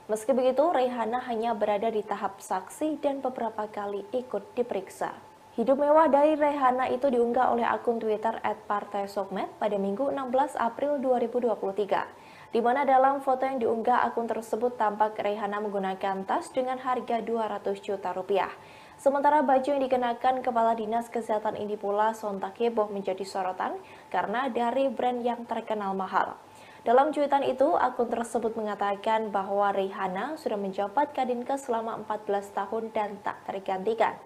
Meski begitu, Raihana hanya berada di tahap saksi dan beberapa kali ikut diperiksa. Hidup mewah dari Raihana itu diunggah oleh akun Twitter @partaisosmed pada Minggu 16 April 2023. Di mana dalam foto yang diunggah akun tersebut tampak Raihana menggunakan tas dengan harga 200 juta rupiah. Sementara baju yang dikenakan Kepala Dinas Kesehatan ini pula sontak heboh menjadi sorotan karena dari brand yang terkenal mahal. Dalam cuitan itu, akun tersebut mengatakan bahwa Raihana sudah menjabat Kadinkes selama 14 tahun dan tak tergantikan.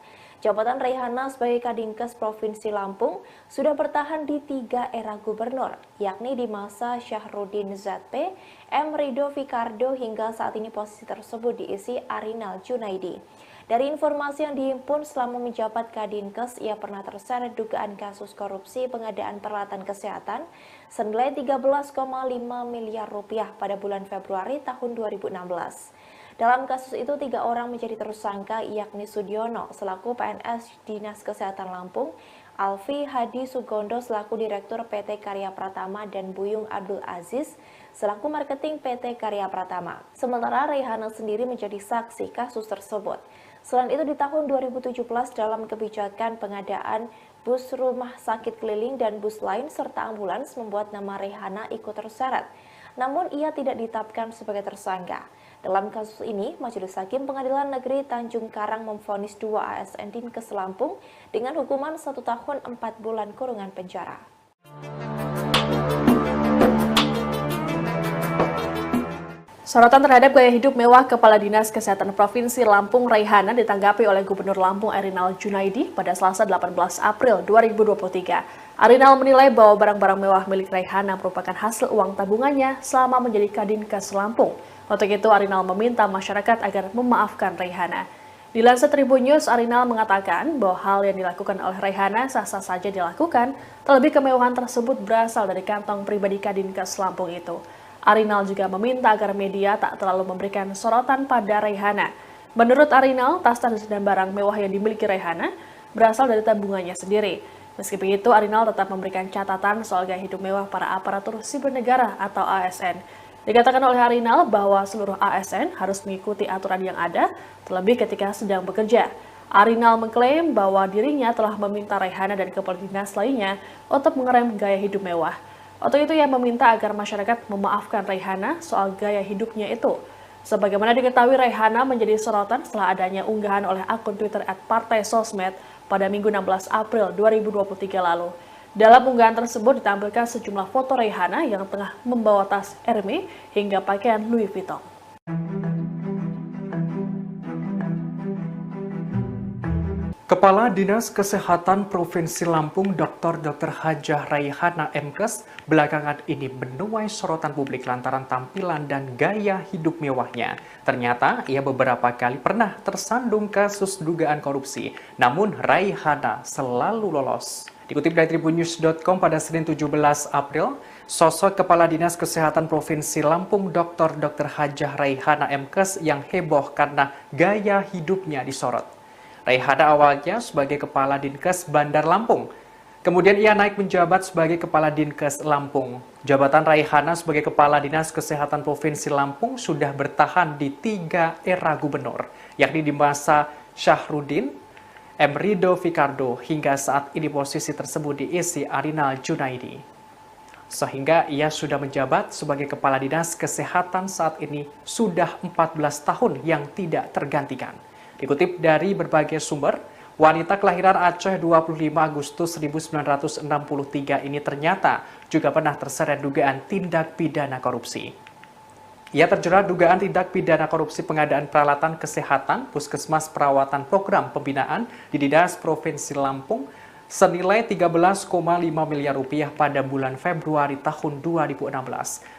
Jabatan Raihana sebagai Kadinkes Provinsi Lampung sudah bertahan di 3 era gubernur, yakni di masa Syahrudin ZP, M. Rido Fikardo hingga saat ini posisi tersebut diisi Arinal Junaidi. Dari informasi yang dihimpun selama menjabat Kadinkes, ia pernah terseret dugaan kasus korupsi pengadaan peralatan kesehatan senilai 13,5 miliar rupiah pada bulan Februari tahun 2016. Dalam kasus itu, 3 orang menjadi tersangka, yakni Sudiono selaku PNS Dinas Kesehatan Lampung, Alfi Hadi Sugondo selaku Direktur PT Karya Pratama, dan Buyung Abdul Aziz selaku Marketing PT Karya Pratama. Sementara Raihana sendiri menjadi saksi kasus tersebut. Selain itu, di tahun 2017 dalam kebijakan pengadaan bus rumah sakit keliling dan bus lain serta ambulans membuat nama Raihana ikut terseret. Namun ia tidak ditetapkan sebagai tersangka. Dalam kasus ini, Majelis Hakim Pengadilan Negeri Tanjung Karang memvonis 2 ASN Dinkes Lampung dengan hukuman 1 tahun 4 bulan kurungan penjara. Sorotan terhadap gaya hidup mewah Kepala Dinas Kesehatan Provinsi Lampung Raihana ditanggapi oleh Gubernur Lampung Arinal Junaidi pada Selasa 18 April 2023. Arinal menilai bahwa barang-barang mewah milik Raihana merupakan hasil uang tabungannya selama menjadi Kadinkes Lampung. Untuk itu, Arinal meminta masyarakat agar memaafkan Raihana. Dilansir Tribun News, Arinal mengatakan bahwa hal yang dilakukan oleh Raihana sah-sah saja dilakukan, terlebih kemewahan tersebut berasal dari kantong pribadi Kadinkes Lampung itu. Arinal juga meminta agar media tak terlalu memberikan sorotan pada Raihana. Menurut Arinal, tas-tas dan barang mewah yang dimiliki Raihana berasal dari tabungannya sendiri. Meski begitu, Arinal tetap memberikan catatan soal gaya hidup mewah para aparatur sipil negara atau ASN. Dikatakan oleh Arinal bahwa seluruh ASN harus mengikuti aturan yang ada, terlebih ketika sedang bekerja. Arinal mengklaim bahwa dirinya telah meminta Raihana dan kepala dinas lainnya untuk mengerem gaya hidup mewah. Untuk itu ia meminta agar masyarakat memaafkan Raihana soal gaya hidupnya itu. Sebagaimana diketahui, Raihana menjadi sorotan setelah adanya unggahan oleh akun Twitter @partaisosmed pada Minggu 16 April 2023 lalu. Dalam unggahan tersebut ditampilkan sejumlah foto Raihana yang tengah membawa tas Hermes hingga pakaian Louis Vuitton. Kepala Dinas Kesehatan Provinsi Lampung Dr. Hajah Raihana MKes belakangan ini menuai sorotan publik lantaran tampilan dan gaya hidup mewahnya. Ternyata ia beberapa kali pernah tersandung kasus dugaan korupsi, namun Raihana selalu lolos. Dikutip dari tribunnews.com pada Senin 17 April, sosok Kepala Dinas Kesehatan Provinsi Lampung Dr. Hajah Raihana MKes yang heboh karena gaya hidupnya disorot. Raihana awalnya sebagai Kepala Dinkes Bandar Lampung. Kemudian ia naik menjabat sebagai Kepala Dinkes Lampung. Jabatan Raihana sebagai Kepala Dinas Kesehatan Provinsi Lampung sudah bertahan di 3 era gubernur, yakni di masa Syahrudin, M. Rido Fikardo. Hingga saat ini posisi tersebut diisi Arinal Junaidi. Sehingga ia sudah menjabat sebagai Kepala Dinas Kesehatan saat ini sudah 14 tahun yang tidak tergantikan. Dikutip dari berbagai sumber, wanita kelahiran Aceh 25 Agustus 1963 ini ternyata juga pernah terseret dugaan tindak pidana korupsi. Ia terjerat dugaan tindak pidana korupsi pengadaan peralatan kesehatan Puskesmas Perawatan Program Pembinaan di Dinas Provinsi Lampung senilai 13,5 miliar rupiah pada bulan Februari tahun 2016.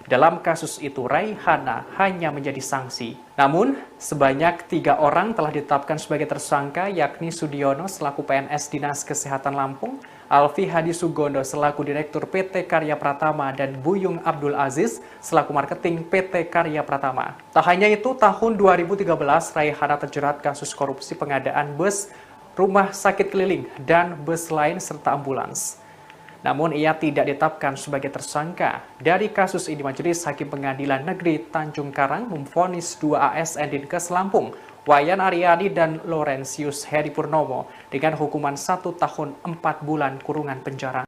Dalam kasus itu, Raihana hanya menjadi sanksi. Namun, sebanyak 3 orang telah ditetapkan sebagai tersangka, yakni Sudiono selaku PNS Dinas Kesehatan Lampung, Alfi Hadi Sugondo selaku Direktur PT Karya Pratama, dan Buyung Abdul Aziz selaku Marketing PT Karya Pratama. Tak hanya itu, tahun 2013 Raihana terjerat kasus korupsi pengadaan bus, rumah sakit keliling, dan bus lain serta ambulans. Namun ia tidak ditetapkan sebagai tersangka. Dari kasus ini, Majelis Hakim Pengadilan Negeri Tanjung Karang memvonis 2 ASN Dinkes Lampung, Wayan Aryani dan Laurentius Heri Purnomo, dengan hukuman 1 tahun 4 bulan kurungan penjara.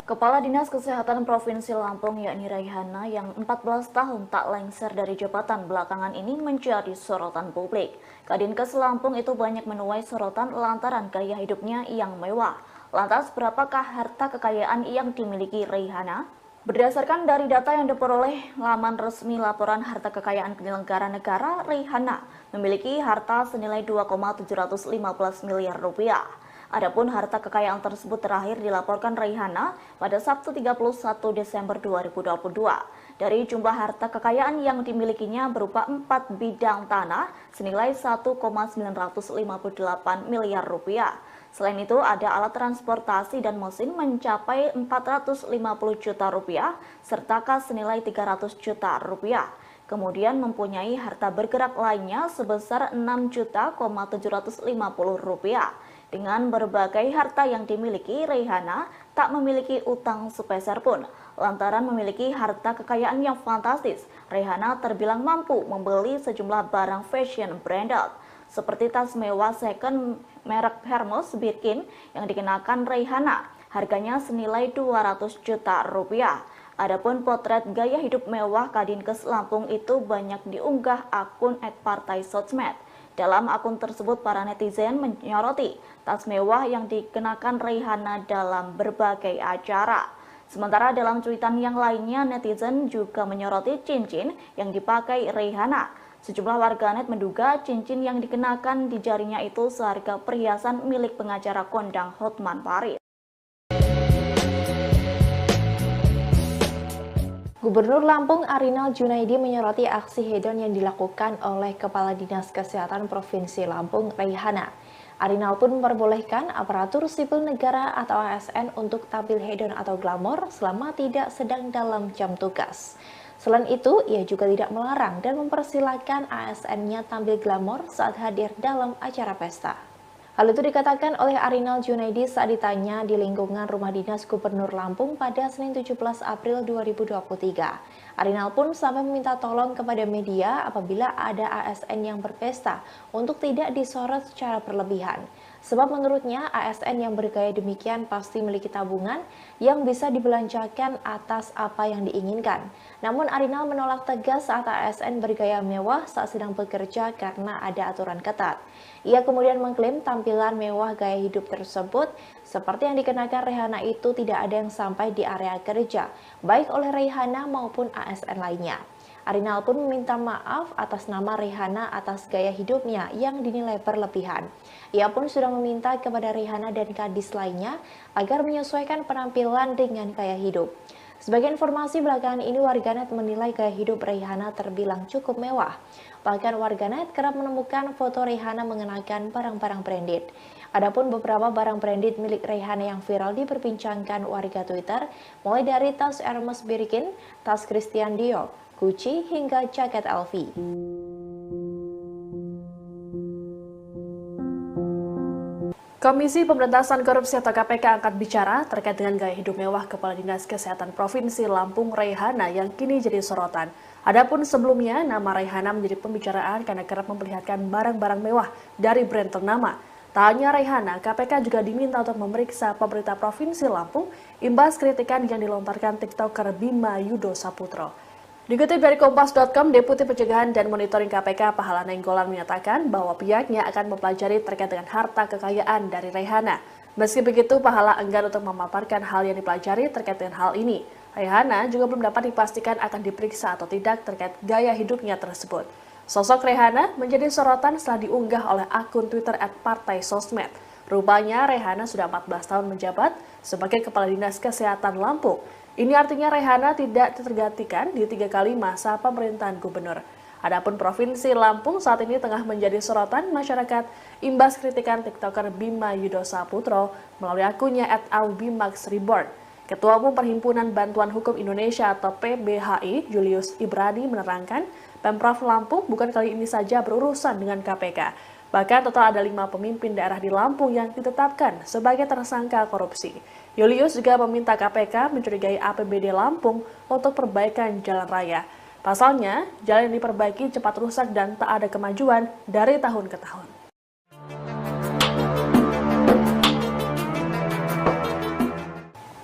Kepala Dinas Kesehatan Provinsi Lampung yakni Raihana yang 14 tahun tak lengser dari jabatan belakangan ini menjadi sorotan publik. Kadinkes Lampung itu banyak menuai sorotan lantaran gaya hidupnya yang mewah. Lantas berapakah harta kekayaan yang dimiliki Raihana? Berdasarkan dari data yang diperoleh laman resmi laporan harta kekayaan penyelenggara negara, Raihana memiliki harta senilai 2,715 miliar rupiah. Adapun harta kekayaan tersebut terakhir dilaporkan Raihana pada Sabtu 31 Desember 2022. Dari jumlah harta kekayaan yang dimilikinya berupa 4 bidang tanah senilai 1,958 miliar rupiah. Selain itu ada alat transportasi dan mesin mencapai 450 juta rupiah serta kas senilai 300 juta rupiah. Kemudian mempunyai harta bergerak lainnya sebesar 6.750 rupiah. Dengan berbagai harta yang dimiliki, Raihana tak memiliki utang sepeser pun. Lantaran memiliki harta kekayaan yang fantastis, Raihana terbilang mampu membeli sejumlah barang fashion branded, seperti tas mewah second merek Hermes Birkin yang dikenakan Raihana. Harganya senilai 200 juta rupiah. Adapun potret gaya hidup mewah Kadinkes Lampung itu banyak diunggah akun @partai_sosmed. Dalam akun tersebut, para netizen menyoroti tas mewah yang dikenakan Raihana dalam berbagai acara. Sementara dalam cuitan yang lainnya, netizen juga menyoroti cincin yang dipakai Raihana. Sejumlah warganet menduga cincin yang dikenakan di jarinya itu seharga perhiasan milik pengacara kondang Hotman Paris. Gubernur Lampung Arinal Junaidi menyoroti aksi hedon yang dilakukan oleh Kepala Dinas Kesehatan Provinsi Lampung, Raihana. Arinal pun memperbolehkan aparatur sipil negara atau ASN untuk tampil hedon atau glamor selama tidak sedang dalam jam tugas. Selain itu, ia juga tidak melarang dan mempersilahkan ASN-nya tampil glamor saat hadir dalam acara pesta. Hal itu dikatakan oleh Arinal Junaidi saat ditanya di lingkungan Rumah Dinas Gubernur Lampung pada Senin 17 April 2023. Arinal pun sampai meminta tolong kepada media apabila ada ASN yang berpesta untuk tidak disorot secara berlebihan. Sebab menurutnya ASN yang bergaya demikian pasti memiliki tabungan yang bisa dibelanjakan atas apa yang diinginkan. Namun Arinal menolak tegas saat ASN bergaya mewah saat sedang bekerja karena ada aturan ketat. Ia kemudian mengklaim tampilan mewah gaya hidup tersebut seperti yang dikenakan Raihana itu tidak ada yang sampai di area kerja, baik oleh Raihana maupun ASN lainnya. Arinal pun meminta maaf atas nama Raihana atas gaya hidupnya yang dinilai berlebihan. Ia pun sudah meminta kepada Raihana dan kadis lainnya agar menyesuaikan penampilan dengan gaya hidup. Sebagai informasi belakangan ini, warganet menilai gaya hidup Raihana terbilang cukup mewah. Bahkan warganet kerap menemukan foto Raihana mengenakan barang-barang branded. Adapun beberapa barang branded milik Raihana yang viral diperbincangkan warga Twitter, mulai dari tas Hermes Birkin, tas Christian Dior, Gucci, hingga jaket LV. Komisi Pemberantasan Korupsi atau KPK angkat bicara terkait dengan gaya hidup mewah Kepala Dinas Kesehatan Provinsi Lampung Raihana yang kini jadi sorotan. Adapun sebelumnya, nama Raihana menjadi pembicaraan karena kerap memperlihatkan barang-barang mewah dari brand ternama. Tak hanya Raihana, KPK juga diminta untuk memeriksa pemerintah Provinsi Lampung imbas kritikan yang dilontarkan TikToker Bima Yudo Saputro. Dikutip dari Kompas.com, Deputi Pencegahan dan Monitoring KPK Pahala Nainggolan menyatakan bahwa pihaknya akan mempelajari terkait dengan harta kekayaan dari Raihana. Meski begitu, Pahala enggan untuk memaparkan hal yang dipelajari terkait dengan hal ini. Raihana juga belum dapat dipastikan akan diperiksa atau tidak terkait gaya hidupnya tersebut. Sosok Raihana menjadi sorotan setelah diunggah oleh akun Twitter @partai_sosmed. Rupanya Raihana sudah 14 tahun menjabat sebagai Kepala Dinas Kesehatan Lampung. Ini artinya Raihana tidak tergantikan di 3 kali masa pemerintahan gubernur. Adapun Provinsi Lampung saat ini tengah menjadi sorotan masyarakat imbas kritikan TikToker Bima Yudo Saputro melalui akunnya @aubimaxreborn. Ketua Umum Perhimpunan Bantuan Hukum Indonesia atau PBHI, Julius Ibrani menerangkan, Pemprov Lampung bukan kali ini saja berurusan dengan KPK. Bahkan total ada 5 pemimpin daerah di Lampung yang ditetapkan sebagai tersangka korupsi. Julius juga meminta KPK mencurigai APBD Lampung untuk perbaikan jalan raya. Pasalnya, jalan yang diperbaiki cepat rusak dan tak ada kemajuan dari tahun ke tahun.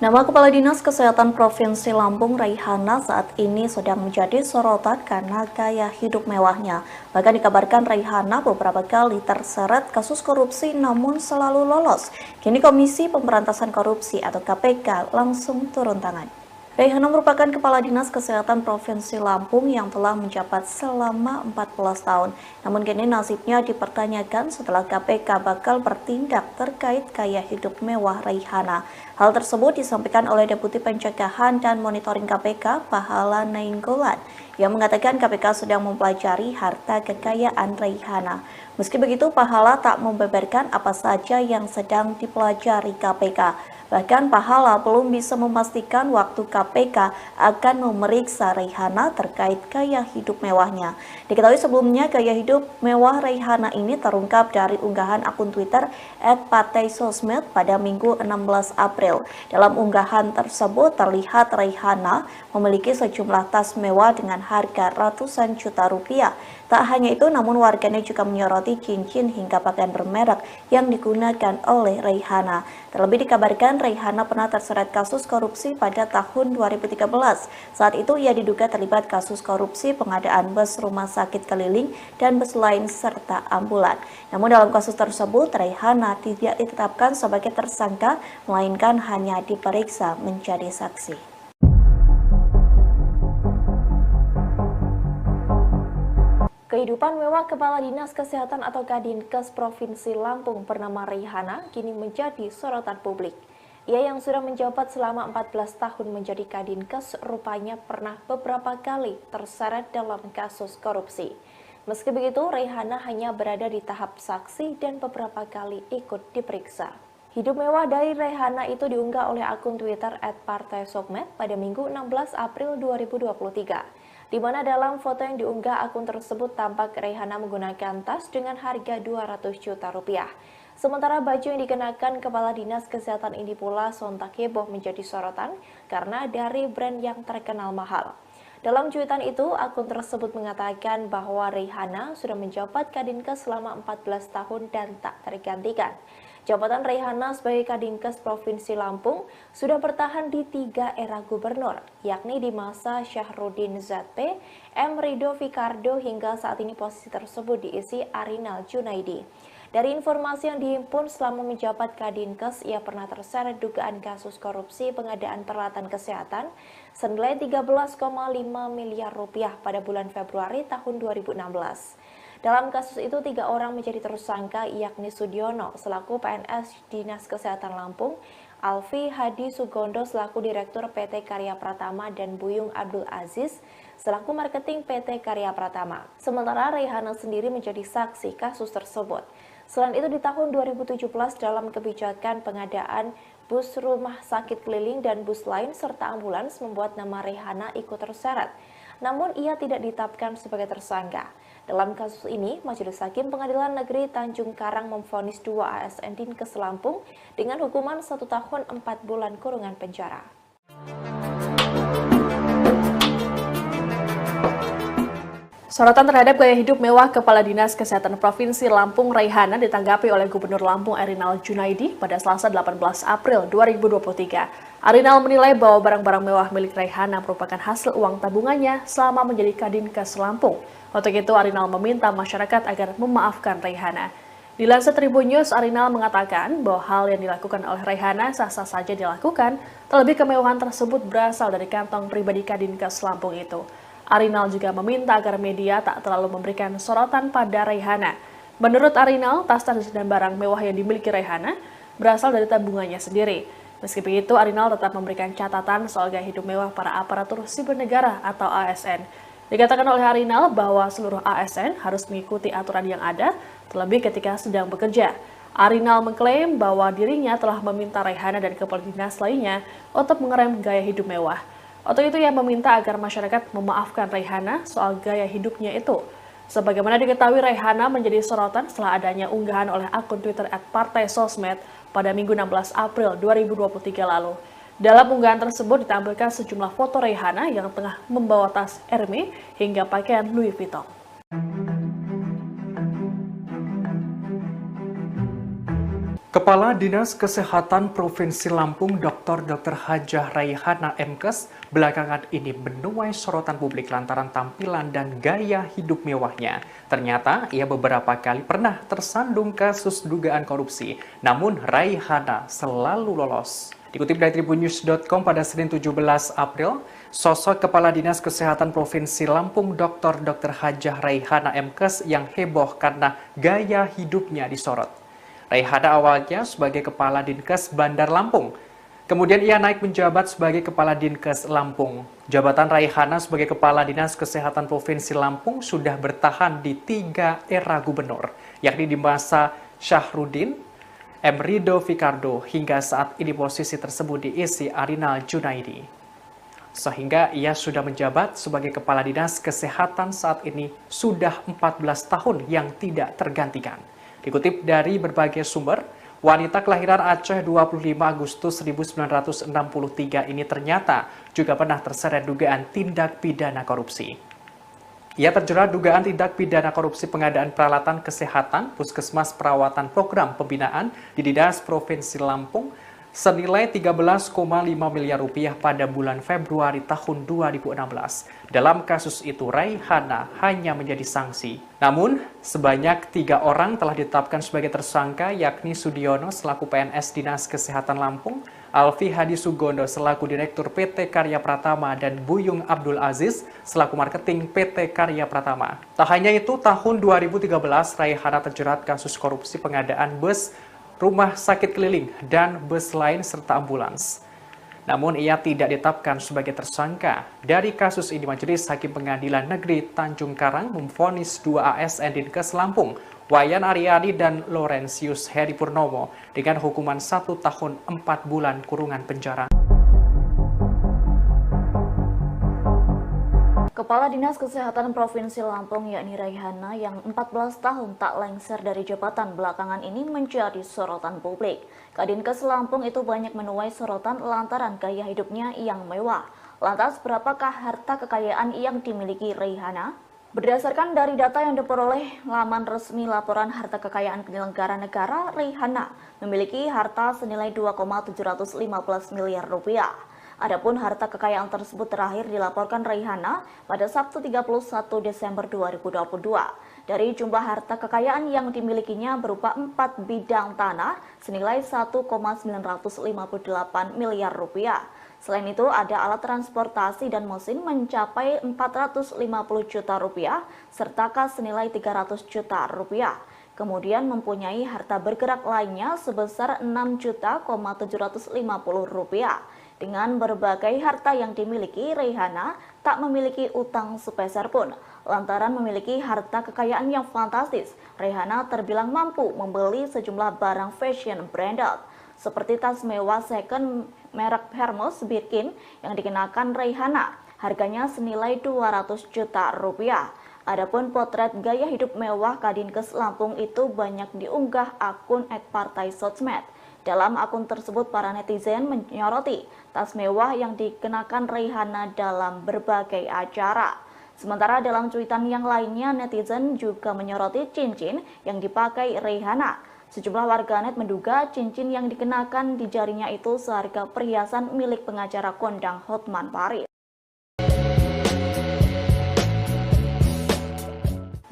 Nama Kepala Dinas Kesehatan Provinsi Lampung Raihana saat ini sedang menjadi sorotan karena gaya hidup mewahnya. Bahkan dikabarkan Raihana beberapa kali terseret kasus korupsi namun selalu lolos. Kini Komisi Pemberantasan Korupsi atau KPK langsung turun tangan. Raihana merupakan Kepala Dinas Kesehatan Provinsi Lampung yang telah menjabat selama 14 tahun. Namun kini nasibnya dipertanyakan setelah KPK bakal bertindak terkait gaya hidup mewah Raihana. Hal tersebut disampaikan oleh Deputi Pencegahan dan Monitoring KPK Pahala Nainggolan yang mengatakan KPK sedang mempelajari harta kekayaan Raihana. Meski begitu, Pahala tak membeberkan apa saja yang sedang dipelajari KPK. Bahkan Pahala belum bisa memastikan waktu KPK akan memeriksa Raihana terkait gaya hidup mewahnya. Diketahui sebelumnya gaya hidup mewah Raihana ini terungkap dari unggahan akun Twitter @partai_sosmed pada Minggu 16 April. Dalam unggahan tersebut terlihat Raihana memiliki sejumlah tas mewah dengan harga ratusan juta rupiah. Tak hanya itu, namun warganet juga menyoroti cincin hingga pakaian bermerek yang digunakan oleh Raihana. Terlebih dikabarkan Raihana pernah terseret kasus korupsi pada tahun 2013. Saat itu ia diduga terlibat kasus korupsi pengadaan bus rumah sakit keliling dan bus lain serta ambulan. Namun dalam kasus tersebut Raihana tidak ditetapkan sebagai tersangka, melainkan hanya diperiksa menjadi saksi. Kehidupan mewah Kepala Dinas Kesehatan atau Kadinkes Provinsi Lampung bernama Raihana kini menjadi sorotan publik. Ia yang sudah menjabat selama 14 tahun menjadi Kadinkes rupanya pernah beberapa kali terseret dalam kasus korupsi. Meski begitu, Raihana hanya berada di tahap saksi dan beberapa kali ikut diperiksa. Hidup mewah dari Raihana itu diunggah oleh akun Twitter @partai_sosmed pada Minggu 16 April 2023. Di mana dalam foto yang diunggah akun tersebut tampak Raihana menggunakan tas dengan harga 200 juta rupiah. Sementara baju yang dikenakan Kepala Dinas Kesehatan ini pula sontak heboh menjadi sorotan karena dari brand yang terkenal mahal. Dalam cuitan itu, akun tersebut mengatakan bahwa Raihana sudah menjabat Kadinkes selama 14 tahun dan tak tergantikan. Jabatan Raihana sebagai Kadinkes Provinsi Lampung sudah bertahan di 3 era gubernur, yakni di masa Syahrudin ZP, M. Rido Fikardo hingga saat ini posisi tersebut diisi Arinal Junaidi. Dari informasi yang dihimpun selama menjabat Kadinkes, ia pernah terseret dugaan kasus korupsi pengadaan peralatan kesehatan senilai 13,5 miliar rupiah pada bulan Februari tahun 2016. Dalam kasus itu, 3 orang menjadi tersangka, yakni Sudiono selaku PNS Dinas Kesehatan Lampung, Alfi Hadi Sugondo selaku Direktur PT Karya Pratama, dan Buyung Abdul Aziz selaku Marketing PT Karya Pratama. Sementara Raihana sendiri menjadi saksi kasus tersebut. Selain itu, di tahun 2017 dalam kebijakan pengadaan bus rumah sakit keliling dan bus lain serta ambulans membuat nama Raihana ikut terseret. Namun ia tidak ditetapkan sebagai tersangka. Dalam kasus ini, Majelis Hakim Pengadilan Negeri Tanjung Karang memvonis 2 ASN Dinkes Lampung dengan hukuman 1 tahun 4 bulan kurungan penjara. Sorotan terhadap gaya hidup mewah Kepala Dinas Kesehatan Provinsi Lampung Raihana ditanggapi oleh Gubernur Lampung Erinal Junaidi pada Selasa 18 April 2023. Erinal menilai bahwa barang-barang mewah milik Raihana merupakan hasil uang tabungannya selama menjadi Kadinkes Lampung. Untuk itu, Erinal meminta masyarakat agar memaafkan Raihana. Dilansir Tribun News, Erinal mengatakan bahwa hal yang dilakukan oleh Raihana sah-sah saja dilakukan, terlebih kemewahan tersebut berasal dari kantong pribadi Kadinkes Lampung itu. Erinal juga meminta agar media tak terlalu memberikan sorotan pada Raihana. Menurut Erinal, tas dan barang mewah yang dimiliki Raihana berasal dari tabungannya sendiri. Meski begitu, Erinal tetap memberikan catatan soal gaya hidup mewah para aparatur sipil negara atau ASN. Dikatakan oleh Erinal bahwa seluruh ASN harus mengikuti aturan yang ada, terlebih ketika sedang bekerja. Erinal mengklaim bahwa dirinya telah meminta Raihana dan kepala dinas lainnya untuk mengerem gaya hidup mewah. Untuk itu ia meminta agar masyarakat memaafkan Raihana soal gaya hidupnya itu. Sebagaimana diketahui, Raihana menjadi sorotan setelah adanya unggahan oleh akun Twitter @partai_sosmed pada Minggu 16 April 2023 lalu. Dalam unggahan tersebut ditampilkan sejumlah foto Raihana yang tengah membawa tas Hermes hingga pakaian Louis Vuitton. Kepala Dinas Kesehatan Provinsi Lampung Dr. Hajah Raihana MKes belakangan ini menuai sorotan publik lantaran tampilan dan gaya hidup mewahnya. Ternyata ia beberapa kali pernah tersandung kasus dugaan korupsi, namun Raihana selalu lolos. Dikutip dari tribunnews.com pada Senin 17 April, sosok Kepala Dinas Kesehatan Provinsi Lampung Dr. Hajah Raihana MKes yang heboh karena gaya hidupnya disorot. Raihana awalnya sebagai Kepala Dinkes Bandar Lampung. Kemudian ia naik menjabat sebagai Kepala Dinkes Lampung. Jabatan Raihana sebagai Kepala Dinas Kesehatan Provinsi Lampung sudah bertahan di 3 era gubernur, yakni di masa Syahrudin, M. Rido Fikardo, hingga saat ini posisi tersebut diisi Erinal Junaidi. Sehingga ia sudah menjabat sebagai Kepala Dinas Kesehatan saat ini sudah 14 tahun yang tidak tergantikan. Dikutip dari berbagai sumber, wanita kelahiran Aceh 25 Agustus 1963 ini ternyata juga pernah terseret dugaan tindak pidana korupsi. Ia terjerat dugaan tindak pidana korupsi pengadaan peralatan kesehatan, puskesmas perawatan program pembinaan di Dinas Provinsi Lampung senilai 13,5 miliar rupiah pada bulan Februari tahun 2016. Dalam kasus itu, Raihana hanya menjadi sanksi. Namun, sebanyak 3 orang telah ditetapkan sebagai tersangka, yakni Sudiono selaku PNS Dinas Kesehatan Lampung, Alfi Hadi Sugondo selaku Direktur PT Karya Pratama, dan Buyung Abdul Aziz selaku Marketing PT Karya Pratama. Tak hanya itu, tahun 2013, Raihana terjerat kasus korupsi pengadaan bus, rumah sakit keliling, dan bus lain serta ambulans. Namun ia tidak ditetapkan sebagai tersangka. Dari kasus ini, Majelis Hakim Pengadilan Negeri Tanjung Karang memvonis 2 ASN Dinkes Lampung, Wayan Aryani dan Laurentius Heri Purnomo, dengan hukuman 1 tahun 4 bulan kurungan penjara. Kepala Dinas Kesehatan Provinsi Lampung yakni Raihana yang 14 tahun tak lengser dari jabatan belakangan ini menjadi sorotan publik. Kadinkes Lampung itu banyak menuai sorotan lantaran gaya hidupnya yang mewah. Lantas berapakah harta kekayaan yang dimiliki Raihana? Berdasarkan dari data yang diperoleh laman resmi laporan harta kekayaan penyelenggara negara, Raihana memiliki harta senilai 2,715 miliar rupiah. Adapun harta kekayaan tersebut terakhir dilaporkan Raihana pada Sabtu 31 Desember 2022. Dari jumlah harta kekayaan yang dimilikinya berupa 4 bidang tanah senilai 1,958 miliar rupiah. Selain itu ada alat transportasi dan mesin mencapai 450 juta rupiah serta kas senilai 300 juta rupiah. Kemudian mempunyai harta bergerak lainnya sebesar 6.750 rupiah. Dengan berbagai harta yang dimiliki, Raihana tak memiliki utang sepeser pun. Lantaran memiliki harta kekayaan yang fantastis, Raihana terbilang mampu membeli sejumlah barang fashion branded, seperti tas mewah second merek Hermes Birkin yang dikenakan Raihana. Harganya senilai 200 juta rupiah. Adapun potret gaya hidup mewah Kadinkes Lampung itu banyak diunggah akun @partai_sosmed. Dalam akun tersebut, para netizen menyoroti tas mewah yang dikenakan Raihana dalam berbagai acara. Sementara dalam cuitan yang lainnya, netizen juga menyoroti cincin yang dipakai Raihana. Sejumlah warganet menduga cincin yang dikenakan di jarinya itu seharga perhiasan milik pengacara kondang Hotman Paris.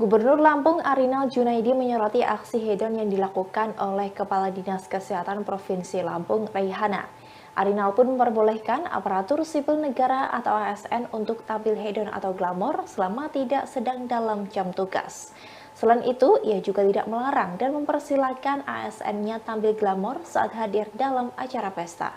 Gubernur Lampung Arinal Junaidi menyoroti aksi hedon yang dilakukan oleh Kepala Dinas Kesehatan Provinsi Lampung, Raihana. Arinal pun memperbolehkan aparatur sipil negara atau ASN untuk tampil hedon atau glamor selama tidak sedang dalam jam tugas. Selain itu, ia juga tidak melarang dan mempersilahkan ASN-nya tampil glamor saat hadir dalam acara pesta.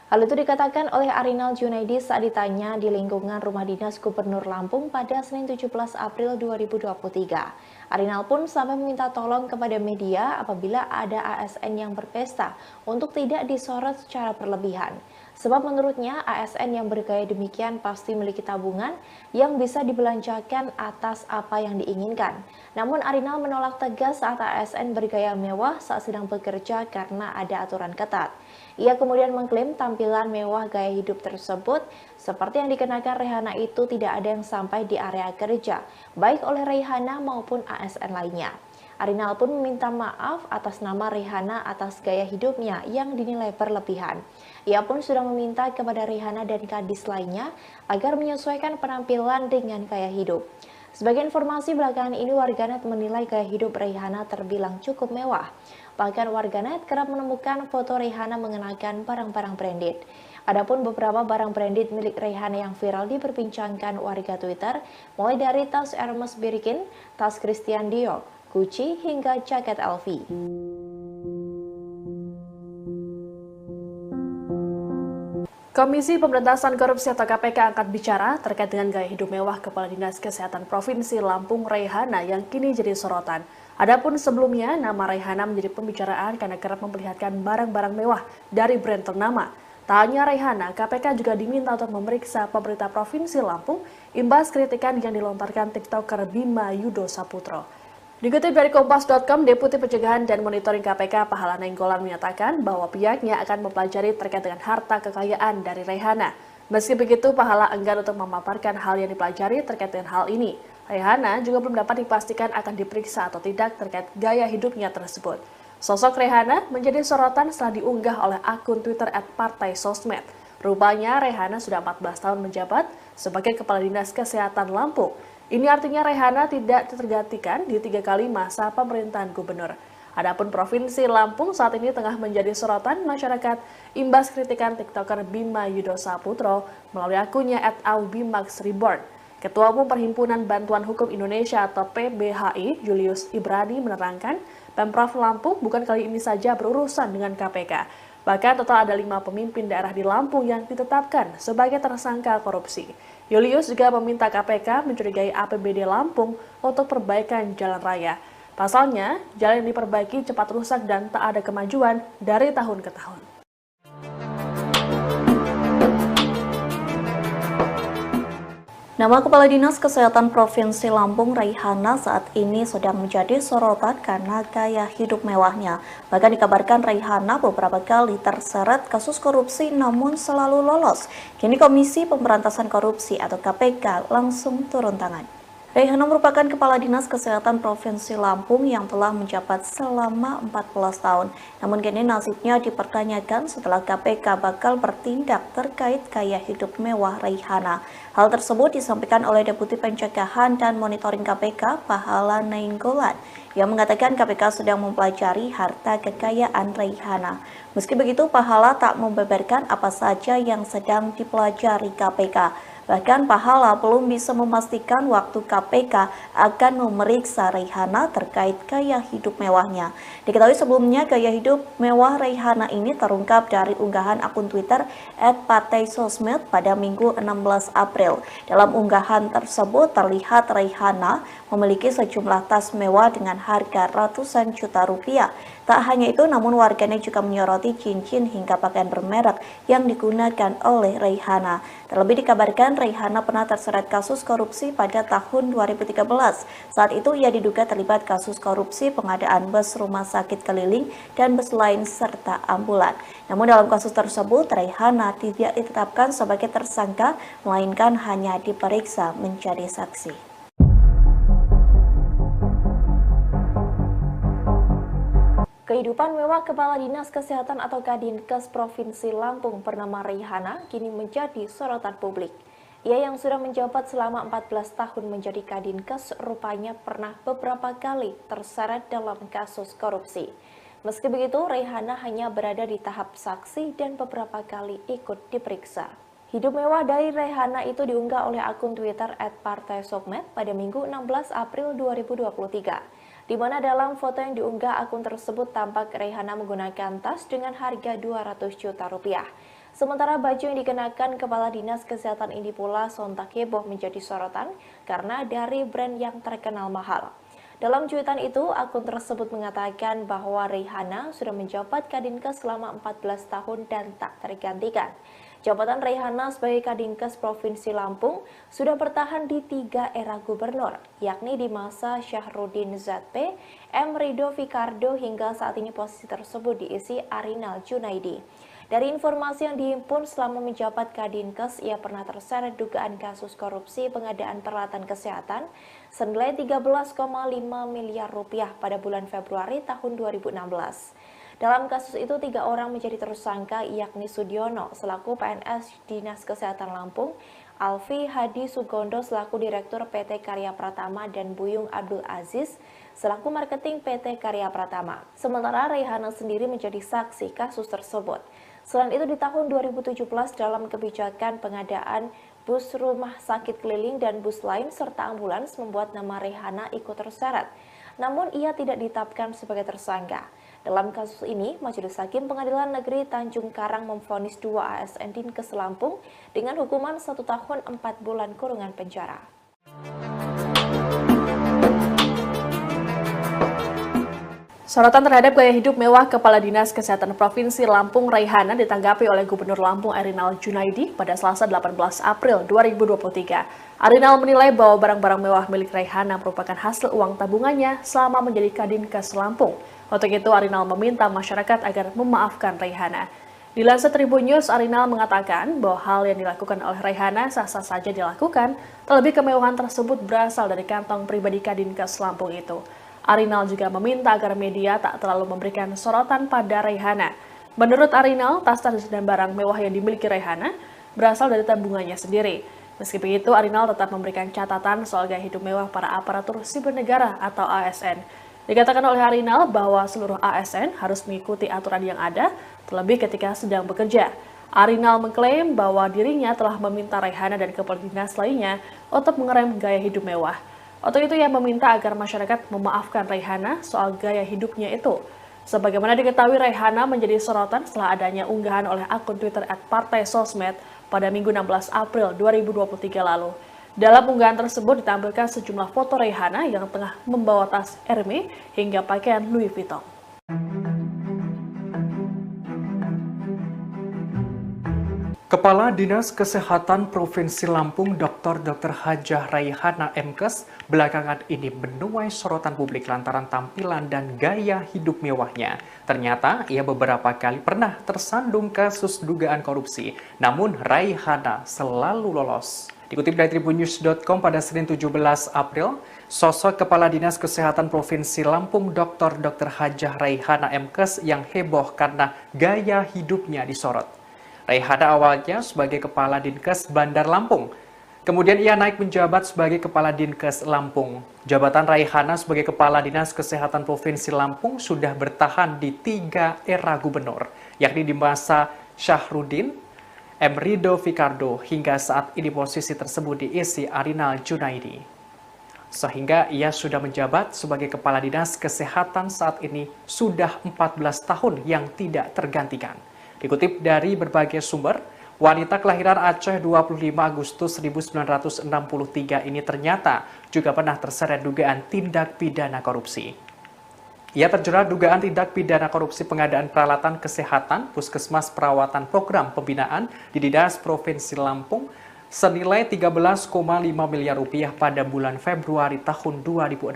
Hal itu dikatakan oleh Arinal Junaidi saat ditanya di lingkungan Rumah Dinas Gubernur Lampung pada Senin 17 April 2023. Arinal pun sampai meminta tolong kepada media apabila ada ASN yang berpesta untuk tidak disorot secara berlebihan. Sebab menurutnya ASN yang bergaya demikian pasti memiliki tabungan yang bisa dibelanjakan atas apa yang diinginkan. Namun Arinal menolak tegas saat ASN bergaya mewah saat sedang bekerja karena ada aturan ketat. Ia kemudian mengklaim tampilan mewah gaya hidup tersebut seperti yang dikenakan Raihana itu tidak ada yang sampai di area kerja, baik oleh Raihana maupun ASN lainnya. Arinal pun meminta maaf atas nama Raihana atas gaya hidupnya yang dinilai berlebihan. Ia pun sudah meminta kepada Raihana dan kadis lainnya agar menyesuaikan penampilan dengan gaya hidup. Sebagai informasi belakangan ini, warganet menilai gaya hidup Raihana terbilang cukup mewah. Bahkan warganet kerap menemukan foto Raihana mengenakan barang-barang branded. Adapun beberapa barang branded milik Raihana yang viral diperbincangkan warga Twitter, mulai dari tas Hermes Birkin, tas Christian Dior, Gucci, hingga jaket LV. Komisi Pemberantasan Korupsi atau KPK angkat bicara terkait dengan gaya hidup mewah Kepala Dinas Kesehatan Provinsi Lampung Raihana yang kini jadi sorotan. Adapun sebelumnya, nama Raihana menjadi pembicaraan karena kerap memperlihatkan barang-barang mewah dari brand ternama. Tak hanya Raihana, KPK juga diminta untuk memeriksa pemerintah Provinsi Lampung imbas kritikan yang dilontarkan TikToker Bima Yudo Saputro. Dikutip dari Kompas.com, Deputi Pencegahan dan Monitoring KPK Pahala Nainggolan menyatakan bahwa pihaknya akan mempelajari terkait dengan harta kekayaan dari Raihana. Meski begitu, Pahala enggan untuk memaparkan hal yang dipelajari terkait dengan hal ini. Raihana juga belum dapat dipastikan akan diperiksa atau tidak terkait gaya hidupnya tersebut. Sosok Raihana menjadi sorotan setelah diunggah oleh akun Twitter @partai_sosmed. Rupanya Raihana sudah 14 tahun menjabat sebagai Kepala Dinas Kesehatan Lampung. Ini artinya Raihana tidak tergantikan di 3 kali masa pemerintahan gubernur. Adapun Provinsi Lampung saat ini tengah menjadi sorotan masyarakat imbas kritikan TikToker Bima Yudo Saputro melalui akunnya @aubimaxreborn. Ketua Umum Perhimpunan Bantuan Hukum Indonesia atau PBHI, Julius Ibrani menerangkan, Pemprov Lampung bukan kali ini saja berurusan dengan KPK. Bahkan total ada 5 pemimpin daerah di Lampung yang ditetapkan sebagai tersangka korupsi. Julius juga meminta KPK mencurigai APBD Lampung untuk perbaikan jalan raya. Pasalnya, jalan yang diperbaiki cepat rusak dan tak ada kemajuan dari tahun ke tahun. Nama Kepala Dinas Kesehatan Provinsi Lampung Raihana saat ini sedang menjadi sorotan karena gaya hidup mewahnya. Bahkan dikabarkan Raihana beberapa kali terseret kasus korupsi namun selalu lolos. Kini Komisi Pemberantasan Korupsi atau KPK langsung turun tangan. Raihana merupakan Kepala Dinas Kesehatan Provinsi Lampung yang telah menjabat selama 14 tahun. Namun kini nasibnya dipertanyakan setelah KPK bakal bertindak terkait gaya hidup mewah Raihana. Hal tersebut disampaikan oleh Deputi Pencegahan dan Monitoring KPK Pahala Nainggolan yang mengatakan KPK sedang mempelajari harta kekayaan Raihana. Meski begitu, Pahala tak membeberkan apa saja yang sedang dipelajari KPK. Bahkan Pahala belum bisa memastikan waktu KPK akan memeriksa Raihana terkait gaya hidup mewahnya. Diketahui sebelumnya gaya hidup mewah Raihana ini terungkap dari unggahan akun Twitter @partai_sosmed pada Minggu 16 April. Dalam unggahan tersebut terlihat Raihana memiliki sejumlah tas mewah dengan harga ratusan juta rupiah. Tak hanya itu, namun warganet juga menyoroti cincin hingga pakaian bermerek yang digunakan oleh Raihana. Terlebih dikabarkan Raihana pernah terseret kasus korupsi pada tahun 2013. Saat itu ia diduga terlibat kasus korupsi pengadaan bus rumah sakit keliling dan bus lain serta ambulan. Namun dalam kasus tersebut, Raihana tidak ditetapkan sebagai tersangka, melainkan hanya diperiksa menjadi saksi. Kehidupan mewah Kepala Dinas Kesehatan atau Kadinkes Provinsi Lampung bernama Raihana kini menjadi sorotan publik. Ia yang sudah menjabat selama 14 tahun menjadi Kadinkes rupanya pernah beberapa kali terseret dalam kasus korupsi. Meski begitu, Raihana hanya berada di tahap saksi dan beberapa kali ikut diperiksa. Hidup mewah dari Raihana itu diunggah oleh akun Twitter @partaisosmed pada Minggu 16 April 2023. Di mana dalam foto yang diunggah akun tersebut tampak Raihana menggunakan tas dengan harga 200 juta rupiah. Sementara baju yang dikenakan Kepala Dinas Kesehatan ini pula sontak heboh menjadi sorotan karena dari brand yang terkenal mahal. Dalam cuitan itu, akun tersebut mengatakan bahwa Raihana sudah menjabat Kadinkes selama 14 tahun dan tak tergantikan. Jabatan Raihana sebagai Kadinkes Provinsi Lampung sudah bertahan di 3 era gubernur, yakni di masa Syahrudin ZP, M. Rido Fikardo hingga saat ini posisi tersebut diisi Arinal Junaidi. Dari informasi yang dihimpun selama menjabat Kadinkes, ia pernah terseret dugaan kasus korupsi pengadaan peralatan kesehatan senilai 13,5 miliar rupiah pada bulan Februari tahun 2016. Dalam kasus itu, 3 orang menjadi tersangka, yakni Sudiono selaku PNS Dinas Kesehatan Lampung, Alfi Hadi Sugondo selaku Direktur PT Karya Pratama, dan Buyung Abdul Aziz selaku Marketing PT Karya Pratama. Sementara Raihana sendiri menjadi saksi kasus tersebut. Selain itu, di tahun 2017 dalam kebijakan pengadaan bus rumah sakit keliling dan bus lain serta ambulans membuat nama Raihana ikut terseret. Namun ia tidak ditetapkan sebagai tersangka. Dalam kasus ini, Majelis Hakim Pengadilan Negeri Tanjung Karang memvonis 2 ASN Dinkes Lampung dengan hukuman 1 tahun 4 bulan kurungan penjara. Sorotan terhadap gaya hidup mewah Kepala Dinas Kesehatan Provinsi Lampung Raihana ditanggapi oleh Gubernur Lampung Erinal Junaidi pada Selasa 18 April 2023. Arinal menilai bahwa barang-barang mewah milik Raihana merupakan hasil uang tabungannya selama menjadi Kadinkes Lampung. Untuk itu, Arinal meminta masyarakat agar memaafkan Raihana. Dilansir Tribun News, Arinal mengatakan bahwa hal yang dilakukan oleh Raihana sah-sah saja dilakukan, terlebih kemewahan tersebut berasal dari kantong pribadi Kadinkes Lampung itu. Arinal juga meminta agar media tak terlalu memberikan sorotan pada Raihana. Menurut Arinal, tas-tas dan barang mewah yang dimiliki Raihana berasal dari tabungannya sendiri. Meski begitu, Arinal tetap memberikan catatan soal gaya hidup mewah para aparatur sipil negara atau ASN. Dikatakan oleh Arinal bahwa seluruh ASN harus mengikuti aturan yang ada, terlebih ketika sedang bekerja. Arinal mengklaim bahwa dirinya telah meminta Raihana dan kepala dinas lainnya untuk mengerem gaya hidup mewah. Untuk itu ia meminta agar masyarakat memaafkan Raihana soal gaya hidupnya itu. Sebagaimana diketahui, Raihana menjadi sorotan setelah adanya unggahan oleh akun Twitter @partaisosmed pada Minggu 16 April 2023 lalu. Dalam unggahan tersebut ditampilkan sejumlah foto Raihana yang tengah membawa tas Hermes hingga pakaian Louis Vuitton. Kepala Dinas Kesehatan Provinsi Lampung Dr. Hajah Raihana MKes belakangan ini menuai sorotan publik lantaran tampilan dan gaya hidup mewahnya. Ternyata ia beberapa kali pernah tersandung kasus dugaan korupsi, namun Raihana selalu lolos. Dikutip dari tribunnews.com pada Senin 17 April, sosok Kepala Dinas Kesehatan Provinsi Lampung Dr. Hajah Raihana MKes yang heboh karena gaya hidupnya disorot. Raihana awalnya sebagai Kepala Dinkes Bandar Lampung. Kemudian ia naik menjabat sebagai Kepala Dinkes Lampung. Jabatan Raihana sebagai Kepala Dinas Kesehatan Provinsi Lampung sudah bertahan di 3 era gubernur, yakni di masa Syahrudin, M. Rido Fikardo, hingga saat ini posisi tersebut diisi Arinal Junaidi. Sehingga ia sudah menjabat sebagai Kepala Dinas Kesehatan saat ini sudah 14 tahun yang tidak tergantikan. Dikutip dari berbagai sumber, wanita kelahiran Aceh 25 Agustus 1963 ini ternyata juga pernah terseret dugaan tindak pidana korupsi. Ia terjerat dugaan tindak pidana korupsi pengadaan peralatan kesehatan Puskesmas Perawatan Program Pembinaan di Dinas Provinsi Lampung senilai 13,5 miliar rupiah pada bulan Februari tahun 2016.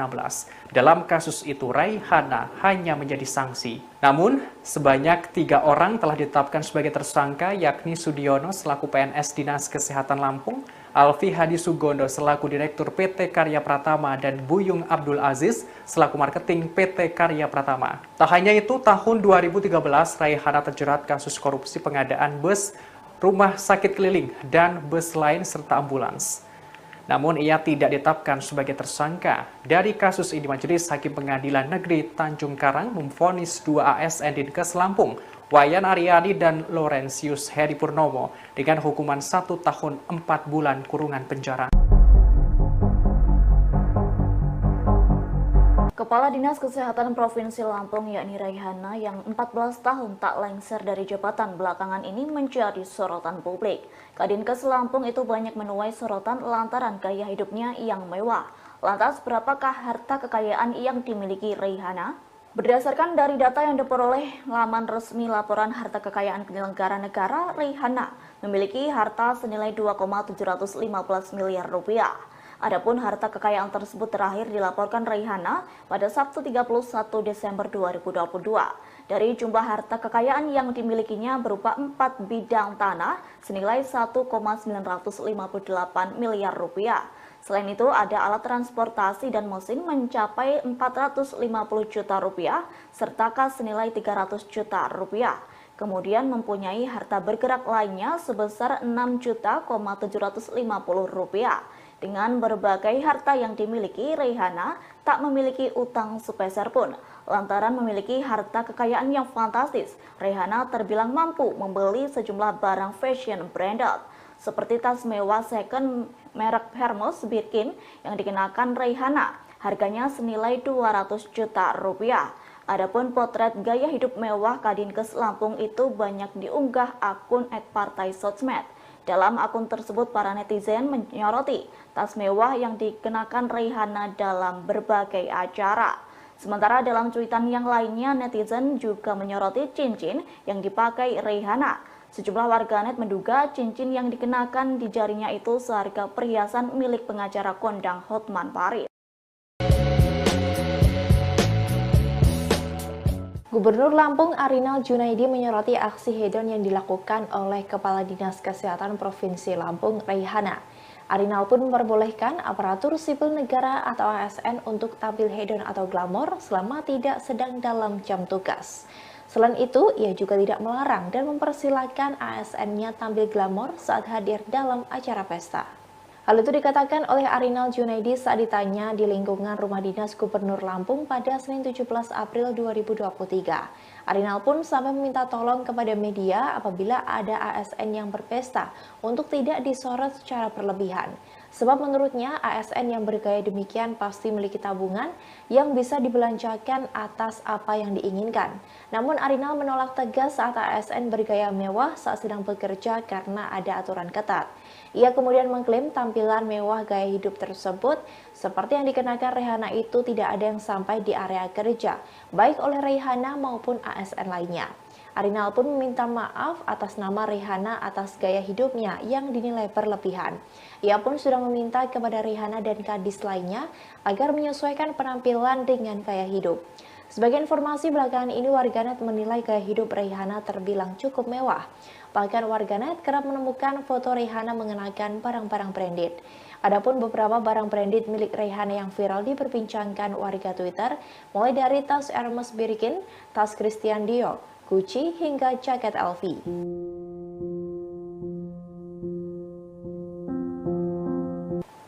Dalam kasus itu, Raihana hanya menjadi sanksi. Namun, sebanyak 3 orang telah ditetapkan sebagai tersangka, yakni Sudiono selaku PNS Dinas Kesehatan Lampung, Alfi Hadi Sugondo selaku Direktur PT Karya Pratama, dan Buyung Abdul Aziz selaku Marketing PT Karya Pratama. Tak hanya itu, tahun 2013 Raihana terjerat kasus korupsi pengadaan bus, rumah sakit keliling, dan bus lain serta ambulans. Namun ia tidak ditetapkan sebagai tersangka. Dari kasus ini, Majelis Hakim Pengadilan Negeri Tanjung Karang memvonis 2 ASN Dinkes Lampung, Wayan Aryani dan Laurentius Heri Purnomo, dengan hukuman 1 tahun 4 bulan kurungan penjara. Kepala Dinas Kesehatan Provinsi Lampung yakni Raihana yang 14 tahun tak lengser dari jabatan belakangan ini menjadi sorotan publik. Kadinkes Lampung itu banyak menuai sorotan lantaran gaya hidupnya yang mewah. Lantas berapakah harta kekayaan yang dimiliki Raihana? Berdasarkan dari data yang diperoleh laman resmi laporan harta kekayaan penyelenggara negara, Raihana memiliki harta senilai 2,715 miliar rupiah. Adapun harta kekayaan tersebut terakhir dilaporkan Raihana pada Sabtu 31 Desember 2022. Dari jumlah harta kekayaan yang dimilikinya berupa 4 bidang tanah senilai 1,958 miliar rupiah. Selain itu ada alat transportasi dan mesin mencapai 450 juta rupiah serta kas senilai 300 juta rupiah. Kemudian mempunyai harta bergerak lainnya sebesar 6.750 rupiah. Dengan berbagai harta yang dimiliki, Raihana tak memiliki utang sepeser pun. Lantaran memiliki harta kekayaan yang fantastis, Raihana terbilang mampu membeli sejumlah barang fashion branded, seperti tas mewah second merek Hermes Birkin yang dikenakan Raihana. Harganya senilai 200 juta rupiah. Adapun potret gaya hidup mewah Kadinkes Lampung itu banyak diunggah akun @partai sosmed. Dalam akun tersebut, para netizen menyoroti tas mewah yang dikenakan Raihana dalam berbagai acara. Sementara dalam cuitan yang lainnya, netizen juga menyoroti cincin yang dipakai Raihana. Sejumlah warganet menduga cincin yang dikenakan di jarinya itu seharga perhiasan milik pengacara kondang Hotman Paris. Gubernur Lampung Arinal Junaidi menyoroti aksi hedon yang dilakukan oleh Kepala Dinas Kesehatan Provinsi Lampung, Raihana. Arinal pun memperbolehkan aparatur sipil negara atau ASN untuk tampil hedon atau glamor selama tidak sedang dalam jam tugas. Selain itu, ia juga tidak melarang dan mempersilahkan ASN-nya tampil glamor saat hadir dalam acara pesta. Hal itu dikatakan oleh Arinal Junaidi saat ditanya di lingkungan Rumah Dinas Gubernur Lampung pada Senin 17 April 2023. Arinal pun sampai meminta tolong kepada media apabila ada ASN yang berpesta untuk tidak disorot secara berlebihan. Sebab menurutnya ASN yang bergaya demikian pasti memiliki tabungan yang bisa dibelanjakan atas apa yang diinginkan. Namun Arinal menolak tegas saat ASN bergaya mewah saat sedang bekerja karena ada aturan ketat. Ia kemudian mengklaim tampilan mewah gaya hidup tersebut seperti yang dikenakan Raihana itu tidak ada yang sampai di area kerja, baik oleh Raihana maupun ASN lainnya. Arinal pun meminta maaf atas nama Raihana atas gaya hidupnya yang dinilai berlebihan. Ia pun sudah meminta kepada Raihana dan kadis lainnya agar menyesuaikan penampilan dengan gaya hidup. Sebagai informasi belakangan ini, warganet menilai gaya hidup Raihana terbilang cukup mewah. Bahkan warganet kerap menemukan foto Raihana mengenakan barang-barang branded. Adapun beberapa barang branded milik Raihana yang viral diperbincangkan warga Twitter, mulai dari tas Hermes Birkin, tas Christian Dior, Gucci, hingga jaket LV.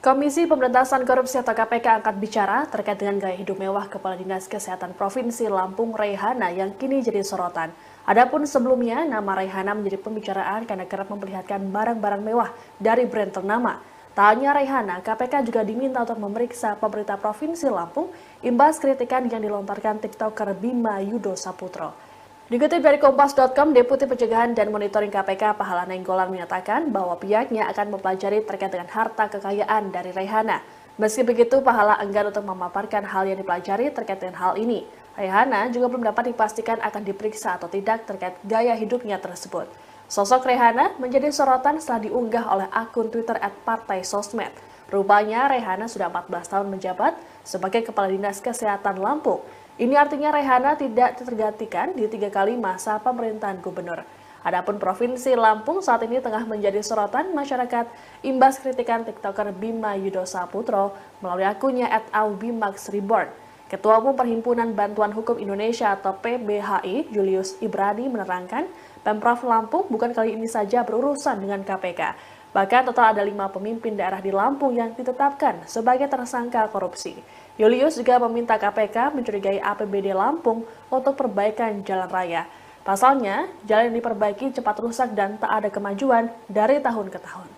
Komisi Pemberantasan Korupsi atau KPK angkat bicara terkait dengan gaya hidup mewah Kepala Dinas Kesehatan Provinsi Lampung Raihana yang kini jadi sorotan. Adapun sebelumnya, nama Raihana menjadi pembicaraan karena kerap memperlihatkan barang-barang mewah dari brand ternama. Tak hanya Raihana, KPK juga diminta untuk memeriksa pemerintah Provinsi Lampung imbas kritikan yang dilontarkan TikToker Bima Yudo Saputro. Dikutip dari Kompas.com, Deputi Pencegahan dan Monitoring KPK Pahala Nainggolan menyatakan bahwa pihaknya akan mempelajari terkait dengan harta kekayaan dari Raihana. Meski begitu, Pahala enggan untuk memaparkan hal yang dipelajari terkait dengan hal ini. Raihana juga belum dapat dipastikan akan diperiksa atau tidak terkait gaya hidupnya tersebut. Sosok Raihana menjadi sorotan setelah diunggah oleh akun Twitter @partaisosmed. Rupanya Raihana sudah 14 tahun menjabat sebagai Kepala Dinas Kesehatan Lampung. Ini artinya Raihana tidak tergantikan di 3 kali masa pemerintahan gubernur. Adapun Provinsi Lampung saat ini tengah menjadi sorotan masyarakat imbas kritikan TikToker Bima Yudho Saputro melalui akunnya @aubimaxreborn. Ketua Umum Perhimpunan Bantuan Hukum Indonesia atau PBHI, Julius Ibrani menerangkan, Pemprov Lampung bukan kali ini saja berurusan dengan KPK. Bahkan total ada 5 pemimpin daerah di Lampung yang ditetapkan sebagai tersangka korupsi. Julius juga meminta KPK mencurigai APBD Lampung untuk perbaikan jalan raya. Pasalnya, jalan yang diperbaiki cepat rusak dan tak ada kemajuan dari tahun ke tahun.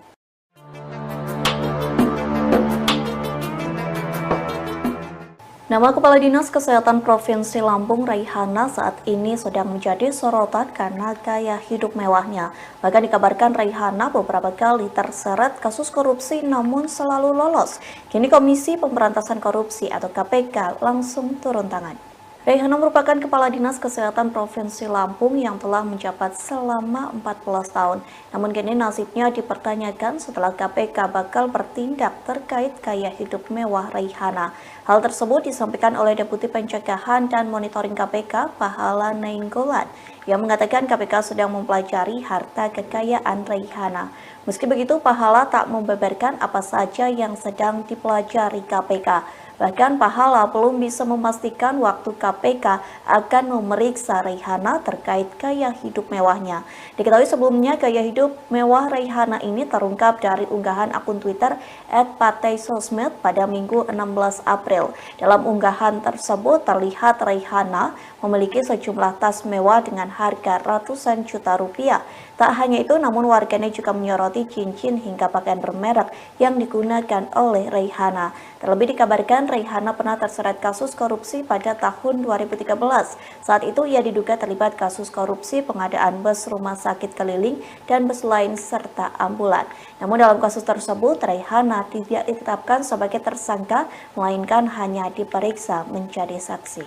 Nama Kepala Dinas Kesehatan Provinsi Lampung, Raihana, saat ini sedang menjadi sorotan karena gaya hidup mewahnya. Bahkan dikabarkan Raihana beberapa kali terseret kasus korupsi namun selalu lolos. Kini Komisi Pemberantasan Korupsi atau KPK langsung turun tangan. Raihana merupakan Kepala Dinas Kesehatan Provinsi Lampung yang telah menjabat selama 14 tahun. Namun kini nasibnya dipertanyakan setelah KPK bakal bertindak terkait gaya hidup mewah Raihana. Hal tersebut disampaikan oleh Deputi Pencegahan dan Monitoring KPK, Pahala Nainggolan, yang mengatakan KPK sedang mempelajari harta kekayaan Raihana. Meski begitu, Pahala tak membeberkan apa saja yang sedang dipelajari KPK. Bahkan Pahala belum bisa memastikan waktu KPK akan memeriksa Raihana terkait gaya hidup mewahnya. Diketahui sebelumnya gaya hidup mewah Raihana ini terungkap dari unggahan akun Twitter @partaisosmed pada Minggu 16 April. Dalam unggahan tersebut terlihat Raihana memiliki sejumlah tas mewah dengan harga ratusan juta rupiah. Tak hanya itu, namun warganet juga menyoroti cincin hingga pakaian bermerek yang digunakan oleh Raihana. Terlebih dikabarkan Raihana pernah terseret kasus korupsi pada tahun 2013. Saat itu ia diduga terlibat kasus korupsi pengadaan bus rumah sakit keliling dan bus lain serta ambulan. Namun dalam kasus tersebut Raihana tidak ditetapkan sebagai tersangka, melainkan hanya diperiksa menjadi saksi.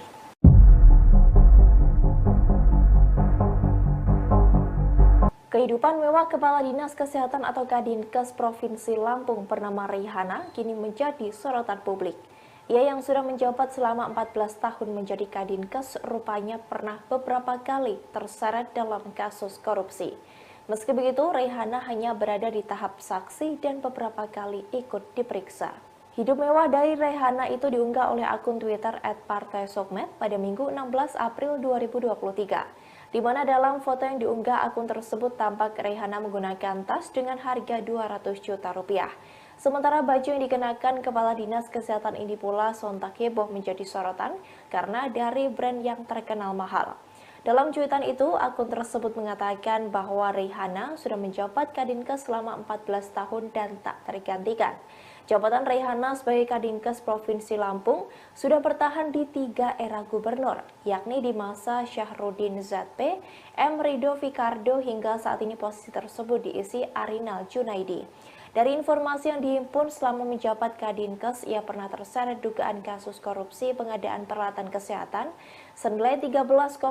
Kehidupan mewah Kepala Dinas Kesehatan atau Kadinkes Provinsi Lampung bernama Raihana kini menjadi sorotan publik. Ia yang sudah menjabat selama 14 tahun menjadi Kadinkes rupanya pernah beberapa kali terseret dalam kasus korupsi. Meski begitu, Raihana hanya berada di tahap saksi dan beberapa kali ikut diperiksa. Hidup mewah dari Raihana itu diunggah oleh akun Twitter @partaisosmed pada Minggu 16 April 2023. Di mana dalam foto yang diunggah akun tersebut tampak Raihana menggunakan tas dengan harga 200 juta rupiah. Sementara baju yang dikenakan Kepala Dinas Kesehatan ini pula sontak heboh menjadi sorotan karena dari brand yang terkenal mahal. Dalam cuitan itu, akun tersebut mengatakan bahwa Raihana sudah menjabat Kadinkes selama 14 tahun dan tak tergantikan. Jabatan Raihana sebagai Kadinkes Provinsi Lampung sudah bertahan di 3 era gubernur, yakni di masa Syahrudin ZP, M. Rido Fikardo hingga saat ini posisi tersebut diisi Arinal Junaidi. Dari informasi yang dihimpun selama menjabat Kadinkes, ia pernah terseret dugaan kasus korupsi pengadaan peralatan kesehatan senilai 13,5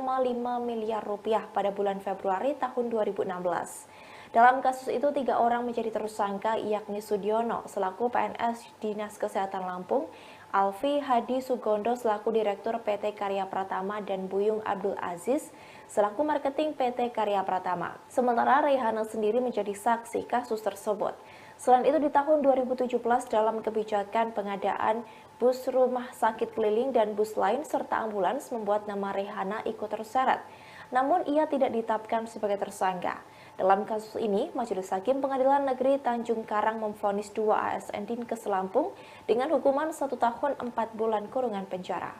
miliar rupiah pada bulan Februari tahun 2016. Dalam kasus itu, 3 orang menjadi tersangka, yakni Sudiono selaku PNS Dinas Kesehatan Lampung, Alfi Hadi Sugondo selaku Direktur PT Karya Pratama, dan Buyung Abdul Aziz selaku Marketing PT Karya Pratama. Sementara Raihana sendiri menjadi saksi kasus tersebut. Selain itu, di tahun 2017 dalam kebijakan pengadaan bus rumah sakit keliling dan bus lain serta ambulans membuat nama Raihana ikut terseret. Namun ia tidak ditetapkan sebagai tersangka. Dalam kasus ini, Majelis Hakim Pengadilan Negeri Tanjung Karang memvonis 2 ASN Dinkes Lampung dengan hukuman 1 tahun 4 bulan kurungan penjara.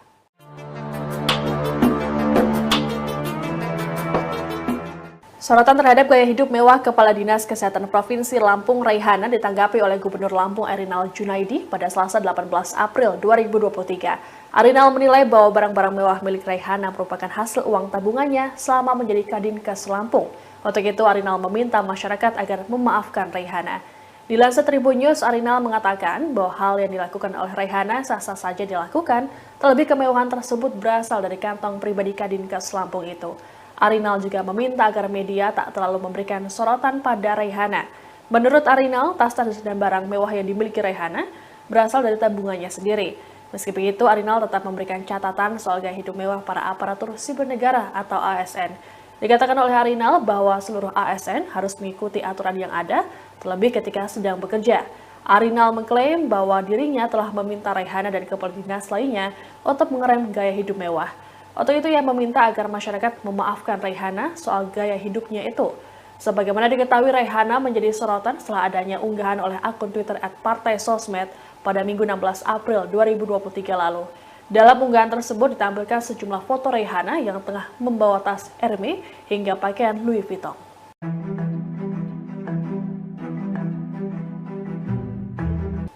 Sorotan terhadap gaya hidup mewah Kepala Dinas Kesehatan Provinsi Lampung Raihana ditanggapi oleh Gubernur Lampung Erinal Junaidi pada Selasa 18 April 2023. Arinal menilai bahwa barang-barang mewah milik Raihana merupakan hasil uang tabungannya selama menjadi Kadinkes Lampung. Untuk itu, Arinal meminta masyarakat agar memaafkan Raihana. Dilansir Tribun News, Arinal mengatakan bahwa hal yang dilakukan oleh Raihana sah-sah saja dilakukan, terlebih kemewahan tersebut berasal dari kantong pribadi Kadinkes Lampung itu. Arinal juga meminta agar media tak terlalu memberikan sorotan pada Raihana. Menurut Arinal, tas-tas dan barang mewah yang dimiliki Raihana berasal dari tabungannya sendiri. Meski begitu, Arinal tetap memberikan catatan soal gaya hidup mewah para aparatur sipil negara atau ASN. Dikatakan oleh Arinal bahwa seluruh ASN harus mengikuti aturan yang ada, terlebih ketika sedang bekerja. Arinal mengklaim bahwa dirinya telah meminta Raihana dan kepala dinas lainnya untuk mengerem gaya hidup mewah. Untuk itu ia meminta agar masyarakat memaafkan Raihana soal gaya hidupnya itu. Sebagaimana diketahui, Raihana menjadi sorotan setelah adanya unggahan oleh akun Twitter @partaisosmed pada Minggu 16 April 2023 lalu. Dalam unggahan tersebut ditampilkan sejumlah foto Raihana yang tengah membawa tas Hermes hingga pakaian Louis Vuitton.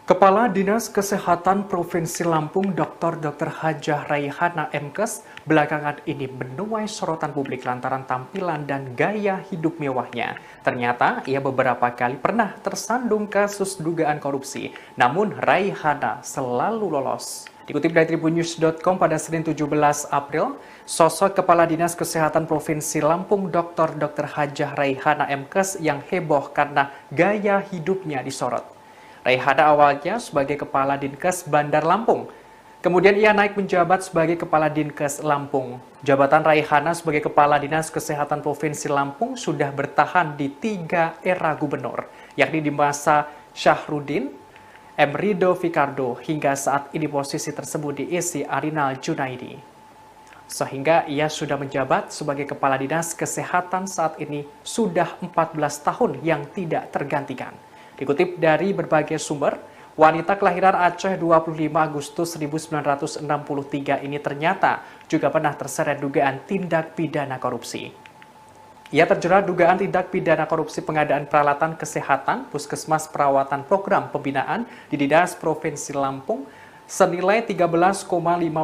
Kepala Dinas Kesehatan Provinsi Lampung Dr. Hajah Raihana MKes belakangan ini menuai sorotan publik lantaran tampilan dan gaya hidup mewahnya. Ternyata ia beberapa kali pernah tersandung kasus dugaan korupsi, namun Raihana selalu lolos. Dikutip dari tribunnews.com pada Senin 17 April, sosok Kepala Dinas Kesehatan Provinsi Lampung Dr. Hajah Raihana MKes yang heboh karena gaya hidupnya disorot. Raihana awalnya sebagai Kepala Dinkes Bandar Lampung. Kemudian ia naik menjabat sebagai Kepala Dinkes Lampung. Jabatan Raihana sebagai Kepala Dinas Kesehatan Provinsi Lampung sudah bertahan di 3 era gubernur, yakni di masa Syahrudin, M. Rido Fikardo, hingga saat ini posisi tersebut diisi Arinal Junaidi. Sehingga ia sudah menjabat sebagai Kepala Dinas Kesehatan saat ini sudah 14 tahun yang tidak tergantikan. Dikutip dari berbagai sumber, wanita kelahiran Aceh 25 Agustus 1963 ini ternyata juga pernah terseret dugaan tindak pidana korupsi. Ia terjerat dugaan tindak pidana korupsi pengadaan peralatan kesehatan Puskesmas Perawatan Program Pembinaan di Dinas Provinsi Lampung senilai 13,5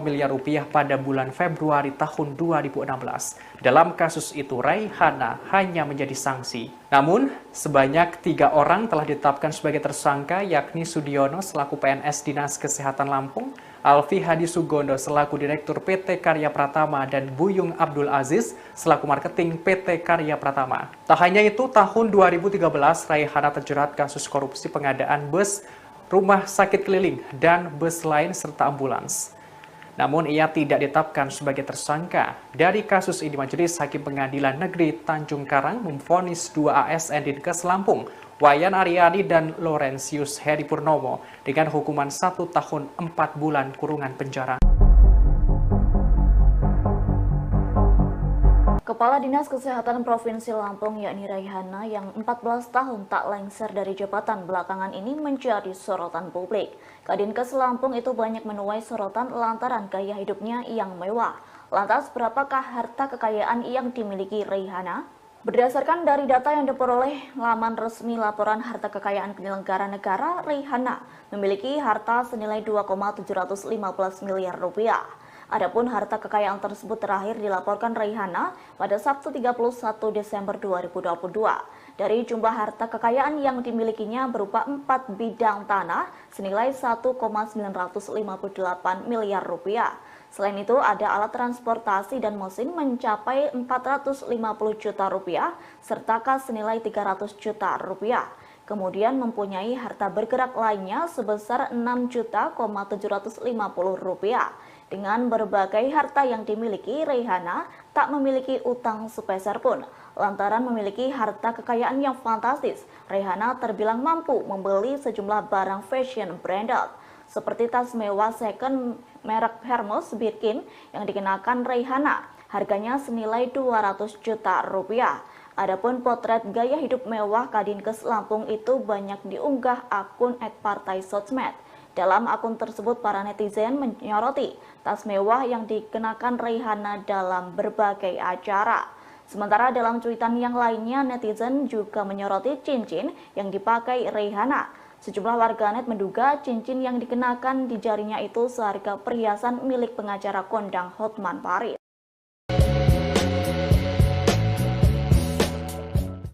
miliar rupiah pada bulan Februari tahun 2016. Dalam kasus itu, Raihana hanya menjadi sanksi. Namun, sebanyak 3 orang telah ditetapkan sebagai tersangka, yakni Sudiono selaku PNS Dinas Kesehatan Lampung, Alfi Hadi Sugondo selaku Direktur PT Karya Pratama, dan Buyung Abdul Aziz selaku Marketing PT Karya Pratama. Tak hanya itu, tahun 2013, Raihana terjerat kasus korupsi pengadaan bus, rumah sakit keliling, dan bus lain serta ambulans. Namun ia tidak ditetapkan sebagai tersangka. Dari kasus ini, Majelis Hakim Pengadilan Negeri Tanjung Karang memvonis 2 ASN Dinkes Lampung, Wayan Aryani dan Laurentius Heri Purnomo, dengan hukuman 1 tahun 4 bulan kurungan penjara. Kepala Dinas Kesehatan Provinsi Lampung yakni Raihana yang 14 tahun tak lengser dari jabatan belakangan ini menjadi sorotan publik. Kadinkes Lampung itu banyak menuai sorotan lantaran gaya hidupnya yang mewah. Lantas berapakah harta kekayaan yang dimiliki Raihana? Berdasarkan dari data yang diperoleh laman resmi laporan harta kekayaan penyelenggara negara, Raihana memiliki harta senilai 2,715 miliar rupiah. Adapun harta kekayaan tersebut terakhir dilaporkan Raihana pada Sabtu 31 Desember 2022. Dari jumlah harta kekayaan yang dimilikinya berupa 4 bidang tanah senilai 1,958 miliar rupiah. Selain itu ada alat transportasi dan mesin mencapai 450 juta rupiah serta kas senilai 300 juta rupiah. Kemudian mempunyai harta bergerak lainnya sebesar 6.750.000 rupiah. Dengan berbagai harta yang dimiliki, Raihana tak memiliki utang sepeser pun. Lantaran memiliki harta kekayaan yang fantastis, Raihana terbilang mampu membeli sejumlah barang fashion branded, seperti tas mewah second merek Hermes Birkin yang dikenakan Raihana. Harganya senilai 200 juta rupiah. Adapun potret gaya hidup mewah Kadinkes Lampung itu banyak diunggah akun @partaisosmed. Dalam akun tersebut, para netizen menyoroti tas mewah yang dikenakan Raihana dalam berbagai acara. Sementara dalam cuitan yang lainnya, netizen juga menyoroti cincin yang dipakai Raihana. Sejumlah warganet menduga cincin yang dikenakan di jarinya itu seharga perhiasan milik pengacara kondang Hotman Paris.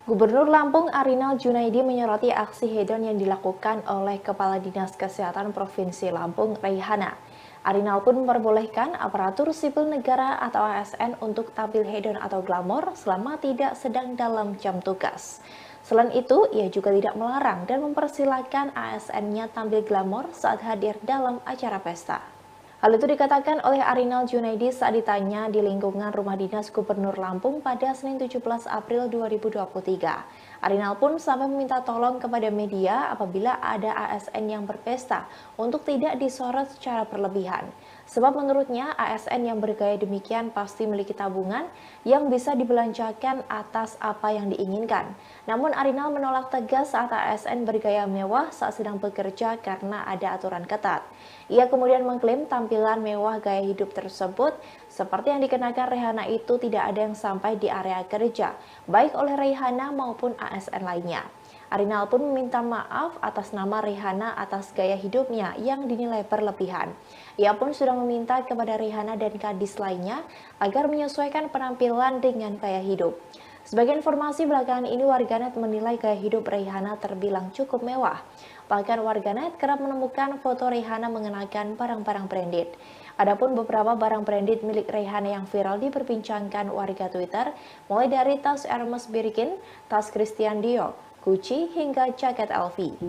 Gubernur Lampung Arinal Junaidi menyoroti aksi hedon yang dilakukan oleh Kepala Dinas Kesehatan Provinsi Lampung, Raihana. Arinal pun memperbolehkan aparatur sipil negara atau ASN untuk tampil hedon atau glamor selama tidak sedang dalam jam tugas. Selain itu, ia juga tidak melarang dan mempersilahkan ASN-nya tampil glamor saat hadir dalam acara pesta. Hal itu dikatakan oleh Arinal Junaidi saat ditanya di lingkungan Rumah Dinas Gubernur Lampung pada Senin 17 April 2023. Arinal pun sampai meminta tolong kepada media apabila ada ASN yang berpesta untuk tidak disorot secara berlebihan. Sebab menurutnya ASN yang bergaya demikian pasti memiliki tabungan yang bisa dibelanjakan atas apa yang diinginkan. Namun Arinal menolak tegas saat ASN bergaya mewah saat sedang bekerja karena ada aturan ketat. Ia kemudian mengklaim tampilan mewah gaya hidup tersebut seperti yang dikenakan Raihana itu tidak ada yang sampai di area kerja, baik oleh Raihana maupun ASN lainnya. Arinal pun meminta maaf atas nama Raihana atas gaya hidupnya yang dinilai berlebihan. Ia pun sudah meminta kepada Raihana dan kadis lainnya agar menyesuaikan penampilan dengan gaya hidup. Sebagai informasi belakangan ini warganet menilai gaya hidup Raihana terbilang cukup mewah. Bahkan warganet kerap menemukan foto Raihana mengenakan barang-barang branded. Adapun beberapa barang branded milik Raihana yang viral diperbincangkan warga Twitter, mulai dari tas Hermes Birkin, tas Christian Dior, Gucci hingga jaket LV.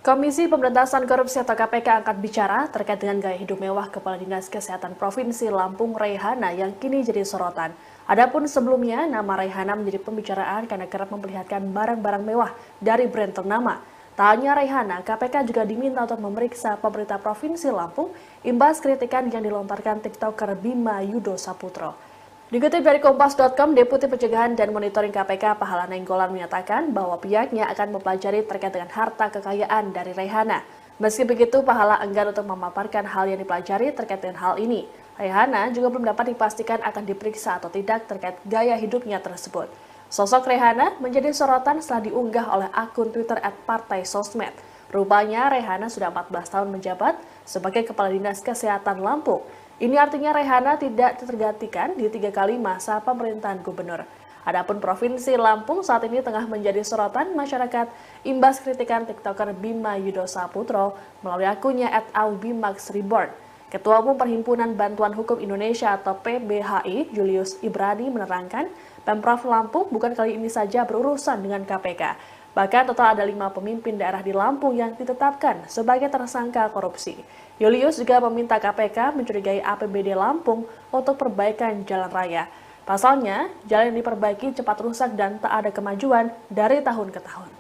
Komisi Pemberantasan Korupsi atau KPK angkat bicara terkait dengan gaya hidup mewah Kepala Dinas Kesehatan Provinsi Lampung Raihana yang kini jadi sorotan. Adapun sebelumnya, nama Raihana menjadi pembicaraan karena kerap memperlihatkan barang-barang mewah dari brand ternama. Tak hanya Raihana, KPK juga diminta untuk memeriksa pemerintah Provinsi Lampung imbas kritikan yang dilontarkan TikToker Bima Yudo Saputro. Dikutip dari Kompas.com, Deputi Pencegahan dan Monitoring KPK Pahala Nainggolan menyatakan bahwa pihaknya akan mempelajari terkait dengan harta kekayaan dari Raihana. Meski begitu, Pahala enggan untuk memaparkan hal yang dipelajari terkait dengan hal ini. Raihana juga belum dapat dipastikan akan diperiksa atau tidak terkait gaya hidupnya tersebut. Sosok Raihana menjadi sorotan setelah diunggah oleh akun Twitter @partaisosmed. Rupanya Raihana sudah 14 tahun menjabat sebagai Kepala Dinas Kesehatan Lampung. Ini artinya Raihana tidak tergantikan di 3 kali masa pemerintahan gubernur. Adapun Provinsi Lampung saat ini tengah menjadi sorotan masyarakat imbas kritikan TikToker Bima Yudo Saputro melalui akunnya @aubimaxreborn. Ketua Umum Perhimpunan Bantuan Hukum Indonesia atau PBHI, Julius Ibrani menerangkan, Pemprov Lampung bukan kali ini saja berurusan dengan KPK. Bahkan total ada 5 pemimpin daerah di Lampung yang ditetapkan sebagai tersangka korupsi. Julius juga meminta KPK mencurigai APBD Lampung untuk perbaikan jalan raya. Pasalnya, jalan yang diperbaiki cepat rusak dan tak ada kemajuan dari tahun ke tahun.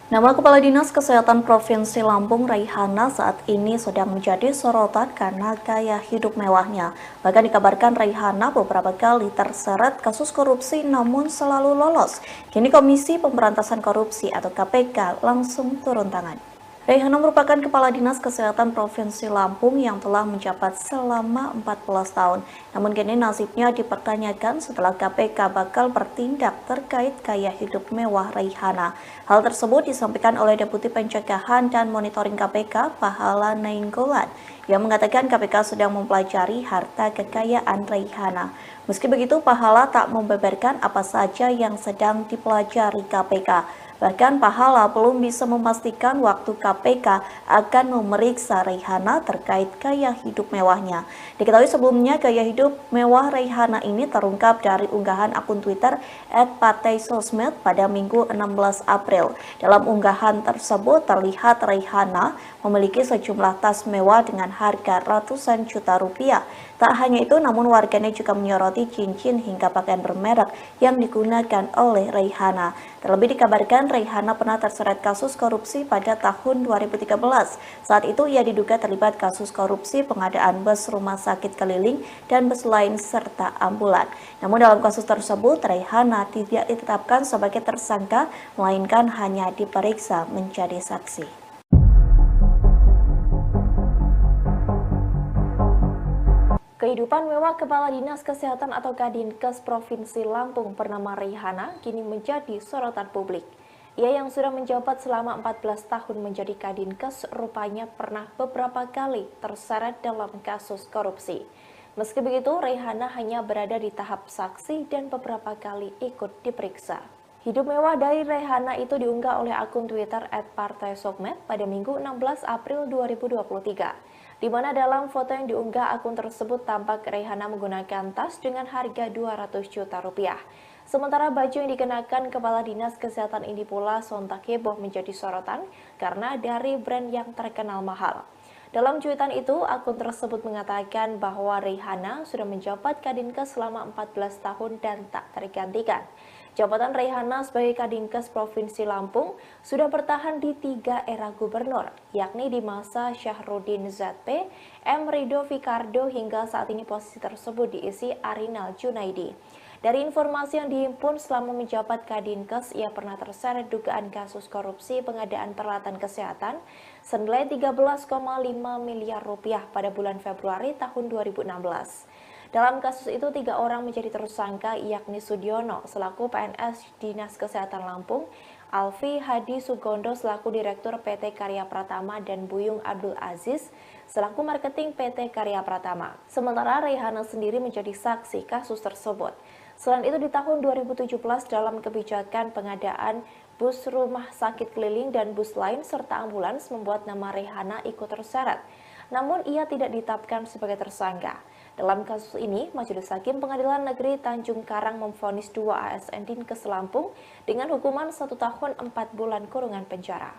Nama Kepala Dinas Kesehatan Provinsi Lampung Raihana saat ini sedang menjadi sorotan karena gaya hidup mewahnya. Bahkan dikabarkan Raihana beberapa kali terseret kasus korupsi namun selalu lolos. Kini Komisi Pemberantasan Korupsi atau KPK langsung turun tangan. Raihana merupakan Kepala Dinas Kesehatan Provinsi Lampung yang telah menjabat selama 14 tahun. Namun kini nasibnya dipertanyakan setelah KPK bakal bertindak terkait gaya hidup mewah Raihana. Hal tersebut disampaikan oleh Deputi Pencegahan dan Monitoring KPK Pahala Nainggolan yang mengatakan KPK sedang mempelajari harta kekayaan Raihana. Meski begitu, Pahala tak membeberkan apa saja yang sedang dipelajari KPK. Bahkan Pahala belum bisa memastikan waktu KPK akan memeriksa Raihana terkait gaya hidup mewahnya. Diketahui sebelumnya gaya hidup mewah Raihana ini terungkap dari unggahan akun Twitter @partaisosmed pada Minggu 16 April. Dalam unggahan tersebut terlihat Raihana memiliki sejumlah tas mewah dengan harga ratusan juta rupiah. Tak hanya itu, namun warganet juga menyoroti cincin hingga pakaian bermerek yang digunakan oleh Raihana. Terlebih dikabarkan Raihana pernah terseret kasus korupsi pada tahun 2013. Saat itu ia diduga terlibat kasus korupsi pengadaan bus rumah sakit keliling dan bus lain serta ambulan. Namun dalam kasus tersebut Raihana tidak ditetapkan sebagai tersangka, melainkan hanya diperiksa menjadi saksi. Kehidupan mewah Kepala Dinas Kesehatan atau Kadinkes Provinsi Lampung bernama Raihana kini menjadi sorotan publik. Ia yang sudah menjabat selama 14 tahun menjadi Kadinkes rupanya pernah beberapa kali terseret dalam kasus korupsi. Meski begitu, Raihana hanya berada di tahap saksi dan beberapa kali ikut diperiksa. Hidup mewah dari Raihana itu diunggah oleh akun Twitter @partaisokmed pada Minggu 16 April 2023. Di mana dalam foto yang diunggah akun tersebut tampak Raihana menggunakan tas dengan harga 200 juta rupiah. Sementara baju yang dikenakan Kepala Dinas Kesehatan ini pula sontak heboh menjadi sorotan karena dari brand yang terkenal mahal. Dalam cuitan itu, akun tersebut mengatakan bahwa Raihana sudah menjabat Kadinkes selama 14 tahun dan tak tergantikan. Jabatan Raihana sebagai Kadinkes Provinsi Lampung sudah bertahan di 3 era gubernur, yakni di masa Syahrudin ZP, M. Rido Fikardo hingga saat ini posisi tersebut diisi Arinal Junaidi. Dari informasi yang dihimpun selama menjabat Kadinkes, ia pernah terseret dugaan kasus korupsi pengadaan peralatan kesehatan senilai 13,5 miliar rupiah pada bulan Februari tahun 2016. Dalam kasus itu, 3 orang menjadi tersangka, yakni Sudiono selaku PNS Dinas Kesehatan Lampung, Alfi Hadi Sugondo selaku Direktur PT Karya Pratama, dan Buyung Abdul Aziz selaku Marketing PT Karya Pratama. Sementara Raihana sendiri menjadi saksi kasus tersebut. Selain itu, di tahun 2017 dalam kebijakan pengadaan bus rumah sakit keliling dan bus lain serta ambulans membuat nama Raihana ikut terseret. Namun ia tidak ditetapkan sebagai tersangka. Dalam kasus ini, Majelis Hakim Pengadilan Negeri Tanjung Karang memvonis 2 ASN Dinkes Lampung dengan hukuman 1 tahun 4 bulan kurungan penjara.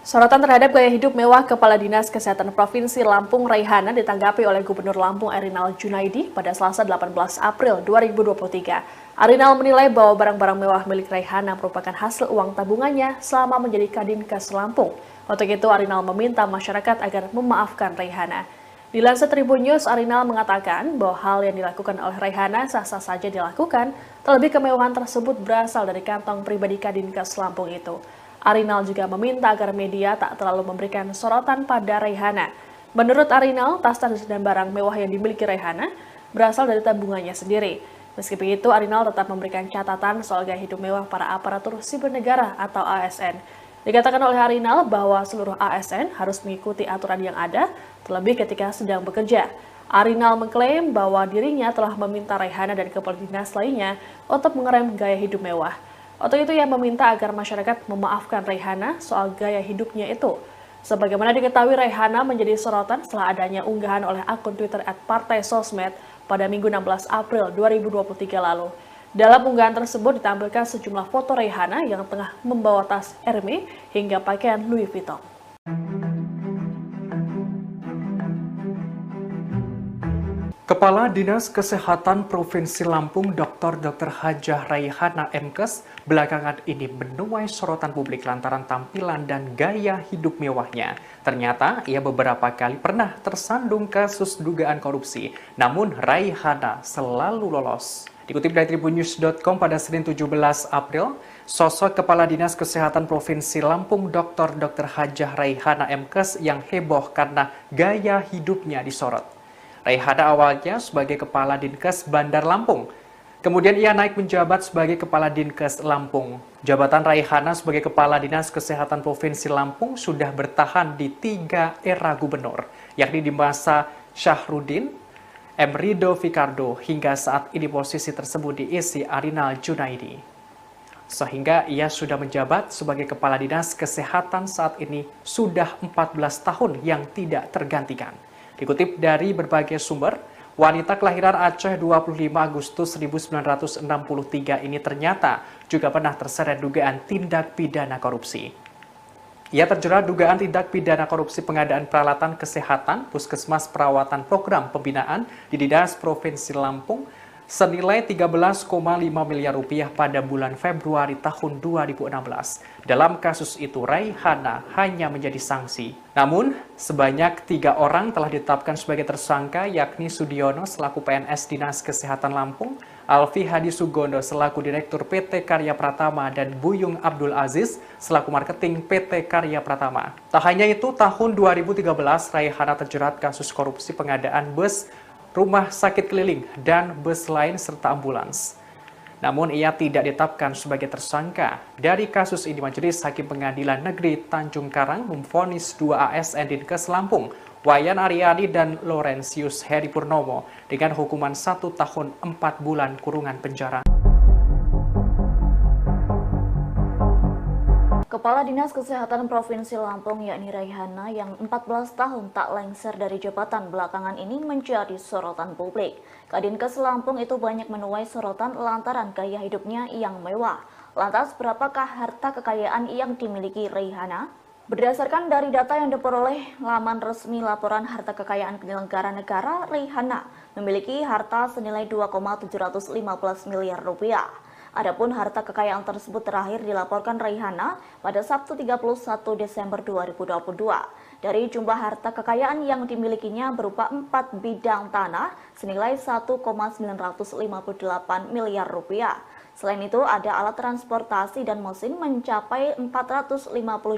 Sorotan terhadap gaya hidup mewah Kepala Dinas Kesehatan Provinsi Lampung Raihana ditanggapi oleh Gubernur Lampung Arinal Junaidi pada Selasa 18 April 2023. Arinal menilai bahwa barang-barang mewah milik Raihana merupakan hasil uang tabungannya selama menjadi Kadinkes Lampung. Untuk itu, Arinal meminta masyarakat agar memaafkan Raihana. Dilansir Tribun News, Arinal mengatakan bahwa hal yang dilakukan oleh Raihana sah-sah saja dilakukan, terlebih kemewahan tersebut berasal dari kantong pribadi Kadinkes Lampung itu. Arinal juga meminta agar media tak terlalu memberikan sorotan pada Raihana. Menurut Arinal, tas-tas dan barang mewah yang dimiliki Raihana berasal dari tabungannya sendiri. Meski begitu, Arinal tetap memberikan catatan soal gaya hidup mewah para aparatur sipil negara atau ASN. Dikatakan oleh Arinal bahwa seluruh ASN harus mengikuti aturan yang ada, terlebih ketika sedang bekerja. Arinal mengklaim bahwa dirinya telah meminta Raihana dan kepala dinas lainnya untuk mengerem gaya hidup mewah. Untuk itu ia meminta agar masyarakat memaafkan Raihana soal gaya hidupnya itu. Sebagaimana diketahui, Raihana menjadi sorotan setelah adanya unggahan oleh akun Twitter @partaisosmed pada Minggu 16 April 2023 lalu. Dalam unggahan tersebut ditampilkan sejumlah foto Raihana yang tengah membawa tas Hermes hingga pakaian Louis Vuitton. Kepala Dinas Kesehatan Provinsi Lampung Dr. Hajah Raihana MKes belakangan ini menuai sorotan publik lantaran tampilan dan gaya hidup mewahnya. Ternyata ia beberapa kali pernah tersandung kasus dugaan korupsi, namun Raihana selalu lolos. Dikutip dari tribunnews.com pada Senin 17 April, sosok Kepala Dinas Kesehatan Provinsi Lampung Dr. Hajah Raihana MKes yang heboh karena gaya hidupnya disorot. Raihana awalnya sebagai Kepala Dinkes Bandar Lampung. Kemudian ia naik menjabat sebagai Kepala Dinkes Lampung. Jabatan Raihana sebagai Kepala Dinas Kesehatan Provinsi Lampung sudah bertahan di 3 era gubernur, yakni di masa Syahrudin, M. Rido Fikardo, hingga saat ini posisi tersebut diisi Arinal Junaidi. Sehingga ia sudah menjabat sebagai Kepala Dinas Kesehatan saat ini sudah 14 tahun yang tidak tergantikan. Dikutip dari berbagai sumber, wanita kelahiran Aceh 25 Agustus 1963 ini ternyata juga pernah terseret dugaan tindak pidana korupsi. Ia terjerat dugaan tindak pidana korupsi pengadaan peralatan kesehatan Puskesmas Perawatan Program Pembinaan di Dinas Provinsi Lampung senilai 13,5 miliar rupiah pada bulan Februari tahun 2016. Dalam kasus itu, Raihana hanya menjadi sanksi. Namun, sebanyak 3 orang telah ditetapkan sebagai tersangka, yakni Sudiono selaku PNS Dinas Kesehatan Lampung, Alfi Hadi Sugondo selaku Direktur PT Karya Pratama, dan Buyung Abdul Aziz selaku Marketing PT Karya Pratama. Tak hanya itu, tahun 2013 Raihana terjerat kasus korupsi pengadaan bus rumah sakit keliling, dan bus lain serta ambulans. Namun ia tidak ditetapkan sebagai tersangka. Dari kasus ini, Majelis Hakim Pengadilan Negeri Tanjung Karang memvonis 2 ASN Dinkes Lampung, Wayan Aryani dan Laurentius Heri Purnomo, dengan hukuman 1 tahun 4 bulan kurungan penjara. Kepala Dinas Kesehatan Provinsi Lampung yakni Raihana yang 14 tahun tak lengser dari jabatan belakangan ini menjadi sorotan publik. Kadinkes Lampung itu banyak menuai sorotan lantaran gaya hidupnya yang mewah. Lantas berapakah harta kekayaan yang dimiliki Raihana? Berdasarkan dari data yang diperoleh laman resmi laporan harta kekayaan penyelenggara negara, Raihana memiliki harta senilai 2,715 miliar rupiah. Adapun harta kekayaan tersebut terakhir dilaporkan Raihana pada Sabtu 31 Desember 2022. Dari jumlah harta kekayaan yang dimilikinya berupa 4 bidang tanah senilai 1,958 miliar rupiah. Selain itu ada alat transportasi dan mesin mencapai 450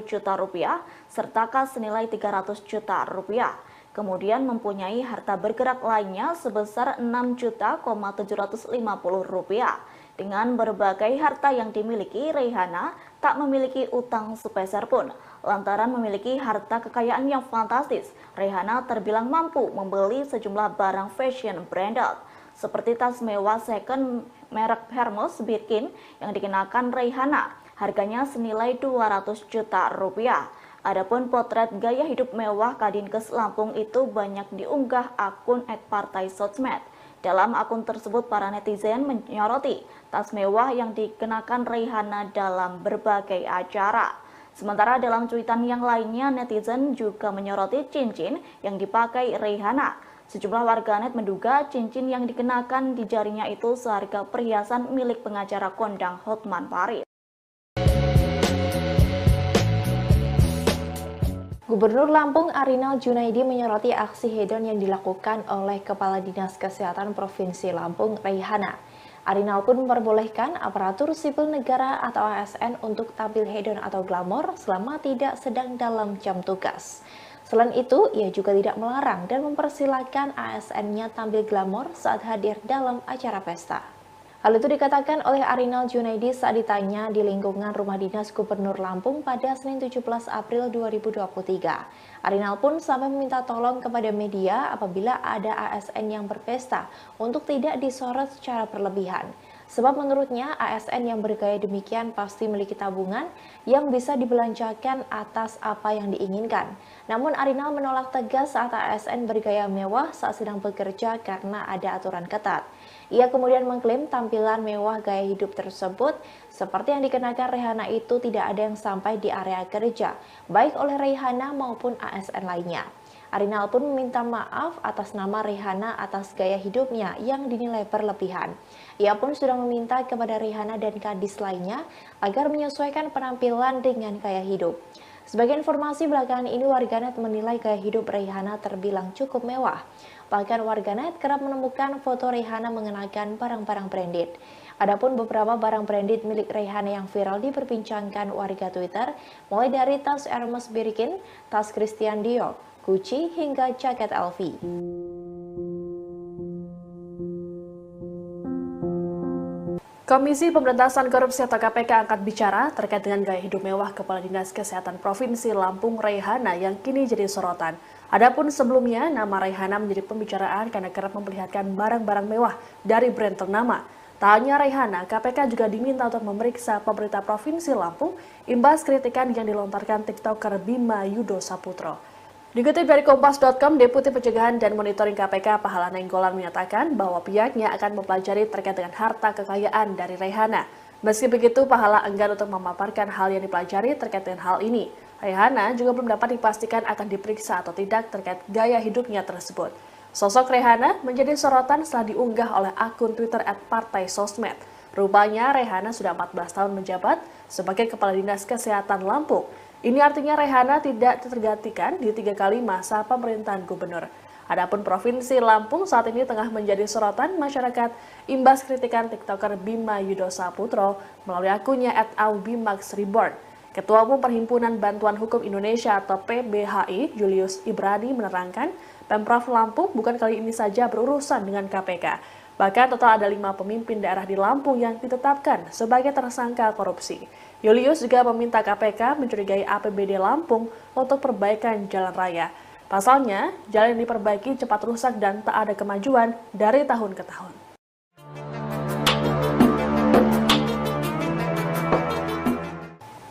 juta rupiah serta kas senilai 300 juta rupiah. Kemudian mempunyai harta bergerak lainnya sebesar 6.750 rupiah. Dengan berbagai harta yang dimiliki, Raihana tak memiliki utang sepeser pun. Lantaran memiliki harta kekayaan yang fantastis, Raihana terbilang mampu membeli sejumlah barang fashion branded, seperti tas mewah second merek Hermes Birkin yang dikenakan Raihana. Harganya senilai 200 juta rupiah. Adapun potret gaya hidup mewah Kadinkes Lampung itu banyak diunggah akun @partai sosmed. Dalam akun tersebut, para netizen menyoroti tas mewah yang dikenakan Raihana dalam berbagai acara. Sementara dalam cuitan yang lainnya, netizen juga menyoroti cincin yang dipakai Raihana. Sejumlah warganet menduga cincin yang dikenakan di jarinya itu seharga perhiasan milik pengacara kondang Hotman Paris. Gubernur Lampung Arinal Junaidi menyoroti aksi hedon yang dilakukan oleh Kepala Dinas Kesehatan Provinsi Lampung, Raihana. Arinal pun memperbolehkan aparatur sipil negara atau ASN untuk tampil hedon atau glamor selama tidak sedang dalam jam tugas. Selain itu, ia juga tidak melarang dan mempersilahkan ASN-nya tampil glamor saat hadir dalam acara pesta. Hal itu dikatakan oleh Arinal Junaidi saat ditanya di lingkungan Rumah Dinas Gubernur Lampung pada Senin 17 April 2023. Arinal pun sampai meminta tolong kepada media apabila ada ASN yang berpesta untuk tidak disorot secara berlebihan. Sebab menurutnya ASN yang bergaya demikian pasti memiliki tabungan yang bisa dibelanjakan atas apa yang diinginkan. Namun Arinal menolak tegas saat ASN bergaya mewah saat sedang bekerja karena ada aturan ketat. Ia kemudian mengklaim tampilan mewah gaya hidup tersebut seperti yang dikenakan Raihana itu tidak ada yang sampai di area kerja, baik oleh Raihana maupun ASN lainnya. Arinal pun meminta maaf atas nama Raihana atas gaya hidupnya yang dinilai berlebihan. Ia pun sudah meminta kepada Raihana dan kadis lainnya agar menyesuaikan penampilan dengan gaya hidup. Sebagai informasi belakangan ini, warganet menilai gaya hidup Raihana terbilang cukup mewah. Bahkan warganet kerap menemukan foto Raihana mengenakan barang-barang branded. Adapun beberapa barang branded milik Raihana yang viral diperbincangkan warga Twitter, mulai dari tas Hermes Birkin, tas Christian Dior, Gucci, hingga jaket LV. Komisi Pemberantasan Korupsi atau KPK angkat bicara terkait dengan gaya hidup mewah Kepala Dinas Kesehatan Provinsi Lampung Raihana yang kini jadi sorotan. Adapun sebelumnya, nama Raihana menjadi pembicaraan karena kerap memperlihatkan barang-barang mewah dari brand ternama. Tak hanya Raihana, KPK juga diminta untuk memeriksa pemerintah Provinsi Lampung imbas kritikan yang dilontarkan TikToker Bima Yudo Saputro. Dikutip dari Kompas.com, Deputi Pencegahan dan Monitoring KPK Pahala Nainggolan menyatakan bahwa pihaknya akan mempelajari terkait dengan harta kekayaan dari Raihana. Meski begitu, Pahala enggan untuk memaparkan hal yang dipelajari terkait dengan hal ini. Raihana juga belum dapat dipastikan akan diperiksa atau tidak terkait gaya hidupnya tersebut. Sosok Raihana menjadi sorotan setelah diunggah oleh akun Twitter @partai sosmed. Rupanya Raihana sudah 14 tahun menjabat sebagai Kepala Dinas Kesehatan Lampung. Ini artinya Raihana tidak tergantikan di 3 kali masa pemerintahan gubernur. Adapun Provinsi Lampung saat ini tengah menjadi sorotan masyarakat imbas kritikan TikToker Bima Yudo Saputro melalui akunnya @aubimaxreborn. Ketua Umum Perhimpunan Bantuan Hukum Indonesia atau PBHI, Julius Ibrani menerangkan, Pemprov Lampung bukan kali ini saja berurusan dengan KPK. Bahkan total ada 5 pemimpin daerah di Lampung yang ditetapkan sebagai tersangka korupsi. Julius juga meminta KPK mencurigai APBD Lampung untuk perbaikan jalan raya. Pasalnya, jalan yang diperbaiki cepat rusak dan tak ada kemajuan dari tahun ke tahun.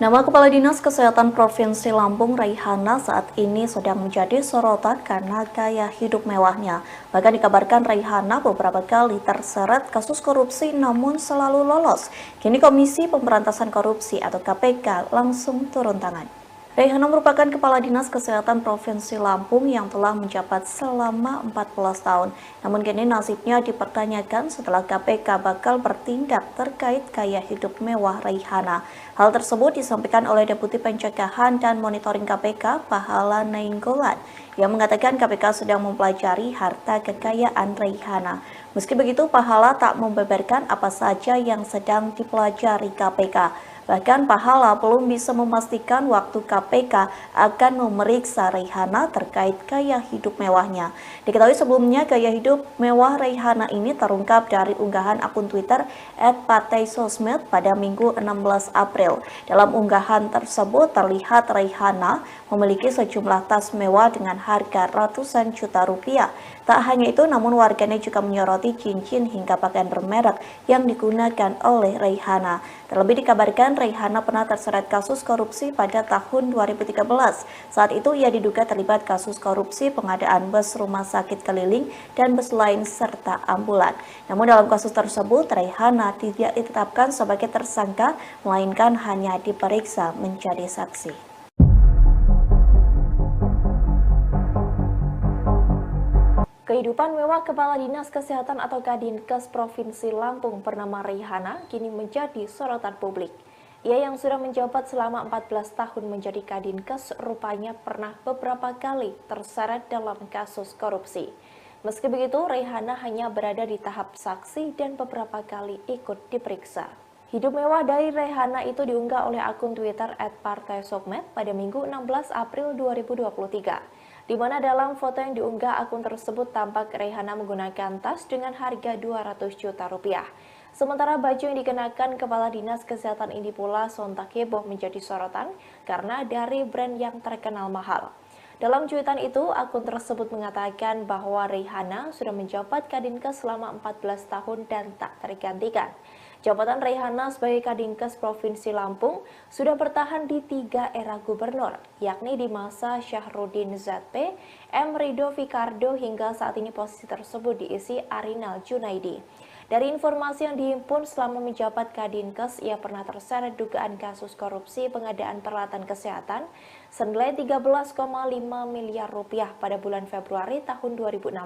Nama Kepala Dinas Kesehatan Provinsi Lampung, Raihana, saat ini sedang menjadi sorotan karena gaya hidup mewahnya. Bahkan dikabarkan Raihana beberapa kali terseret kasus korupsi namun selalu lolos. Kini Komisi Pemberantasan Korupsi atau KPK langsung turun tangan. Raihana merupakan Kepala Dinas Kesehatan Provinsi Lampung yang telah menjabat selama 14 tahun. Namun kini nasibnya dipertanyakan setelah KPK bakal bertindak terkait gaya hidup mewah Raihana. Hal tersebut disampaikan oleh Deputi Pencegahan dan Monitoring KPK, Pahala Nainggolan, yang mengatakan KPK sedang mempelajari harta kekayaan Raihana. Meski begitu, Pahala tak membeberkan apa saja yang sedang dipelajari KPK. Bahkan Pahala belum bisa memastikan waktu KPK akan memeriksa Raihana terkait gaya hidup mewahnya. Diketahui sebelumnya gaya hidup mewah Raihana ini terungkap dari unggahan akun Twitter @partaisosmed pada Minggu 16 April. Dalam unggahan tersebut terlihat Raihana memiliki sejumlah tas mewah dengan harga ratusan juta rupiah. Tak hanya itu, namun warganet juga menyoroti cincin hingga pakaian bermerek yang digunakan oleh Raihana. Terlebih dikabarkan Raihana pernah terseret kasus korupsi pada tahun 2013. Saat itu ia diduga terlibat kasus korupsi pengadaan bus rumah sakit keliling dan bus lain serta ambulan. Namun dalam kasus tersebut Raihana tidak ditetapkan sebagai tersangka, melainkan hanya diperiksa menjadi saksi. Kehidupan mewah Kepala Dinas Kesehatan atau Kadinkes Provinsi Lampung bernama Raihana kini menjadi sorotan publik. Ia yang sudah menjabat selama 14 tahun menjadi Kadinkes rupanya pernah beberapa kali terseret dalam kasus korupsi. Meski begitu, Raihana hanya berada di tahap saksi dan beberapa kali ikut diperiksa. Hidup mewah dari Raihana itu diunggah oleh akun Twitter @partaisosmed pada Minggu 16 April 2023. Di mana dalam foto yang diunggah akun tersebut tampak Raihana menggunakan tas dengan harga 200 juta rupiah. Sementara baju yang dikenakan Kepala Dinas Kesehatan ini pula sontak heboh menjadi sorotan karena dari brand yang terkenal mahal. Dalam cuitan itu, akun tersebut mengatakan bahwa Raihana sudah menjabat Kadinkes selama 14 tahun dan tak tergantikan. Jabatan Raihana sebagai Kadinkes Provinsi Lampung sudah bertahan di 3 era gubernur, yakni di masa Syahrudin ZP, M. Rido Fikardo hingga saat ini posisi tersebut diisi Arinal Junaidi. Dari informasi yang dihimpun selama menjabat Kadinkes, ia pernah terseret dugaan kasus korupsi pengadaan peralatan kesehatan senilai 13,5 miliar rupiah pada bulan Februari tahun 2016.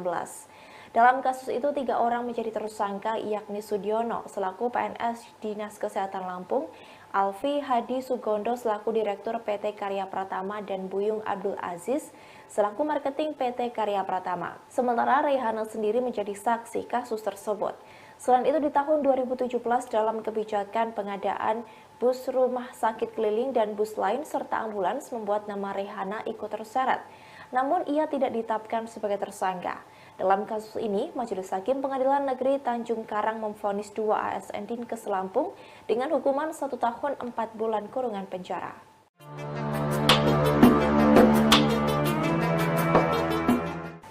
Dalam kasus itu, 3 orang menjadi tersangka, yakni Sudiono selaku PNS Dinas Kesehatan Lampung, Alfi Hadi Sugondo selaku Direktur PT Karya Pratama, dan Buyung Abdul Aziz selaku Marketing PT Karya Pratama. Sementara Raihana sendiri menjadi saksi kasus tersebut. Selain itu, di tahun 2017 dalam kebijakan pengadaan bus rumah sakit keliling dan bus lain serta ambulans membuat nama Raihana ikut terseret. Namun ia tidak ditetapkan sebagai tersangka. Dalam kasus ini, Majelis Hakim Pengadilan Negeri Tanjung Karang memvonis 2 ASN Dinkes Lampung dengan hukuman 1 tahun 4 bulan kurungan penjara.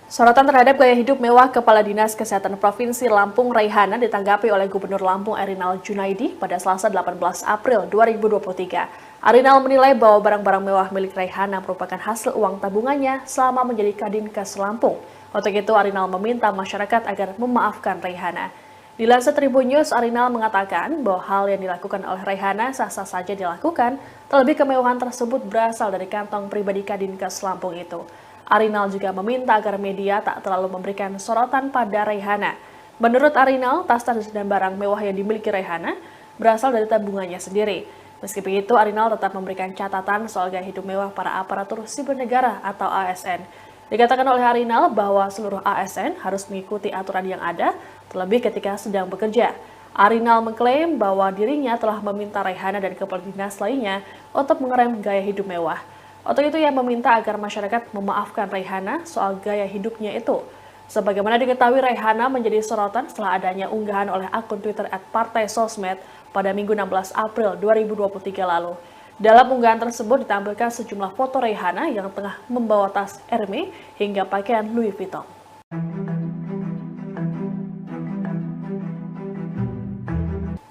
Sorotan terhadap gaya hidup mewah Kepala Dinas Kesehatan Provinsi Lampung Raihana ditanggapi oleh Gubernur Lampung Arinal Junaidi pada Selasa 18 April 2023. Arinal menilai bahwa barang-barang mewah milik Raihana merupakan hasil uang tabungannya selama menjadi Kadinkes Lampung. Untuk itu, Arinal meminta masyarakat agar memaafkan Raihana. Dilansir Tribun News, Arinal mengatakan bahwa hal yang dilakukan oleh Raihana sah-sah saja dilakukan, terlebih kemewahan tersebut berasal dari kantong pribadi Kadinkes Lampung itu. Arinal juga meminta agar media tak terlalu memberikan sorotan pada Raihana. Menurut Arinal, tas-tas dan barang mewah yang dimiliki Raihana berasal dari tabungannya sendiri. Meski begitu, Arinal tetap memberikan catatan soal gaya hidup mewah para aparatur sipil negara atau ASN. Dikatakan oleh Arinal bahwa seluruh ASN harus mengikuti aturan yang ada, terlebih ketika sedang bekerja. Arinal mengklaim bahwa dirinya telah meminta Raihana dan kepala dinas lainnya untuk mengerem gaya hidup mewah. Untuk itu ia meminta agar masyarakat memaafkan Raihana soal gaya hidupnya itu. Sebagaimana diketahui, Raihana menjadi sorotan setelah adanya unggahan oleh akun Twitter @partai_sosmed pada Minggu 16 April 2023 lalu. Dalam unggahan tersebut ditampilkan sejumlah foto Raihana yang tengah membawa tas Hermes hingga pakaian Louis Vuitton.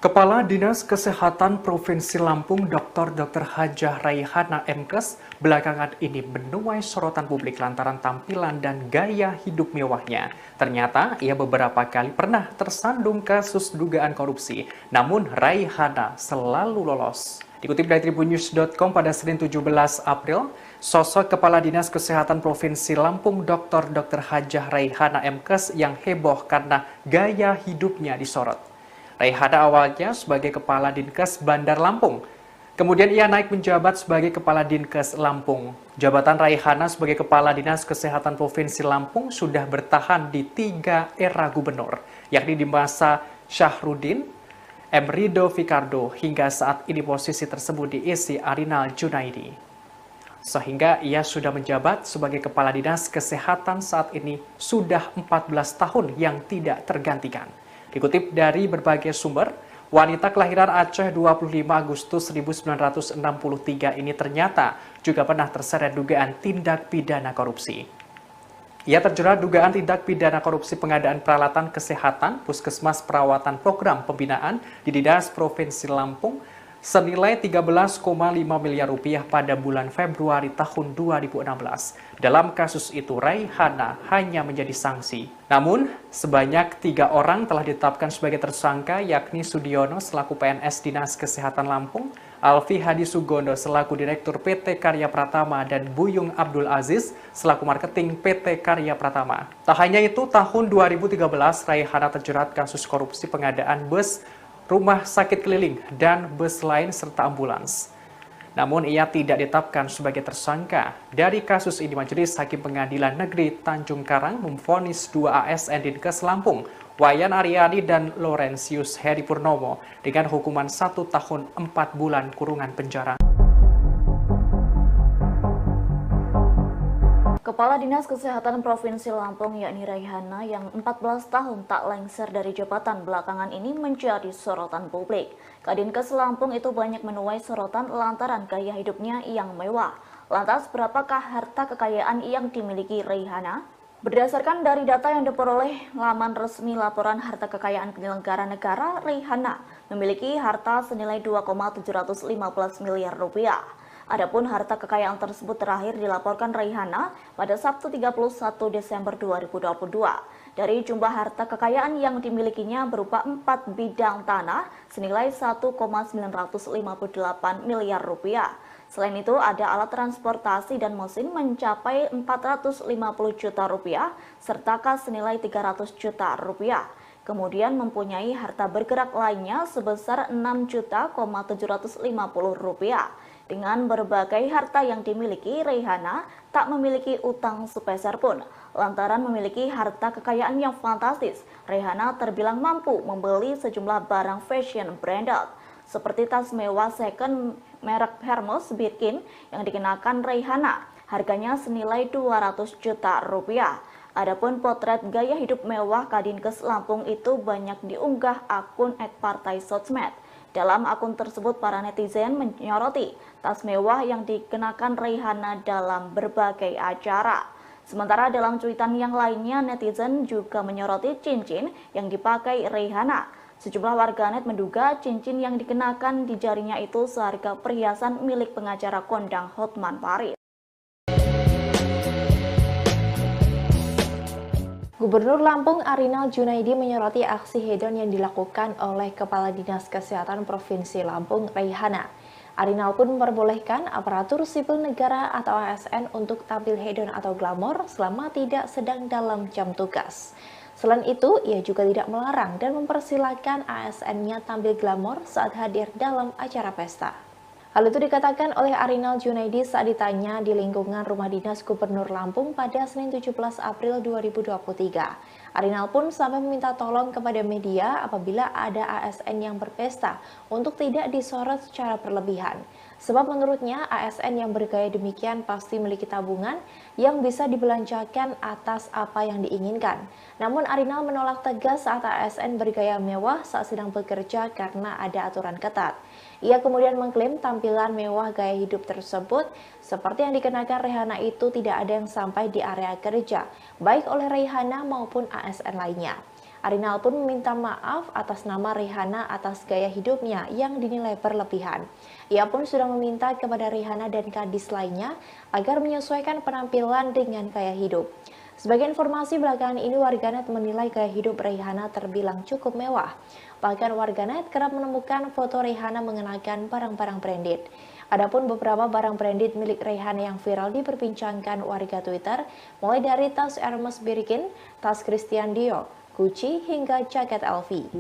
Kepala Dinas Kesehatan Provinsi Lampung Dr. Hajah Raihana MKes belakangan ini menuai sorotan publik lantaran tampilan dan gaya hidup mewahnya. Ternyata ia beberapa kali pernah tersandung kasus dugaan korupsi, namun Raihana selalu lolos. Dikutip dari tribunnews.com pada Senin 17 April, sosok Kepala Dinas Kesehatan Provinsi Lampung Dr. Hajah Raihana MKes yang heboh karena gaya hidupnya disorot. Raihana awalnya sebagai Kepala Dinkes Bandar Lampung. Kemudian ia naik menjabat sebagai Kepala Dinkes Lampung. Jabatan Raihana sebagai Kepala Dinas Kesehatan Provinsi Lampung sudah bertahan di 3 era gubernur, yakni di masa Syahrudin, M. Rido Fikardo, hingga saat ini posisi tersebut diisi Arinal Junaidi. Sehingga ia sudah menjabat sebagai Kepala Dinas Kesehatan saat ini sudah 14 tahun yang tidak tergantikan. Dikutip dari berbagai sumber, wanita kelahiran Aceh 25 Agustus 1963 ini ternyata juga pernah terseret dugaan tindak pidana korupsi. Ia terjerat dugaan tindak pidana korupsi pengadaan peralatan kesehatan Puskesmas Perawatan Program Pembinaan di Dinas Provinsi Lampung senilai 13,5 miliar rupiah pada bulan Februari tahun 2016. Dalam kasus itu, Raihana hanya menjadi sanksi. Namun, sebanyak 3 orang telah ditetapkan sebagai tersangka, yakni Sudiono selaku PNS Dinas Kesehatan Lampung, Alfi Hadi Sugondo selaku Direktur PT Karya Pratama, dan Buyung Abdul Aziz selaku Marketing PT Karya Pratama. Tak hanya itu, tahun 2013, Raihana terjerat kasus korupsi pengadaan bus, rumah sakit keliling, dan bus lain serta ambulans. Namun ia tidak ditetapkan sebagai tersangka. Dari kasus ini, Majelis Hakim Pengadilan Negeri Tanjung Karang memvonis 2 ASN Dinkes Lampung, Wayan Aryani dan Laurentius Heri Purnomo, dengan hukuman 1 tahun 4 bulan kurungan penjara. Kepala Dinas Kesehatan Provinsi Lampung yakni Raihana yang 14 tahun tak lengser dari jabatan belakangan ini menjadi sorotan publik. Kadinkes Lampung itu banyak menuai sorotan lantaran gaya hidupnya yang mewah. Lantas berapakah harta kekayaan yang dimiliki Raihana? Berdasarkan dari data yang diperoleh laman resmi laporan harta kekayaan penyelenggara negara, Raihana memiliki harta senilai 2,715 miliar rupiah. Adapun harta kekayaan tersebut terakhir dilaporkan Raihana pada Sabtu 31 Desember 2022. Dari jumlah harta kekayaan yang dimilikinya berupa 4 bidang tanah senilai 1,958 miliar rupiah. Selain itu ada alat transportasi dan mesin mencapai 450 juta rupiah serta kas senilai 300 juta rupiah. Kemudian mempunyai harta bergerak lainnya sebesar 6.750 rupiah. Dengan berbagai harta yang dimiliki, Raihana tak memiliki utang sepeser pun. Lantaran memiliki harta kekayaan yang fantastis, Raihana terbilang mampu membeli sejumlah barang fashion branded, seperti tas mewah second merek Hermes Birkin yang dikenakan Raihana. Harganya senilai 200 juta rupiah. Adapun potret gaya hidup mewah Kadinkes Lampung itu banyak diunggah akun @partai_sosmed. Dalam akun tersebut, para netizen menyoroti tas mewah yang dikenakan Raihana dalam berbagai acara. Sementara dalam cuitan yang lainnya, netizen juga menyoroti cincin yang dipakai Raihana. Sejumlah warganet menduga cincin yang dikenakan di jarinya itu seharga perhiasan milik pengacara kondang Hotman Paris. Gubernur Lampung Arinal Junaidi menyoroti aksi hedon yang dilakukan oleh Kepala Dinas Kesehatan Provinsi Lampung, Raihana. Arinal pun memperbolehkan aparatur sipil negara atau ASN untuk tampil hedon atau glamor selama tidak sedang dalam jam tugas. Selain itu, ia juga tidak melarang dan mempersilahkan ASN-nya tampil glamor saat hadir dalam acara pesta. Hal itu dikatakan oleh Arinal Junaidi saat ditanya di lingkungan rumah dinas Gubernur Lampung pada Senin 17 April 2023. Arinal pun sampai meminta tolong kepada media apabila ada ASN yang berpesta untuk tidak disorot secara berlebihan. Sebab menurutnya ASN yang bergaya demikian pasti memiliki tabungan yang bisa dibelanjakan atas apa yang diinginkan. Namun Arinal menolak tegas saat ASN bergaya mewah saat sedang bekerja karena ada aturan ketat. Ia kemudian mengklaim tampilan mewah gaya hidup tersebut seperti yang dikenakan Rehana itu tidak ada yang sampai di area kerja, baik oleh Rehana maupun ASN lainnya. Arinal pun meminta maaf atas nama Rehana atas gaya hidupnya yang dinilai berlebihan. Ia pun sudah meminta kepada Rehana dan kadis lainnya agar menyesuaikan penampilan dengan gaya hidup. Sebagai informasi belakangan ini, warganet menilai gaya hidup Rehana terbilang cukup mewah. Bahkan warganet kerap menemukan foto Rehana mengenakan barang-barang branded. Adapun beberapa barang branded milik Rehana yang viral diperbincangkan warga Twitter, mulai dari tas Hermes Birkin, tas Christian Dior, Gucci, hingga jaket LV.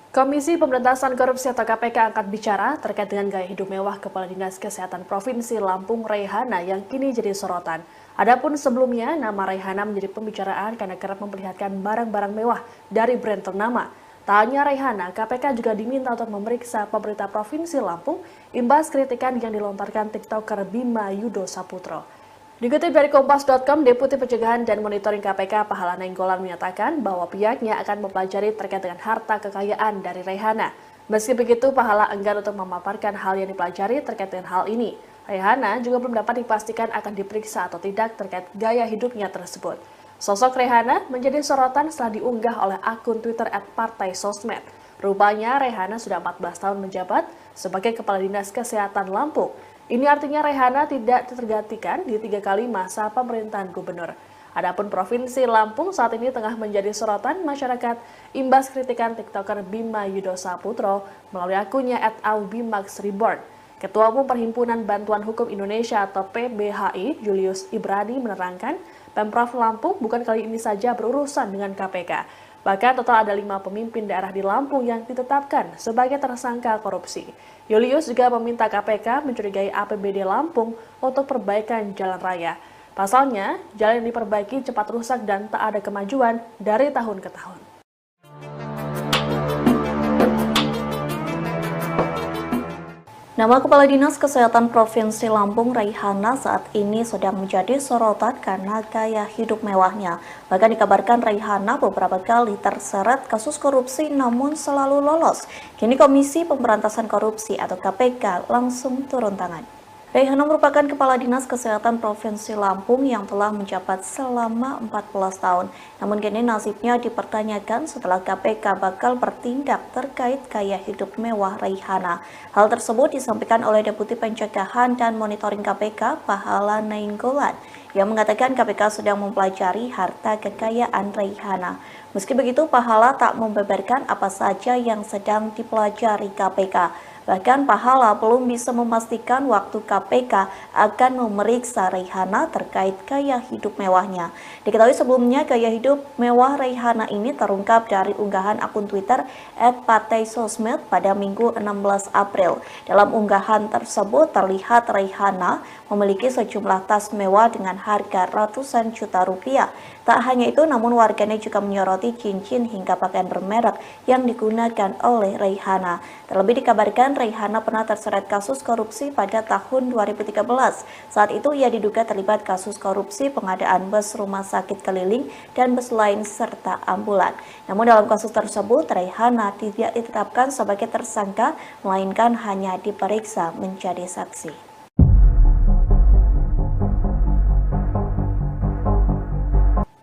Komisi Pemberantasan Korupsi atau KPK angkat bicara terkait dengan gaya hidup mewah Kepala Dinas Kesehatan Provinsi Lampung Rehana yang kini jadi sorotan. Adapun sebelumnya, nama Rehana menjadi pembicaraan karena kerap memperlihatkan barang-barang mewah dari brand ternama. Tak hanya Rehana, KPK juga diminta untuk memeriksa pemerintah Provinsi Lampung imbas kritikan yang dilontarkan TikToker Bima Yudo Saputro. Dikutip dari Kompas.com, Deputi Pencegahan dan Monitoring KPK Pahala Nainggolan menyatakan bahwa pihaknya akan mempelajari terkait dengan harta kekayaan dari Rehana. Meski begitu, Pahala enggan untuk memaparkan hal yang dipelajari terkait dengan hal ini. Rehana juga belum dapat dipastikan akan diperiksa atau tidak terkait gaya hidupnya tersebut. Sosok Rehana menjadi sorotan setelah diunggah oleh akun Twitter @partaisosmed. Rupanya Rehana sudah 14 tahun menjabat sebagai Kepala Dinas Kesehatan Lampung. Ini artinya Rehana tidak tergantikan di 3 kali masa pemerintahan gubernur. Adapun Provinsi Lampung saat ini tengah menjadi sorotan masyarakat imbas kritikan TikToker Bima Yudo Saputro melalui akunnya @aubimaxreborn. Ketua Umum Perhimpunan Bantuan Hukum Indonesia atau PBHI, Julius Ibrani menerangkan, Pemprov Lampung bukan kali ini saja berurusan dengan KPK. Bahkan total ada 5 pemimpin daerah di Lampung yang ditetapkan sebagai tersangka korupsi. Julius juga meminta KPK mencurigai APBD Lampung untuk perbaikan jalan raya. Pasalnya, jalan yang diperbaiki cepat rusak dan tak ada kemajuan dari tahun ke tahun. Nama Kepala Dinas Kesehatan Provinsi Lampung Rehana saat ini sedang menjadi sorotan karena gaya hidup mewahnya. Bahkan dikabarkan Rehana beberapa kali terseret kasus korupsi namun selalu lolos. Kini Komisi Pemberantasan Korupsi atau KPK langsung turun tangan. Rehana merupakan Kepala Dinas Kesehatan Provinsi Lampung yang telah menjabat selama 14 tahun. Namun kini nasibnya dipertanyakan setelah KPK bakal bertindak terkait gaya hidup mewah Rehana. Hal tersebut disampaikan oleh Deputi Pencegahan dan Monitoring KPK Pahala Nainggolan yang mengatakan KPK sedang mempelajari harta kekayaan Rehana. Meski begitu, Pahala tak membeberkan apa saja yang sedang dipelajari KPK. Bahkan Pahala belum bisa memastikan waktu KPK akan memeriksa Rehana terkait gaya hidup mewahnya. Diketahui sebelumnya gaya hidup mewah Rehana ini terungkap dari unggahan akun Twitter @partaisosmed pada Minggu 16 April. Dalam unggahan tersebut terlihat Rehana memiliki sejumlah tas mewah dengan harga ratusan juta rupiah. Tak hanya itu, namun warganet juga menyoroti cincin hingga pakaian bermerek yang digunakan oleh Rehana. Terlebih dikabarkan Rehana pernah terseret kasus korupsi pada tahun 2013. Saat itu ia diduga terlibat kasus korupsi pengadaan bus rumah sakit keliling dan bus lain serta ambulan. Namun dalam kasus tersebut Rehana tidak ditetapkan sebagai tersangka, melainkan hanya diperiksa menjadi saksi.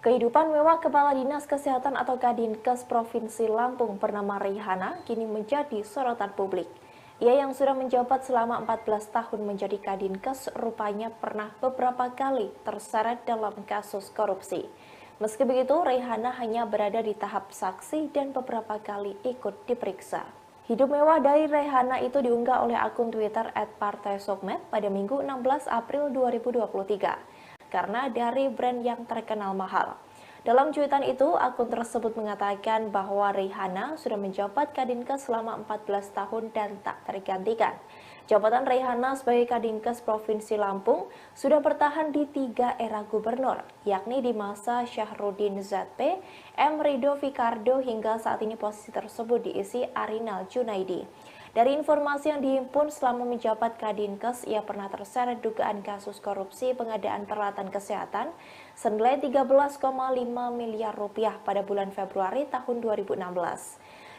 Kehidupan mewah Kepala Dinas Kesehatan atau Kadinkes Provinsi Lampung bernama Rehana kini menjadi sorotan publik. Ia yang sudah menjabat selama 14 tahun menjadi Kadinkes rupanya pernah beberapa kali terseret dalam kasus korupsi. Meski begitu, Rehana hanya berada di tahap saksi dan beberapa kali ikut diperiksa. Hidup mewah dari Rehana itu diunggah oleh akun Twitter @partaisosmed pada Minggu 16 April 2023. Karena dari brand yang terkenal mahal. Dalam cuitan itu, akun tersebut mengatakan bahwa Raihana sudah menjabat Kadinkes selama 14 tahun dan tak tergantikan. Jabatan Raihana sebagai Kadinkes Provinsi Lampung sudah bertahan di 3 era gubernur, yakni di masa Syahrudin ZP, M. Rido Fikardo hingga saat ini posisi tersebut diisi Arinal Junaidi. Dari informasi yang dihimpun selama menjabat Kadinkes, ia pernah terseret dugaan kasus korupsi pengadaan peralatan kesehatan senilai 13,5 miliar rupiah pada bulan Februari tahun 2016.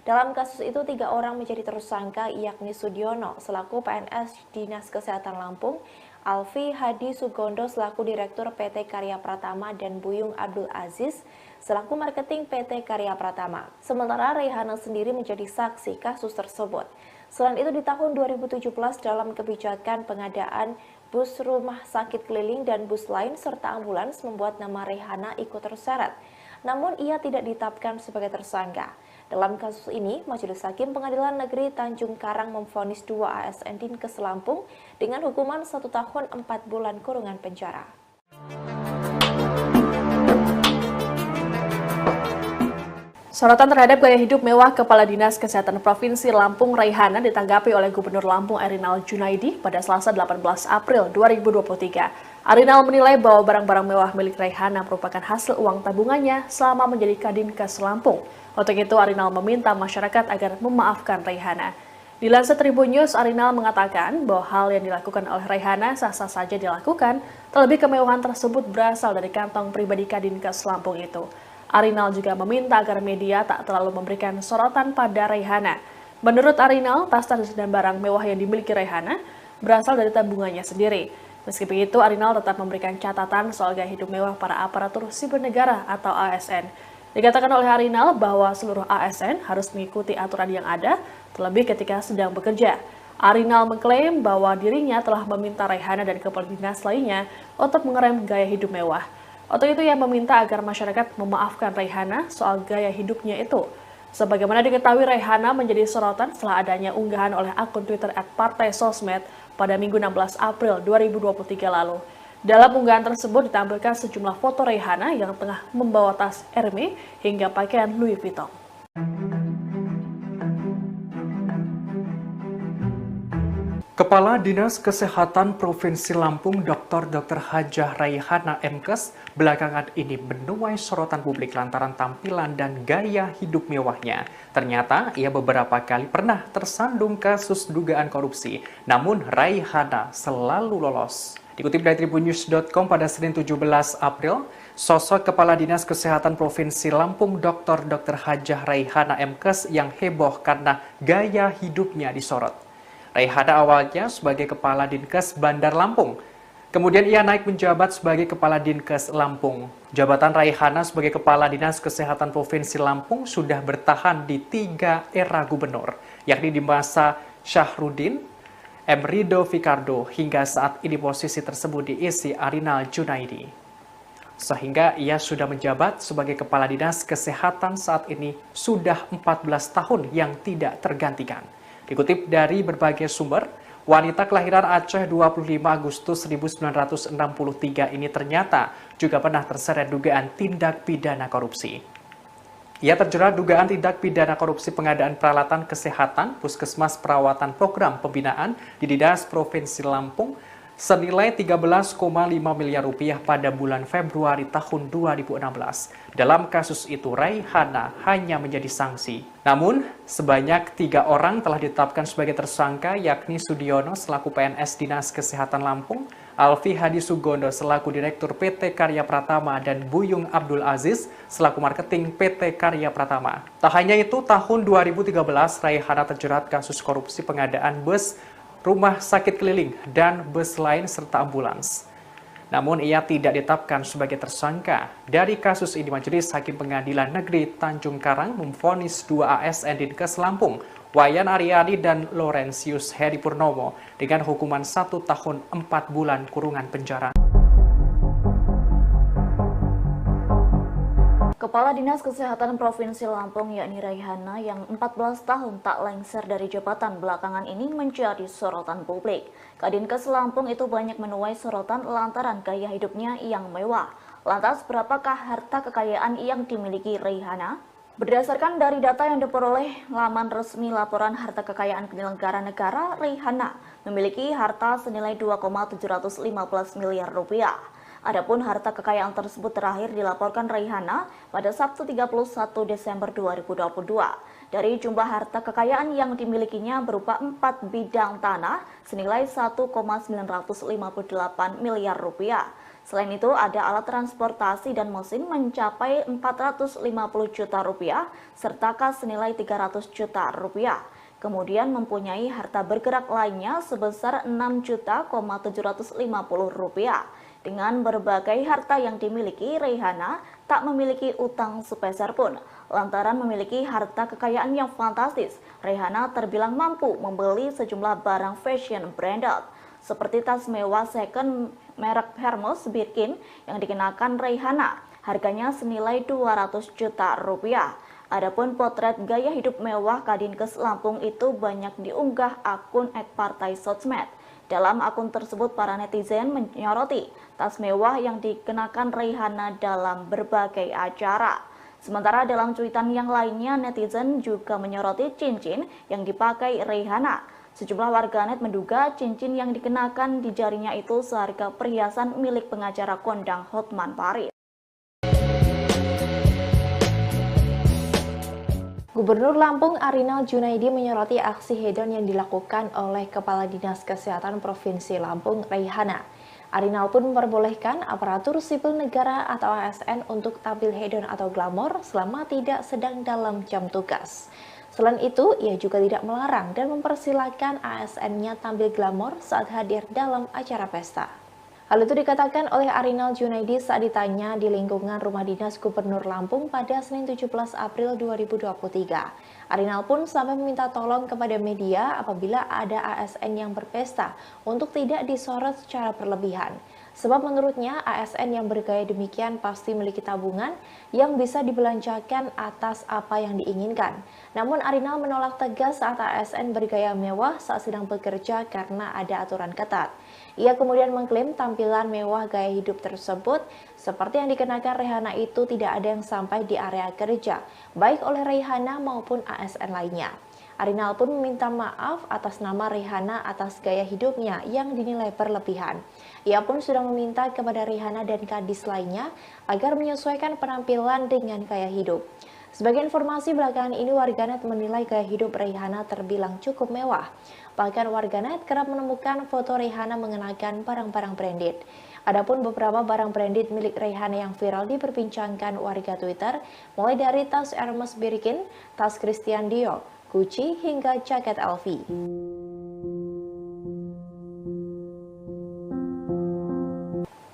Dalam kasus itu, 3 orang menjadi tersangka, yakni Sudiono selaku PNS Dinas Kesehatan Lampung, Alfi Hadi Sugondo selaku Direktur PT Karya Pratama, dan Buyung Abdul Aziz selaku Marketing PT Karya Pratama. Sementara Raihana sendiri menjadi saksi kasus tersebut. Selain itu, di tahun 2017 dalam kebijakan pengadaan bus rumah sakit keliling dan bus lain serta ambulans membuat nama Raihana ikut terseret. Namun ia tidak ditetapkan sebagai tersangka. Dalam kasus ini, Majelis Hakim Pengadilan Negeri Tanjung Karang memvonis 2 ASN Dinkes Lampung dengan hukuman 1 tahun 4 bulan kurungan penjara. Sorotan terhadap gaya hidup mewah Kepala Dinas Kesehatan Provinsi Lampung Raihana ditanggapi oleh Gubernur Lampung Erinal Junaidi pada Selasa 18 April 2023. Arinal menilai bahwa barang-barang mewah milik Raihana merupakan hasil uang tabungannya selama menjadi Kadinkes Lampung. Untuk itu, Arinal meminta masyarakat agar memaafkan Raihana. Dilansir Tribun News, Arinal mengatakan bahwa hal yang dilakukan oleh Raihana sah-sah saja dilakukan, terlebih kemewahan tersebut berasal dari kantong pribadi Kadinkes Lampung itu. Arinal juga meminta agar media tak terlalu memberikan sorotan pada Raihana. Menurut Arinal, tas-tas dan barang mewah yang dimiliki Raihana berasal dari tabungannya sendiri. Meski begitu, Arinal tetap memberikan catatan soal gaya hidup mewah para aparatur sipil negara atau ASN. Dikatakan oleh Arinal bahwa seluruh ASN harus mengikuti aturan yang ada, terlebih ketika sedang bekerja. Arinal mengklaim bahwa dirinya telah meminta Raihana dan kepala dinas lainnya untuk mengerem gaya hidup mewah. Untuk itu ia meminta agar masyarakat memaafkan Raihana soal gaya hidupnya itu. Sebagaimana diketahui, Raihana menjadi sorotan setelah adanya unggahan oleh akun Twitter @partai_sosmed pada Minggu 16 April 2023 lalu. Dalam unggahan tersebut ditampilkan sejumlah foto Raihana yang tengah membawa tas Hermes hingga pakaian Louis Vuitton. Kepala Dinas Kesehatan Provinsi Lampung Dr. Hajah Raihana MKes belakangan ini menuai sorotan publik lantaran tampilan dan gaya hidup mewahnya. Ternyata ia beberapa kali pernah tersandung kasus dugaan korupsi, namun Raihana selalu lolos. Dikutip dari tribunnews.com pada Senin 17 April, sosok Kepala Dinas Kesehatan Provinsi Lampung Dr. Hajah Raihana MKes yang heboh karena gaya hidupnya disorot. Raihana awalnya sebagai Kepala Dinkes Bandar Lampung. Kemudian ia naik menjabat sebagai Kepala Dinkes Lampung. Jabatan Raihana sebagai Kepala Dinas Kesehatan Provinsi Lampung sudah bertahan di 3 era gubernur, yakni di masa Syahrudin, M. Rido Fikardo, hingga saat ini posisi tersebut diisi Arinal Junaidi. Sehingga ia sudah menjabat sebagai Kepala Dinas Kesehatan saat ini sudah 14 tahun yang tidak tergantikan. Dikutip dari berbagai sumber, wanita kelahiran Aceh 25 Agustus 1963 ini ternyata juga pernah terseret dugaan tindak pidana korupsi. Ia terjerat dugaan tindak pidana korupsi pengadaan peralatan kesehatan Puskesmas Perawatan Program Pembinaan di Dinas Provinsi Lampung senilai 13,5 miliar rupiah pada bulan Februari tahun 2016. Dalam kasus itu, Raihana hanya menjadi sanksi. Namun, sebanyak 3 orang telah ditetapkan sebagai tersangka, yakni Sudiono selaku PNS Dinas Kesehatan Lampung, Alfi Hadi Sugondo selaku Direktur PT Karya Pratama, dan Buyung Abdul Aziz selaku Marketing PT Karya Pratama. Tak hanya itu, tahun 2013 Raihana terjerat kasus korupsi pengadaan bus rumah sakit keliling dan bus lain serta ambulans. Namun ia tidak ditetapkan sebagai tersangka. Dari kasus ini, Majelis Hakim Pengadilan Negeri Tanjung Karang memvonis 2 ASN Dinkes Lampung, Wayan Aryani dan Laurentius Heri Purnomo, dengan hukuman 1 tahun 4 bulan kurungan penjara. Kepala Dinas Kesehatan Provinsi Lampung yakni Raihana yang 14 tahun tak lengser dari jabatan belakangan ini menjadi sorotan publik. Kadinkes Lampung itu banyak menuai sorotan lantaran gaya hidupnya yang mewah. Lantas, berapakah harta kekayaan yang dimiliki Raihana? Berdasarkan dari data yang diperoleh laman resmi laporan harta kekayaan penyelenggara negara, Raihana memiliki harta senilai 2,715 miliar rupiah. Adapun harta kekayaan tersebut terakhir dilaporkan Raihana pada Sabtu 31 Desember 2022. Dari jumlah harta kekayaan yang dimilikinya berupa 4 bidang tanah senilai 1,958 miliar rupiah. Selain itu, ada alat transportasi dan mesin mencapai 450 juta rupiah, serta kas senilai 300 juta rupiah. Kemudian mempunyai harta bergerak lainnya sebesar 6.750 rupiah. Dengan berbagai harta yang dimiliki, Raihana tak memiliki utang sepeser pun. Lantaran memiliki harta kekayaan yang fantastis, Raihana terbilang mampu membeli sejumlah barang fashion branded, seperti tas mewah second merek Hermes Birkin yang dikenakan Raihana. Harganya senilai 200 juta rupiah. Adapun potret gaya hidup mewah Kadinkes Lampung itu banyak diunggah akun @partai sosmed. Dalam akun tersebut, para netizen menyoroti tas mewah yang dikenakan Raihana dalam berbagai acara. Sementara dalam cuitan yang lainnya, netizen juga menyoroti cincin yang dipakai Raihana. Sejumlah warganet menduga cincin yang dikenakan di jarinya itu seharga perhiasan milik pengacara kondang Hotman Paris. Gubernur Lampung Arinal Junaidi menyoroti aksi hedon yang dilakukan oleh Kepala Dinas Kesehatan Provinsi Lampung, Raihana. Arinal pun memperbolehkan aparatur sipil negara atau ASN untuk tampil hedon atau glamor selama tidak sedang dalam jam tugas. Selain itu, ia juga tidak melarang dan mempersilahkan ASN-nya tampil glamor saat hadir dalam acara pesta. Hal itu dikatakan oleh Arinal Junaidi saat ditanya di lingkungan Rumah Dinas Gubernur Lampung pada Senin 17 April 2023. Arinal pun sampai meminta tolong kepada media apabila ada ASN yang berpesta untuk tidak disorot secara berlebihan. Sebab menurutnya ASN yang bergaya demikian pasti memiliki tabungan yang bisa dibelanjakan atas apa yang diinginkan. Namun Arinal menolak tegas saat ASN bergaya mewah saat sedang bekerja karena ada aturan ketat. Ia kemudian mengklaim tampilan mewah gaya hidup tersebut seperti yang dikenakan Raihana itu tidak ada yang sampai di area kerja, baik oleh Raihana maupun ASN lainnya. Arinal pun meminta maaf atas nama Raihana atas gaya hidupnya yang dinilai berlebihan. Ia pun sudah meminta kepada Raihana dan kadis lainnya agar menyesuaikan penampilan dengan gaya hidup. Sebagai informasi belakangan ini, warganet menilai gaya hidup Raihana terbilang cukup mewah. Bahkan warganet kerap menemukan foto Raihana mengenakan barang-barang branded. Adapun beberapa barang branded milik Raihana yang viral diperbincangkan warga Twitter, mulai dari tas Hermes Birkin, tas Christian Dior, Gucci, hingga jaket LV.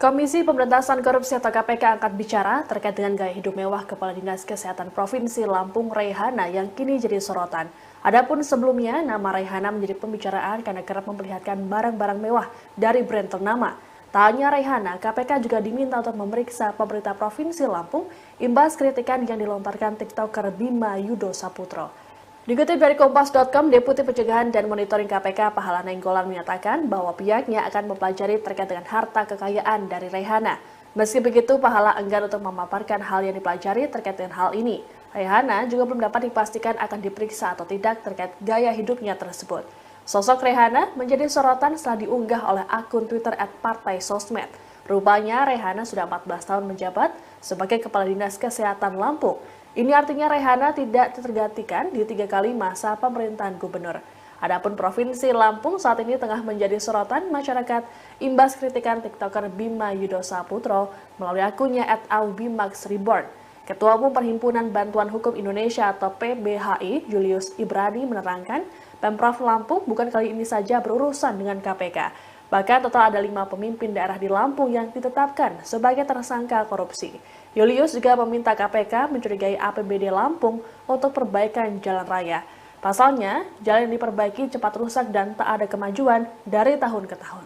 Komisi Pemberantasan Korupsi atau KPK angkat bicara terkait dengan gaya hidup mewah Kepala Dinas Kesehatan Provinsi Lampung Raihana yang kini jadi sorotan. Adapun sebelumnya, nama Raihana menjadi pembicaraan karena kerap memperlihatkan barang-barang mewah dari brand ternama. Tak hanya Raihana, KPK juga diminta untuk memeriksa pemerintah Provinsi Lampung imbas kritikan yang dilontarkan TikToker Bima Yudo Saputro. Dikutip dari Kompas.com, Deputi Pencegahan dan Monitoring KPK Pahala Nainggolan menyatakan bahwa pihaknya akan mempelajari terkait dengan harta kekayaan dari Raihana. Meski begitu, Pahala enggan untuk memaparkan hal yang dipelajari terkait dengan hal ini. Raihana juga belum dapat dipastikan akan diperiksa atau tidak terkait gaya hidupnya tersebut. Sosok Raihana menjadi sorotan setelah diunggah oleh akun Twitter @partai sosmed. Rupanya Raihana sudah 14 tahun menjabat sebagai Kepala Dinas Kesehatan Lampung. Ini artinya Raihana tidak tergantikan di 3 kali masa pemerintahan gubernur. Adapun Provinsi Lampung saat ini tengah menjadi sorotan masyarakat imbas kritikan TikToker Bima Yudo Saputro melalui akunnya @aubimaxreborn. Ketua Umum Perhimpunan Bantuan Hukum Indonesia atau PBHI, Julius Ibrani menerangkan, Pemprov Lampung bukan kali ini saja berurusan dengan KPK. Bahkan total ada 5 pemimpin daerah di Lampung yang ditetapkan sebagai tersangka korupsi. Julius juga meminta KPK mencurigai APBD Lampung untuk perbaikan jalan raya. Pasalnya, jalan yang diperbaiki cepat rusak dan tak ada kemajuan dari tahun ke tahun.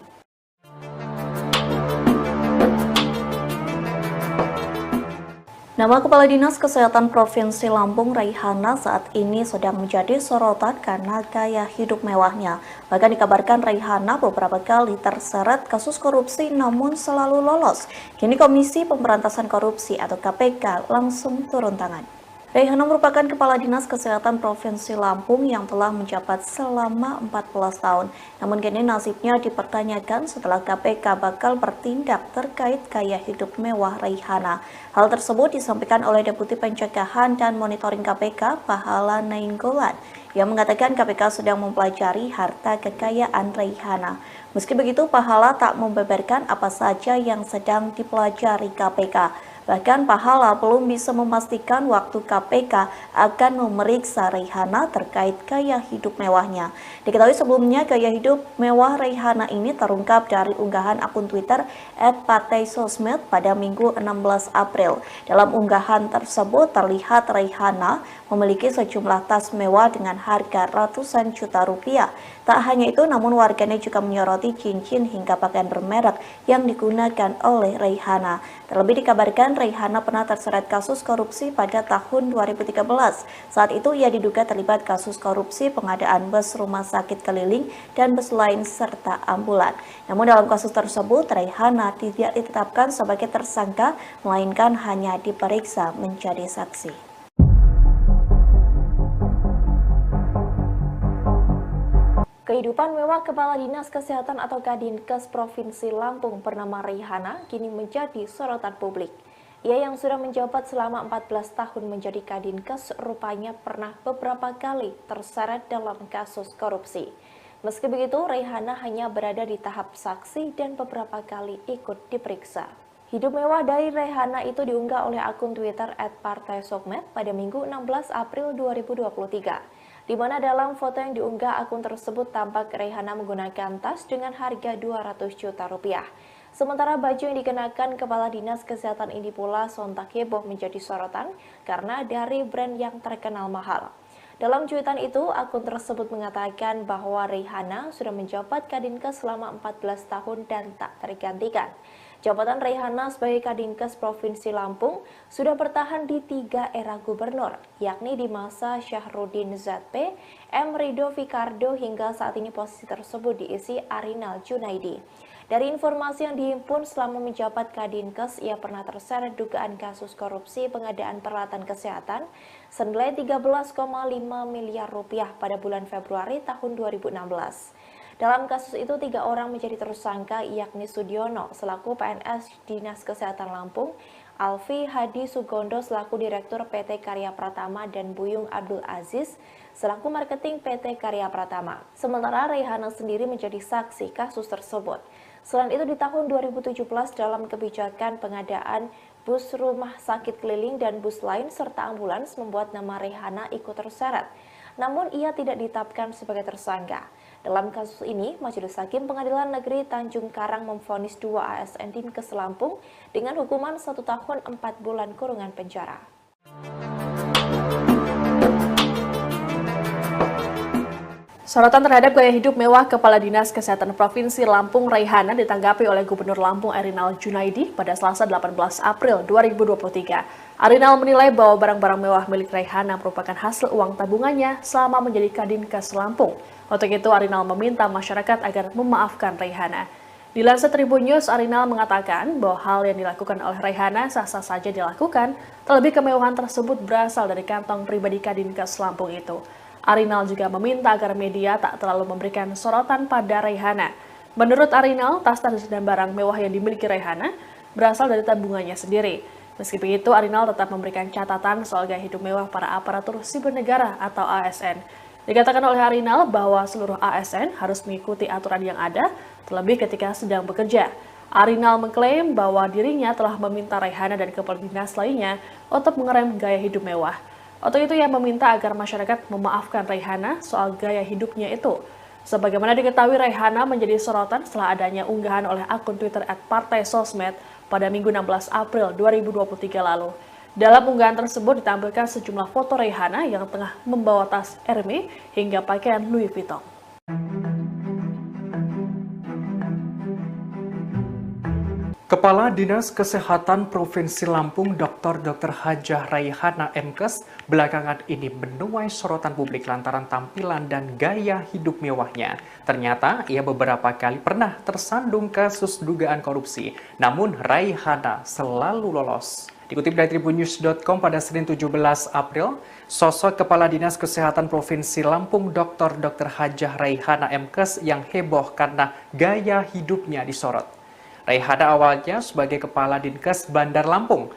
Nama Kepala Dinas Kesehatan Provinsi Lampung Raihana saat ini sedang menjadi sorotan karena gaya hidup mewahnya. Bahkan dikabarkan Raihana beberapa kali terseret kasus korupsi namun selalu lolos. Kini Komisi Pemberantasan Korupsi atau KPK langsung turun tangan. Raihana merupakan Kepala Dinas Kesehatan Provinsi Lampung yang telah menjabat selama 14 tahun. Namun kini nasibnya dipertanyakan setelah KPK bakal bertindak terkait gaya hidup mewah Raihana. Hal tersebut disampaikan oleh Deputi Pencegahan dan Monitoring KPK, Pahala Nainggolan, yang mengatakan KPK sedang mempelajari harta kekayaan Raihana. Meski begitu, Pahala tak membeberkan apa saja yang sedang dipelajari KPK. Bahkan Pahala belum bisa memastikan waktu KPK akan memeriksa Raihana terkait gaya hidup mewahnya. Diketahui sebelumnya gaya hidup mewah Raihana ini terungkap dari unggahan akun Twitter @partaisosmed pada Minggu 16 April. Dalam unggahan tersebut terlihat Raihana memiliki sejumlah tas mewah dengan harga ratusan juta rupiah. Tak hanya itu, namun warganet juga menyoroti cincin hingga pakaian bermerek yang digunakan oleh Raihana. Terlebih dikabarkan Raihana pernah terseret kasus korupsi pada tahun 2013. Saat itu ia diduga terlibat kasus korupsi pengadaan bus rumah sakit keliling dan bus lain serta ambulan. Namun dalam kasus tersebut Raihana tidak ditetapkan sebagai tersangka, melainkan hanya diperiksa menjadi saksi. Kehidupan mewah Kepala Dinas Kesehatan atau Kadinkes Provinsi Lampung bernama Raihana kini menjadi sorotan publik. Ia yang sudah menjabat selama 14 tahun menjadi Kadinkes rupanya pernah beberapa kali terseret dalam kasus korupsi. Meski begitu, Raihana hanya berada di tahap saksi dan beberapa kali ikut diperiksa. Hidup mewah dari Raihana itu diunggah oleh akun Twitter @partaisosmed pada Minggu 16 April 2023. Di mana dalam foto yang diunggah akun tersebut tampak Raihana menggunakan tas dengan harga 200 juta rupiah. Sementara baju yang dikenakan Kepala Dinas Kesehatan ini pula sontak heboh menjadi sorotan karena dari brand yang terkenal mahal. Dalam cuitan itu, akun tersebut mengatakan bahwa Raihana sudah menjabat Kadinkes selama 14 tahun dan tak tergantikan. Jabatan Raihana sebagai Kadinkes Provinsi Lampung sudah bertahan di 3 era gubernur, yakni di masa Syahrudin ZP, M. Rido Fikardo hingga saat ini posisi tersebut diisi Arinal Junaidi. Dari informasi yang dihimpun selama menjabat Kadinkes, ia pernah terseret dugaan kasus korupsi pengadaan peralatan kesehatan senilai 13,5 miliar rupiah pada bulan Februari tahun 2016. Dalam kasus itu, 3 orang menjadi tersangka, yakni Sudiono selaku PNS Dinas Kesehatan Lampung, Alfi Hadi Sugondo selaku Direktur PT Karya Pratama, dan Buyung Abdul Aziz selaku Marketing PT Karya Pratama. Sementara Raihana sendiri menjadi saksi kasus tersebut. Selain itu, di tahun 2017 dalam kebijakan pengadaan bus rumah sakit keliling dan bus lain serta ambulans membuat nama Raihana ikut terseret. Namun ia tidak ditetapkan sebagai tersangka. Dalam kasus ini, Majelis Hakim Pengadilan Negeri Tanjung Karang memvonis 2 ASN Dinkes Lampung dengan hukuman 1 tahun 4 bulan kurungan penjara. Sorotan terhadap gaya hidup mewah Kepala Dinas Kesehatan Provinsi Lampung Raihana ditanggapi oleh Gubernur Lampung Erinal Junaidi pada Selasa 18 April 2023. Erinal menilai bahwa barang-barang mewah milik Raihana merupakan hasil uang tabungannya selama menjadi Kadinkes Lampung. Untuk itu, Erinal meminta masyarakat agar memaafkan Raihana. Dilansir Tribun News, Erinal mengatakan bahwa hal yang dilakukan oleh Raihana sah-sah saja dilakukan, terlebih kemewahan tersebut berasal dari kantong pribadi Kadinkes Lampung itu. Erinal juga meminta agar media tak terlalu memberikan sorotan pada Raihana. Menurut Erinal, tas-tas dan barang mewah yang dimiliki Raihana berasal dari tabungannya sendiri. Meski begitu, Erinal tetap memberikan catatan soal gaya hidup mewah para aparatur sipil negara atau ASN. Dikatakan oleh Erinal bahwa seluruh ASN harus mengikuti aturan yang ada, terlebih ketika sedang bekerja. Erinal mengklaim bahwa dirinya telah meminta Raihana dan kepala dinas lainnya untuk mengerem gaya hidup mewah. Untuk itu ia meminta agar masyarakat memaafkan Raihana soal gaya hidupnya itu. Sebagaimana diketahui, Raihana menjadi sorotan setelah adanya unggahan oleh akun Twitter @partaisosmed pada Minggu 16 April 2023 lalu. Dalam unggahan tersebut ditampilkan sejumlah foto Raihana yang tengah membawa tas Hermes hingga pakaian Louis Vuitton. Kepala Dinas Kesehatan Provinsi Lampung Dr. Hajah Raihana MKes belakangan ini menuai sorotan publik lantaran tampilan dan gaya hidup mewahnya. Ternyata ia beberapa kali pernah tersandung kasus dugaan korupsi, namun Raihana selalu lolos. Dikutip dari tribunnews.com pada Senin 17 April, sosok Kepala Dinas Kesehatan Provinsi Lampung Dr. Hajah Raihana MKes yang heboh karena gaya hidupnya disorot. Raihana awalnya sebagai Kepala Dinkes Bandar Lampung.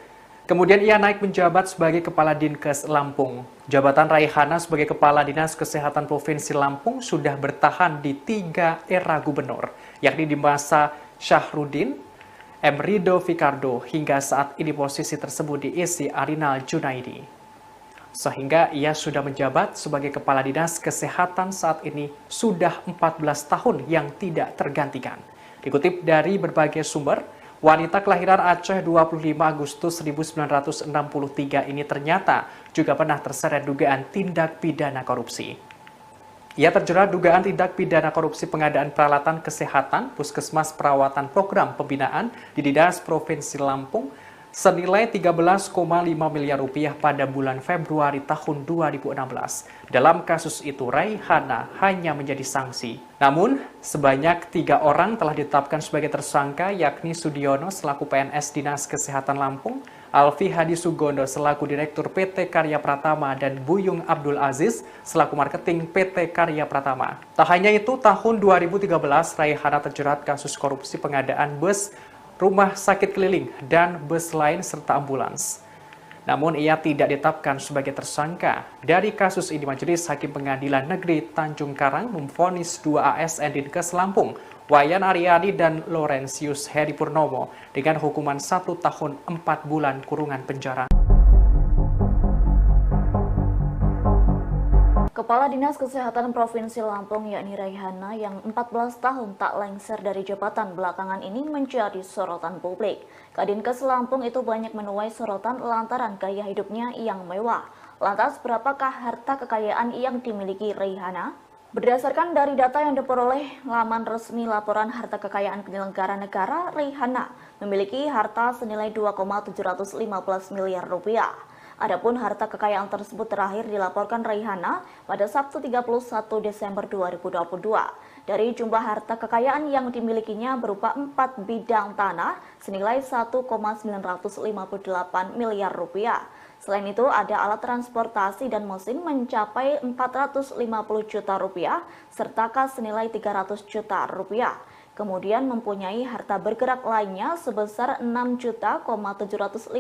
Kemudian ia naik menjabat sebagai Kepala Dinkes Lampung. Jabatan Raihana sebagai Kepala Dinas Kesehatan Provinsi Lampung sudah bertahan di 3 era gubernur, yakni di masa Syahrudin, M. Rido Fikardo, hingga saat ini posisi tersebut diisi Arinal Junaidi. Sehingga ia sudah menjabat sebagai Kepala Dinas Kesehatan saat ini sudah 14 tahun yang tidak tergantikan. Dikutip dari berbagai sumber, wanita kelahiran Aceh 25 Agustus 1963 ini ternyata juga pernah terseret dugaan tindak pidana korupsi. Ia terjerat dugaan tindak pidana korupsi pengadaan peralatan kesehatan Puskesmas Perawatan Program Pembinaan di Dinas Provinsi Lampung senilai 13,5 miliar rupiah pada bulan Februari tahun 2016. Dalam kasus itu, Raihana hanya menjadi sanksi. Namun, sebanyak 3 orang telah ditetapkan sebagai tersangka, yakni Sudiono selaku PNS Dinas Kesehatan Lampung, Alfi Hadi Sugondo selaku Direktur PT Karya Pratama, dan Buyung Abdul Aziz selaku Marketing PT Karya Pratama. Tak hanya itu, tahun 2013, Raihana terjerat kasus korupsi pengadaan bus rumah sakit keliling, dan bus lain serta ambulans. Namun ia tidak ditetapkan sebagai tersangka. Dari kasus ini, Majelis Hakim Pengadilan Negeri Tanjung Karang memvonis 2 ASN Dinkes Lampung, Wayan Aryani dan Laurentius Heri Purnomo, dengan hukuman 1 tahun 4 bulan kurungan penjara. Kepala Dinas Kesehatan Provinsi Lampung yakni Raihana yang 14 tahun tak lengser dari jabatan belakangan ini menjadi sorotan publik. Kadinkes Lampung itu banyak menuai sorotan lantaran gaya hidupnya yang mewah. Lantas berapakah harta kekayaan yang dimiliki Raihana? Berdasarkan dari data yang diperoleh laman resmi laporan harta kekayaan penyelenggara negara, Raihana memiliki harta senilai 2,715 miliar rupiah. Adapun harta kekayaan tersebut terakhir dilaporkan Raihana pada Sabtu 31 Desember 2022. Dari jumlah harta kekayaan yang dimilikinya berupa 4 bidang tanah senilai 1,958 miliar rupiah. Selain itu ada alat transportasi dan mesin mencapai 450 juta rupiah serta kas senilai 300 juta rupiah. Kemudian mempunyai harta bergerak lainnya sebesar 6.750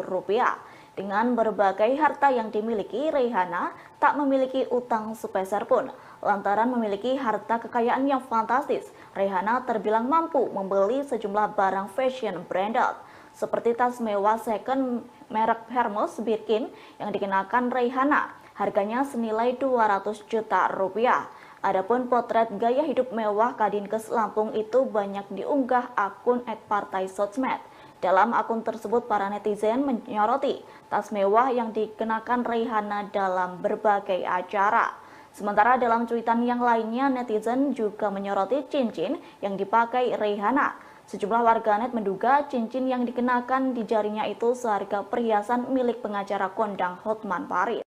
rupiah. Dengan berbagai harta yang dimiliki, Raihana tak memiliki utang sepeser pun. Lantaran memiliki harta kekayaan yang fantastis, Raihana terbilang mampu membeli sejumlah barang fashion branded, seperti tas mewah second merek Hermes Birkin yang dikenakan Raihana. Harganya senilai 200 juta rupiah. Adapun potret gaya hidup mewah Kadinkes Lampung itu banyak diunggah akun @partai sosmed. Dalam akun tersebut, para netizen menyoroti tas mewah yang dikenakan Raihana dalam berbagai acara. Sementara dalam cuitan yang lainnya, netizen juga menyoroti cincin yang dipakai Raihana. Sejumlah warganet menduga cincin yang dikenakan di jarinya itu seharga perhiasan milik pengacara kondang Hotman Paris.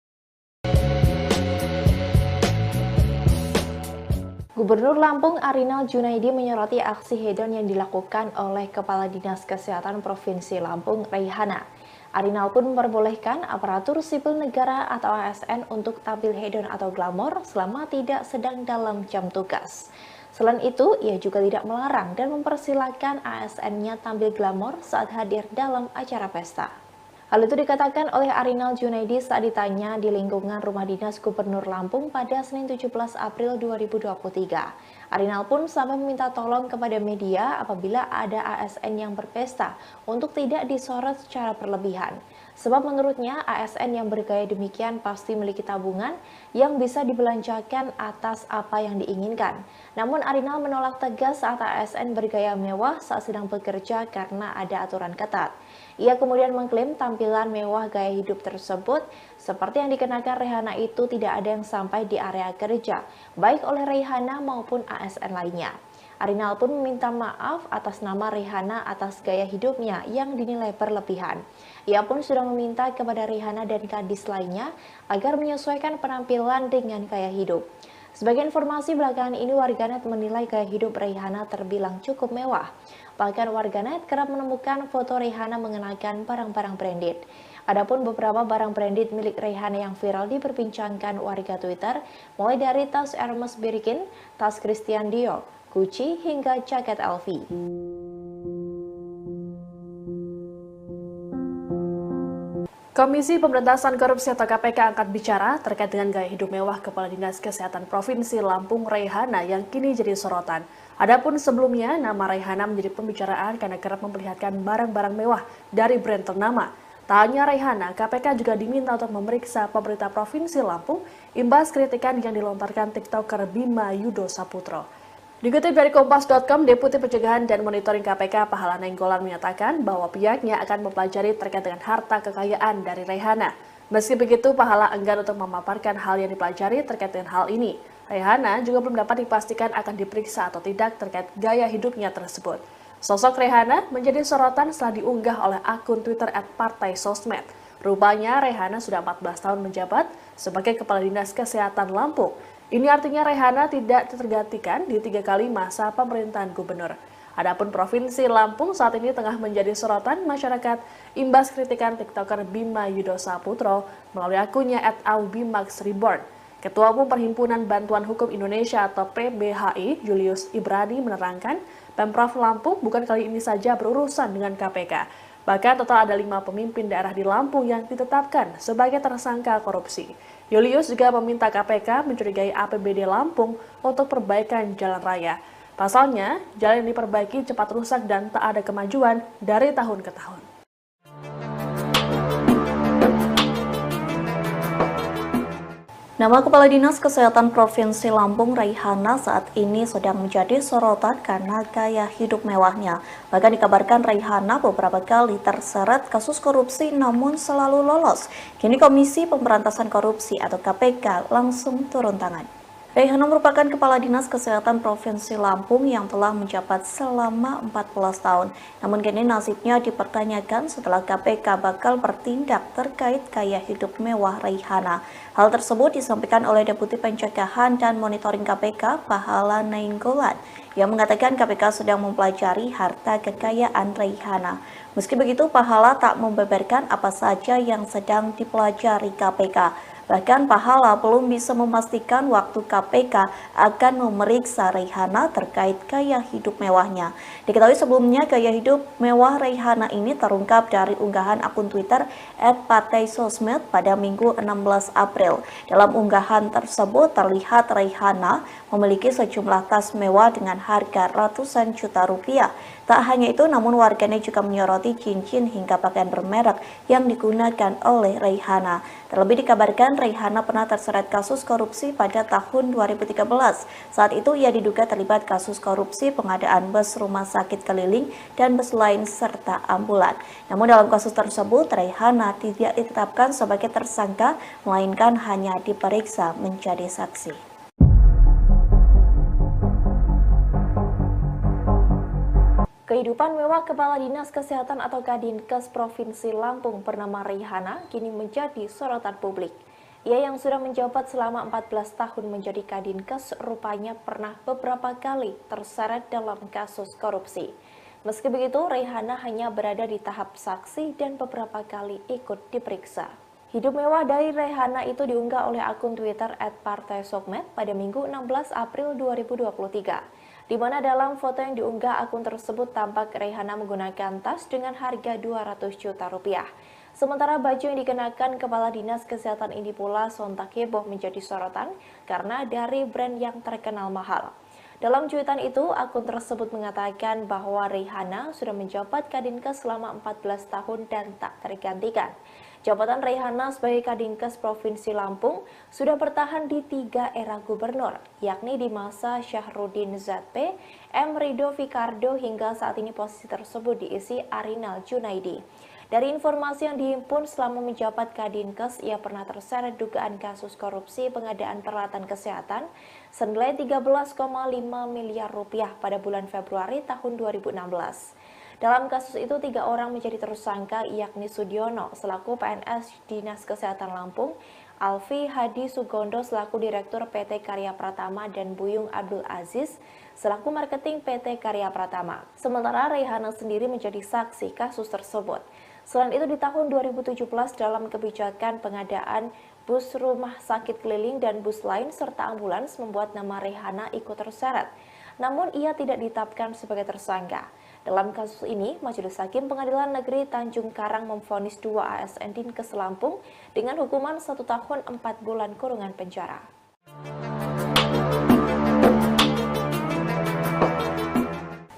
Gubernur Lampung Arinal Junaidi menyoroti aksi hedon yang dilakukan oleh Kepala Dinas Kesehatan Provinsi Lampung, Raihana. Arinal pun memperbolehkan aparatur sipil negara atau ASN untuk tampil hedon atau glamor selama tidak sedang dalam jam tugas. Selain itu, ia juga tidak melarang dan mempersilahkan ASN-nya tampil glamor saat hadir dalam acara pesta. Hal itu dikatakan oleh Arinal Junaidi saat ditanya di lingkungan Rumah Dinas Gubernur Lampung pada Senin 17 April 2023. Arinal pun sampai meminta tolong kepada media apabila ada ASN yang berpesta untuk tidak disorot secara berlebihan. Sebab menurutnya ASN yang bergaya demikian pasti memiliki tabungan yang bisa dibelanjakan atas apa yang diinginkan. Namun Arinal menolak tegas saat ASN bergaya mewah saat sedang bekerja karena ada aturan ketat. Ia kemudian mengklaim tampilan mewah gaya hidup tersebut seperti yang dikenakan Raihana itu tidak ada yang sampai di area kerja, baik oleh Raihana maupun ASN lainnya. Arinal pun meminta maaf atas nama Rihanna atas gaya hidupnya yang dinilai berlebihan. Ia pun sudah meminta kepada Rihanna dan gadis lainnya agar menyesuaikan penampilan dengan gaya hidup. Sebagai informasi belakangan ini, warganet menilai gaya hidup Rihanna terbilang cukup mewah. Bahkan warganet kerap menemukan foto Rihanna mengenakan barang-barang branded. Adapun beberapa barang branded milik Rihanna yang viral diperbincangkan warga Twitter, mulai dari tas Hermes Birkin, tas Christian Dior, Gucci, hingga jaket LV. Komisi Pemberantasan Korupsi atau KPK angkat bicara terkait dengan gaya hidup mewah Kepala Dinas Kesehatan Provinsi Lampung Raihana yang kini jadi sorotan. Adapun sebelumnya, nama Raihana menjadi pembicaraan karena kerap memperlihatkan barang-barang mewah dari brand ternama. Tak hanya Raihana, KPK juga diminta untuk memeriksa pemerintah Provinsi Lampung imbas kritikan yang dilontarkan TikToker Bima Yudo Saputro. Dikutip dari Kompas.com, Deputi Pencegahan dan Monitoring KPK Pahala Nainggolan menyatakan bahwa pihaknya akan mempelajari terkait dengan harta kekayaan dari Raihana. Meski begitu, Pahala enggan untuk memaparkan hal yang dipelajari terkait dengan hal ini. Raihana juga belum dapat dipastikan akan diperiksa atau tidak terkait gaya hidupnya tersebut. Sosok Raihana menjadi sorotan setelah diunggah oleh akun Twitter @partaisosmed. Rupanya Raihana sudah 14 tahun menjabat sebagai Kepala Dinas Kesehatan Lampung. Ini artinya Raihana tidak tergantikan di 3 kali masa pemerintahan gubernur. Adapun Provinsi Lampung saat ini tengah menjadi sorotan masyarakat imbas kritikan TikToker Bima Yudo Saputro melalui akunnya @aubimaxreborn. Ketua Umum Perhimpunan Bantuan Hukum Indonesia atau PBHI, Julius Ibrani menerangkan, Pemprov Lampung bukan kali ini saja berurusan dengan KPK. Bahkan total ada 5 pemimpin daerah di Lampung yang ditetapkan sebagai tersangka korupsi. Julius juga meminta KPK mencurigai APBD Lampung untuk perbaikan jalan raya. Pasalnya, jalan yang diperbaiki cepat rusak dan tak ada kemajuan dari tahun ke tahun. Nama Kepala Dinas Kesehatan Provinsi Lampung Raihana saat ini sedang menjadi sorotan karena gaya hidup mewahnya. Bahkan dikabarkan Raihana beberapa kali terseret kasus korupsi namun selalu lolos. Kini Komisi Pemberantasan Korupsi atau KPK langsung turun tangan. Raihana merupakan Kepala Dinas Kesehatan Provinsi Lampung yang telah menjabat selama 14 tahun. Namun kini nasibnya dipertanyakan setelah KPK bakal bertindak terkait gaya hidup mewah Raihana. Hal tersebut disampaikan oleh Deputi Pencegahan dan Monitoring KPK Pahala Nainggolan yang mengatakan KPK sedang mempelajari harta kekayaan Raihana. Meski begitu, Pahala tak membeberkan apa saja yang sedang dipelajari KPK. Bahkan Pahala belum bisa memastikan waktu KPK akan memeriksa Raihana terkait gaya hidup mewahnya. Diketahui sebelumnya gaya hidup mewah Raihana ini terungkap dari unggahan akun Twitter @partaisosmed pada Minggu 16 April. Dalam unggahan tersebut terlihat Raihana memiliki sejumlah tas mewah dengan harga ratusan juta rupiah. Tak hanya itu, namun warganet juga menyoroti cincin hingga pakaian bermerek yang digunakan oleh Raihana. Terlebih dikabarkan Raihana pernah terseret kasus korupsi pada tahun 2013. Saat itu ia diduga terlibat kasus korupsi pengadaan bus rumah sakit keliling dan bus lain serta ambulan. Namun dalam kasus tersebut Raihana tidak ditetapkan sebagai tersangka, melainkan hanya diperiksa menjadi saksi. Kehidupan mewah Kepala Dinas Kesehatan atau Kadinkes Provinsi Lampung bernama Raihana kini menjadi sorotan publik. Ia yang sudah menjabat selama 14 tahun menjadi Kadinkes rupanya pernah beberapa kali terseret dalam kasus korupsi. Meski begitu, Raihana hanya berada di tahap saksi dan beberapa kali ikut diperiksa. Hidup mewah dari Raihana itu diunggah oleh akun Twitter @partaisosmed pada Minggu 16 April 2023. Di mana dalam foto yang diunggah akun tersebut tampak Raihana menggunakan tas dengan harga 200 juta rupiah. Sementara baju yang dikenakan Kepala Dinas Kesehatan ini pula sontak heboh menjadi sorotan karena dari brand yang terkenal mahal. Dalam cuitan itu, akun tersebut mengatakan bahwa Raihana sudah menjabat Kadinkes selama 14 tahun dan tak tergantikan. Jabatan Raihana sebagai Kadinkes Provinsi Lampung sudah bertahan di 3 era gubernur, yakni di masa Syahrudin ZP, M. Rido Fikardo hingga saat ini posisi tersebut diisi Arinal Junaidi. Dari informasi yang dihimpun selama menjabat Kadinkes, ia pernah terseret dugaan kasus korupsi pengadaan peralatan kesehatan senilai 13,5 miliar rupiah pada bulan Februari tahun 2016. Dalam kasus itu, 3 orang menjadi tersangka, yakni Sudiono selaku PNS Dinas Kesehatan Lampung, Alfi Hadi Sugondo selaku Direktur PT Karya Pratama, dan Buyung Abdul Aziz selaku Marketing PT Karya Pratama. Sementara Raihana sendiri menjadi saksi kasus tersebut. Selain itu, di tahun 2017 dalam kebijakan pengadaan bus rumah sakit keliling dan bus lain serta ambulans membuat nama Raihana ikut terseret. Namun ia tidak ditetapkan sebagai tersangka. Dalam kasus ini, Majelis Hakim Pengadilan Negeri Tanjung Karang memvonis 2 ASN Dinkes Lampung dengan hukuman 1 tahun 4 bulan kurungan penjara.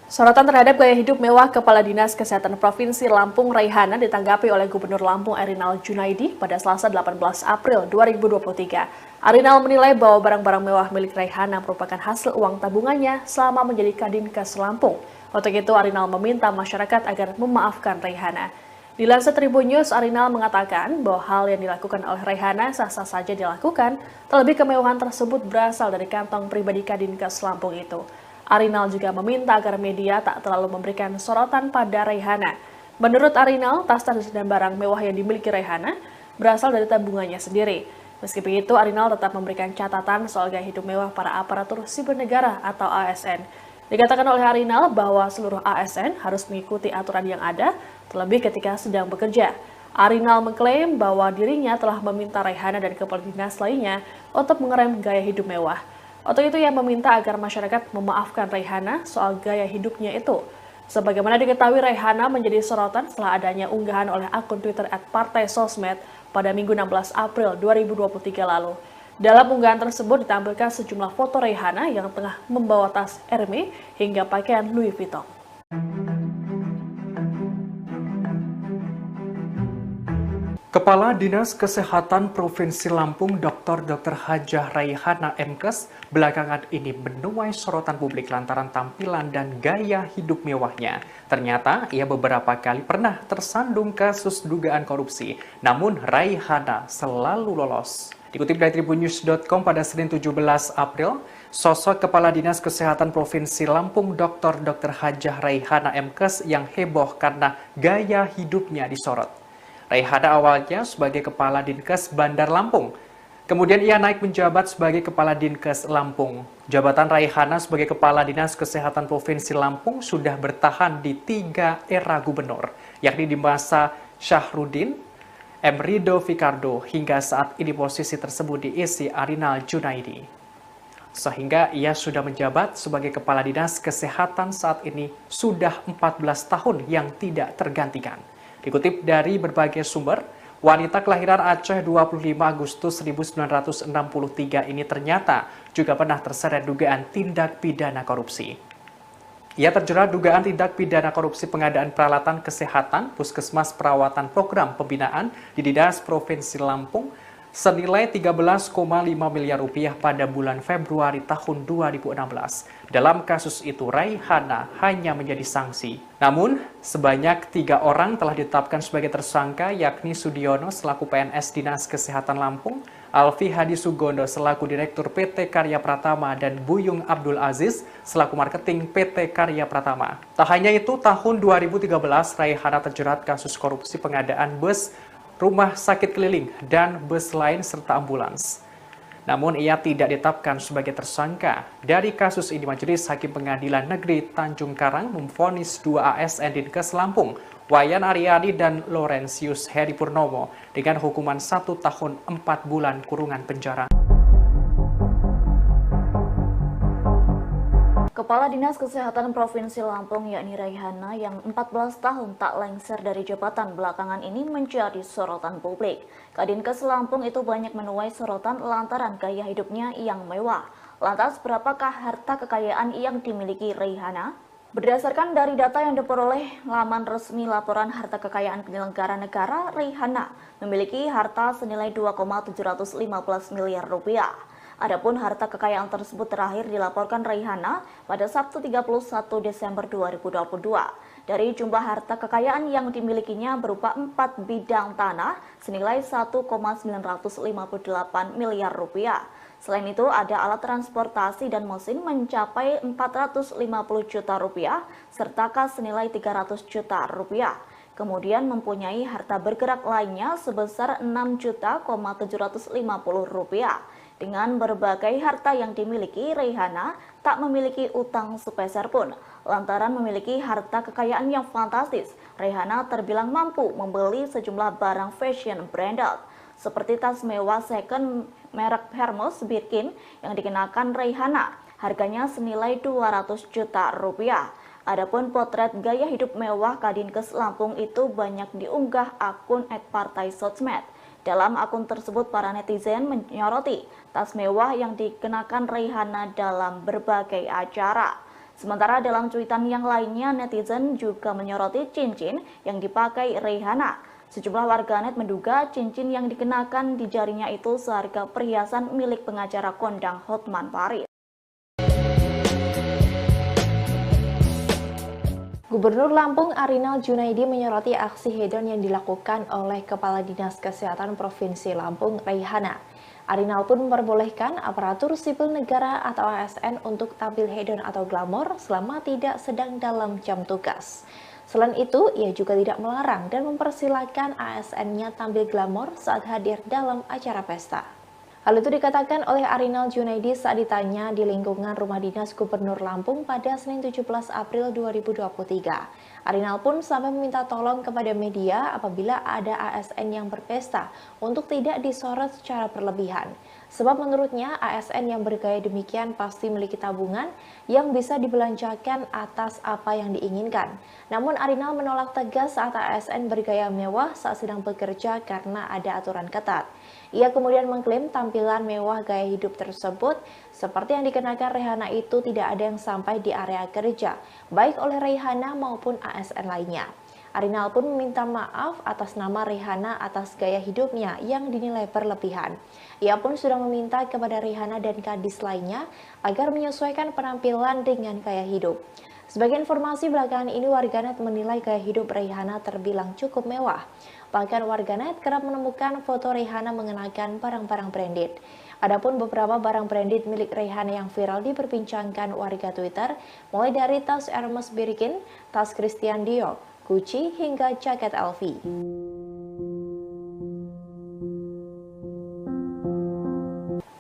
Sorotan terhadap gaya hidup mewah Kepala Dinas Kesehatan Provinsi Lampung Raihana ditanggapi oleh Gubernur Lampung Erinal Junaidi pada Selasa 18 April 2023. Erinal menilai bahwa barang-barang mewah milik Raihana merupakan hasil uang tabungannya selama menjadi Kadinkes Lampung. Untuk itu, Erinal meminta masyarakat agar memaafkan Raihana. Dilansir Tribun News, Erinal mengatakan bahwa hal yang dilakukan oleh Raihana sah-sah saja dilakukan, terlebih kemewahan tersebut berasal dari kantong pribadi Kadinkes Lampung itu. Erinal juga meminta agar media tak terlalu memberikan sorotan pada Raihana. Menurut Erinal, tas-tas dan barang mewah yang dimiliki Raihana berasal dari tabungannya sendiri. Meski begitu, Erinal tetap memberikan catatan soal gaya hidup mewah para aparatur sipil negara atau ASN. Dikatakan oleh Erinal bahwa seluruh ASN harus mengikuti aturan yang ada, terlebih ketika sedang bekerja. Erinal mengklaim bahwa dirinya telah meminta Raihana dan kepala dinas lainnya untuk mengerem gaya hidup mewah. Untuk itu ia meminta agar masyarakat memaafkan Raihana soal gaya hidupnya itu. Sebagaimana diketahui, Raihana menjadi sorotan setelah adanya unggahan oleh akun Twitter @partai_sosmed pada Minggu 16 April 2023 lalu. Dalam unggahan tersebut ditampilkan sejumlah foto Raihana yang tengah membawa tas Hermes hingga pakaian Louis Vuitton. Kepala Dinas Kesehatan Provinsi Lampung Dr. Hajah Raihana MKes belakangan ini menuai sorotan publik lantaran tampilan dan gaya hidup mewahnya. Ternyata ia beberapa kali pernah tersandung kasus dugaan korupsi, namun Raihana selalu lolos. Dikutip dari tribunnews.com pada Senin 17 April, sosok Kepala Dinas Kesehatan Provinsi Lampung Dr. Hajah Raihana MKes yang heboh karena gaya hidupnya disorot. Raihana awalnya sebagai Kepala Dinkes Bandar Lampung. Kemudian ia naik menjabat sebagai Kepala Dinkes Lampung. Jabatan Raihana sebagai Kepala Dinas Kesehatan Provinsi Lampung sudah bertahan di 3 era gubernur, yakni di masa Syahrudin, M. Rido Fikardo, hingga saat ini posisi tersebut diisi Erinal Junaidi. Sehingga ia sudah menjabat sebagai Kepala Dinas Kesehatan saat ini sudah 14 tahun yang tidak tergantikan. Dikutip dari berbagai sumber, wanita kelahiran Aceh 25 Agustus 1963 ini ternyata juga pernah terseret dugaan tindak pidana korupsi. Ia terjerat dugaan tindak pidana korupsi pengadaan peralatan kesehatan Puskesmas Perawatan Program Pembinaan di Dinas Provinsi Lampung senilai 13,5 miliar rupiah pada bulan Februari tahun 2016. Dalam kasus itu, Raihana hanya menjadi sanksi. Namun, sebanyak 3 orang telah ditetapkan sebagai tersangka, yakni Sudiono selaku PNS Dinas Kesehatan Lampung, Alfi Hadi Sugondo selaku Direktur PT Karya Pratama, dan Buyung Abdul Aziz selaku Marketing PT Karya Pratama. Tak hanya itu, tahun 2013 Raihana terjerat kasus korupsi pengadaan bus rumah sakit keliling dan bus lain serta ambulans. Namun ia tidak ditetapkan sebagai tersangka. Dari kasus ini, Majelis Hakim Pengadilan Negeri Tanjung Karang memvonis 2 ASN Dinkes Lampung, Wayan Aryani dan Laurentius Heri Purnomo, dengan hukuman 1 tahun 4 bulan kurungan penjara. Kepala Dinas Kesehatan Provinsi Lampung yakni Raihana yang 14 tahun tak lengser dari jabatan belakangan ini menjadi sorotan publik. Kadinkes Lampung itu banyak menuai sorotan lantaran gaya hidupnya yang mewah. Lantas berapakah harta kekayaan yang dimiliki Raihana? Berdasarkan dari data yang diperoleh laman resmi laporan harta kekayaan penyelenggara negara, Raihana memiliki harta senilai 2,715 miliar rupiah. Adapun harta kekayaan tersebut terakhir dilaporkan Raihana pada Sabtu 31 Desember 2022. Dari jumlah harta kekayaan yang dimilikinya berupa 4 bidang tanah senilai 1,958 miliar rupiah. Selain itu, ada alat transportasi dan mesin mencapai 450 juta rupiah, serta kas senilai 300 juta rupiah. Kemudian mempunyai harta bergerak lainnya sebesar 6.750 rupiah. Dengan berbagai harta yang dimiliki, Raihana tak memiliki utang sepeser pun. Lantaran memiliki harta kekayaan yang fantastis, Raihana terbilang mampu membeli sejumlah barang fashion branded, seperti tas mewah second merek Hermes Birkin yang dikenakan Raihana. Harganya senilai 200 juta rupiah. Adapun potret gaya hidup mewah Kadinkes Lampung itu banyak diunggah akun @partaisosmed. Dalam akun tersebut, para netizen menyoroti tas mewah yang dikenakan Raihana dalam berbagai acara. Sementara dalam cuitan yang lainnya, netizen juga menyoroti cincin yang dipakai Raihana. Sejumlah warganet menduga cincin yang dikenakan di jarinya itu seharga perhiasan milik pengacara kondang Hotman Paris. Gubernur Lampung Arinal Junaidi menyoroti aksi hedon yang dilakukan oleh Kepala Dinas Kesehatan Provinsi Lampung, Raihana. Arinal pun memperbolehkan aparatur sipil negara atau ASN untuk tampil hedon atau glamor selama tidak sedang dalam jam tugas. Selain itu, ia juga tidak melarang dan mempersilahkan ASN-nya tampil glamor saat hadir dalam acara pesta. Hal itu dikatakan oleh Arinal Junaidi saat ditanya di lingkungan Rumah Dinas Gubernur Lampung pada Senin 17 April 2023. Arinal pun sampai meminta tolong kepada media apabila ada ASN yang berpesta untuk tidak disorot secara berlebihan. Sebab menurutnya ASN yang bergaya demikian pasti memiliki tabungan yang bisa dibelanjakan atas apa yang diinginkan. Namun Arinal menolak tegas saat ASN bergaya mewah saat sedang bekerja karena ada aturan ketat. Ia kemudian mengklaim tampilan mewah gaya hidup tersebut seperti yang dikenakan Raihana itu tidak ada yang sampai di area kerja, baik oleh Raihana maupun ASN lainnya. Arinal pun meminta maaf atas nama Raihana atas gaya hidupnya yang dinilai berlebihan. Ia pun sudah meminta kepada Raihana dan kadis lainnya agar menyesuaikan penampilan dengan gaya hidup. Sebagai informasi belakangan ini, warganet menilai gaya hidup Raihana terbilang cukup mewah. Bahkan warganet kerap menemukan foto Raihana mengenakan barang-barang branded. Adapun beberapa barang branded milik Raihana yang viral diperbincangkan warga Twitter, mulai dari tas Hermes Birkin, tas Christian Dior, Gucci, hingga jaket LV.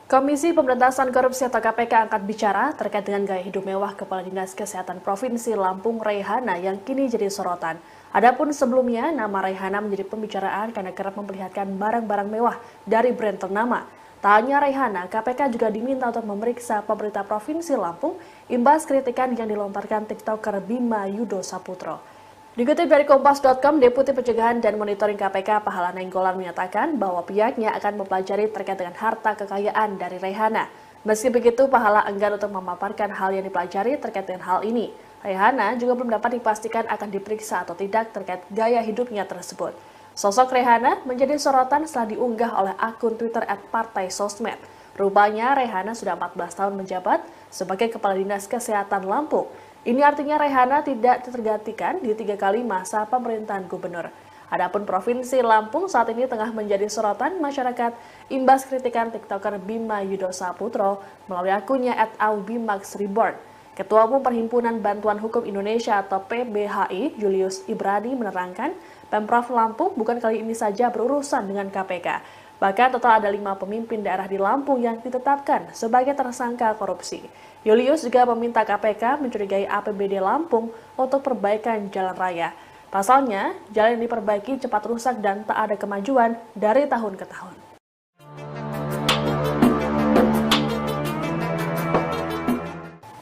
Komisi Pemberantasan Korupsi atau KPK angkat bicara terkait dengan gaya hidup mewah Kepala Dinas Kesehatan Provinsi Lampung Raihana yang kini jadi sorotan. Adapun sebelumnya, nama Raihana menjadi pembicaraan karena kerap memperlihatkan barang-barang mewah dari brand ternama. Tak hanya Raihana, KPK juga diminta untuk memeriksa pemerintah Provinsi Lampung imbas kritikan yang dilontarkan TikToker Bima Yudo Saputro. Dikutip dari Kompas.com, Deputi Pencegahan dan Monitoring KPK Pahala Nainggolan menyatakan bahwa pihaknya akan mempelajari terkait dengan harta kekayaan dari Raihana. Meski begitu, Pahala enggan untuk memaparkan hal yang dipelajari terkait dengan hal ini. Raihana juga belum dapat dipastikan akan diperiksa atau tidak terkait gaya hidupnya tersebut. Sosok Raihana menjadi sorotan setelah diunggah oleh akun Twitter @partaisosmed. Rupanya Raihana sudah 14 tahun menjabat sebagai Kepala Dinas Kesehatan Lampung. Ini artinya Raihana tidak tergantikan di 3 kali masa pemerintahan gubernur. Adapun Provinsi Lampung saat ini tengah menjadi sorotan masyarakat imbas kritikan TikToker Bima Yudo Saputro melalui akunnya @aubimaxreborn. Ketua Umum Perhimpunan Bantuan Hukum Indonesia atau PBHI, Julius Ibrani menerangkan, Pemprov Lampung bukan kali ini saja berurusan dengan KPK. Bahkan total ada 5 pemimpin daerah di Lampung yang ditetapkan sebagai tersangka korupsi. Julius juga meminta KPK mencurigai APBD Lampung untuk perbaikan jalan raya. Pasalnya, jalan yang diperbaiki cepat rusak dan tak ada kemajuan dari tahun ke tahun.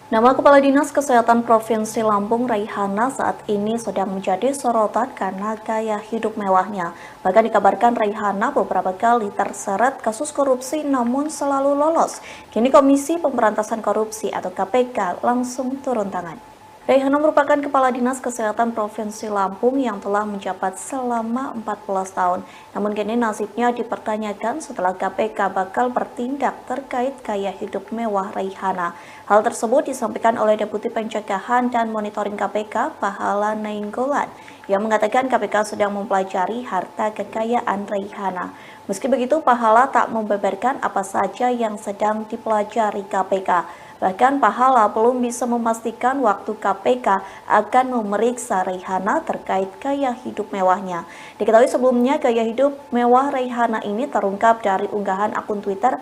Nama Kepala Dinas Kesehatan Provinsi Lampung Raihana saat ini sedang menjadi sorotan karena gaya hidup mewahnya. Bahkan dikabarkan Raihana beberapa kali terseret kasus korupsi namun selalu lolos. Kini Komisi Pemberantasan Korupsi atau KPK langsung turun tangan. Raihana merupakan Kepala Dinas Kesehatan Provinsi Lampung yang telah menjabat selama 14 tahun. Namun kini nasibnya dipertanyakan setelah KPK bakal bertindak terkait gaya hidup mewah Raihana. Hal tersebut disampaikan oleh Deputi Pencegahan dan Monitoring KPK, Pahala Nainggolan, yang mengatakan KPK sedang mempelajari harta kekayaan Raihana. Meski begitu, Pahala tak membeberkan apa saja yang sedang dipelajari KPK. Bahkan Pahala belum bisa memastikan waktu KPK akan memeriksa Raihana terkait gaya hidup mewahnya. Diketahui sebelumnya gaya hidup mewah Raihana ini terungkap dari unggahan akun Twitter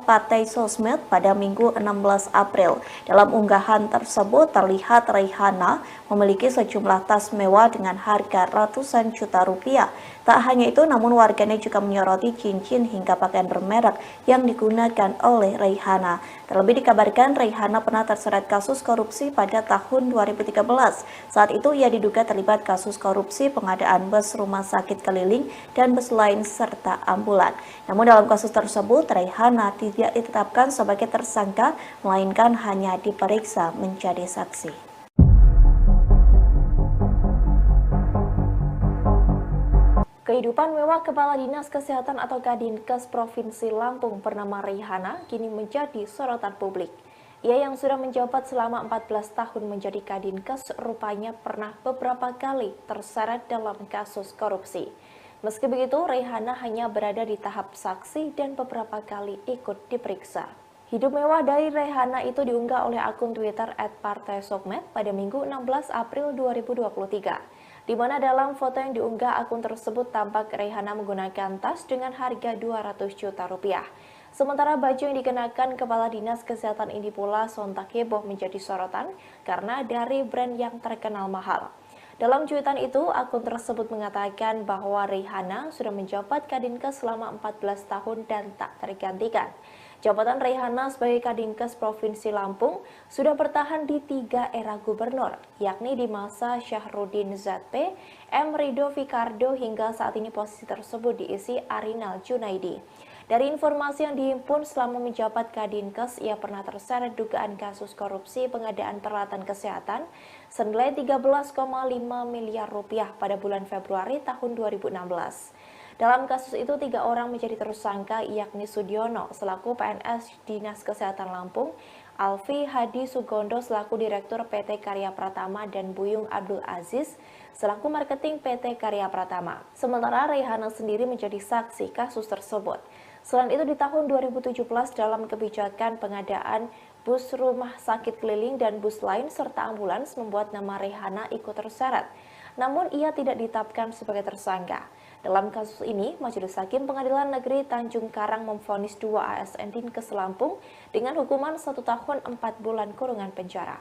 @partaisosmed pada Minggu 16 April. Dalam unggahan tersebut terlihat Raihana memiliki sejumlah tas mewah dengan harga ratusan juta rupiah. Tak hanya itu, namun warganet juga menyoroti cincin hingga pakaian bermerek yang digunakan oleh Raihana. Terlebih dikabarkan Raihana pernah terseret kasus korupsi pada tahun 2013. Saat itu ia diduga terlibat kasus korupsi pengadaan bus rumah sakit keliling dan bus lain serta ambulan. Namun dalam kasus tersebut Raihana tidak ditetapkan sebagai tersangka, melainkan hanya diperiksa menjadi saksi. Kehidupan mewah Kepala Dinas Kesehatan atau Kadinkes Provinsi Lampung bernama Raihana kini menjadi sorotan publik. Ia yang sudah menjabat selama 14 tahun menjadi Kadinkes rupanya pernah beberapa kali terseret dalam kasus korupsi. Meski begitu, Raihana hanya berada di tahap saksi dan beberapa kali ikut diperiksa. Hidup mewah dari Raihana itu diunggah oleh akun Twitter @partaisosmed pada Minggu 16 April 2023. Di mana dalam foto yang diunggah akun tersebut tampak Raihana menggunakan tas dengan harga 200 juta rupiah. Sementara baju yang dikenakan Kepala Dinas Kesehatan ini pula sontak heboh menjadi sorotan karena dari brand yang terkenal mahal. Dalam cuitan itu, akun tersebut mengatakan bahwa Raihana sudah menjabat Kadinkes selama 14 tahun dan tak tergantikan. Jabatan Raihana sebagai Kadinkes Provinsi Lampung sudah bertahan di 3 era gubernur, yakni di masa Syahrudin Zatpe, M. Rido Fikardo hingga saat ini posisi tersebut diisi Arinal Junaidi. Dari informasi yang dihimpun selama menjabat Kadinkes, ia pernah terseret dugaan kasus korupsi pengadaan peralatan kesehatan senilai 13,5 miliar rupiah pada bulan Februari tahun 2016. Dalam kasus itu, 3 orang menjadi tersangka, yakni Sudiono selaku PNS Dinas Kesehatan Lampung, Alfi Hadi Sugondo selaku Direktur PT Karya Pratama, dan Buyung Abdul Aziz selaku Marketing PT Karya Pratama. Sementara Raihana sendiri menjadi saksi kasus tersebut. Selain itu, di tahun 2017 dalam kebijakan pengadaan bus rumah sakit keliling dan bus lain serta ambulans membuat nama Raihana ikut terseret. Namun ia tidak ditetapkan sebagai tersangka. Dalam kasus ini, Majelis Hakim Pengadilan Negeri Tanjung Karang memvonis 2 ASN Dinkes Lampung dengan hukuman 1 tahun 4 bulan kurungan penjara.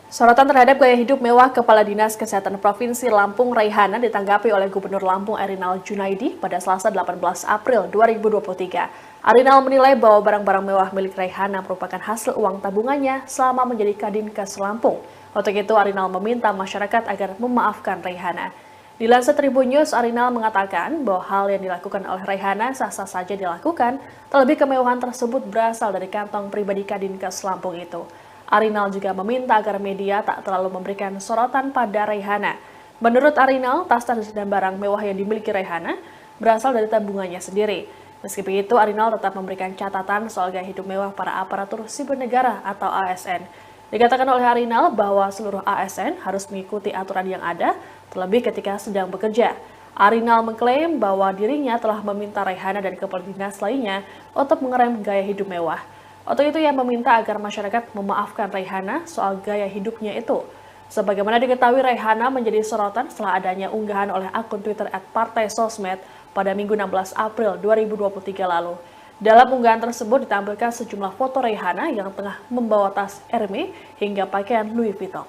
Sorotan terhadap gaya hidup mewah Kepala Dinas Kesehatan Provinsi Lampung Raihana ditanggapi oleh Gubernur Lampung Arinal Junaidi pada Selasa 18 April 2023. Arinal menilai bahwa barang-barang mewah milik Raihana merupakan hasil uang tabungannya selama menjadi Kadinkes Lampung. Untuk itu, Arinal meminta masyarakat agar memaafkan Raihana. Dilansir Tribun News, Arinal mengatakan bahwa hal yang dilakukan oleh Raihana sah-sah saja dilakukan, terlebih kemewahan tersebut berasal dari kantong pribadi Kadinkes Lampung itu. Arinal juga meminta agar media tak terlalu memberikan sorotan pada Raihana. Menurut Arinal, tas-tas dan barang mewah yang dimiliki Raihana berasal dari tabungannya sendiri. Meski begitu, Arinal tetap memberikan catatan soal gaya hidup mewah para aparatur sipil negara atau ASN. Dikatakan oleh Arinal bahwa seluruh ASN harus mengikuti aturan yang ada, terlebih ketika sedang bekerja. Arinal mengklaim bahwa dirinya telah meminta Raihana dan kepala dinas lainnya untuk mengerem gaya hidup mewah. Untuk itu, ia meminta agar masyarakat memaafkan Raihana soal gaya hidupnya itu. Sebagaimana diketahui, Raihana menjadi sorotan setelah adanya unggahan oleh akun Twitter @partaisosmed pada Minggu 16 April 2023 lalu. Dalam unggahan tersebut ditampilkan sejumlah foto Raihana yang tengah membawa tas Hermes hingga pakaian Louis Vuitton.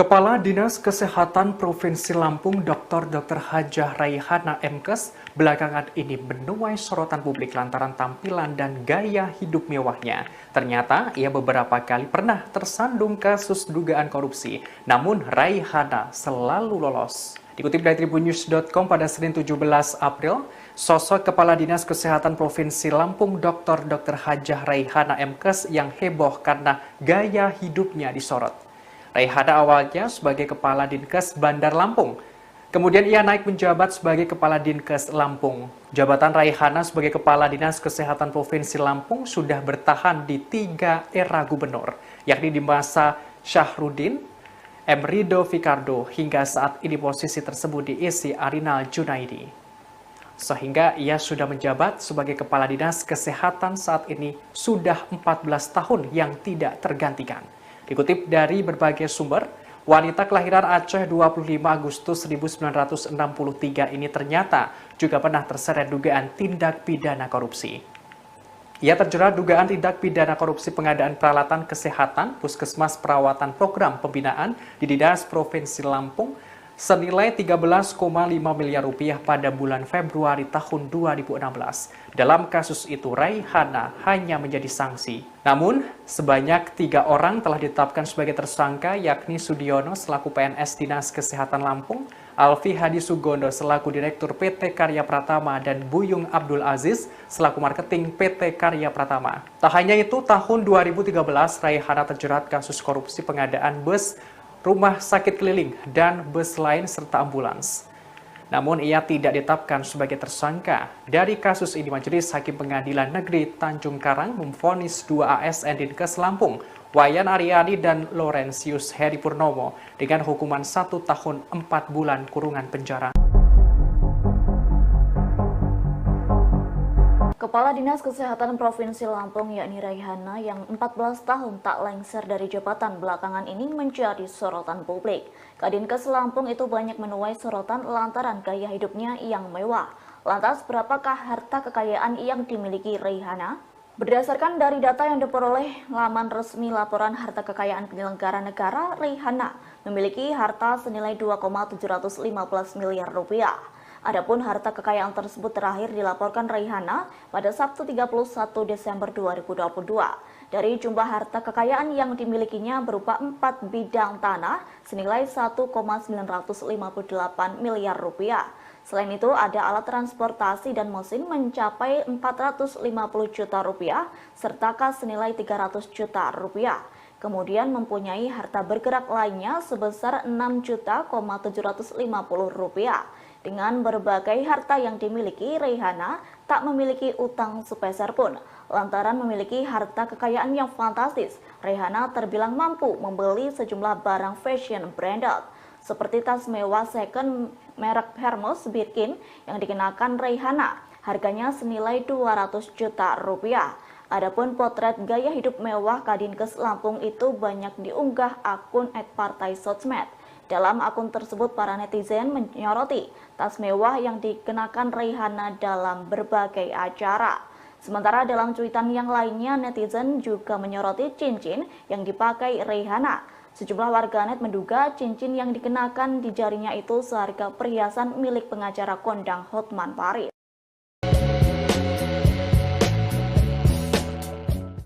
Kepala Dinas Kesehatan Provinsi Lampung Dr. Hajah Raihana MKes belakangan ini menuai sorotan publik lantaran tampilan dan gaya hidup mewahnya. Ternyata ia beberapa kali pernah tersandung kasus dugaan korupsi, namun Raihana selalu lolos. Dikutip dari tribunnews.com pada Senin 17 April, sosok Kepala Dinas Kesehatan Provinsi Lampung Dr. Hajah Raihana MKes yang heboh karena gaya hidupnya disorot. Raihana awalnya sebagai Kepala Dinkes Bandar Lampung. Kemudian ia naik menjabat sebagai Kepala Dinkes Lampung. Jabatan Raihana sebagai Kepala Dinas Kesehatan Provinsi Lampung sudah bertahan di 3 era gubernur, yakni di masa Syahrudin, M. Rido Fikardo, hingga saat ini posisi tersebut diisi Arinal Junaidi. Sehingga ia sudah menjabat sebagai Kepala Dinas Kesehatan saat ini sudah 14 tahun yang tidak tergantikan. Dikutip dari berbagai sumber, wanita kelahiran Aceh 25 Agustus 1963 ini ternyata juga pernah terseret dugaan tindak pidana korupsi. Ia terjerat dugaan tindak pidana korupsi pengadaan peralatan kesehatan Puskesmas Perawatan Program Pembinaan di Dinas Provinsi Lampung senilai 13,5 miliar rupiah pada bulan Februari tahun 2016. Dalam kasus itu, Raihana hanya menjadi sanksi. Namun, sebanyak 3 orang telah ditetapkan sebagai tersangka, yakni Sudiono selaku PNS Dinas Kesehatan Lampung, Alfi Hadi Sugondo selaku Direktur PT Karya Pratama, dan Buyung Abdul Aziz selaku Marketing PT Karya Pratama. Tak hanya itu, tahun 2013 Raihana terjerat kasus korupsi pengadaan bus, rumah sakit keliling, dan bus lain serta ambulans. Namun ia tidak ditetapkan sebagai tersangka. Dari kasus ini, Majelis Hakim Pengadilan Negeri Tanjung Karang memvonis 2 ASN Dinkes Lampung, Wayan Aryani dan Laurentius Heri Purnomo, dengan hukuman 1 tahun 4 bulan kurungan penjara. Kepala Dinas Kesehatan Provinsi Lampung yakni Raihana yang 14 tahun tak lengser dari jabatan belakangan ini menjadi sorotan publik. Kadinkes Lampung itu banyak menuai sorotan lantaran gaya hidupnya yang mewah. Lantas berapakah harta kekayaan yang dimiliki Raihana? Berdasarkan dari data yang diperoleh laman resmi laporan harta kekayaan penyelenggara negara, Raihana memiliki harta senilai 2,715 miliar rupiah. Adapun harta kekayaan tersebut terakhir dilaporkan Raihana pada Sabtu 31 Desember 2022. Dari jumlah harta kekayaan yang dimilikinya berupa 4 bidang tanah senilai 1,958 miliar rupiah. Selain itu ada alat transportasi dan mesin mencapai 450 juta rupiah serta kas senilai 300 juta rupiah. Kemudian mempunyai harta bergerak lainnya sebesar 6.750 rupiah. Dengan berbagai harta yang dimiliki, Raihana tak memiliki utang sepeser pun. Lantaran memiliki harta kekayaan yang fantastis, Raihana terbilang mampu membeli sejumlah barang fashion branded, seperti tas mewah second merek Hermes Birkin yang dikenakan Raihana. Harganya senilai 200 juta rupiah. Adapun potret gaya hidup mewah Kadinkes Lampung itu banyak diunggah akun @partai_sosmed. Dalam akun tersebut, para netizen menyoroti tas mewah yang dikenakan Raihana dalam berbagai acara. Sementara dalam cuitan yang lainnya, netizen juga menyoroti cincin yang dipakai Raihana. Sejumlah warganet menduga cincin yang dikenakan di jarinya itu seharga perhiasan milik pengacara kondang Hotman Paris.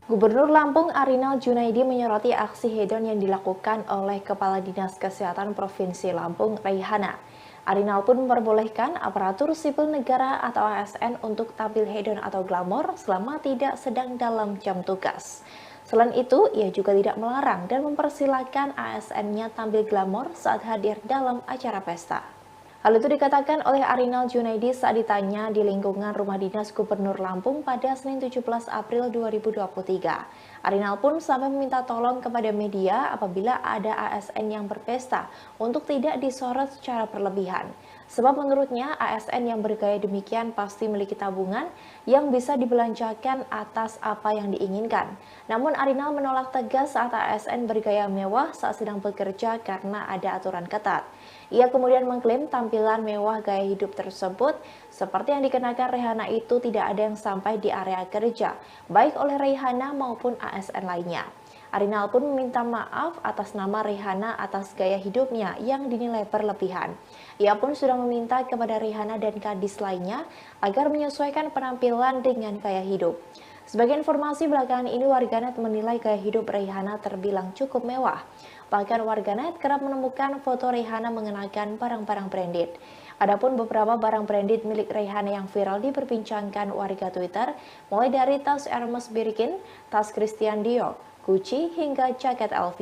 Gubernur Lampung Arinal Junaidi menyoroti aksi hedon yang dilakukan oleh Kepala Dinas Kesehatan Provinsi Lampung, Raihana. Arinal pun memperbolehkan aparatur sipil negara atau ASN untuk tampil hedon atau glamor selama tidak sedang dalam jam tugas. Selain itu, ia juga tidak melarang dan mempersilahkan ASN-nya tampil glamor saat hadir dalam acara pesta. Hal itu dikatakan oleh Arinal Junaidi saat ditanya di lingkungan Rumah Dinas Gubernur Lampung pada Senin 17 April 2023. Arinal pun sampai meminta tolong kepada media apabila ada ASN yang berpesta untuk tidak disorot secara berlebihan. Sebab menurutnya ASN yang bergaya demikian pasti memiliki tabungan yang bisa dibelanjakan atas apa yang diinginkan. Namun Arinal menolak tegas saat ASN bergaya mewah saat sedang bekerja karena ada aturan ketat. Ia kemudian mengklaim tampilan mewah gaya hidup tersebut seperti yang dikenakan Raihana itu tidak ada yang sampai di area kerja, baik oleh Raihana maupun ASN lainnya. Arinal pun meminta maaf atas nama Raihana atas gaya hidupnya yang dinilai berlebihan. Ia pun sudah meminta kepada Raihana dan kadis lainnya agar menyesuaikan penampilan dengan gaya hidup. Sebagai informasi belakangan ini, warganet menilai gaya hidup Rihanna terbilang cukup mewah. Bahkan warganet kerap menemukan foto Rihanna mengenakan barang-barang branded. Adapun beberapa barang branded milik Rihanna yang viral diperbincangkan warga Twitter, mulai dari tas Hermes Birkin, tas Christian Dior, Gucci, hingga jaket LV.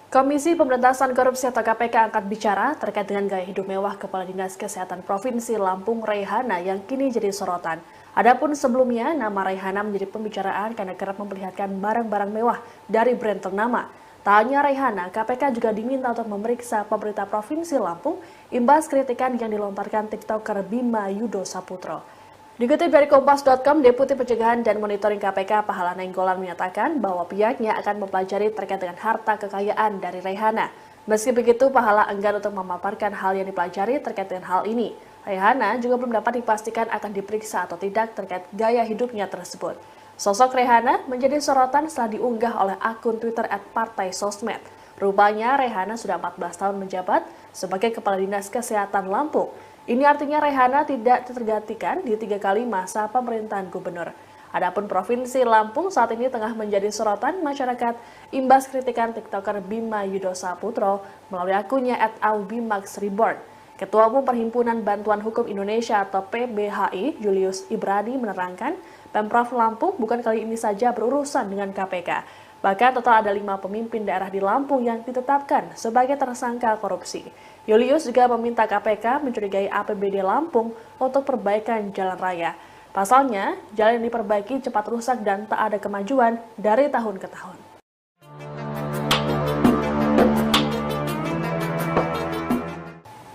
Komisi Pemberantasan Korupsi atau KPK angkat bicara terkait dengan gaya hidup mewah Kepala Dinas Kesehatan Provinsi Lampung Rihanna yang kini jadi sorotan. Adapun sebelumnya, nama Rihanna menjadi pembicaraan karena kerap memperlihatkan barang-barang mewah dari brand ternama. Tak hanya Rihanna, KPK juga diminta untuk memeriksa pemerintah Provinsi Lampung imbas kritikan yang dilontarkan TikToker Bima Yudo Saputro. Dikutip dari Kompas.com, Deputi Pencegahan dan Monitoring KPK Pahala Nainggolan menyatakan bahwa pihaknya akan mempelajari terkait dengan harta kekayaan dari Rihanna. Meski begitu, Pahala enggan untuk memaparkan hal yang dipelajari terkait dengan hal ini. Rihanna juga belum dapat dipastikan akan diperiksa atau tidak terkait gaya hidupnya tersebut. Sosok Rihanna menjadi sorotan setelah diunggah oleh akun Twitter @partaisosmed. Rupanya Rihanna sudah 14 tahun menjabat sebagai Kepala Dinas Kesehatan Lampung. Ini artinya Rihanna tidak tergantikan di 3 kali masa pemerintahan gubernur. Adapun Provinsi Lampung saat ini tengah menjadi sorotan masyarakat imbas kritikan TikToker Bima Yudo Saputro melalui akunnya @aubimaxreborn. Ketua Umum Perhimpunan Bantuan Hukum Indonesia atau PBHI, Julius Ibrani menerangkan, Pemprov Lampung bukan kali ini saja berurusan dengan KPK. Bahkan total ada 5 pemimpin daerah di Lampung yang ditetapkan sebagai tersangka korupsi. Julius juga meminta KPK mencurigai APBD Lampung untuk perbaikan jalan raya. Pasalnya, jalan yang diperbaiki cepat rusak dan tak ada kemajuan dari tahun ke tahun.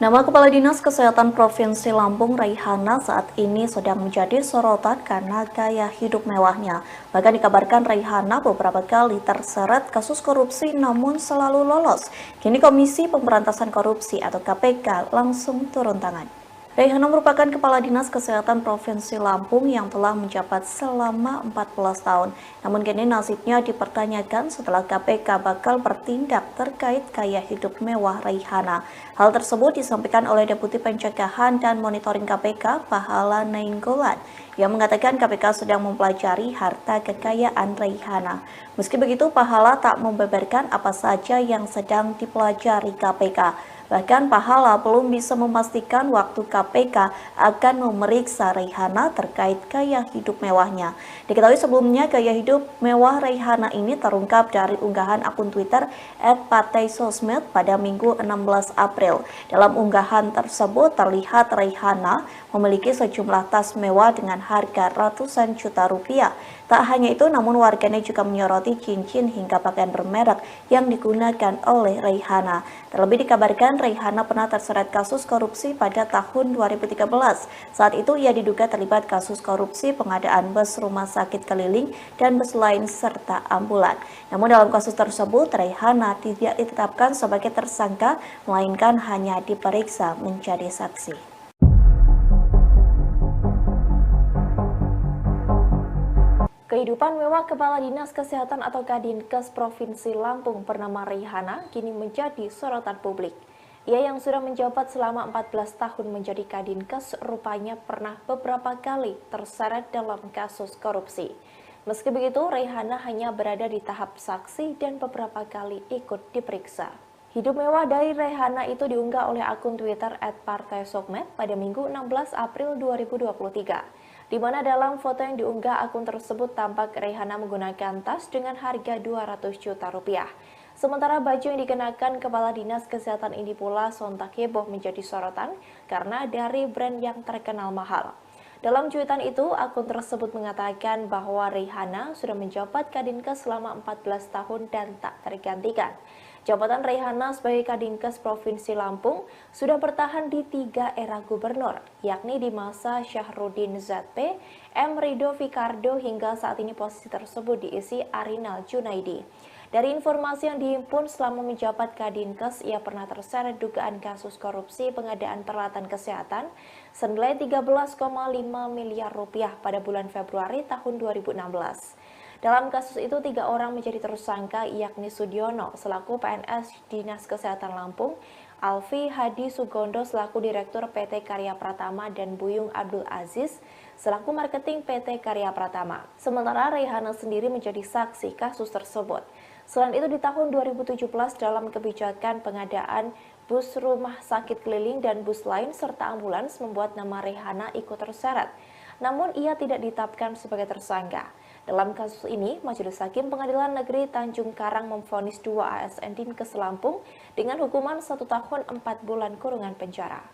Nama Kepala Dinas Kesehatan Provinsi Lampung Rihanna saat ini sedang menjadi sorotan karena gaya hidup mewahnya. Bahkan dikabarkan Rihanna beberapa kali terseret kasus korupsi namun selalu lolos. Kini Komisi Pemberantasan Korupsi atau KPK langsung turun tangan. Rihanna merupakan Kepala Dinas Kesehatan Provinsi Lampung yang telah menjabat selama 14 tahun. Namun kini nasibnya dipertanyakan setelah KPK bakal bertindak terkait gaya hidup mewah Rihanna. Hal tersebut disampaikan oleh Deputi Pencegahan dan Monitoring KPK Pahala Nainggolan yang mengatakan KPK sedang mempelajari harta kekayaan Rihanna. Meski begitu, Pahala tak membeberkan apa saja yang sedang dipelajari KPK. Bahkan Pahala belum bisa memastikan waktu KPK akan memeriksa Rihanna terkait gaya hidup mewahnya. Diketahui sebelumnya gaya hidup mewah Rihanna ini terungkap dari unggahan akun Twitter @partaisosmed pada Minggu 16 April. Dalam unggahan tersebut terlihat Rihanna memiliki sejumlah tas mewah dengan harga ratusan juta rupiah. Tak hanya itu, namun warganet juga menyoroti cincin hingga pakaian bermerek yang digunakan oleh Rihanna. Terlebih dikabarkan Rihanna pernah terseret kasus korupsi pada tahun 2013. Saat itu ia diduga terlibat kasus korupsi pengadaan bus rumah sakit keliling dan bus lain serta ambulan. Namun dalam kasus tersebut Rihanna tidak ditetapkan sebagai tersangka, melainkan hanya diperiksa menjadi saksi. Kehidupan mewah Kepala Dinas Kesehatan atau Kadinkes Provinsi Lampung bernama Rihanna kini menjadi sorotan publik. Ia yang sudah menjabat selama 14 tahun menjadi Kadinkes rupanya pernah beberapa kali terseret dalam kasus korupsi. Meski begitu, Rihanna hanya berada di tahap saksi dan beberapa kali ikut diperiksa. Hidup mewah dari Rihanna itu diunggah oleh akun Twitter @partaisosmed pada Minggu 16 April 2023. Di mana dalam foto yang diunggah akun tersebut tampak Rihanna menggunakan tas dengan harga 200 juta rupiah. Sementara baju yang dikenakan Kepala Dinas Kesehatan ini pula sontak heboh menjadi sorotan karena dari brand yang terkenal mahal. Dalam cuitan itu, akun tersebut mengatakan bahwa Rihanna sudah menjabat Kadinkes selama 14 tahun dan tak tergantikan. Jabatan Rihanna sebagai Kadinkes Provinsi Lampung sudah bertahan di 3 era gubernur, yakni di masa Syahrudin ZP, M. Rido Fikardo hingga saat ini posisi tersebut diisi Arinal Junaidi. Dari informasi yang dihimpun selama menjabat Kadinkes, ia pernah terseret dugaan kasus korupsi pengadaan peralatan kesehatan senilai 13,5 miliar rupiah pada bulan Februari tahun 2016. Dalam kasus itu, 3 orang menjadi tersangka, yakni Sudiono selaku PNS Dinas Kesehatan Lampung, Alfi Hadi Sugondo selaku Direktur PT Karya Pratama dan Buyung Abdul Aziz selaku Marketing PT Karya Pratama. Sementara Raihana sendiri menjadi saksi kasus tersebut. Selain itu di tahun 2017 dalam kebijakan pengadaan bus rumah sakit keliling dan bus lain serta ambulans membuat nama Raihana ikut terseret. Namun ia tidak ditetapkan sebagai tersangka. Dalam kasus ini, Majelis Hakim Pengadilan Negeri Tanjung Karang memvonis 2 ASN Dinkes Lampung dengan hukuman 1 tahun 4 bulan kurungan penjara.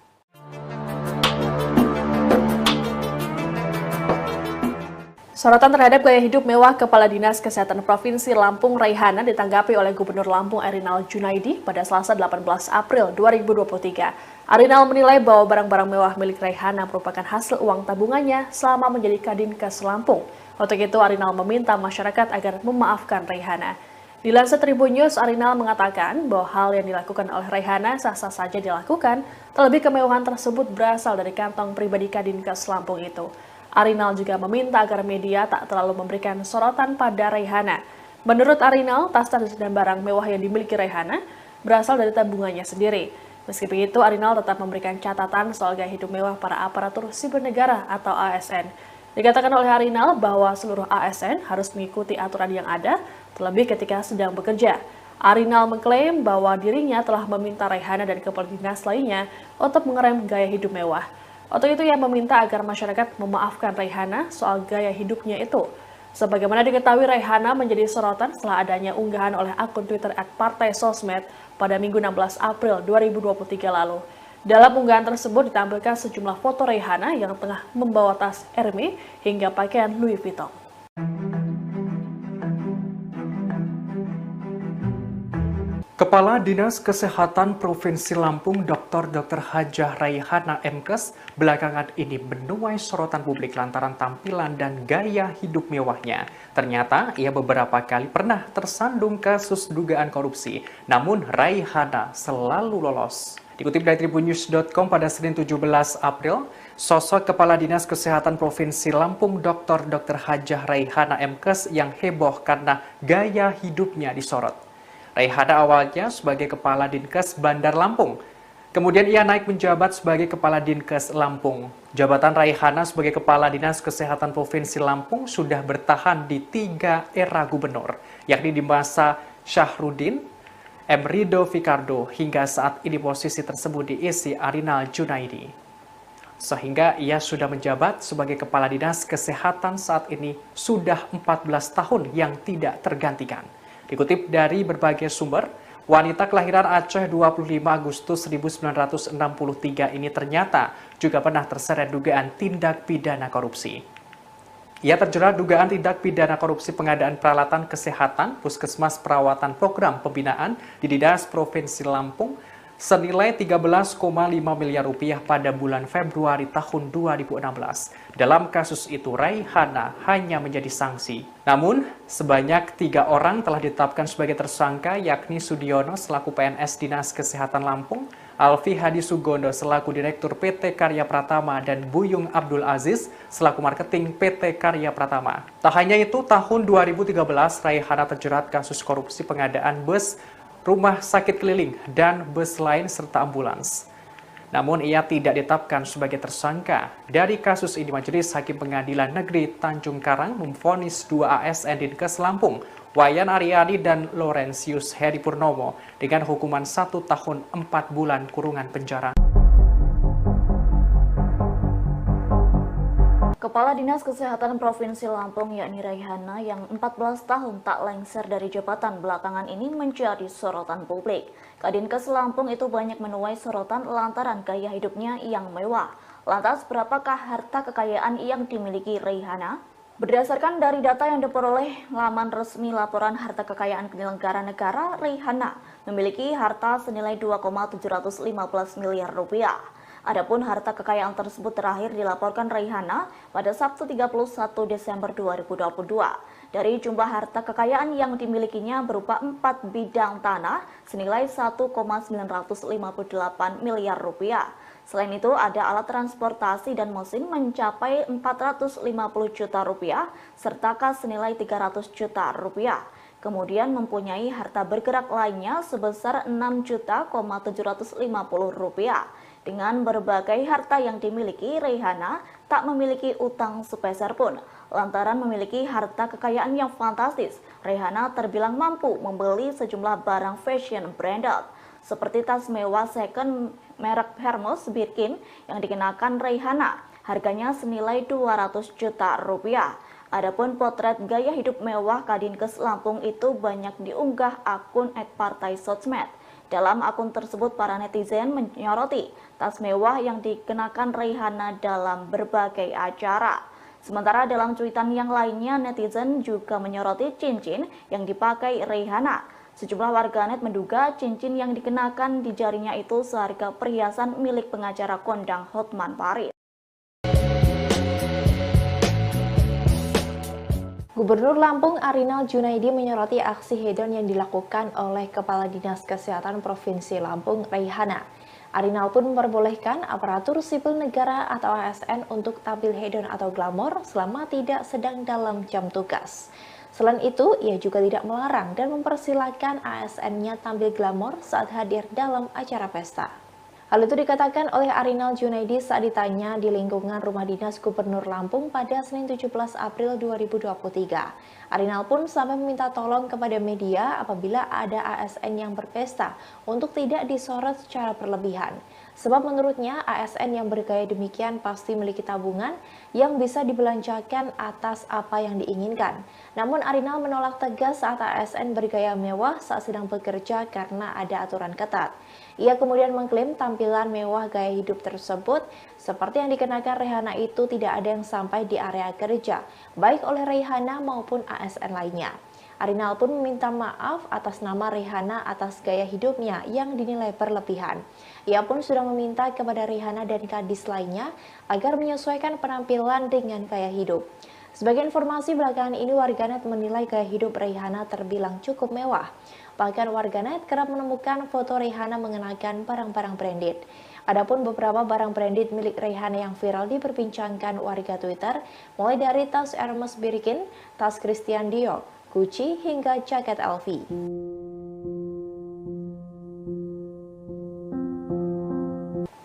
Sorotan terhadap gaya hidup mewah Kepala Dinas Kesehatan Provinsi Lampung Raihana ditanggapi oleh Gubernur Lampung Erinal Junaidi pada Selasa 18 April 2023. Erinal menilai bahwa barang-barang mewah milik Raihana merupakan hasil uang tabungannya selama menjadi Kadinkes Lampung. Untuk itu, Erinal meminta masyarakat agar memaafkan Raihana. Dilansir Tribun News, Erinal mengatakan bahwa hal yang dilakukan oleh Raihana sah-sah saja dilakukan, terlebih kemewahan tersebut berasal dari kantong pribadi Kadinkes Lampung itu. Erinal juga meminta agar media tak terlalu memberikan sorotan pada Raihana. Menurut Erinal, tas-tas dan barang mewah yang dimiliki Raihana berasal dari tabungannya sendiri. Meski begitu, Erinal tetap memberikan catatan soal gaya hidup mewah para aparatur sipil negara atau ASN. Dikatakan oleh Erinal bahwa seluruh ASN harus mengikuti aturan yang ada, terlebih ketika sedang bekerja. Erinal mengklaim bahwa dirinya telah meminta Raihana dan kepala dinas lainnya untuk mengerem gaya hidup mewah. Untuk itu ia meminta agar masyarakat memaafkan Raihana soal gaya hidupnya itu. Sebagaimana diketahui, Raihana menjadi sorotan setelah adanya unggahan oleh akun Twitter @partai_sosmed pada Minggu 16 April 2023 lalu. Dalam unggahan tersebut ditampilkan sejumlah foto Raihana yang tengah membawa tas Hermes hingga pakaian Louis Vuitton. Kepala Dinas Kesehatan Provinsi Lampung Dr. Hajah Raihana MKes belakangan ini menuai sorotan publik lantaran tampilan dan gaya hidup mewahnya. Ternyata ia beberapa kali pernah tersandung kasus dugaan korupsi, namun Raihana selalu lolos. Dikutip dari tribunnews.com pada Senin 17 April, sosok Kepala Dinas Kesehatan Provinsi Lampung Dr. Hajah Raihana MKes yang heboh karena gaya hidupnya disorot. Raihana awalnya sebagai Kepala Dinkes Bandar Lampung. Kemudian ia naik menjabat sebagai Kepala Dinkes Lampung. Jabatan Raihana sebagai Kepala Dinas Kesehatan Provinsi Lampung sudah bertahan di 3 era gubernur, yakni di masa Syahrudin, M. Rido Fikardo, hingga saat ini posisi tersebut diisi Erinal Junaidi. Sehingga ia sudah menjabat sebagai Kepala Dinas Kesehatan saat ini sudah 14 tahun yang tidak tergantikan. Dikutip dari berbagai sumber, wanita kelahiran Aceh 25 Agustus 1963 ini ternyata juga pernah terseret dugaan tindak pidana korupsi. Ia terjerat dugaan tindak pidana korupsi pengadaan peralatan kesehatan Puskesmas Perawatan Program Pembinaan di Dinas Provinsi Lampung senilai 13,5 miliar rupiah pada bulan Februari tahun 2016. Dalam kasus itu, Raihana hanya menjadi sanksi. Namun, sebanyak 3 orang telah ditetapkan sebagai tersangka, yakni Sudiono selaku PNS Dinas Kesehatan Lampung, Alfi Hadi Sugondo selaku Direktur PT Karya Pratama, dan Buyung Abdul Aziz selaku Marketing PT Karya Pratama. Tak hanya itu, tahun 2013, Raihana terjerat kasus korupsi pengadaan bus rumah sakit keliling, dan bus lain serta ambulans. Namun ia tidak ditetapkan sebagai tersangka. Dari kasus ini, Majelis Hakim Pengadilan Negeri Tanjung Karang memvonis 2 ASN Dinkes Lampung, Wayan Aryani dan Laurentius Heri Purnomo, dengan hukuman 1 tahun 4 bulan kurungan penjara. Kepala Dinas Kesehatan Provinsi Lampung yakni Raihana yang 14 tahun tak lengser dari jabatan belakangan ini menjadi sorotan publik. Kadinkes Lampung itu banyak menuai sorotan lantaran gaya hidupnya yang mewah. Lantas berapakah harta kekayaan yang dimiliki Raihana? Berdasarkan dari data yang diperoleh laman resmi laporan harta kekayaan penyelenggara negara, Raihana memiliki harta senilai 2,715 miliar rupiah. Adapun harta kekayaan tersebut terakhir dilaporkan Raihana pada Sabtu 31 Desember 2022. Dari jumlah harta kekayaan yang dimilikinya berupa 4 bidang tanah senilai 1,958 miliar rupiah. Selain itu ada alat transportasi dan mesin mencapai 450 juta rupiah serta kas senilai 300 juta rupiah. kemudian mempunyai harta bergerak lainnya sebesar Rp6.750.000. Dengan berbagai harta yang dimiliki, Raihana tak memiliki utang sepeser pun. Lantaran memiliki harta kekayaan yang fantastis, Raihana terbilang mampu membeli sejumlah barang fashion branded, seperti tas mewah second merek Hermes Birkin yang dikenakan Raihana. Harganya senilai Rp200 juta. Adapun potret gaya hidup mewah Kadinkes Lampung itu banyak diunggah akun @partai_sosmed. Dalam akun tersebut, para netizen menyoroti tas mewah yang dikenakan Raihana dalam berbagai acara. Sementara dalam cuitan yang lainnya, netizen juga menyoroti cincin yang dipakai Raihana. Sejumlah warganet menduga cincin yang dikenakan di jarinya itu seharga perhiasan milik pengacara kondang Hotman Paris. Gubernur Lampung Arinal Junaidi menyoroti aksi hedon yang dilakukan oleh Kepala Dinas Kesehatan Provinsi Lampung, Raihana. Arinal pun memperbolehkan aparatur sipil negara atau ASN untuk tampil hedon atau glamor selama tidak sedang dalam jam tugas. Selain itu, ia juga tidak melarang dan mempersilahkan ASN-nya tampil glamor saat hadir dalam acara pesta. Hal itu dikatakan oleh Arinal Junaidi saat ditanya di lingkungan Rumah Dinas Gubernur Lampung pada Senin 17 April 2023. Arinal pun sampai meminta tolong kepada media apabila ada ASN yang berpesta untuk tidak disorot secara berlebihan. Sebab menurutnya ASN yang bergaya demikian pasti memiliki tabungan yang bisa dibelanjakan atas apa yang diinginkan. Namun Arinal menolak tegas saat ASN bergaya mewah saat sedang bekerja karena ada aturan ketat. Ia kemudian mengklaim tampilan mewah gaya hidup tersebut seperti yang dikenakan Raihana itu tidak ada yang sampai di area kerja, baik oleh Raihana maupun ASN lainnya. Arinal pun meminta maaf atas nama Raihana atas gaya hidupnya yang dinilai berlebihan. Ia pun sudah meminta kepada Raihana dan kadis lainnya agar menyesuaikan penampilan dengan gaya hidup. Sebagai informasi belakangan ini, warganet menilai gaya hidup Raihana terbilang cukup mewah. Bahkan warganet kerap menemukan foto Raihana mengenakan barang-barang branded. Adapun beberapa barang branded milik Raihana yang viral diperbincangkan warga Twitter, mulai dari tas Hermes Birkin, tas Christian Dior, Gucci, hingga jaket LV.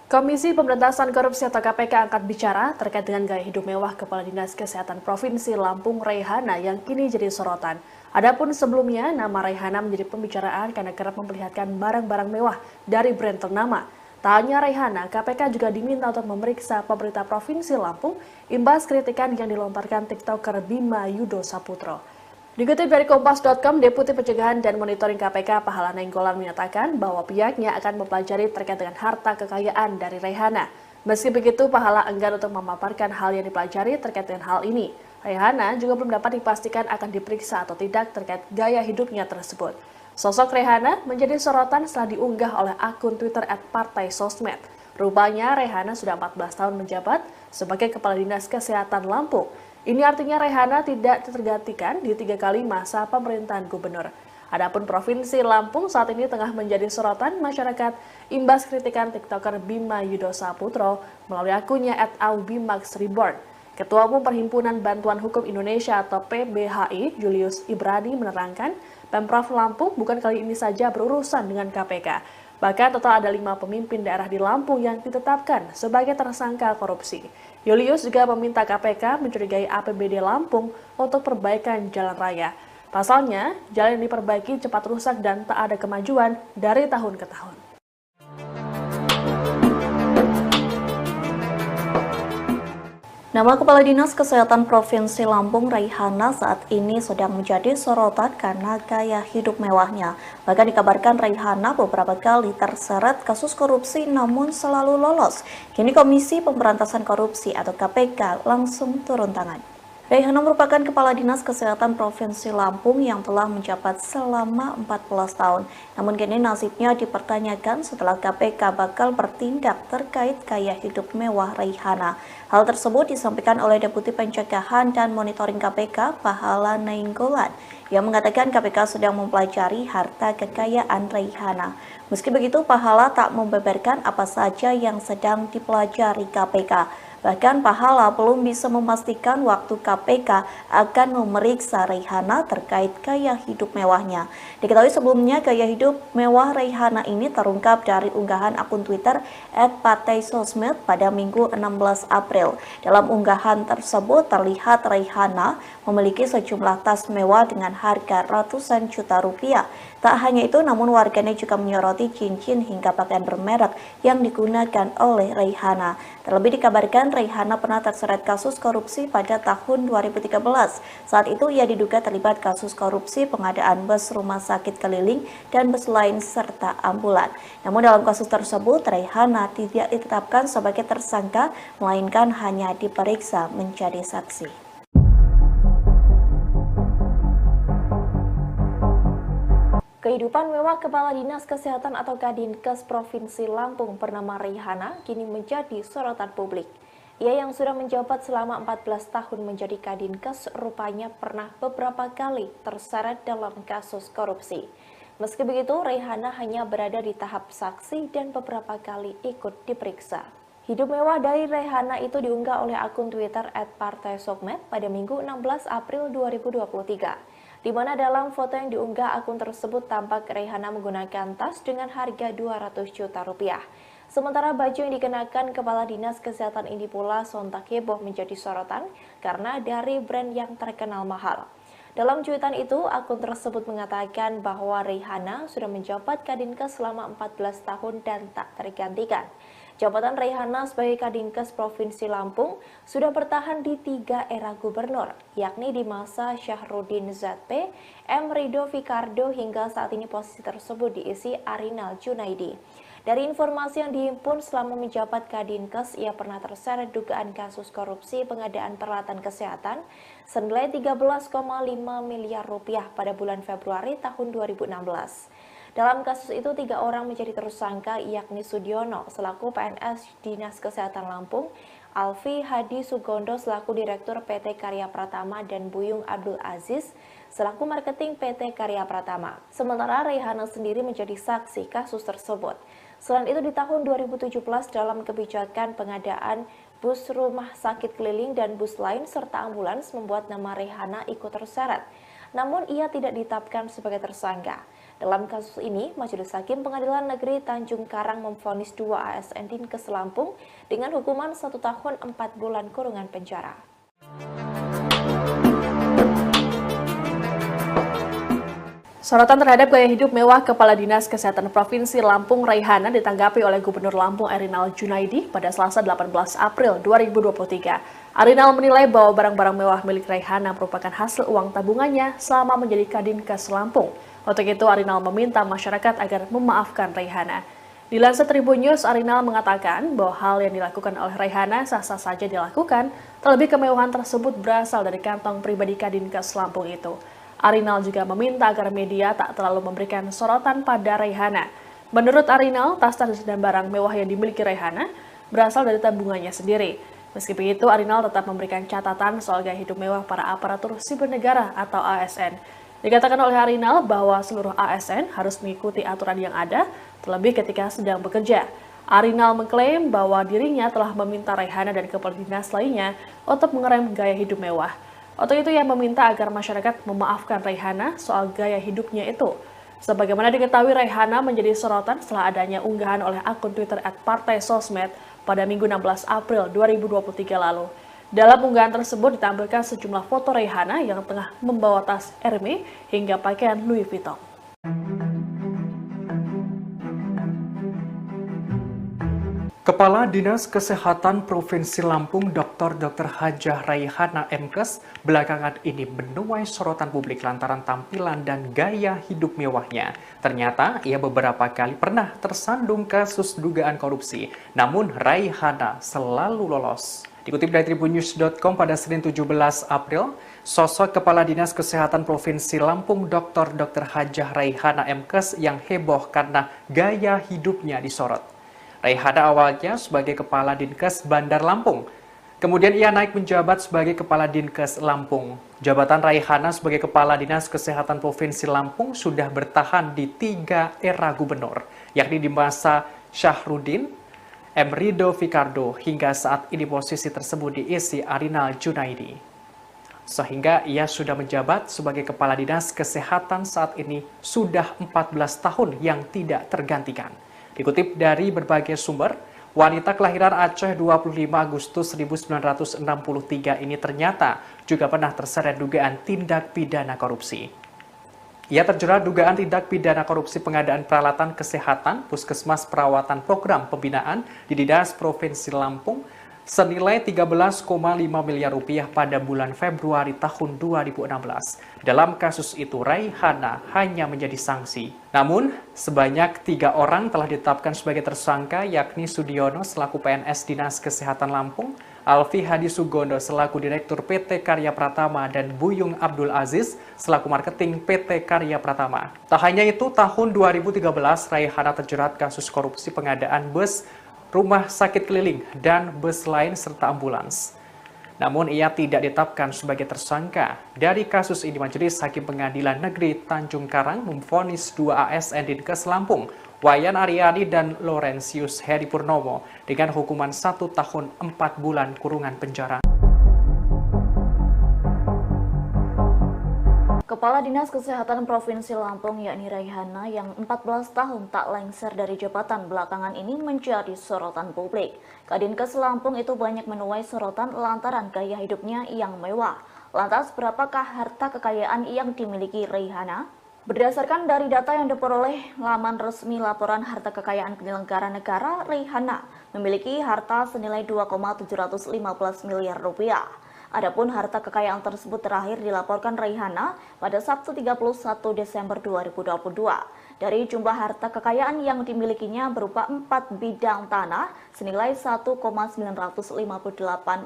Komisi Pemberantasan Korupsi atau KPK angkat bicara terkait dengan gaya hidup mewah Kepala Dinas Kesehatan Provinsi Lampung Raihana yang kini jadi sorotan. Adapun sebelumnya, nama Raihana menjadi pembicaraan karena kerap memperlihatkan barang-barang mewah dari brand ternama. Tak hanya Raihana, KPK juga diminta untuk memeriksa pemerintah Provinsi Lampung imbas kritikan yang dilontarkan TikToker Bima Yudo Saputro. Dikutip dari Kompas.com, Deputi Pencegahan dan Monitoring KPK Pahala Nainggolan menyatakan bahwa pihaknya akan mempelajari terkait dengan harta kekayaan dari Raihana. Meski begitu, Pahala enggan untuk memaparkan hal yang dipelajari terkait dengan hal ini. Raihana juga belum dapat dipastikan akan diperiksa atau tidak terkait gaya hidupnya tersebut. Sosok Raihana menjadi sorotan setelah diunggah oleh akun Twitter @partai_sosmed. Rupanya Raihana sudah 14 tahun menjabat sebagai Kepala Dinas Kesehatan Lampung. Ini artinya Raihana tidak tergantikan di 3 kali masa pemerintahan gubernur. Adapun Provinsi Lampung saat ini tengah menjadi sorotan masyarakat imbas kritikan TikToker Bima Yudo Saputro melalui akunnya @aubimaxreborn. Ketua Umum Perhimpunan Bantuan Hukum Indonesia atau PBHI, Julius Ibrani menerangkan, Pemprov Lampung bukan kali ini saja berurusan dengan KPK. Bahkan total ada 5 pemimpin daerah di Lampung yang ditetapkan sebagai tersangka korupsi. Julius juga meminta KPK mencurigai APBD Lampung untuk perbaikan jalan raya. Pasalnya, jalan yang diperbaiki cepat rusak dan tak ada kemajuan dari tahun ke tahun. Nama Kepala Dinas Kesehatan Provinsi Lampung Raihana saat ini sedang menjadi sorotan karena gaya hidup mewahnya. Bahkan dikabarkan Raihana beberapa kali terseret kasus korupsi namun selalu lolos. Kini Komisi Pemberantasan Korupsi atau KPK langsung turun tangan. Raihana merupakan Kepala Dinas Kesehatan Provinsi Lampung yang telah menjabat selama 14 tahun. Namun kini nasibnya dipertanyakan setelah KPK bakal bertindak terkait gaya hidup mewah Raihana. Hal tersebut disampaikan oleh Deputi Pencegahan dan Monitoring KPK Pahala Nainggolan yang mengatakan KPK sedang mempelajari harta kekayaan Raihana. Meski begitu, Pahala tak membeberkan apa saja yang sedang dipelajari KPK. Bahkan Pahala belum bisa memastikan waktu KPK akan memeriksa Raihana terkait gaya hidup mewahnya. Diketahui sebelumnya gaya hidup mewah Raihana ini terungkap dari unggahan akun Twitter @partaisosmed pada Minggu 16 April. Dalam unggahan tersebut terlihat Raihana memiliki sejumlah tas mewah dengan harga ratusan juta rupiah. Tak hanya itu, namun warganet juga menyoroti cincin hingga pakaian bermerek yang digunakan oleh Raihana. Terlebih dikabarkan Raihana pernah terseret kasus korupsi pada tahun 2013. Saat itu ia diduga terlibat kasus korupsi pengadaan bus rumah sakit keliling dan bus lain serta ambulan. Namun dalam kasus tersebut Raihana tidak ditetapkan sebagai tersangka, melainkan hanya diperiksa menjadi saksi. Kehidupan mewah Kepala Dinas Kesehatan atau Kadinkes Provinsi Lampung bernama Raihana kini menjadi sorotan publik. Ia yang sudah menjabat selama 14 tahun menjadi Kadinkes rupanya pernah beberapa kali terseret dalam kasus korupsi. Meski begitu, Raihana hanya berada di tahap saksi dan beberapa kali ikut diperiksa. Hidup mewah dari Raihana itu diunggah oleh akun Twitter @partaisosmed pada Minggu 16 April 2023. Di mana dalam foto yang diunggah akun tersebut tampak Raihana menggunakan tas dengan harga 200 juta rupiah. Sementara baju yang dikenakan Kepala Dinas Kesehatan ini pula sontak heboh menjadi sorotan karena dari brand yang terkenal mahal. Dalam cuitan itu, akun tersebut mengatakan bahwa Raihana sudah menjabat Kadinkes selama 14 tahun dan tak tergantikan. Jabatan Raihana sebagai Kadinkes Provinsi Lampung sudah bertahan di 3 era gubernur, yakni di masa Syahrudin ZP, M. Rido Fikardo hingga saat ini posisi tersebut diisi Arinal Junaidi. Dari informasi yang dihimpun selama menjabat Kadinkes, ia pernah terseret dugaan kasus korupsi pengadaan peralatan kesehatan senilai 13,5 miliar rupiah pada bulan Februari tahun 2016. Dalam kasus itu, 3 orang menjadi tersangka, yakni Sudiono selaku PNS Dinas Kesehatan Lampung, Alfi Hadi Sugondo selaku Direktur PT Karya Pratama, dan Buyung Abdul Aziz selaku Marketing PT Karya Pratama. Sementara Raihana sendiri menjadi saksi kasus tersebut. Selain itu, di tahun 2017 dalam kebijakan pengadaan bus rumah sakit keliling dan bus lain serta ambulans membuat nama Raihana ikut terseret. Namun ia tidak ditetapkan sebagai tersangka. Dalam kasus ini, Majelis Hakim Pengadilan Negeri Tanjung Karang memvonis 2 ASN Dinkes Lampung dengan hukuman 1 tahun 4 bulan kurungan penjara. Sorotan terhadap gaya hidup mewah Kepala Dinas Kesehatan Provinsi Lampung Raihana ditanggapi oleh Gubernur Lampung Erinal Junaidi pada Selasa 18 April 2023. Arinal menilai bahwa barang-barang mewah milik Raihana merupakan hasil uang tabungannya selama menjadi Kadinkes Lampung. Untuk itu, Arinal meminta masyarakat agar memaafkan Raihana. Dilansir Tribun News, Arinal mengatakan bahwa hal yang dilakukan oleh Raihana sah-sah saja dilakukan, terlebih kemewahan tersebut berasal dari kantong pribadi Kadinkes Lampung itu. Arinal juga meminta agar media tak terlalu memberikan sorotan pada Raihana. Menurut Arinal, tas-tas dan barang mewah yang dimiliki Raihana berasal dari tabungannya sendiri. Meski begitu, Arinal tetap memberikan catatan soal gaya hidup mewah para aparatur sipil negara atau ASN. Dikatakan oleh Arinal bahwa seluruh ASN harus mengikuti aturan yang ada, terlebih ketika sedang bekerja. Arinal mengklaim bahwa dirinya telah meminta Raihana dan kepala dinas lainnya untuk mengerem gaya hidup mewah. Untuk itu ia meminta agar masyarakat memaafkan Raihana soal gaya hidupnya itu. Sebagaimana diketahui, Raihana menjadi sorotan setelah adanya unggahan oleh akun Twitter @partaisosmed pada Minggu 16 April 2023 lalu. Dalam unggahan tersebut ditampilkan sejumlah foto Raihana yang tengah membawa tas Hermes hingga pakaian Louis Vuitton. Kepala Dinas Kesehatan Provinsi Lampung Dr. Hajah Raihana MKes belakangan ini menuai sorotan publik lantaran tampilan dan gaya hidup mewahnya. Ternyata ia beberapa kali pernah tersandung kasus dugaan korupsi, namun Raihana selalu lolos. Dikutip dari tribunnews.com pada Senin 17 April, sosok Kepala Dinas Kesehatan Provinsi Lampung Dr. Hajah Raihana MKes yang heboh karena gaya hidupnya disorot. Raihana awalnya sebagai Kepala Dinkes Bandar Lampung. Kemudian ia naik menjabat sebagai Kepala Dinkes Lampung. Jabatan Raihana sebagai Kepala Dinas Kesehatan Provinsi Lampung sudah bertahan di 3 era gubernur, yakni di masa Syahrudin, Emrido Ficardo, hingga saat ini posisi tersebut diisi Arinal Junaidi. Sehingga ia sudah menjabat sebagai Kepala Dinas Kesehatan saat ini sudah 14 tahun yang tidak tergantikan. Dikutip dari berbagai sumber, wanita kelahiran Aceh 25 Agustus 1963 ini ternyata juga pernah terseret dugaan tindak pidana korupsi. Ia terjerat dugaan tindak pidana korupsi pengadaan peralatan kesehatan Puskesmas Perawatan Program Pembinaan di Dinas Provinsi Lampung senilai 13,5 miliar rupiah pada bulan Februari tahun 2016. Dalam kasus itu, Raihana hanya menjadi sanksi. Namun, sebanyak 3 orang telah ditetapkan sebagai tersangka, yakni Sudiono selaku PNS Dinas Kesehatan Lampung, Alfi Hadi Sugondo selaku Direktur PT Karya Pratama, dan Buyung Abdul Aziz selaku Marketing PT Karya Pratama. Tak hanya itu, tahun 2013 Raihana terjerat kasus korupsi pengadaan bus, rumah sakit keliling, dan bus lain serta ambulans. Namun ia tidak ditetapkan sebagai tersangka. Dari kasus ini, Majelis Hakim Pengadilan Negeri Tanjung Karang memvonis 2 ASN Dinkes Lampung, Wayan Aryani dan Laurentius Hedi Purnomo, dengan hukuman 1 tahun 4 bulan kurungan penjara. Kepala Dinas Kesehatan Provinsi Lampung yakni Raihana yang 14 tahun tak lengser dari jabatan belakangan ini menjadi sorotan publik. Kadinkes Lampung itu banyak menuai sorotan lantaran gaya hidupnya yang mewah. Lantas berapakah harta kekayaan yang dimiliki Raihana? Berdasarkan dari data yang diperoleh laman resmi laporan harta kekayaan penyelenggara negara, Raihana memiliki harta senilai 2,715 miliar rupiah. Adapun harta kekayaan tersebut terakhir dilaporkan Raihana pada Sabtu 31 Desember 2022. Dari jumlah harta kekayaan yang dimilikinya berupa 4 bidang tanah senilai 1,958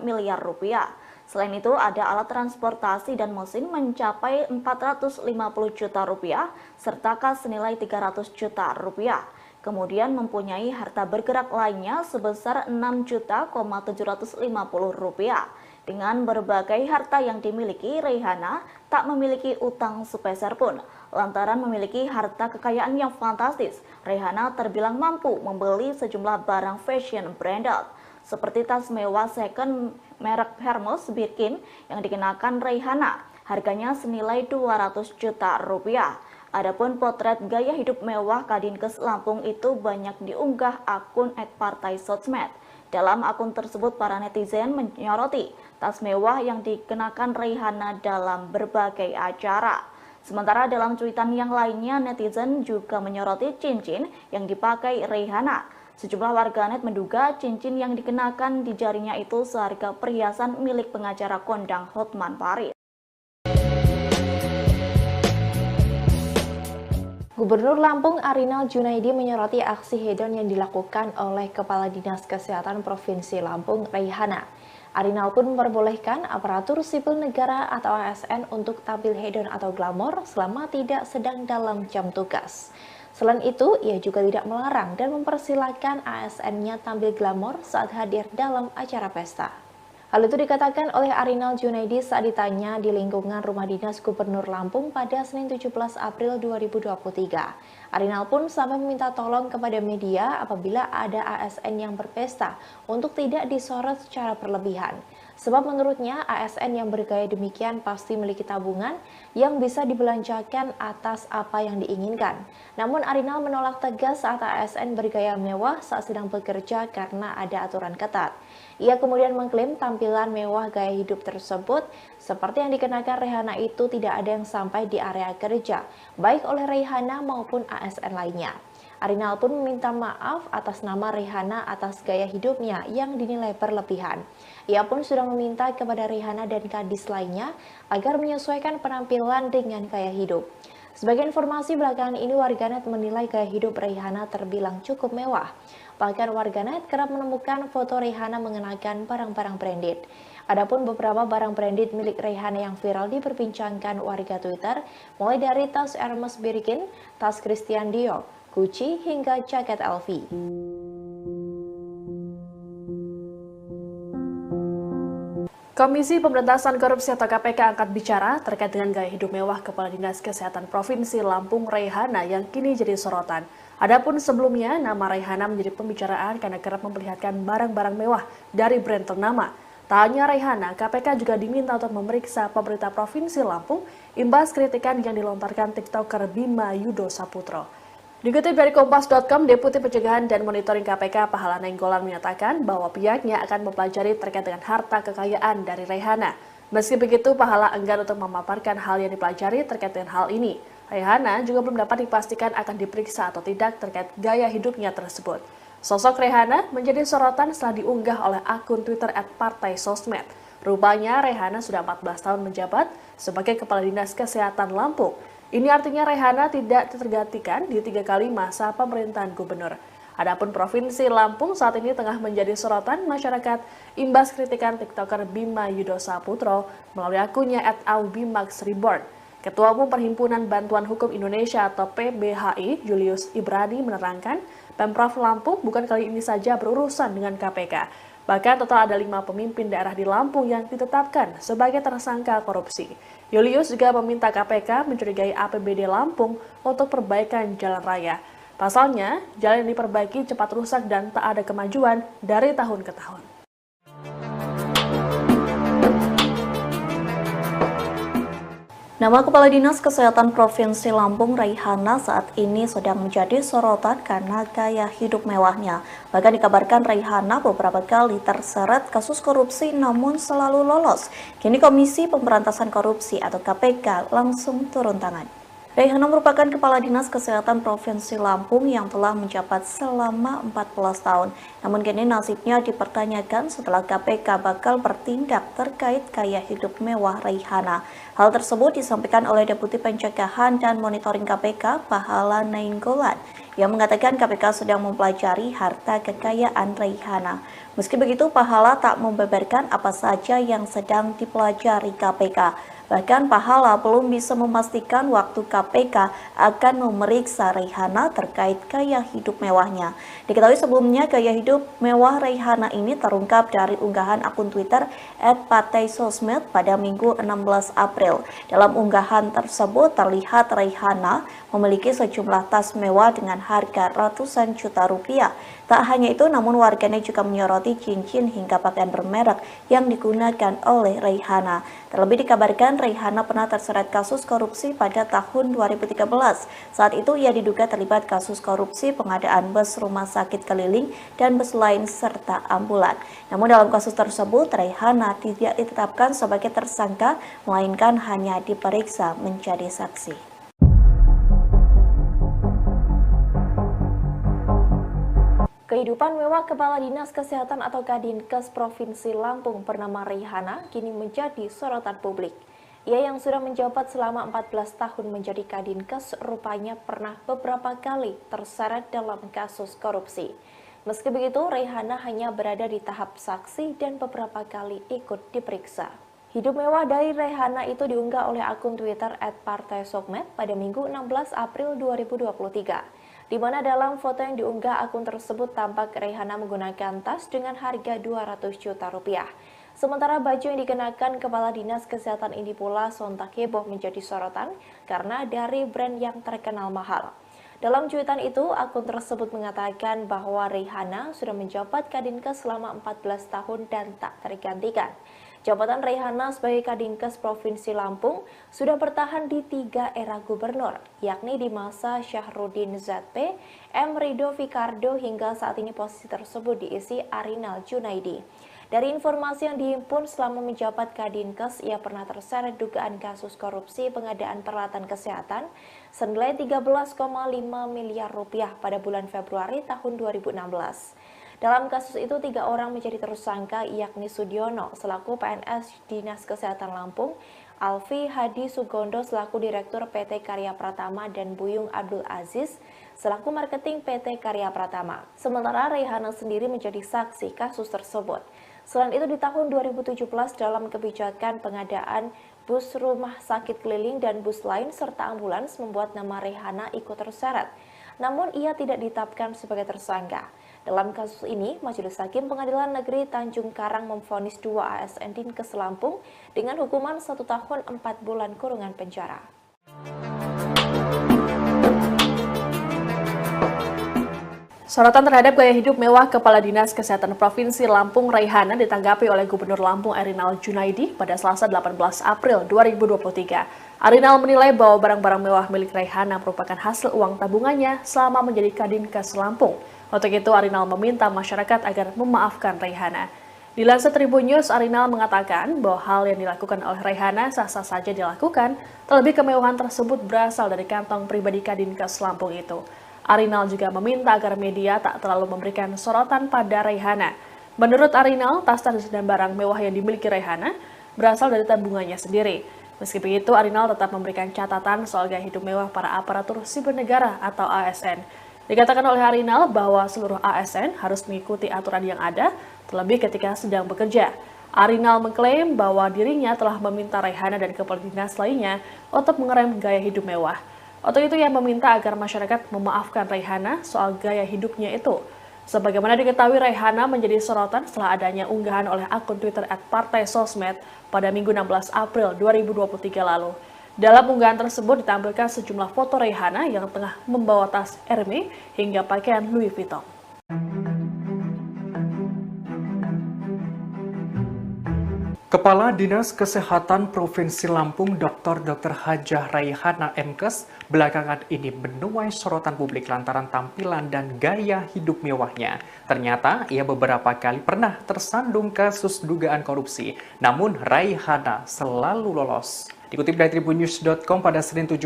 miliar rupiah. Selain itu ada alat transportasi dan mesin mencapai 450 juta rupiah serta kas senilai 300 juta rupiah. Kemudian mempunyai harta bergerak lainnya sebesar 6.750 rupiah. Dengan berbagai harta yang dimiliki, Raihana tak memiliki utang sepeser pun. Lantaran memiliki harta kekayaan yang fantastis, Raihana terbilang mampu membeli sejumlah barang fashion branded, seperti tas mewah second merek Hermes Birkin yang dikenakan Raihana. Harganya senilai 200 juta rupiah. Adapun potret gaya hidup mewah Kadinkes Lampung itu banyak diunggah akun @partai sosmed. Dalam akun tersebut, para netizen menyoroti tas mewah yang dikenakan Raihana dalam berbagai acara. Sementara dalam cuitan yang lainnya, netizen juga menyoroti cincin yang dipakai Raihana. Sejumlah warganet menduga cincin yang dikenakan di jarinya itu seharga perhiasan milik pengacara kondang Hotman Paris. Gubernur Lampung Arinal Junaidi menyoroti aksi hedon yang dilakukan oleh Kepala Dinas Kesehatan Provinsi Lampung, Raihana. Arinal pun memperbolehkan aparatur sipil negara atau ASN untuk tampil hedon atau glamor selama tidak sedang dalam jam tugas. Selain itu, ia juga tidak melarang dan mempersilahkan ASN-nya tampil glamor saat hadir dalam acara pesta. Hal itu dikatakan oleh Arinal Junaidi saat ditanya di lingkungan Rumah Dinas Gubernur Lampung pada Senin 17 April 2023. Arinal pun sampai meminta tolong kepada media apabila ada ASN yang berpesta untuk tidak disorot secara berlebihan. Sebab menurutnya ASN yang bergaya demikian pasti memiliki tabungan yang bisa dibelanjakan atas apa yang diinginkan. Namun Arinal menolak tegas saat ASN bergaya mewah saat sedang bekerja karena ada aturan ketat. Ia kemudian mengklaim tampilan mewah gaya hidup tersebut seperti yang dikenakan Raihana itu tidak ada yang sampai di area kerja, baik oleh Raihana maupun ASN lainnya. Arinal pun meminta maaf atas nama Raihana atas gaya hidupnya yang dinilai berlebihan. Ia pun sudah meminta kepada Raihana dan kadis lainnya agar menyesuaikan penampilan dengan gaya hidup. Sebagai informasi belakangan ini, warganet menilai gaya hidup Raihana terbilang cukup mewah. Bahkan warganet kerap menemukan foto Raihana mengenakan barang-barang branded. Adapun beberapa barang branded milik Raihana yang viral diperbincangkan warga Twitter, mulai dari tas Hermes Birkin, tas Christian Dior, Gucci, hingga jaket LV. Komisi Pemberantasan Korupsi atau KPK angkat bicara terkait dengan gaya hidup mewah Kepala Dinas Kesehatan Provinsi Lampung Raihana yang kini jadi sorotan. Adapun sebelumnya, nama Raihana menjadi pembicaraan karena kerap memperlihatkan barang-barang mewah dari brand ternama. Tak hanya Raihana, KPK juga diminta untuk memeriksa pemerintah Provinsi Lampung imbas kritikan yang dilontarkan TikToker Bima Yudo Saputro. Dikutip dari Kompas.com, Deputi Pencegahan dan Monitoring KPK Pahala Nainggolan menyatakan bahwa pihaknya akan mempelajari terkait dengan harta kekayaan dari Raihana. Meski begitu, Pahala enggan untuk memaparkan hal yang dipelajari terkait dengan hal ini. Raihana juga belum dapat dipastikan akan diperiksa atau tidak terkait gaya hidupnya tersebut. Sosok Raihana menjadi sorotan setelah diunggah oleh akun Twitter @partaisosmed. Rupanya Raihana sudah 14 tahun menjabat sebagai Kepala Dinas Kesehatan Lampung. Ini artinya Raihana tidak tergantikan di 3 kali masa pemerintahan gubernur. Adapun Provinsi Lampung saat ini tengah menjadi sorotan masyarakat imbas kritikan TikToker Bima Yudo Saputro melalui akunnya @aubimaxreborn. Ketua Umum Perhimpunan Bantuan Hukum Indonesia atau PBHI, Julius Ibrani menerangkan, Pemprov Lampung bukan kali ini saja berurusan dengan KPK. Bahkan total ada 5 pemimpin daerah di Lampung yang ditetapkan sebagai tersangka korupsi. Julius juga meminta KPK mencurigai APBD Lampung untuk perbaikan jalan raya. Pasalnya, jalan yang diperbaiki cepat rusak dan tak ada kemajuan dari tahun ke tahun. Nama Kepala Dinas Kesehatan Provinsi Lampung, Raihana, saat ini sedang menjadi sorotan karena gaya hidup mewahnya. Bahkan dikabarkan Raihana beberapa kali terseret kasus korupsi namun selalu lolos. Kini Komisi Pemberantasan Korupsi atau KPK langsung turun tangan. Raihana merupakan Kepala Dinas Kesehatan Provinsi Lampung yang telah menjabat selama 14 tahun. Namun kini nasibnya dipertanyakan setelah KPK bakal bertindak terkait gaya hidup mewah Raihana. Hal tersebut disampaikan oleh Deputi Pencegahan dan Monitoring KPK Pahala Nainggolan yang mengatakan KPK sedang mempelajari harta kekayaan Raihana. Meski begitu, Pahala tak membeberkan apa saja yang sedang dipelajari KPK. Bahkan Pahala belum bisa memastikan waktu KPK akan memeriksa Raihana terkait gaya hidup mewahnya. Diketahui sebelumnya gaya hidup mewah Raihana ini terungkap dari unggahan akun Twitter @partaisosmed pada Minggu 16 April. Dalam unggahan tersebut terlihat Raihana memiliki sejumlah tas mewah dengan harga ratusan juta rupiah. Tak hanya itu, namun warganet juga menyoroti cincin hingga pakaian bermerek yang digunakan oleh Raihana. Terlebih dikabarkan Raihana pernah terseret kasus korupsi pada tahun 2013. Saat itu ia diduga terlibat kasus korupsi pengadaan bus rumah sakit keliling dan bus lain serta ambulan. Namun dalam kasus tersebut Raihana tidak ditetapkan sebagai tersangka, melainkan hanya diperiksa menjadi saksi. Kehidupan mewah Kepala Dinas Kesehatan atau Kadinkes Provinsi Lampung bernama Raihana kini menjadi sorotan publik. Ia yang sudah menjabat selama 14 tahun menjadi Kadinkes rupanya pernah beberapa kali terseret dalam kasus korupsi. Meski begitu, Raihana hanya berada di tahap saksi dan beberapa kali ikut diperiksa. Hidup mewah dari Raihana itu diunggah oleh akun Twitter @partaisosmed pada Minggu 16 April 2023. Di mana dalam foto yang diunggah akun tersebut tampak Raihana menggunakan tas dengan harga 200 juta rupiah. Sementara baju yang dikenakan Kepala Dinas Kesehatan ini pula sontak heboh menjadi sorotan karena dari brand yang terkenal mahal. Dalam cuitan itu, akun tersebut mengatakan bahwa Raihana sudah menjabat Kadinkes selama 14 tahun dan tak tergantikan. Jabatan Raihana sebagai Kadinkes Provinsi Lampung sudah bertahan di 3 era gubernur, yakni di masa Syahrudin ZP, M. Rido Fikardo hingga saat ini posisi tersebut diisi Arinal Junaidi. Dari informasi yang dihimpun selama menjabat Kadinkes, ia pernah terseret dugaan kasus korupsi pengadaan peralatan kesehatan senilai 13,5 miliar rupiah pada bulan Februari tahun 2016. Dalam kasus itu, 3 orang menjadi tersangka, yakni Sudiono selaku PNS Dinas Kesehatan Lampung, Alfi Hadi Sugondo selaku Direktur PT Karya Pratama, dan Buyung Abdul Aziz selaku Marketing PT Karya Pratama. Sementara Raihana sendiri menjadi saksi kasus tersebut. Selain itu, di tahun 2017 dalam kebijakan pengadaan bus rumah sakit keliling dan bus lain serta ambulans membuat nama Raihana ikut terseret. Namun ia tidak ditetapkan sebagai tersangka. Dalam kasus ini, Majelis Hakim Pengadilan Negeri Tanjung Karang memvonis 2 ASN Dinkes Lampung dengan hukuman 1 tahun 4 bulan kurungan penjara. Sorotan terhadap gaya hidup mewah Kepala Dinas Kesehatan Provinsi Lampung Raihana ditanggapi oleh Gubernur Lampung Erinal Junaidi pada Selasa 18 April 2023. Erinal menilai bahwa barang-barang mewah milik Raihana merupakan hasil uang tabungannya selama menjadi Kadinkes Lampung. Untuk itu, Erinal meminta masyarakat agar memaafkan Raihana. Dilansir Tribun News, Erinal mengatakan bahwa hal yang dilakukan oleh Raihana sah-sah saja dilakukan, terlebih kemewahan tersebut berasal dari kantong pribadi Kadinkes Lampung itu. Erinal juga meminta agar media tak terlalu memberikan sorotan pada Raihana. Menurut Erinal, tas dan barang mewah yang dimiliki Raihana berasal dari tabungannya sendiri. Meski begitu, Erinal tetap memberikan catatan soal gaya hidup mewah para aparatur sipil negara atau ASN. Dikatakan oleh Erinal bahwa seluruh ASN harus mengikuti aturan yang ada, terlebih ketika sedang bekerja. Erinal mengklaim bahwa dirinya telah meminta Raihana dan kepala dinas lainnya untuk mengerem gaya hidup mewah. Untuk itu ia meminta agar masyarakat memaafkan Raihana soal gaya hidupnya itu. Sebagaimana diketahui, Raihana menjadi sorotan setelah adanya unggahan oleh akun Twitter @partaisosmed pada Minggu 16 April 2023 lalu. Dalam unggahan tersebut ditampilkan sejumlah foto Raihana yang tengah membawa tas Hermes hingga pakaian Louis Vuitton. Kepala Dinas Kesehatan Provinsi Lampung Dr. Hajah Raihana MKes belakangan ini menuai sorotan publik lantaran tampilan dan gaya hidup mewahnya. Ternyata ia beberapa kali pernah tersandung kasus dugaan korupsi, namun Raihana selalu lolos. Dikutip dari tribunnews.com pada Senin 17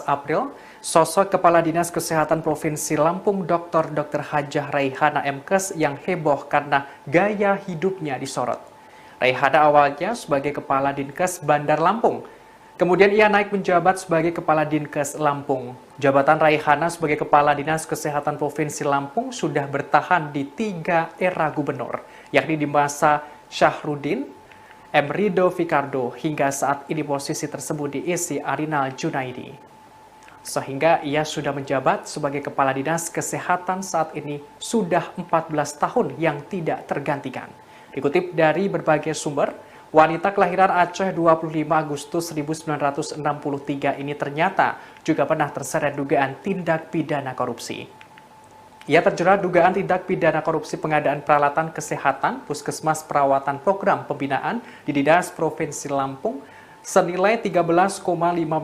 April, sosok Kepala Dinas Kesehatan Provinsi Lampung Dr. Hajah Raihana MKes yang heboh karena gaya hidupnya disorot. Raihana awalnya sebagai Kepala Dinkes Bandar Lampung. Kemudian ia naik menjabat sebagai Kepala Dinkes Lampung. Jabatan Raihana sebagai Kepala Dinas Kesehatan Provinsi Lampung sudah bertahan di 3 era gubernur, yakni di masa Syahrudin, M. Rido Fikardo, hingga saat ini posisi tersebut diisi Erinal Junaidi. Sehingga ia sudah menjabat sebagai Kepala Dinas Kesehatan saat ini sudah 14 tahun yang tidak tergantikan. Dikutip dari berbagai sumber, wanita kelahiran Aceh 25 Agustus 1963 ini ternyata juga pernah terseret dugaan tindak pidana korupsi. Ia terjerat dugaan tindak pidana korupsi pengadaan peralatan kesehatan Puskesmas Perawatan Program Pembinaan di Dinas Provinsi Lampung senilai 13,5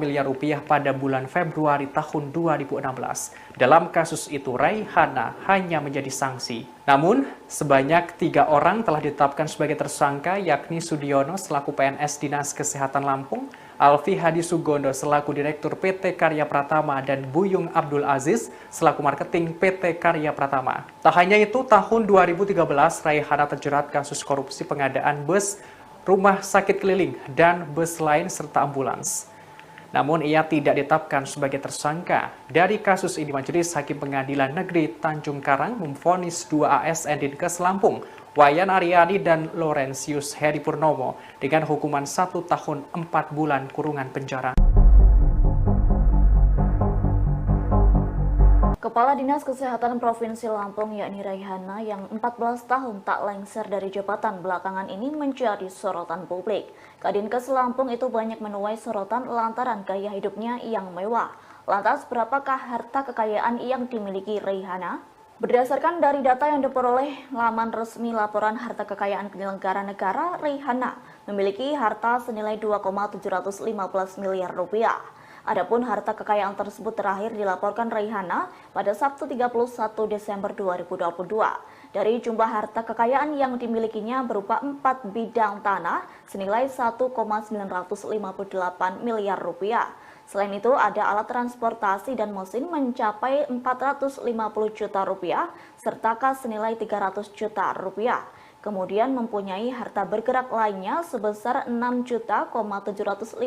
miliar rupiah pada bulan Februari tahun 2016. Dalam kasus itu, Raihana hanya menjadi sanksi. Namun, sebanyak 3 orang telah ditetapkan sebagai tersangka, yakni Sudiono selaku PNS Dinas Kesehatan Lampung, Alfi Hadi Sugondo selaku Direktur PT Karya Pratama, dan Buyung Abdul Aziz selaku Marketing PT Karya Pratama. Tak hanya itu, tahun 2013, Raihana terjerat kasus korupsi pengadaan bus, rumah sakit keliling, dan bus lain serta ambulans. Namun ia tidak ditetapkan sebagai tersangka. Dari kasus ini, Majelis Hakim Pengadilan Negeri Tanjung Karang memvonis 2 ASN Dinkes Lampung, Wayan Aryani dan Laurentius Heri Purnomo, dengan hukuman 1 tahun 4 bulan kurungan penjara. Kepala Dinas Kesehatan Provinsi Lampung yakni Raihana yang 14 tahun tak lengser dari jabatan belakangan ini menjadi sorotan publik. Kadinkes Lampung itu banyak menuai sorotan lantaran gaya hidupnya yang mewah. Lantas berapakah harta kekayaan yang dimiliki Raihana? Berdasarkan dari data yang diperoleh laman resmi laporan harta kekayaan penyelenggara negara, Raihana memiliki harta senilai 2,715 miliar rupiah. Adapun harta kekayaan tersebut terakhir dilaporkan Raihana pada Sabtu 31 Desember 2022. Dari jumlah harta kekayaan yang dimilikinya berupa 4 bidang tanah senilai 1,958 miliar rupiah. Selain itu ada alat transportasi dan mesin mencapai 450 juta rupiah serta kas senilai 300 juta rupiah. Kemudian mempunyai harta bergerak lainnya sebesar 6.750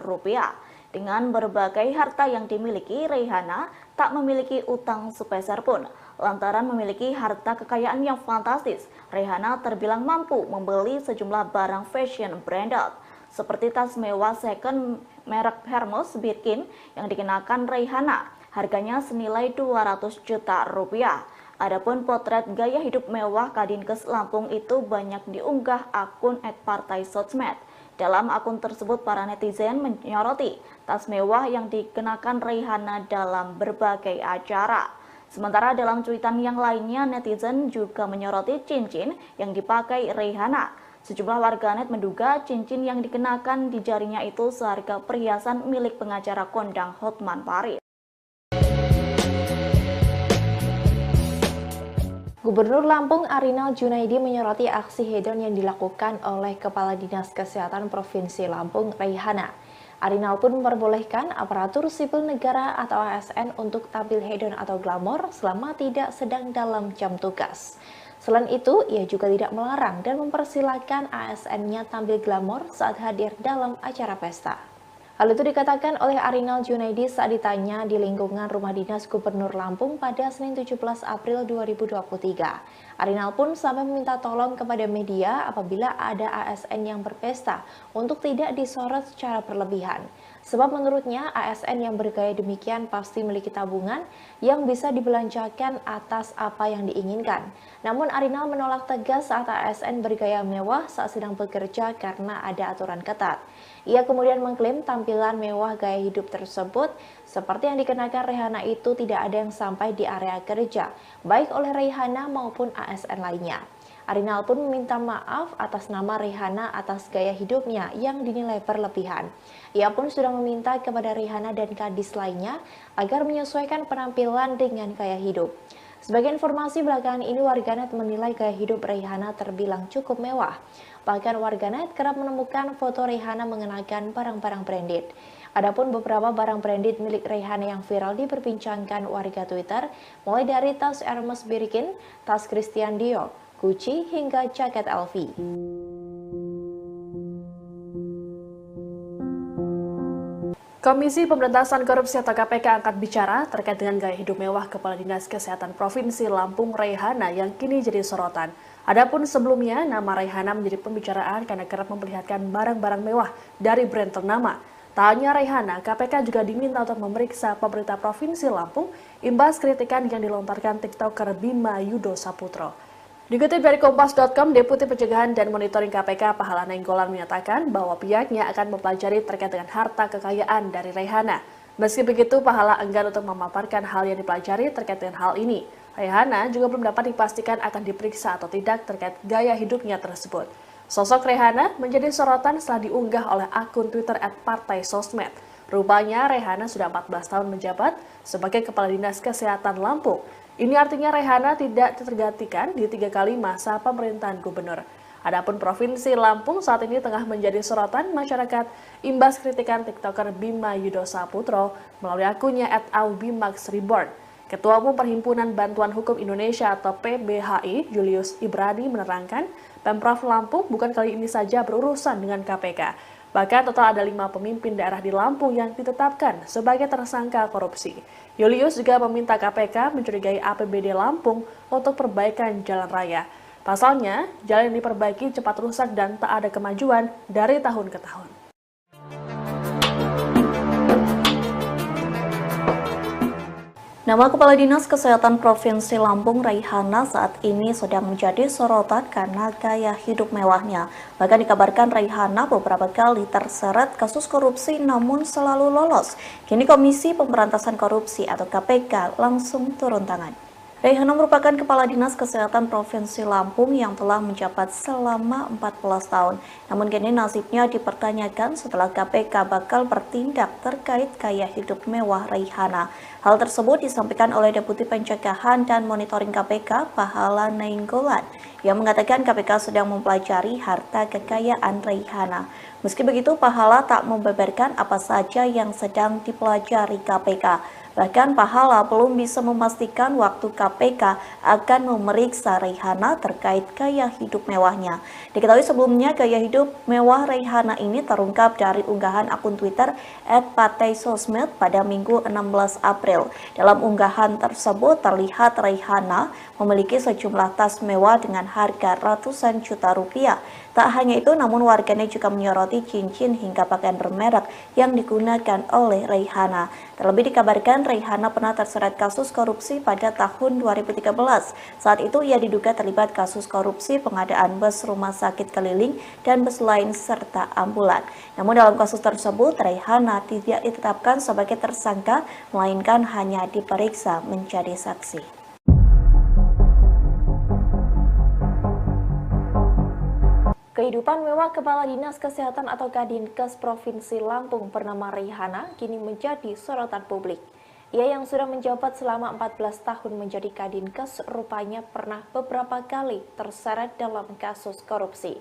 rupiah. Dengan berbagai harta yang dimiliki, Raihana tak memiliki utang sepeser pun. Lantaran memiliki harta kekayaan yang fantastis, Raihana terbilang mampu membeli sejumlah barang fashion branded, seperti tas mewah second merek Hermes Birkin yang dikenakan Raihana. Harganya senilai 200 juta rupiah. Adapun potret gaya hidup mewah Kadinkes Lampung itu banyak diunggah akun @partaisosmed. Dalam akun tersebut, para netizen menyoroti tas mewah yang dikenakan Raihana dalam berbagai acara. Sementara dalam cuitan yang lainnya, netizen juga menyoroti cincin yang dipakai Rihanna. Sejumlah warganet menduga cincin yang dikenakan di jarinya itu seharga perhiasan milik pengacara kondang Hotman Paris. Gubernur Lampung Arinal Junaidi menyoroti aksi hedon yang dilakukan oleh Kepala Dinas Kesehatan Provinsi Lampung, Raihana. Arinal pun memperbolehkan aparatur sipil negara atau ASN untuk tampil hedon atau glamor selama tidak sedang dalam jam tugas. Selain itu, ia juga tidak melarang dan mempersilahkan ASN-nya tampil glamor saat hadir dalam acara pesta. Hal itu dikatakan oleh Arinal Junaidi saat ditanya di lingkungan Rumah Dinas Gubernur Lampung pada Senin 17 April 2023. Arinal pun sampai meminta tolong kepada media apabila ada ASN yang berpesta untuk tidak disorot secara berlebihan. Sebab menurutnya ASN yang bergaya demikian pasti memiliki tabungan yang bisa dibelanjakan atas apa yang diinginkan. Namun Arinal menolak tegas saat ASN bergaya mewah saat sedang bekerja karena ada aturan ketat. Ia kemudian mengklaim tampilan mewah gaya hidup tersebut seperti yang dikenakan Rihanna itu tidak ada yang sampai di area kerja, baik oleh Rihanna maupun ASN lainnya. Arinal pun meminta maaf atas nama Rihanna atas gaya hidupnya yang dinilai berlebihan. Ia pun sudah meminta kepada Rihanna dan kadis lainnya agar menyesuaikan penampilan dengan gaya hidup. Sebagai informasi belakangan ini warganet menilai gaya hidup Rihanna terbilang cukup mewah. Bahkan warganet kerap menemukan foto Rihanna mengenakan barang-barang branded. Adapun beberapa barang branded milik Rihanna yang viral diperbincangkan warga Twitter, mulai dari tas Hermes Birkin, tas Christian Dior, Gucci, hingga jaket LV. Komisi Pemberantasan Korupsi atau KPK angkat bicara terkait dengan gaya hidup mewah Kepala Dinas Kesehatan Provinsi Lampung Raihana yang kini jadi sorotan. Adapun sebelumnya, nama Raihana menjadi pembicaraan karena kerap memperlihatkan barang-barang mewah dari brand ternama. Tak hanya Raihana, KPK juga diminta untuk memeriksa pemerintah Provinsi Lampung imbas kritikan yang dilontarkan TikToker Bima Yudo Saputro. Dikutip dari Kompas.com, Deputi Pencegahan dan Monitoring KPK Pahala Nainggolan menyatakan bahwa pihaknya akan mempelajari terkait dengan harta kekayaan dari Raihana. Meski begitu, Pahala enggan untuk memaparkan hal yang dipelajari terkait dengan hal ini. Raihana juga belum dapat dipastikan akan diperiksa atau tidak terkait gaya hidupnya tersebut. Sosok Raihana menjadi sorotan setelah diunggah oleh akun Twitter @partaisosmed. Rupanya Raihana sudah 14 tahun menjabat sebagai Kepala Dinas Kesehatan Lampung. Ini artinya Raihana tidak tergantikan di 3 kali masa pemerintahan gubernur. Adapun Provinsi Lampung saat ini tengah menjadi sorotan masyarakat imbas kritikan TikToker Bima Yudo Saputro melalui akunnya @aubimaxreborn. Ketua Umum Perhimpunan Bantuan Hukum Indonesia atau PBHI, Julius Ibrani menerangkan, Pemprov Lampung bukan kali ini saja berurusan dengan KPK. Bahkan total ada 5 pemimpin daerah di Lampung yang ditetapkan sebagai tersangka korupsi. Julius juga meminta KPK mencurigai APBD Lampung untuk perbaikan jalan raya. Pasalnya, jalan yang diperbaiki cepat rusak dan tak ada kemajuan dari tahun ke tahun. Nama Kepala Dinas Kesehatan Provinsi Lampung Raihana saat ini sedang menjadi sorotan karena gaya hidup mewahnya. Bahkan dikabarkan Raihana beberapa kali terseret kasus korupsi namun selalu lolos. Kini Komisi Pemberantasan Korupsi atau KPK langsung turun tangan. Raihana merupakan Kepala Dinas Kesehatan Provinsi Lampung yang telah menjabat selama 14 tahun. Namun kini nasibnya dipertanyakan setelah KPK bakal bertindak terkait gaya hidup mewah Raihana. Hal tersebut disampaikan oleh Deputi Pencegahan dan Monitoring KPK Pahala Nainggolan yang mengatakan KPK sedang mempelajari harta kekayaan Raihana. Meski begitu, Pahala tak membeberkan apa saja yang sedang dipelajari KPK. Bahkan Pahala belum bisa memastikan waktu KPK akan memeriksa Raihana terkait gaya hidup mewahnya. Diketahui sebelumnya gaya hidup mewah Raihana ini terungkap dari unggahan akun Twitter @partaisosmed pada Minggu 16 April. Dalam unggahan tersebut terlihat Raihana memiliki sejumlah tas mewah dengan harga ratusan juta rupiah. Tak hanya itu, namun warganet juga menyoroti cincin hingga pakaian bermerek yang digunakan oleh Raihana. Terlebih dikabarkan Raihana pernah terseret kasus korupsi pada tahun 2013. Saat itu ia diduga terlibat kasus korupsi pengadaan bus rumah sakit keliling dan bus lain serta ambulan. Namun dalam kasus tersebut Raihana tidak ditetapkan sebagai tersangka, melainkan hanya diperiksa menjadi saksi. Kehidupan mewah Kepala Dinas Kesehatan atau Kadinkes Provinsi Lampung bernama Raihana kini menjadi sorotan publik. Ia yang sudah menjabat selama 14 tahun menjadi Kadinkes rupanya pernah beberapa kali terseret dalam kasus korupsi.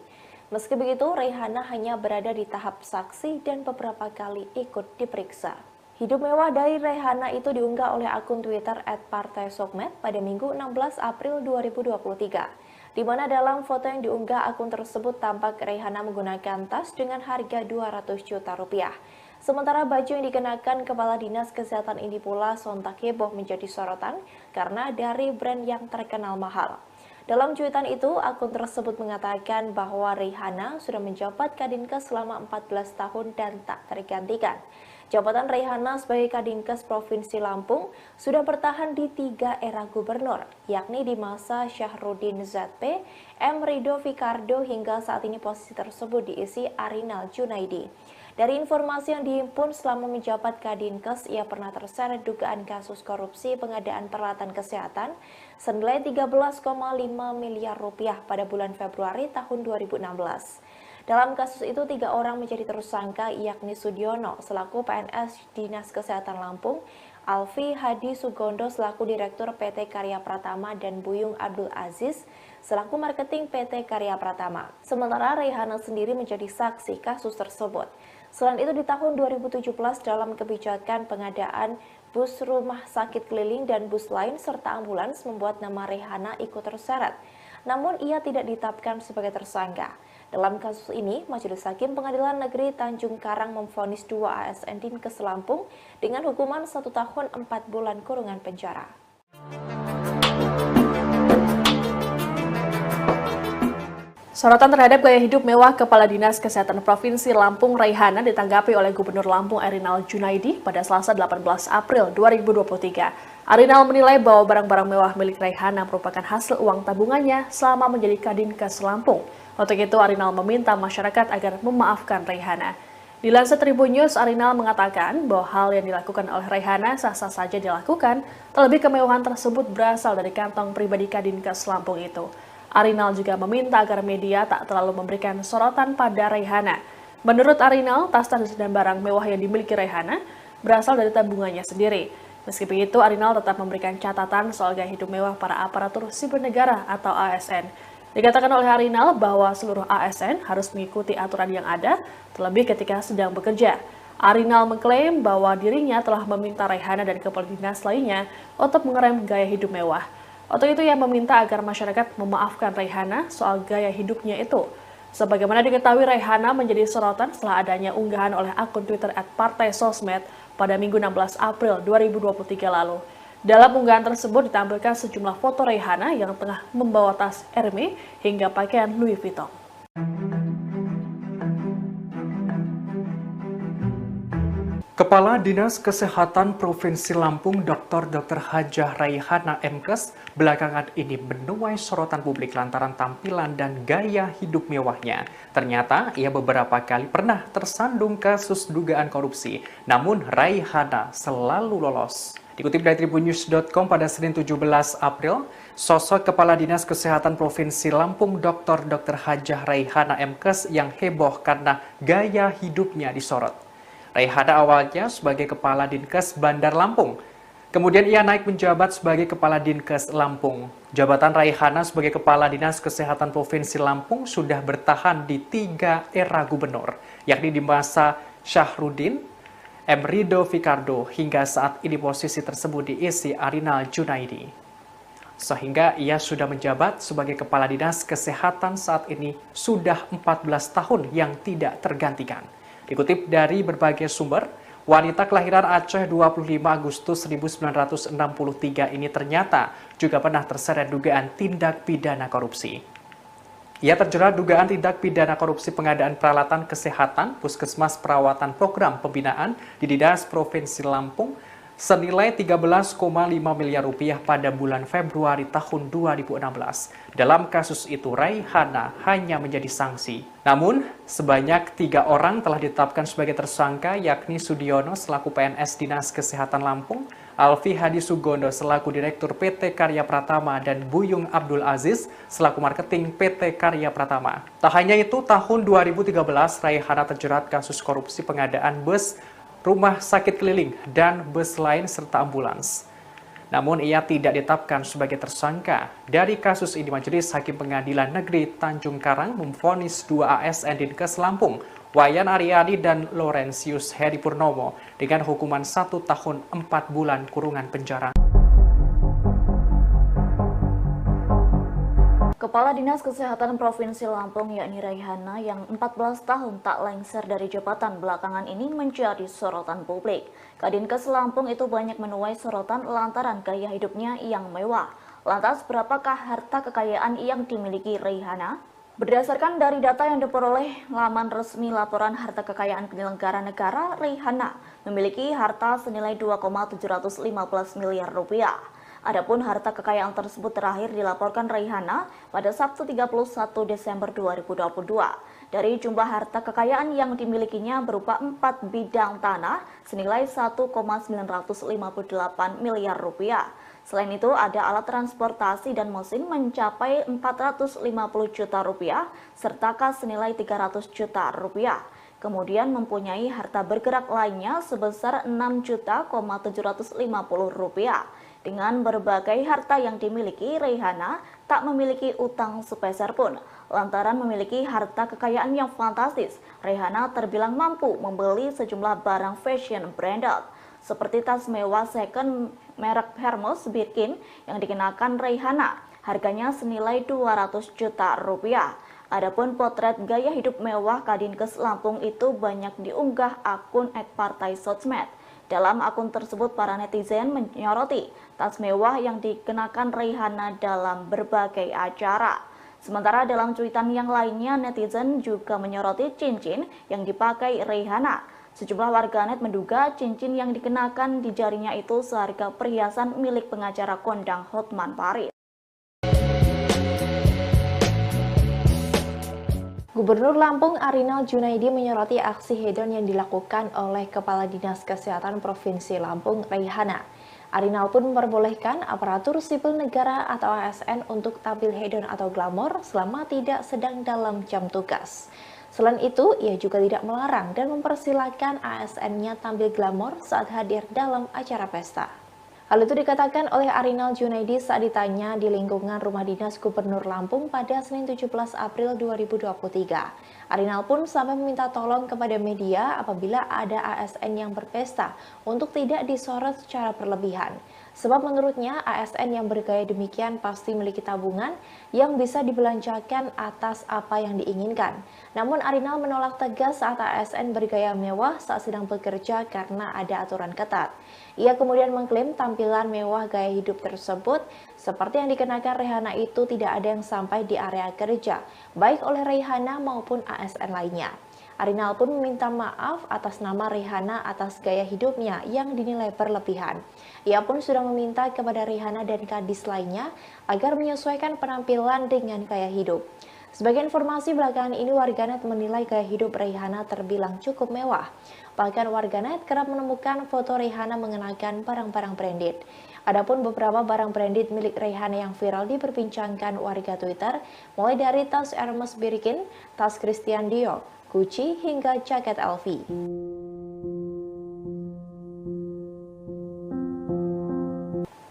Meski begitu, Raihana hanya berada di tahap saksi dan beberapa kali ikut diperiksa. Hidup mewah dari Raihana itu diunggah oleh akun Twitter @partaisokmed pada Minggu 16 April 2023. Di mana dalam foto yang diunggah akun tersebut tampak Raihana menggunakan tas dengan harga 200 juta rupiah. Sementara baju yang dikenakan Kepala Dinas Kesehatan ini pula sontak heboh menjadi sorotan karena dari brand yang terkenal mahal. Dalam cuitan itu, akun tersebut mengatakan bahwa Raihana sudah menjabat Kadinkes selama 14 tahun dan tak tergantikan. Jabatan Raihana sebagai Kadinkes Provinsi Lampung sudah bertahan di 3 era gubernur, yakni di masa Syahrudin ZP, M. Rido Fikardo hingga saat ini posisi tersebut diisi Arinal Junaidi. Dari informasi yang dihimpun selama menjabat Kadinkes, ia pernah terseret dugaan kasus korupsi pengadaan peralatan kesehatan senilai 13,5 miliar rupiah pada bulan Februari tahun 2016. Dalam kasus itu, 3 orang menjadi tersangka, yakni Sudiono selaku PNS Dinas Kesehatan Lampung, Alfi Hadi Sugondo selaku Direktur PT Karya Pratama, dan Buyung Abdul Aziz selaku Marketing PT Karya Pratama. Sementara Raihana sendiri menjadi saksi kasus tersebut. Selain itu, di tahun 2017 dalam kebijakan pengadaan bus rumah sakit keliling dan bus lain serta ambulans membuat nama Raihana ikut terseret. Namun ia tidak ditetapkan sebagai tersangka. Dalam kasus ini, Majelis Hakim Pengadilan Negeri Tanjung Karang memvonis 2 ASN Dinkes Lampung dengan hukuman 1 tahun 4 bulan kurungan penjara. Sorotan terhadap gaya hidup mewah Kepala Dinas Kesehatan Provinsi Lampung Raihana ditanggapi oleh Gubernur Lampung Arinal Junaidi pada Selasa 18 April 2023. Arinal menilai bahwa barang-barang mewah milik Raihana merupakan hasil uang tabungannya selama menjadi Kadinkes Lampung. Untuk itu, Arinal meminta masyarakat agar memaafkan Raihana. Dilansir Tribun News, Arinal mengatakan bahwa hal yang dilakukan oleh Raihana sah-sah saja dilakukan, terlebih kemewahan tersebut berasal dari kantong pribadi Kadinkes Lampung itu. Arinal juga meminta agar media tak terlalu memberikan sorotan pada Raihana. Menurut Arinal, tas-tas dan barang mewah yang dimiliki Raihana berasal dari tabungannya sendiri. Meski begitu, Arinal tetap memberikan catatan soal gaya hidup mewah para aparatur sipil negara atau ASN. Dikatakan oleh Arinal bahwa seluruh ASN harus mengikuti aturan yang ada, terlebih ketika sedang bekerja. Arinal mengklaim bahwa dirinya telah meminta Raihana dan kepala dinas lainnya untuk mengerem gaya hidup mewah. Untuk itu ia meminta agar masyarakat memaafkan Raihana soal gaya hidupnya itu. Sebagaimana diketahui, Raihana menjadi sorotan setelah adanya unggahan oleh akun Twitter @partaisosmed pada Minggu 16 April 2023 lalu. Dalam unggahan tersebut ditampilkan sejumlah foto Raihana yang tengah membawa tas Hermes hingga pakaian Louis Vuitton. Kepala Dinas Kesehatan Provinsi Lampung Dr. Hajah Raihana MKes belakangan ini menuai sorotan publik lantaran tampilan dan gaya hidup mewahnya. Ternyata ia beberapa kali pernah tersandung kasus dugaan korupsi, namun Raihana selalu lolos. Dikutip dari tribunnews.com pada Senin 17 April, sosok Kepala Dinas Kesehatan Provinsi Lampung Dr. Hajah Raihana MKes yang heboh karena gaya hidupnya disorot. Raihana awalnya sebagai Kepala Dinkes Bandar Lampung. Kemudian ia naik menjabat sebagai Kepala Dinkes Lampung. Jabatan Raihana sebagai Kepala Dinas Kesehatan Provinsi Lampung sudah bertahan di 3 era gubernur, yakni di masa Syahrudin, M. Rido Fikardo, hingga saat ini posisi tersebut diisi Arinal Junaidi. Sehingga ia sudah menjabat sebagai Kepala Dinas Kesehatan saat ini sudah 14 tahun yang tidak tergantikan. Dikutip dari berbagai sumber, wanita kelahiran Aceh 25 Agustus 1963 ini ternyata juga pernah terseret dugaan tindak pidana korupsi. Ia terjerat dugaan tindak pidana korupsi pengadaan peralatan kesehatan Puskesmas Perawatan Program Pembinaan di Dinas Provinsi Lampung senilai 13,5 miliar rupiah pada bulan Februari tahun 2016. Dalam kasus itu, Raihana hanya menjadi sanksi. Namun, sebanyak 3 orang telah ditetapkan sebagai tersangka, yakni Sudiono selaku PNS Dinas Kesehatan Lampung, Alfi Hadi Sugondo selaku Direktur PT Karya Pratama, dan Buyung Abdul Aziz selaku Marketing PT Karya Pratama. Tak hanya itu, tahun 2013 Raihana terjerat kasus korupsi pengadaan bus, rumah sakit keliling, dan bus lain serta ambulans. Namun ia tidak ditetapkan sebagai tersangka. Dari kasus ini, Majelis Hakim Pengadilan Negeri Tanjung Karang memvonis 2 ASN Dinkes Lampung, Wayan Aryani dan Laurentius Heri Purnomo, dengan hukuman 1 tahun 4 bulan kurungan penjara. Kepala Dinas Kesehatan Provinsi Lampung yakni Raihana yang 14 tahun tak lengser dari jabatan belakangan ini menjadi sorotan publik. Kadinkes Lampung itu banyak menuai sorotan lantaran gaya hidupnya yang mewah. Lantas berapakah harta kekayaan yang dimiliki Raihana? Berdasarkan dari data yang diperoleh laman resmi laporan harta kekayaan penyelenggara negara, Raihana memiliki harta senilai 2,715 miliar rupiah. Adapun harta kekayaan tersebut terakhir dilaporkan Raihana pada Sabtu 31 Desember 2022. Dari jumlah harta kekayaan yang dimilikinya berupa 4 bidang tanah senilai 1,958 miliar rupiah. Selain itu ada alat transportasi dan mesin mencapai 450 juta rupiah serta kas senilai 300 juta rupiah. Kemudian mempunyai harta bergerak lainnya sebesar 6.750.000 rupiah. Dengan berbagai harta yang dimiliki, Raihana tak memiliki utang sepeser pun. Lantaran memiliki harta kekayaan yang fantastis, Raihana terbilang mampu membeli sejumlah barang fashion branded, seperti tas mewah second merek Hermes Birkin yang dikenakan Raihana. Harganya senilai 200 juta rupiah. Adapun potret gaya hidup mewah Kadinkes Lampung itu banyak diunggah akun @partai sosmed. Dalam akun tersebut, para netizen menyoroti tas mewah yang dikenakan Raihana dalam berbagai acara. Sementara dalam cuitan yang lainnya, netizen juga menyoroti cincin yang dipakai Raihana. Sejumlah warganet menduga cincin yang dikenakan di jarinya itu seharga perhiasan milik pengacara kondang Hotman Paris. Gubernur Lampung Arinal Junaidi menyoroti aksi hedon yang dilakukan oleh Kepala Dinas Kesehatan Provinsi Lampung, Raihana. Arinal pun memperbolehkan aparatur sipil negara atau ASN untuk tampil hedon atau glamor selama tidak sedang dalam jam tugas. Selain itu, ia juga tidak melarang dan mempersilahkan ASN-nya tampil glamor saat hadir dalam acara pesta. Hal itu dikatakan oleh Arinal Junaidi saat ditanya di lingkungan Rumah Dinas Gubernur Lampung pada Senin 17 April 2023. Arinal pun sampai meminta tolong kepada media apabila ada ASN yang berpesta untuk tidak disorot secara berlebihan. Sebab menurutnya ASN yang bergaya demikian pasti memiliki tabungan yang bisa dibelanjakan atas apa yang diinginkan. Namun Arinal menolak tegas saat ASN bergaya mewah saat sedang bekerja karena ada aturan ketat. Ia kemudian mengklaim tampilan mewah gaya hidup tersebut seperti yang dikenakan Raihana itu tidak ada yang sampai di area kerja, baik oleh Raihana maupun ASN lainnya. Arinal pun meminta maaf atas nama Raihana atas gaya hidupnya yang dinilai berlebihan. Ia pun sudah meminta kepada Raihana dan kadis lainnya agar menyesuaikan penampilan dengan gaya hidup. Sebagai informasi belakangan ini, warganet menilai gaya hidup Raihana terbilang cukup mewah. Bahkan warganet kerap menemukan foto Raihana mengenakan barang-barang branded. Adapun beberapa barang branded milik Raihana yang viral diperbincangkan warga Twitter, mulai dari tas Hermes Birkin, tas Christian Dior, Gucci, hingga jaket LV.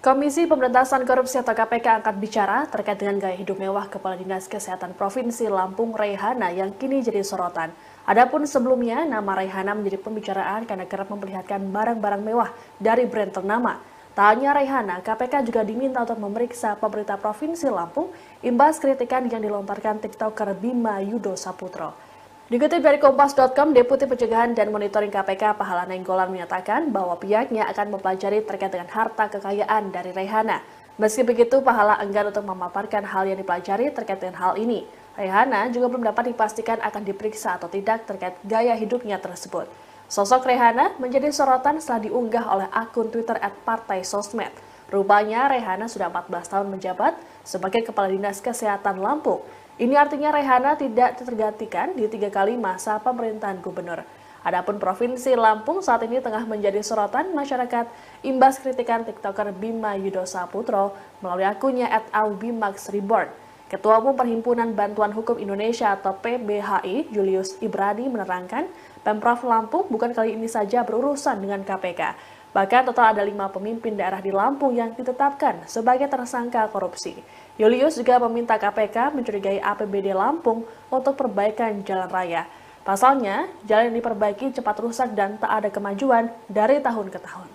Komisi Pemberantasan Korupsi atau KPK angkat bicara terkait dengan gaya hidup mewah Kepala Dinas Kesehatan Provinsi Lampung Raihana yang kini jadi sorotan. Adapun sebelumnya, nama Raihana menjadi pembicaraan karena kerap memperlihatkan barang-barang mewah dari brand ternama. Tak hanya Raihana, KPK juga diminta untuk memeriksa pemerintah Provinsi Lampung imbas kritikan yang dilontarkan TikToker Bima Yudo Saputro. Dikutip dari Kompas.com, Deputi Pencegahan dan Monitoring KPK Pahala Nainggolan menyatakan bahwa pihaknya akan mempelajari terkait dengan harta kekayaan dari Raihana. Meski begitu, Pahala enggan untuk memaparkan hal yang dipelajari terkait dengan hal ini. Raihana juga belum dapat dipastikan akan diperiksa atau tidak terkait gaya hidupnya tersebut. Sosok Raihana menjadi sorotan setelah diunggah oleh akun Twitter @partaisosmed. Rupanya Raihana sudah 14 tahun menjabat sebagai Kepala Dinas Kesehatan Lampung. Ini artinya Raihana tidak tergantikan di 3 kali masa pemerintahan gubernur. Adapun Provinsi Lampung saat ini tengah menjadi sorotan masyarakat imbas kritikan TikToker Bima Yudho Saputro melalui akunnya @aubimaxreborn. Ketua Umum Perhimpunan Bantuan Hukum Indonesia atau PBHI, Julius Ibrani menerangkan, Pemprov Lampung bukan kali ini saja berurusan dengan KPK. Bahkan total ada 5 pemimpin daerah di Lampung yang ditetapkan sebagai tersangka korupsi. Julius juga meminta KPK mencurigai APBD Lampung untuk perbaikan jalan raya. Pasalnya, jalan yang diperbaiki cepat rusak dan tak ada kemajuan dari tahun ke tahun.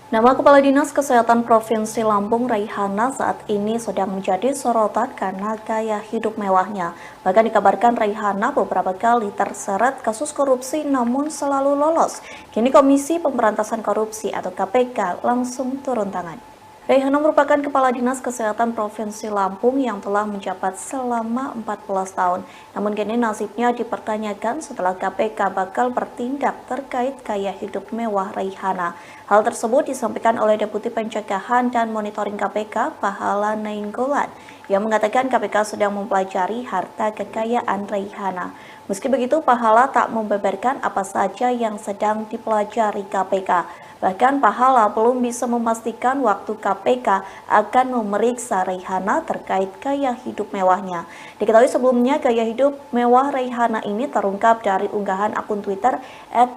Nama Kepala Dinas Kesehatan Provinsi Lampung Raihana saat ini sedang menjadi sorotan karena gaya hidup mewahnya. Bahkan dikabarkan Raihana beberapa kali terseret kasus korupsi namun selalu lolos. Kini Komisi Pemberantasan Korupsi atau KPK langsung turun tangan. Raihana merupakan Kepala Dinas Kesehatan Provinsi Lampung yang telah menjabat selama 14 tahun. Namun kini nasibnya dipertanyakan setelah KPK bakal bertindak terkait gaya hidup mewah Raihana. Hal tersebut disampaikan oleh Deputi Pencegahan dan Monitoring KPK, Pahala Nainggolan, yang mengatakan KPK sedang mempelajari harta kekayaan Raihana. Meski begitu, Pahala tak membeberkan apa saja yang sedang dipelajari KPK. Bahkan Pahala belum bisa memastikan waktu KPK akan memeriksa Raihana terkait gaya hidup mewahnya. Diketahui sebelumnya gaya hidup mewah Raihana ini terungkap dari unggahan akun Twitter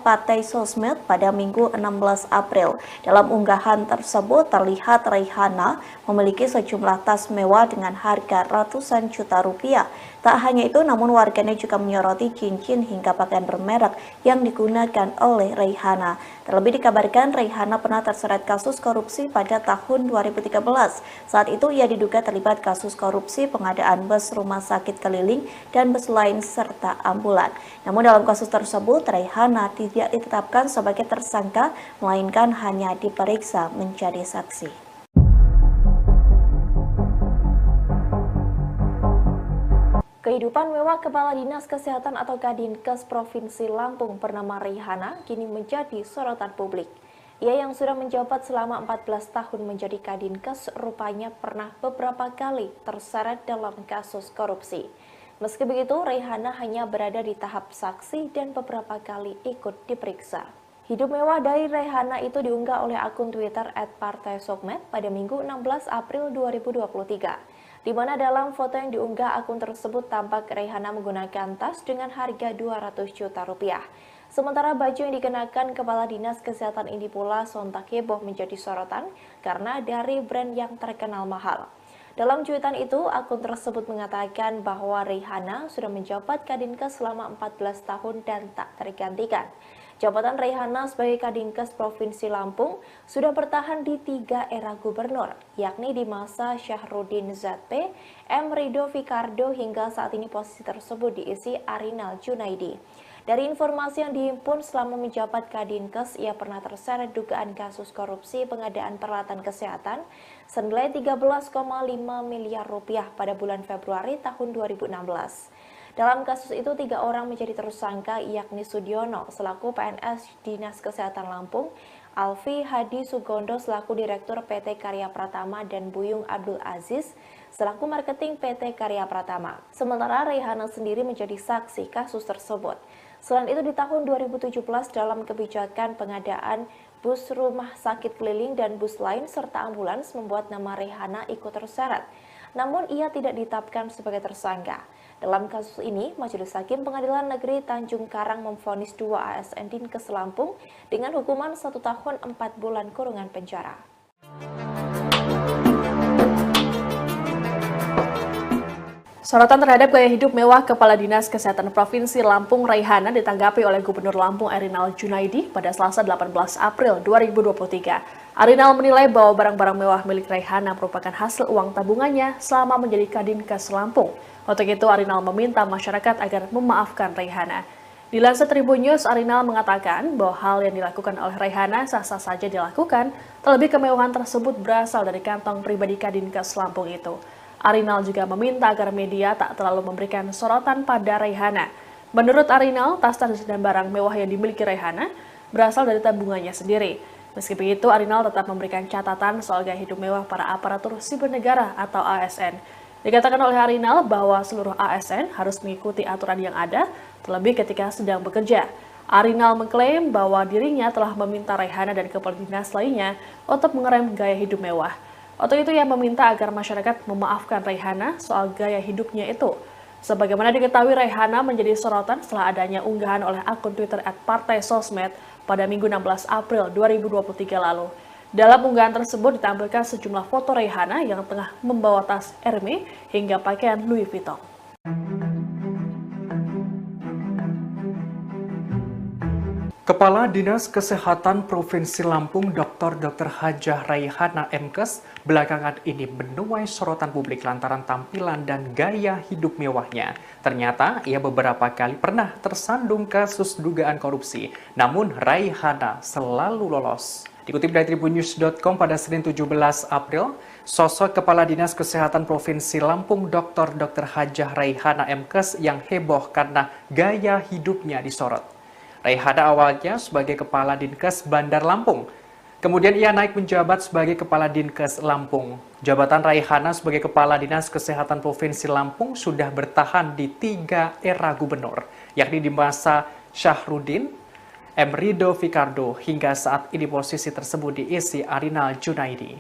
@partaisosmed pada Minggu 16 April. Dalam unggahan tersebut terlihat Raihana memiliki sejumlah tas mewah dengan harga ratusan juta rupiah. Tak hanya itu, namun warganet juga menyoroti cincin hingga pakaian bermerek yang digunakan oleh Raihana. Terlebih dikabarkan Raihana pernah terseret kasus korupsi pada tahun 2013. Saat itu ia diduga terlibat kasus korupsi pengadaan bus rumah sakit keliling dan bus lain serta ambulan. Namun dalam kasus tersebut Raihana tidak ditetapkan sebagai tersangka, melainkan hanya diperiksa menjadi saksi. Kehidupan mewah Kepala Dinas Kesehatan atau Kadinkes Provinsi Lampung bernama Raihana kini menjadi sorotan publik. Ia yang sudah menjabat selama 14 tahun menjadi Kadinkes rupanya pernah beberapa kali terseret dalam kasus korupsi. Meski begitu, Raihana hanya berada di tahap saksi dan beberapa kali ikut diperiksa. Hidup mewah dari Raihana itu diunggah oleh akun Twitter @partaisosmed pada Minggu 16 April 2023. Di mana dalam foto yang diunggah akun tersebut tampak Raihana menggunakan tas dengan harga 200 juta rupiah. Sementara baju yang dikenakan Kepala Dinas Kesehatan ini pula sontak heboh menjadi sorotan karena dari brand yang terkenal mahal. Dalam cuitan itu, akun tersebut mengatakan bahwa Raihana sudah menjabat Kadinkes selama 14 tahun dan tak tergantikan. Jabatan Raihana sebagai Kadinkes Provinsi Lampung sudah bertahan di 3 era gubernur, yakni di masa Syahrudin Zatpe, M. Rido Fikardo hingga saat ini posisi tersebut diisi Arinal Junaidi. Dari informasi yang dihimpun selama menjabat Kadinkes, ia pernah terseret dugaan kasus korupsi pengadaan peralatan kesehatan senilai 13,5 miliar rupiah pada bulan Februari tahun 2016. Dalam kasus itu, 3 orang menjadi tersangka, yakni Sudiono selaku PNS Dinas Kesehatan Lampung, Alfi Hadi Sugondo selaku Direktur PT Karya Pratama, dan Buyung Abdul Aziz selaku Marketing PT Karya Pratama. Sementara Raihana sendiri menjadi saksi kasus tersebut. Selain itu, di tahun 2017 dalam kebijakan pengadaan bus rumah sakit keliling dan bus lain serta ambulans membuat nama Raihana ikut terseret. Namun ia tidak ditetapkan sebagai tersangka. Dalam kasus ini, Majelis Hakim Pengadilan Negeri Tanjung Karang memvonis 2 ASN Dinkes Lampung dengan hukuman 1 tahun 4 bulan kurungan penjara. Sorotan terhadap gaya hidup mewah Kepala Dinas Kesehatan Provinsi Lampung Raihana ditanggapi oleh Gubernur Lampung Erinal Junaidi pada Selasa 18 April 2023. Arinal menilai bahwa barang-barang mewah milik Raihana merupakan hasil uang tabungannya selama menjadi Kadinkes Lampung. Untuk itu, Arinal meminta masyarakat agar memaafkan Raihana. Dilansir Tribun News, Arinal mengatakan bahwa hal yang dilakukan oleh Raihana sah-sah saja dilakukan, terlebih kemewahan tersebut berasal dari kantong pribadi Kadinkes Lampung itu. Arinal juga meminta agar media tak terlalu memberikan sorotan pada Raihana. Menurut Arinal, tas-tas dan barang mewah yang dimiliki Raihana berasal dari tabungannya sendiri. Meski begitu, Arinal tetap memberikan catatan soal gaya hidup mewah para aparatur sipil negara atau ASN. Dikatakan oleh Arinal bahwa seluruh ASN harus mengikuti aturan yang ada, terlebih ketika sedang bekerja. Arinal mengklaim bahwa dirinya telah meminta Raihana dan kepala dinas lainnya untuk mengerem gaya hidup mewah. Untuk itu ia meminta agar masyarakat memaafkan Raihana soal gaya hidupnya itu. Sebagaimana diketahui, Raihana menjadi sorotan setelah adanya unggahan oleh akun Twitter @partaisosmed pada Minggu 16 April 2023 lalu. Dalam unggahan tersebut ditampilkan sejumlah foto Raihana yang tengah membawa tas Hermes hingga pakaian Louis Vuitton. Kepala Dinas Kesehatan Provinsi Lampung Dr. Hajah Raihana MKes belakangan ini menuai sorotan publik lantaran tampilan dan gaya hidup mewahnya. Ternyata ia beberapa kali pernah tersandung kasus dugaan korupsi, namun Raihana selalu lolos. Dikutip dari tribunnews.com pada Senin 17 April, sosok Kepala Dinas Kesehatan Provinsi Lampung Dr. Hajah Raihana MKes yang heboh karena gaya hidupnya disorot. Raihana awalnya sebagai Kepala Dinkes Bandar Lampung. Kemudian ia naik menjabat sebagai Kepala Dinkes Lampung. Jabatan Raihana sebagai Kepala Dinas Kesehatan Provinsi Lampung sudah bertahan di 3 era gubernur, yakni di masa Syahrudin, M. Rido Fikardo, hingga saat ini posisi tersebut diisi Arinal Junaidi.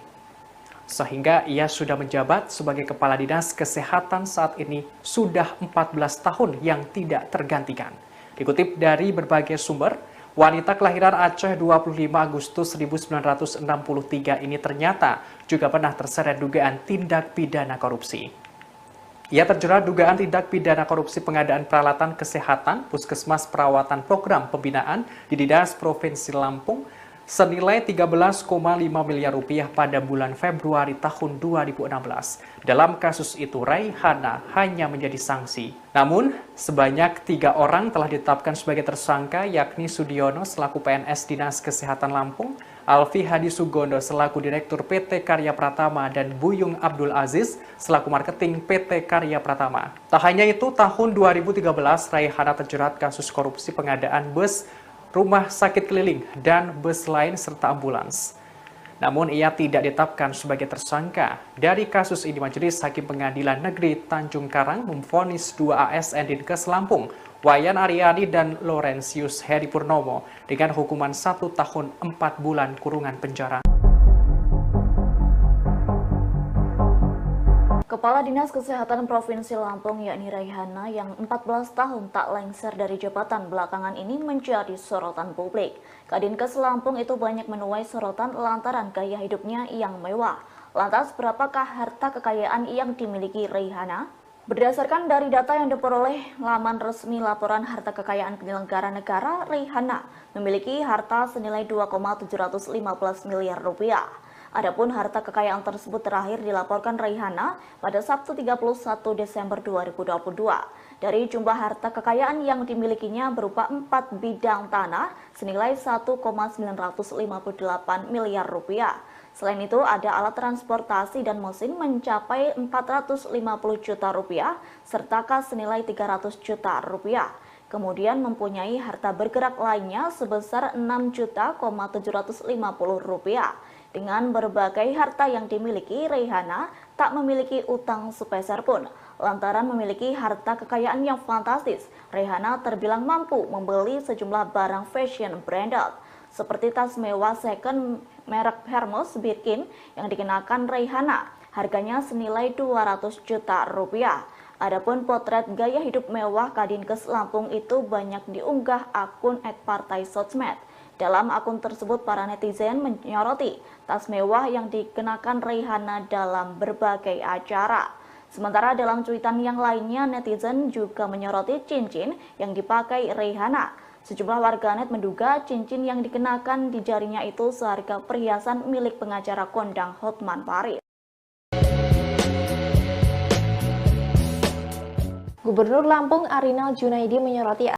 Sehingga ia sudah menjabat sebagai Kepala Dinas Kesehatan saat ini sudah 14 tahun yang tidak tergantikan. Dikutip dari berbagai sumber, wanita kelahiran Aceh 25 Agustus 1963 ini ternyata juga pernah terseret dugaan tindak pidana korupsi. Ia terjerat dugaan tindak pidana korupsi pengadaan peralatan kesehatan Puskesmas Perawatan Program Pembinaan di Dinas Provinsi Lampung senilai 13,5 miliar rupiah pada bulan Februari tahun 2016. Dalam kasus itu, Raihana hanya menjadi sanksi. Namun, sebanyak 3 orang telah ditetapkan sebagai tersangka, yakni Sudiono selaku PNS Dinas Kesehatan Lampung, Alfi Hadi Sugondo selaku Direktur PT Karya Pratama, dan Buyung Abdul Aziz selaku Marketing PT Karya Pratama. Tak hanya itu, tahun 2013, Raihana terjerat kasus korupsi pengadaan bus, rumah sakit keliling, dan bus lain serta ambulans. Namun ia tidak ditetapkan sebagai tersangka. Dari kasus ini, Majelis Hakim Pengadilan Negeri Tanjung Karang memvonis 2 ASN Dinkes Lampung, Wayan Aryani dan Laurentius Heri Purnomo, dengan hukuman 1 tahun 4 bulan kurungan penjara. Kepala Dinas Kesehatan Provinsi Lampung yakni Raihana yang 14 tahun tak lengser dari jabatan belakangan ini menjadi sorotan publik. Kadinkes Lampung itu banyak menuai sorotan lantaran gaya hidupnya yang mewah. Lantas berapakah harta kekayaan yang dimiliki Raihana? Berdasarkan dari data yang diperoleh laman resmi laporan harta kekayaan penyelenggara negara, Raihana memiliki harta senilai 2,715 miliar rupiah. Adapun harta kekayaan tersebut terakhir dilaporkan Raihana pada Sabtu 31 Desember 2022. Dari jumlah harta kekayaan yang dimilikinya berupa 4 bidang tanah senilai 1,958 miliar rupiah. Selain itu ada alat transportasi dan mesin mencapai 450 juta rupiah serta kas senilai 300 juta rupiah. Kemudian mempunyai harta bergerak lainnya sebesar 6.750 rupiah. Dengan berbagai harta yang dimiliki, Raihana tak memiliki utang sepeser pun. Lantaran memiliki harta kekayaan yang fantastis, Raihana terbilang mampu membeli sejumlah barang fashion branded, seperti tas mewah second merek Hermes Birkin yang dikenakan Raihana. Harganya senilai 200 juta rupiah. Adapun potret gaya hidup mewah Kadinkes Lampung itu banyak diunggah akun @partaisosmed. Dalam akun tersebut, para netizen menyoroti tas mewah yang dikenakan Raihana dalam berbagai acara. Sementara dalam cuitan yang lainnya, netizen juga menyoroti cincin yang dipakai Raihana. Sejumlah warganet menduga cincin yang dikenakan di jarinya itu seharga perhiasan milik pengacara kondang Hotman Paris. Gubernur Lampung Arinal Junaidi menyoroti